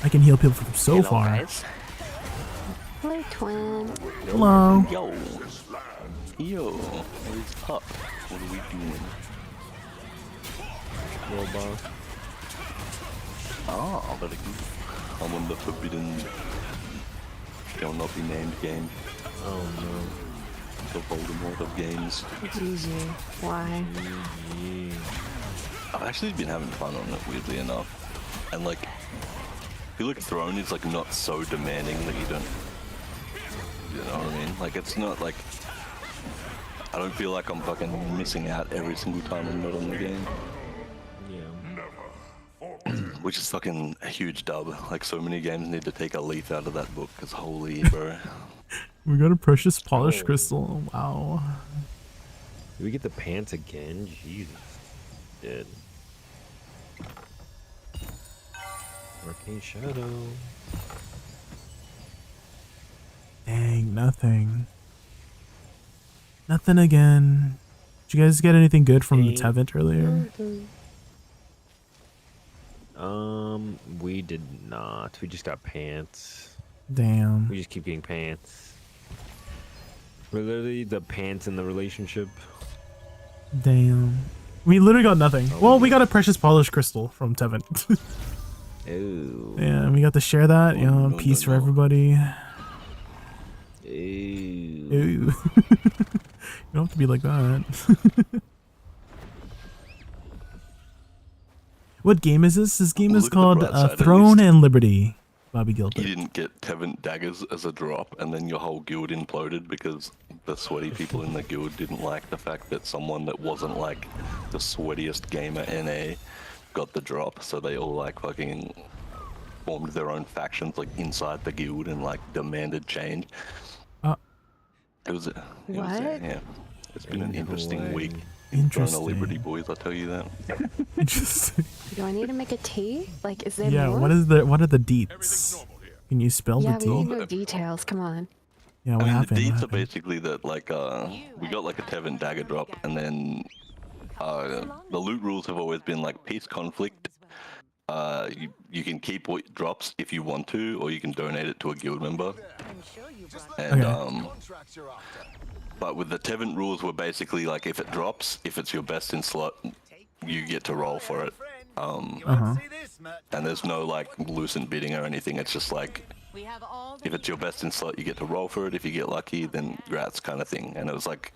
I can heal people from so far. Guys. Hello, twin. Hello. Yo, what's up? What are we doing? Robot. Oh, but I'm on the forbidden, shall not be named game. Oh no. The Voldemort of games. GG. Why? I've actually been having fun on it, weirdly enough. And like, I feel like Throne is like not so demanding that you don't, you know what I mean? Like it's not like, I don't feel like I'm fucking missing out every single time I'm not on the game. Yeah. Which is fucking a huge dub. Like so many games need to take a leaf out of that book, cause holy bro. We got a precious polished crystal. Wow. Did we get the pants again? Jesus. Did. Arcane Shadow. Dang, nothing. Nothing again. Did you guys get anything good from the Tevent earlier? We did not. We just got pants. Damn. We just keep getting pants. We're literally the pants in the relationship. Damn. We literally got nothing. Well, we got a precious polished crystal from Tevent. Ooh. Yeah, and we got to share that. You know, peace for everybody. Ooh. Ooh. You don't have to be like that. What game is this? This game is called Throne and Liberty. Bobby Gilbert. You didn't get Tevent daggers as a drop, and then your whole guild imploded because the sweaty people in the guild didn't like the fact that someone that wasn't like the sweatiest gamer NA got the drop, so they all like fucking formed their own factions like inside the guild and like demanded change. Yeah. It's been an interesting week. Interesting. Throne of Liberty, boys, I'll tell you that. Interesting. Do I need to make a tea? Like, is there Yeah, more? what are the deets? Can you spell Yeah, the we D? need no details. Come on. Yeah, what I mean, happened? the What deets are happened? basically that, like, we got like a Tevent dagger drop, and then the loot rules have always been like peace conflict. You can keep what drops if you want to, or you can donate it to a guild member. And but with the Tevent rules, were basically like if it drops, if it's your best in slot, you get to roll for it. And there's no like lucent bidding or anything. It's just like if it's your best in slot, you get to roll for it. If you get lucky, then grats kind of thing. And it was like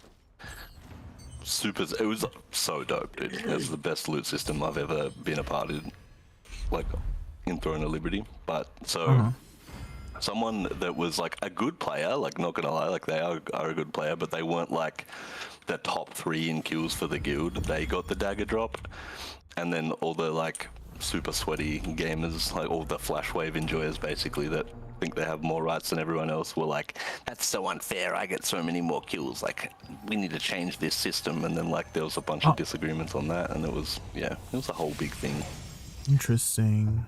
it was so dope, dude. It was the best loot system I've ever been a part of, like in Throne of Liberty. But so someone that was like a good player, like not gonna lie, like they are a good player, but they weren't like the top 3 in kills for the guild. They got the dagger drop, and then all the like super sweaty gamers, like all the flash wave enjoyers basically that think they have more rights than everyone else, were like, that's so unfair, I get so many more kills, like we need to change this system. And then like there was a bunch of disagreements on that, and it was a whole big thing. Interesting.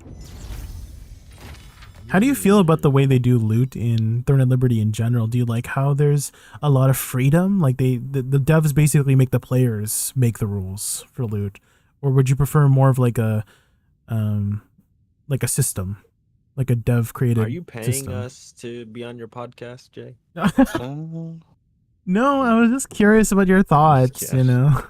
How do you feel about the way they do loot in Throne of Liberty in general? Do you like how there's a lot of freedom? Like the devs basically make the players make the rules for loot, or would you prefer more of like a system, like a dev created? Are you paying system? us to be on your podcast, Jay? No, I was just curious about your thoughts. You know.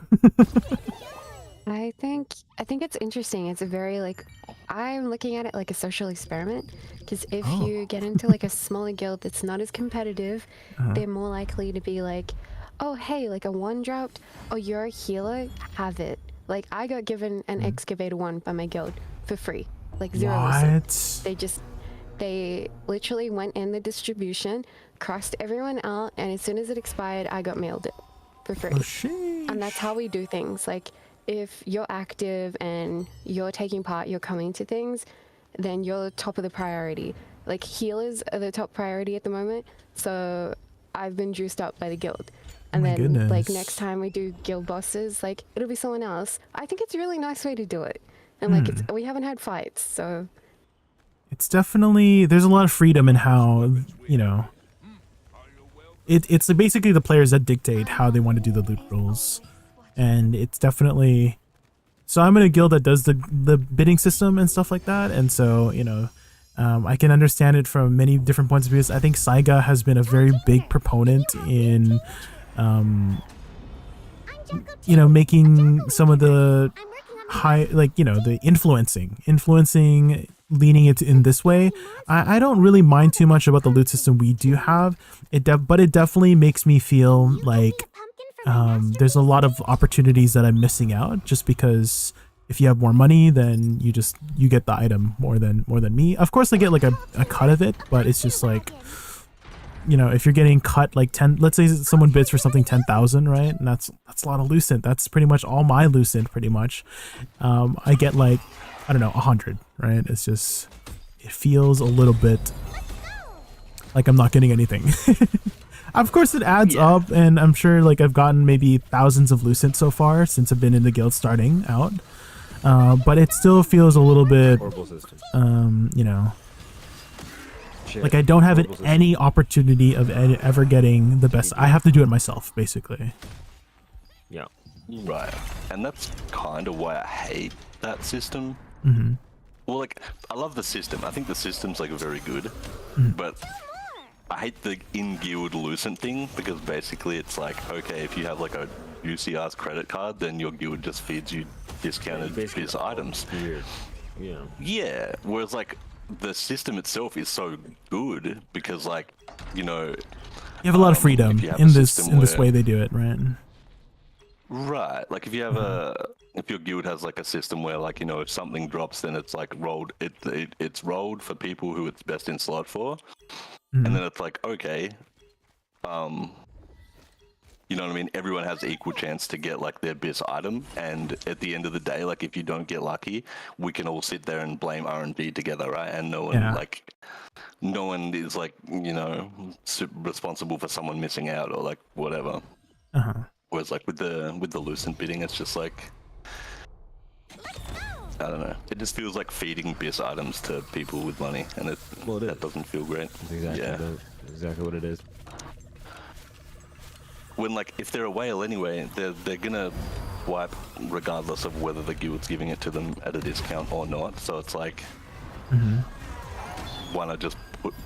I think it's interesting. It's a very like, I'm looking at it like a social experiment, because if you get into like a smaller guild that's not as competitive, they're more likely to be like, oh hey, like a 1 dropped, oh you're a healer, have it. Like I got given an excavator 1 by my guild for free, like 0. What? They literally went in the distribution, crossed everyone out, and as soon as it expired, I got mailed it for free. Oh, and that's how we do things. Like, if you're active and you're taking part, you're coming to things, then you're top of the priority. Like, healers are the top priority at the moment, so I've been juiced up by the guild. And then, like, next time we do guild bosses, like, it'll be someone else. I think it's a really nice way to do it. And, like, we haven't had fights, so... It's definitely, there's a lot of freedom in how, you know, it's basically the players that dictate how they want to do the loot rules. And it's definitely, so I'm in a guild that does the bidding system and stuff like that, and so, you know, I can understand it from many different points of view. I think Saiga has been a very big proponent in, you know, making some of the high, like, you know, the influencing leaning it in this way. I don't really mind too much about the loot system we do have. But it definitely makes me feel like there's a lot of opportunities that I'm missing out, just because if you have more money, then you get the item more than me. Of course, I get like a cut of it, but it's just like, you know, if you're getting cut like 10, let's say someone bids for something 10,000, right? And that's a lot of Lucent. That's pretty much all my Lucent, pretty much. I get like, I don't know, 100, right? It's just, it feels a little bit like I'm not getting anything. Of course it adds up, and I'm sure like I've gotten maybe thousands of Lucent so far since I've been in the guild starting out. But it still feels a little bit, you know, like I don't have any opportunity of ever getting the best. I have to do it myself, basically. Yeah. Right. And that's kind of why I hate that system. Well, like, I love the system. I think the system's like very good, but I hate the in-guild Lucent thing, because basically it's like, okay, if you have like a UCR's credit card, then your guild just feeds you discounted biz items. Yeah. Yeah. Whereas like the system itself is so good because, like, you know, you have a lot of freedom in this way they do it, right? Right. Like if you have if your guild has like a system where, like, you know, if something drops, then it's like rolled. It's rolled for people who it's best in slot for, and then it's like, okay, you know what I mean? Everyone has equal chance to get like their best item, and at the end of the day, like if you don't get lucky, we can all sit there and blame RNG together, right? And no one is like, you know, responsible for someone missing out or like whatever. Whereas like with the Lucent bidding, it's just like, I don't know. It just feels like feeding BIS items to people with money, and that doesn't feel great. Exactly what it is. When like if they're a whale anyway, they're gonna wipe regardless of whether the guild's giving it to them at a discount or not. So it's like, why not just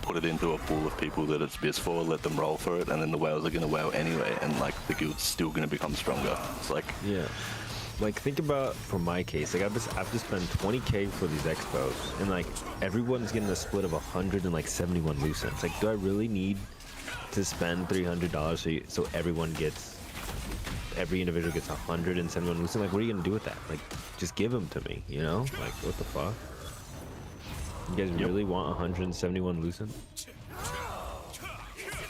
put it into a pool of people that it's BIS for, let them roll for it, and then the whales are gonna whale anyway, and like the guild's still gonna become stronger. It's like, yeah. Like, think about, for my case, like I've just spent 20k for these expos, and like everyone's getting a split of 171 Lucents. Like, do I really need to spend $300 so every individual gets 171 Lucent? Like, what are you gonna do with that? Like, just give them to me, you know? Like, what the fuck? You guys really want 171 Lucent?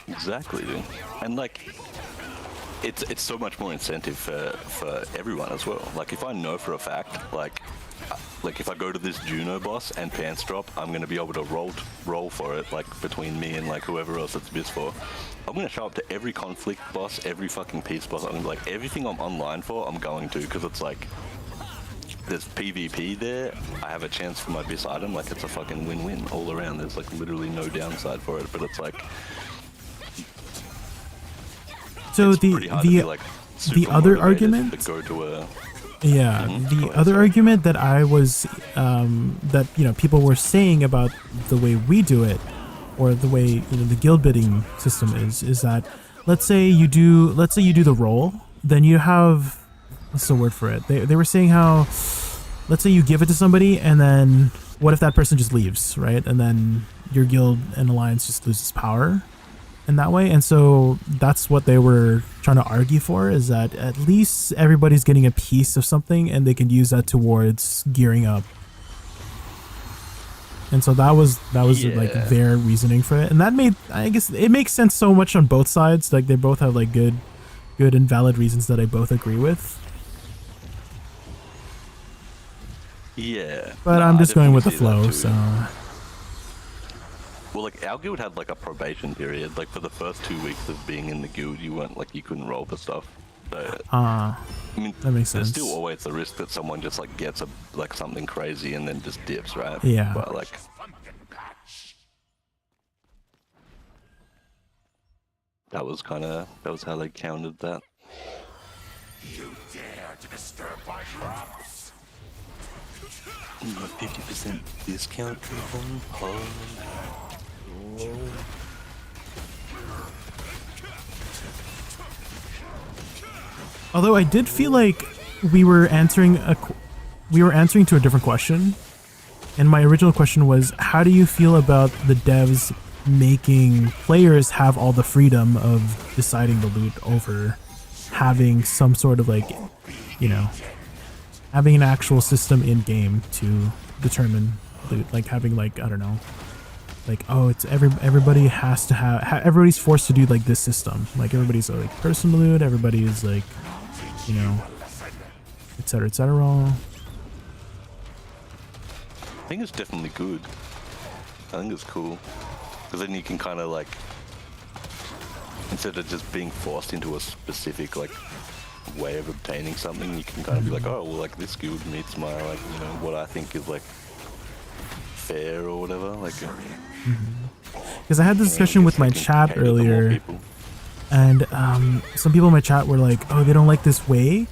Exactly, dude. And like, it's so much more incentive for everyone as well. Like if I know for a fact, like if I go to this Juno boss and pants drop, I'm gonna be able to roll for it, like between me and like whoever else it's BIS for. I'm gonna show up to every conflict boss, every fucking peace boss. I'm gonna be like, everything I'm online for, I'm going to, because it's like, there's PvP there, I have a chance for my BIS item, like it's a fucking win-win all around. There's like literally no downside for it, but it's like, so the other argument, the other argument that I was that, you know, people were saying about the way we do it, or the way, you know, the guild bidding system is that, let's say you do the roll, then you have, what's the word for it? They were saying how, let's say you give it to somebody, and then what if that person just leaves, right? And then your guild and alliance just loses power in that way. And so that's what they were trying to argue for, is that at least everybody's getting a piece of something and they can use that towards gearing up. And so that was like their reasoning for it, and that made, I guess it makes sense so much on both sides. Like they both have like good and valid reasons that I both agree with. Yeah, but I'm just going with the flow. So well, like our guild had like a probation period. Like for the first 2 weeks of being in the guild, you couldn't roll for stuff. So, I mean, that makes sense. There's still always the risk that someone just like gets something crazy and then just dips, right? Yeah. But like, that was how they countered that. You dare to disturb my crops? 50% discount coupon. Although I did feel like we were answering to a different question. And my original question was, how do you feel about the devs making players have all the freedom of deciding the loot over having some sort of like, you know, having an actual system in game to determine loot, like having like, I don't know, like, oh, it's everybody has to have, everybody's forced to do like this system, like everybody's like personal loot, everybody is like, you know, etc, etc. I think it's definitely good. I think it's cool because then you can kind of like, instead of just being forced into a specific like way of obtaining something, you can kind of be like, oh, well, like this guild meets my like, you know, what I think is like fair or whatever. Like, because I had this discussion with my chat earlier, and some people in my chat were like, oh, they don't like this way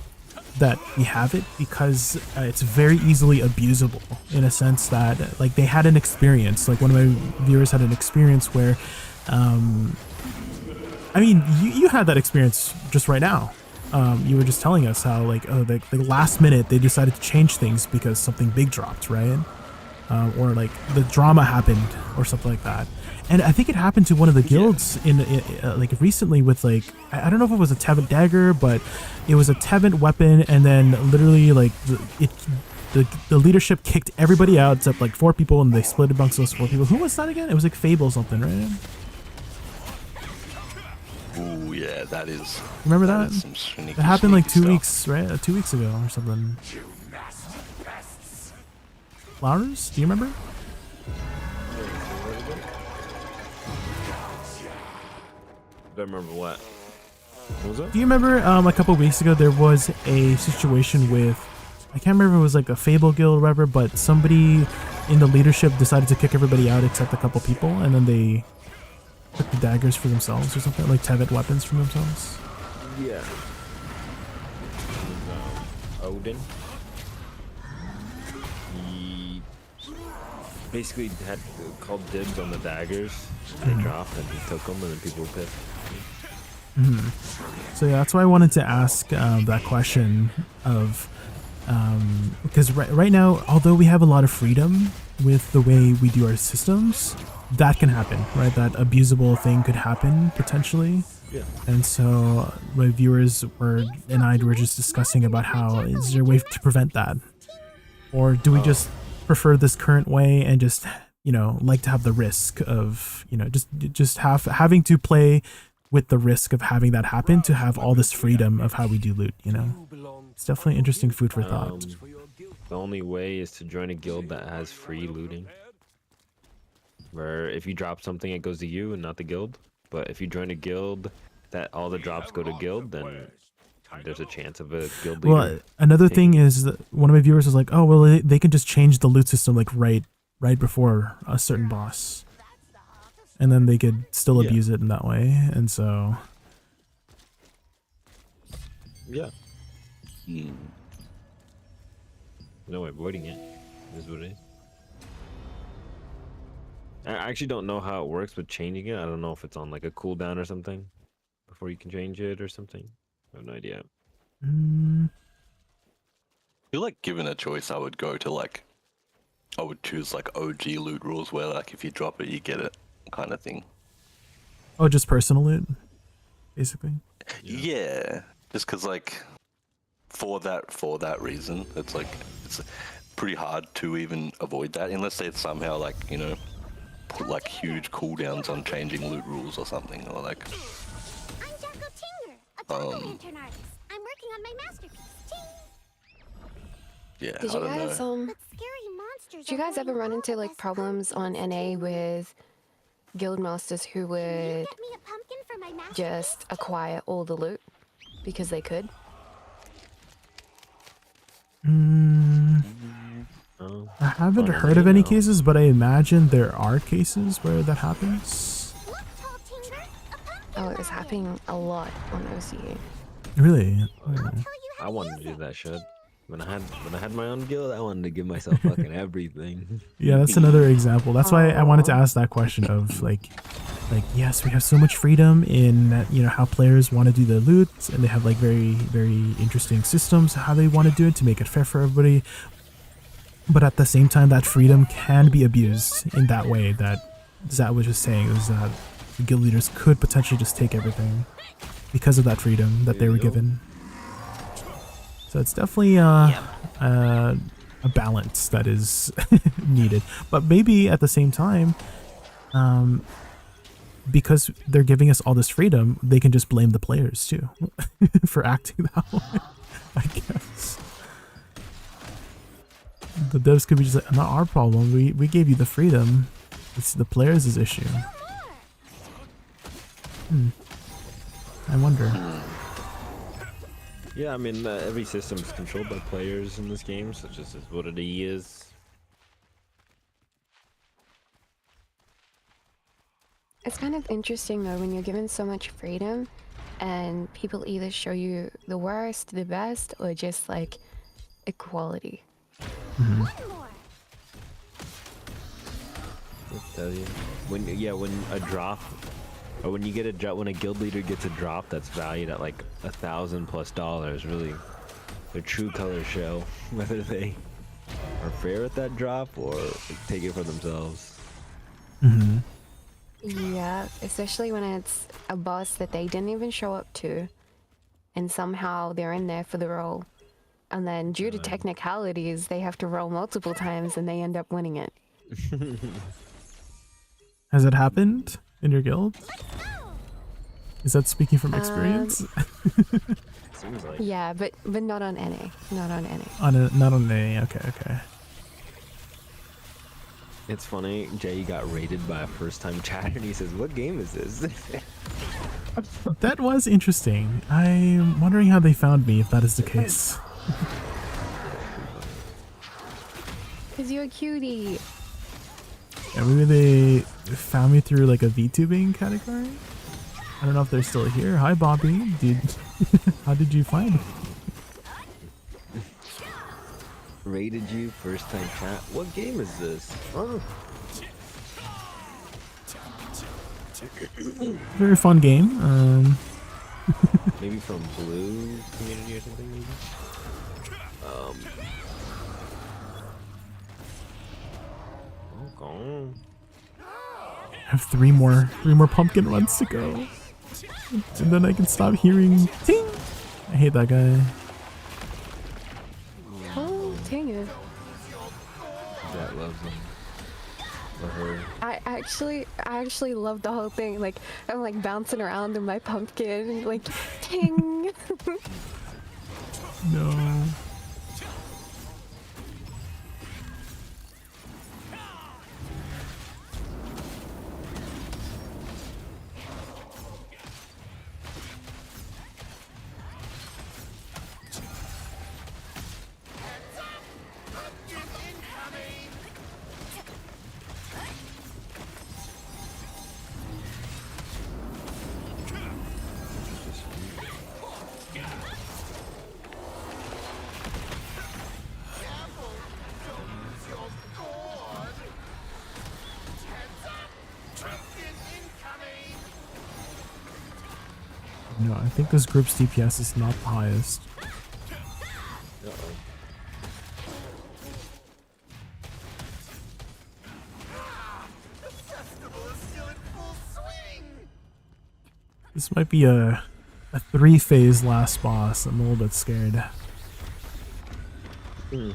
that we have it because it's very easily abusable, in a sense that like they had an experience, like one of my viewers had an experience where I mean, you had that experience just right now. You were just telling us how like, oh, the last minute they decided to change things because something big dropped, right? Or like the drama happened or something like that. And I think it happened to one of the guilds in like recently with like, I don't know if it was a Tevent dagger, but it was a Tevent weapon, and then literally like the leadership kicked everybody out except like 4 people, and they split amongst those 4 people. Who was that again? It was like Fable something, right? ooh, yeah, that is. Remember that? Is some sneaky, it happened like 2 stuff. weeks, right? 2 weeks ago or something. Flowers? Do you remember? Don't remember what. What was it? Do you remember a couple weeks ago there was a situation with, I can't remember if it was like a Fable guild or whatever, but somebody in the leadership decided to kick everybody out except a couple people, and then they took the daggers for themselves or something, like Tevent weapons for themselves. Yeah. Odin. He basically had called dibs on the daggers. They dropped and he took them, and then people were pissed. So yeah, that's why I wanted to ask that question of, because right now, although we have a lot of freedom with the way we do our systems, that can happen, right? That abusable thing could happen potentially. Yeah. And so my viewers and I were just discussing about how, is there a way to prevent that? Or do we just prefer this current way and just, you know, like to have the risk of, you know, just having to play with the risk of having that happen, to have all this freedom of how we do loot, you know? It's definitely interesting food for thought. The only way is to join a guild that has free looting, where if you drop something, it goes to you and not the guild. But if you join a guild that all the drops go to guild, then there's a chance of a guild leader. Well, another thing is that one of my viewers was like, oh, well, they can just change the loot system like right before a certain boss, and then they could still abuse it in that way. And so yeah, no avoiding it is what it is. I actually don't know how it works with changing it. I don't know if it's on like a cooldown or something before you can change it or something. I have no idea. I feel like given a choice, I would go to like, I would choose like OG loot rules where like if you drop it, you get it kind of thing. Oh, just personal loot, basically. Yeah, just because like for that reason, it's like it's pretty hard to even avoid that unless they somehow like, you know, put like huge cooldowns on changing loot rules or something, or like. I'm lantern artist. I'm working on my masterpiece. Yeah, Did I you don't guys know. did you guys ever run into like problems on NA with guild masters who would just acquire all the loot because they could? I haven't heard of any cases, but I imagine there are cases where that happens. Oh, it was happening a lot on OCA. Really? I wanted to do that shit. When I had my own guild, I wanted to give myself fucking everything. Yeah, that's another example. That's why I wanted to ask that question of like yes, we have so much freedom in, you know, how players want to do their loot, and they have like very, very interesting systems how they want to do it to make it fair for everybody. But at the same time, that freedom can be abused in that way that Zat was just saying, is that the guild leaders could potentially just take everything because of that freedom that they were given. So it's definitely a balance that is needed. But maybe at the same time, because they're giving us all this freedom, they can just blame the players too for acting that way, I guess. The devs could be just like, not our problem, we gave you the freedom, it's the players' issue. I wonder. Yeah, I mean, every system is controlled by players in this game, such as what it is. It's kind of interesting though when you're given so much freedom and people either show you the worst, the best, or just like equality. I'll tell you. When a drop, or when you get a drop, when a guild leader gets a drop that's valued at like $1,000+ really, their true colors show whether they are fair at that drop or take it for themselves. Yeah, especially when it's a boss that they didn't even show up to, and somehow they're in there for the role, and then due to technicalities, they have to roll multiple times and they end up winning it. Has it happened in your guild? Is that speaking from experience? Seems like. Yeah, but not on NA. Not on NA. Not on NA. Okay. It's funny, Jay got raided by a first-time chatter and he says, "What game is this?" That was interesting. I'm wondering how they found me, if that is the case. Cause you're a cutie. Yeah, maybe they found me through like a VTubing category. I don't know if they're still here. Hi, Bobby. How did you find me? Raided you first time chat. What game is this? Oh. Very fun game. Maybe from Blue Community or something. Maybe. Okay. I have three more pumpkin runs to go, and then I can stop hearing ting. I hate that guy. Oh, dang it. That loves him. Or her. I actually love the whole thing. Like, I'm like bouncing around in my pumpkin, like, ting. No. No, I think this group's DPS is not the highest. This might be a 3-phase last boss. I'm a little bit scared. The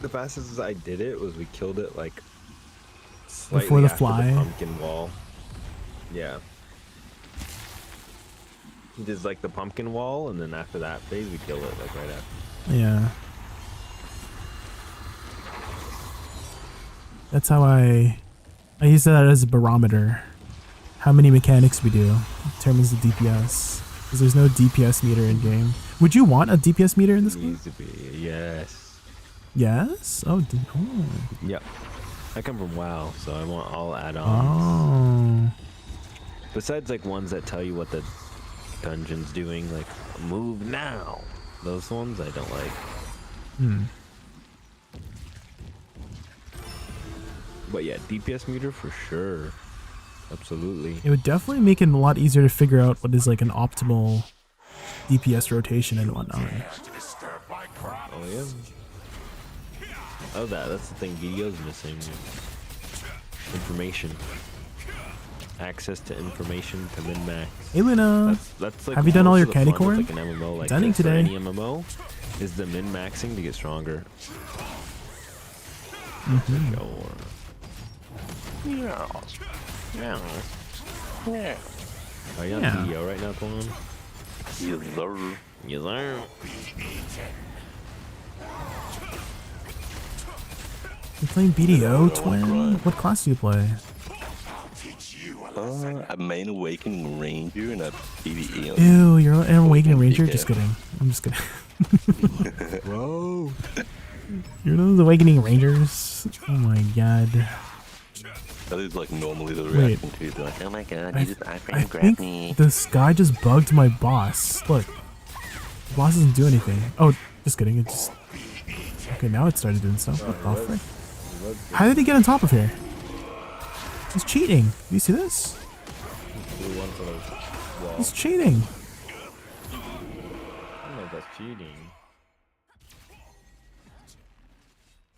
fastest I did it was we killed it like slightly before the after fly. The pumpkin wall. Yeah. There's like the pumpkin wall, and then after that phase we kill it like right after. Yeah. That's how I use that as a barometer. How many mechanics we do determines the DPS. Because there's no DPS meter in game. Would you want a DPS meter in this game? Needs to be, yes. Yes? Oh. Yep. I come from WoW, so I want all add-ons. Oh. Besides like ones that tell you what the dungeon's doing, like move now. Those ones I don't like. But yeah, DPS meter for sure. Absolutely. It would definitely make it a lot easier to figure out what is like an optimal DPS rotation and whatnot. Oh yeah. Oh, that's the thing. Video's missing. Information. Access to information to min max. Hey Luna, that's like have you done all most your of the candy fun with, corn? like an MMO like Dunning this, or today. any MMO is the min maxing to get stronger. Mm-hmm. Yeah. Yeah. Yeah. Are you on Yeah. video right now, Quan? Yes, sir. Yes, sir. You playing BDO, twin? What class do you play? A main awakening ranger and a PvE. Ew, you're an awakening ranger? Just kidding. I'm just kidding. Bro. You're those awakening rangers? Oh my god. That is like normally the Wait. reaction to it. Like, oh my god, you just I grab me. think this guy just bugged my boss. Look. The boss doesn't do anything. Oh, just kidding. It just... Okay, now it started doing stuff. What the frick? How did he get on top of here? He's cheating. Do you see this? He's cheating. I don't know if that's cheating.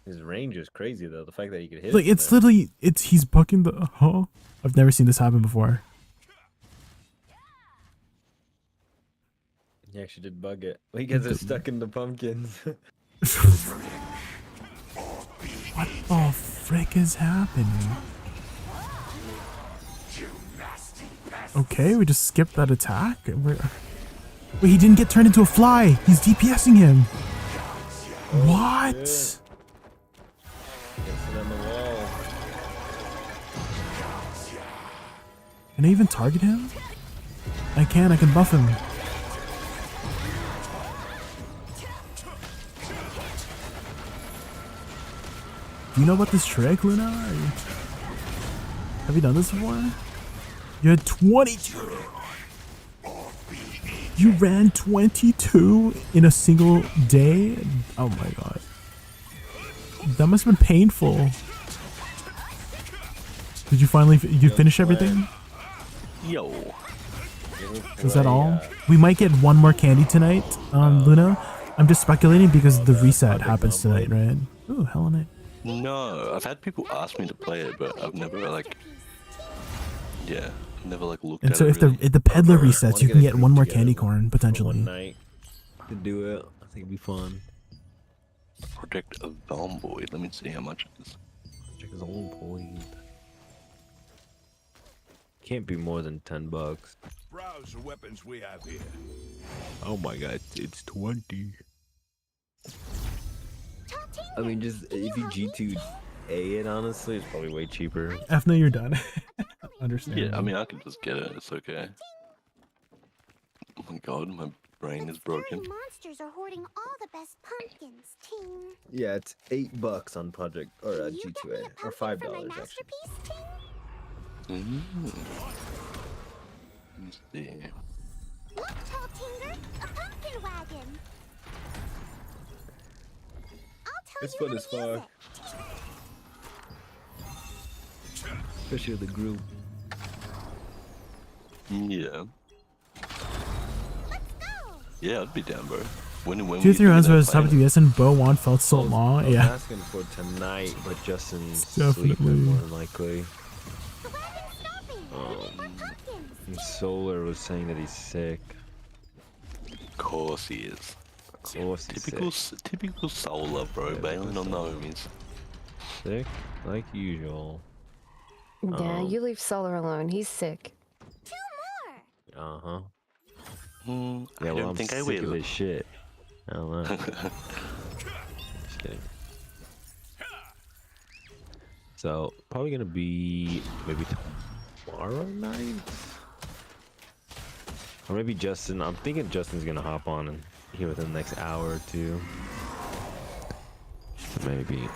His range is crazy though. The fact that he could hit. Like, it it's from literally... He's bucking the... Huh? I've never seen this happen before. there. He actually did bug it. Well, you guys are stuck in the pumpkins. What the frick is happening? Okay, we just skipped that attack. Wait, he didn't get turned into a fly. He's DPSing him. What? Gets it on the wall. Can I even target him? I can buff him. Do you know about this trick, Luna? Have you done this before? You had 22. You ran 22 in a single day? Oh my god. That must have been painful. Did you finally finish everything? Yo. Was that all? We might get one more candy tonight, Luna. I'm just speculating because the reset happens tonight, right? Ooh, Hell Knight. No, I've had people ask me to play it, but I've never like, yeah, I've never like looked And at so it. if the peddler resets, you can get one more candy corn potentially. Night to do it. I think it'd be fun. Project a Zomboid. Let me see how much it is. Check his own point. Can't be more than $10. Browse the weapons we have here. Oh my god, it's 20. I mean, just if you G2A it, honestly, it's probably way cheaper. Fno, you're done. Understand. Yeah, I mean, I can just get it. It's okay. Oh my god, my brain is broken. Monsters are hoarding all the best pumpkins, Ting. Yeah, it's $8 on Project or G2A, or $5 actually. Let me see. Look, Tall Tinger, a pumpkin wagon. It's fun as fuck. Especially with the group. Yeah. Yeah, I'd be down, bro. When 2-3 rounds versus WS and Bo Wan felt so long. I was Yeah. asking for tonight, but Justin's Definitely. sleeping more than likely. And Solar was saying that he's sick. Of course he is. Of course he's Typical Solar, bro. Bailing on the homies. sick, like usual. Yeah, you leave Solar alone. He's sick. Uh huh. I Yeah, well, don't I'm think I sick of will. this shit. I don't know. Just kidding. So probably gonna be maybe tomorrow night, or maybe Justin. I'm thinking Justin's gonna hop on and here within the next hour or two. Maybe.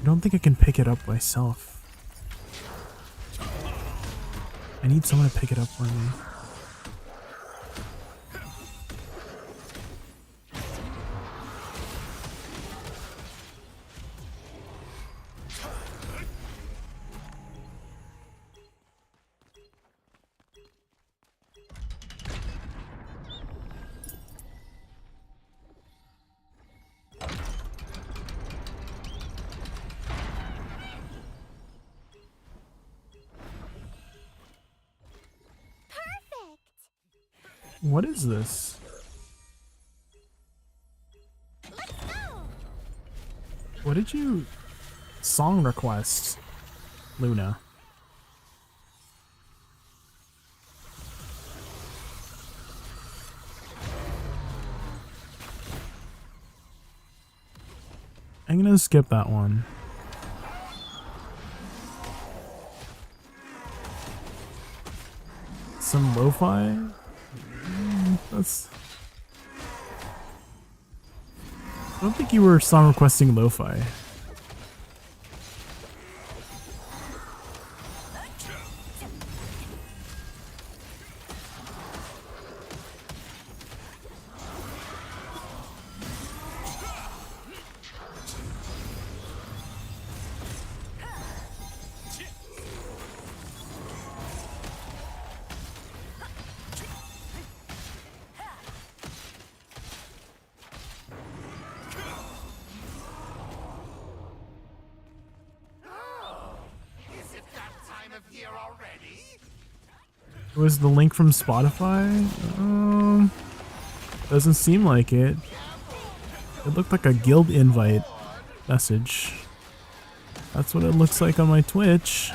don't think I can pick it up myself. I need someone to pick it up for me. What is this? What did you... Song request, Luna? I'm gonna skip that one. Some lo-fi? That's... I don't think you were song requesting lo-fi. Was the link from Spotify? Doesn't seem like it. It looked like a guild invite message. That's what it looks like on my Twitch.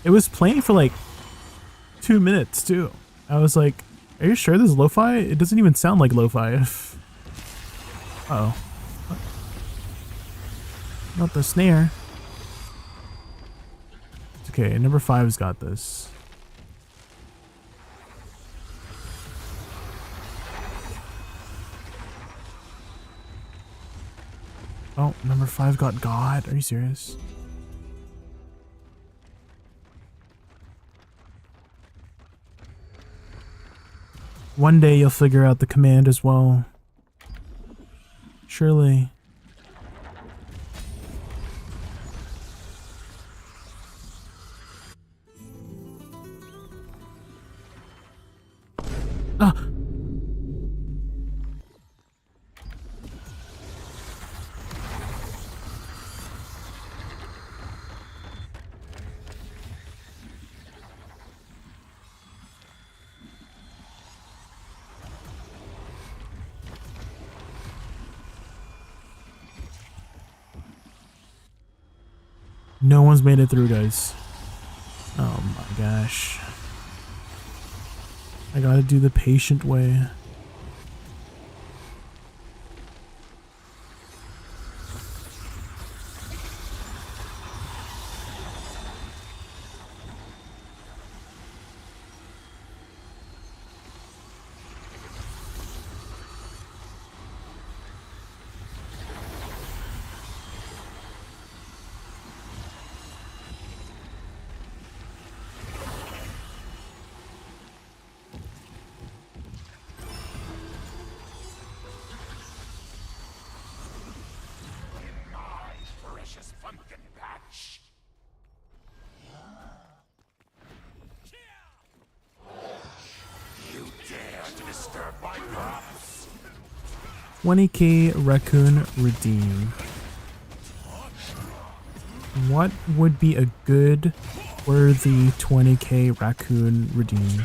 It was playing for like 2 minutes too. I was like, are you sure this is lo-fi? It doesn't even sound like lo-fi. Uh-oh. Not the snare. It's okay, number 5's got this. Oh, number 5 got God. Are you serious? One day you'll figure out the command as well. Surely. Ah! No one's made it through, guys. Oh my gosh. I gotta do the patient way. You dare to disturb my crops? 20k raccoon redeem. What would be a good, worthy 20k raccoon redeem?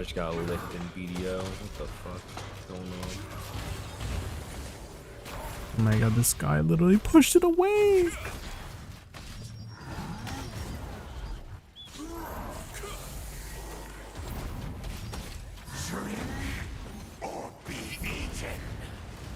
I just got licked in BDO. What the fuck is going on? Oh my god, this guy literally pushed it away. Drink or be eaten. Drink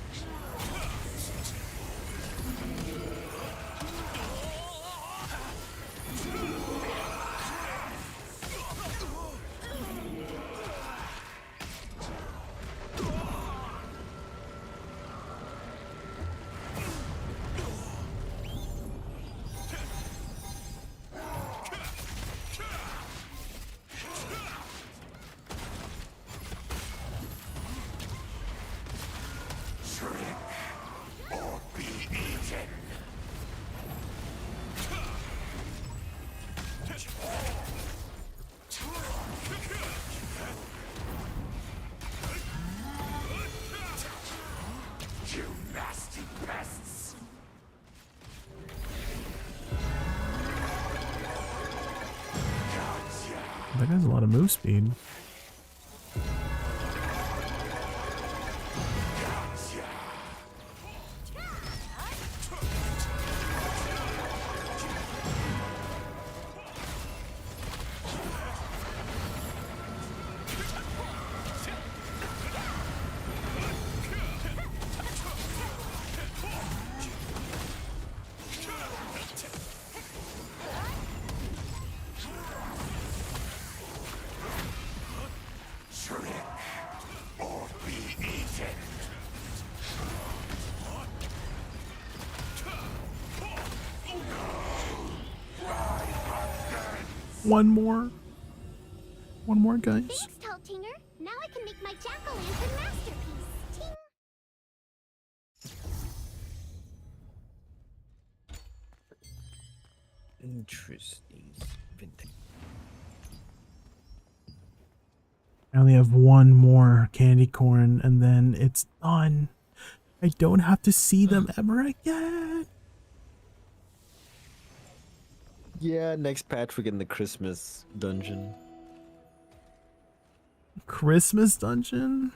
or be eaten. You nasty pests. That guy's a lot of move speed. Drink or be eaten. One more. One more, guys. Thanks, Teltinger. Now I can make my jack-o'-lantern masterpiece. Ting. Interesting. I only have one more candy corn and then it's done. I don't have to see them ever again. Yeah, next patch we're getting the Christmas dungeon. Christmas dungeon?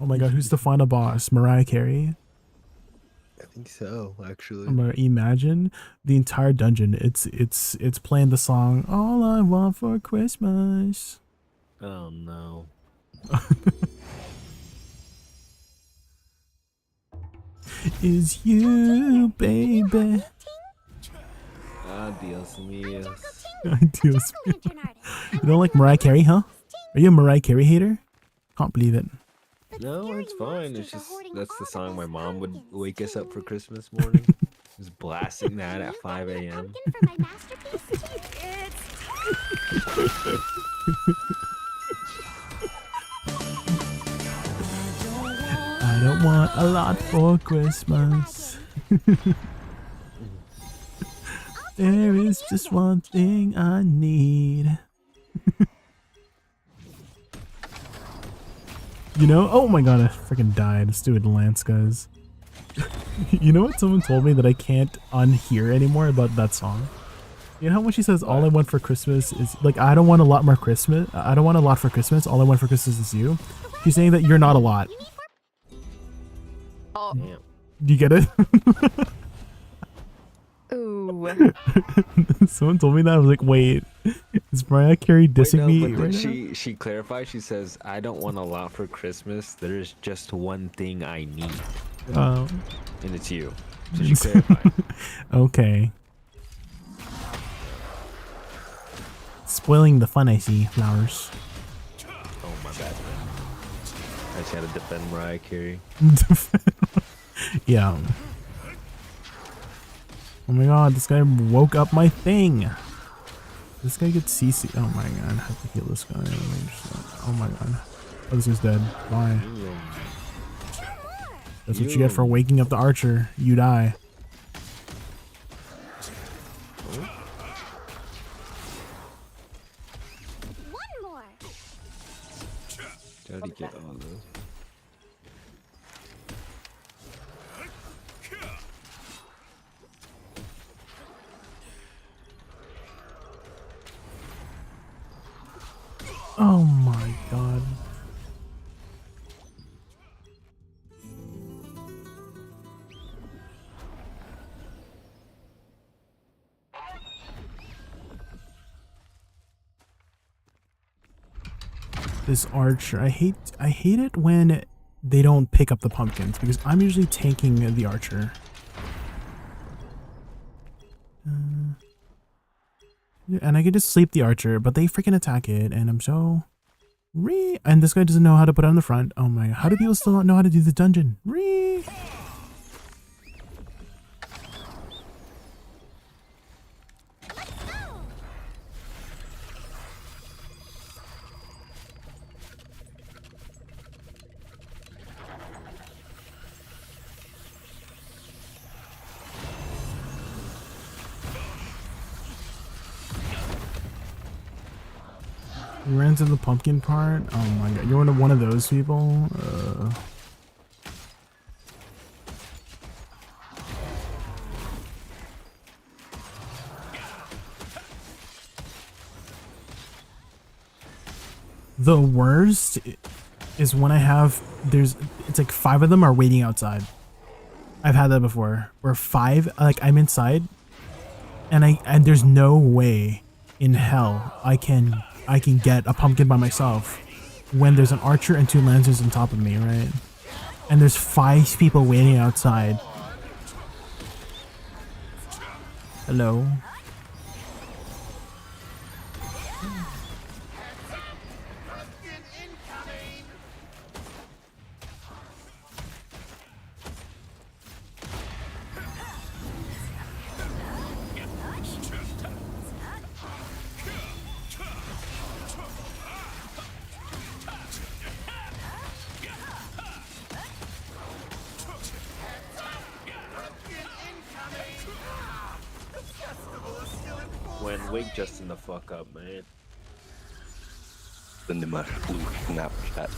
Oh my god, who's the final boss? Mariah Carey? I think so, actually. I'm gonna imagine the entire dungeon. It's playing the song "All I Want for Christmas." Oh no. Is you, baby. Adios míos. Adios. You don't like Mariah Carey, huh? Are you a Mariah Carey hater? Can't believe it. No, it's fine. It's just that's the song my mom would wake us up for Christmas morning. Just blasting that at 5 a.m. I don't want a lot for Christmas. There is just one thing I need. You know? Oh my god, I freaking died. Stupid Lance, guys. You know what? Someone told me that I can't unhear anymore about that song. You know how when she says all I want for Christmas is like I don't want a lot more Christmas. I don't want a lot for Christmas. All I want for Christmas is you. She's saying that you're not a lot. Oh. Do you get it? Ooh. Someone told me that. I was like, wait, is Mariah Carey dissing me But then right now? she clarifies. She says, "I don't want a lot for Christmas. There's just one thing I need, and it's you." So she clarified. Okay. Spoiling the fun, I see. Flowers. Oh my bad, man. I just had to defend Mariah Carey. Yeah. Oh my god, this guy woke up my thing. This guy gets CC. Oh my god, I have to heal this guy. Oh my god. Oh, this guy's dead. Bye. That's what you get for waking up the archer. You die. One more. Try to get all those. Oh my god. This archer, I hate it when they don't pick up the pumpkins because I'm usually tanking the archer. And I can just sleep the archer, but they freaking attack it, and I'm so and this guy doesn't know how to put it on the front. Oh my god, how do people still not know how to do the dungeon? You ran to the pumpkin part? Oh my god, you're one of those people? The worst is when I have, it's like 5 of them are waiting outside. I've had that before, where 5, like I'm inside, and there's no way in hell I can get a pumpkin by myself when there's an archer and 2 lancers on top of me, right? And there's 5 people waiting outside. Hello? When wake Justin the fuck up, man. The Nimmer Snapchat.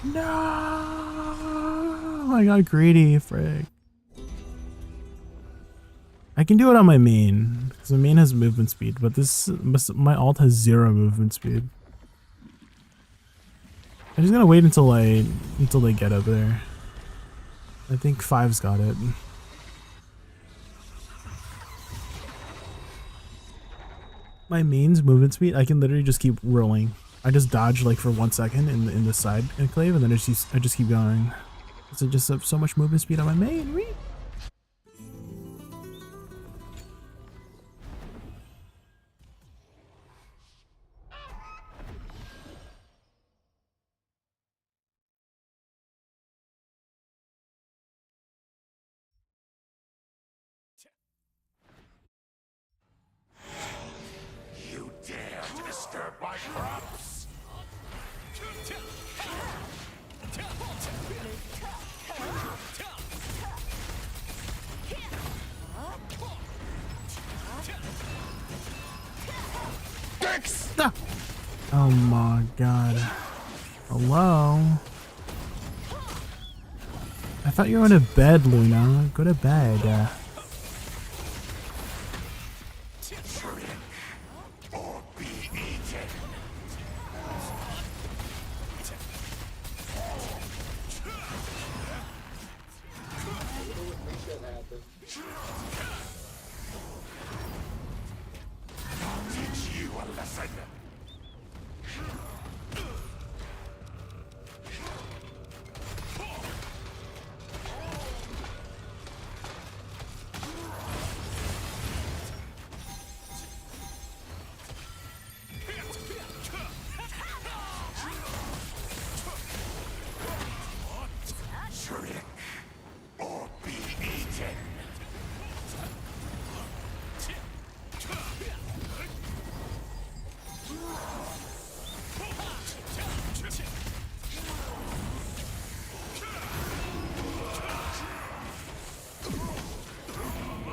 No, I got greedy, frick. I can do it on my main, because my main has movement speed, but my alt has 0 movement speed. I'm just gonna wait until they get up there. I think 5's got it. My main's movement speed, I can literally just keep rolling. I just dodge like for 1 second in the side enclave, and then I just keep going. So I just have so much movement speed on my main. You dare to disturb my crops? Oh my god. Hello? I thought you were in bed, Luna. Go to bed.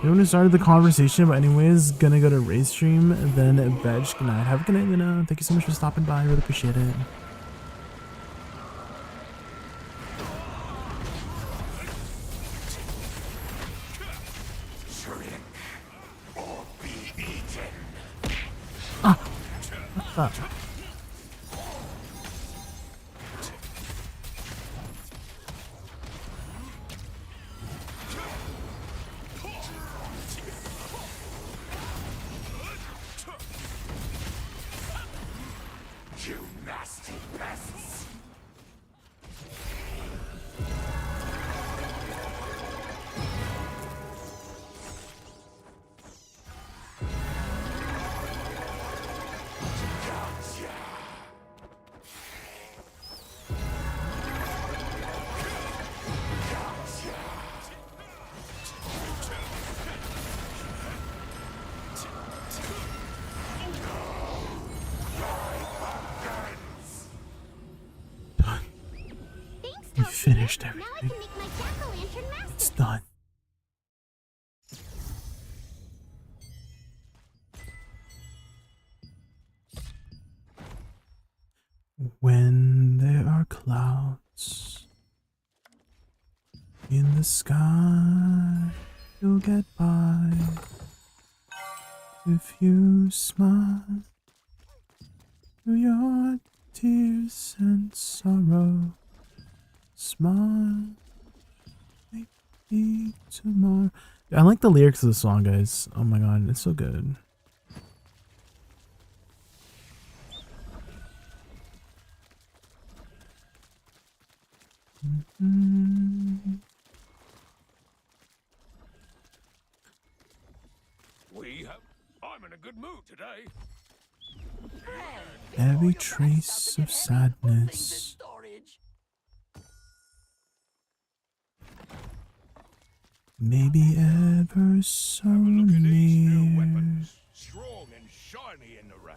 Anyone who started the conversation, but anyways, gonna go to Ray's stream, and then veg. Good night. Have a good night, Luna. Thank you so much for stopping by. Really appreciate it. Ah! What's that? You nasty pests! We finished everything. It's done. When there are clouds in the sky, you'll get by. If you smile through your tears and sorrow, smile, maybe tomorrow. I like the lyrics of the song, guys. Oh my god, it's so good. I'm in a good mood today. Every trace of sadness maybe ever so near. Strong and shiny in the rain.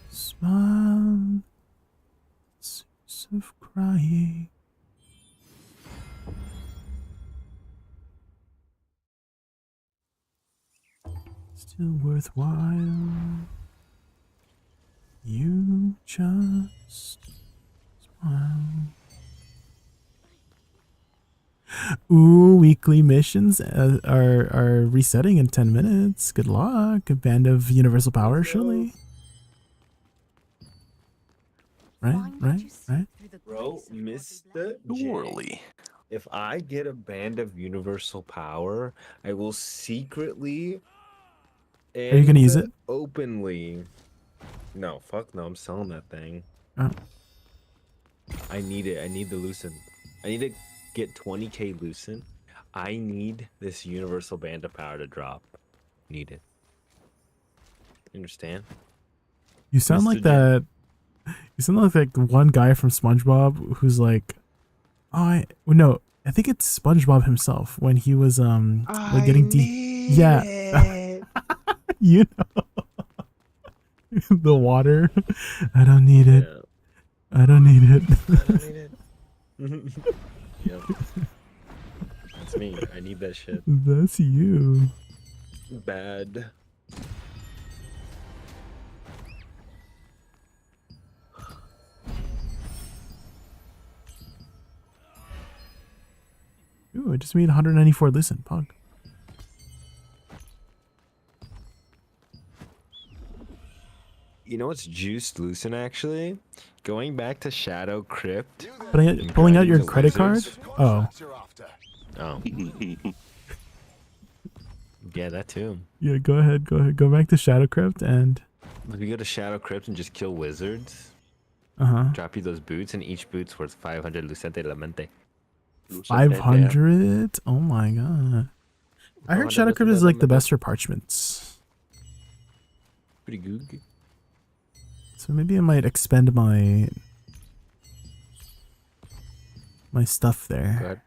Smile, sense of crying. Still worthwhile. You just smile. Ooh, weekly missions are resetting in 10 minutes. Good luck. A band of universal power, surely. Right. Bro, Mr. J, if I get a band of universal power, I will secretly Are you gonna use it? openly. No, fuck no, I'm selling that thing. Oh. I need it. I need the Lucent. I need to get 20k Lucent. I need this universal band of power to drop. Need it. You understand? You sound Mr. like J. that. You sound like one guy from SpongeBob who's like, I think it's SpongeBob himself when he was like getting deep. Yeah, you know, the water. I don't need it. I don't need it. I don't need it. Yep. That's me. I need that shit. That's you. Bad. Ooh, I just made 194 listen, punk. You know what's juiced Lucent actually? Going back to Shadow Crypt. Pulling out your credit card? Oh. Oh. Yeah, that too. Yeah, go ahead. Go back to Shadow Crypt and... If you go to Shadow Crypt and just kill wizards, drop you those boots, and each boot's worth 500 Lucente la mente. 500? Oh my god. I heard Shadow Crypt is like the best for parchments. Pretty good. So maybe I might expend my stuff there. Go ahead.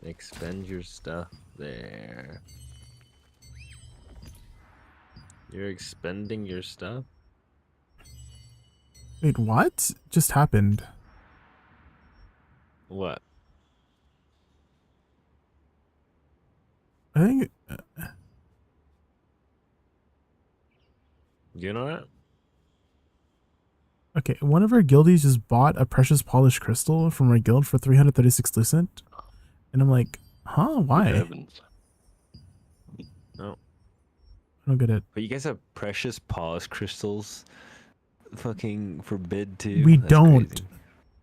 Expend your stuff there. You're expending your stuff? Wait, what just happened? What? I think. You know that? Okay, one of our guildies just bought a precious polished crystal from our guild for 336 lucent. And I'm like, huh? Why? Good heavens. No. I don't get it. But you guys have precious polished crystals fucking forbid too? We That's don't. crazy.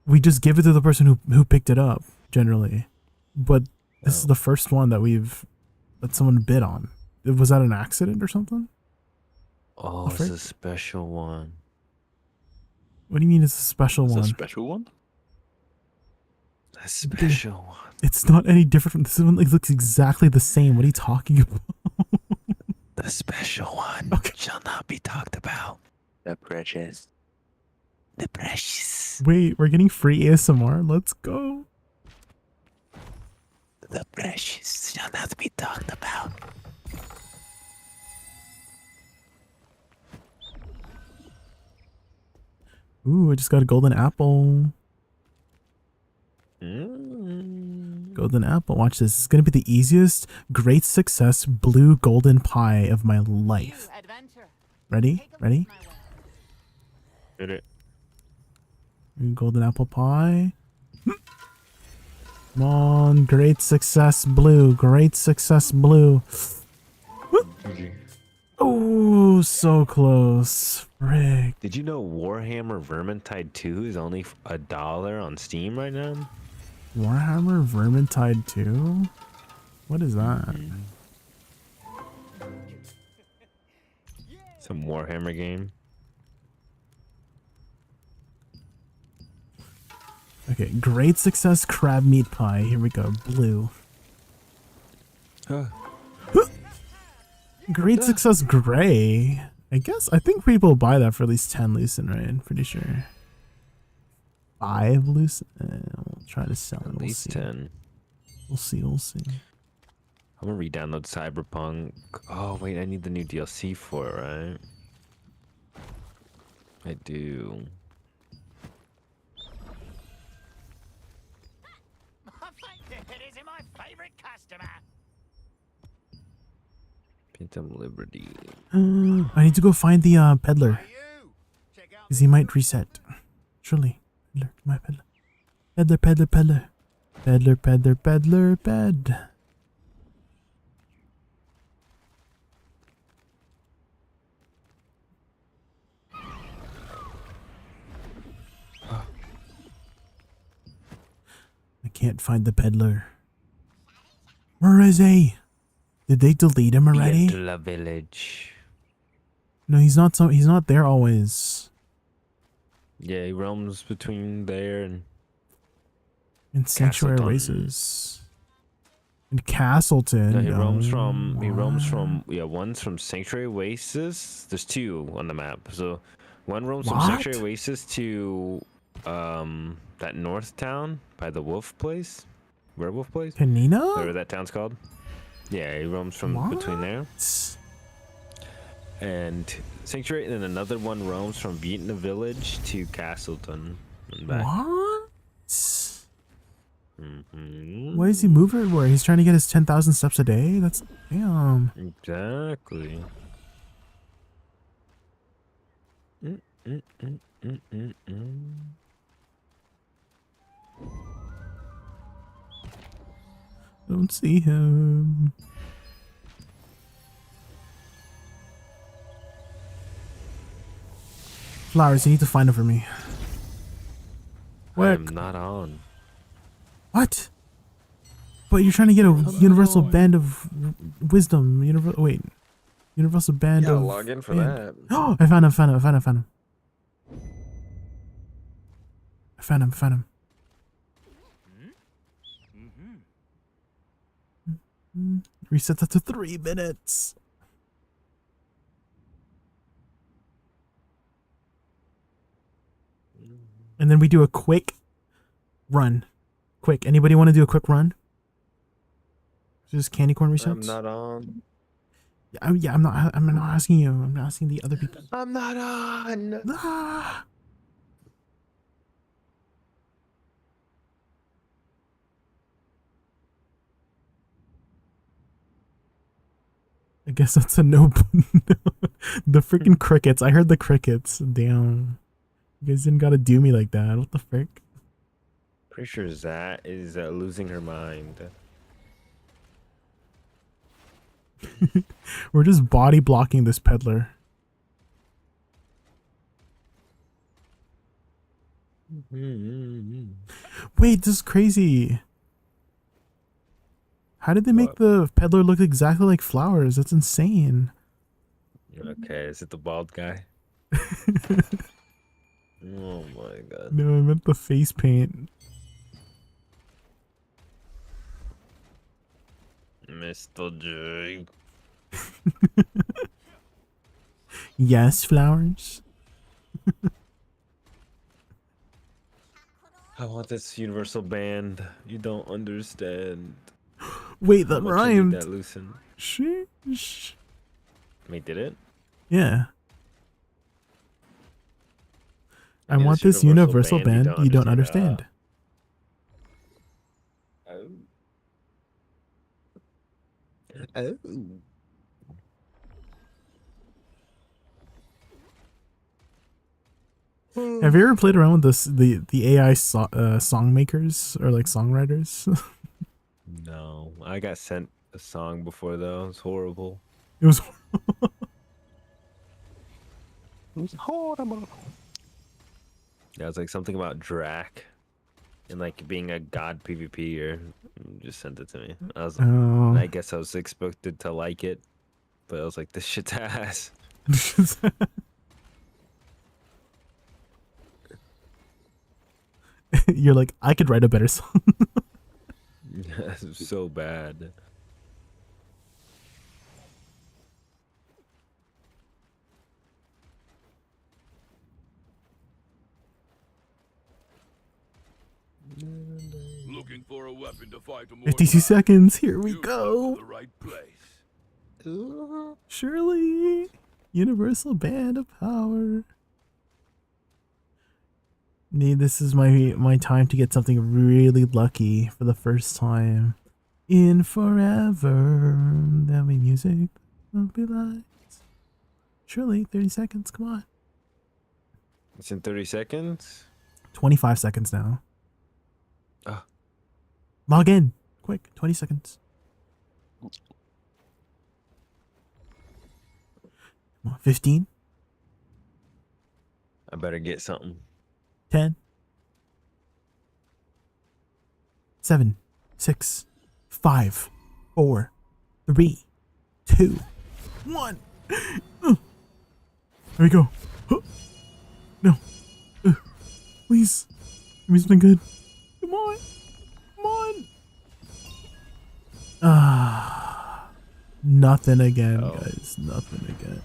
We just give it to the person who picked it up, generally. But this is the first one that someone bid on. Was that an accident or something? Oh, it's a special one. What do you mean it's a special It's one? a special one? A special one. It's not any different from this one. It looks exactly the same. What are you talking about? The special one shall not be talked about. The precious. The precious. Wait, we're getting free ASMR. Let's go. The precious shall not be talked about. Ooh, I just got a golden apple. Mm. Golden apple. Watch this. It's going to be the easiest great success blue golden pie of my life. Ready? Ready? Hit it. Golden apple pie. Come on. Great success blue. Great success blue. Oh, so close. Frick. Did you know Warhammer Vermintide 2 is only $1 on Steam right now? Warhammer Vermintide 2? What is that? Some Warhammer game. Okay, great success crab meat pie. Here we go. Blue. Great success gray. I think people buy that for at least 10 lucent, right? I'm pretty sure. 5 lucent? We'll try to sell it. At least 10. We'll see. I'm gonna re-download Cyberpunk. Oh wait, I need the new DLC for it, right? I do. It is my favorite customer. Phantom Liberty. I need to go find the peddler. Because he might reset. Surely. Peddler, my peddler. Peddler, peddler, peddler. Peddler, peddler, peddler, ped. I can't find the peddler. Where is he? Did they delete him already? The village. No, he's not there always. Yeah, he roams between there and Sanctuary Castleton. Oasis. In Castleton. No, he roams from one's from Sanctuary Oasis. There's two on the map. So one roams from Sanctuary Oasis to that north town by the wolf place. Werewolf place? Panina? Whatever that town's called. Yeah, he roams from between there. And Sanctuary, and then another one roams from Vietnam Village to Castleton and back. What? Mm-hmm. Why is he moving everywhere? He's trying to get his 10,000 steps a day? That's... Damn. Exactly. Don't see him. Flowers, you need to find him for me. I'm not on. What? But you're trying to get a universal band of wisdom. Universal band Yeah, of... log in for band. that. Oh, I found him. Reset that to 3 minutes. And then we do a quick run. Quick. Anybody want to do a quick run? Just candy corn resets? I'm not on. Yeah, I'm not asking you. I'm asking the other people. I'm not on. I guess that's a no. The freaking crickets. I heard the crickets. Damn. You guys didn't gotta do me like that. What the frick? Pretty sure Zat is losing her mind. We're just body blocking this peddler. Wait, this is crazy. How did they make the peddler look exactly like Flowers? That's insane. Okay, is it the bald guy? Oh my god. No, I meant the face paint. Mr. J. Yes, Flowers. I want this universal band. You don't understand. Wait, that How much I need rhymed. That loosen. Sheesh. Wait, did it? Yeah. I need want this this universal universal band you don't understand. Oh. Have you ever played around with this the AI song makers or like songwriters? No, I got sent a song before though. It was horrible. It was. It was horrible. Yeah, it was like something about Drac and like being a god PvP or just sent it to me. I was, Oh. I guess I was expected to like it, but I was like, this shit's ass. You're like, I could write a better song. Yeah, it was so bad. Looking for a weapon to fight a more 52 seconds. Here we go. the right place. Surely, universal band of power. Need this is my time to get something really lucky for the first time in forever. There'll be music. There'll be lights. Surely, 30 seconds. Come on. It's in 30 seconds. 25 seconds now. Ah. Log in. Quick. 20 seconds. Come on. 15. I better get something. 10. 7. 6. 5. 4. 3. 2. 1. Here we go. No. Please. Give me something good. Come on. Come on. Nothing again, guys. Nothing again.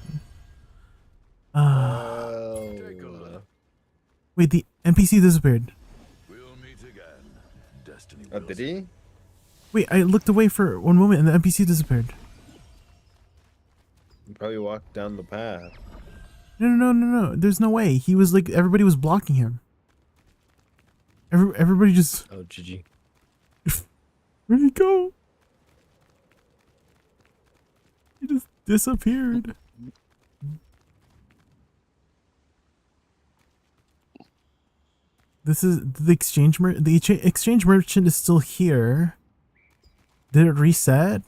Wait, the NPC disappeared. Oh, did he? Wait, I looked away for one moment and the NPC disappeared. He probably walked down the path. No. There's no way. He was like, everybody was blocking him. Everybody just... Oh, GG. Where'd he go? He just disappeared. This is the exchange exchange merchant is still here. Did it reset?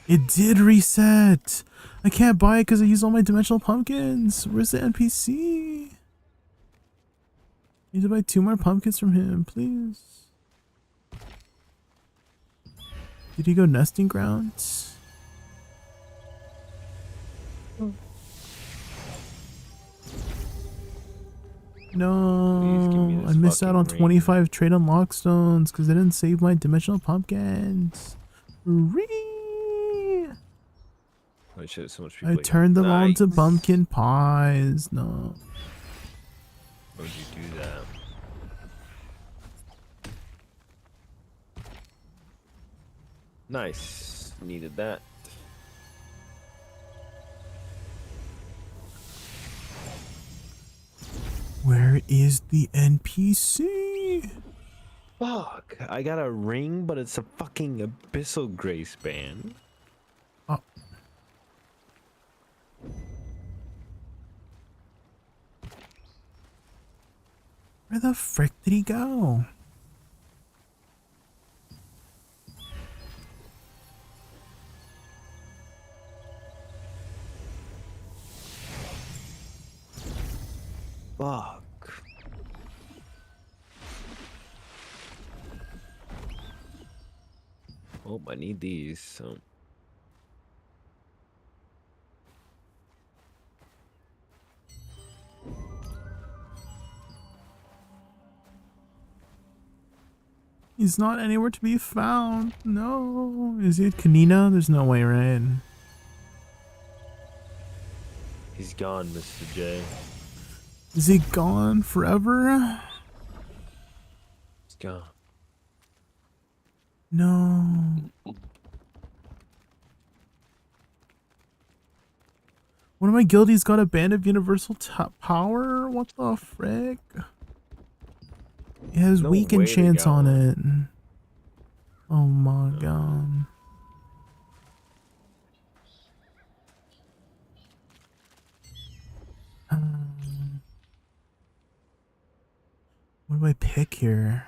It did reset. I can't buy it because I used all my dimensional pumpkins. Where's the NPC? I need to buy 2 more pumpkins from him, please. Did he go nesting grounds? No, I missed out on 25 trade unlock stones because I didn't save my dimensional pumpkins. Holy shit, so much people. I turned them all into pumpkin pies. No. Why would you do that? Nice. Needed that. Where is the NPC? Fuck. I got a ring, but it's a fucking Abyssal Grace band. Oh. Where the frick did he go? Fuck. Oh, I need these. So. He's not anywhere to be found. No. Is he at Kanina? There's no way, right? He's gone, Mr. J. Is he gone forever? He's gone. No. One of my guildies got a band of universal power? What the frick? It has No weak way to enchants go. on it. Oh my god. What do I pick here?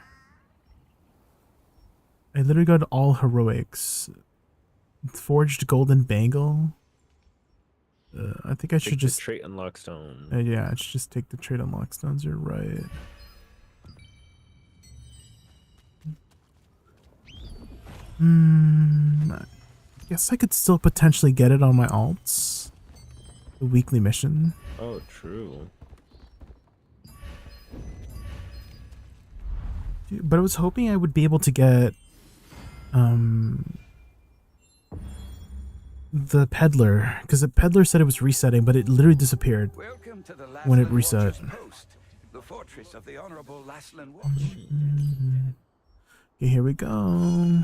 I literally got all heroics. Forged golden bangle. I think I should just trait unlock stone. yeah, I should just take the trait unlock stones. You're right. I guess I could still potentially get it on my alts. The weekly mission. Oh, true. But I was hoping I would be able to get the peddler, because the peddler said it was resetting, but it literally disappeared when it reset. The fortress of the Honorable Laslan Watch. Okay, here we go.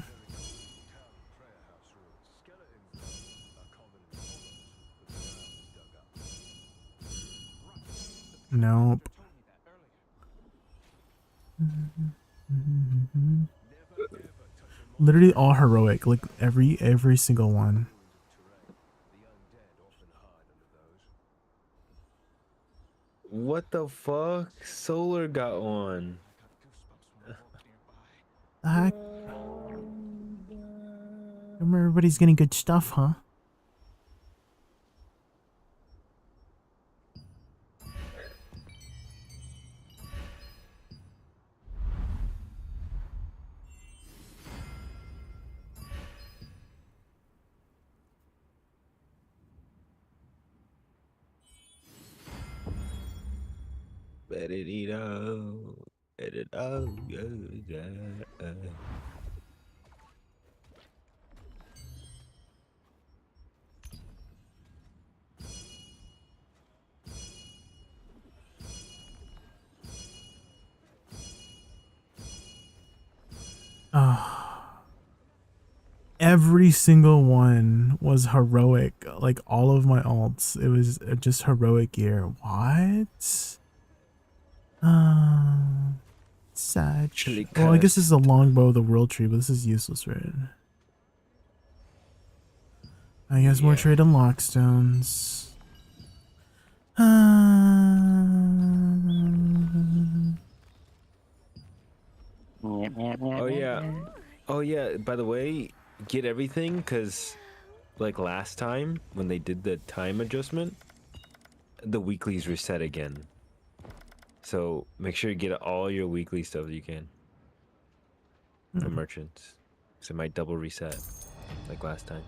Nope. Literally all heroic, like every single one. What the fuck? Solar got one. The heck? Remember, everybody's getting good stuff, huh? Let it eat out. Let it out. Yeah. Every single one was heroic. Like all of my alts, it was just heroic gear. What? Sad. Well, I guess this is a longbow of the world tree, but this is useless, right? I guess more trade unlock stones. Oh yeah. Oh yeah. By the way, get everything, because like last time when they did the time adjustment, the weeklies reset again. So make sure you get all your weekly stuff you can from merchants. So it might double reset like last time.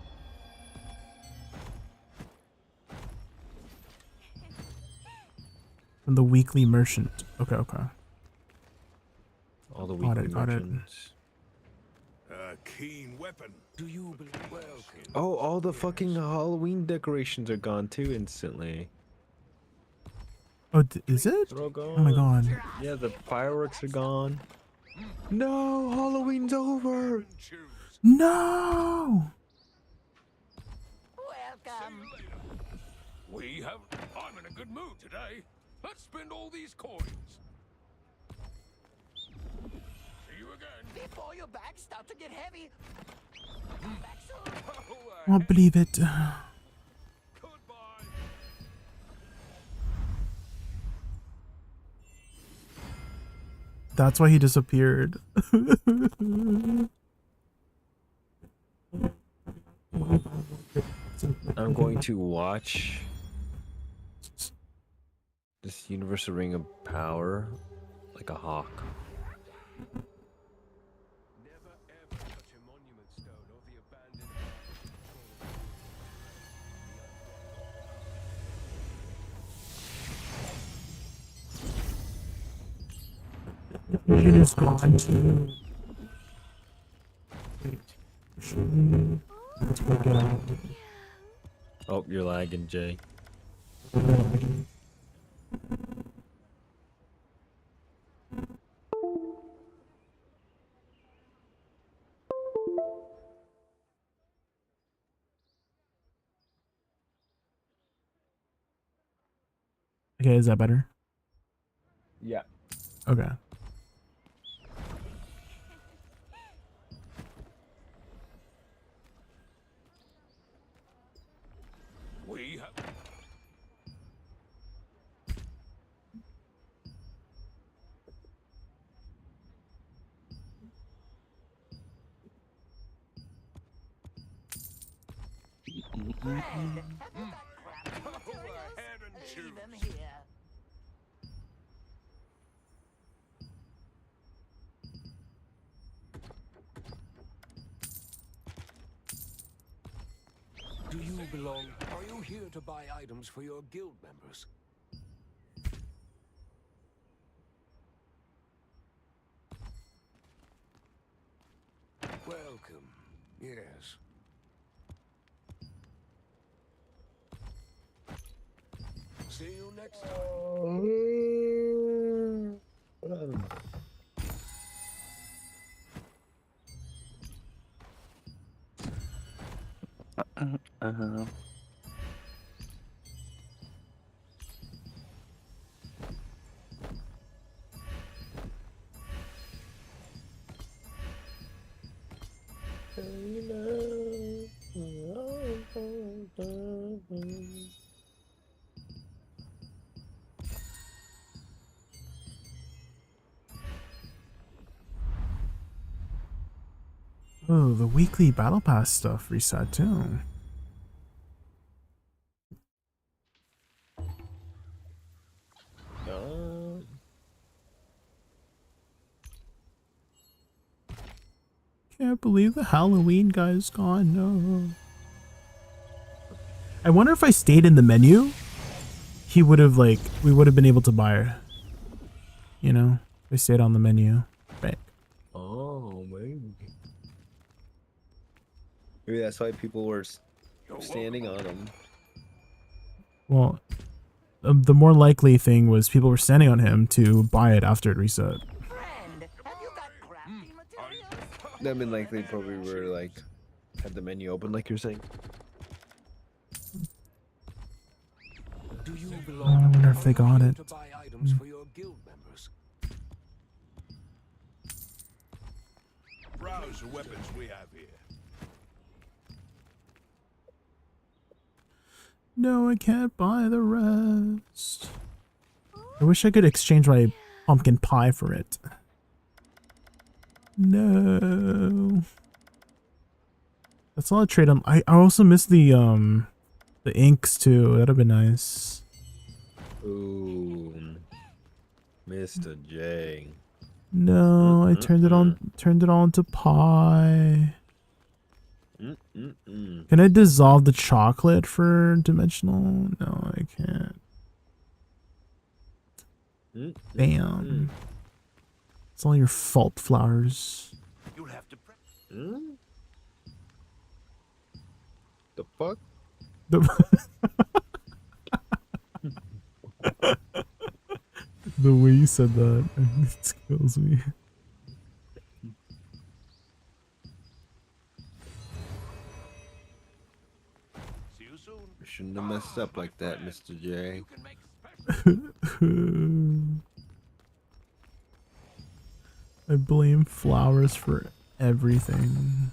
From the weekly merchant. Okay, okay. All the Got weekly it, got it. merchants. A keen weapon. Do you believe? Well, Oh, all the fucking Halloween decorations are gone too instantly. Oh, is it? They're all Oh my gone. god. Yeah, the fireworks are gone. No, Halloween's over. No! Welcome. I'm in a good mood today. Let's spend all these coins. See you again. Before your bags start to get heavy. I won't believe it. That's why he disappeared. I'm going to watch this Universal Ring of Power like a hawk. It is gone too. Let's go get out. Oh, you're lagging, Jay. Okay, is that better? Yeah. Okay. We have. Do you belong? Are you here to buy items for your guild members? Welcome. Yes. See you next time. Oh, the weekly battle pass stuff reset too. Can't believe the Halloween guy's gone. No. I wonder if I stayed in the menu, he would have we would have been able to buy her. You know, if I stayed on the menu. Right. Oh, maybe. Maybe that's why people were standing on him. Well, the more likely thing was people were standing on him to buy it after it reset. I mean, like they probably were had the menu open, like you're saying. Do you I belong? wonder if they got it. To buy items for your guild members? Browse the weapons we have here. No, I can't buy the rest. I wish I could exchange my pumpkin pie for it. No. That's all I trade on. I also miss the inks too. That'd have been nice. Ooh, Mr. J. No, I turned it all into pie. Can I dissolve the chocolate for dimensional? No, I can't. Damn. It's all your fault, flowers. You'll have to. The fuck? The way you said that, it kills me. See you soon. You shouldn't have messed up like that, Mr. J. I blame flowers for everything.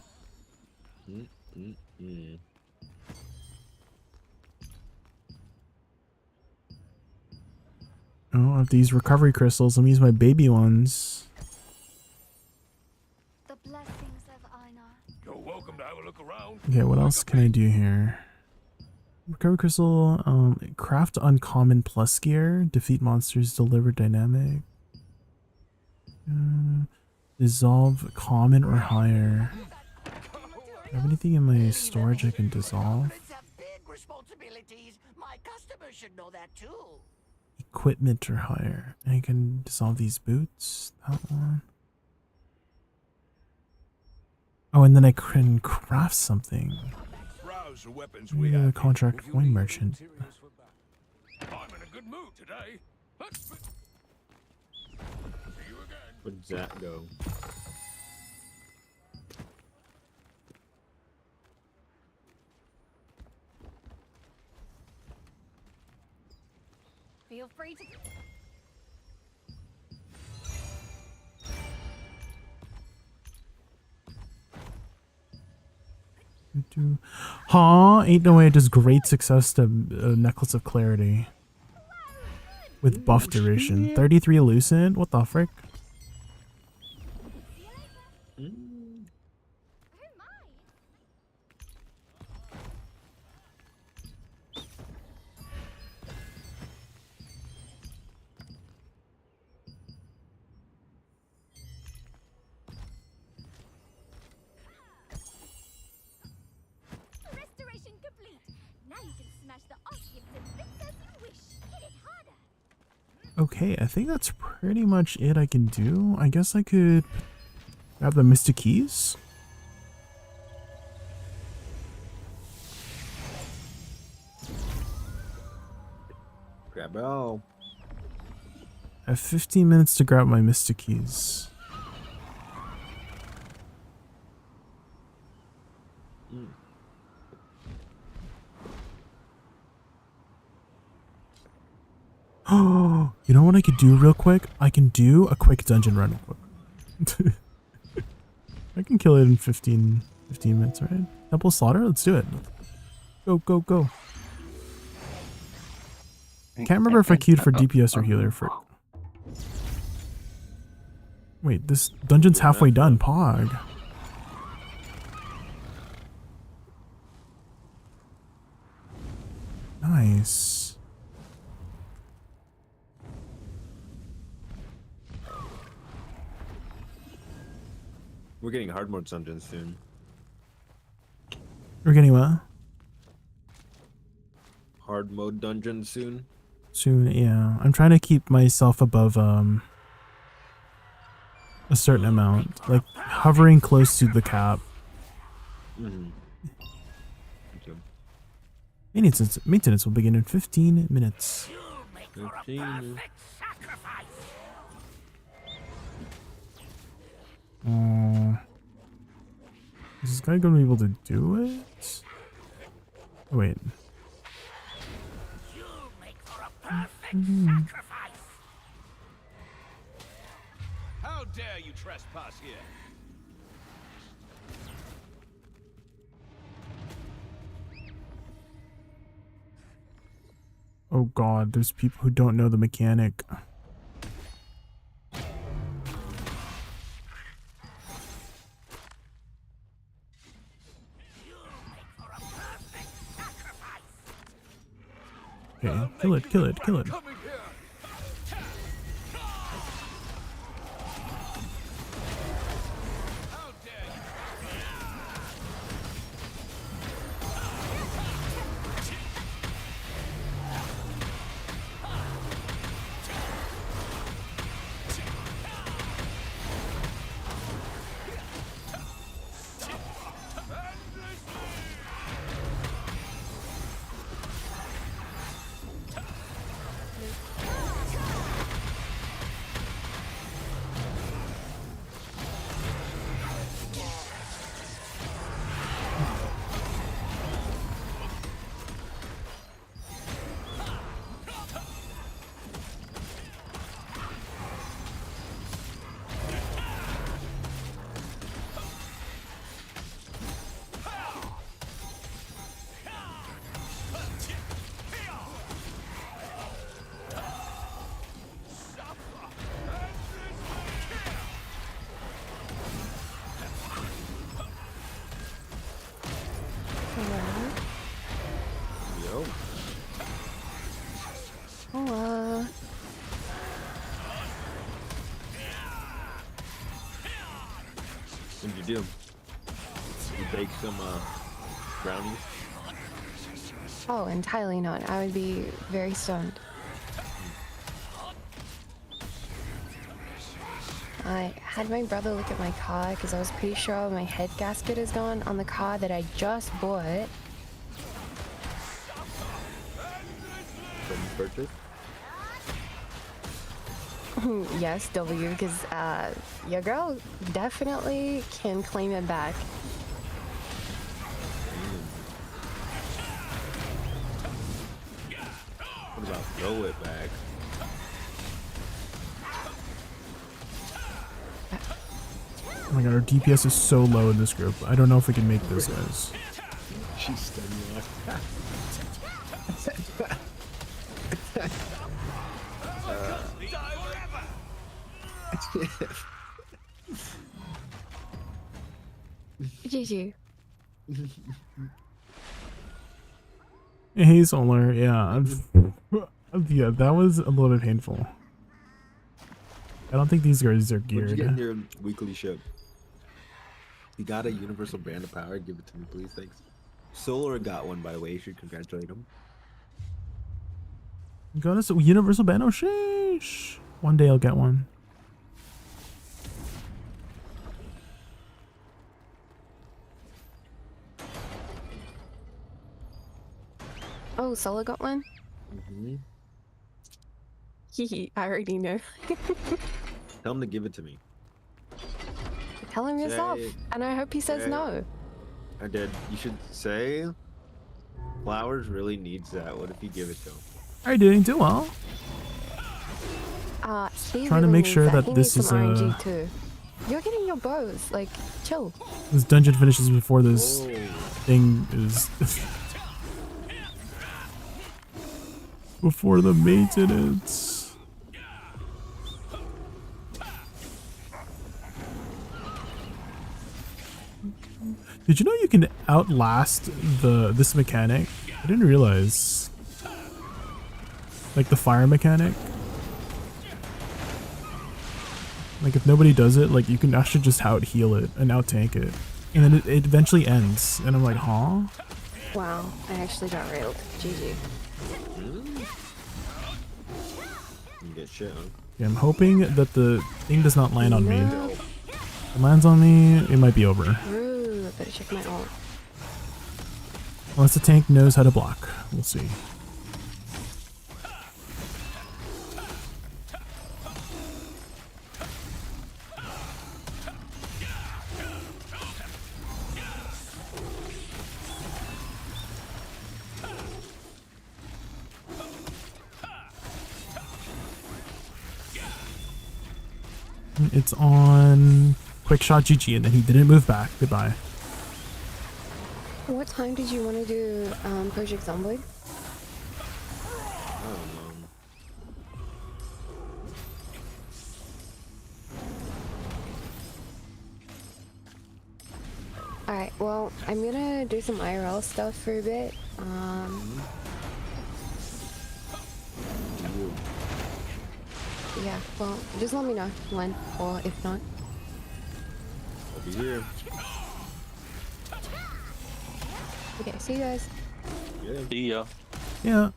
Oh, I have these recovery crystals. Let me use my baby ones. Blessings of Einar. You're welcome to have a look around. Okay, what else can I do here? Recover crystal, craft uncommon plus gear, defeat monsters, deliver dynamic, dissolve common or higher. Do I have anything in my storage I can dissolve? My customers should know that too. Equipment or higher. I can dissolve these boots. That one. Oh, and then I can craft something. Browse the weapons We got a contract coin merchant. I'm in a good mood today. See you again. Where'd that go? Feel free to. Huh? Ain't no way does great success to Necklace of Clarity. With buff duration. 33 Lucent? What the frick? Restoration complete. Now you can smash the off gifted bits as you wish. Hit it harder. Okay, I think that's pretty much it I can do. I guess I could grab the Mystic Keys. Grab it all. I have 15 minutes to grab my Mystic Keys. Oh, you know what I could do real quick? I can do a quick dungeon run. I can kill it in 15 minutes, right? Temple Slaughter? Let's do it. Go, go, go. I can't remember if I queued for DPS or healer for... Wait, this dungeon's halfway done. Pog. Nice. We're getting hard mode dungeons soon. We're getting what? Hard mode dungeons soon. Soon, yeah. I'm trying to keep myself above a certain amount, like hovering close to the cap. Maintenance will begin in 15 minutes. 15. Is this guy gonna be able to do it? Oh, wait. How dare you trespass here? Oh god, there's people who don't know the mechanic. Okay, kill it, kill it, kill it. What'd you do? You bake some brownies? Oh, entirely not. I would be very stoned. I had my brother look at my car because I was pretty sure my head gasket is gone on the car that I just bought. From purchase? Yes, W, because your girl definitely can claim it back. What about throw it back? Oh my god, our DPS is so low in this group. I don't know if we can make this, guys. She's stunned you GG. Hey, Solar. Yeah. Yeah, that was a little bit painful. I don't think these guys are What'd you geared. get in your weekly ship? You got a universal brand of power? Give it to me, please. Thanks. Solar got one, by the way. You should congratulate him. Got us a universal band? Oh, sheesh. One day I'll get one. Oh, Solo got one? Mm-hmm. Hee I already know. Tell him to give it to me. Tell him yourself. Say- And I hope he says say- no. I did. You should say Flowers really needs that. What if you give it to him? Alright, doing too well. He Trying to really make needs sure that He this needs some is, RNG too. You're getting your bows, like, chill. This dungeon finishes before this thing is... before the maintenance. Did you know you can outlast this mechanic? I didn't realize. Like the fire mechanic. Like if nobody does it, like you can actually just out heal it and out tank it. And then it eventually ends. And I'm like, huh? Wow, I actually got railed. GG. You get shit, huh? Yeah, I'm hoping that the thing does not land on me. If it lands on me, it might be over. Ooh, better check my ult. Unless the tank knows how to block. We'll see. It's on quick shot GG, and then he didn't move back. Goodbye. What time did you want to do Project Zomboid? Alright, well, I'm gonna do some IRL stuff for a bit. Yeah, well, just let me know when, or if not. I'll be here. Okay, see you guys. Yeah. See ya. Yeah.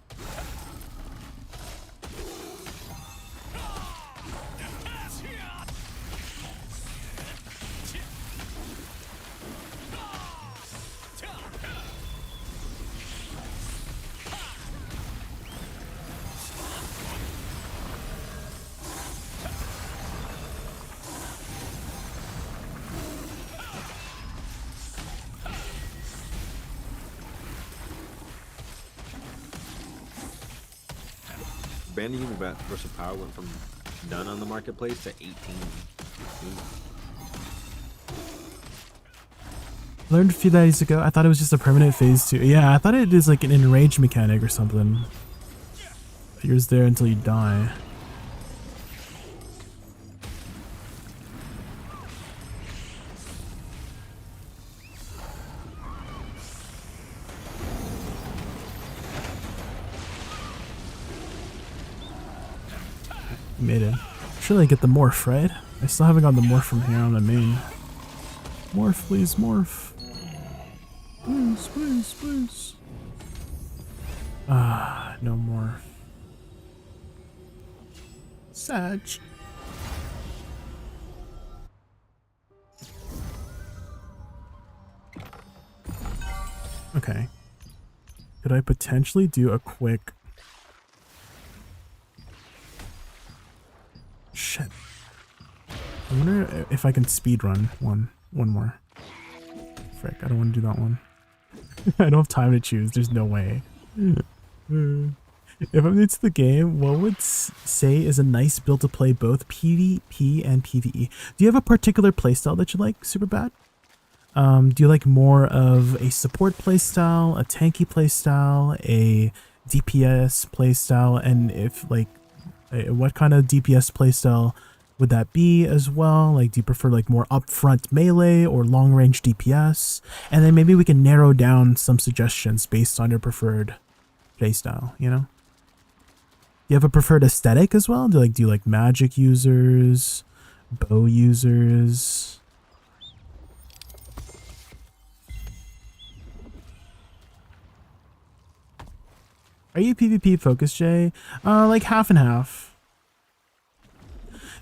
Banding versus Power went from none on the marketplace to 18. Learned a few days ago. I thought it was just a permanent phase 2. Yeah, I thought it is like an enraged mechanic or something. You're just there until you die. Made it. Should I get the morph, right? I still haven't got the morph from here on the main. Morph, please, morph. Please, please, please. Ah, no more. Sag. Okay. Could I potentially do a quick... Shit. I wonder if I can speedrun one more. Frick, I don't want to do that one. I don't have time to choose. There's no way. If I'm new to the game, what would say is a nice build to play both PvP and PvE? Do you have a particular playstyle that you like, Superbad? Do you like more of a support playstyle, a tanky playstyle, a DPS playstyle, and if like, what kind of DPS playstyle would that be as well? Like, do you prefer like more upfront melee or long range DPS? And then maybe we can narrow down some suggestions based on your preferred playstyle, you know? Do you have a preferred aesthetic as well? Do you like magic users, bow users? Are you PvP focused, Jay? Like half and half.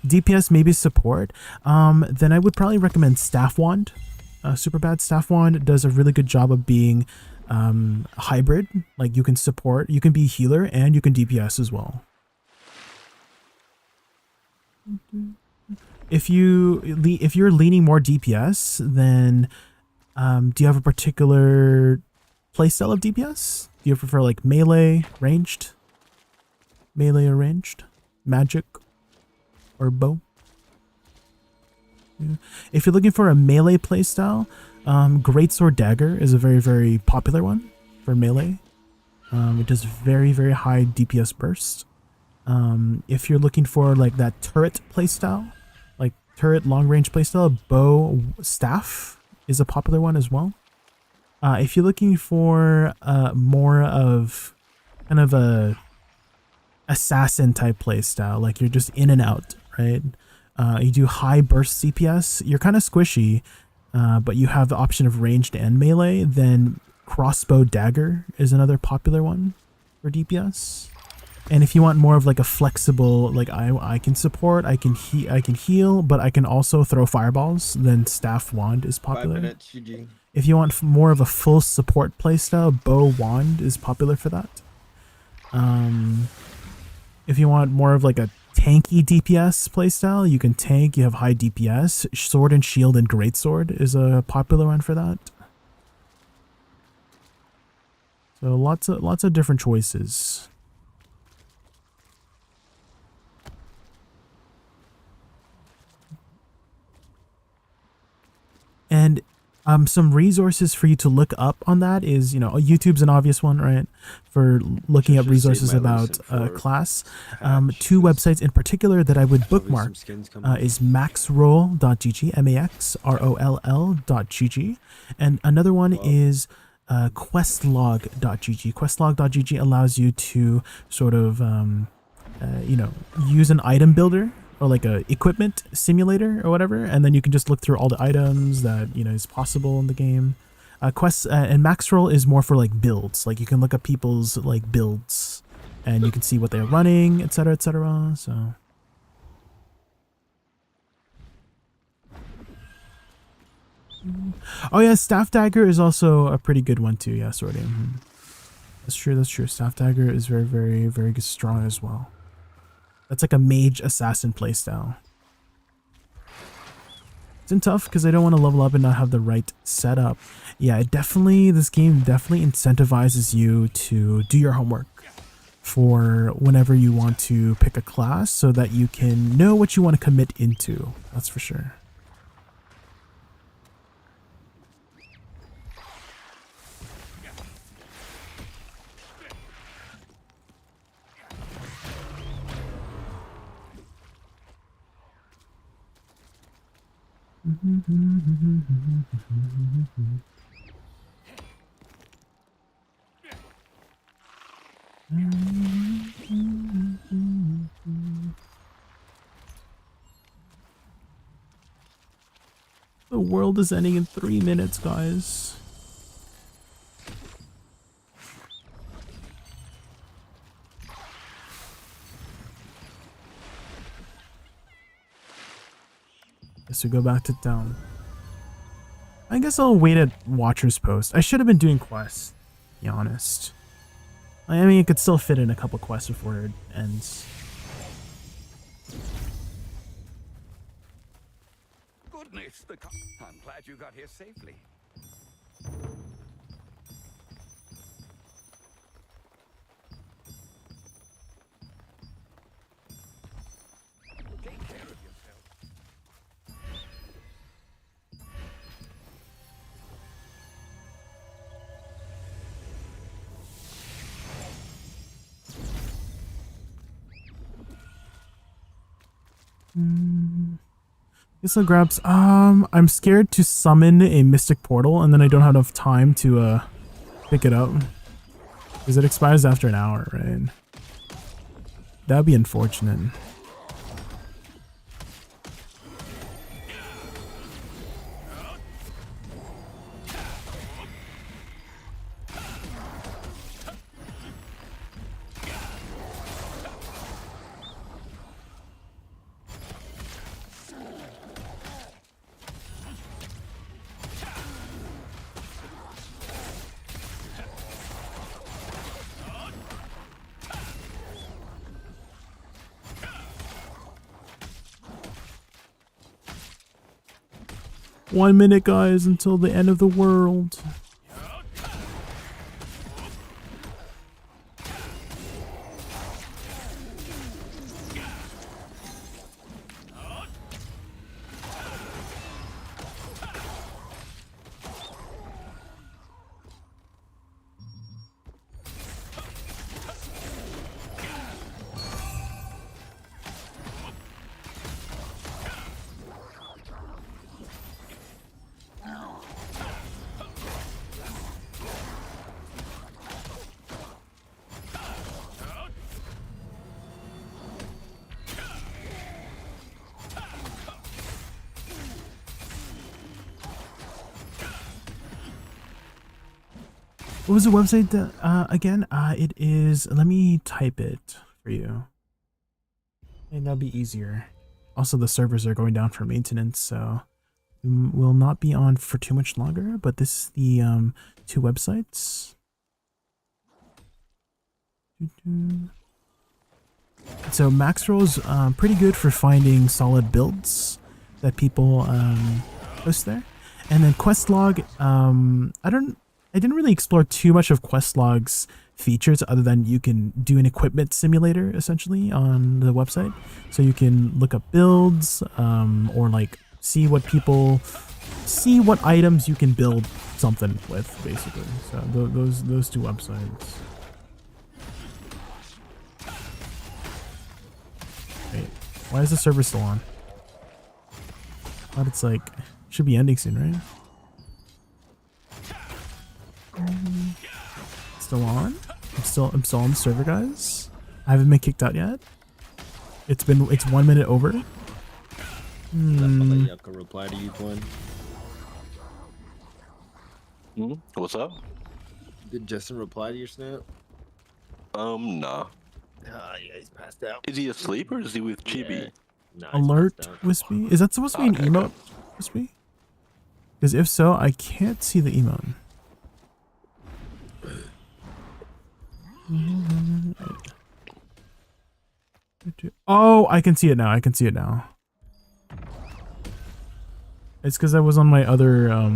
DPS, maybe support. Then I would probably recommend Staff Wand. Superbad Staff Wand does a really good job of being hybrid. Like you can support, you can be healer, and you can DPS as well. If you're leaning more DPS, then do you have a particular playstyle of DPS? Do you prefer like melee, ranged? Melee or ranged? Magic? Or bow? Yeah. If you're looking for a melee playstyle, Greatsword Dagger is a very, very popular one for melee. It does very, very high DPS burst. If you're looking for like that turret playstyle, like turret long range playstyle, bow staff is a popular one as well. If you're looking for more of kind of a assassin type playstyle, like you're just in and out, right? You do high burst CPS, you're kind of squishy, but you have the option of ranged and melee, then crossbow dagger is another popular one for DPS. And if you want more of like a flexible, like I can support, I can heal, but I can also throw fireballs, then staff wand is popular. 5 minutes, GG. If you want more of a full support playstyle, bow wand is popular for that. If you want more of like a tanky DPS playstyle, you can tank, you have high DPS. Sword and shield and greatsword is a popular one for that. So lots of different choices. And some resources for you to look up on that is, you know, YouTube's an obvious one, right? For looking up resources about class. 2 websites in particular that I would bookmark is maxroll.gg, maxroll.gg, and another one is questlog.gg. Questlog.gg allows you to sort of, you know, use an item builder or like a equipment simulator or whatever, and then you can just look through all the items that, you know, is possible in the game. And Maxroll is more for like builds, like you can look up people's like builds and you can see what they're running, etc, etc. So oh yeah, staff dagger is also a pretty good one too. Yeah, sort of. That's true. Staff dagger is very, very, very strong as well. That's like a mage assassin playstyle. It's tough because I don't want to level up and not have the right setup. Yeah, this game definitely incentivizes you to do your homework for whenever you want to pick a class so that you can know what you want to commit into. That's for sure. The world is ending in 3 minutes, guys. Guess we go back to town. I guess I'll wait at Watcher's Post. I should have been doing quests, to be honest. I mean, it could still fit in a couple quests before it ends. Goodness, I'm glad you got here safely. Take care of yourself. Guess I'll grab. I'm scared to summon a mystic portal, and then I don't have enough time to pick it up because it expires after an hour, right? That'd be unfortunate. One minute, guys, until the end of the world. What was the website again? It is, let me type it for you. And that'll be easier. Also, the servers are going down for maintenance, so will not be on for too much longer, but this is the two websites. So Maxroll's pretty good for finding solid builds that people post there. And then Questlog, I didn't really explore too much of Questlog's features other than you can do an equipment simulator essentially on the website. So you can look up builds or like see what items you can build something with, basically. So those two websites. Wait, why is the server still on? I thought it's like should be ending soon, right? Still on? I'm still on the server, guys. I haven't been kicked out yet. It's 1 minute over. I can reply to you, Glenn. What's up? Did Justin reply to your snap? Nah. Yeah, he's passed out. Is he asleep or is he with Chibi? No, Alert Wispy? Is that supposed to be an emote, Wispy? Because if so, I can't see the emote. Oh, I can see it now. It's because I was on my other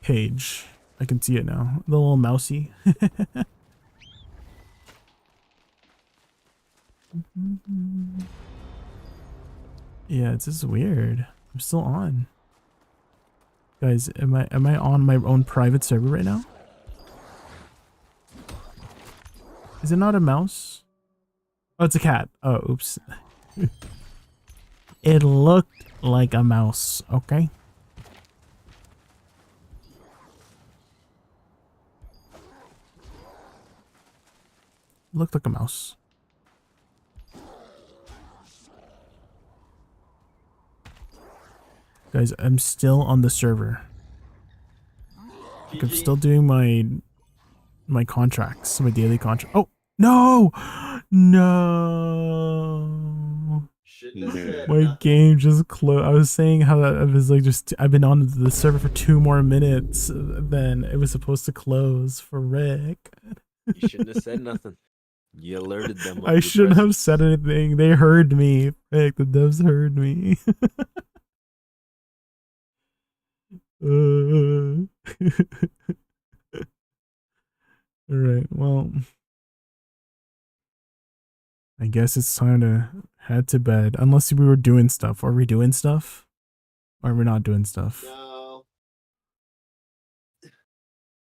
page. I can see it now. The little mousey. Yeah, it's just weird. I'm still on. Guys, am I on my own private server right now? Is it not a mouse? Oh, it's a cat. Oh, oops. It looked like a mouse, okay? Looked like a mouse. Guys, I'm still on the server. Like, I'm still doing my contracts, my daily contract. Oh no, no! My game just closed. I was saying how I was like, I've been on the server for 2 more minutes. Then it was supposed to close for Rick. You shouldn't have said nothing. You alerted them. I shouldn't have said anything. They heard me. Rick, the devs heard me. All right. Well, I guess it's time to head to bed. Unless we were doing stuff. Are we doing stuff? Or are we not doing stuff? No.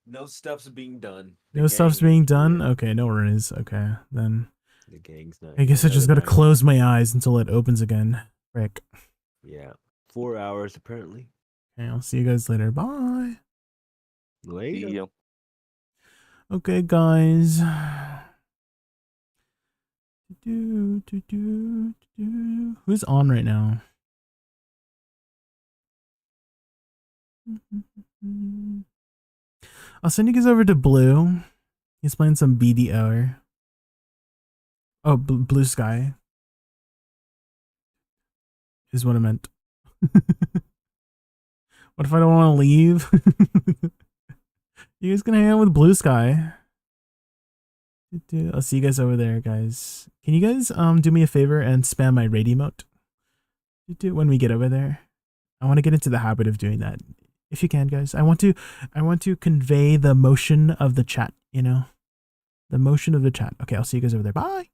No stuff's being done. No stuff's being done? Okay, no worries. Okay, then. The gang's not. I guess I just gotta close my eyes until it opens again. Frick. Yeah. 4 hours apparently. Okay, I'll see you guys later. Bye. Later. See ya. Okay, guys. Who's on right now? I'll send you guys over to Blue. He's playing some BDO. Oh, Blue Sky is what I meant. What if I don't want to leave? You guys gonna hang out with Blue Sky? I'll see you guys over there, guys. Can you guys do me a favor and spam my raid emote when we get over there? I want to get into the habit of doing that. If you can, guys. I want to convey the motion of the chat, you know? The motion of the chat. Okay, I'll see you guys over there. Bye.